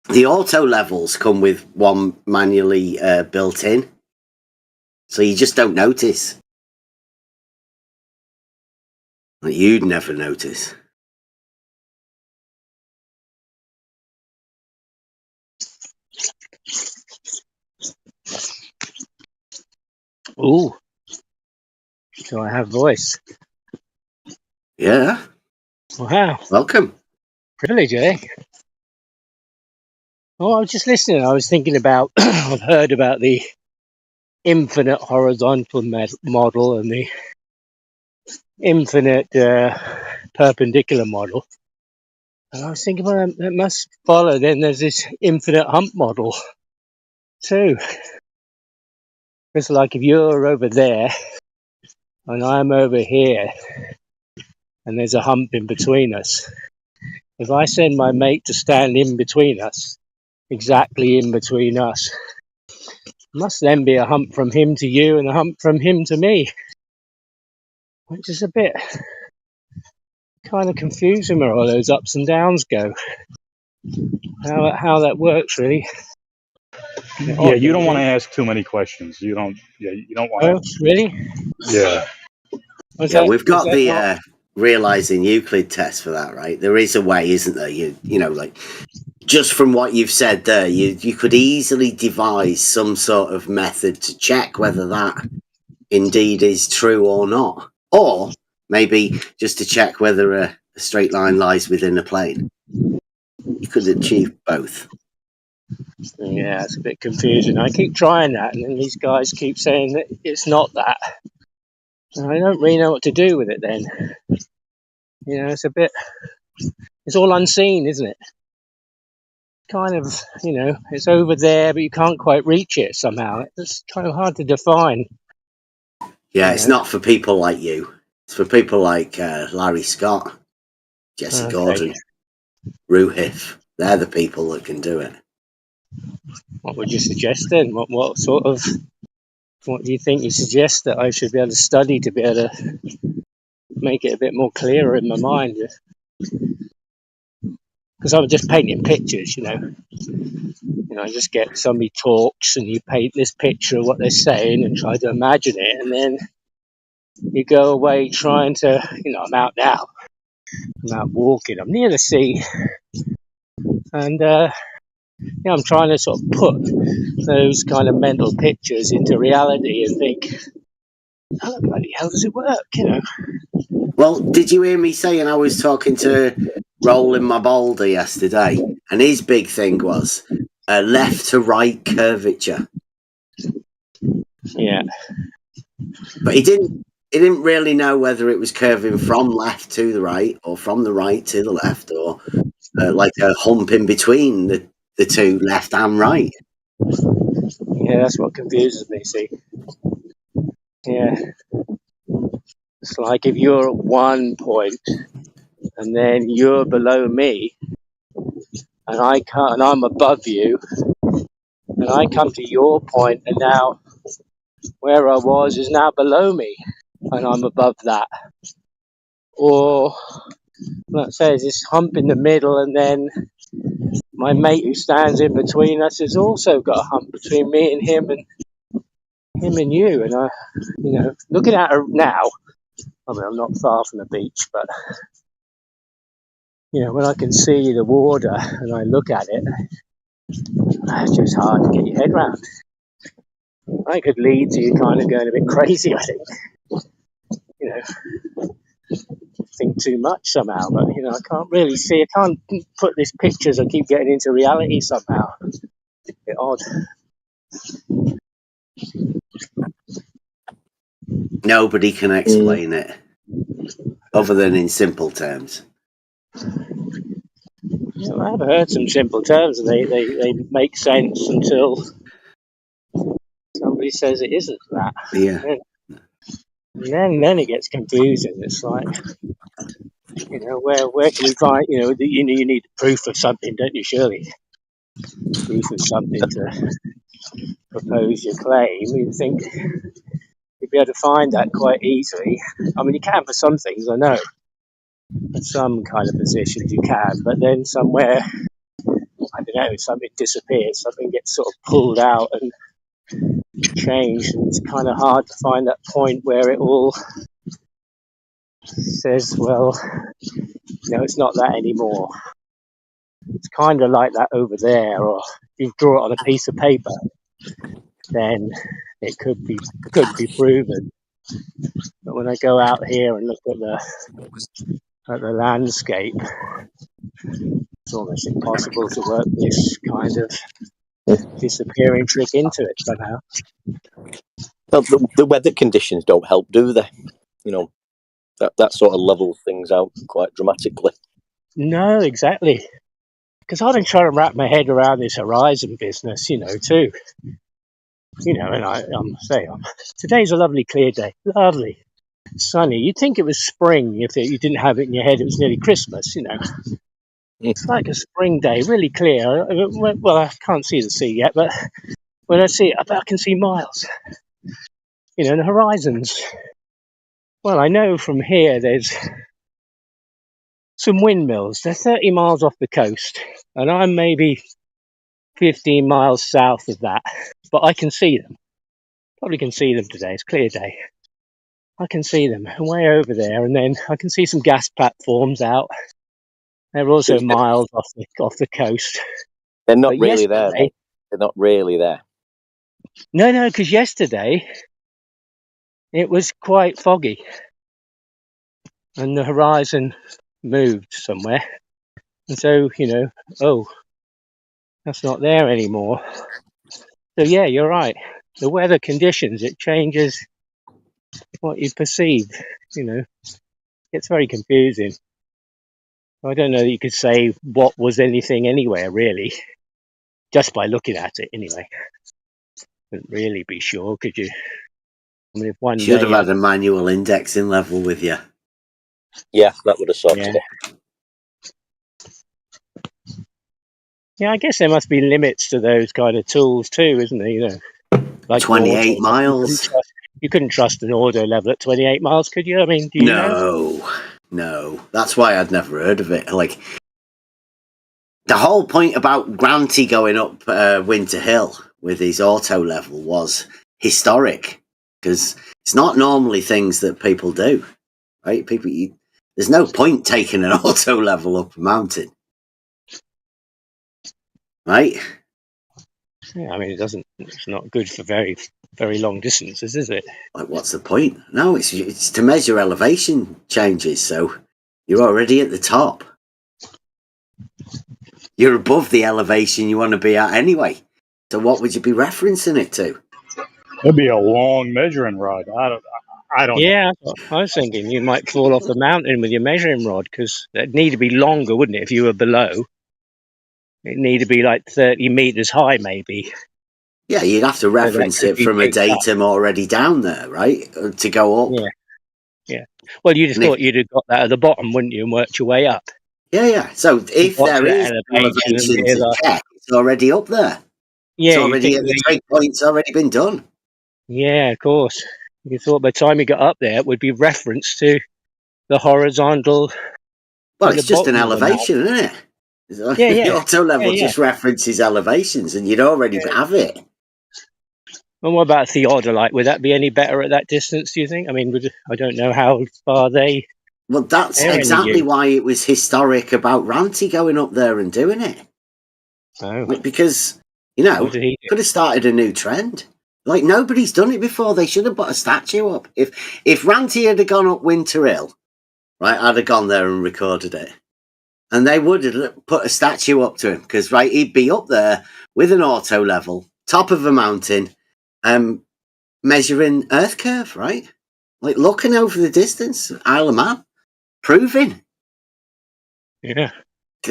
The auto levels come with one manually built in, so you just don't notice. Like you'd never notice. Ooh. So I have voice. Yeah. Wow. Welcome. Privilege, eh? Oh, I was just listening. I was thinking about, I've heard about the infinite horizontal model and the infinite perpendicular model. And I was thinking, well, that must follow. Then there's this infinite hump model too. It's like if you're over there and I'm over here and there's a hump in between us. If I send my mate to stand in between us, exactly in between us, must then be a hump from him to you and a hump from him to me, which is a bit kind of confusing where all those ups and downs go. How that works, really. Yeah, you don't want to ask too many questions. You don't. Yeah, you don't want to. Oh, really? Yeah. Yeah, we've got the realizing Euclid test for that, right? There is a way, isn't there? You know, like just from what you've said there, you could easily devise some sort of method to check whether that indeed is true or not, or maybe just to check whether a straight line lies within a plane. You could achieve both. Yeah, it's a bit confusing. I keep trying that, and then these guys keep saying that it's not that. And I don't really know what to do with it then. You know, it's all unseen, isn't it? Kind of, you know, it's over there, but you can't quite reach it somehow. It's kind of hard to define. Yeah, it's not for people like you. It's for people like Larry Scott, Jesse Gordon, Ruhif. They're the people that can do it. What would you suggest then? What do you think you suggest that I should be able to study to be able to make it a bit more clearer in my mind? Because I'm just painting pictures, you know. You know, I just get somebody talks and you paint this picture of what they're saying and try to imagine it, and then you go away trying to, you know, I'm out now. I'm out walking. I'm near the sea, and yeah, I'm trying to sort of put those kind of mental pictures into reality and think, how the bloody hell does it work, you know? Well, did you hear me saying I was talking to Roland my boulder yesterday, and his big thing was left to right curvature. Yeah. But he didn't really know whether it was curving from left to the right or from the right to the left, or like a hump in between the two, left and right. Yeah, that's what confuses me, see. Yeah. It's like if you're at one point and then you're below me and I'm above you and I come to your point and now where I was is now below me and I'm above that. Or let's say there's this hump in the middle and then my mate who stands in between us has also got a hump between me and him and you. And I, you know, looking at her now, I mean, I'm not far from the beach, but you know, when I can see the water and I look at it, it's just hard to get your head around. I could lead to you kind of going a bit crazy, I think. You know, think too much somehow, but you know, I can't really see. I can't put these pictures. I keep getting into reality somehow. It's a bit odd. Nobody can explain it other than in simple terms. Yeah, I've heard some simple terms and they make sense until somebody says it isn't that. Yeah. And then it gets confusing. It's like, you know, where can we find, you know, you need proof of something, don't you, surely? Proof of something to propose your claim. You think you'd be able to find that quite easily. I mean, you can for some things, I know. For some kind of positions you can, but then somewhere, I don't know, something disappears, something gets sort of pulled out and changed, and it's kind of hard to find that point where it all says, well, no, it's not that anymore. It's kind of like that over there, or if you draw it on a piece of paper, then it could be proven. But when I go out here and look at the landscape, it's almost impossible to work this kind of disappearing trick into it somehow. Well, the weather conditions don't help, do they? You know, That sort of levels things out quite dramatically. No, exactly. Because I've been trying to wrap my head around this Horizon business, too. And today's a lovely clear day. Lovely. Sunny. You'd think it was spring if you didn't have it in your head. It was nearly Christmas, It's like a spring day, really clear. Well, I can't see the sea yet, but when I see it, I can see miles. And the horizons. Well, I know from here there's some windmills. They're 30 miles off the coast, and I'm maybe 15 miles south of that, but I can see them. Probably can see them today. It's a clear day. I can see them way over there, and then I can see some gas platforms out. They're also miles off the coast. They're not really there. They're not really there. No, because yesterday it was quite foggy, and the horizon moved somewhere, and so that's not there anymore. So yeah, you're right. The weather conditions, it changes what you perceive. It's very confusing. I don't know that you could say what was anything anywhere really, just by looking at it anyway. Couldn't really be sure, could you? I mean, if one Should have day had a manual indexing level with you. Yeah, that would have sorted it. Yeah, I guess there must be limits to those kind of tools too, isn't there? Like 28 miles. You couldn't trust an auto level at 28 miles, could you? I mean, do you know? No. That's why I'd never heard of it. Like, the whole point about Granty going up Winter Hill with his auto level was historic, because it's not normally things that people do, right? There's no point taking an auto level up a mountain, right? Yeah, I mean, it's not good for very, very long distances, is it? Like, what's the point? No, it's to measure elevation changes, so you're already at the top. You're above the elevation you want to be at anyway. So what would you be referencing it to? It'd be a long measuring rod. I don't know. Yeah, I was thinking you might fall off the mountain with your measuring rod, because it'd need to be longer, wouldn't it, if you were below? It'd need to be like 30 meters high, maybe. Yeah, you'd have to reference it from a datum already down there, right? To go up. Yeah. Well, you just thought you'd have got that at the bottom, wouldn't you, and worked your way up. Yeah. So if there is elevation to check, it's already up there. Yeah, it's already at the checkpoint's already been done. Yeah, of course. You thought by the time you got up there, it would be referenced to the horizontal. Well, it's just an elevation, isn't it? Yeah. The auto level just references elevations, and you'd already have it. And what about theodolite? Would that be any better at that distance, do you think? I mean, I don't know how far they... Well, that's exactly why it was historic about Ranty going up there and doing it. Oh. Because, could have started a new trend. Like, nobody's done it before. They should have put a statue up. If Ranty had gone up Winter Hill, right, I'd have gone there and recorded it. And they would have put a statue up to him, because, right, he'd be up there with an auto level, top of a mountain, measuring Earth curve, right? Like, looking over the distance, Isle of Man, proving. Yeah.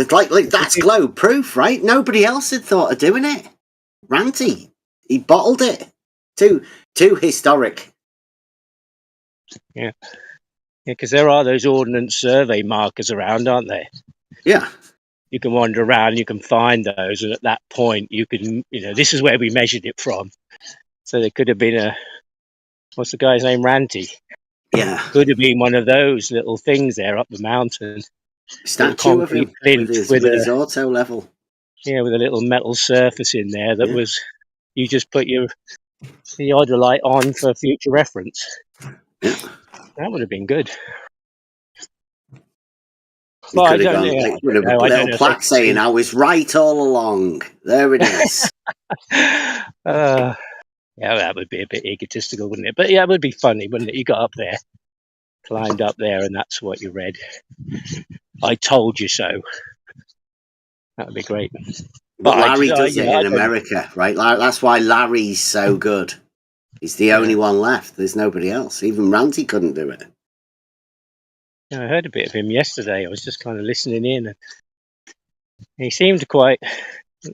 Like that's globe proof, right? Nobody else had thought of doing it. Ranty, he bottled it. Too historic. Yeah, because there are those Ordnance Survey markers around, aren't there? Yeah. You can wander around, you can find those, and at that point, you can, this is where we measured it from. So there could have been what's the guy's name? Ranty. Yeah. Could have been one of those little things there up the mountain. Statue of him with his auto level. Yeah, with a little metal surface in there that was, you just put your theodolite on for future reference. Yeah. That would have been good. Well, I don't know. With a little plaque saying, I was right all along. There it is. Yeah, that would be a bit egotistical, wouldn't it? But yeah, it would be funny, wouldn't it? You got up there, climbed up there, and that's what you read. I told you so. That would be great. But Larry does it in America, right? That's why Larry's so good. He's the only one left. There's nobody else. Even Ranty couldn't do it. I heard a bit of him yesterday. I was just kind of listening in, and he seemed quite,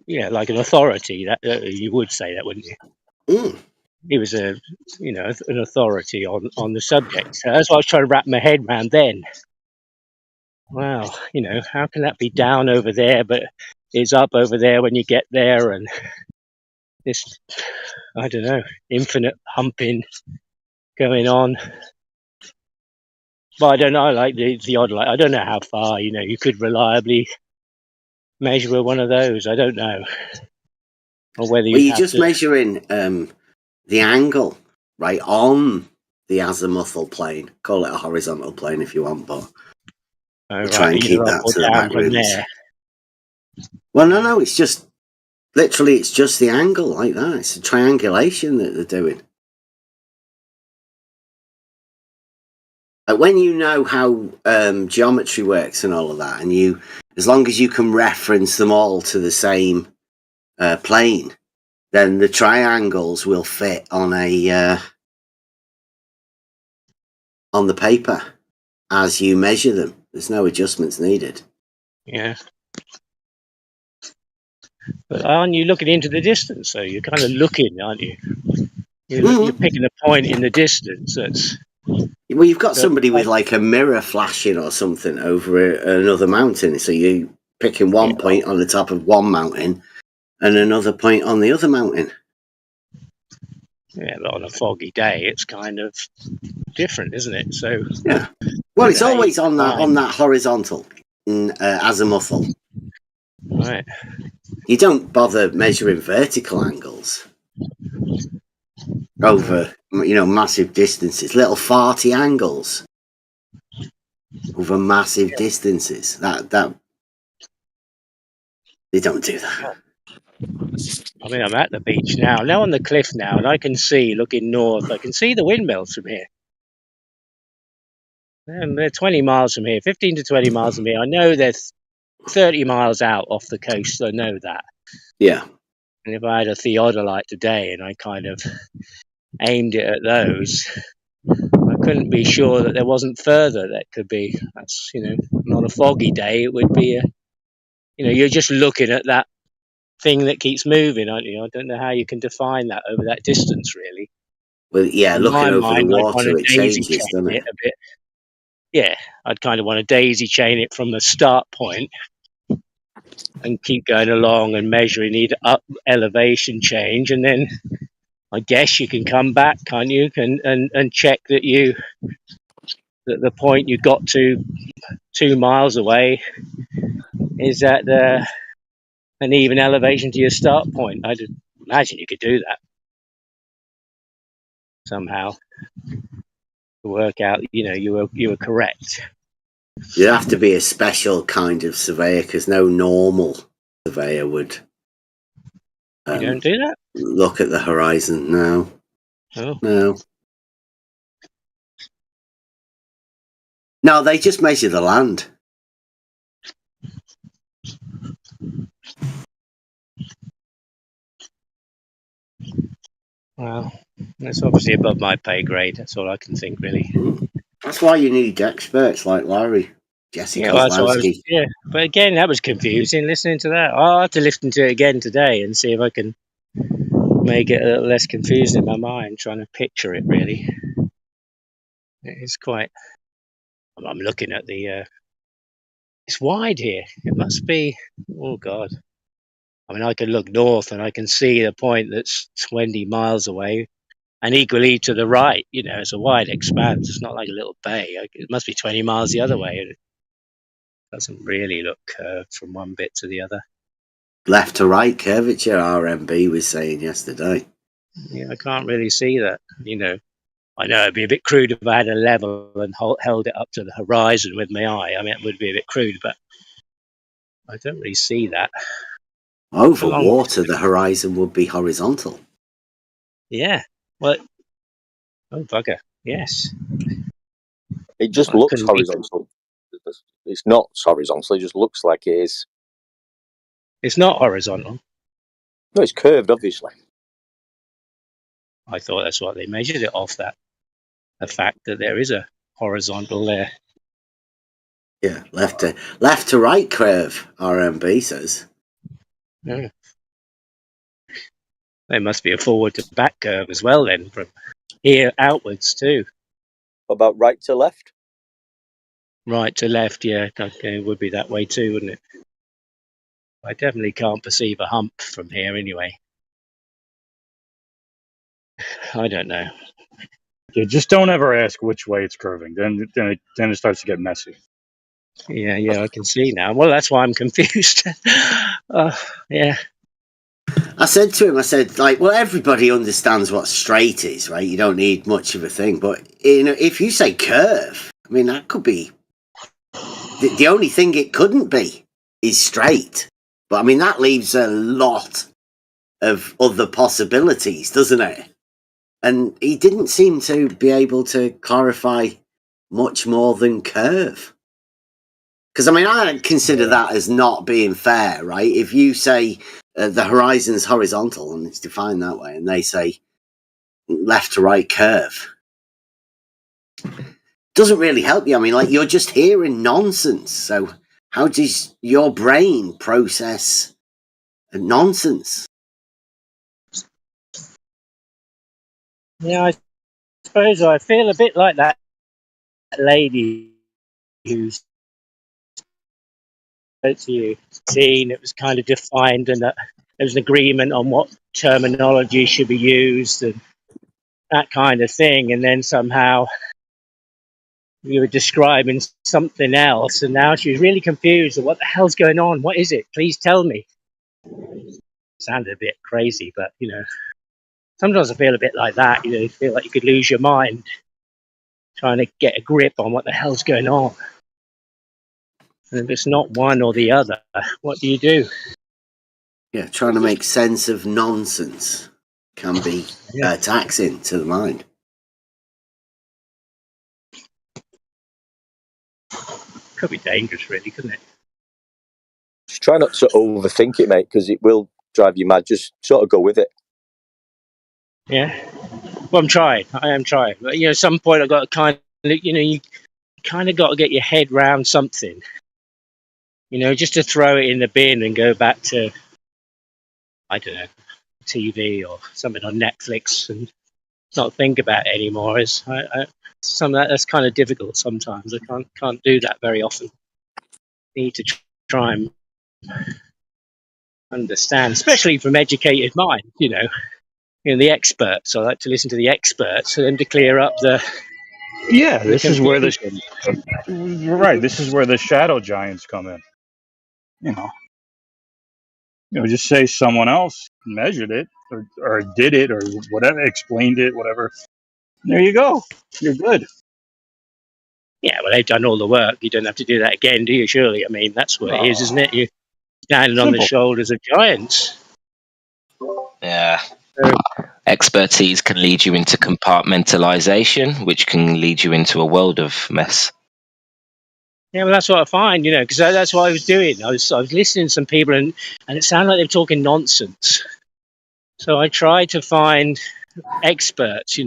like an authority. That you would say that, wouldn't you? Mm. He was an authority on the subject. So that's what I was trying to wrap my head around then. Wow, how can that be down over there, but it's up over there when you get there, and this, I don't know, infinite humping going on. But I don't know, like the odd, I don't know how far, you could reliably measure with one of those. I don't know. Or whether Well, you'd you're have just to... measuring the angle, right, on the azimuthal plane. Call it a horizontal plane if you want, but we'll try and keep that to the back rooms. Well, no, it's just, literally, it's just the angle like that. It's a triangulation that they're doing. When you know how geometry works and all of that, and as long as you can reference them all to the same plane, then the triangles will fit on on the paper as you measure them. There's no adjustments needed. Yeah. But aren't you looking into the distance? So you're kind of looking, aren't you? You're picking a point in the distance. Well, you've got somebody with like a mirror flashing or something over another mountain. So you're picking one point on the top of one mountain and another point on the other mountain. Yeah, but on a foggy day, it's kind of different, isn't it? So yeah. Well, it's always on that horizontal, azimuthal. Right. You don't bother measuring vertical angles over, massive distances. Little farty angles over massive distances. That they don't do that. I mean, I'm at the beach now. Now on the cliff now, and I can see, looking north, I can see the windmills from here. And they're 20 miles from here, 15 to 20 miles from here. I know they're 30 miles out off the coast. I know that. Yeah. And if I had a theodolite today and I kind of aimed it at those, I couldn't be sure that there wasn't further that could be. That's, not a foggy day. It would be you're just looking at that thing that keeps moving, aren't you? I don't know how you can define that over that distance, really. Well, yeah, In looking my over mind, the I'd water, want it to daisy changes, chain doesn't it? a bit. Yeah, I'd kind of want to daisy chain it from the start point and keep going along and measuring either up elevation change, and then I guess you can come back, can't you? And check that the point you got to 2 miles away is at an even elevation to your start point. I'd imagine you could do that somehow to work out. You were correct. You'd have to be a special kind of surveyor because no normal surveyor would. You don't do that? Look at the horizon. No. Oh. No. No, they just measure the land. Well, that's obviously above my pay grade. That's all I can think, really. That's why you need experts like Larry, Jesse Kozlowski. Yeah, but again, that was confusing listening to that. I'll have to listen to it again today and see if I can make it a little less confusing in my mind, trying to picture it, really. It is quite... I'm looking at the... It's wide here. It must be... Oh, God. I mean, I can look north and I can see the point that's 20 miles away. And equally to the right, it's a wide expanse. It's not like a little bay. It must be 20 miles the other way. It doesn't really look curved from one bit to the other. Left to right curvature, RMB was saying yesterday. Yeah, I can't really see that. I know it'd be a bit crude if I had a level and held it up to the horizon with my eye. I mean, it would be a bit crude, but I don't really see that. Over water, the horizon would be horizontal. Yeah. Well, oh, bugger. Yes. It just looks horizontal. It's not horizontal. It just looks like it is. It's not horizontal. No, it's curved, obviously. I thought that's what they measured it off, that. The fact that there is a horizontal there. Yeah, left to right curve, RMB says. Yeah. There must be a forward to back curve as well then, from here outwards too. What about right to left? Right to left, yeah, okay, it would be that way too, wouldn't it? I definitely can't perceive a hump from here anyway. I don't know. Yeah, just don't ever ask which way it's curving. Then it starts to get messy. Yeah, I can see now. Well, that's why I'm confused. Yeah. I said to him, like, well, everybody understands what straight is, right? You don't need much of a thing. But, if you say curve, I mean, that could be... The only thing it couldn't be is straight. But, I mean, that leaves a lot of other possibilities, doesn't it? And he didn't seem to be able to clarify much more than curve. Because, I mean, I consider that as not being fair, right? If you say the horizon's horizontal and it's defined that way, and they say left to right curve, doesn't really help you. I mean, like, you're just hearing nonsense. So how does your brain process nonsense? Yeah, I suppose I feel a bit like that lady who's to you seen it was kind of defined and that there was an agreement on what terminology should be used and that kind of thing, and then somehow you were describing something else and now she's really confused. What the hell's going on? What is it? Please tell me. Sounded a bit crazy, but sometimes I feel a bit like that. You feel like you could lose your mind trying to get a grip on what the hell's going on. And if it's not one or the other, what do you do? Yeah, trying to make sense of nonsense can be taxing to the mind. Could be dangerous, really, couldn't it? Just try not to overthink it, mate, because it will drive you mad. Just sort of go with it. Yeah. Well, I'm trying. I am trying. But, at some point I've got to kind of, you kind of got to get your head round something. Just to throw it in the bin and go back to, I don't know, TV or something on Netflix and not think about it anymore. Some of that's kind of difficult sometimes. I can't do that very often. Need to try and understand, especially from educated minds. The experts. I like to listen to the experts for them to clear up the. Yeah, this is where This is where the shadow giants come in. Just say someone else measured it or did it or whatever, explained it, whatever. There you go. You're good. Yeah, well, they've done all the work. You don't have to do that again, do you? Surely, I mean, that's what it is, isn't it? You're standing on the shoulders of giants. Yeah. Expertise can lead you into compartmentalization, which can lead you into a world of mess. Yeah, well, that's what I find, because that's what I was doing. I was listening to some people, and it sounded like they were talking nonsense. So I tried to find experts,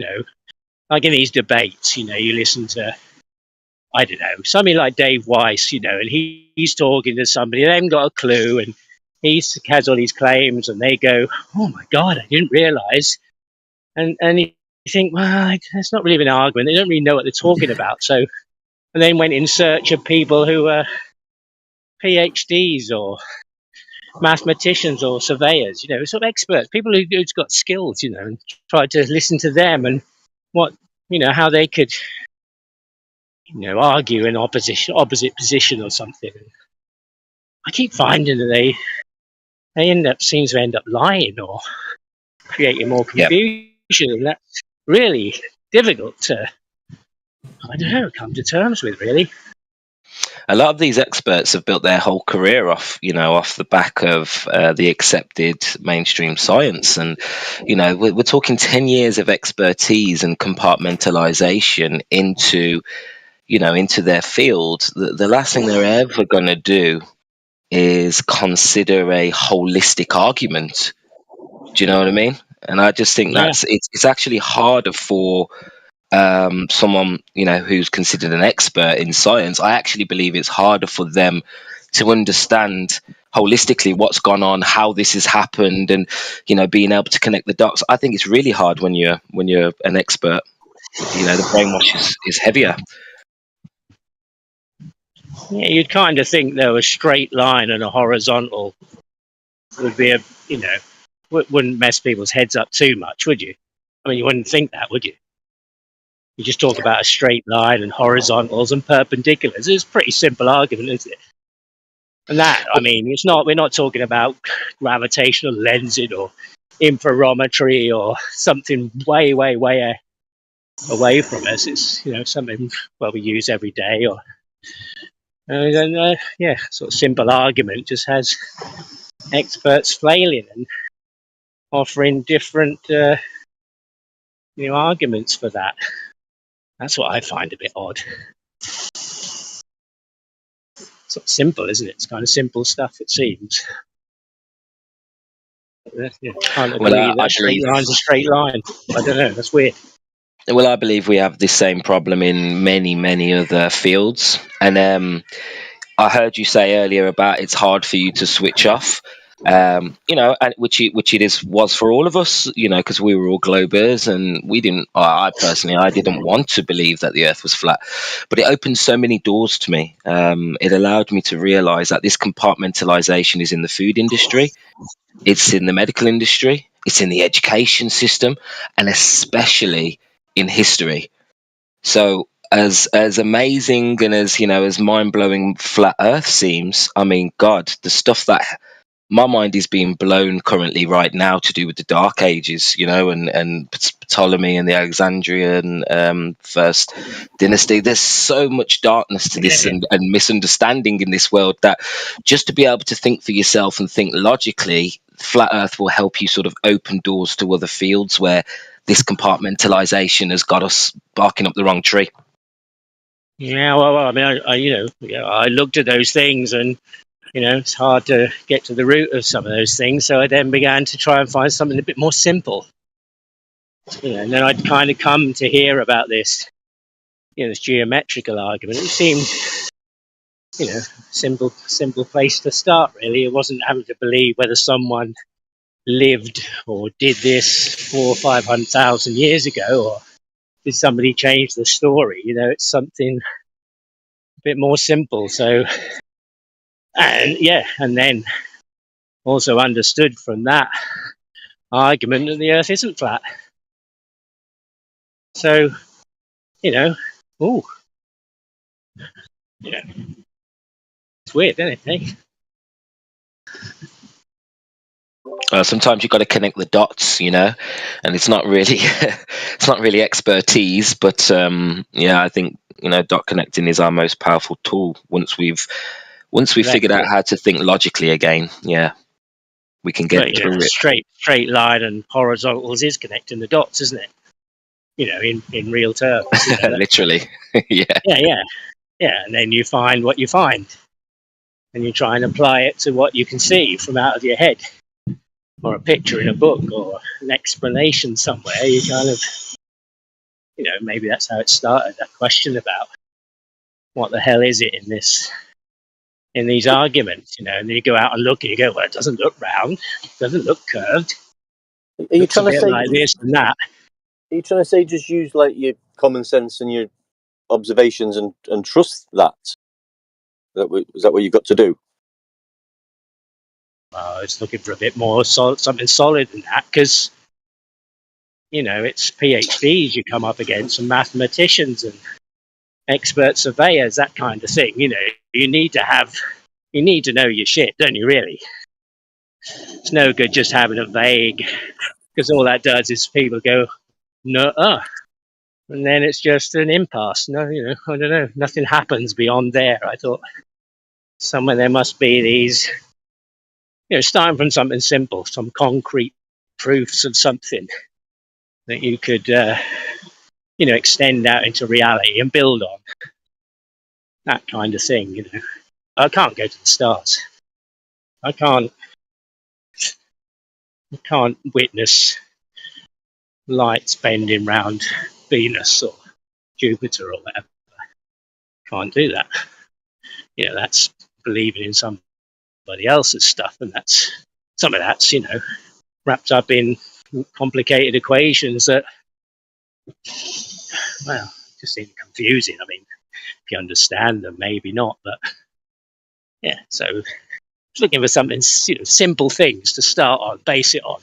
like in these debates. You listen to, I don't know, somebody like Dave Weiss, and he's talking to somebody, they haven't got a clue, and he has all these claims, and they go, "Oh my God, I didn't realise." And you think, well, it's not really an argument. They don't really know what they're talking about. So, and then went in search of people who are PhDs or mathematicians or surveyors, sort of experts, people who's got skills, and tried to listen to them and what, how they could, argue in opposite position or something. I keep finding that they seems to end up lying or creating more confusion, and that's really difficult to, I don't know, come to terms with, really. A lot of these experts have built their whole career off the back of the accepted mainstream science, and we're talking 10 years of expertise and compartmentalization into their field. The last thing they're ever going to do is consider a holistic argument. Do you know what I mean? And I just think it's actually harder for someone, you know, who's considered an expert in science, I actually believe it's harder for them to understand holistically what's gone on, how this has happened, and, you know, being able to connect the dots. I think it's really hard when you're an expert. You know, the brainwash is heavier. Yeah, you'd kind of think though a straight line and a horizontal would be wouldn't mess people's heads up too much, would you? I mean, you wouldn't think that, would you? You just talk about a straight line and horizontals and perpendiculars. It's a pretty simple argument, isn't it? And that, I mean, we're not talking about gravitational lensing or interferometry or something way, way, way away from us. It's, you know, something, well, we use every day, or sort of simple argument just has experts flailing and offering different arguments for that. That's what I find a bit odd. Sort of simple, isn't it? It's kind of simple stuff, it seems. Can't agree that straight line's a straight line. I don't know, that's weird. Well, I believe we have this same problem in many, many other fields. And I heard you say earlier about it's hard for you to switch off. You know, and which it was for all of us, you know, because we were all globers, and we didn't. I personally, I didn't want to believe that the Earth was flat, but it opened so many doors to me. It allowed me to realize that this compartmentalization is in the food industry, it's in the medical industry, it's in the education system, and especially in history. So as amazing and as, you know, as mind-blowing flat Earth seems, I mean, God, the stuff that my mind is being blown currently right now to do with the Dark Ages, you know, and Ptolemy and the Alexandrian First Dynasty. There's so much darkness to this and misunderstanding in this world that just to be able to think for yourself and think logically, flat Earth will help you sort of open doors to other fields where this compartmentalization has got us barking up the wrong tree. Yeah, well, I mean, I looked at those things, and you know, it's hard to get to the root of some of those things. So I then began to try and find something a bit more simple. You know, and then I'd kind of come to hear about this, you know, this geometrical argument. It seemed, you know, simple place to start. Really, it wasn't having to believe whether someone lived or did this 400,000 or 500,000 years ago, or did somebody change the story. You know, it's something a bit more simple. So. And then also understood from that argument that the Earth isn't flat. So, you know, it's weird, isn't it? Sometimes you've got to connect the dots, you know, and it's not really expertise, but I think, you know, dot connecting is our most powerful tool. Once we've figured out how to think logically again, we can get through it. Straight line and horizontals is connecting the dots, isn't it? You know, in real terms. You know, literally. Yeah. And then you find what you find, and you try and apply it to what you can see from out of your head, or a picture in a book, or an explanation somewhere. You kind of, you know, maybe that's how it started, that question about what the hell is it in these arguments, you know, and then you go out and look and you go, well, it doesn't look round, it doesn't look curved. Are you trying to say like this and that? Are you trying to say just use like your common sense and your observations and trust that? Is that what you've got to do? I was looking for a bit more something solid than that, because, you know, it's PhDs you come up against, and mathematicians and expert surveyors, that kind of thing. You know, you need to know your shit, don't you, really? It's no good just having a vague, because all that does is people go, no, and then it's just an impasse. No, you know, I don't know, nothing happens beyond there. I thought somewhere there must be these, you know, starting from something simple, some concrete proofs of something that you could, you know, extend out into reality and build on. That kind of thing, you know. I can't go to the stars. I can't witness lights bending round Venus or Jupiter or whatever. Can't do that. That's believing in somebody else's stuff, and some of that's wrapped up in complicated equations that, well, just seem confusing. I mean, if you understand them, maybe not, but yeah. So looking for something, simple things to start on, base it on.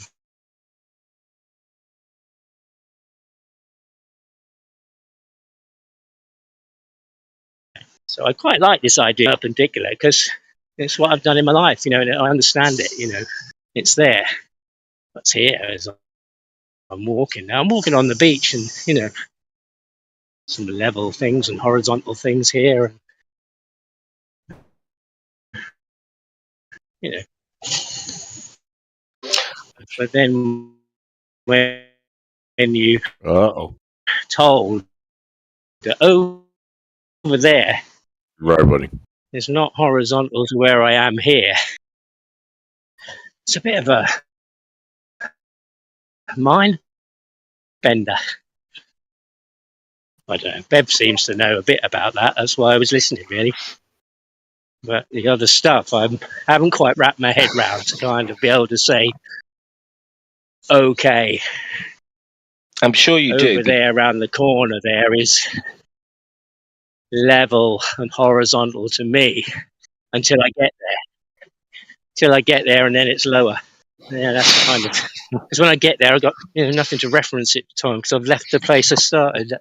So I quite like this idea of perpendicular because it's what I've done in my life, and I understand it. It's there. What's here as I'm walking. Now I'm walking on the beach, and some level things and horizontal things here, and But then when you told that over there, right, buddy. It's not horizontal to where I am here. It's a bit of a mind bender. I don't know. Bev seems to know a bit about that. That's why I was listening, really. But the other stuff, I haven't quite wrapped my head round to kind of be able to say, okay. I'm sure you do. Over there, around the corner, there is level and horizontal to me until I get there. Till I get there, and then it's lower. Yeah, that's kind of because when I get there, I've got nothing to reference at the time because I've left the place I started.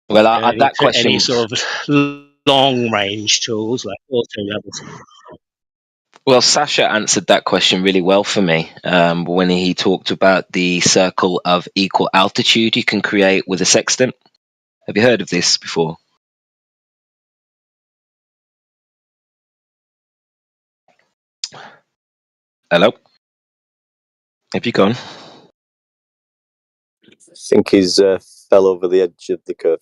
Well, that question, any sort of long range tools like auto levels. Well, Sasha answered that question really well for me when he talked about the circle of equal altitude you can create with a sextant. Have you heard of this before? Hello? Have you gone? I think he's fell over the edge of the curve.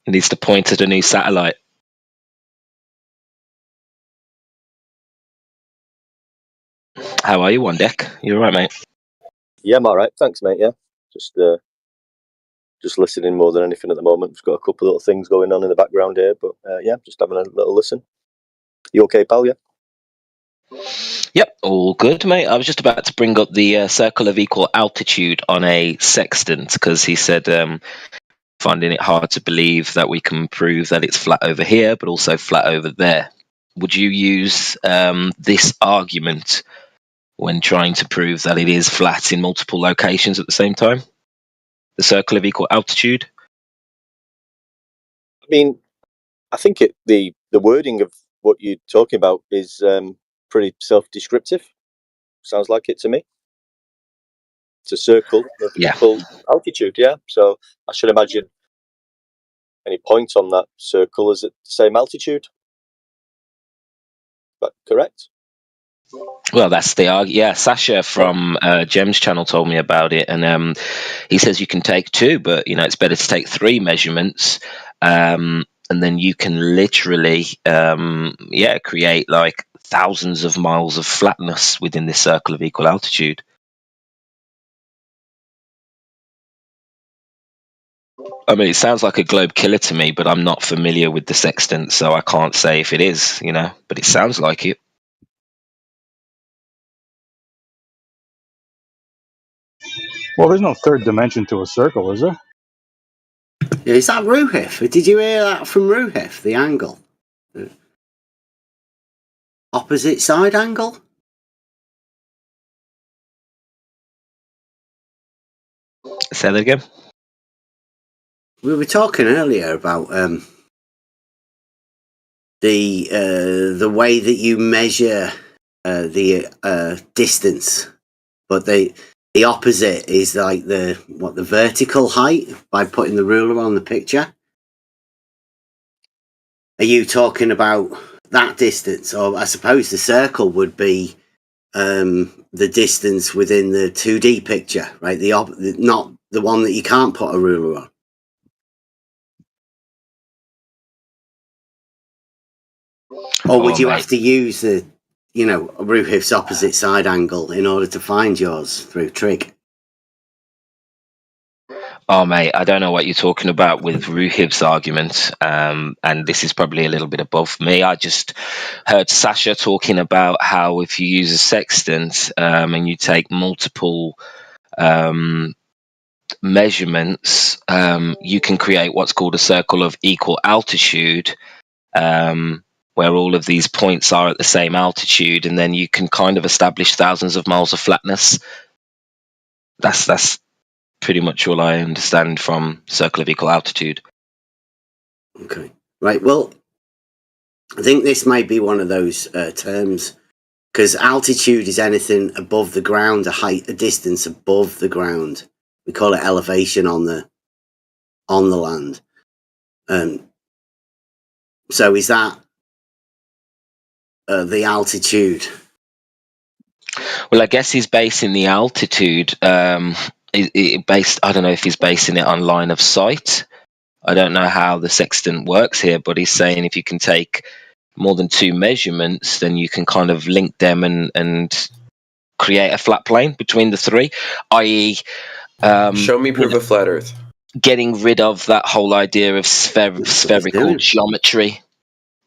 He needs to point at a new satellite. How are you, One Deck? You all right, mate? Yeah, I'm all right. Thanks, mate. Yeah, just listening more than anything at the moment. Just got a couple of little things going on in the background here, but yeah, just having a little listen. You okay, pal? Yeah. Yep, all good, mate. I was just about to bring up the circle of equal altitude on a sextant because he said finding it hard to believe that we can prove that it's flat over here, but also flat over there. Would you use this argument when trying to prove that it is flat in multiple locations at the same time? The circle of equal altitude? I mean, I think the wording of what you're talking about is pretty self-descriptive. Sounds like it to me. It's a circle of equal altitude, yeah. So I should imagine any point on that circle is at the same altitude. Is that correct? Well, that's the argument. Yeah, Sasha from Jem's channel told me about it, and he says you can take two, but it's better to take three measurements, and then you can literally, create like thousands of miles of flatness within this circle of equal altitude. I mean, it sounds like a globe killer to me, but I'm not familiar with the sextant, so I can't say if it is, but it sounds like it. Well, there's no third dimension to a circle, is there? Yeah, is that Ruhif? Did you hear that from Ruhif? The angle, opposite side angle. Say that again. We were talking earlier about the way that you measure the distance, but the opposite is like the vertical height by putting the ruler on the picture. Are you talking about that distance, or I suppose the circle would be the distance within the 2D picture, right? Not the one that you can't put a ruler on. Or would you have to use the Ruhif's opposite side angle in order to find yours through trig. Oh, mate, I don't know what you're talking about with Ruhib's argument, and this is probably a little bit above me. I just heard Sasha talking about how if you use a sextant and you take multiple measurements, you can create what's called a circle of equal altitude, where all of these points are at the same altitude, and then you can kind of establish thousands of miles of flatness. That's pretty much all I understand from circle of equal altitude. Okay. Right. Well, I think this might be one of those terms, because altitude is anything above the ground, a distance above the ground. We call it elevation on the land. So is that the altitude? Well, I guess he's basing the altitude. I don't know if he's basing it on line of sight. I don't know how the sextant works here, but he's saying if you can take more than 2 measurements, then you can kind of link them and create a flat plane between the 3, i.e. Show me proof of flat Earth. Getting rid of that whole idea of spherical geometry.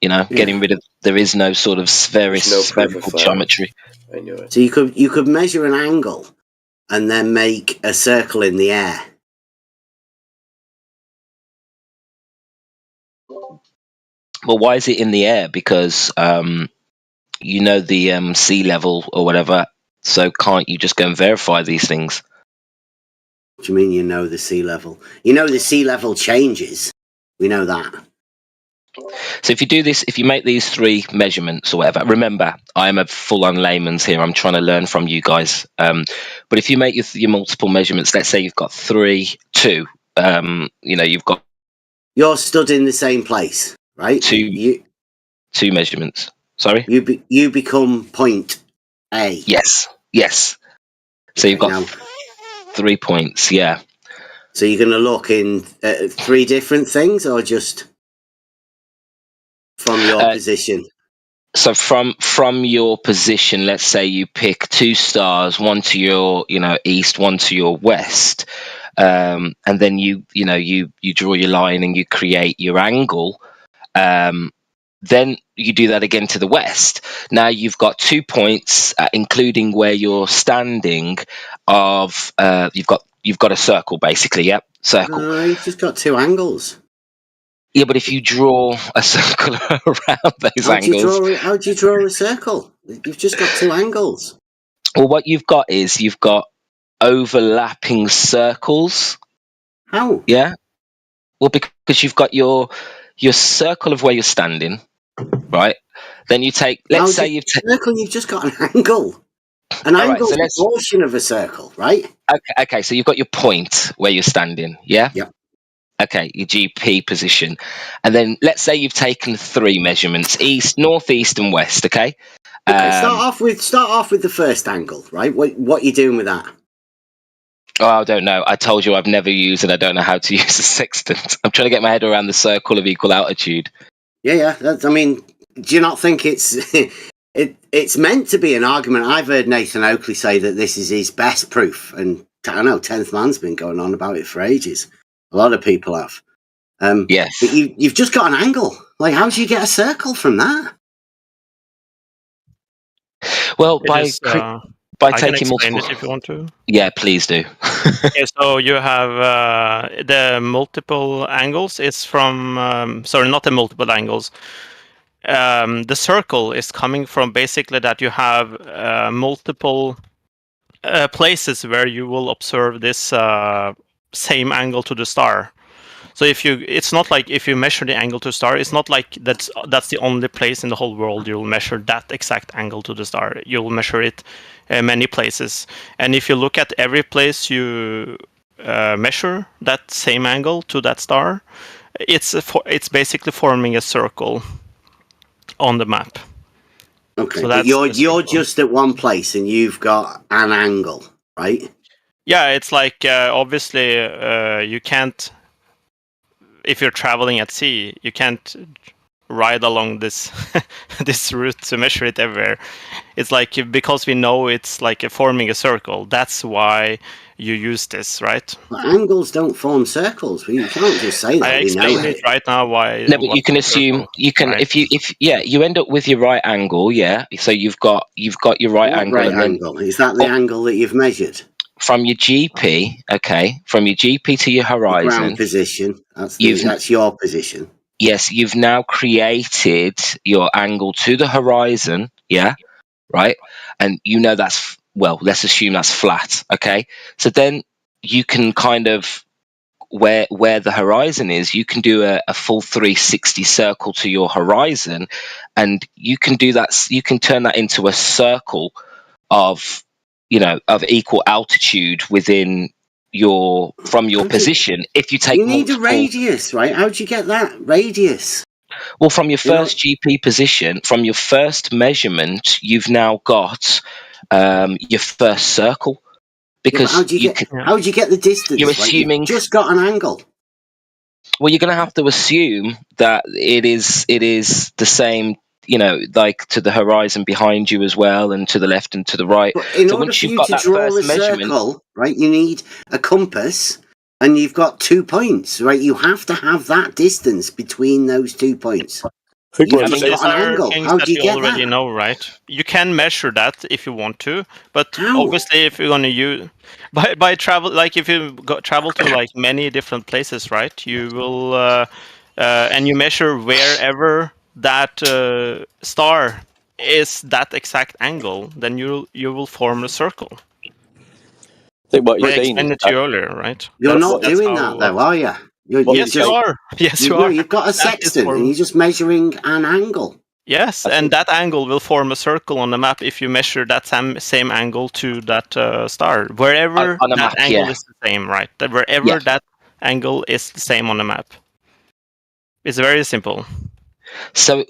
Getting rid of, there is no sort of spherical geometry. I knew it. So you could measure an angle and then make a circle in the air. Well, why is it in the air? Because the sea level or whatever. So can't you just go and verify these things? What do you mean the sea level? The sea level changes. We know that. So if you do this, if you make these 3 measurements or whatever, remember, I am a full-on layman's here. I'm trying to learn from you guys. But if you make your multiple measurements, let's say you've got 2, you've got... You're stood in the same place, right? 2 measurements. Sorry? You become point A. Yes. So you've got 3 points, yeah. So you're going to look in 3 different things, or just from your position? So from your position, let's say you pick 2 stars, one to your east, one to your west, and then you draw your line and you create your angle. Then you do that again to the west. Now you've got 2 points, including where you're standing. You've got a circle basically. Yep, circle. No, you've just got 2 angles. Yeah, but if you draw a circle around those angles, how do you draw a circle? You've just got 2 angles. Well, what you've got is you've got overlapping circles. How? Yeah. Well, because you've got your circle of where you're standing, right? Then you take, let's say you've circle. You've just got an angle. An angle is a portion of a circle, right? Okay. So you've got your point where you're standing. Yeah. Yep. Okay, your GP position, and then let's say you've taken 3 measurements: east, north, east, and west. Okay. Start off with the first angle, right? What are you doing with that? Oh, I don't know. I told you I've never used it. I don't know how to use a sextant. I'm trying to get my head around the circle of equal altitude. Yeah. Do you not think it's it's meant to be an argument? I've heard Nathan Oakley say that this is his best proof, and I know 10th Man's been going on about it for ages. A lot of people have. Yes. But you've just got an angle. Like, how do you get a circle from that? Well, by I taking can explain multiple. it if you want to. Yeah, please do. Okay, so you have the multiple angles. It's from sorry, not the multiple angles. The circle is coming from basically that you have multiple places where you will observe this same angle to the star. So it's not like if you measure the angle to star, it's not like that's the only place in the whole world you'll measure that exact angle to the star. You'll measure it many places, and if you look at every place you measure that same angle to that star, it's basically forming a circle on the map. Okay, so but you're just at one place and you've got an angle, right? Yeah, it's like obviously you can't. If you're traveling at sea, you can't ride along this this route to measure it everywhere. It's like because we know it's like forming a circle. That's why you use this, right? But angles don't form circles. You can't just say that. I explained it right now. Why? No, but you can assume you can right? if you end up with your right angle. Yeah, so you've got your right What angle. right And then angle? Is that the angle that you've measured? from your GP, okay, from your GP to your horizon, Ground position. That's your position. Yes, you've now created your angle to the horizon. Yeah, right. And you know that's let's assume that's flat. Okay, so then you can kind of where the horizon is, you can do a full 360 circle to your horizon, and you can do that. You can turn that into a circle of equal altitude within from your position. If you take You need a radius, right? How'd you get that radius? Well, from your first GP position, from your first measurement, you've now got your first circle. Because how'd you get the distance? You're assuming you just got an angle. Well, you're going to have to assume that it is the same, like to the horizon behind you as well, and to the left and to the right. But in order for you to draw a circle, right, you need a compass, and you've got 2 points, right? You have to have that distance between those 2 points. These are things that you already know, right? You can measure that if you want to, but obviously, if you're going to use by travel, like if you travel to like many different places, right? You will and you measure wherever that star is that exact angle, then you will form a circle. I think what I you're saying explained it to you earlier, right? You're not doing that though, are you? Yes, you are. Yes, you are. You've got a sextant, and you're just measuring an angle. Yes, and that angle will form a circle on the map if you measure that same angle to that star. Wherever on the that map, angle yeah. is the same, right? Wherever that angle is the same on the map. It's very simple. So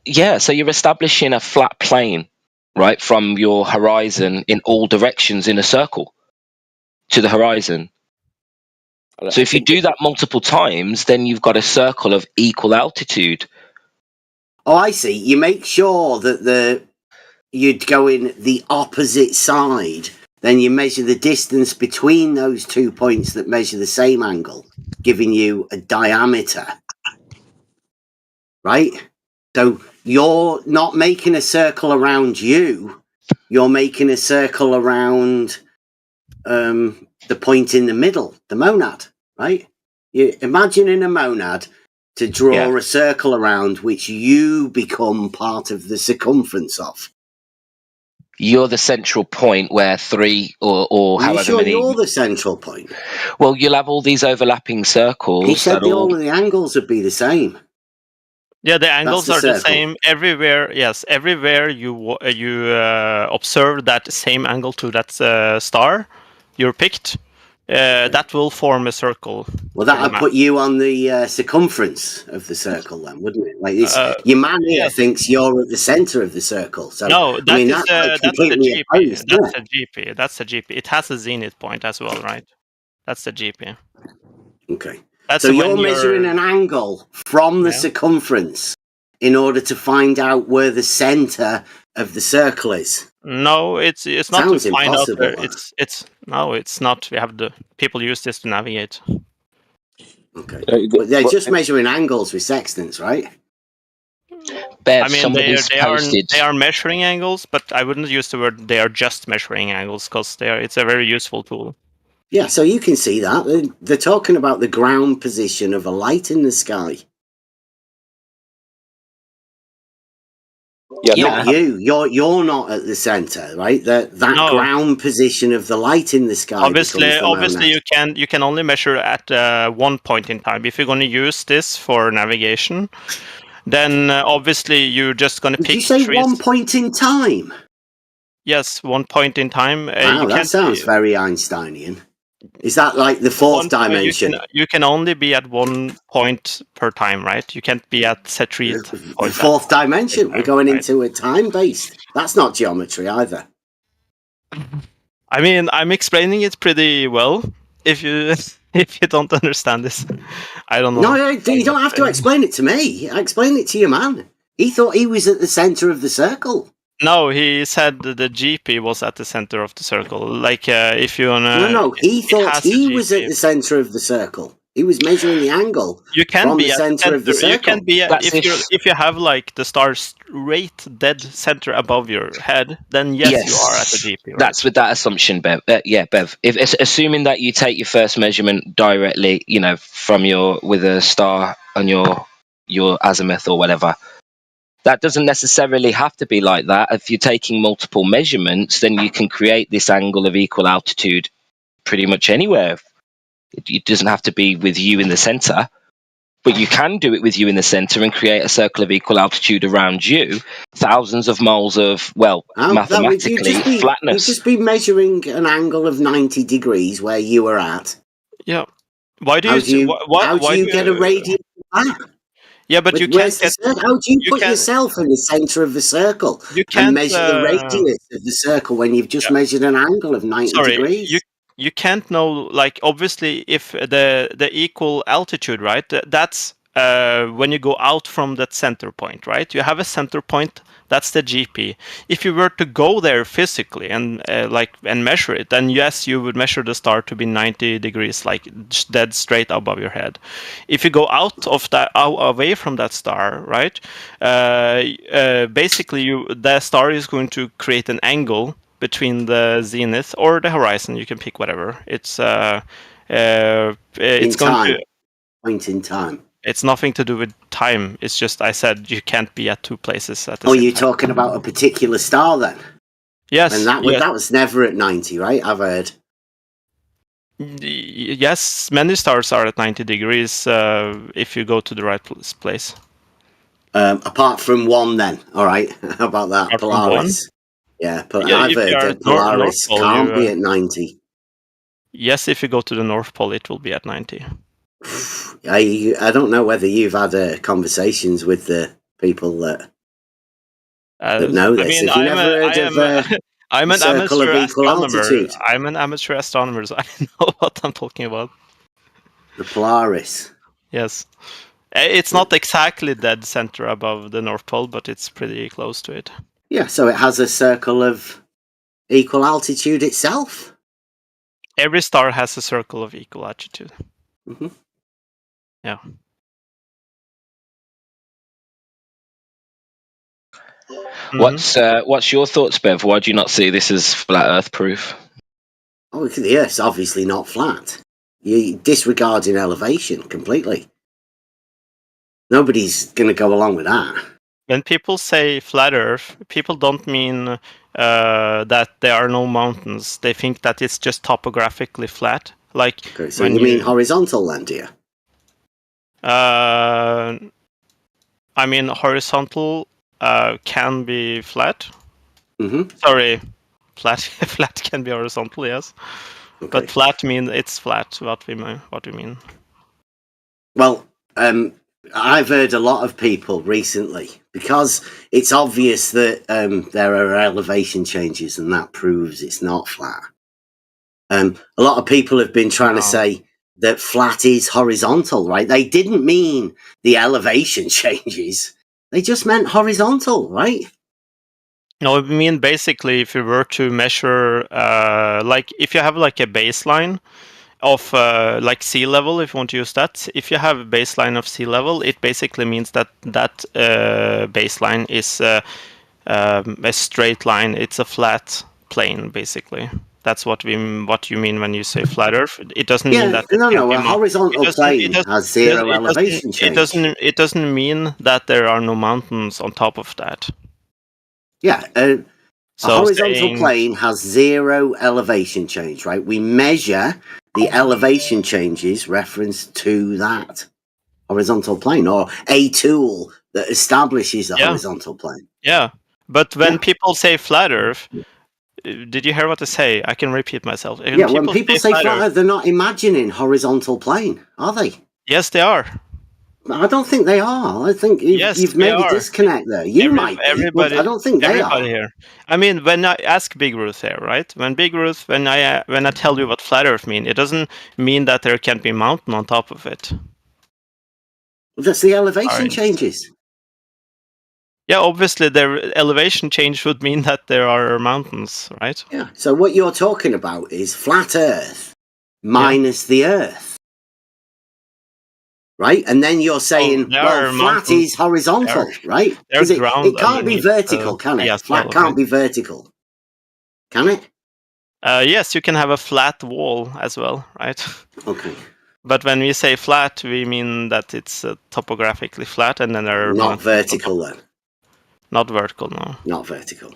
you're establishing a flat plane, right, from your horizon in all directions in a circle to the horizon. So if you do that multiple times, then you've got a circle of equal altitude. Oh, I see. You make sure that you'd go in the opposite side. Then you measure the distance between those 2 points that measure the same angle, giving you a diameter. Right? So you're not making a circle around you. You're making a circle around the point in the middle, the monad, right? You're imagining a monad to draw a circle around which you become part of the circumference of. You're the central point where three or Are you however sure many. you're the central point? Well, you'll have all these overlapping circles. He said all of the angles would be the same. Yeah, the angles That's are the the circle. same everywhere. Yes, everywhere you observe that same angle to that star you're picked, that will form a circle. Well, that would put you on the circumference of the circle, then, wouldn't it? Like this, your man here thinks you're at the center of the circle. So No, I mean, that's the completely GP. opposed, That's isn't the GP. That's the GP. It has a zenith point as well, right? That's the GP. Okay. That's So when you're measuring an angle from the circumference in order to find out where the center of the circle is. No, it's not Sounds to find out. impossible, It's not. We have the people use this to navigate. Okay. But they're just measuring angles with sextants, right? I mean, they are measuring angles, but I wouldn't use the word they are just measuring angles because it's a very useful tool. Yeah, so you can see that. They're talking about the ground position of a light in the sky. Not you. You're not at the center, right? That ground position of the light in the sky. Obviously, you can only measure at one point in time. If you're going to use this for navigation, then obviously you're just going to pick. Did you say trees. 1 point in time? Yes, 1 point in time. Wow, that sounds very Einsteinian. Is that like the fourth dimension? You can only be at 1 point per time, right? You can't be at set 3 The points. fourth dimension. We're going into a time-based. That's not geometry either. I mean, I'm explaining it pretty well. If you don't understand this, I don't know. No, you don't have to explain it to me. I explain it to your man. He thought he was at the center of the circle. No, he said the GP was at the center of the circle. Like if you wanna. No, he thought he was at the center of the circle. He was measuring the angle. You can from be the at center of the circle. You can be if you have like the star straight dead center above your head, then yes, you are at the GP. Right? That's with that assumption, Bev. Bev. If assuming that you take your first measurement directly, from with a star on your azimuth or whatever. That doesn't necessarily have to be like that. If you're taking multiple measurements, then you can create this angle of equal altitude pretty much anywhere. It doesn't have to be with you in the center, but you can do it with you in the center and create a circle of equal altitude around you, thousands of miles of, mathematically flatness. You'd just be measuring an angle of 90 degrees where you were at. Yeah. Why do How do you get a radius of that? Yeah, but you can't get. How do you put yourself in the center of the circle and measure the radius of the circle when you've just measured an angle of 90 degrees? You can't know, like, obviously, if the equal altitude, right? That's when you go out from that center point, right? You have a center point. That's the GP. If you were to go there physically and measure it, then yes, you would measure the star to be 90 degrees, like dead straight above your head. If you go out of that, away from that star, right? Basically, the star is going to create an angle between the zenith or the horizon. You can pick whatever. It's point in time. It's nothing to do with time. It's just I said you can't be at two places at the same time. Oh, you're talking about a particular star then? Yes. And that was never at 90, right? I've heard. Yes, many stars are at 90 degrees if you go to the right place. Apart from one then, all right? How about that? Apart Polaris. Yeah, I've heard that Polaris can't be at 90. Yes, if you go to the North Pole, it will be at 90. I don't know whether you've had conversations with the people that know this. I'm an circle amateur of equal astronomer. altitude. I'm an amateur astronomer, so I know what I'm talking about. The Polaris. Yes. It's not exactly dead center above the North Pole, but it's pretty close to it. Yeah, so it has a circle of equal altitude itself. Every star has a circle of equal altitude. Mm-hmm. Yeah. What's your thoughts, Bev? Why do you not see this as flat Earth proof? Oh, the Earth's obviously not flat. You're disregarding elevation completely. Nobody's going to go along with that. When people say flat Earth, people don't mean that there are no mountains. They think that it's just topographically flat. Like, okay, so you mean horizontal then, do you? I mean, horizontal can be flat. Mm-hmm. Sorry, flat can be horizontal, yes. Okay. But flat means it's flat. What we mean? Well, I've heard a lot of people recently, because it's obvious that there are elevation changes, and that proves it's not flat. A lot of people have been trying to say that flat is horizontal, right? They didn't mean the elevation changes. They just meant horizontal, right? No, I mean, basically, if you were to measure, like, if you have like a baseline of like sea level, if you want to use that, if you have a baseline of sea level, it basically means that baseline is a straight line. It's a flat plane, basically. That's what you mean when you say flat Earth. It doesn't mean that. A horizontal plane has zero elevation change. It doesn't mean that there are no mountains on top of that. Yeah, a horizontal plane has zero elevation change, right? We measure the elevation changes reference to that horizontal plane, or a tool that establishes the horizontal plane. Yeah, but when people say flat Earth, did you hear what I say? I can repeat myself. When people say flat Earth, they're not imagining horizontal plane, are they? Yes, they are. I don't think they are. I think you've made a disconnect there. I don't think they are. Here. I mean, when I ask Big Ruth here, right? When I tell you what flat Earth means, it doesn't mean that there can't be a mountain on top of it. Well, that's the elevation Alright. changes. Yeah, obviously, the elevation change would mean that there are mountains, right? Yeah. So what you're talking about is flat Earth minus the Earth, right? And then you're saying, there well, are flat mountains. is horizontal, right? There's Because ground it can't be underneath vertical, can it? as Flat well, can't right? be vertical, can it? Yes, you can have a flat wall as well, right? Okay. But when we say flat, we mean that it's topographically flat, and then there are Not mountains. vertical, then. Not vertical, no. Not vertical.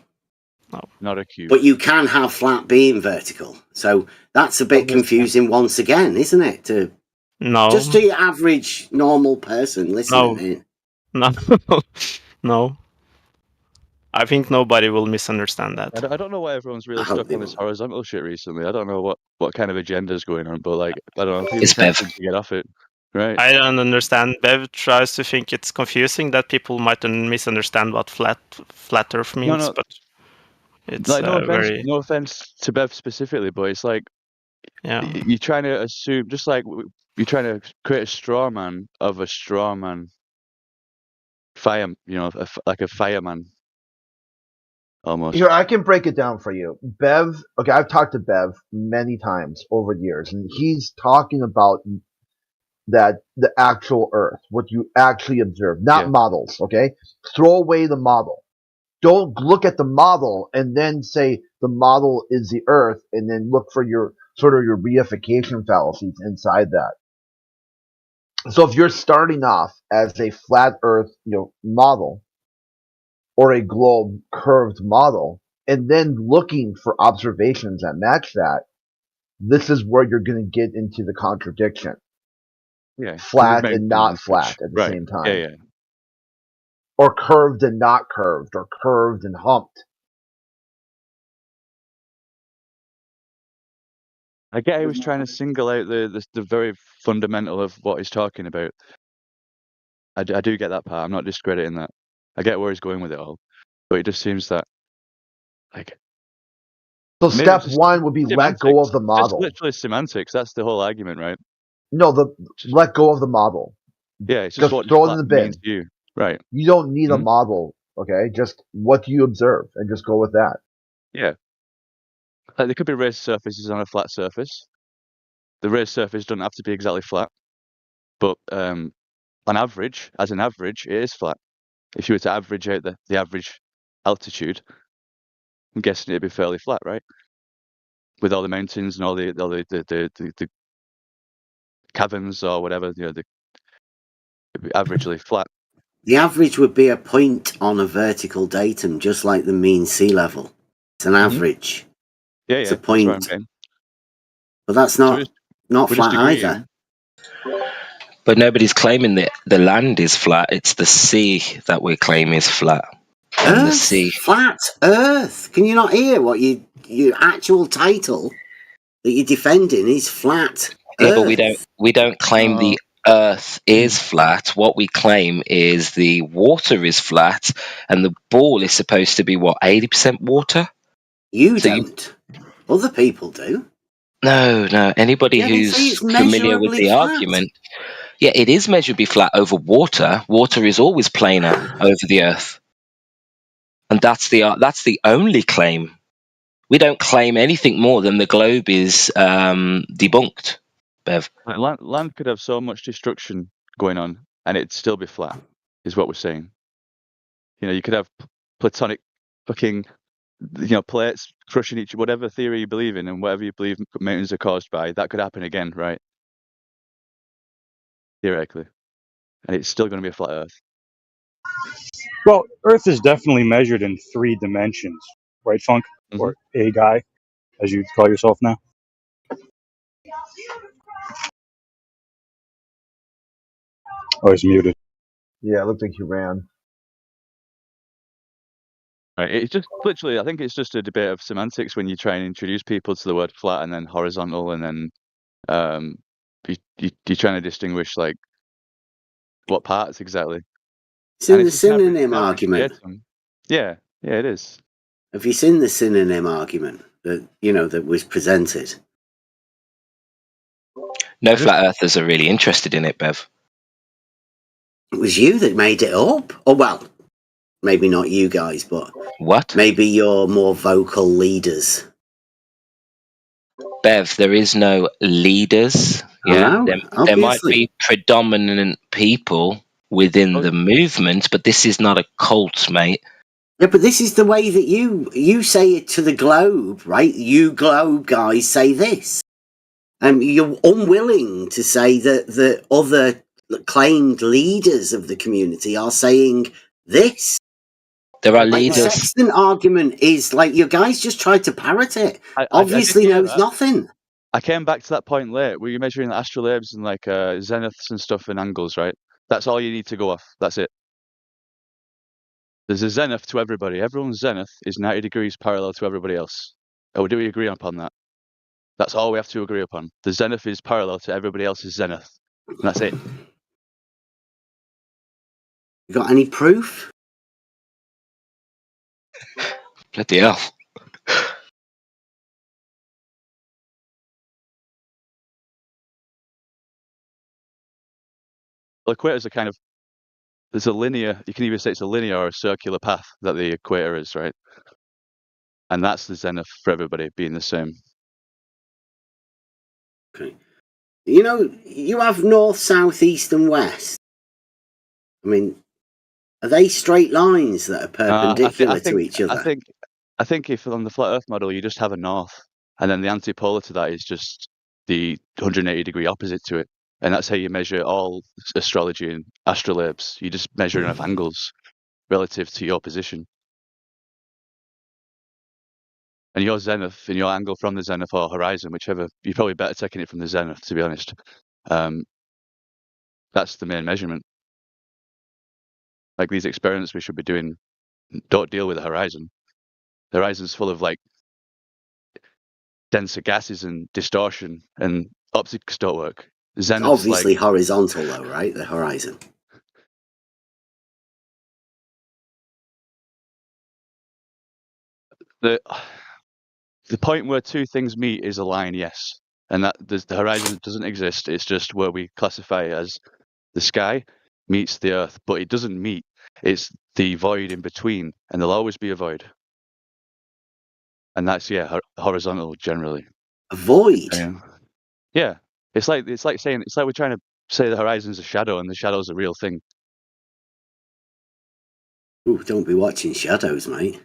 No. Not a cube. But you can have flat being vertical. So that's a bit confusing once again, isn't it? No. Just to your average normal person listening No. in. No. No. I think nobody will misunderstand that. I don't know why everyone's really stuck on this horizontal shit recently. I don't know what kind of agenda is going on, but like, I don't know. People It's can't Bev. seem to get off it, right? I don't understand. Bev tries to think it's confusing that people might misunderstand what flat Earth means, no. but it's Like, very. no offense to Bev specifically, but it's like, Yeah. you're trying to assume, just like you're trying to create a straw man of a straw man. Like a fireman. Almost. Here, I can break it down for you. Bev, okay, I've talked to Bev many times over the years, and he's talking about that the actual Earth, what you actually observe, not models, okay? Throw away the model. Don't look at the model and then say the model is the Earth, and then look for your sort of your reification fallacies inside that. So if you're starting off as a flat Earth, model, or a globe curved model, and then looking for observations that match that, this is where you're going to get into the contradiction. Yeah, flat and not flat at the same time. Yeah. Or curved and not curved, or curved and humped. I get he was trying to single out the very fundamental of what he's talking about. I do get that part. I'm not discrediting that. I get where he's going with it all, but it just seems that, like. So step one would be let go of the model. It's literally semantics. That's the whole argument, right? No, let go of the model. Yeah, it's just what throw it in the bin. means to you. Right. You don't need a model, okay? Just what do you observe, and just go with that. Yeah. Like, there could be raised surfaces on a flat surface. The raised surface doesn't have to be exactly flat, but on average, as an average, it is flat. If you were to average out the average altitude, I'm guessing it'd be fairly flat, right? With all the mountains and all the caverns or whatever, it'd be averagely flat. The average would be a point on a vertical datum, just like the mean sea level. It's an average. Yeah, it's a point. That's what I'm but that's not flat either. But nobody's claiming that the land is flat. It's the sea that we claim is flat. And the sea. Flat Earth. Can you not hear what your actual title that you're defending is flat Yeah, Earth? but we don't claim the Earth is flat. What we claim is the water is flat, and the ball is supposed to be 80% water. You don't. Other people do. No. Anybody who's familiar with the argument, it is measurably flat over water. Water is always planar over the Earth, and that's the only claim. We don't claim anything more than the globe is debunked. Bev, land could have so much destruction going on, and it'd still be flat. Is what we're saying. You could have platonic fucking. Plates crushing each, whatever theory you believe in and whatever you believe mountains are caused by, that could happen again, right? Theoretically. And it's still going to be a flat Earth. Well, Earth is definitely measured in 3 dimensions, right, Funk? Or a guy, as you call yourself now. Oh, he's muted. Yeah, it looked like he ran. Right, it's just literally, I think it's just a debate of semantics when you try and introduce people to the word flat and then horizontal, and then you're trying to distinguish like what parts exactly. It's in the synonym argument. Yeah, it is. Have you seen the synonym argument that was presented? No flat earthers are really interested in it, Bev. It was you that made it up. Or, well, maybe not you guys, but what? Maybe your more vocal leaders. Bev, there is no leaders. Yeah, know, there might obviously. be predominant people within the movement, but this is not a cult, mate. Yeah, but this is the way that you say it to the globe, right? You globe guys say this. You're unwilling to say that the other claimed leaders of the community are saying this. There are Like, leaders. the Sexton argument is like, you guys just tried to parrot it. Obviously knows nothing. I came back to that point late where you're measuring the astrolabes and like zeniths and stuff and angles, right? That's all you need to go off. That's it. There's a zenith to everybody. Everyone's zenith is 90 degrees parallel to everybody else. Oh, do we agree upon that? That's all we have to agree upon. The zenith is parallel to everybody else's zenith. And that's it. You got any proof? Bloody hell. Well, equators are kind of, there's a linear, you can either say it's a linear or a circular path that the equator is, right? And that's the zenith for everybody being the same. Okay. You know, you have north, south, east, and west. I mean, are they straight lines that are perpendicular to each other? I think if on the flat Earth model you just have a north, and then the antipolar to that is just the 180 degree opposite to it, and that's how you measure all astrology and astrolabes. You just measure enough angles relative to your position, and your zenith and your angle from the zenith or horizon, whichever. You're probably better taking it from the zenith, to be honest. That's the main measurement. Like these experiments we should be doing don't deal with the horizon. The horizon's full of like denser gases and distortion, and optics don't work. Zenith's obviously like, horizontal though, right? The horizon. the point where two things meet is a line, yes, and that the horizon doesn't exist. It's just where we classify it as the sky meets the earth, but it doesn't meet. It's the void in between, and there'll always be a void. And that's horizontal generally. A void. Yeah, it's like saying we're trying to say the horizon's a shadow and the shadow's a real thing. Ooh, don't be watching shadows, mate.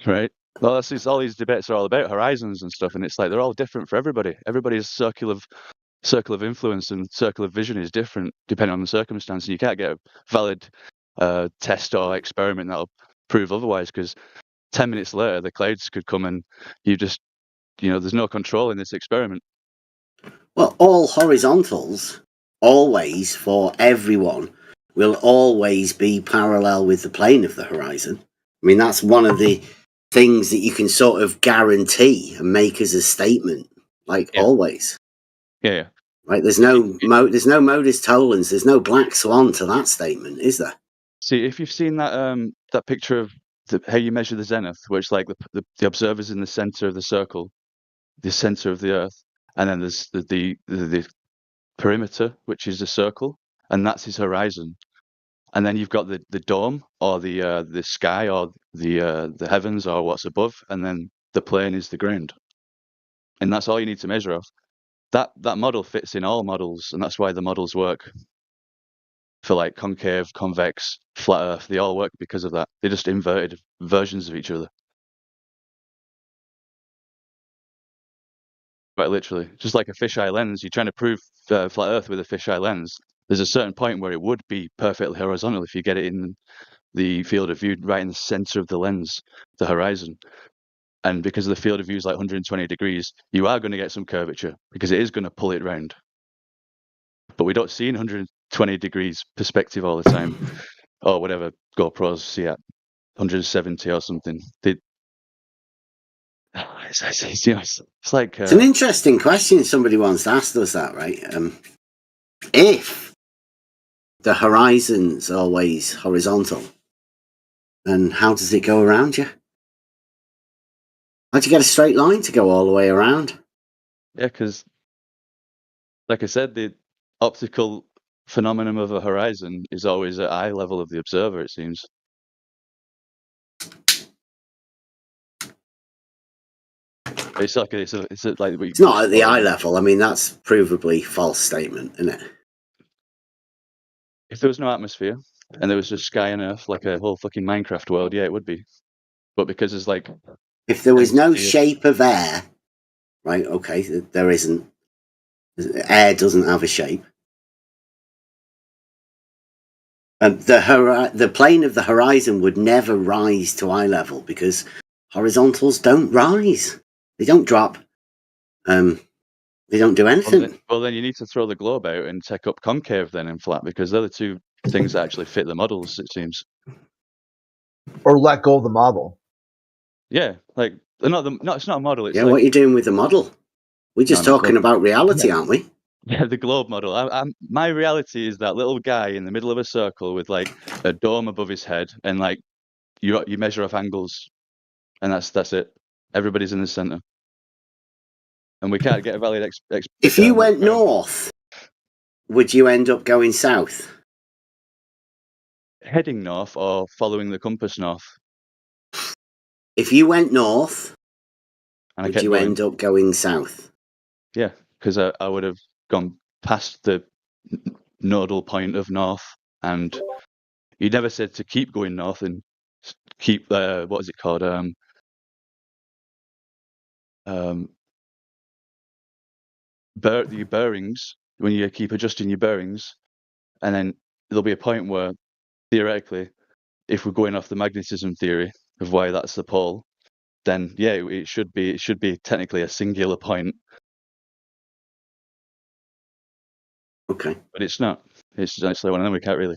Right. Well, that's just, all these debates are all about horizons and stuff, and it's like they're all different for everybody. Everybody's circle of influence and circle of vision is different depending on the circumstance. You can't get a valid test or experiment that'll prove otherwise, because 10 minutes later the clouds could come and there's no control in this experiment. Well, all horizontals, always, for everyone, will always be parallel with the plane of the horizon. I mean, that's one of the things that you can sort of guarantee and make as a statement, always. Yeah. Right? There's no modus tollens, there's no black swan to that statement, is there? See, if you've seen that picture of how you measure the zenith, where it's like the observer's in the center of the circle, the center of the earth, and then there's the perimeter, which is a circle, and that's his horizon. And then you've got the dome, or the sky, or the heavens, or what's above, and then the plane is the ground. And that's all you need to measure off. That model fits in all models, and that's why the models work. For like concave, convex, flat Earth, they all work because of that. They're just inverted versions of each other. Quite literally, just like a fisheye lens. You're trying to prove flat Earth with a fisheye lens. There's a certain point where it would be perfectly horizontal if you get it in the field of view right in the center of the lens, the horizon. And because the field of view is like 120 degrees, you are going to get some curvature because it is going to pull it round. But we don't see in 120 degrees perspective all the time, or whatever GoPros see at 170 or something. It's like it's an interesting question. Somebody once asked us that, right? If the horizon's always horizontal, then how does it go around you? How'd you get a straight line to go all the way around? Yeah, because, like I said, the optical phenomenon of a horizon is always at eye level of the observer, it seems. It's like it's like It's not at the eye level. I mean, that's provably false statement, isn't it? If there was no atmosphere and there was just sky and earth, like a whole fucking Minecraft world, yeah, it would be. But because it's like, if there was no shape of air, right? Okay, there isn't. Air doesn't have a shape. The plane of the horizon would never rise to eye level because horizontals don't rise. They don't drop. They don't do anything. Well, then you need to throw the globe out and take up concave then in flat, because they're the two things that actually fit the models, it seems. Or let go of the model. Yeah, like it's not a model. It's Yeah, like, what are you doing with the model? We're just talking about reality, aren't we? Yeah, the globe model. My reality is that little guy in the middle of a circle with like a dome above his head, and like you measure off angles, and that's it. Everybody's in the center, and we can't get a valid If you went north, would you end up going south? Heading north or following the compass north? If you went north, And would you end up going south? Yeah, because I would have gone past the nodal point of north, and you never said to keep going north and keep what is it called? Your bearings, when you keep adjusting your bearings, and then there'll be a point where theoretically, if we're going off the magnetism theory of why that's the pole, then yeah, it should be technically a singular point. Okay. But it's not. It's actually one of them we can't really.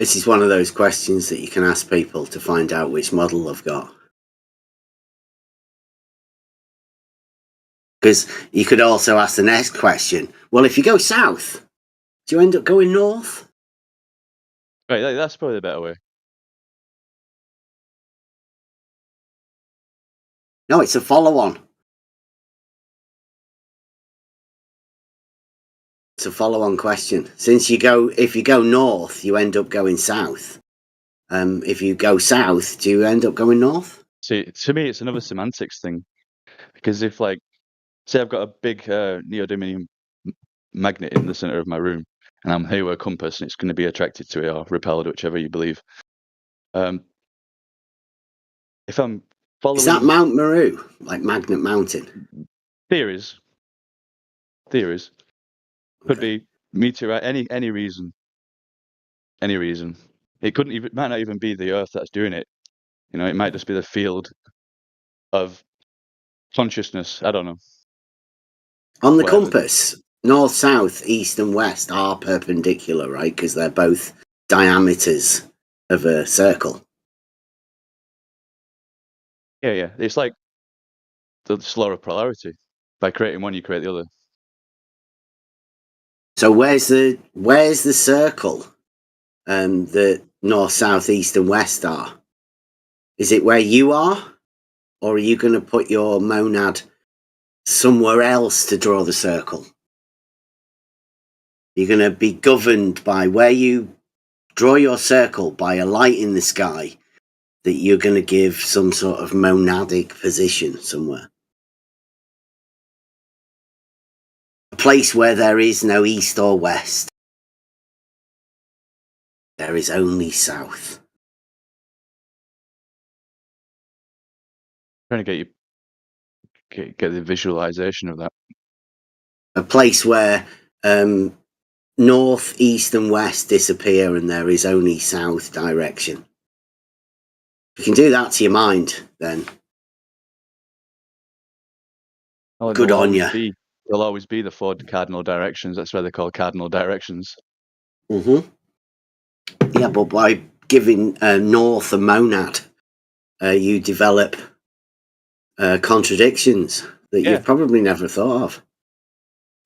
This is one of those questions that you can ask people to find out which model they've got. Because you could also ask the next question. Well, if you go south, do you end up going north? Right, that's probably the better way. No, it's a follow-on. It's a follow-on question. Since if you go north, you end up going south. If you go south, do you end up going north? See, to me, it's another semantics thing. Because if, like, say I've got a big neodymium magnet in the center of my room, and I'm here with a compass, and it's going to be attracted to it or repelled, whichever you believe. If I'm following... Is that Mount Meru, like Magnet Mountain? Theories. Could be meteorite, any reason. Any reason. It might not even be the Earth that's doing it. You know, it might just be the field of consciousness. I don't know. On the compass, north, south, east, and west are perpendicular, right? Because they're both diameters of a circle. Yeah. It's like the law of polarity. By creating one, you create the other. So where's the circle? The north, south, east, and west are. Is it where you are, or are you going to put your monad somewhere else to draw the circle? You're going to be governed by where you draw your circle by a light in the sky that you're going to give some sort of monadic position somewhere. A place where there is no east or west. There is only south. Trying to get the visualization of that. A place where north, east, and west disappear and there is only south direction. If you can do that to your mind, then good on you. There'll always be the four cardinal directions. That's why they're called cardinal directions. Yeah, but by giving north a monad, you develop contradictions that you've probably never thought of.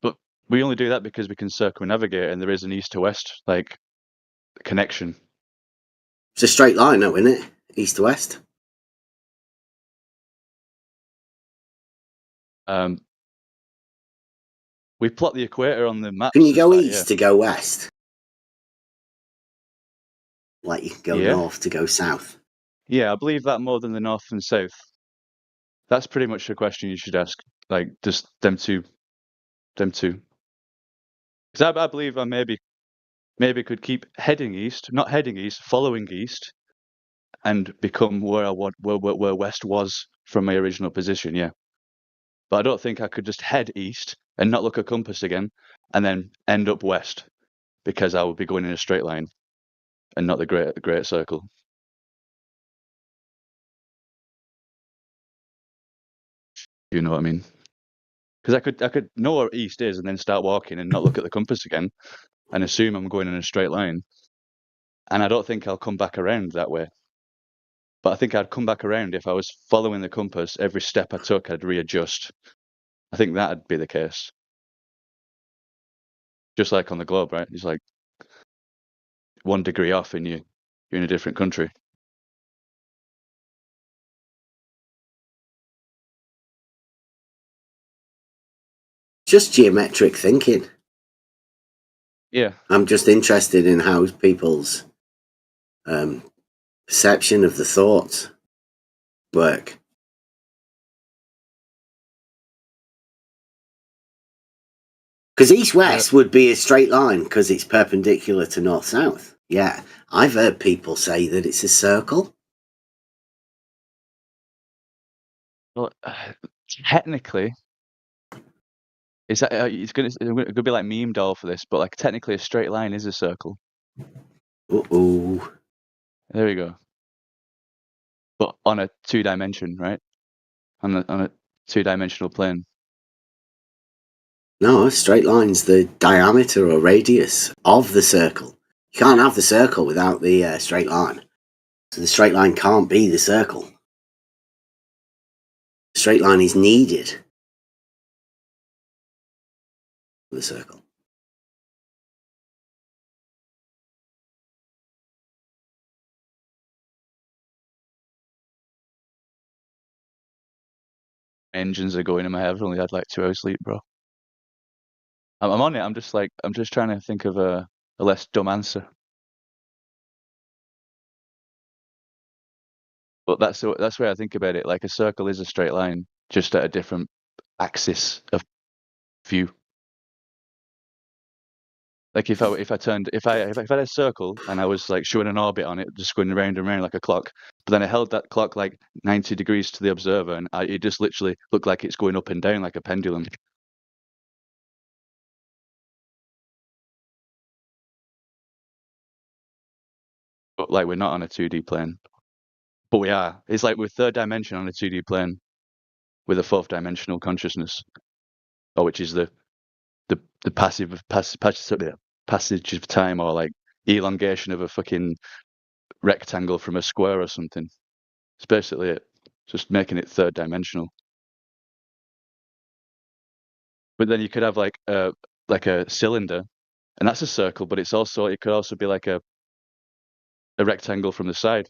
But we only do that because we can circumnavigate, and there is an east to west connection. It's a straight line, though, isn't it? East to west. We plot the equator on the map. Can you go east to go west? Like you can go Yeah. north to go south? Yeah, I believe that more than the north and south. That's pretty much the question you should ask. Like, just them two. Because I believe I maybe could keep heading east, not heading east, following east, and become where where west was from my original position. Yeah, but I don't think I could just head east and not look at compass again, and then end up west, because I would be going in a straight line, and not the great circle. You know what I mean? Because I could know where east is and then start walking and not look at the compass again, and assume I'm going in a straight line, and I don't think I'll come back around that way. But I think I'd come back around if I was following the compass. Every step I took, I'd readjust. I think that'd be the case. Just like on the globe, right? It's like 1 degree off and you're in a different country. Just geometric thinking. Yeah. I'm just interested in how people's perception of the thoughts work. Because east-west would be a straight line because it's perpendicular to north-south. Yeah, I've heard people say that it's a circle. Well, technically, it's gonna be like meme doll for this, but like technically a straight line is a circle. Uh-oh. There we go. But on a 2-dimension, right? On a 2-dimensional plane. No, a straight line's the diameter or radius of the circle. You can't have the circle without the straight line. So the straight line can't be the circle. The straight line is needed for the circle. Engines are going in my head. I've only had like 2 hours sleep, bro. I'm on it. I'm just trying to think of a less dumb answer. But that's where I think about it. Like a circle is a straight line, just at a different axis of view. Like if I had a circle and I was like showing an orbit on it, just going around and around like a clock, but then I held that clock like 90 degrees to the observer, and it just literally looked like it's going up and down like a pendulum. But like we're not on a 2D plane. But we are. It's like we're 3rd dimension on a 2D plane with a 4th dimensional consciousness, or which is the passage of time, or like elongation of a fucking rectangle from a square or something. It's basically it. Just making it 3rd dimensional. But then you could have like a cylinder, and that's a circle, but it could also be like a rectangle from the side.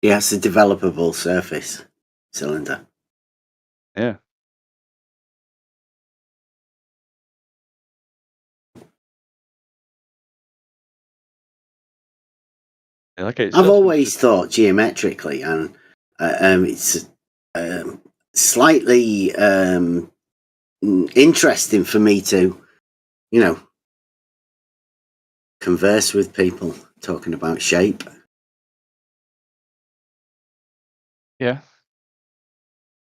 Yeah, it's a developable surface cylinder. Yeah. I've always thought geometrically, and it's slightly interesting for me to, converse with people talking about shape. Yeah.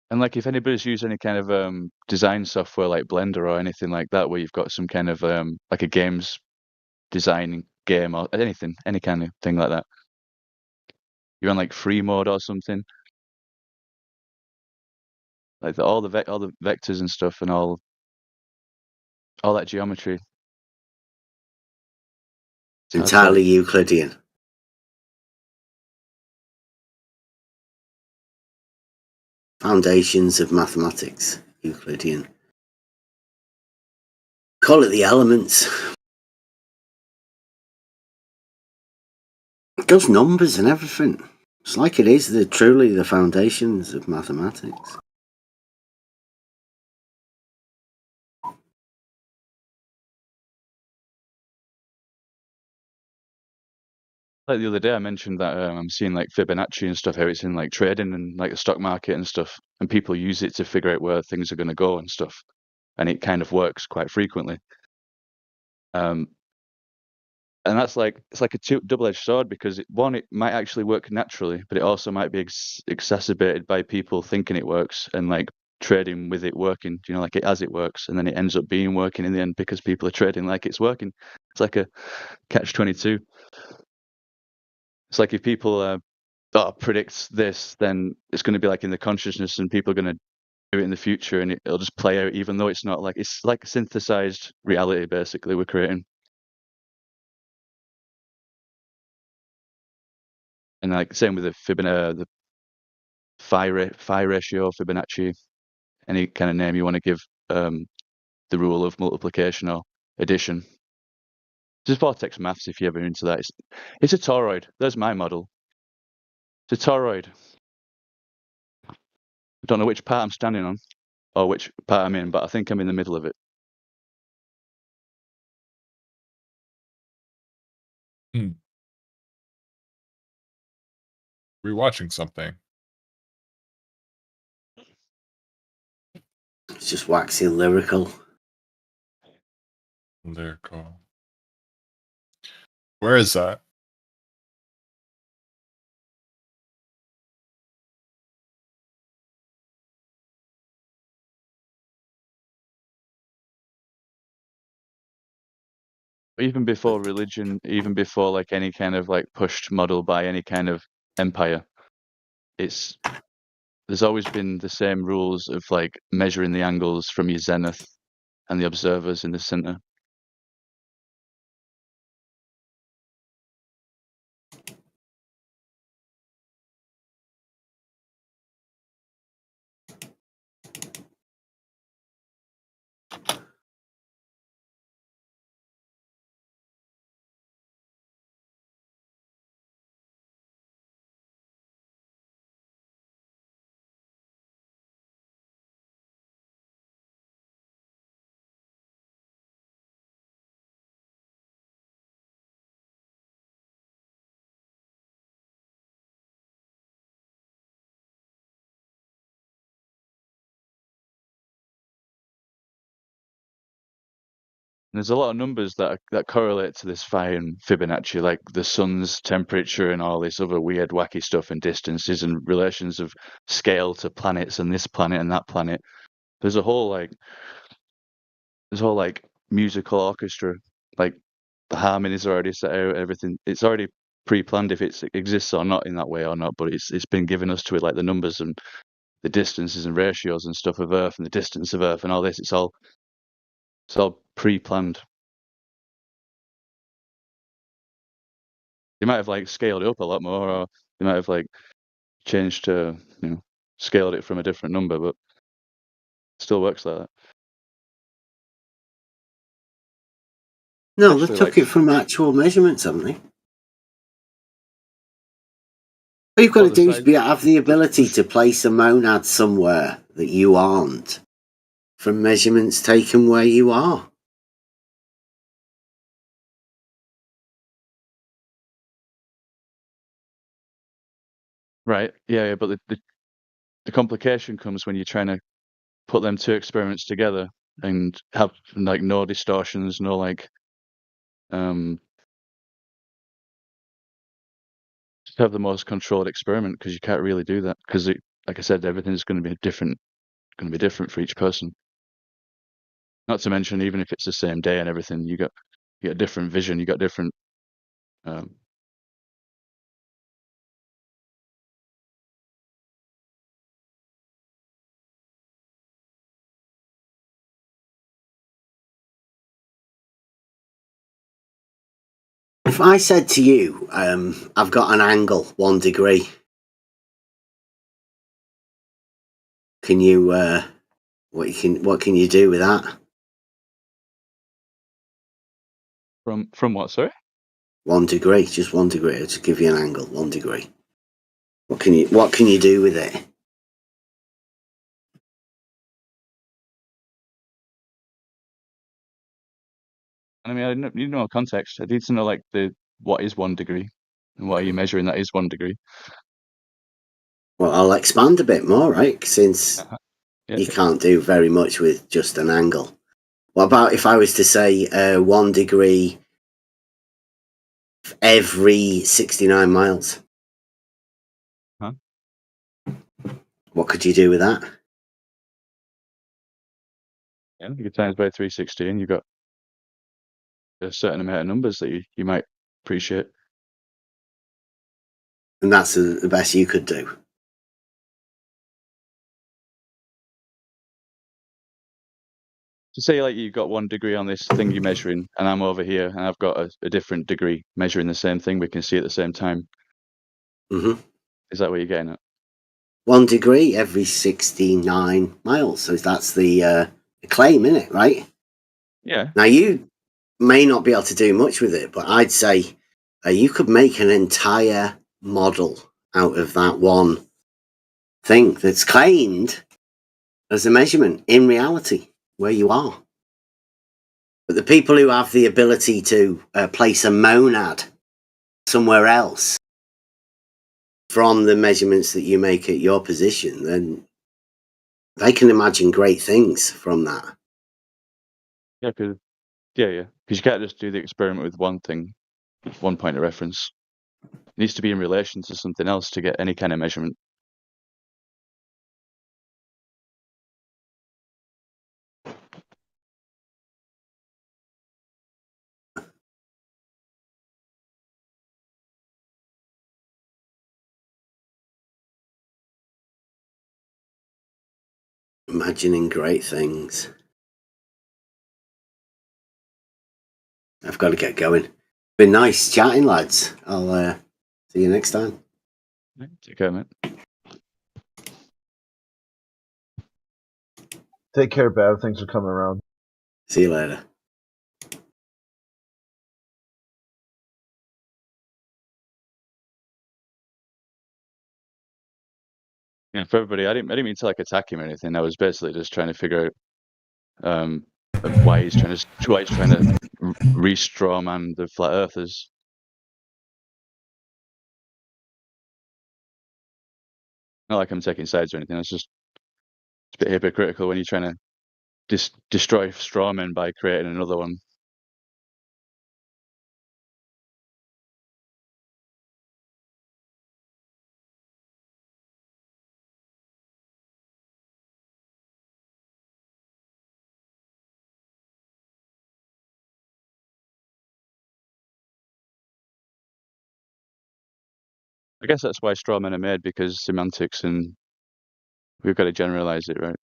And like if anybody's used any kind of design software like Blender or anything like that, where you've got some kind of like a games designing game or anything, any kind of thing like that. You're on like free mode or something. Like all the vectors and stuff and all that geometry. It's entirely Euclidean. Foundations of mathematics, Euclidean. Call it the elements. Those numbers and everything. It's like it is truly the foundations of mathematics. Like the other day, I mentioned that I'm seeing like Fibonacci and stuff, how it's in like trading and like the stock market and stuff, and people use it to figure out where things are going to go and stuff, and it kind of works quite frequently. And that's like it's like a double-edged sword because it might actually work naturally, but it also might be exacerbated by people thinking it works and like trading with it working, like it as it works, and then it ends up being working in the end because people are trading like it's working. It's like a catch-22. It's like if people predicts this, then it's going to be like in the consciousness, and people are going to do it in the future, and it'll just play out, even though it's not. Like it's like synthesized reality, basically, we're creating. And like same with the Fibonacci, the phi ratio, Fibonacci, any kind of name you want to give the rule of multiplication or addition. Just vortex maths if you're ever into that. It's a toroid. There's my model. It's a toroid. I don't know which part I'm standing on or which part I'm in, but I think I'm in the middle of it. Rewatching something. It's just waxing lyrical. Lyrical. Where is that? Even before religion, even before like any kind of like pushed model by any kind of empire, there's always been the same rules of like measuring the angles from your zenith and the observers in the center. There's a lot of numbers that correlate to this phi and Fibonacci, like the sun's temperature and all this other weird, wacky stuff, and distances and relations of scale to planets and this planet and that planet. There's a whole musical orchestra, like the harmonies are already set out, everything. It's already pre-planned if it exists or not in that way or not, but it's been given us to it, like the numbers and the distances and ratios and stuff of Earth and the distance of Earth and all this. It's all pre-planned. They might have like scaled it up a lot more, or they might have like changed to scaled it from a different number, but it still works like that. No, they took it from actual measurements, haven't they? All you've got to do is have the ability to place a monad somewhere that you aren't from measurements taken where you are. Right. Yeah, but the complication comes when you're trying to put them two experiments together and have like no distortions, no like just have the most controlled experiment, because you can't really do that, because like I said, everything's going to be different for each person. Not to mention, even if it's the same day and everything, you got different vision, you got different If I said to you, I've got an angle 1 degree, can you what can you do with that? From what, sorry? 1 degree, just 1 degree. I'll just give you an angle, 1 degree. What can you do with it? I mean, I need to know context. I need to know like what is 1 degree. And what are you measuring? That is 1 degree. Well, I'll expand a bit more, right? Since Yeah. you can't do very much with just an angle. What about if I was to say 1 degree every 69 miles? Huh? What could you do with that? Yeah, you could times by 360 and you've got a certain amount of numbers that you might appreciate. And that's the best you could do. So say like you've got 1 degree on this thing you're measuring, and I'm over here, and I've got a different degree measuring the same thing. We can see at the same time. Mm-hmm. Is that what you're getting at? 1 degree every 69 miles. So that's the claim, isn't it? Right? Yeah. Now you may not be able to do much with it, but I'd say you could make an entire model out of that one thing that's claimed as a measurement in reality where you are. But the people who have the ability to place a monad somewhere else from the measurements that you make at your position, then they can imagine great things from that. Yeah, because you can't just do the experiment with one thing, 1 point of reference. It needs to be in relation to something else to get any kind of measurement. Imagining great things. I've got to get going. Been nice chatting, lads. I'll see you next time. Take care, mate. Take care, Bev. Thanks for coming around. See you later. Yeah, for everybody, I didn't mean to like attack him or anything. I was basically just trying to figure out why he's trying to re-straw man the flat earthers. Not like I'm taking sides or anything. It's just a bit hypocritical when you're trying to destroy straw men by creating another one. I guess that's why straw men are made, because semantics, and we've got to generalize it, right?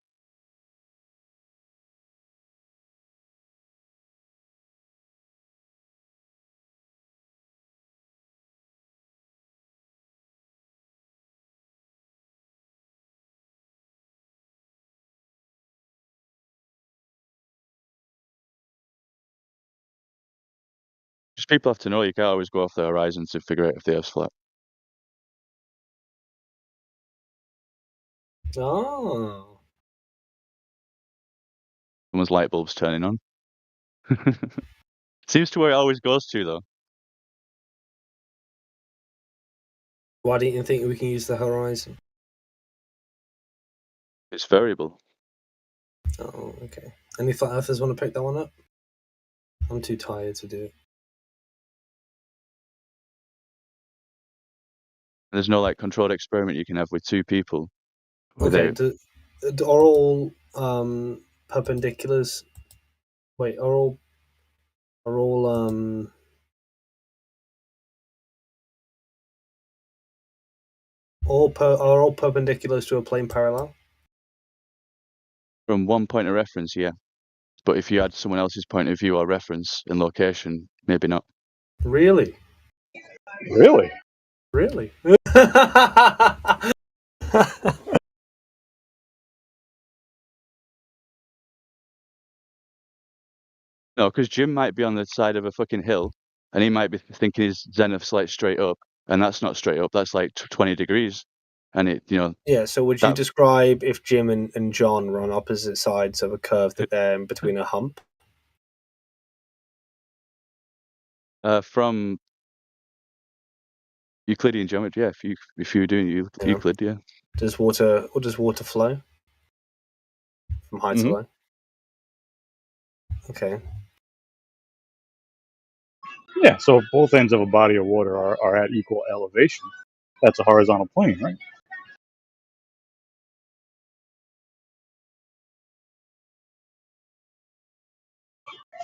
Just people have to know you can't always go off the horizon to figure out if the Earth's flat. Oh. Someone's light bulb's turning on. Seems to where it always goes to, though. Why don't you think we can use the horizon? It's variable. Oh, okay. Any flat earthers want to pick that one up? I'm too tired to do it. There's no like controlled experiment you can have with 2 people. Okay, are all perpendiculars? Wait, are all are all perpendiculars to a plane parallel? From one point of reference, yeah. But if you had someone else's point of view or reference and location, maybe not. Really? Really? Really? No, because Jim might be on the side of a fucking hill, and he might be thinking his zenith's like straight up, and that's not straight up. That's like 20 degrees, and it, Yeah. So would you describe if Jim and John were on opposite sides of a curve that they're in between a hump? From Euclidean geometry, yeah. If you were doing Euclid, yeah. Does water flow from high to low? Okay. Yeah, so if both ends of a body of water are at equal elevation, that's a horizontal plane, right?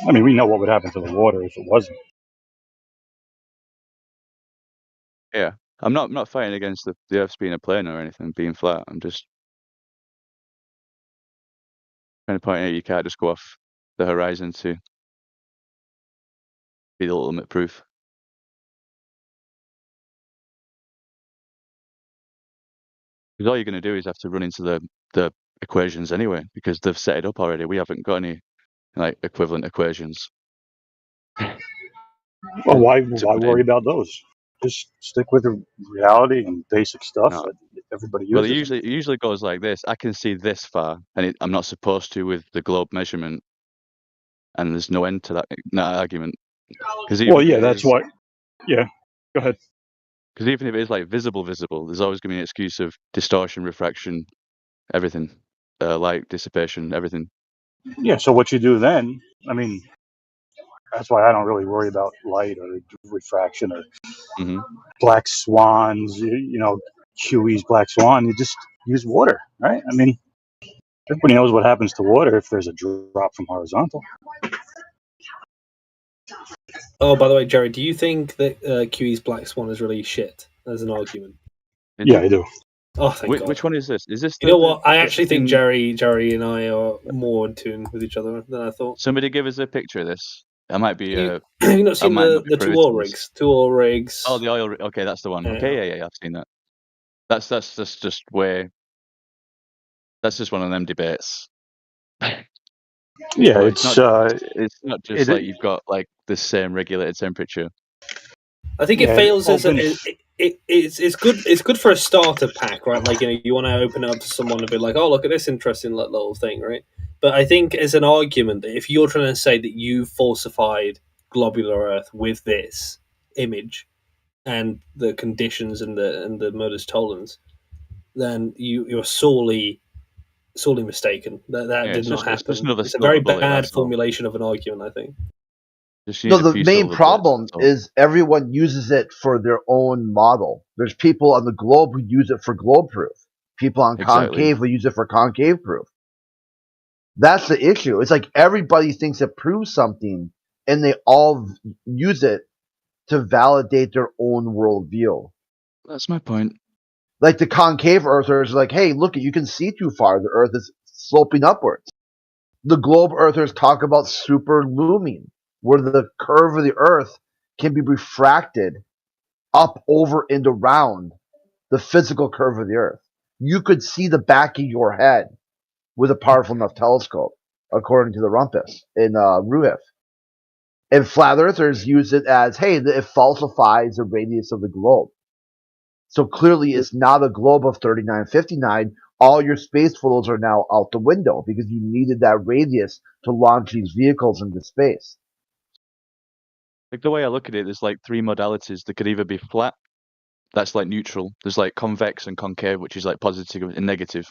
I mean, we know what would happen to the water if it wasn't. Yeah. I'm not fighting against the Earth's being a plane or anything, being flat. I'm just trying to point out you can't just go off the horizon to be the ultimate proof. Because all you're going to do is have to run into the equations anyway, because they've set it up already. We haven't got any like equivalent equations. Well, why worry about those? Just stick with the reality and basic stuff No. that everybody Well, uses. it usually goes like this. I can see this far, and I'm not supposed to with the globe measurement, and there's no end to that argument. Well, yeah, that's why. Yeah, go ahead. Because even if it is like visible, there's always going to be an excuse of distortion, refraction, everything, light dissipation, everything. Yeah, so what you do then, I mean, that's why I don't really worry about light or refraction or black swans, you know, Huey's black swan. You just use water, right? I mean, everybody knows what happens to water if there's a drop from horizontal. Oh, by the way, Jerry, do you think that QE's black swan is really shit as an argument? Yeah, I do. Oh, thank God. Which one is this? Is this? You know what? I actually think Jerry and I are more in tune with each other than I thought. Somebody give us a picture of this. I might be. Have you not seen the two oil rigs? Two oil rigs. Oh, the oil rig. Okay, that's the one. Yeah. Okay, yeah, I've seen that. That's just way. That's just one of them debates. Yeah, So it's not just like you've got like the same regulated temperature. I think it fails as it's good. It's good for a starter pack, right? Like, you know, you want to open it up to someone and be like, "Oh, look at this interesting little thing," right? But I think as an argument, that if you're trying to say that you falsified globular Earth with this image and the conditions and the modus tollens, then you're sorely mistaken. That did not happen. It's a very bad formulation of an argument, I think. No, the main problem is everyone uses it for their own model. There's people on the globe who use it for globe proof. People on concave who use it for concave proof. That's the issue. It's like everybody thinks it proves something, and they all use it to validate their own worldview. That's my point. Like the concave earthers are like, hey, look, you can see too far. The Earth is sloping upwards. The globe earthers talk about super looming, where the curve of the Earth can be refracted up, over, and around the physical curve of the Earth. You could see the back of your head with a powerful enough telescope, according to the Rumpus in Ruhif. And flat earthers use it as, hey, it falsifies the radius of the globe. So clearly it's not a globe of 3959. All your space photos are now out the window because you needed that radius to launch these vehicles into space. Like the way I look at it, there's like three modalities that could either be flat, that's like neutral. There's like convex and concave, which is like positive and negative.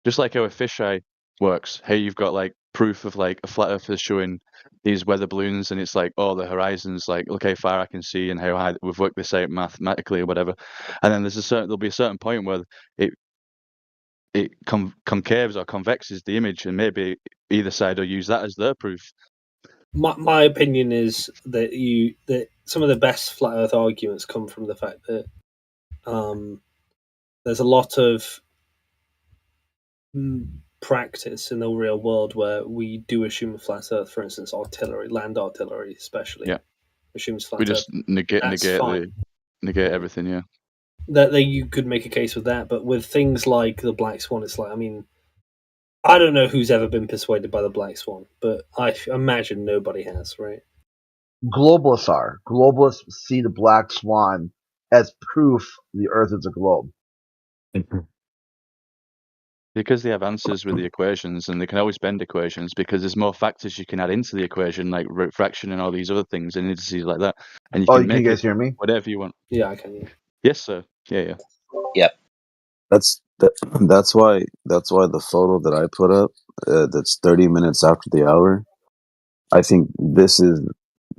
Just like how a fisheye works. Hey, you've got like proof of like a flat earth is showing these weather balloons, and it's like, oh, the horizon's like, look how far I can see and how high we've worked this out mathematically or whatever. And then there'll be a certain point where it concaves or convexes the image, and maybe either side will use that as their proof. My opinion is that some of the best flat Earth arguments come from the fact that there's a lot of practice in the real world where we do assume a flat Earth. For instance, artillery, land artillery, especially, assumes flat Earth. We just negate everything. Yeah, that you could make a case with that, but with things like the Black Swan, it's like, I mean, I don't know who's ever been persuaded by the Black Swan, but I imagine nobody has, right? Globalists are. Globalists see the Black Swan as proof the Earth is a globe. Because they have answers with the equations, and they can always bend equations because there's more factors you can add into the equation, like refraction and all these other things and indices like that, and you Oh, can can you make guys it hear me? whatever you want. Yeah, I can. Yeah. Yes, sir. Yeah. Yep. That's why the photo that I put up, that's 30 minutes after the hour. I think this is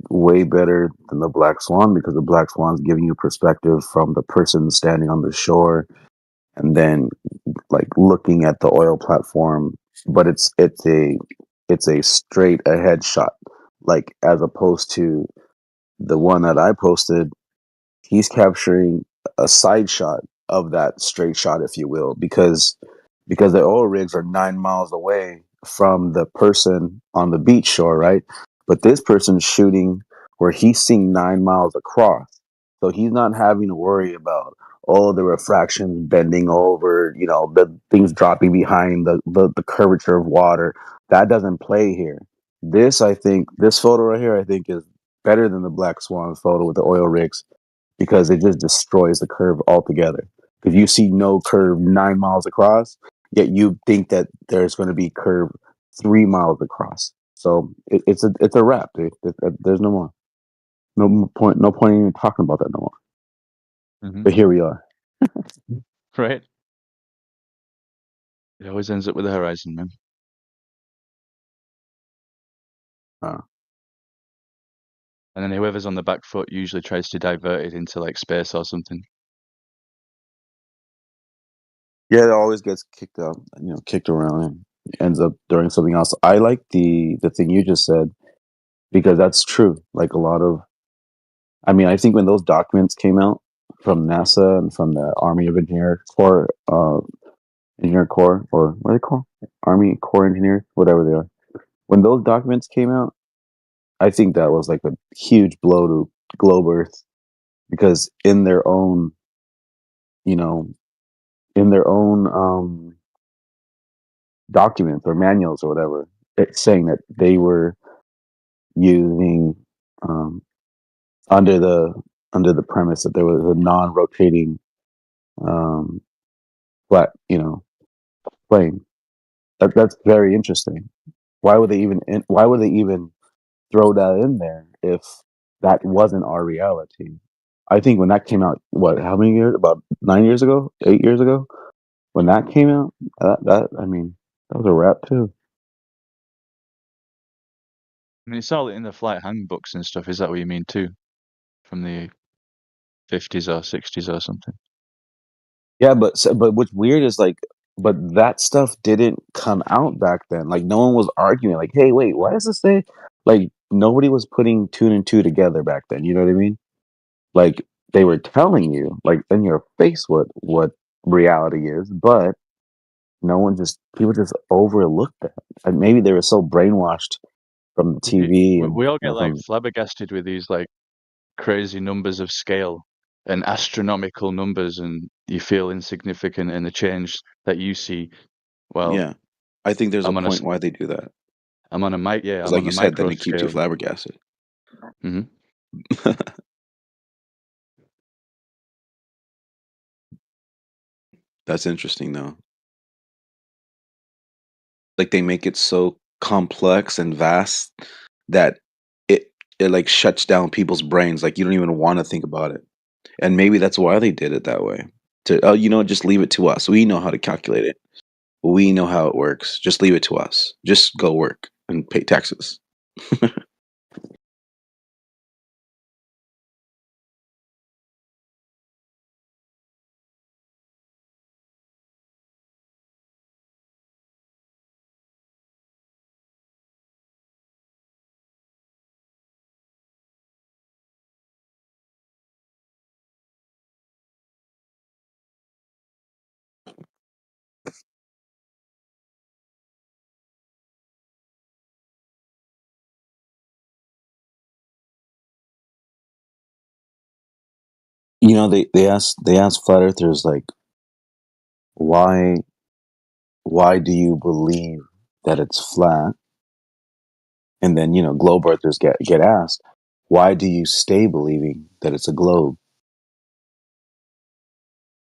way better than the Black Swan, because the Black Swan's giving you perspective from the person standing on the shore, and then like looking at the oil platform, but it's a straight ahead shot, like as opposed to the one that I posted. He's capturing a side shot of that straight shot, if you will, because the oil rigs are 9 miles away from the person on the beach shore, right? But this person's shooting where he's seeing 9 miles across. So he's not having to worry about, the refraction bending over, the things dropping behind the curvature of water. That doesn't play here. This photo right here, I think, is better than the Black Swan photo with the oil rigs, because it just destroys the curve altogether. Because you see no curve 9 miles across, yet you think that there's going to be curve 3 miles across. So it's a wrap, dude. There's no more. No point in even talking about that no more. Mm-hmm. But here we are. Right. It always ends up with the horizon, man. And then whoever's on the back foot usually tries to divert it into like space or something. Yeah, it always gets kicked out, kicked around, and ends up doing something else. I like the thing you just said, because that's true. Like I think when those documents came out from NASA and from the Army of Engineer Corps, Engineer Corps, or what are they called? Army Corps Engineers, whatever they are. When those documents came out, I think that was like a huge blow to Globe Earth, because in their own documents or manuals or whatever, it's saying that they were using under the premise that there was a non-rotating flat plane. That's very interesting. Why would they even throw that in there if that wasn't our reality? I think when that came out, how many years? About 9 years ago, 8 years ago, when that came out, that was a wrap too. I mean, it's all in the flight handbooks and stuff. Is that what you mean too? From the 50s or 60s or something? Yeah, but what's weird is but that stuff didn't come out back then. Like, no one was arguing. Like, hey, wait, why does this say? Like, nobody was putting 2 and 2 together back then. You know what I mean? Like, they were telling you, like, in your face what reality is, but people just overlooked that. And maybe they were so brainwashed from the TV. We all get like flabbergasted with these like crazy numbers of scale and astronomical numbers, and you feel insignificant in the change that you see. Well, yeah, I think there's I'm a point why they do that. I'm on a mic. Yeah, I'm like on you a said, micro then it keeps you scale. flabbergasted. Mm-hmm. That's interesting, though. Like, they make it so complex and vast that it like shuts down people's brains. Like, you don't even want to think about it. And maybe that's why they did it that way. Just leave it to us. We know how to calculate it. We know how it works. Just leave it to us. Just go work and pay taxes. They ask flat earthers, like, why do you believe that it's flat? And then, globe earthers get asked, why do you stay believing that it's a globe?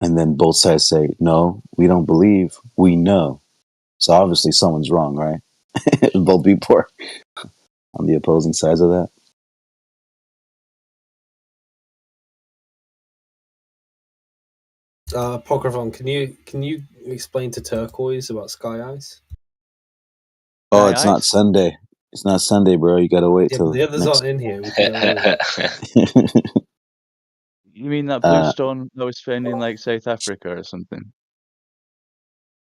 And then both sides say, no, we don't believe, we know. So obviously someone's wrong, right? Both people are on the opposing sides of that. Pokravon, can you explain to Turquoise about Sky Ice? Oh, it's not Sunday. It's not Sunday, bro. You gotta wait Yeah, till but the others next. aren't in here. We can go over it. You mean that blue stone that was found in like South Africa or something?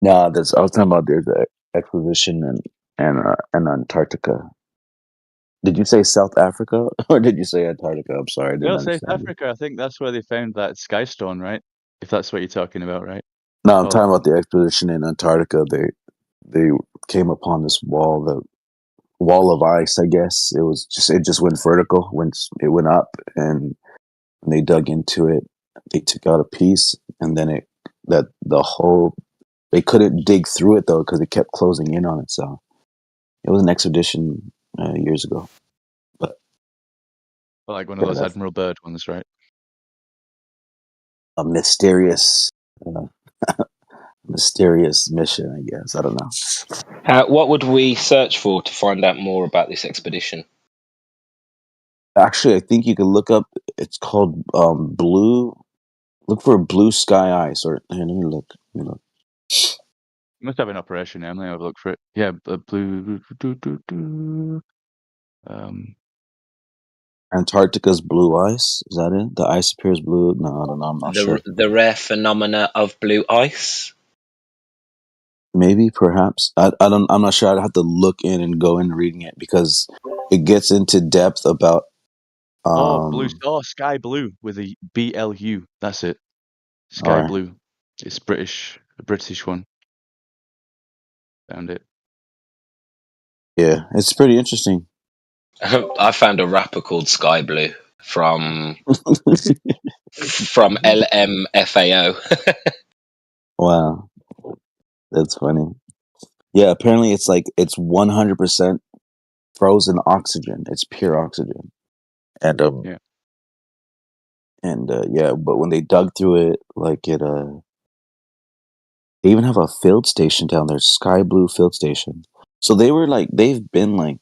No, I was talking about there's an exposition in Antarctica. Did you say South Africa or did you say Antarctica? I'm sorry, I didn't No, South understand. Africa. I think that's where they found that sky stone, right? If that's what you're talking about, right? No, I'm Oh. talking about the expedition in Antarctica. They came upon this wall, the wall of ice. I guess it just went vertical. It went up, and when they dug into it, they took out a piece, and then they couldn't dig through it though because it kept closing in on it. So it was an expedition years ago. But Like one of those Admiral Byrd ones, right? A mysterious mission, I guess. I don't know. What would we search for to find out more about this expedition? Actually, I think you can look up. It's called blue. Look for blue sky ice, or here, let me look. You must have an operation name. Let me have a look for it. Yeah, blue. Antarctica's blue ice. Is that it? The ice appears blue. No, I don't know. I'm not sure. The rare phenomena of blue ice. Maybe, perhaps. I'm not sure. I'd have to look in and go in reading it because it gets into depth about. Blue. Sky Blue with a BLU. That's it. Sky Alright. Blue. It's British, a British one. Found it. Yeah, it's pretty interesting. I found a rapper called Sky Blue from LMFAO. Wow, that's funny. Yeah, apparently it's 100% frozen oxygen. It's pure oxygen, and but when they dug through it, they even have a field station down there, Sky Blue Field Station. So they've been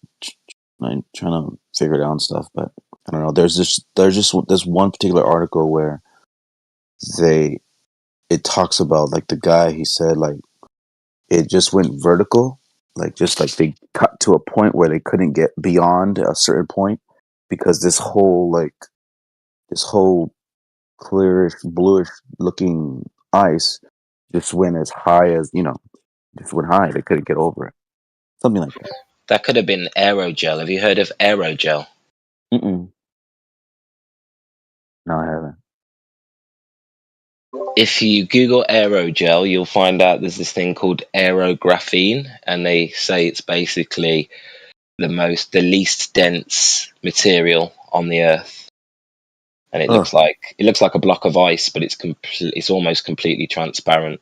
trying to figure it out and stuff, but I don't know. There's just this one particular article where it talks about the guy. He said it just went vertical, they cut to a point where they couldn't get beyond a certain point because this whole clearish bluish looking ice just went as high as just went high. They couldn't get over it. Something like that. That could have been aerogel. Have you heard of aerogel? Mm-mm. No, I haven't. If you Google aerogel, you'll find out there's this thing called aerographene, and they say it's basically the least dense material on the Earth. And it looks like a block of ice, but it's almost completely transparent.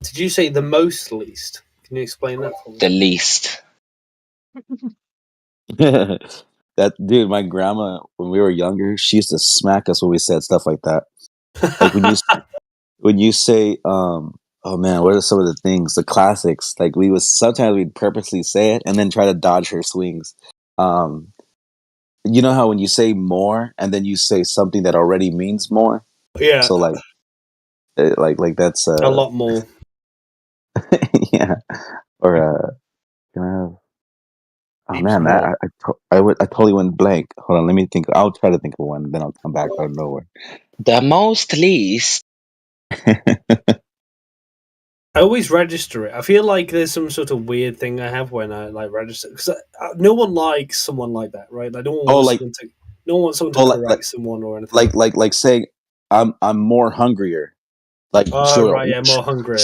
Did you say the most least? Can you explain that for me? The least. That dude, my grandma, when we were younger, she used to smack us when we said stuff like that. Like when you say, oh man, what are some of the things, the classics? Sometimes we'd purposely say it and then try to dodge her swings. You know how when you say more and then you say something that already means more? Yeah. So that's a lot more. Yeah. Or can I have? Oh man, I totally went blank. Hold on, let me think. I'll try to think of one, then I'll come back out of nowhere. The most least. I always register it. I feel like there's some sort of weird thing I have when I register because no one likes someone like that, right? Like no one wants someone to correct someone or anything. Like saying I'm more hungrier. Like right, yeah, more hungrier.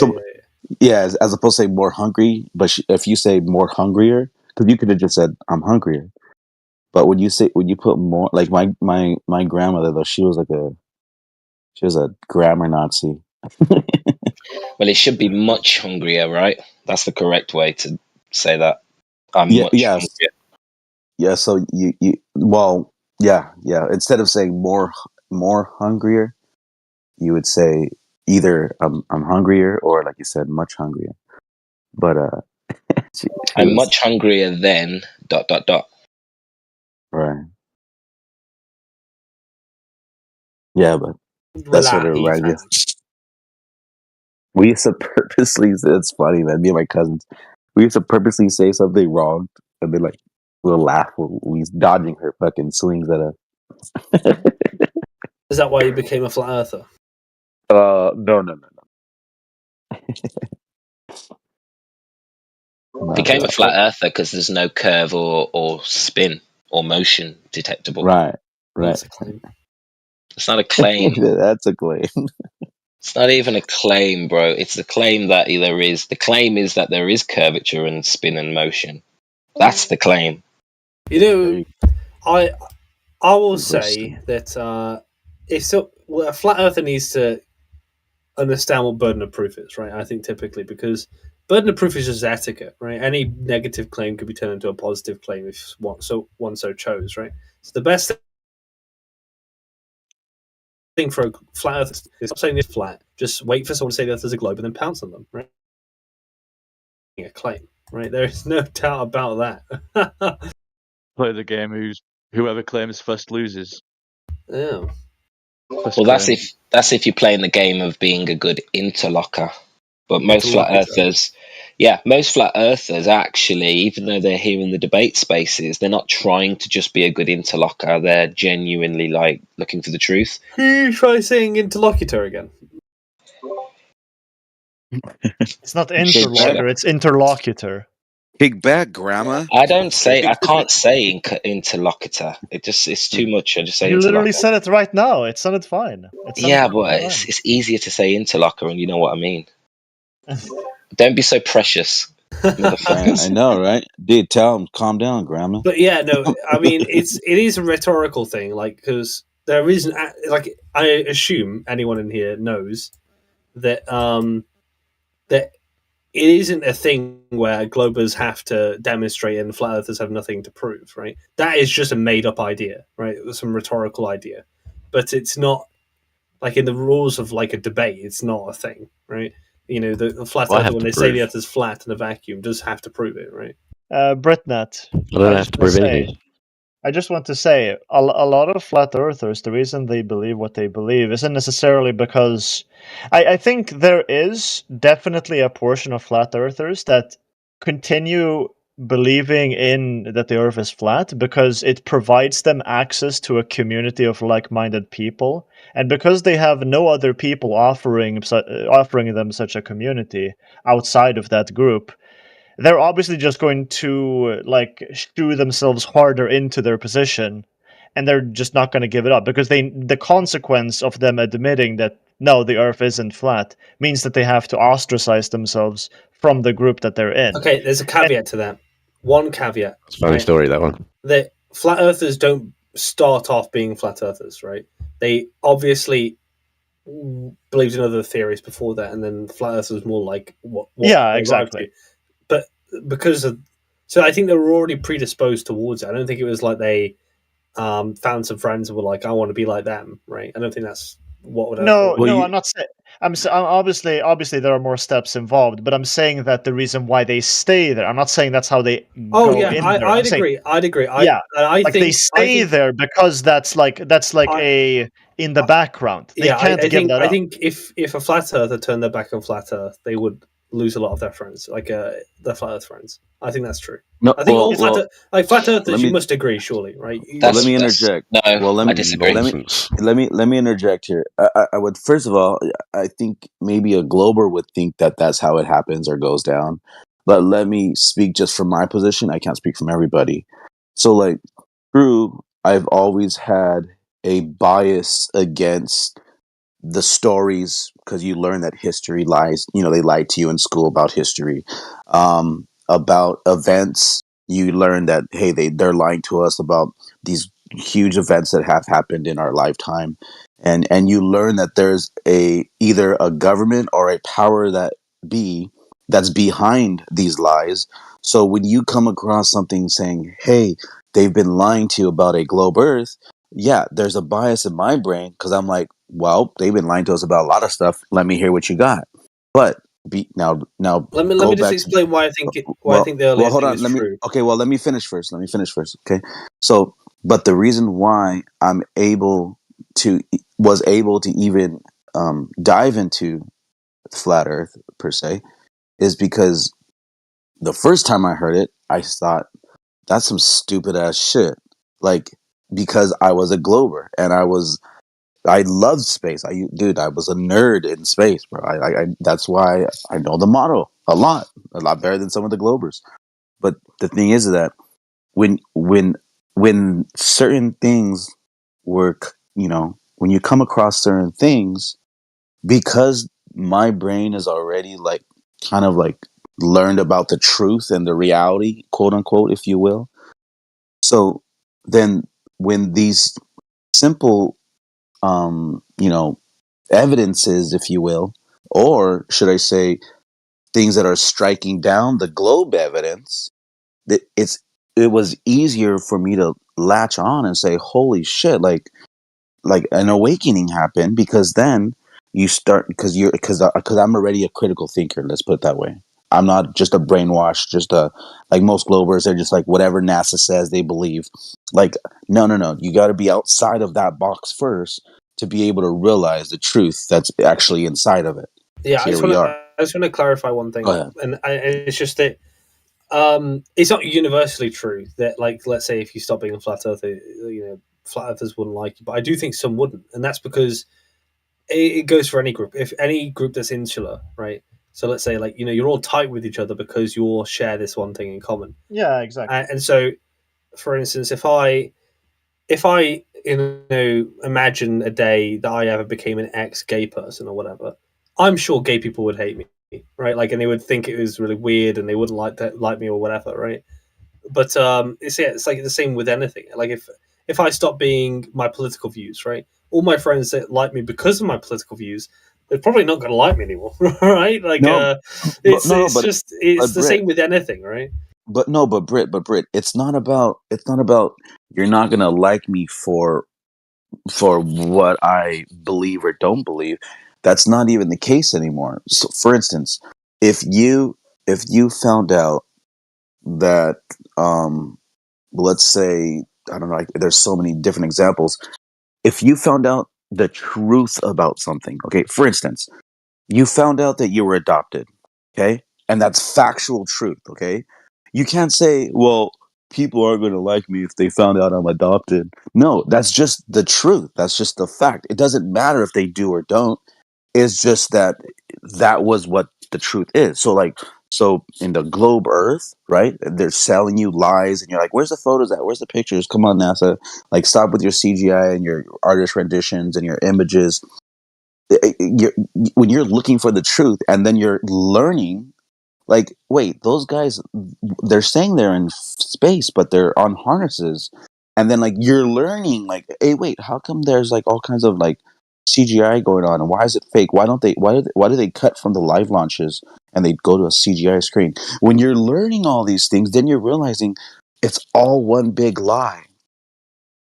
Yeah, as opposed to say more hungry. But if you say more hungrier, because you could have just said I'm hungrier. But when you put more, like my grandmother though, she was a grammar Nazi. Well, it should be much hungrier, right? That's the correct way to say that. Much hungrier. Yeah, so instead of saying more hungrier, you would say either I'm hungrier or like you said, much hungrier. But I'm much hungrier than ... Right. Yeah, but that's what it Relax, reminds me. We used to purposely. It's funny, man. Me and my cousins, we used to purposely say something wrong, and then like we'll laugh when we's dodging her fucking swings at us. Is that why you became a flat earther? No. Became a flat earther because there's no curve or spin or motion detectable. Right. That's a claim. It's not a claim. That's a claim. It's not even a claim, bro. It's the claim that there is. The claim is that there is curvature and spin and motion. That's the claim. You know, I will say that a flat earther needs to understand what burden of proof is, right? I think typically because burden of proof is just etiquette, right? Any negative claim could be turned into a positive claim if one so chose, right? So the best thing for a flat earther is stop saying it's flat. Just wait for someone to say the earth is a globe and then pounce on them, right? A claim, right? There is no doubt about that. Play the game. Whoever claims first loses. Yeah. Well, that's if you're playing the game of being a good interlocker. But most flat earthers, most flat earthers actually, even though they're here in the debate spaces, they're not trying to just be a good interlocker. They're genuinely like looking for the truth. Can you try saying interlocutor again? It's not interlocker, it's interlocutor. Kick back, grandma. I can't say interlocutor. It's too much. I just say You literally interlocker. said it right now. It sounded fine. But it's easier to say interlocker, and you know what I mean. Don't be so precious. I know, right? Dude, tell him, calm down, grandma. But yeah, no, I mean, it is a rhetorical thing, like, because there isn't, like, I assume anyone in here knows that that it isn't a thing where globers have to demonstrate and flat earthers have nothing to prove, right? That is just a made up idea, right? It was some rhetorical idea, but it's not like in the rules of like a debate. It's not a thing, right? You know, the flat earther, when they say the earth is flat in a vacuum, does have to prove it, right? Britnet. I don't have to prove anything. I just want to say, a lot of flat earthers, the reason they believe what they believe isn't necessarily because... I think there is definitely a portion of flat earthers that continue believing in that the earth is flat because it provides them access to a community of like-minded people, and because they have no other people offering them such a community outside of that group, they're obviously just going to like shoe themselves harder into their position, and they're just not going to give it up because the consequence of them admitting that no, the earth isn't flat means that they have to ostracize themselves from the group that they're in. Okay, there's a caveat to that. One caveat. It's a funny story, that one. The flat earthers don't start off being flat earthers, right? They obviously believed in other theories before that, and then flat earth was more like what yeah, exactly. But because of, so I think they were already predisposed towards it. I don't think it was like they found some friends and were like, I want to be like them, right? I don't think that's what would. No, I'm not saying. I'm obviously there are more steps involved, but I'm saying that the reason why they stay there. I'm not saying that's how they. I'd agree. I'd agree. I think they stay there because that's like a in the background. They can't give that up. I think if a flat earther turned their back on flat earth, they would lose a lot of their friends, like their flat earth friends. I think that's true. No, I think flat earthers, you must agree, surely, right? Let me interject. I disagree. Let me interject here. I would, first of all, I think maybe a glober would think that that's how it happens or goes down. But let me speak just from my position. I can't speak from everybody. So, like, true, I've always had a bias against the stories because you learn that history lies. You know, they lied to you in school about history, about events. You learn that, hey, they're lying to us about these huge events that have happened in our lifetime, and you learn that there's either a government or a power that's behind these lies. So when you come across something saying, hey, they've been lying to you about a globe Earth, yeah, there's a bias in my brain because I'm like, well, they've been lying to us about a lot of stuff. Let me hear what you got. But Now let me just explain why I think the earlier hold thing on. is Let me true. let me finish first. Okay. So, but the reason why I'm was able to even dive into flat Earth per se is because the first time I heard it, I thought that's some stupid ass shit. Like, because I was a glober and I loved space. I was a nerd in space, bro. I that's why I know the motto a lot better than some of the globers. But the thing is that when certain things work, when you come across certain things, because my brain is already like kind of like learned about the truth and the reality, quote unquote, if you will. So then when these simple evidences, if you will, or should I say things that are striking down the globe evidence, it was easier for me to latch on and say, holy shit, like an awakening happened, because then you start, because I'm already a critical thinker, let's put it that way. I'm not just a brainwash, like most globers, they're just like whatever NASA says they believe. Like, no, you got to be outside of that box first to be able to realize the truth that's actually inside of it. Yeah, So I just want to clarify one thing, and it's just that it's not universally true that, like, let's say if you stop being a flat earther, flat earthers wouldn't like you, but I do think some wouldn't, and that's because it goes for any group. If any group that's insular, right? So let's say, like, you're all tight with each other because you all share this one thing in common. Yeah, exactly. And so, for instance, if I imagine a day that I ever became an ex-gay person or whatever, I'm sure gay people would hate me, right? Like, and they would think it was really weird, and they wouldn't like me or whatever, right? But it's like the same with anything. Like, if I stop being my political views, right? All my friends that like me because of my political views, they're probably not going to like me anymore, right? Like, it's the same with anything, right? But Brit, it's not about you're not gonna like me for what I believe or don't believe. That's not even the case anymore. So, for instance, if you found out that, let's say, I don't know, like, there's so many different examples. If you found out the truth about something, okay, for instance, you found out that you were adopted, okay, and that's factual truth, okay. You can't say, well, people aren't going to like me if they found out I'm adopted. No, that's just the truth. That's just the fact. It doesn't matter if they do or don't. It's just that was what the truth is. So in the globe Earth, right? They're selling you lies, and you're like, "Where's the photos at? Where's the pictures? Come on, NASA! Like, stop with your CGI and your artist renditions and your images." When you're looking for the truth, and then you're learning, like, wait, those guys, they're saying they're in space, but they're on harnesses. And then, like, you're learning, like, hey, wait, how come there's like all kinds of like CGI going on, and why is it fake? Why do they cut from the live launches and they go to a CGI screen? When you're learning all these things, then you're realizing it's all one big lie.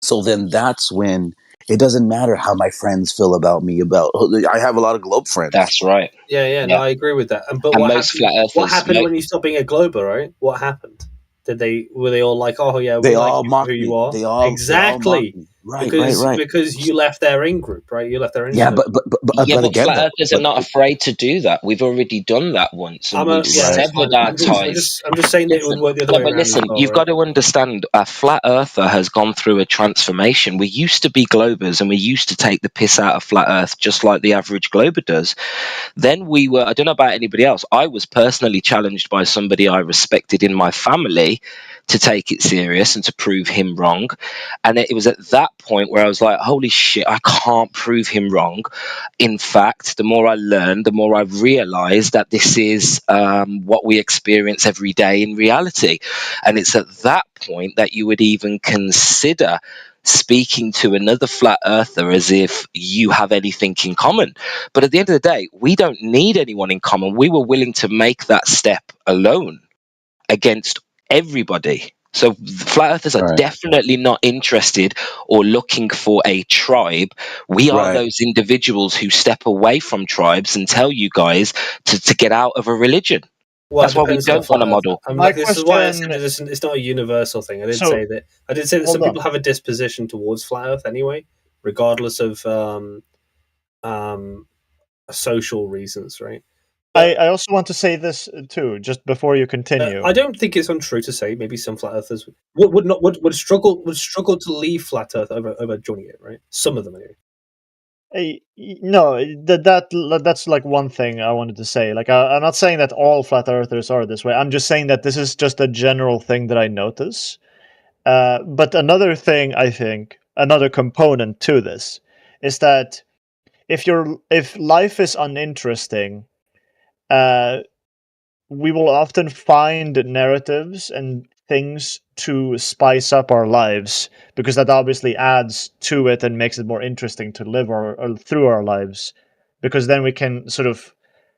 So then that's when it doesn't matter how my friends feel about me. I have a lot of globe friends. That's right. Yeah. No, I agree with that. But And what happened when you stopped being a glober, right? What happened? Were they all like, oh yeah, they we all like mock who me. you are? They all Exactly. Right, because you left their in group, right? You left their in. Yeah, group. but again, flat earthers are not afraid to do that. We've already done that once, and we've severed our ties. I'm just saying that it would work the other way around. Listen, you've got to understand, a flat earther has gone through a transformation. We used to be globers, and we used to take the piss out of flat Earth, just like the average glober does. Then we were, I don't know about anybody else, I was personally challenged by somebody I respected in my family to take it serious and to prove him wrong. And it was at that point where I was like, holy shit, I can't prove him wrong. In fact, the more I learned, the more I realized that this is what we experience every day in reality. And it's at that point that you would even consider speaking to another flat earther as if you have anything in common. But at the end of the day, we don't need anyone in common. We were willing to make that step alone against everybody. So flat earthers are definitely not interested or looking for a tribe. We are those individuals who step away from tribes and tell you guys to get out of a religion. Well, That's why we depends on don't want a model. this is why I said it's not a universal thing. I did say that some people have a disposition towards flat Earth anyway, regardless of social reasons, right? I also want to say this too, just before you continue. I don't think it's untrue to say maybe some flat earthers would struggle to leave flat Earth over joining it, right? Some of them anyway. No, that's like one thing I wanted to say. Like, I'm not saying that all flat earthers are this way. I'm just saying that this is just a general thing that I notice. But another thing, I think, another component to this is that if life is uninteresting, we will often find narratives and things to spice up our lives, because that obviously adds to it and makes it more interesting to live or through our lives, because then we can sort of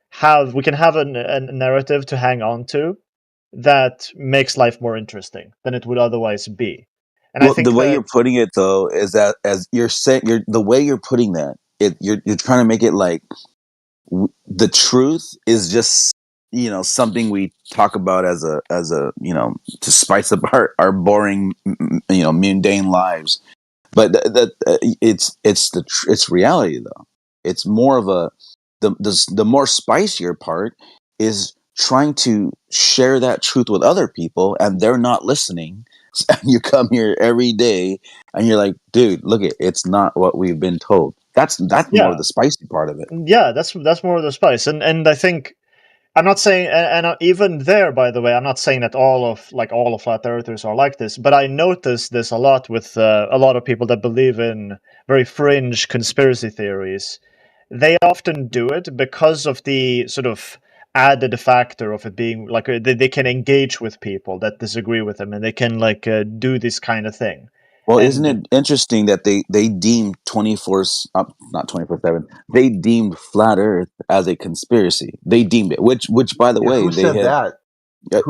have a narrative to hang on to that makes life more interesting than it would otherwise be. And well, I think the way you're putting it though is that, as you're saying, the way you're putting that, you're trying to make it like the truth is just, something we talk about as a to spice up our boring, mundane lives. But it's reality though. It's more of the more spicier part is trying to share that truth with other people, and they're not listening. And you come here every day and you're like, dude, look, it's not what we've been told. That's more of the spicy part of it. Yeah, that's more of the spice. And I think I'm not saying, and even there, by the way, I'm not saying that all of flat earthers are like this, but I notice this a lot with a lot of people that believe in very fringe conspiracy theories. They often do it because of the sort of added factor of it being like they can engage with people that disagree with them, and they can do this kind of thing. Well, isn't it interesting that they deemed not 24/7, they deemed flat Earth as a conspiracy. They deemed it, which by the way, who they said had, that?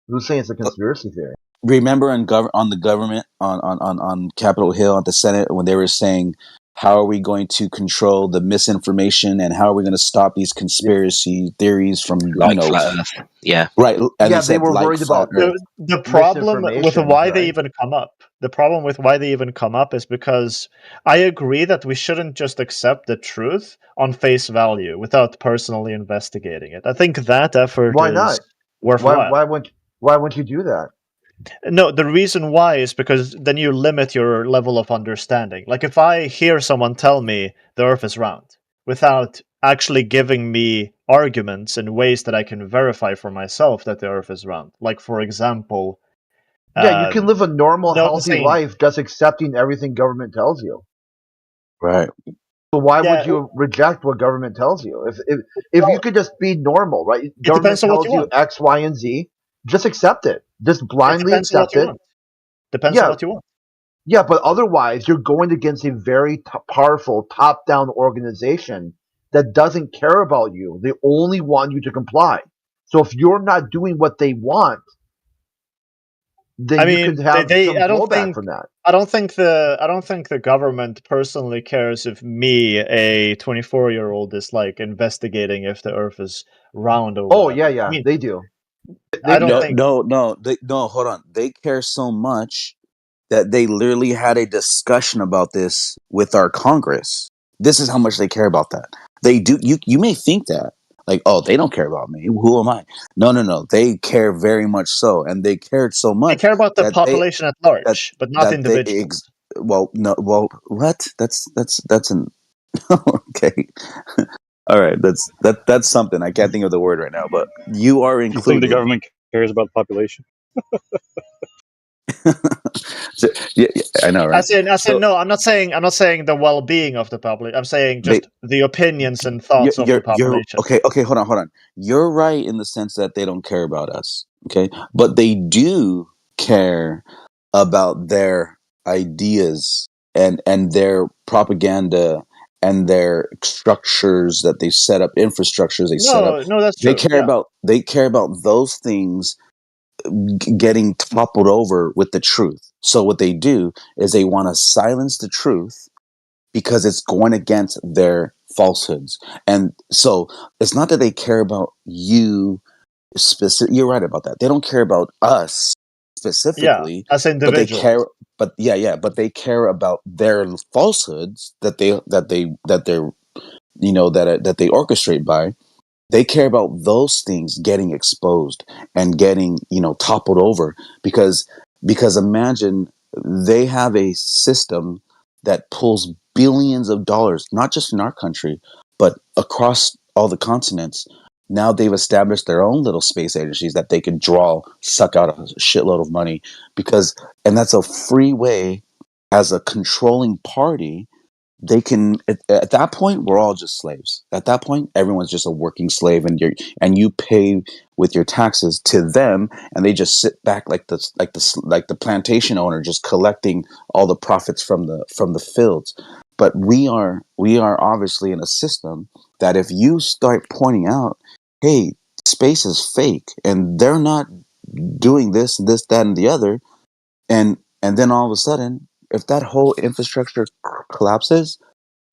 Who's saying it's a conspiracy theory? Remember on the government on Capitol Hill at the Senate when they were saying, how are we going to control the misinformation and how are we going to stop these conspiracy theories from flat Earth? Yeah, right. And they were worried about the problem with why they even come up. The problem with why they even come up is because I agree that we shouldn't just accept the truth on face value without personally investigating it. I think that effort is worthwhile. Why wouldn't you do that? No, the reason why is because then you limit your level of understanding. Like if I hear someone tell me the Earth is round without actually giving me arguments and ways that I can verify for myself that the Earth is round. Like for example, you can live a normal, healthy life just accepting everything government tells you. Right. So why would you reject what government tells you? If you could just be normal, right? Government tells you X, Y, and Z, just accept it. Just blindly accept it. Depends on what you want. Yeah, but otherwise, you're going against a very powerful top-down organization that doesn't care about you. They only want you to comply. So if you're not doing what they want, then you could have some blowback from that. I don't think the government personally cares if me, a 24-year-old, is investigating if the Earth is round or whatever. Oh yeah, they do. No, hold on. They care so much that they literally had a discussion about this with our Congress. This is how much they care about that. They do. You may think that, they don't care about me. Who am I? No. They care very much so, and they cared so much. They care about the population at large, but not individuals. What? That's an okay. All right, that's something. I can't think of the word right now, but you are included. You think the government cares about the population? Yeah, I know, right? No, I'm not saying the well-being of the public. I'm saying just the opinions and thoughts of the population. Okay, hold on. You're right in the sense that they don't care about us, okay? But they do care about their ideas and their propaganda and their structures that they set up, infrastructures they set up. No, that's true. They care about those things getting toppled over with the truth. So what they do is they want to silence the truth because it's going against their falsehoods. And so it's not that they care about you specific. You're right about that. They don't care about us specifically, as but they individuals. care. But they care about their falsehoods that they orchestrate by. They care about those things getting exposed and getting, toppled over because imagine they have a system that pulls billions of dollars, not just in our country, but across all the continents. Now they've established their own little space agencies that they can suck out a shitload of money and that's a free way as a controlling party. They can at that point we're all just slaves. At that point everyone's just a working slave, and you pay with your taxes to them, and they just sit back like the plantation owner, just collecting all the profits from the fields. But we are obviously in a system that if you start pointing out, hey, space is fake and they're not doing this, that, and the other, and then all of a sudden, if that whole infrastructure collapses,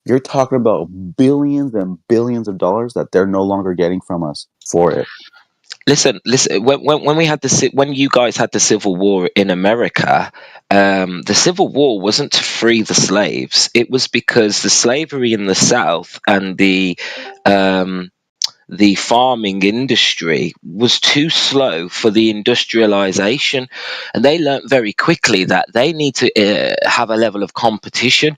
you're talking about billions and billions of dollars that they're no longer getting from us for it. Listen. When we had when you guys had the Civil War in America, the Civil War wasn't to free the slaves. It was because the slavery in the South and the farming industry was too slow for the industrialization, and they learned very quickly that they need to have a level of competition.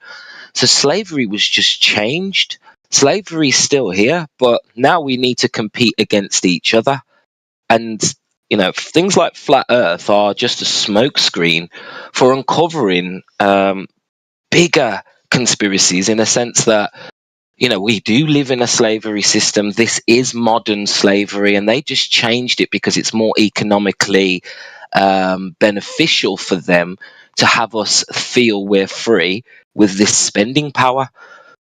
So slavery was just changed. Slavery is still here, but now we need to compete against each other. And things like flat Earth are just a smokescreen for uncovering bigger conspiracies, in a sense that we do live in a slavery system. This is modern slavery, and they just changed it because it's more economically beneficial for them to have us feel we're free with this spending power.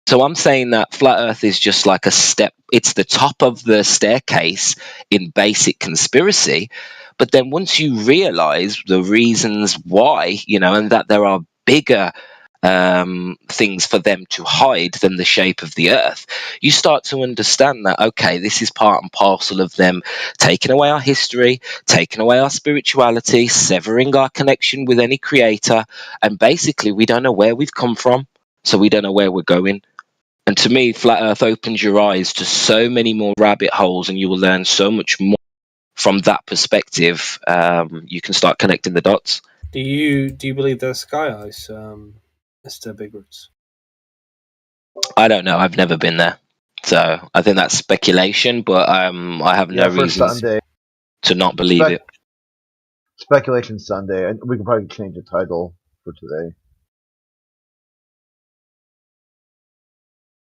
So I'm saying that flat Earth is just like a step. It's the top of the staircase in basic conspiracy. But then once you realize the reasons why, and that there are bigger things for them to hide than the shape of the Earth, you start to understand that, okay, this is part and parcel of them taking away our history, taking away our spirituality, severing our connection with any creator, and basically we don't know where we've come from, so we don't know where we're going. And to me, flat Earth opens your eyes to so many more rabbit holes, and you will learn so much more from that perspective. You can start connecting the dots. Do you believe there's sky ice, Mr. Big Roots? I don't know. I've never been there, so I think that's speculation. But I have no reasons to not believe it. Speculation Sunday. We can probably change the title for today.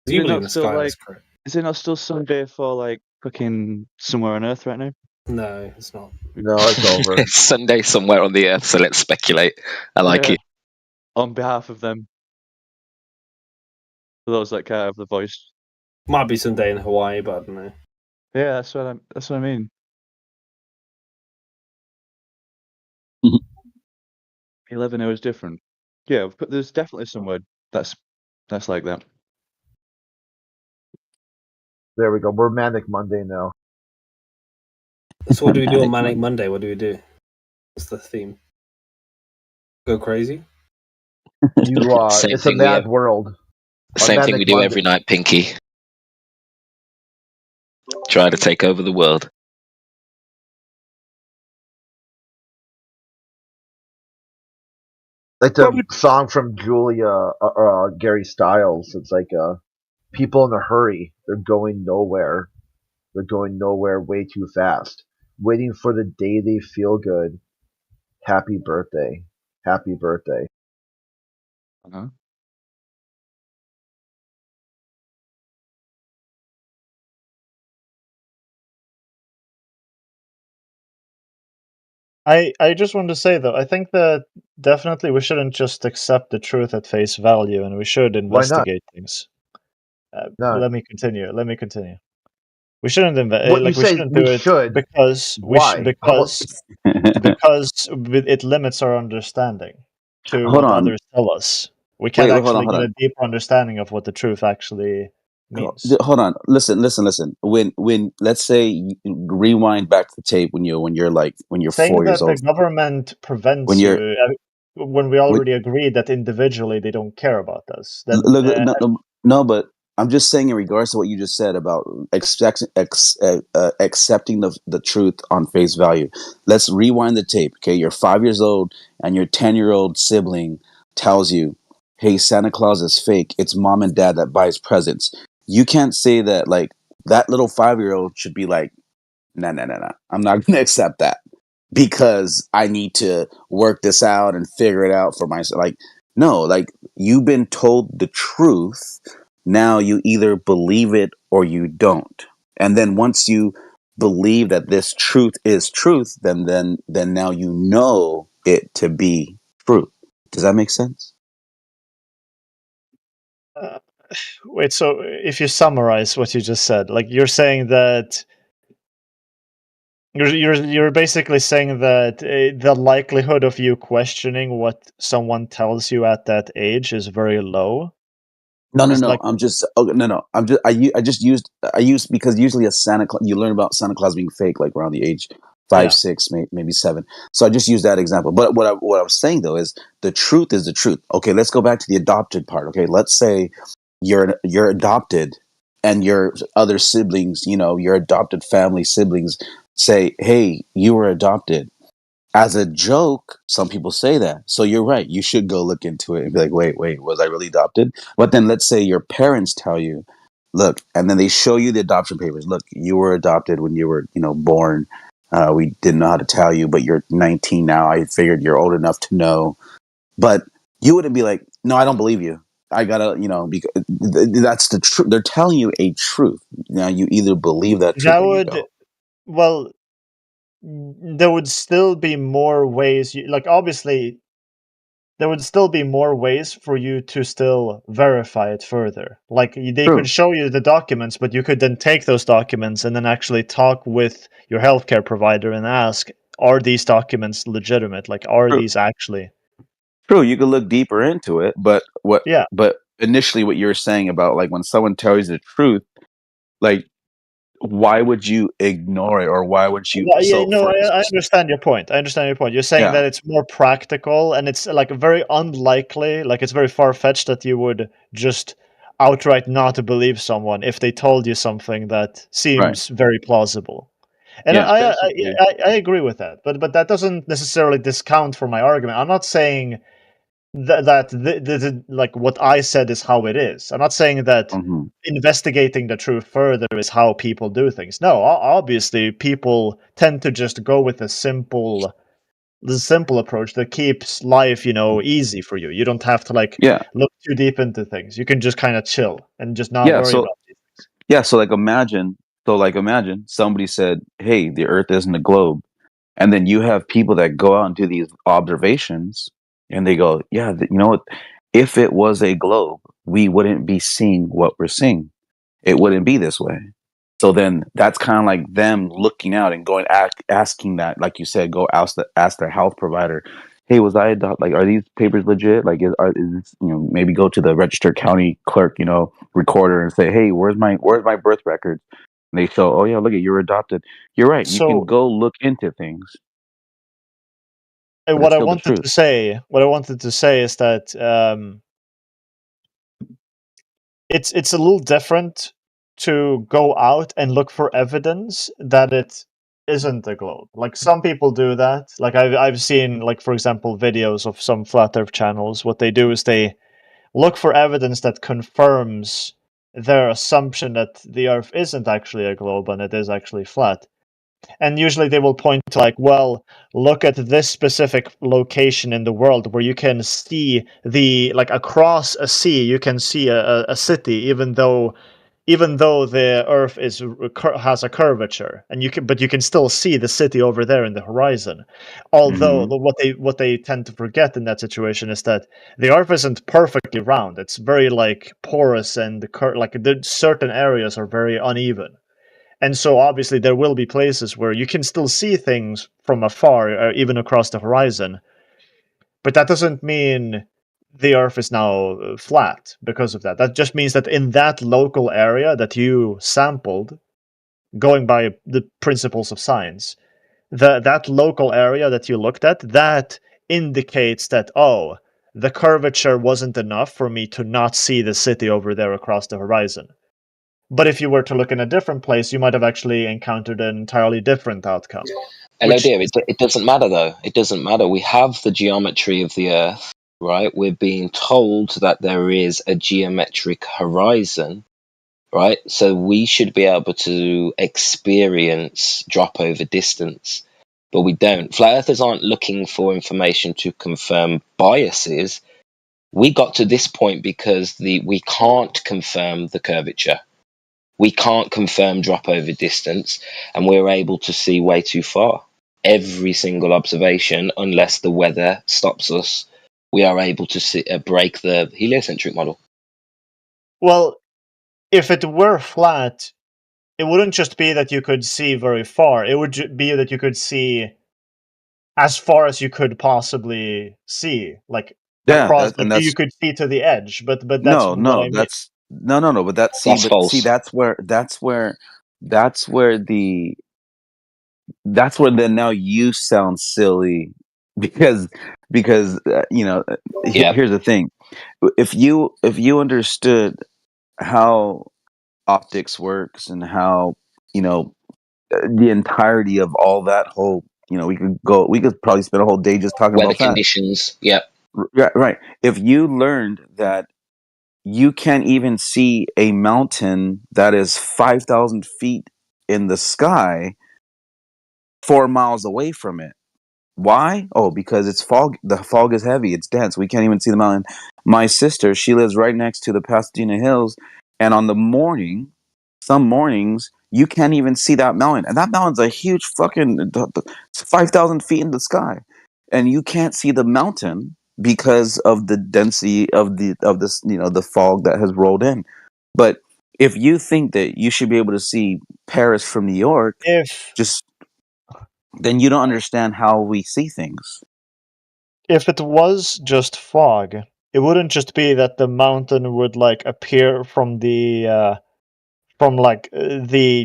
Is it not still Sunday for fucking somewhere on Earth right now? No, it's not. No, it's over. It's Sunday somewhere on the Earth, so let's speculate. I like it. On behalf of them. For those that can't have the voice. Might be Sunday in Hawaii, but I don't know. Yeah, that's what I mean. 11 hours different. Yeah, but there's definitely somewhere that's like that. There we go. We're Manic Monday now. So what do we do on Manic Monday? What do we do? What's the theme? Go crazy? It's a mad world. Same thing we do every night, Pinky. Try to take over the world. Like the song from Julia, Gary Styles. It's like people in a hurry. They're going nowhere. They're going nowhere way too fast. Waiting for the day they feel good. Happy birthday. Happy birthday. Uh-huh. I just want to say, though, I think that definitely we shouldn't just accept the truth at face value, and we should investigate things. No. Let me continue. We shouldn't invest. What Like you we say shouldn't we do it should. because Why? because it limits our understanding to Hold what on. others tell us. We Wait, can't wait, hold on, actually hold get on. a deeper understanding of what the truth actually means. Hold on. Listen. When let's say you rewind back the tape when you're 4 Saying years that the old. government When prevents you're you, when we already agreed that individually they don't care about us, then look, no, but I'm just saying in regards to what you just said about accepting the truth on face value. Let's rewind the tape. Okay, you're 5 years old and your 10-year-old sibling tells you, "Hey, Santa Claus is fake. It's mom and dad that buys presents." You can't say that like that little 5-year-old should be like, "Nah. I'm not going to accept that because I need to work this out and figure it out for myself." Like, no, like you've been told the truth. Now you either believe it or you don't. And then once you believe that this truth is truth, then now you know it to be truth. Does that make sense? Wait, so if you summarize what you just said, like you're saying that you're basically saying that the likelihood of you questioning what someone tells you at that age is very low. No. Like, I'm just no. I used because usually a Santa Claus, you learn about Santa Claus being fake like around the age 5, Yeah. 6, maybe 7. So I just used that example. But what I was saying though is the truth is the truth. Okay, let's go back to the adopted part. Okay, let's say you're adopted and your other siblings, your adopted family siblings say, "Hey, you were adopted." As a joke, some people say that. So you're right. You should go look into it and be like, wait, was I really adopted? But then let's say your parents tell you, look, and then they show you the adoption papers. Look, you were adopted when you were, born. We didn't know how to tell you, but you're 19 now. I figured you're old enough to know. But you wouldn't be like, no, I don't believe you. I gotta, because that's the truth. They're telling you a truth. Now you either believe that truth that or you would, don't. well, there would still be more ways. Obviously, there would still be more ways for you to still verify it further. Like they could show you the documents, but you could then take those documents and then actually talk with your healthcare provider and ask, are these documents legitimate? Like, are these actually? True, you could look deeper into it, but Yeah. But initially, what you're saying about like when someone tells you the truth, like why would you ignore it or why would you? Well, yeah, So no, for I understand your point. I understand your point. You're saying yeah, that it's more practical and it's like very unlikely, like it's very far fetched that you would just outright not believe someone if they told you something that right, seems very plausible. And yeah, I agree with that, but that doesn't necessarily discount for my argument. I'm not saying that like what I said is how it is. I'm not saying that investigating the truth further is how people do things. No, obviously people tend to just go with the simple approach that keeps life, easy for you. You don't have to yeah, look too deep into things. You can just kind of chill and just not yeah. worry So about it. yeah, so imagine somebody said, "Hey, the Earth isn't a globe," and then you have people that go out and do these observations, and they go, "Yeah, you know what? If it was a globe, we wouldn't be seeing what we're seeing. It wouldn't be this way." So then that's kind of like them looking out and going asking that, like you said, go ask their health provider, "Hey, was I like are these papers legit? Like is this, maybe go to the registered county clerk, recorder and say, "Hey, where's my birth records?" And they show, "Oh yeah, look at you're adopted." You're right. You can So go look into things, but what it's I still the wanted truth. to say, is that it's a little different to go out and look for evidence that it isn't a globe. Like some people do that. Like I've seen, like, for example, videos of some flat earth channels. What they do is they look for evidence that confirms their assumption that the earth isn't actually a globe and it is actually flat. And usually they will point to, like, well, look at this specific location in the world where you can see like across a sea, you can see a city, even though the earth has a curvature, and you can still see the city over there in the horizon. Although what they tend to forget in that situation is that the earth isn't perfectly round. It's very like porous and certain areas are very uneven. And so obviously there will be places where you can still see things from afar, even across the horizon. But that doesn't mean the Earth is now flat because of that. That just means that in that local area that you sampled, going by the principles of science, that local area that you looked at, that indicates that, oh, the curvature wasn't enough for me to not see the city over there across the horizon. But if you were to look in a different place, you might have actually encountered an entirely different outcome. Hello, dear. It doesn't matter, though. It doesn't matter. We have the geometry of the Earth, right? We're being told that there is a geometric horizon, right? So we should be able to experience drop over distance, but we don't. Flat Earthers aren't looking for information to confirm biases. We got to this point because we can't confirm the curvature. We can't confirm drop over distance, and we're able to see way too far. Every single observation, unless the weather stops us, we are able to break the heliocentric model. Well, if it were flat, it wouldn't just be that you could see very far. It would be that you could see as far as you could possibly see, like across. You could see to the edge, but that's no, what no, I mean. that's no. But that's see, That's but false. see, that's where then now you sound silly because here's the thing: if you understood how optics works and how the entirety of all that whole we could probably spend a whole day just talking Weather about that. conditions. Yep. Right. If you learned that you can't even see a mountain that is 5,000 feet in the sky 4 miles away from it. Why? Oh, because it's fog. The fog is heavy. It's dense. We can't even see the mountain. My sister, she lives right next to the Pasadena Hills, and on the morning, some mornings, you can't even see that mountain. And that mountain's a huge fucking 5,000 feet in the sky, and you can't see the mountain because of the density of this the fog that has rolled in. But if you think that you should be able to see Paris from New York, then you don't understand how we see things. If it was just fog, it wouldn't just be that the mountain would appear from the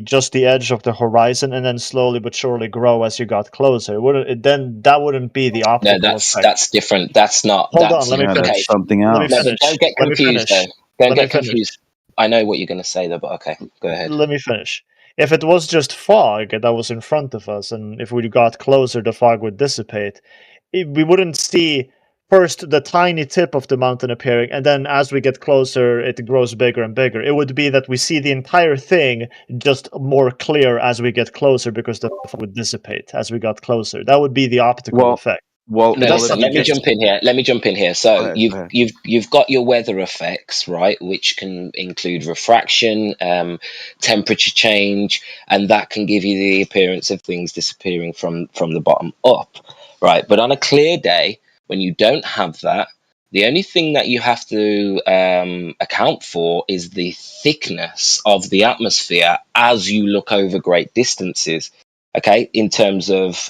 just the edge of the horizon and then slowly but surely grow as you got closer. Then that wouldn't be the optical effect. That's different. That's not. Hold on, let me finish. That's something else. Don't get confused, though. Don't get confused. I know what you're going to say, though, but okay, go ahead. Let me finish. If it was just fog that was in front of us, and if we got closer, the fog would dissipate, we wouldn't see first the tiny tip of the mountain appearing, and then as we get closer, it grows bigger and bigger. It would be that we see the entire thing just more clear as we get closer because the fog would dissipate as we got closer. That would be the optical effect. Let me jump in here. So you've got your weather effects, right, which can include refraction, temperature change, and that can give you the appearance of things disappearing from the bottom up, right? But on a clear day, when you don't have that, the only thing that you have to account for is the thickness of the atmosphere as you look over great distances, okay, in terms of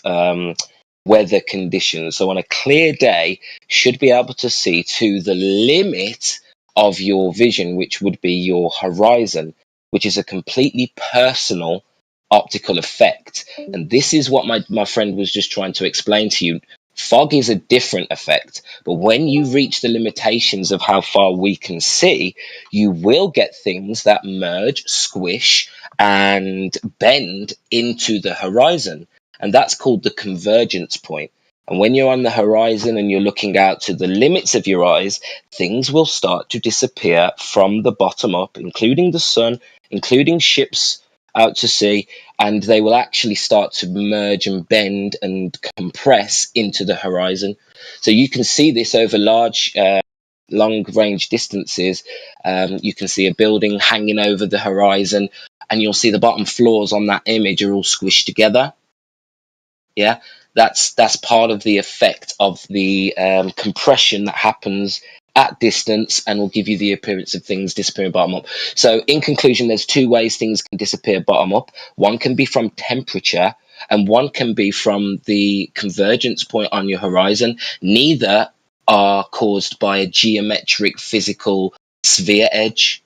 weather conditions. So on a clear day, should be able to see to the limit of your vision, which would be your horizon, which is a completely personal optical effect. And this is what my friend was just trying to explain to you. Fog is a different effect, but when you reach the limitations of how far we can see, you will get things that merge, squish, and bend into the horizon. And that's called the convergence point. And when you're on the horizon and you're looking out to the limits of your eyes, things will start to disappear from the bottom up, including the sun, including ships out to sea, and they will actually start to merge and bend and compress into the horizon. So you can see this over large, long-range distances. You can see a building hanging over the horizon, and you'll see the bottom floors on that image are all squished together. Yeah, that's part of the effect of the compression that happens at distance and will give you the appearance of things disappearing bottom up. So in conclusion, there's two ways things can disappear bottom up. One can be from temperature and one can be from the convergence point on your horizon. Neither are caused by a geometric physical sphere edge.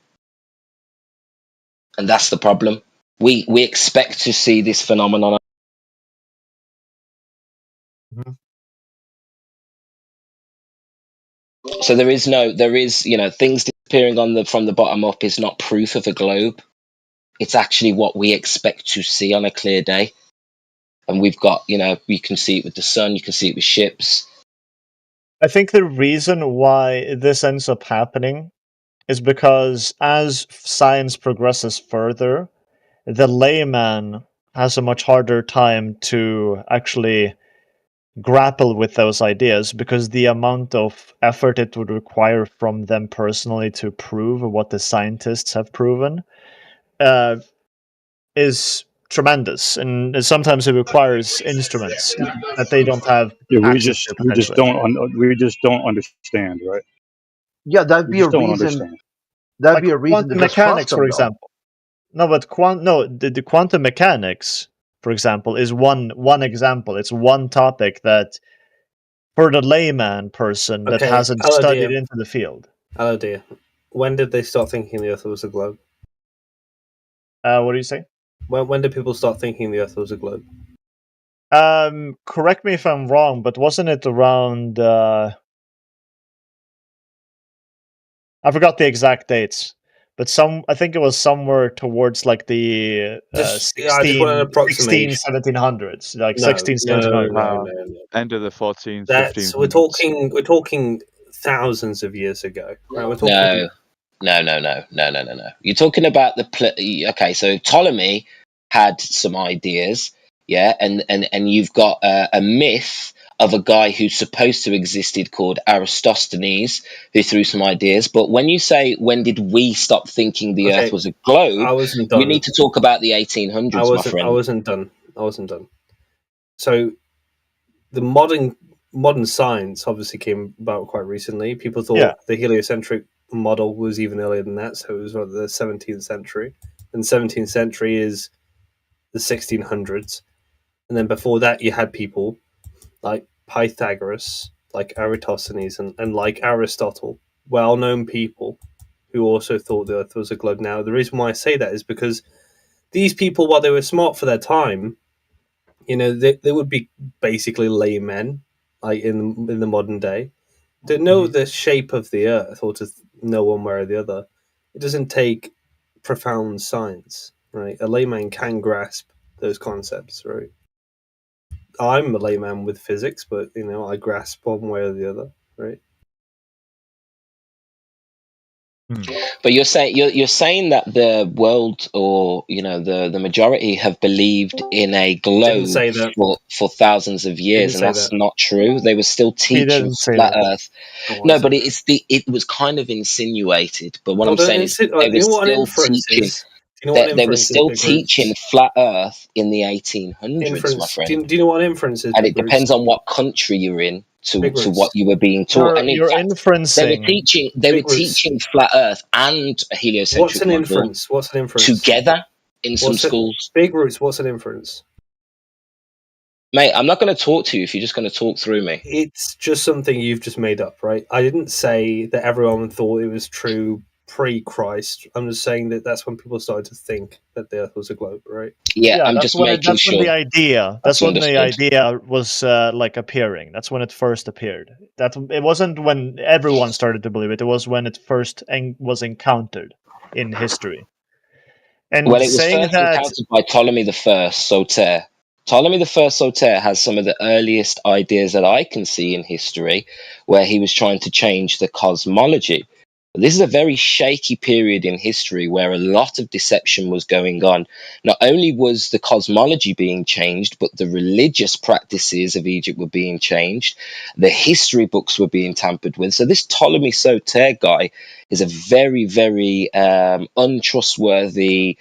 And that's the problem. We expect to see this phenomenon. So there is, things disappearing from the bottom up is not proof of a globe. It's actually what we expect to see on a clear day. And we've got, you can see it with the sun, you can see it with ships. I think the reason why this ends up happening is because as science progresses further, the layman has a much harder time to actually grapple with those ideas, because the amount of effort it would require from them personally to prove what the scientists have proven is tremendous, and sometimes it requires instruments that they don't have access to. We just don't understand, right? Yeah, that'd be a reason. Understand. That'd be a reason to quantum just mechanics, trust them, for though. example. No, but the quantum mechanics, for example, is one example. It's one topic that, for the layman person that hasn't studied into the field. Oh dear. When did they start thinking the Earth was a globe? What do you say? When did people start thinking the Earth was a globe? Correct me if I'm wrong, but wasn't it around? I forgot the exact dates, but I think it was somewhere towards like the 1700s, like 1700s. End of the 14th, That's 1500s. we're talking thousands of years ago. Right? We're talking No. You're talking about okay. So Ptolemy had some ideas, yeah, and you've got a myth of a guy who's supposed to have existed called Aristophanes, who threw some ideas. But when you say when did we stop thinking the Earth was a globe, we need to talk about the 1800s, my friend. I wasn't done. So the modern science obviously came about quite recently. People thought the heliocentric model was even earlier than that, so it was rather the 17th century. And 17th century is the 1600s. And then before that, you had people like Pythagoras, like Eratosthenes, and like Aristotle, well-known people who also thought the Earth was a globe. Now, the reason why I say that is because these people, while they were smart for their time, they would be basically laymen, like in the modern day, to know the shape of the Earth or to know one way or the other. It doesn't take profound science, right? A layman can grasp those concepts, right? I'm a layman with physics, but I grasp one way or the other, right? But you're saying that the world, or the majority, have believed in a globe for thousands of years, and that's not true. They were still teaching flat Earth. No, but it was kind of insinuated. But what I'm saying is they were still teaching flat Earth in the 1800s, my friend. Do you know what an inference is? And it depends on what country you're in to what you were being taught. And you're inferencing. They were teaching flat Earth and a heliocentric What's an inference? What's an inference? Together in some schools. Big Roots, what's an inference? Mate, I'm not going to talk to you if you're just going to talk through me. It's just something you've just made up, right? I didn't say that everyone thought it was true pre-Christ. I'm just saying that that's when people started to think that the Earth was a globe, right? Yeah, I'm just making sure. When the idea. That's when the idea was appearing. That's when it first appeared. It wasn't when everyone started to believe it. It was when it first was encountered in history. And it was first encountered by Ptolemy I Soter. Ptolemy I Soter has some of the earliest ideas that I can see in history, where he was trying to change the cosmology. This is a very shaky period in history where a lot of deception was going on. Not only was the cosmology being changed, but the religious practices of Egypt were being changed. The history books were being tampered with. So this Ptolemy Soter guy is a very, very untrustworthy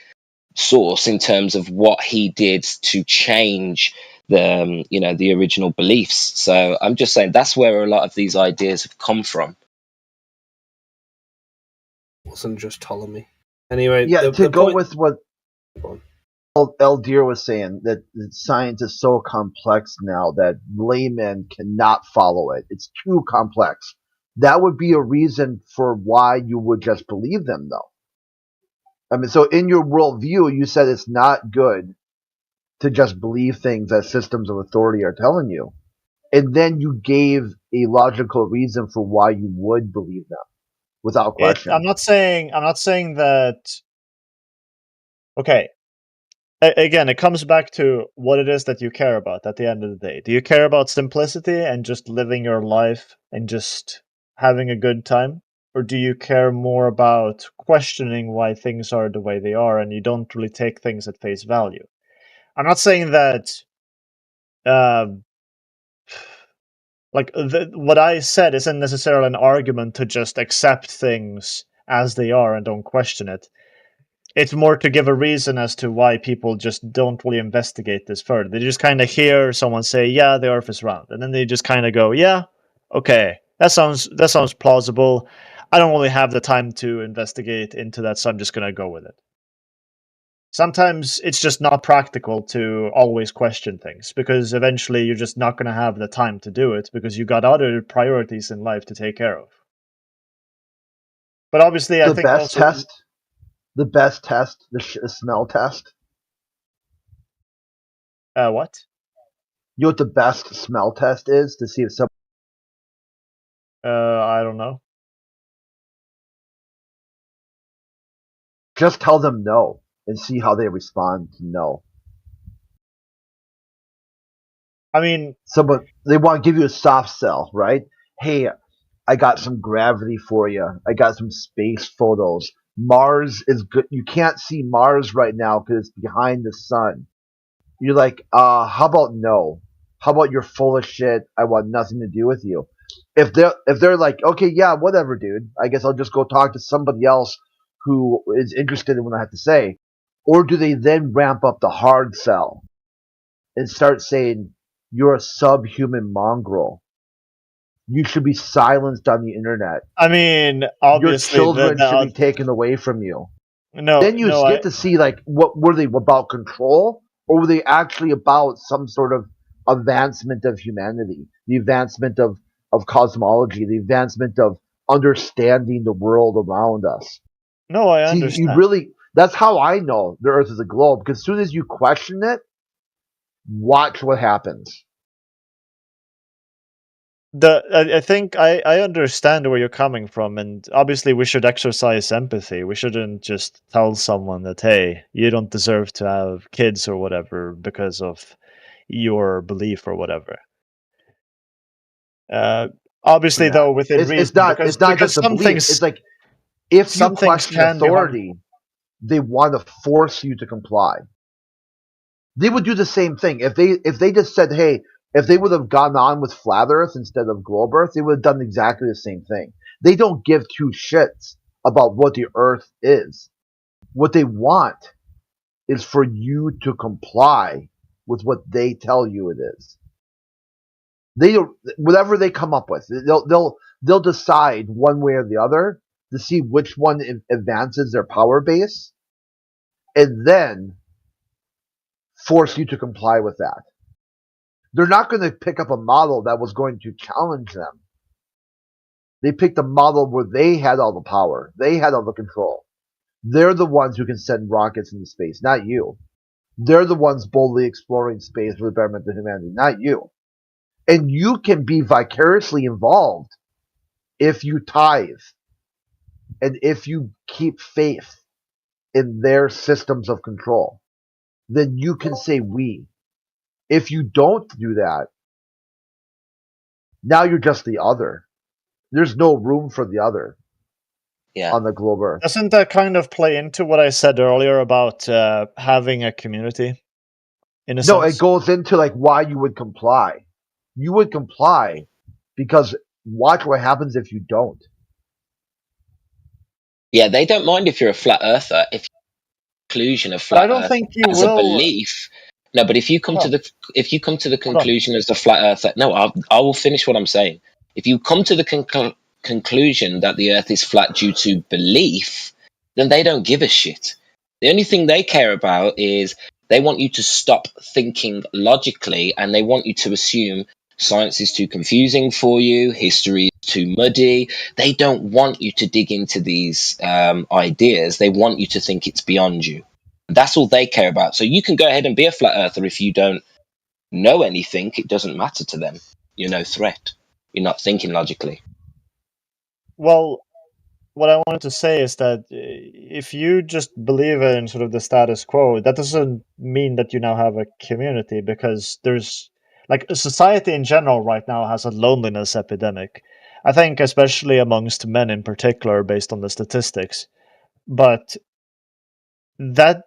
source in terms of what he did to change the original beliefs. So I'm just saying that's where a lot of these ideas have come from. wasn't just Ptolemy. Anyway, Yeah, to go point... with what Eldir was saying, that science is so complex now that laymen cannot follow it. It's too complex. That would be a reason for why you would just believe them, though. I mean, so in your worldview, you said it's not good to just believe things that systems of authority are telling you. And then you gave a logical reason for why you would believe them without question. I'm not saying that. Okay. Again, it comes back to what it is that you care about at the end of the day. Do you care about simplicity and just living your life and just having a good time? Or do you care more about questioning why things are the way they are and you don't really take things at face value? I'm not saying that what I said isn't necessarily an argument to just accept things as they are and don't question it. It's more to give a reason as to why people just don't really investigate this further. They just kind of hear someone say, yeah, the Earth is round. And then they just kind of go, yeah, okay, that sounds plausible. I don't really have the time to investigate into that, so I'm just going to go with it. Sometimes it's just not practical to always question things, because eventually you're just not going to have the time to do it, because you got other priorities in life to take care of. But obviously, I think the best test, the smell test. What? You know what the best smell test is to see if someone. I don't know. Just tell them no and see how they respond to no. I mean, they want to give you a soft sell, right? Hey, I got some gravity for you. I got some space photos. Mars is good. You can't see Mars right now because it's behind the sun. You're like, how about no? How about you're full of shit? I want nothing to do with you. If they're like, okay, yeah, whatever, dude. I guess I'll just go talk to somebody else who is interested in what I have to say. Or do they then ramp up the hard sell and start saying, you're a subhuman mongrel. You should be silenced on the internet. I mean, obviously, your children should be taken away from you. No, then you get to see, like, what were they about control, or were they actually about some sort of advancement of humanity, the advancement of cosmology, the advancement of understanding the world around us? No, I understand. That's how I know the Earth is a globe, because as soon as you question it, watch what happens. I think I understand where you're coming from, and obviously we should exercise empathy. We shouldn't just tell someone that, hey, you don't deserve to have kids or whatever because of your belief or whatever. Obviously, though, within reason, it's not just a belief. It's like, if you question authority, they want to force you to comply. They would do the same thing if they just said, hey, if they would have gone on with flat Earth instead of globe Earth, they would have done exactly the same thing. They don't give two shits about what the Earth is. What they want is for you to comply with what they tell you it is. Whatever they come up with, they'll decide one way or the other to see which one advances their power base, and then force you to comply with that. They're not going to pick up a model that was going to challenge them. They picked a model where they had all the power. They had all the control. They're the ones who can send rockets into space, not you. They're the ones boldly exploring space for the betterment of humanity, not you. And you can be vicariously involved if you tithe and if you keep faith in their systems of control. Then you can say we. If you don't do that, now you're just the other. There's no room for the other on the globe Earth. Doesn't that kind of play into what I said earlier about having a community? In a sense? No, it goes into like why you would comply. You would comply because watch what happens if you don't. Yeah, they don't mind if you're a flat earther. If conclusion of flat Earth as a belief. No, but if you come to the conclusion as a flat earther, no, I will finish what I'm saying. If you come to the conclusion that the Earth is flat due to belief, then they don't give a shit. The only thing they care about is they want you to stop thinking logically, and they want you to assume science is too confusing for you, history is too muddy. They don't want you to dig into these ideas. They want you to think it's beyond you. That's all they care about. So you can go ahead and be a flat earther if you don't know anything. It doesn't matter to them. You're no threat. You're not thinking logically. Well, what I wanted to say is that if you just believe in sort of the status quo, that doesn't mean that you now have a community, because there's like society in general right now has a loneliness epidemic. I think especially amongst men in particular, based on the statistics. But that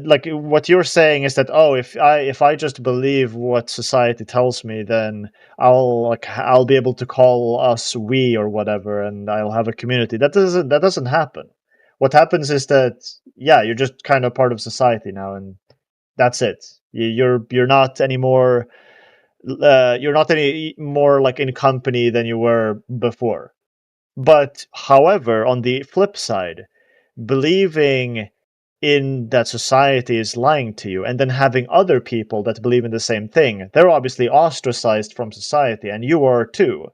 like what you're saying is that, oh, if I just believe what society tells me, then I'll be able to call us we or whatever, and I'll have a community. That doesn't happen. What happens is that, yeah, you're just kind of part of society now, and that's it. You're not anymore. You're not any more like in company than you were before. But however, on the flip side, believing in that society is lying to you, and then having other people that believe in the same thing, they're obviously ostracized from society, and you are too.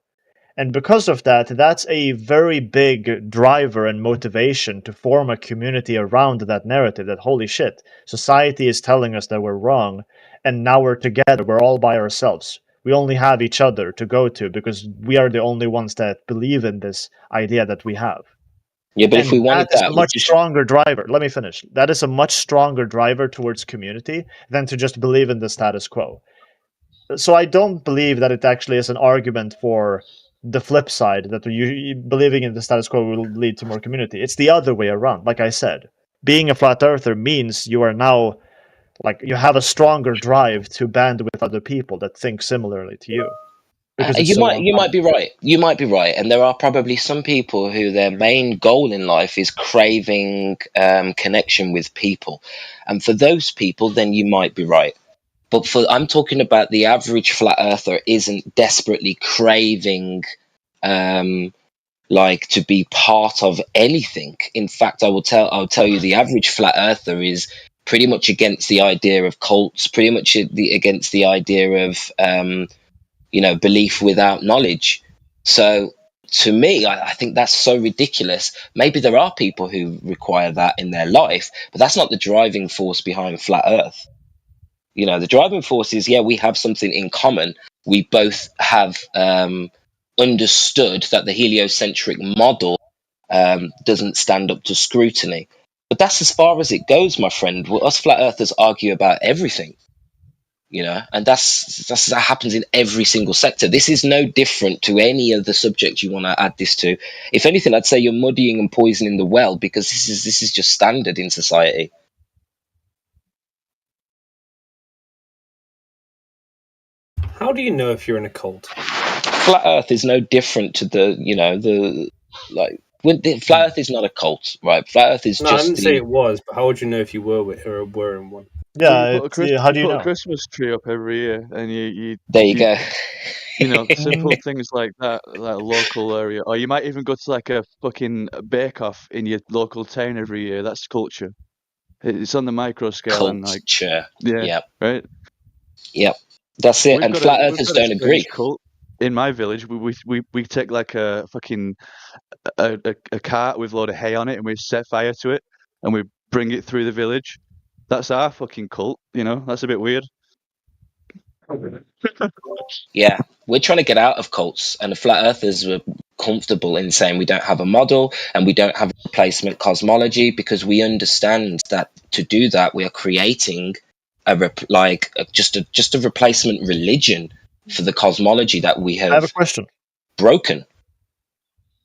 And because of that, that's a very big driver and motivation to form a community around that narrative that, holy shit, society is telling us that we're wrong, and now we're together, we're all by ourselves. We only have each other to go to because we are the only ones that believe in this idea that we have. Yeah, but if we wanted that is that, a much stronger driver. Let me finish. That is a much stronger driver towards community than to just believe in the status quo. So I don't believe that it actually is an argument for the flip side, that you believing in the status quo will lead to more community. It's the other way around. Like I said, being a flat earther means you are now, like, you have a stronger drive to band with other people that think similarly to you. You might be right. You might be right, and there are probably some people who their main goal in life is craving connection with people, and for those people, then you might be right. But I'm talking about the average flat earther isn't desperately craving like to be part of anything. In fact, I'll tell you, the average flat earther is pretty much against the idea of cults, pretty much against the idea of belief without knowledge. So to me, I think that's so ridiculous. Maybe there are people who require that in their life, but that's not the driving force behind flat earth. The driving force is, yeah, we have something in common. We both have understood that the heliocentric model doesn't stand up to scrutiny. But that's as far as it goes, my friend. Us flat earthers argue about everything. And that happens in every single sector. This is no different to any other subject you want to add this to. If anything, I'd say you're muddying and poisoning the well, because this is just standard in society. How do you know if you're in a cult? Flat Earth is no different to Flat Earth is not a cult, right? Flat Earth is No, just. I didn't say it was, but how would you know if you were in one? Yeah, how do you put know? a Christmas tree up every year, and you there you go. Simple things like that, like local area, or you might even go to like a fucking bake-off in your local town every year. That's culture. It's on the micro scale, and like yep. Right. Yep, that's it. And flat earthers don't agree. Cult. In my village, we take like a fucking a cart with a load of hay on it, and we set fire to it, and we bring it through the village. That's our fucking cult, That's a bit weird. Yeah, we're trying to get out of cults, and the flat earthers were comfortable in saying we don't have a model and we don't have a replacement cosmology, because we understand that to do that we are creating just a replacement religion for the cosmology that we have. I have a question. Broken.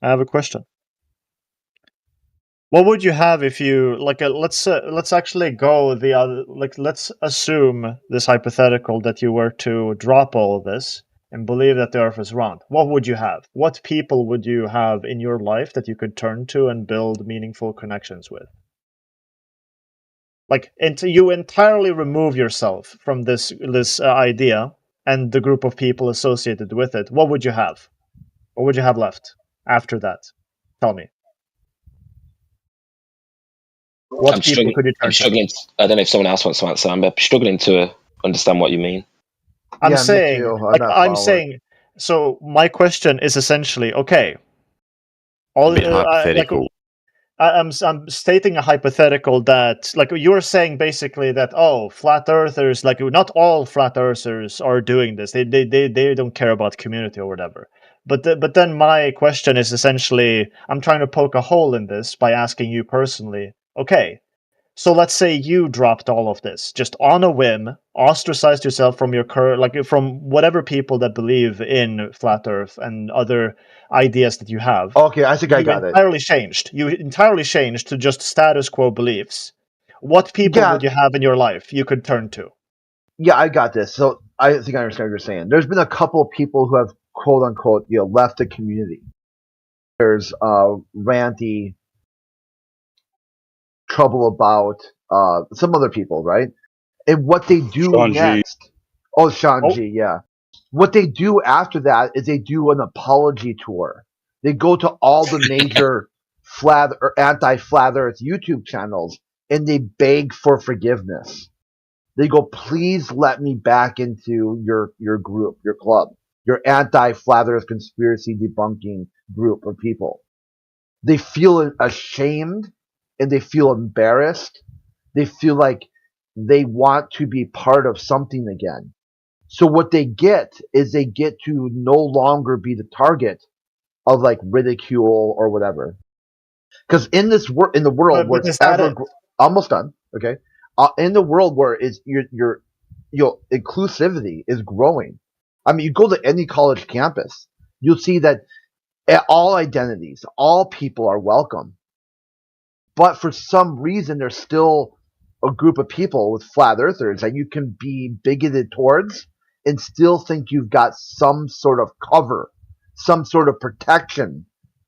I have a question. What would you have if you let's actually go the other, let's assume this hypothetical that you were to drop all of this and believe that the Earth is round. What would you have? What people would you have in your life that you could turn to and build meaningful connections with? You entirely remove yourself from this idea and the group of people associated with it. What would you have? What would you have left? after that? Tell me. What I'm people struggling. could you turn I'm struggling. I don't know if someone else wants to answer. I'm struggling to understand what you mean. I'm Yeah, me saying, too. I'm like, not I'm following. saying. So my question is essentially, okay, A bit hypothetical. I'm stating a hypothetical that, like, you're saying basically that, oh, flat earthers, like, not all flat earthers are doing this. They don't care about community or whatever. But then my question is essentially, I'm trying to poke a hole in this by asking you personally. Okay, so let's say you dropped all of this just on a whim, ostracized yourself from your from whatever people that believe in flat Earth and other ideas that you have. Okay, I think I got it. Entirely changed. You entirely changed to just status quo beliefs. What people would you have in your life you could turn to? Yeah, I got this. So I think I understand what you're saying. There's been a couple of people who have quote unquote, left the community. There's Randy, Trouble About, some other people, right? And what they do Sean G. next. Oh, Sean G, yeah. What they do after that is they do an apology tour. They go to all the major flat or anti-flat Earth YouTube channels and they beg for forgiveness. They go, please let me back into your group, your club, your anti-flat Earth conspiracy debunking group of people. They feel ashamed and they feel embarrassed. They feel like they want to be part of something again. So what they get is they get to no longer be the target of like ridicule or whatever. Because in this in the world where it's ever almost done, okay, in the world where it's your inclusivity is growing. I mean, you go to any college campus, you'll see that all identities, all people are welcome. But for some reason, there's still a group of people with flat earthers that you can be bigoted towards and still think you've got some sort of cover, some sort of protection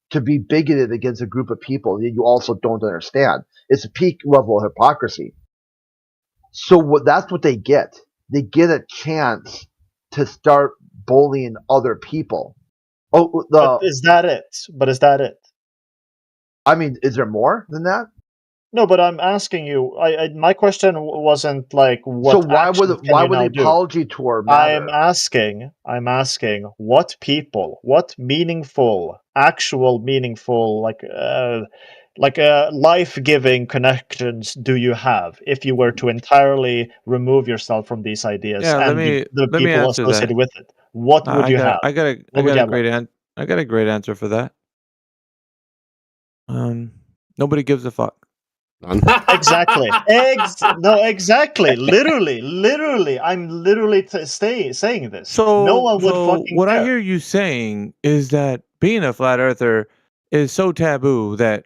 to be bigoted against a group of people that you also don't understand. It's a peak level of hypocrisy. So that's what they get. They get a chance to start bullying other people. But is that it? I mean, is there more than that? No, but I'm asking you. My question wasn't like what. So why would the apology tour matter? I'm asking what people, what meaningful, actual meaningful, like life-giving connections do you have if you were to entirely remove yourself from these ideas and the people associated with it? What would you have? I got a great answer for that. Nobody gives a fuck. Exactly. Exactly. Literally. I'm literally saying this. So no one would fucking what care. I hear you saying is that being a flat earther is so taboo that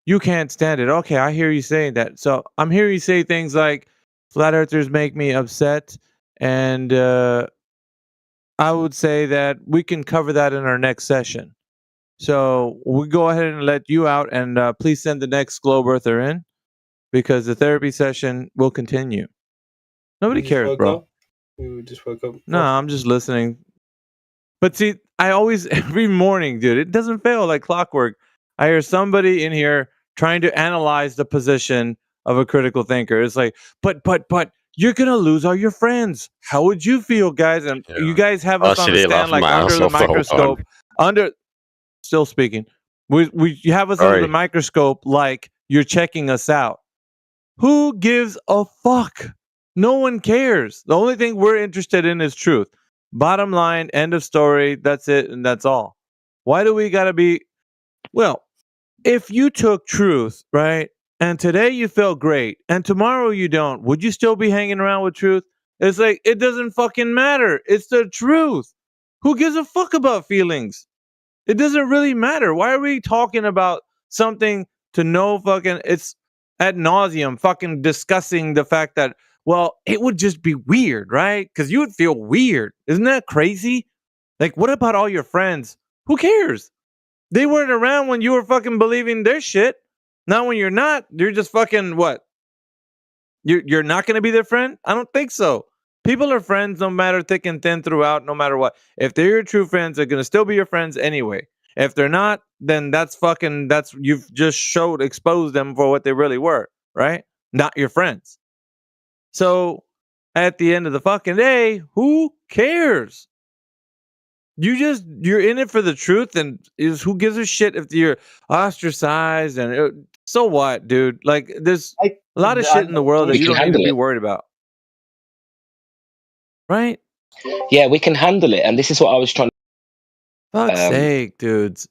you can't stand it. Okay, I hear you saying that. So I'm hearing you say things like flat earthers make me upset, and I would say that we can cover that in our next session. So we go ahead and let you out, and please send the next globe earther in, because the therapy session will continue. Nobody cares, bro. You just woke up. No, I'm just listening. But see, I always, every morning, dude, it doesn't fail like clockwork. I hear somebody in here trying to analyze the position of a critical thinker. It's like, but you're going to lose all your friends. How would you feel, guys? And you guys have us on the stand, like under the microscope. Still speaking. You have us under the microscope like you're checking us out. Who gives a fuck? No one cares. The only thing we're interested in is truth. Bottom line, end of story. That's it, and that's all. Why do we gotta be? Well, if you took truth, right, and today you felt great, and tomorrow you don't, would you still be hanging around with truth? It's like, it doesn't fucking matter. It's the truth. Who gives a fuck about feelings? It doesn't really matter. Why are we talking about something to no fucking? It's ad nauseum fucking discussing the fact that, well, it would just be weird, right? Because you would feel weird. Isn't that crazy? Like, what about all your friends? Who cares? They weren't around when you were fucking believing their shit. Now when you're not, you're just fucking what? You're not going to be their friend? I don't think so. People are friends no matter thick and thin throughout, no matter what. If they're your true friends, they're going to still be your friends anyway. If they're not, then that's you've just exposed them for what they really were, right? Not your friends. So at the end of the fucking day, who cares? You're in it for the truth, and who gives a shit if you're ostracized and so what, dude? Like there's a lot of shit in the world that you don't need to be worried about. Right? Yeah, we can handle it, and this is what I was trying. Fuck's sake, dudes.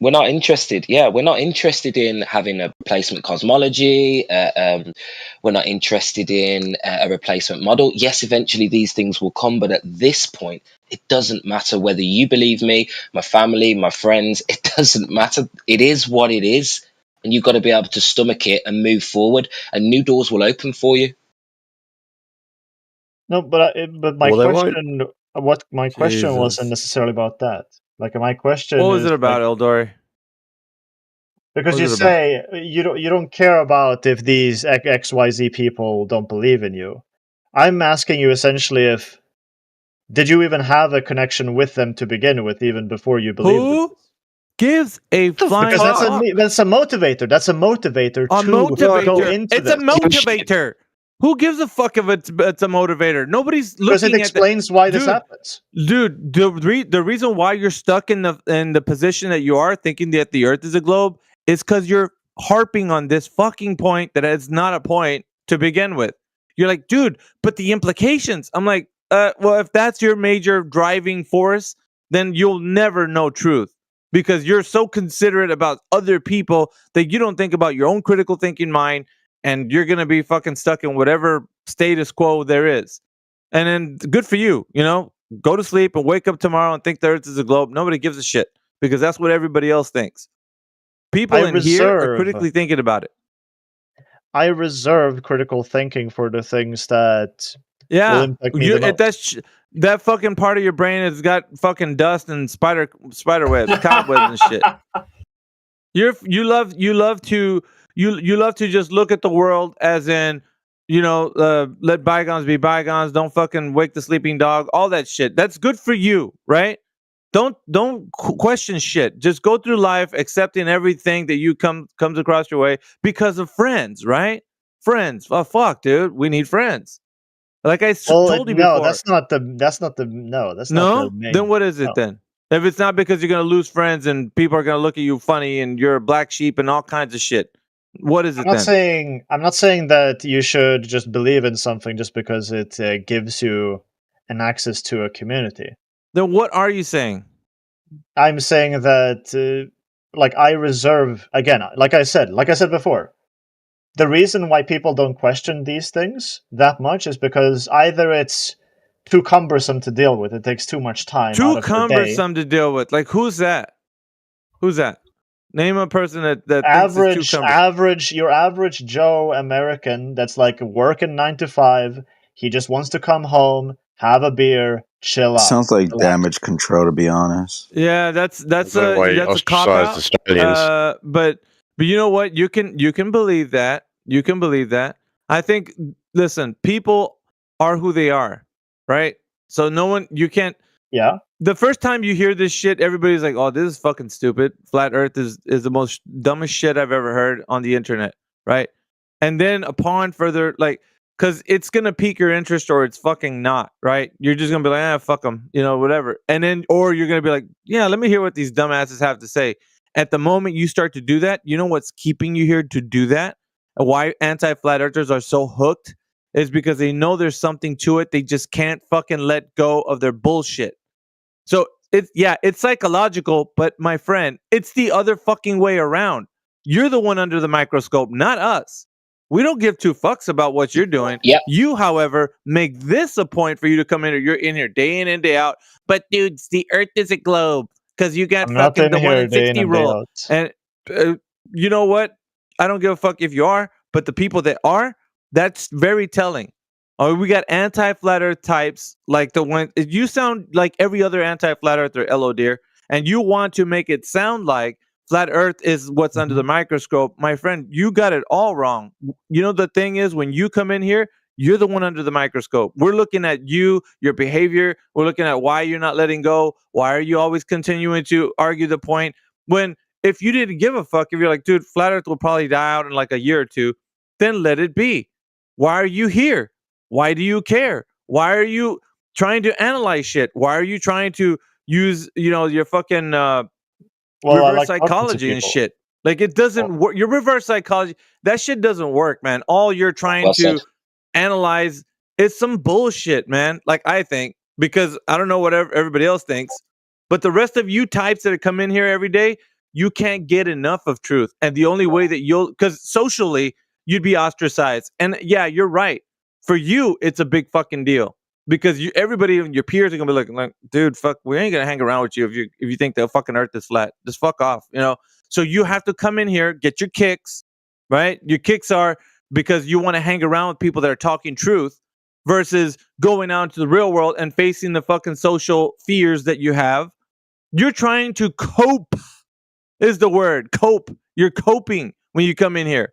We're not interested. Yeah, we're not interested in having a replacement cosmology. We're not interested in a replacement model. Yes, eventually these things will come, but at this point, it doesn't matter whether you believe me, my family, my friends. It doesn't matter. It is what it is, and you've got to be able to stomach it and move forward, and new doors will open for you. No, but my question, my question wasn't necessarily about that. Like my question. What was it about, Eldori? Because you say you don't care about if these XYZ people don't believe in you. I'm asking you essentially did you even have a connection with them to begin with, even before you believed them? Who gives a flying Because that's a motivator. That's a motivator to go into It's a motivator. Who gives a fuck if it's a motivator? Nobody's looking at because it explains why this happens. Dude, the reason why you're stuck in the position that you are, thinking that the Earth is a globe, is because you're harping on this fucking point that it's not a point to begin with. You're like, dude, but the implications. I'm like, well, if that's your major driving force, then you'll never know truth because you're so considerate about other people that you don't think about your own critical thinking mind. And you're going to be fucking stuck in whatever status quo there is. And then good for you, go to sleep and wake up tomorrow and think the Earth is a globe. Nobody gives a shit because that's what everybody else thinks. People here are critically thinking about it. I reserve critical thinking for the things that will impact me the most. That fucking part of your brain has got fucking dust and spider webs, cobwebs and shit. You love to just look at the world as in, let bygones be bygones. Don't fucking wake the sleeping dog. All that shit. That's good for you, right? Don't question shit. Just go through life accepting everything that you comes across your way because of friends, right? Friends. Oh fuck, dude. We need friends. Like I told you before. No, that's not the main. Then what is it then? If it's not because you're gonna lose friends and people are gonna look at you funny and you're a black sheep and all kinds of shit. What is it then? I'm not saying that you should just believe in something just because it gives you an access to a community. Then what are you saying? I'm saying that, I reserve again, like I said before, the reason why people don't question these things that much is because either it's too cumbersome to deal with, it takes too much time. Too cumbersome to deal with. Like who's that? Who's that? Name a person that your average Joe American that's like working 9 to 5. He just wants to come home, have a beer, chill out. Sounds like damage control, to be honest. Yeah, that's a cop out. But you know what? You can believe that. You can believe that. I think. Listen, people are who they are, right? So you can't. Yeah. The first time you hear this shit, everybody's like, "Oh, this is fucking stupid. Flat Earth is the most dumbest shit I've ever heard on the internet," right? And then upon further, because it's gonna pique your interest or it's fucking not, right? You're just gonna be like, fuck them, whatever. And then, or you're gonna be like, yeah, let me hear what these dumbasses have to say. At the moment you start to do that, you know what's keeping you here to do that? And why anti-flat earthers are so hooked is because they know there's something to it. They just can't fucking let go of their bullshit. So it's psychological, but my friend, it's the other fucking way around. You're the one under the microscope, not us. We don't give two fucks about what you're doing. Yep. You, however, make this a point for you to come in here. You're in here day in and day out. But dudes, the Earth is a globe because you got fucking the 1 in 60 rule. And you know what? I don't give a fuck if you are, but the people that are, that's very telling. Oh, we got anti-flat Earth types like the one. You sound like every other anti-flat Earther, Elo dear, and you want to make it sound like flat Earth is what's under the microscope. My friend, you got it all wrong. You know, the thing is, when you come in here, you're the one under the microscope. We're looking at you, your behavior. We're looking at why you're not letting go. Why are you always continuing to argue the point when if you didn't give a fuck, if you're like, dude, flat Earth will probably die out in like a year or two, then let it be. Why are you here? Why do you care? Why are you trying to analyze shit? Why are you trying to use, your fucking reverse psychology and shit? Like, it doesn't work. Your reverse psychology, that shit doesn't work, man. All you're trying to analyze is some bullshit, man. Like, I think, because I don't know what everybody else thinks, but the rest of you types that come in here every day, you can't get enough of truth. And the only way that because socially, you'd be ostracized. And yeah, you're right. For you, it's a big fucking deal. Because everybody, your peers are gonna be like, dude, fuck, we ain't gonna hang around with you if you think the fucking Earth is flat. Just fuck off, So you have to come in here, get your kicks, right? Your kicks are because you want to hang around with people that are talking truth, versus going out into the real world and facing the fucking social fears that you have. You're trying to cope, is the word. Cope. You're coping when you come in here,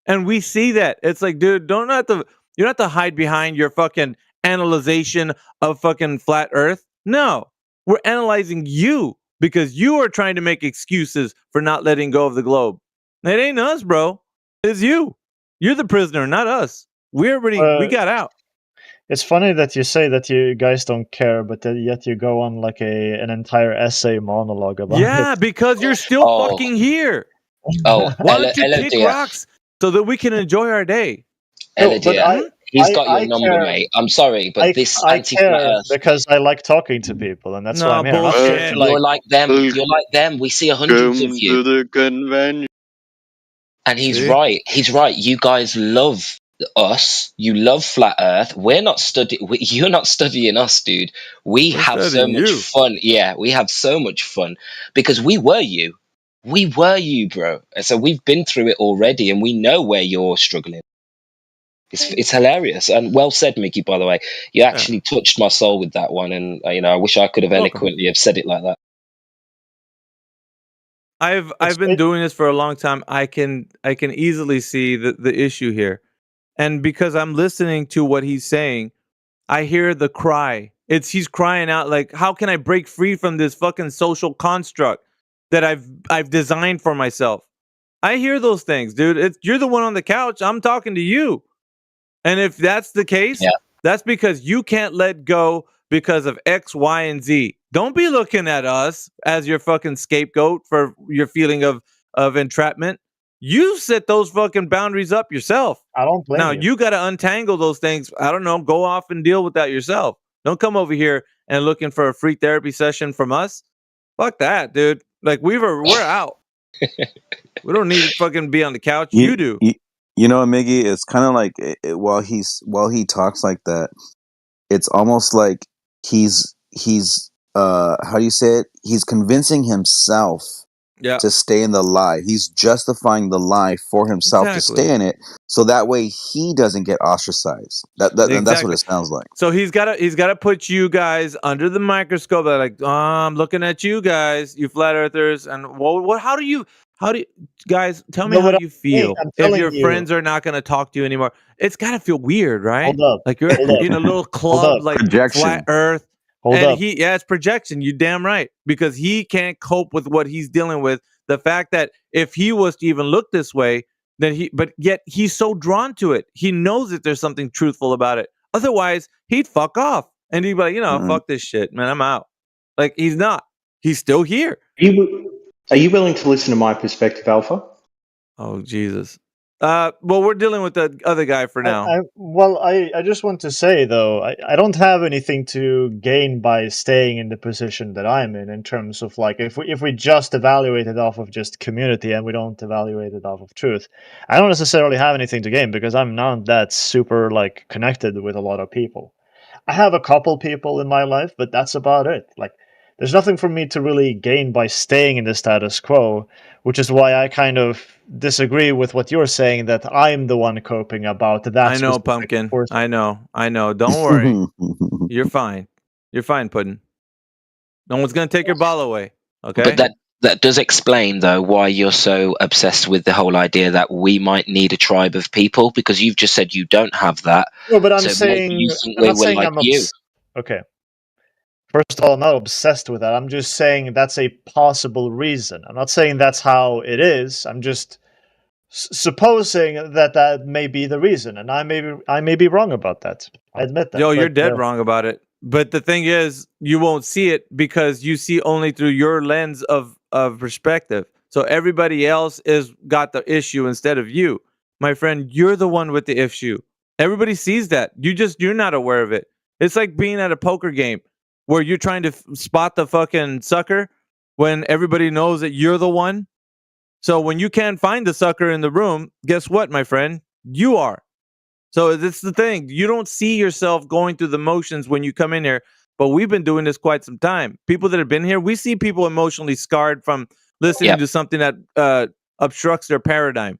and we see that. It's like, dude, you don't have to hide behind your fucking analyzation of fucking flat Earth. No, we're analyzing you because you are trying to make excuses for not letting go of the globe. It ain't us, bro. It's you. You're the prisoner, not us. We got out. It's funny that you say that you guys don't care, but yet you go on like an entire essay monologue about it. Yeah, because you're still fucking here. Why don't you kick rocks so that we can enjoy our day? He's got your number, mate. I'm sorry, but I care because I like talking to people, and that's why I'm here. You're like them. You're like them. We see hundreds of you. To the convention. And he's right. He's right. You guys love us. You love flat Earth. We're not studying. You're not studying us, dude. We're have so much fun. Yeah, we have so much fun because we were you. We were you, bro. So we've been through it already, and we know where you're struggling. It's hilarious and well said, Mickey. By the way, you actually touched my soul with that one, and I wish I could have eloquently have said it like that. I've been doing this for a long time. I can easily see the issue here, and because I'm listening to what he's saying, I hear the cry. He's crying out like, how can I break free from this fucking social construct that I've designed for myself? I hear those things, dude. You're the one on the couch. I'm talking to you. And if that's the case, that's because you can't let go because of X, Y, and Z. Don't be looking at us as your fucking scapegoat for your feeling of entrapment. You set those fucking boundaries up yourself. I don't blame you. Now, you got to untangle those things. I don't know. Go off and deal with that yourself. Don't come over here and looking for a free therapy session from us. Fuck that, dude. Like, we're out. We don't need to fucking be on the couch. You do. You know, Miggy, it's kind of like while he talks like that, it's almost like he's how do you say it? He's convincing himself to stay in the lie. He's justifying the lie for himself to stay in it, so that way he doesn't get ostracized. That's what it sounds like. So he's got to put you guys under the microscope. They're like, I'm looking at you guys, you flat earthers, and how do you guys tell me how you feel if your friends are not going to talk to you anymore? It's got to feel weird, right? Hold up. Like you're in a little club like projection. Flat Earth. It's projection. You're damn right, because he can't cope with what he's dealing with. The fact that if he was to even look this way, but yet he's so drawn to it. He knows that there's something truthful about it. Otherwise, he'd fuck off and he'd be like, fuck this shit, man. I'm out. Like, he's not. He's still here. Are you willing to listen to my perspective, Alpha? Oh, Jesus. Well, we're dealing with the other guy for now. I just want to say, though, I don't have anything to gain by staying in the position that I'm in terms of, like, if we just evaluate it off of just community and we don't evaluate it off of truth, I don't necessarily have anything to gain because I'm not that super, like, connected with a lot of people. I have a couple people in my life, but that's about it. Like, there's nothing for me to really gain by staying in the status quo, which is why I kind of disagree with what you're saying, that I'm the one coping about that. I know, Pumpkin. I know. Don't worry. You're fine. You're fine, Puddin'. No one's going to take your ball away, okay? But that does explain, though, why you're so obsessed with the whole idea that we might need a tribe of people, because you've just said you don't have that. No, but I'm saying... I'm not saying I'm you. Okay. First of all, I'm not obsessed with that. I'm just saying that's a possible reason. I'm not saying that's how it is. I'm just supposing that may be the reason, and I may be wrong about that. I admit that. Yo, you're dead wrong about it. But the thing is, you won't see it because you see only through your lens of perspective. So everybody else is got the issue instead of you. My friend, you're the one with the issue. Everybody sees that. You're not aware of it. It's like being at a poker game where you're trying to spot the fucking sucker when everybody knows that you're the one. So when you can't find the sucker in the room, guess what, my friend? You are. So that's the thing. You don't see yourself going through the motions when you come in here, but we've been doing this quite some time. People that have been here, we see people emotionally scarred from listening to something that obstructs their paradigm.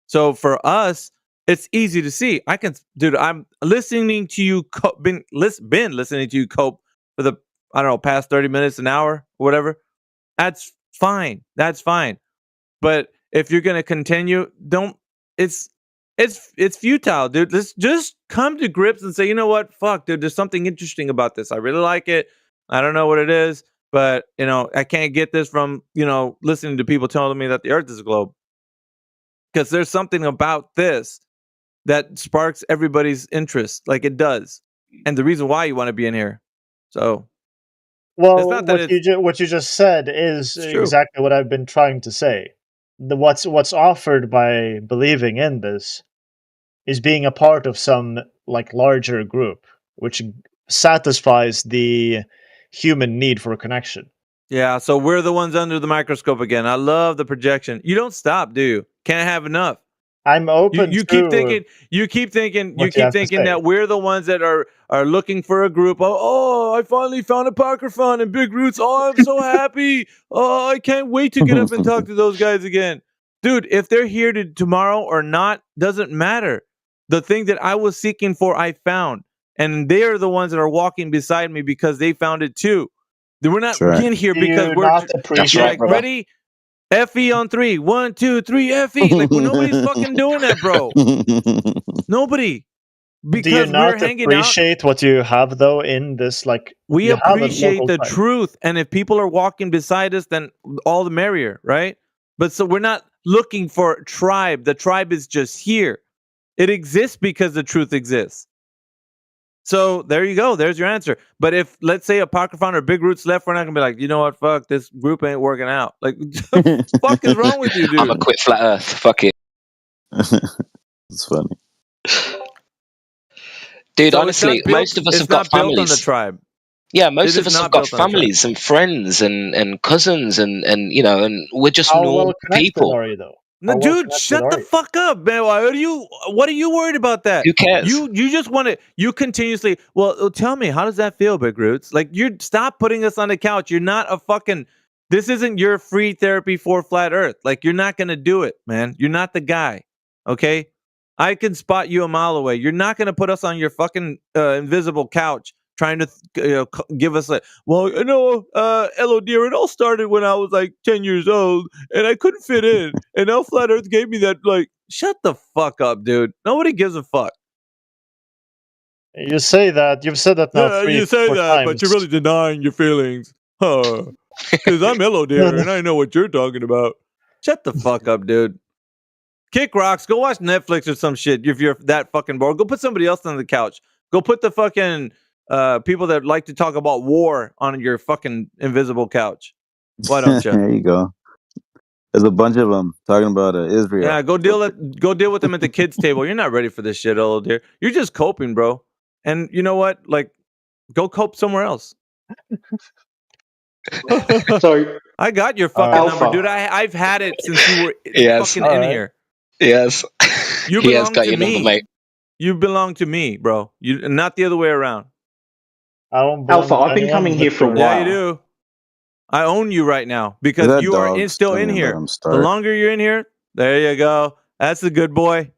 So for us, it's easy to see. I'm listening to you, been listening to you cope for the, past 30 minutes, an hour, or whatever. That's fine. That's fine. But if you're going to continue, it's futile, dude. Let's just come to grips and say, you know what? Fuck, dude, there's something interesting about this. I really like it. I don't know what it is, but, I can't get this from, listening to people telling me that the earth is a globe. Because there's something about this that sparks everybody's interest, like it does. And the reason why you want to be in here. So, well, what you just said is exactly what I've been trying to say. What's offered by believing in this is being a part of some larger group, which satisfies the human need for connection. Yeah, so we're the ones under the microscope again. I love the projection. You don't stop, do you? Can't have enough. I'm open. You keep thinking that we're the ones that are looking for a group. Oh, I finally found a Apocryphon and Big Roots. Oh, I'm so happy. Oh, I can't wait to get up and talk to those guys again. Dude, if they're here tomorrow or not, doesn't matter. The thing that I was seeking for, I found. And they're the ones that are walking beside me because they found it too. We're not in here because we're ready. FE on 3. 1, 2, 3, FE. Nobody's fucking doing that, bro. Nobody. Because do you not appreciate what you have though in this? We appreciate the truth, and if people are walking beside us, then all the merrier, right? But so we're not looking for tribe. The tribe is just here. It exists because the truth exists. So there you go. There's your answer. But if, let's say, Apocryphon or Big Roots left, we're not gonna be like, you know what? Fuck, this group ain't working out. What the fuck is wrong with you, dude? I'm gonna quit Flat Earth. Fuck it. It's funny, dude. So honestly, most of us have got families. On the tribe. Yeah, most of us have got families and friends and cousins and and we're just normal people. Are you, though? No, dude, shut the fuck up, man. What are you worried about that? Who cares? You just want to, you continuously, well, tell me, how does that feel, Big Roots? Stop putting us on the couch. You're not this isn't your free therapy for Flat Earth. You're not going to do it, man. You're not the guy, okay? I can spot you a mile away. You're not going to put us on your fucking invisible couch trying to give us hello dear, it all started when I was 10 years old and I couldn't fit in, and now Flat Earth gave me that. Shut the fuck up, dude. Nobody gives a fuck. You say that, you've said that now. You say that times. But you're really denying your feelings, because I'm hello dear and I know what you're talking about. Shut the fuck up, dude. Kick rocks. Go watch Netflix or some shit. If you're that fucking bored, go put somebody else on the couch. Go put the fucking people that like to talk about war on your fucking invisible couch. Why don't you? There you go. There's a bunch of them talking about Israel. Yeah, go deal with them at the kids' table. You're not ready for this shit, old dear. You're just coping, bro. And you know what? Go cope somewhere else. So I got your fucking number, dude. I've had it since you were fucking in here. Yes. You belong to me. Number, mate. You belong to me, bro. You not the other way around. Alpha, I've been coming here for a while. Yeah, you do. I own you right now because you are still in here. The longer you're in here, there you go. That's a good boy.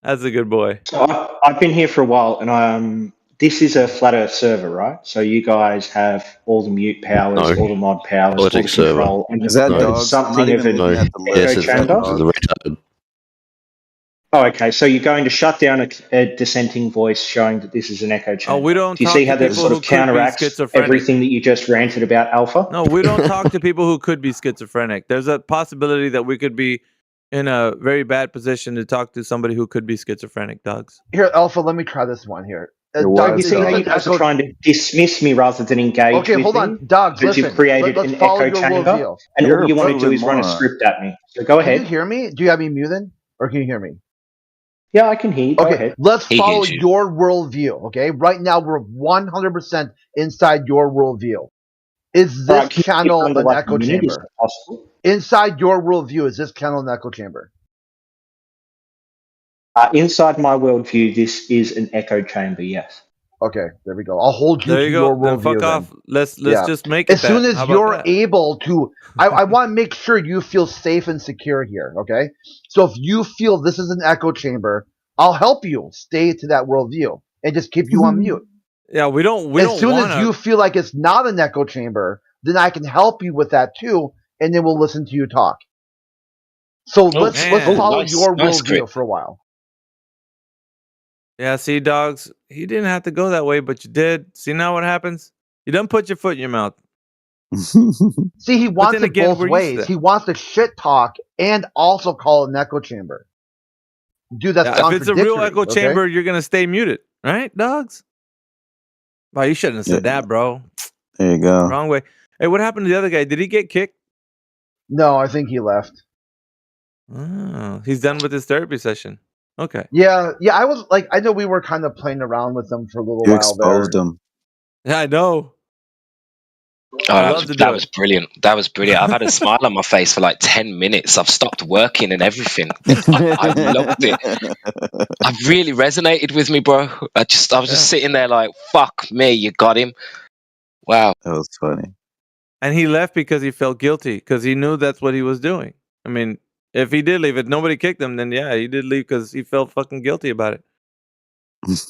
That's a good boy. So I've been here for a while, and this is a Flat Earth server, right? So you guys have all the mute powers, all the mod powers, all the control, and is that something of an echo chamber? Oh, okay. So you're going to shut down a dissenting voice showing that this is an echo chamber. we don't Do you talk see to how that people sort who of could be counteracts schizophrenic. everything that you just ranted about, Alpha? No, we don't talk to people who could be schizophrenic. There's a possibility that we could be in a very bad position to talk to somebody who could be schizophrenic, Dogs. Here, Alpha, let me try this one here. Doug, you see how you guys are trying to dismiss me rather than engage Okay, with hold me? on. Dogs, Because listen. you've created Let's an follow echo your chamber, worldview. and You're all you a want to do proven is run a moron. script at me. So go Can you ahead. hear me? Do you have me muted? Or can you hear me? Yeah, I can hear you. Go Okay, ahead. let's He follow hears you. your worldview, okay? Right now, we're 100% inside your worldview. Is All this right, can you channel under an like a echo minute? Is chamber? that possible? Inside your worldview, is this channel an echo chamber? Inside my worldview, this is an echo chamber, yes. Okay, there we go. I'll hold you There to you your go. Then worldview fuck off. then. Let's Yeah. just make As it soon that. as How about you're that? able to, I want to make sure you feel safe and secure here, okay? So if you feel this is an echo chamber, I'll help you stay to that worldview and just keep you on mute. Yeah, we don't As soon wanna... as you feel like it's not an echo chamber, then I can help you with that too, and then we'll listen to you talk. So let's follow your worldview for a while. Yeah, see, Dogs, he didn't have to go that way, but you did. See now what happens? You don't put your foot in your mouth. See, he wants then it again, both we're used to ways. that. He wants to shit talk and also call it an echo chamber. Dude, that's Yeah, if it's a real contradictory, echo okay? chamber, you're gonna stay muted, right, Dogs? Wow, you shouldn't have said that, bro. There you go. Wrong way. Hey, what happened to the other guy? Did he get kicked? No, I think he left. Oh, he's done with his therapy session. Okay. Yeah, I was like, I know we were kind of playing around with them for a little You while there. exposed him. Yeah, I know. Oh, that was brilliant. That was brilliant. I've had a smile on my face for like 10 minutes. I've stopped working and everything. I loved it. I really resonated with me, bro. I was just sitting there like, fuck me, you got him. Wow. That was funny. And he left because he felt guilty because he knew that's what he was doing. I mean, if he did leave, if nobody kicked him, then yeah, he did leave because he felt fucking guilty about it.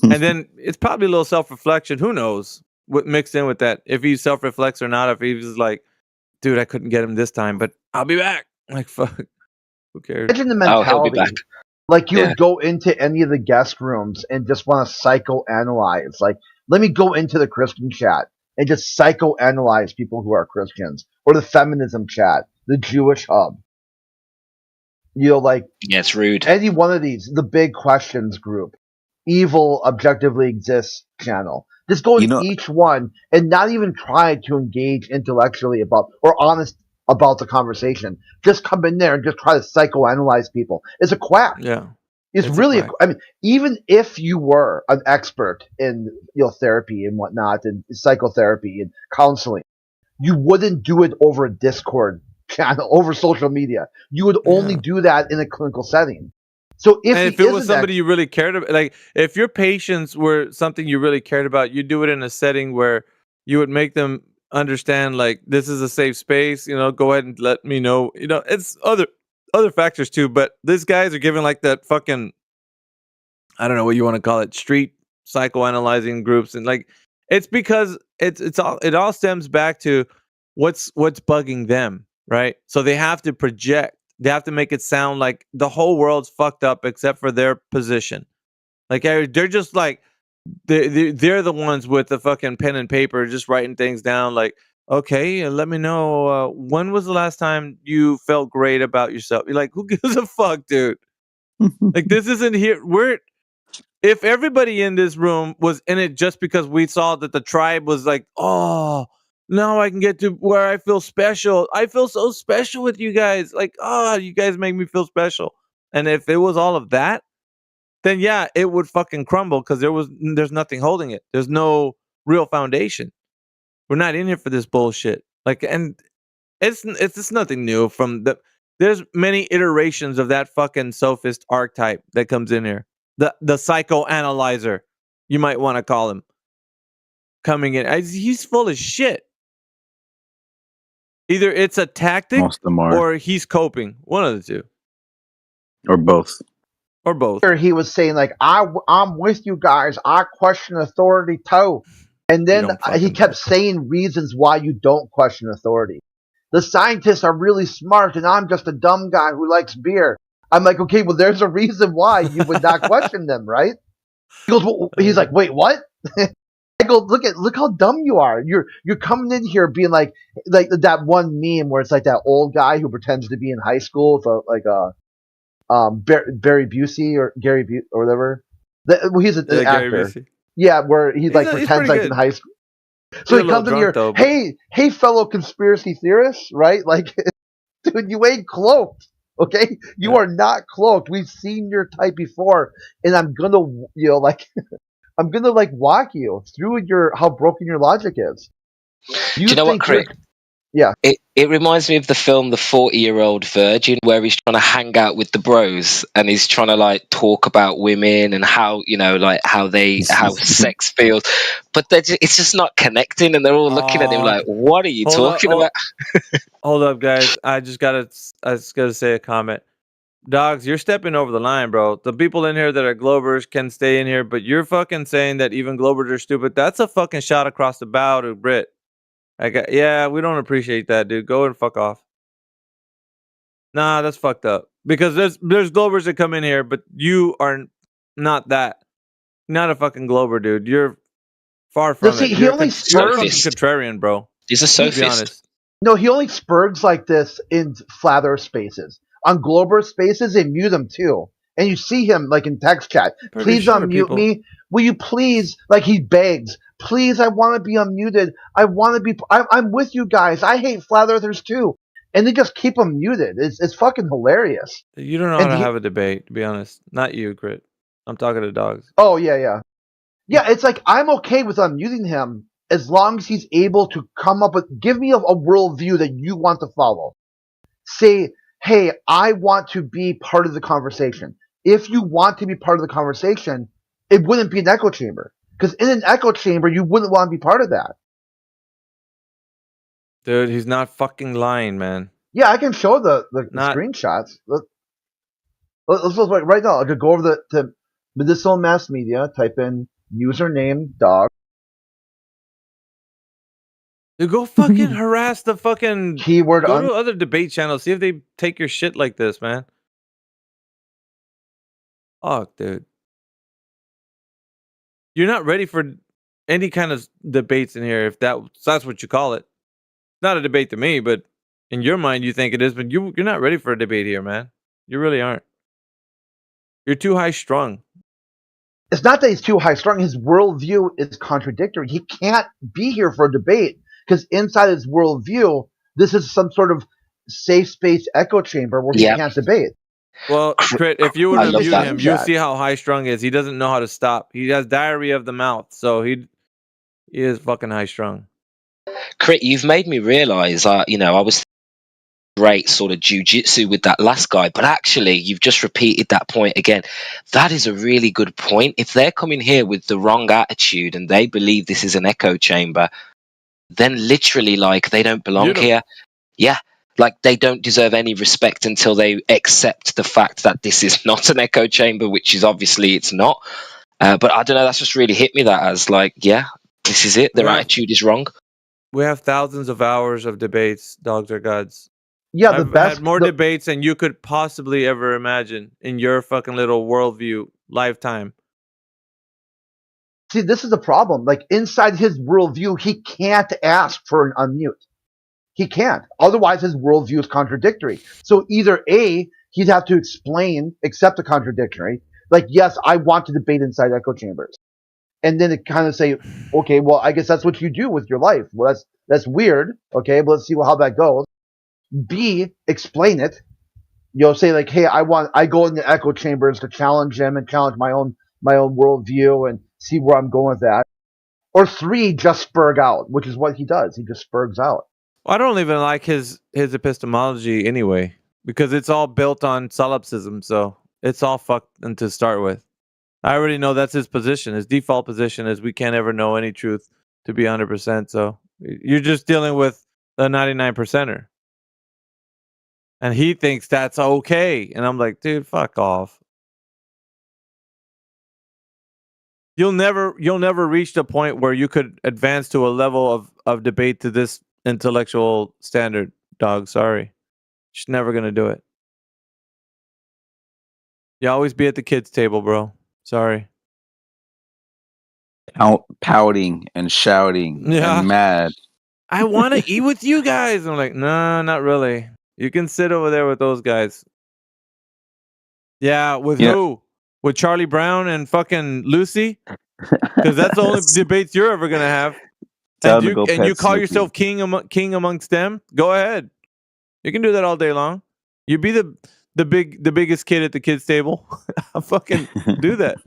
And then it's probably a little self-reflection. Who knows what mixed in with that? If he self-reflects or not, if he was like, dude, I couldn't get him this time, but I'll be back. Like, fuck. Who cares? Imagine the Oh, he'll be mentality. back. Like you Yeah. would go into any of the guest rooms and just want to psychoanalyze. Like, let me go into the Christian chat and just psychoanalyze people who are Christians, or the feminism chat, the Jewish hub. You know, like Yeah, it's rude. any one of these, the big questions group, evil objectively exists channel. Just go into each one and not even try to engage intellectually about or honest about the conversation. Just come in there and just try to psychoanalyze people. It's a quack. Yeah. It's really, I mean, even if you were an expert in therapy and whatnot, and psychotherapy and counseling, you wouldn't do it over a Discord channel, over social media. You would only do that in a clinical setting. So if it was somebody you really cared about, like if your patients were something you really cared about, you do it in a setting where you would make them understand, like, this is a safe space, go ahead and let me know, it's other factors too, but these guys are giving like that fucking, I don't know what you want to call it, street psychoanalyzing groups, and like, it's because it all stems back to what's bugging them, right? So they have to project. They have to make it sound like the whole world's fucked up except for their position. Like they're just like they're the ones with the fucking pen and paper, just writing things down. Like, okay, let me know when was the last time you felt great about yourself. You're like, who gives a fuck, dude? Like this isn't here. If everybody in this room was in it just because we saw that the tribe was like, oh, now I can get to where I feel special. I feel so special with you guys. Like, oh, you guys make me feel special. And if it was all of that, then yeah, it would fucking crumble because there's nothing holding it. There's no real foundation. We're not in here for this bullshit. Like, and it's just nothing new there's many iterations of that fucking sophist archetype that comes in here. The psychoanalyzer, you might want to call him, coming in. He's full of shit. Either it's a tactic Most of them are. or he's coping. One of the two. Or both. Or both. He was saying, like, I'm with you guys. I question authority too. And then he kept saying reasons why you don't question authority. The scientists are really smart, and I'm just a dumb guy who likes beer. I'm like, okay, well, there's a reason why you would not question them, right? He goes, well, he's like, wait, what? I go, look how dumb you are. You're coming in here being like that one meme where it's like that old guy who pretends to be in high school, so like Barry Busey or Gary or whatever. He's an actor. Yeah, where he like pretends like in high school. So he comes in here, though, hey, fellow conspiracy theorists, right? Like, dude, you ain't cloaked, okay? You are not cloaked. We've seen your type before, and I'm gonna, I'm gonna walk you through how broken your logic is. Do you know what, Crit? Yeah. It reminds me of the film The 40-Year-Old Virgin, where he's trying to hang out with the bros and he's trying to talk about women and how, how sex feels. But it's just not connecting, and they're all looking at him like, what are you talking about? Hold up, guys. I just gotta say a comment. Dogs, you're stepping over the line, bro. The people in here that are Globers can stay in here, but you're fucking saying that even Globers are stupid. That's a fucking shot across the bow to Brit. Yeah, we don't appreciate that, dude. Go and fuck off. Nah, that's fucked up. Because there's Globers that come in here, but you are not that. Not a fucking Glober, dude. You're far from it. You're a fucking contrarian, bro. He's a sophist. No, he only spurgs like this in flat Earth spaces. On Glober spaces, they mute him too. And you see him in text chat. Please unmute me. Will you please? He begs. Please, I want to be unmuted. I want to be. I'm with you guys. I hate flat earthers too. And they just keep them muted. It's fucking hilarious. You don't know how to have a debate, to be honest. Not you, Crit. I'm talking to Dogs. Oh, yeah. Yeah, it's like, I'm okay with unmuting him as long as he's able to come up with, give me a worldview that you want to follow. Say, hey, I want to be part of the conversation. If you want to be part of the conversation, it wouldn't be an echo chamber. Because in an echo chamber, you wouldn't want to be part of that. Dude, he's not fucking lying, man. Yeah, I can show the screenshots. Let's look right now. I could go over to Medicinal Mass Media, type in username dog. Dude, go fucking harass the fucking keyword. Go to other debate channels. See if they take your shit like this, man. Fuck, dude. You're not ready for any kind of debates in here, if that's what you call it. Not a debate to me, but in your mind you think it is, but you're not ready for a debate here, man. You really aren't. You're too high strung. It's not that he's too high strung. His worldview is contradictory. He can't be here for a debate because inside his worldview, this is some sort of safe space echo chamber where he can't debate. Well, Crit, if you were to mute him, you'll see how high strung he is. He doesn't know how to stop. He has diarrhea of the mouth, so he is fucking high strung. Crit, you've made me realize, I was great sort of jujitsu with that last guy, but actually you've just repeated that point again. That is a really good point. If they're coming here with the wrong attitude and they believe this is an echo chamber, then literally they don't belong here. Yeah. They don't deserve any respect until they accept the fact that this is not an echo chamber, which is obviously it's not. But I don't know, that's just really hit me that as this is it. Their attitude is wrong. We have thousands of hours of debates, Dogs Are Gods. Yeah, I've had more debates than you could possibly ever imagine in your fucking little worldview lifetime. See, this is the problem. Inside his worldview, he can't ask for an unmute. He can't. Otherwise, his worldview is contradictory. So either A, he'd have to accept the contradictory. Yes, I want to debate inside echo chambers. And then it kind of say, okay, well, I guess that's what you do with your life. Well, that's weird. Okay, but let's see how that goes. B, explain it. Say hey, I go in the echo chambers to challenge him and challenge my own worldview and see where I'm going with that. Or 3, just spurg out, which is what he does. He just spurgs out. I don't even like his epistemology anyway, because it's all built on solipsism, so it's all fucked to start with. I already know that's his position. His default position is we can't ever know any truth to be 100%, so you're just dealing with the 99%er. And he thinks that's okay. And I'm like, dude, fuck off. You'll never reach the point where you could advance to a level of debate to this intellectual standard, Dog. Sorry. She's never going to do it. You always be at the kids' table, bro. Sorry. Out pouting and shouting Yeah. and mad. I want to eat with you guys. I'm like, no, not really. You can sit over there with those guys. Yeah, with who? With Charlie Brown and fucking Lucy? Because that's the only debates you're ever gonna have. Time to go And pet you call Snoopy. yourself king amongst them? Go ahead. You can do that all day long. You be the biggest kid at the kids' table. I'll fucking do that.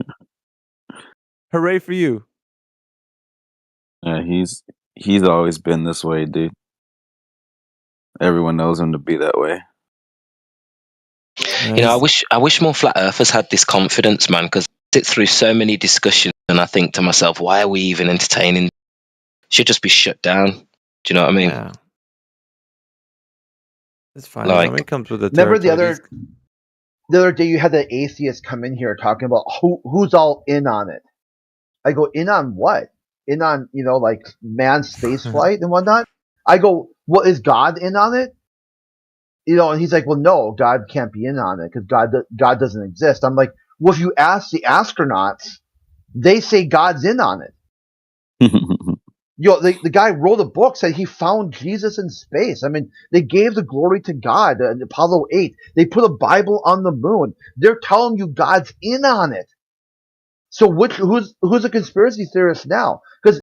Hooray for you. Yeah, he's always been this way, dude. Everyone knows him to be that way. You know, I wish more flat earthers had this confidence, man, because I sit through so many discussions and I think to myself, why are we even entertaining? Should just be shut down. Do you know what I mean? Yeah. It's fine. Like, It comes with the Remember the territory. other day you had the atheist come in here talking about who's all in on it. I go, in on what? In on, like manned space flight and whatnot? I go, well, is God in on it? And he's like, well, no, God can't be in on it because God doesn't exist. I'm like, well, if you ask the astronauts, they say God's in on it. The guy wrote a book, said he found Jesus in space. I mean, they gave the glory to God. Apollo 8, they put a Bible on the moon. They're telling you God's in on it. So who's a conspiracy theorist now?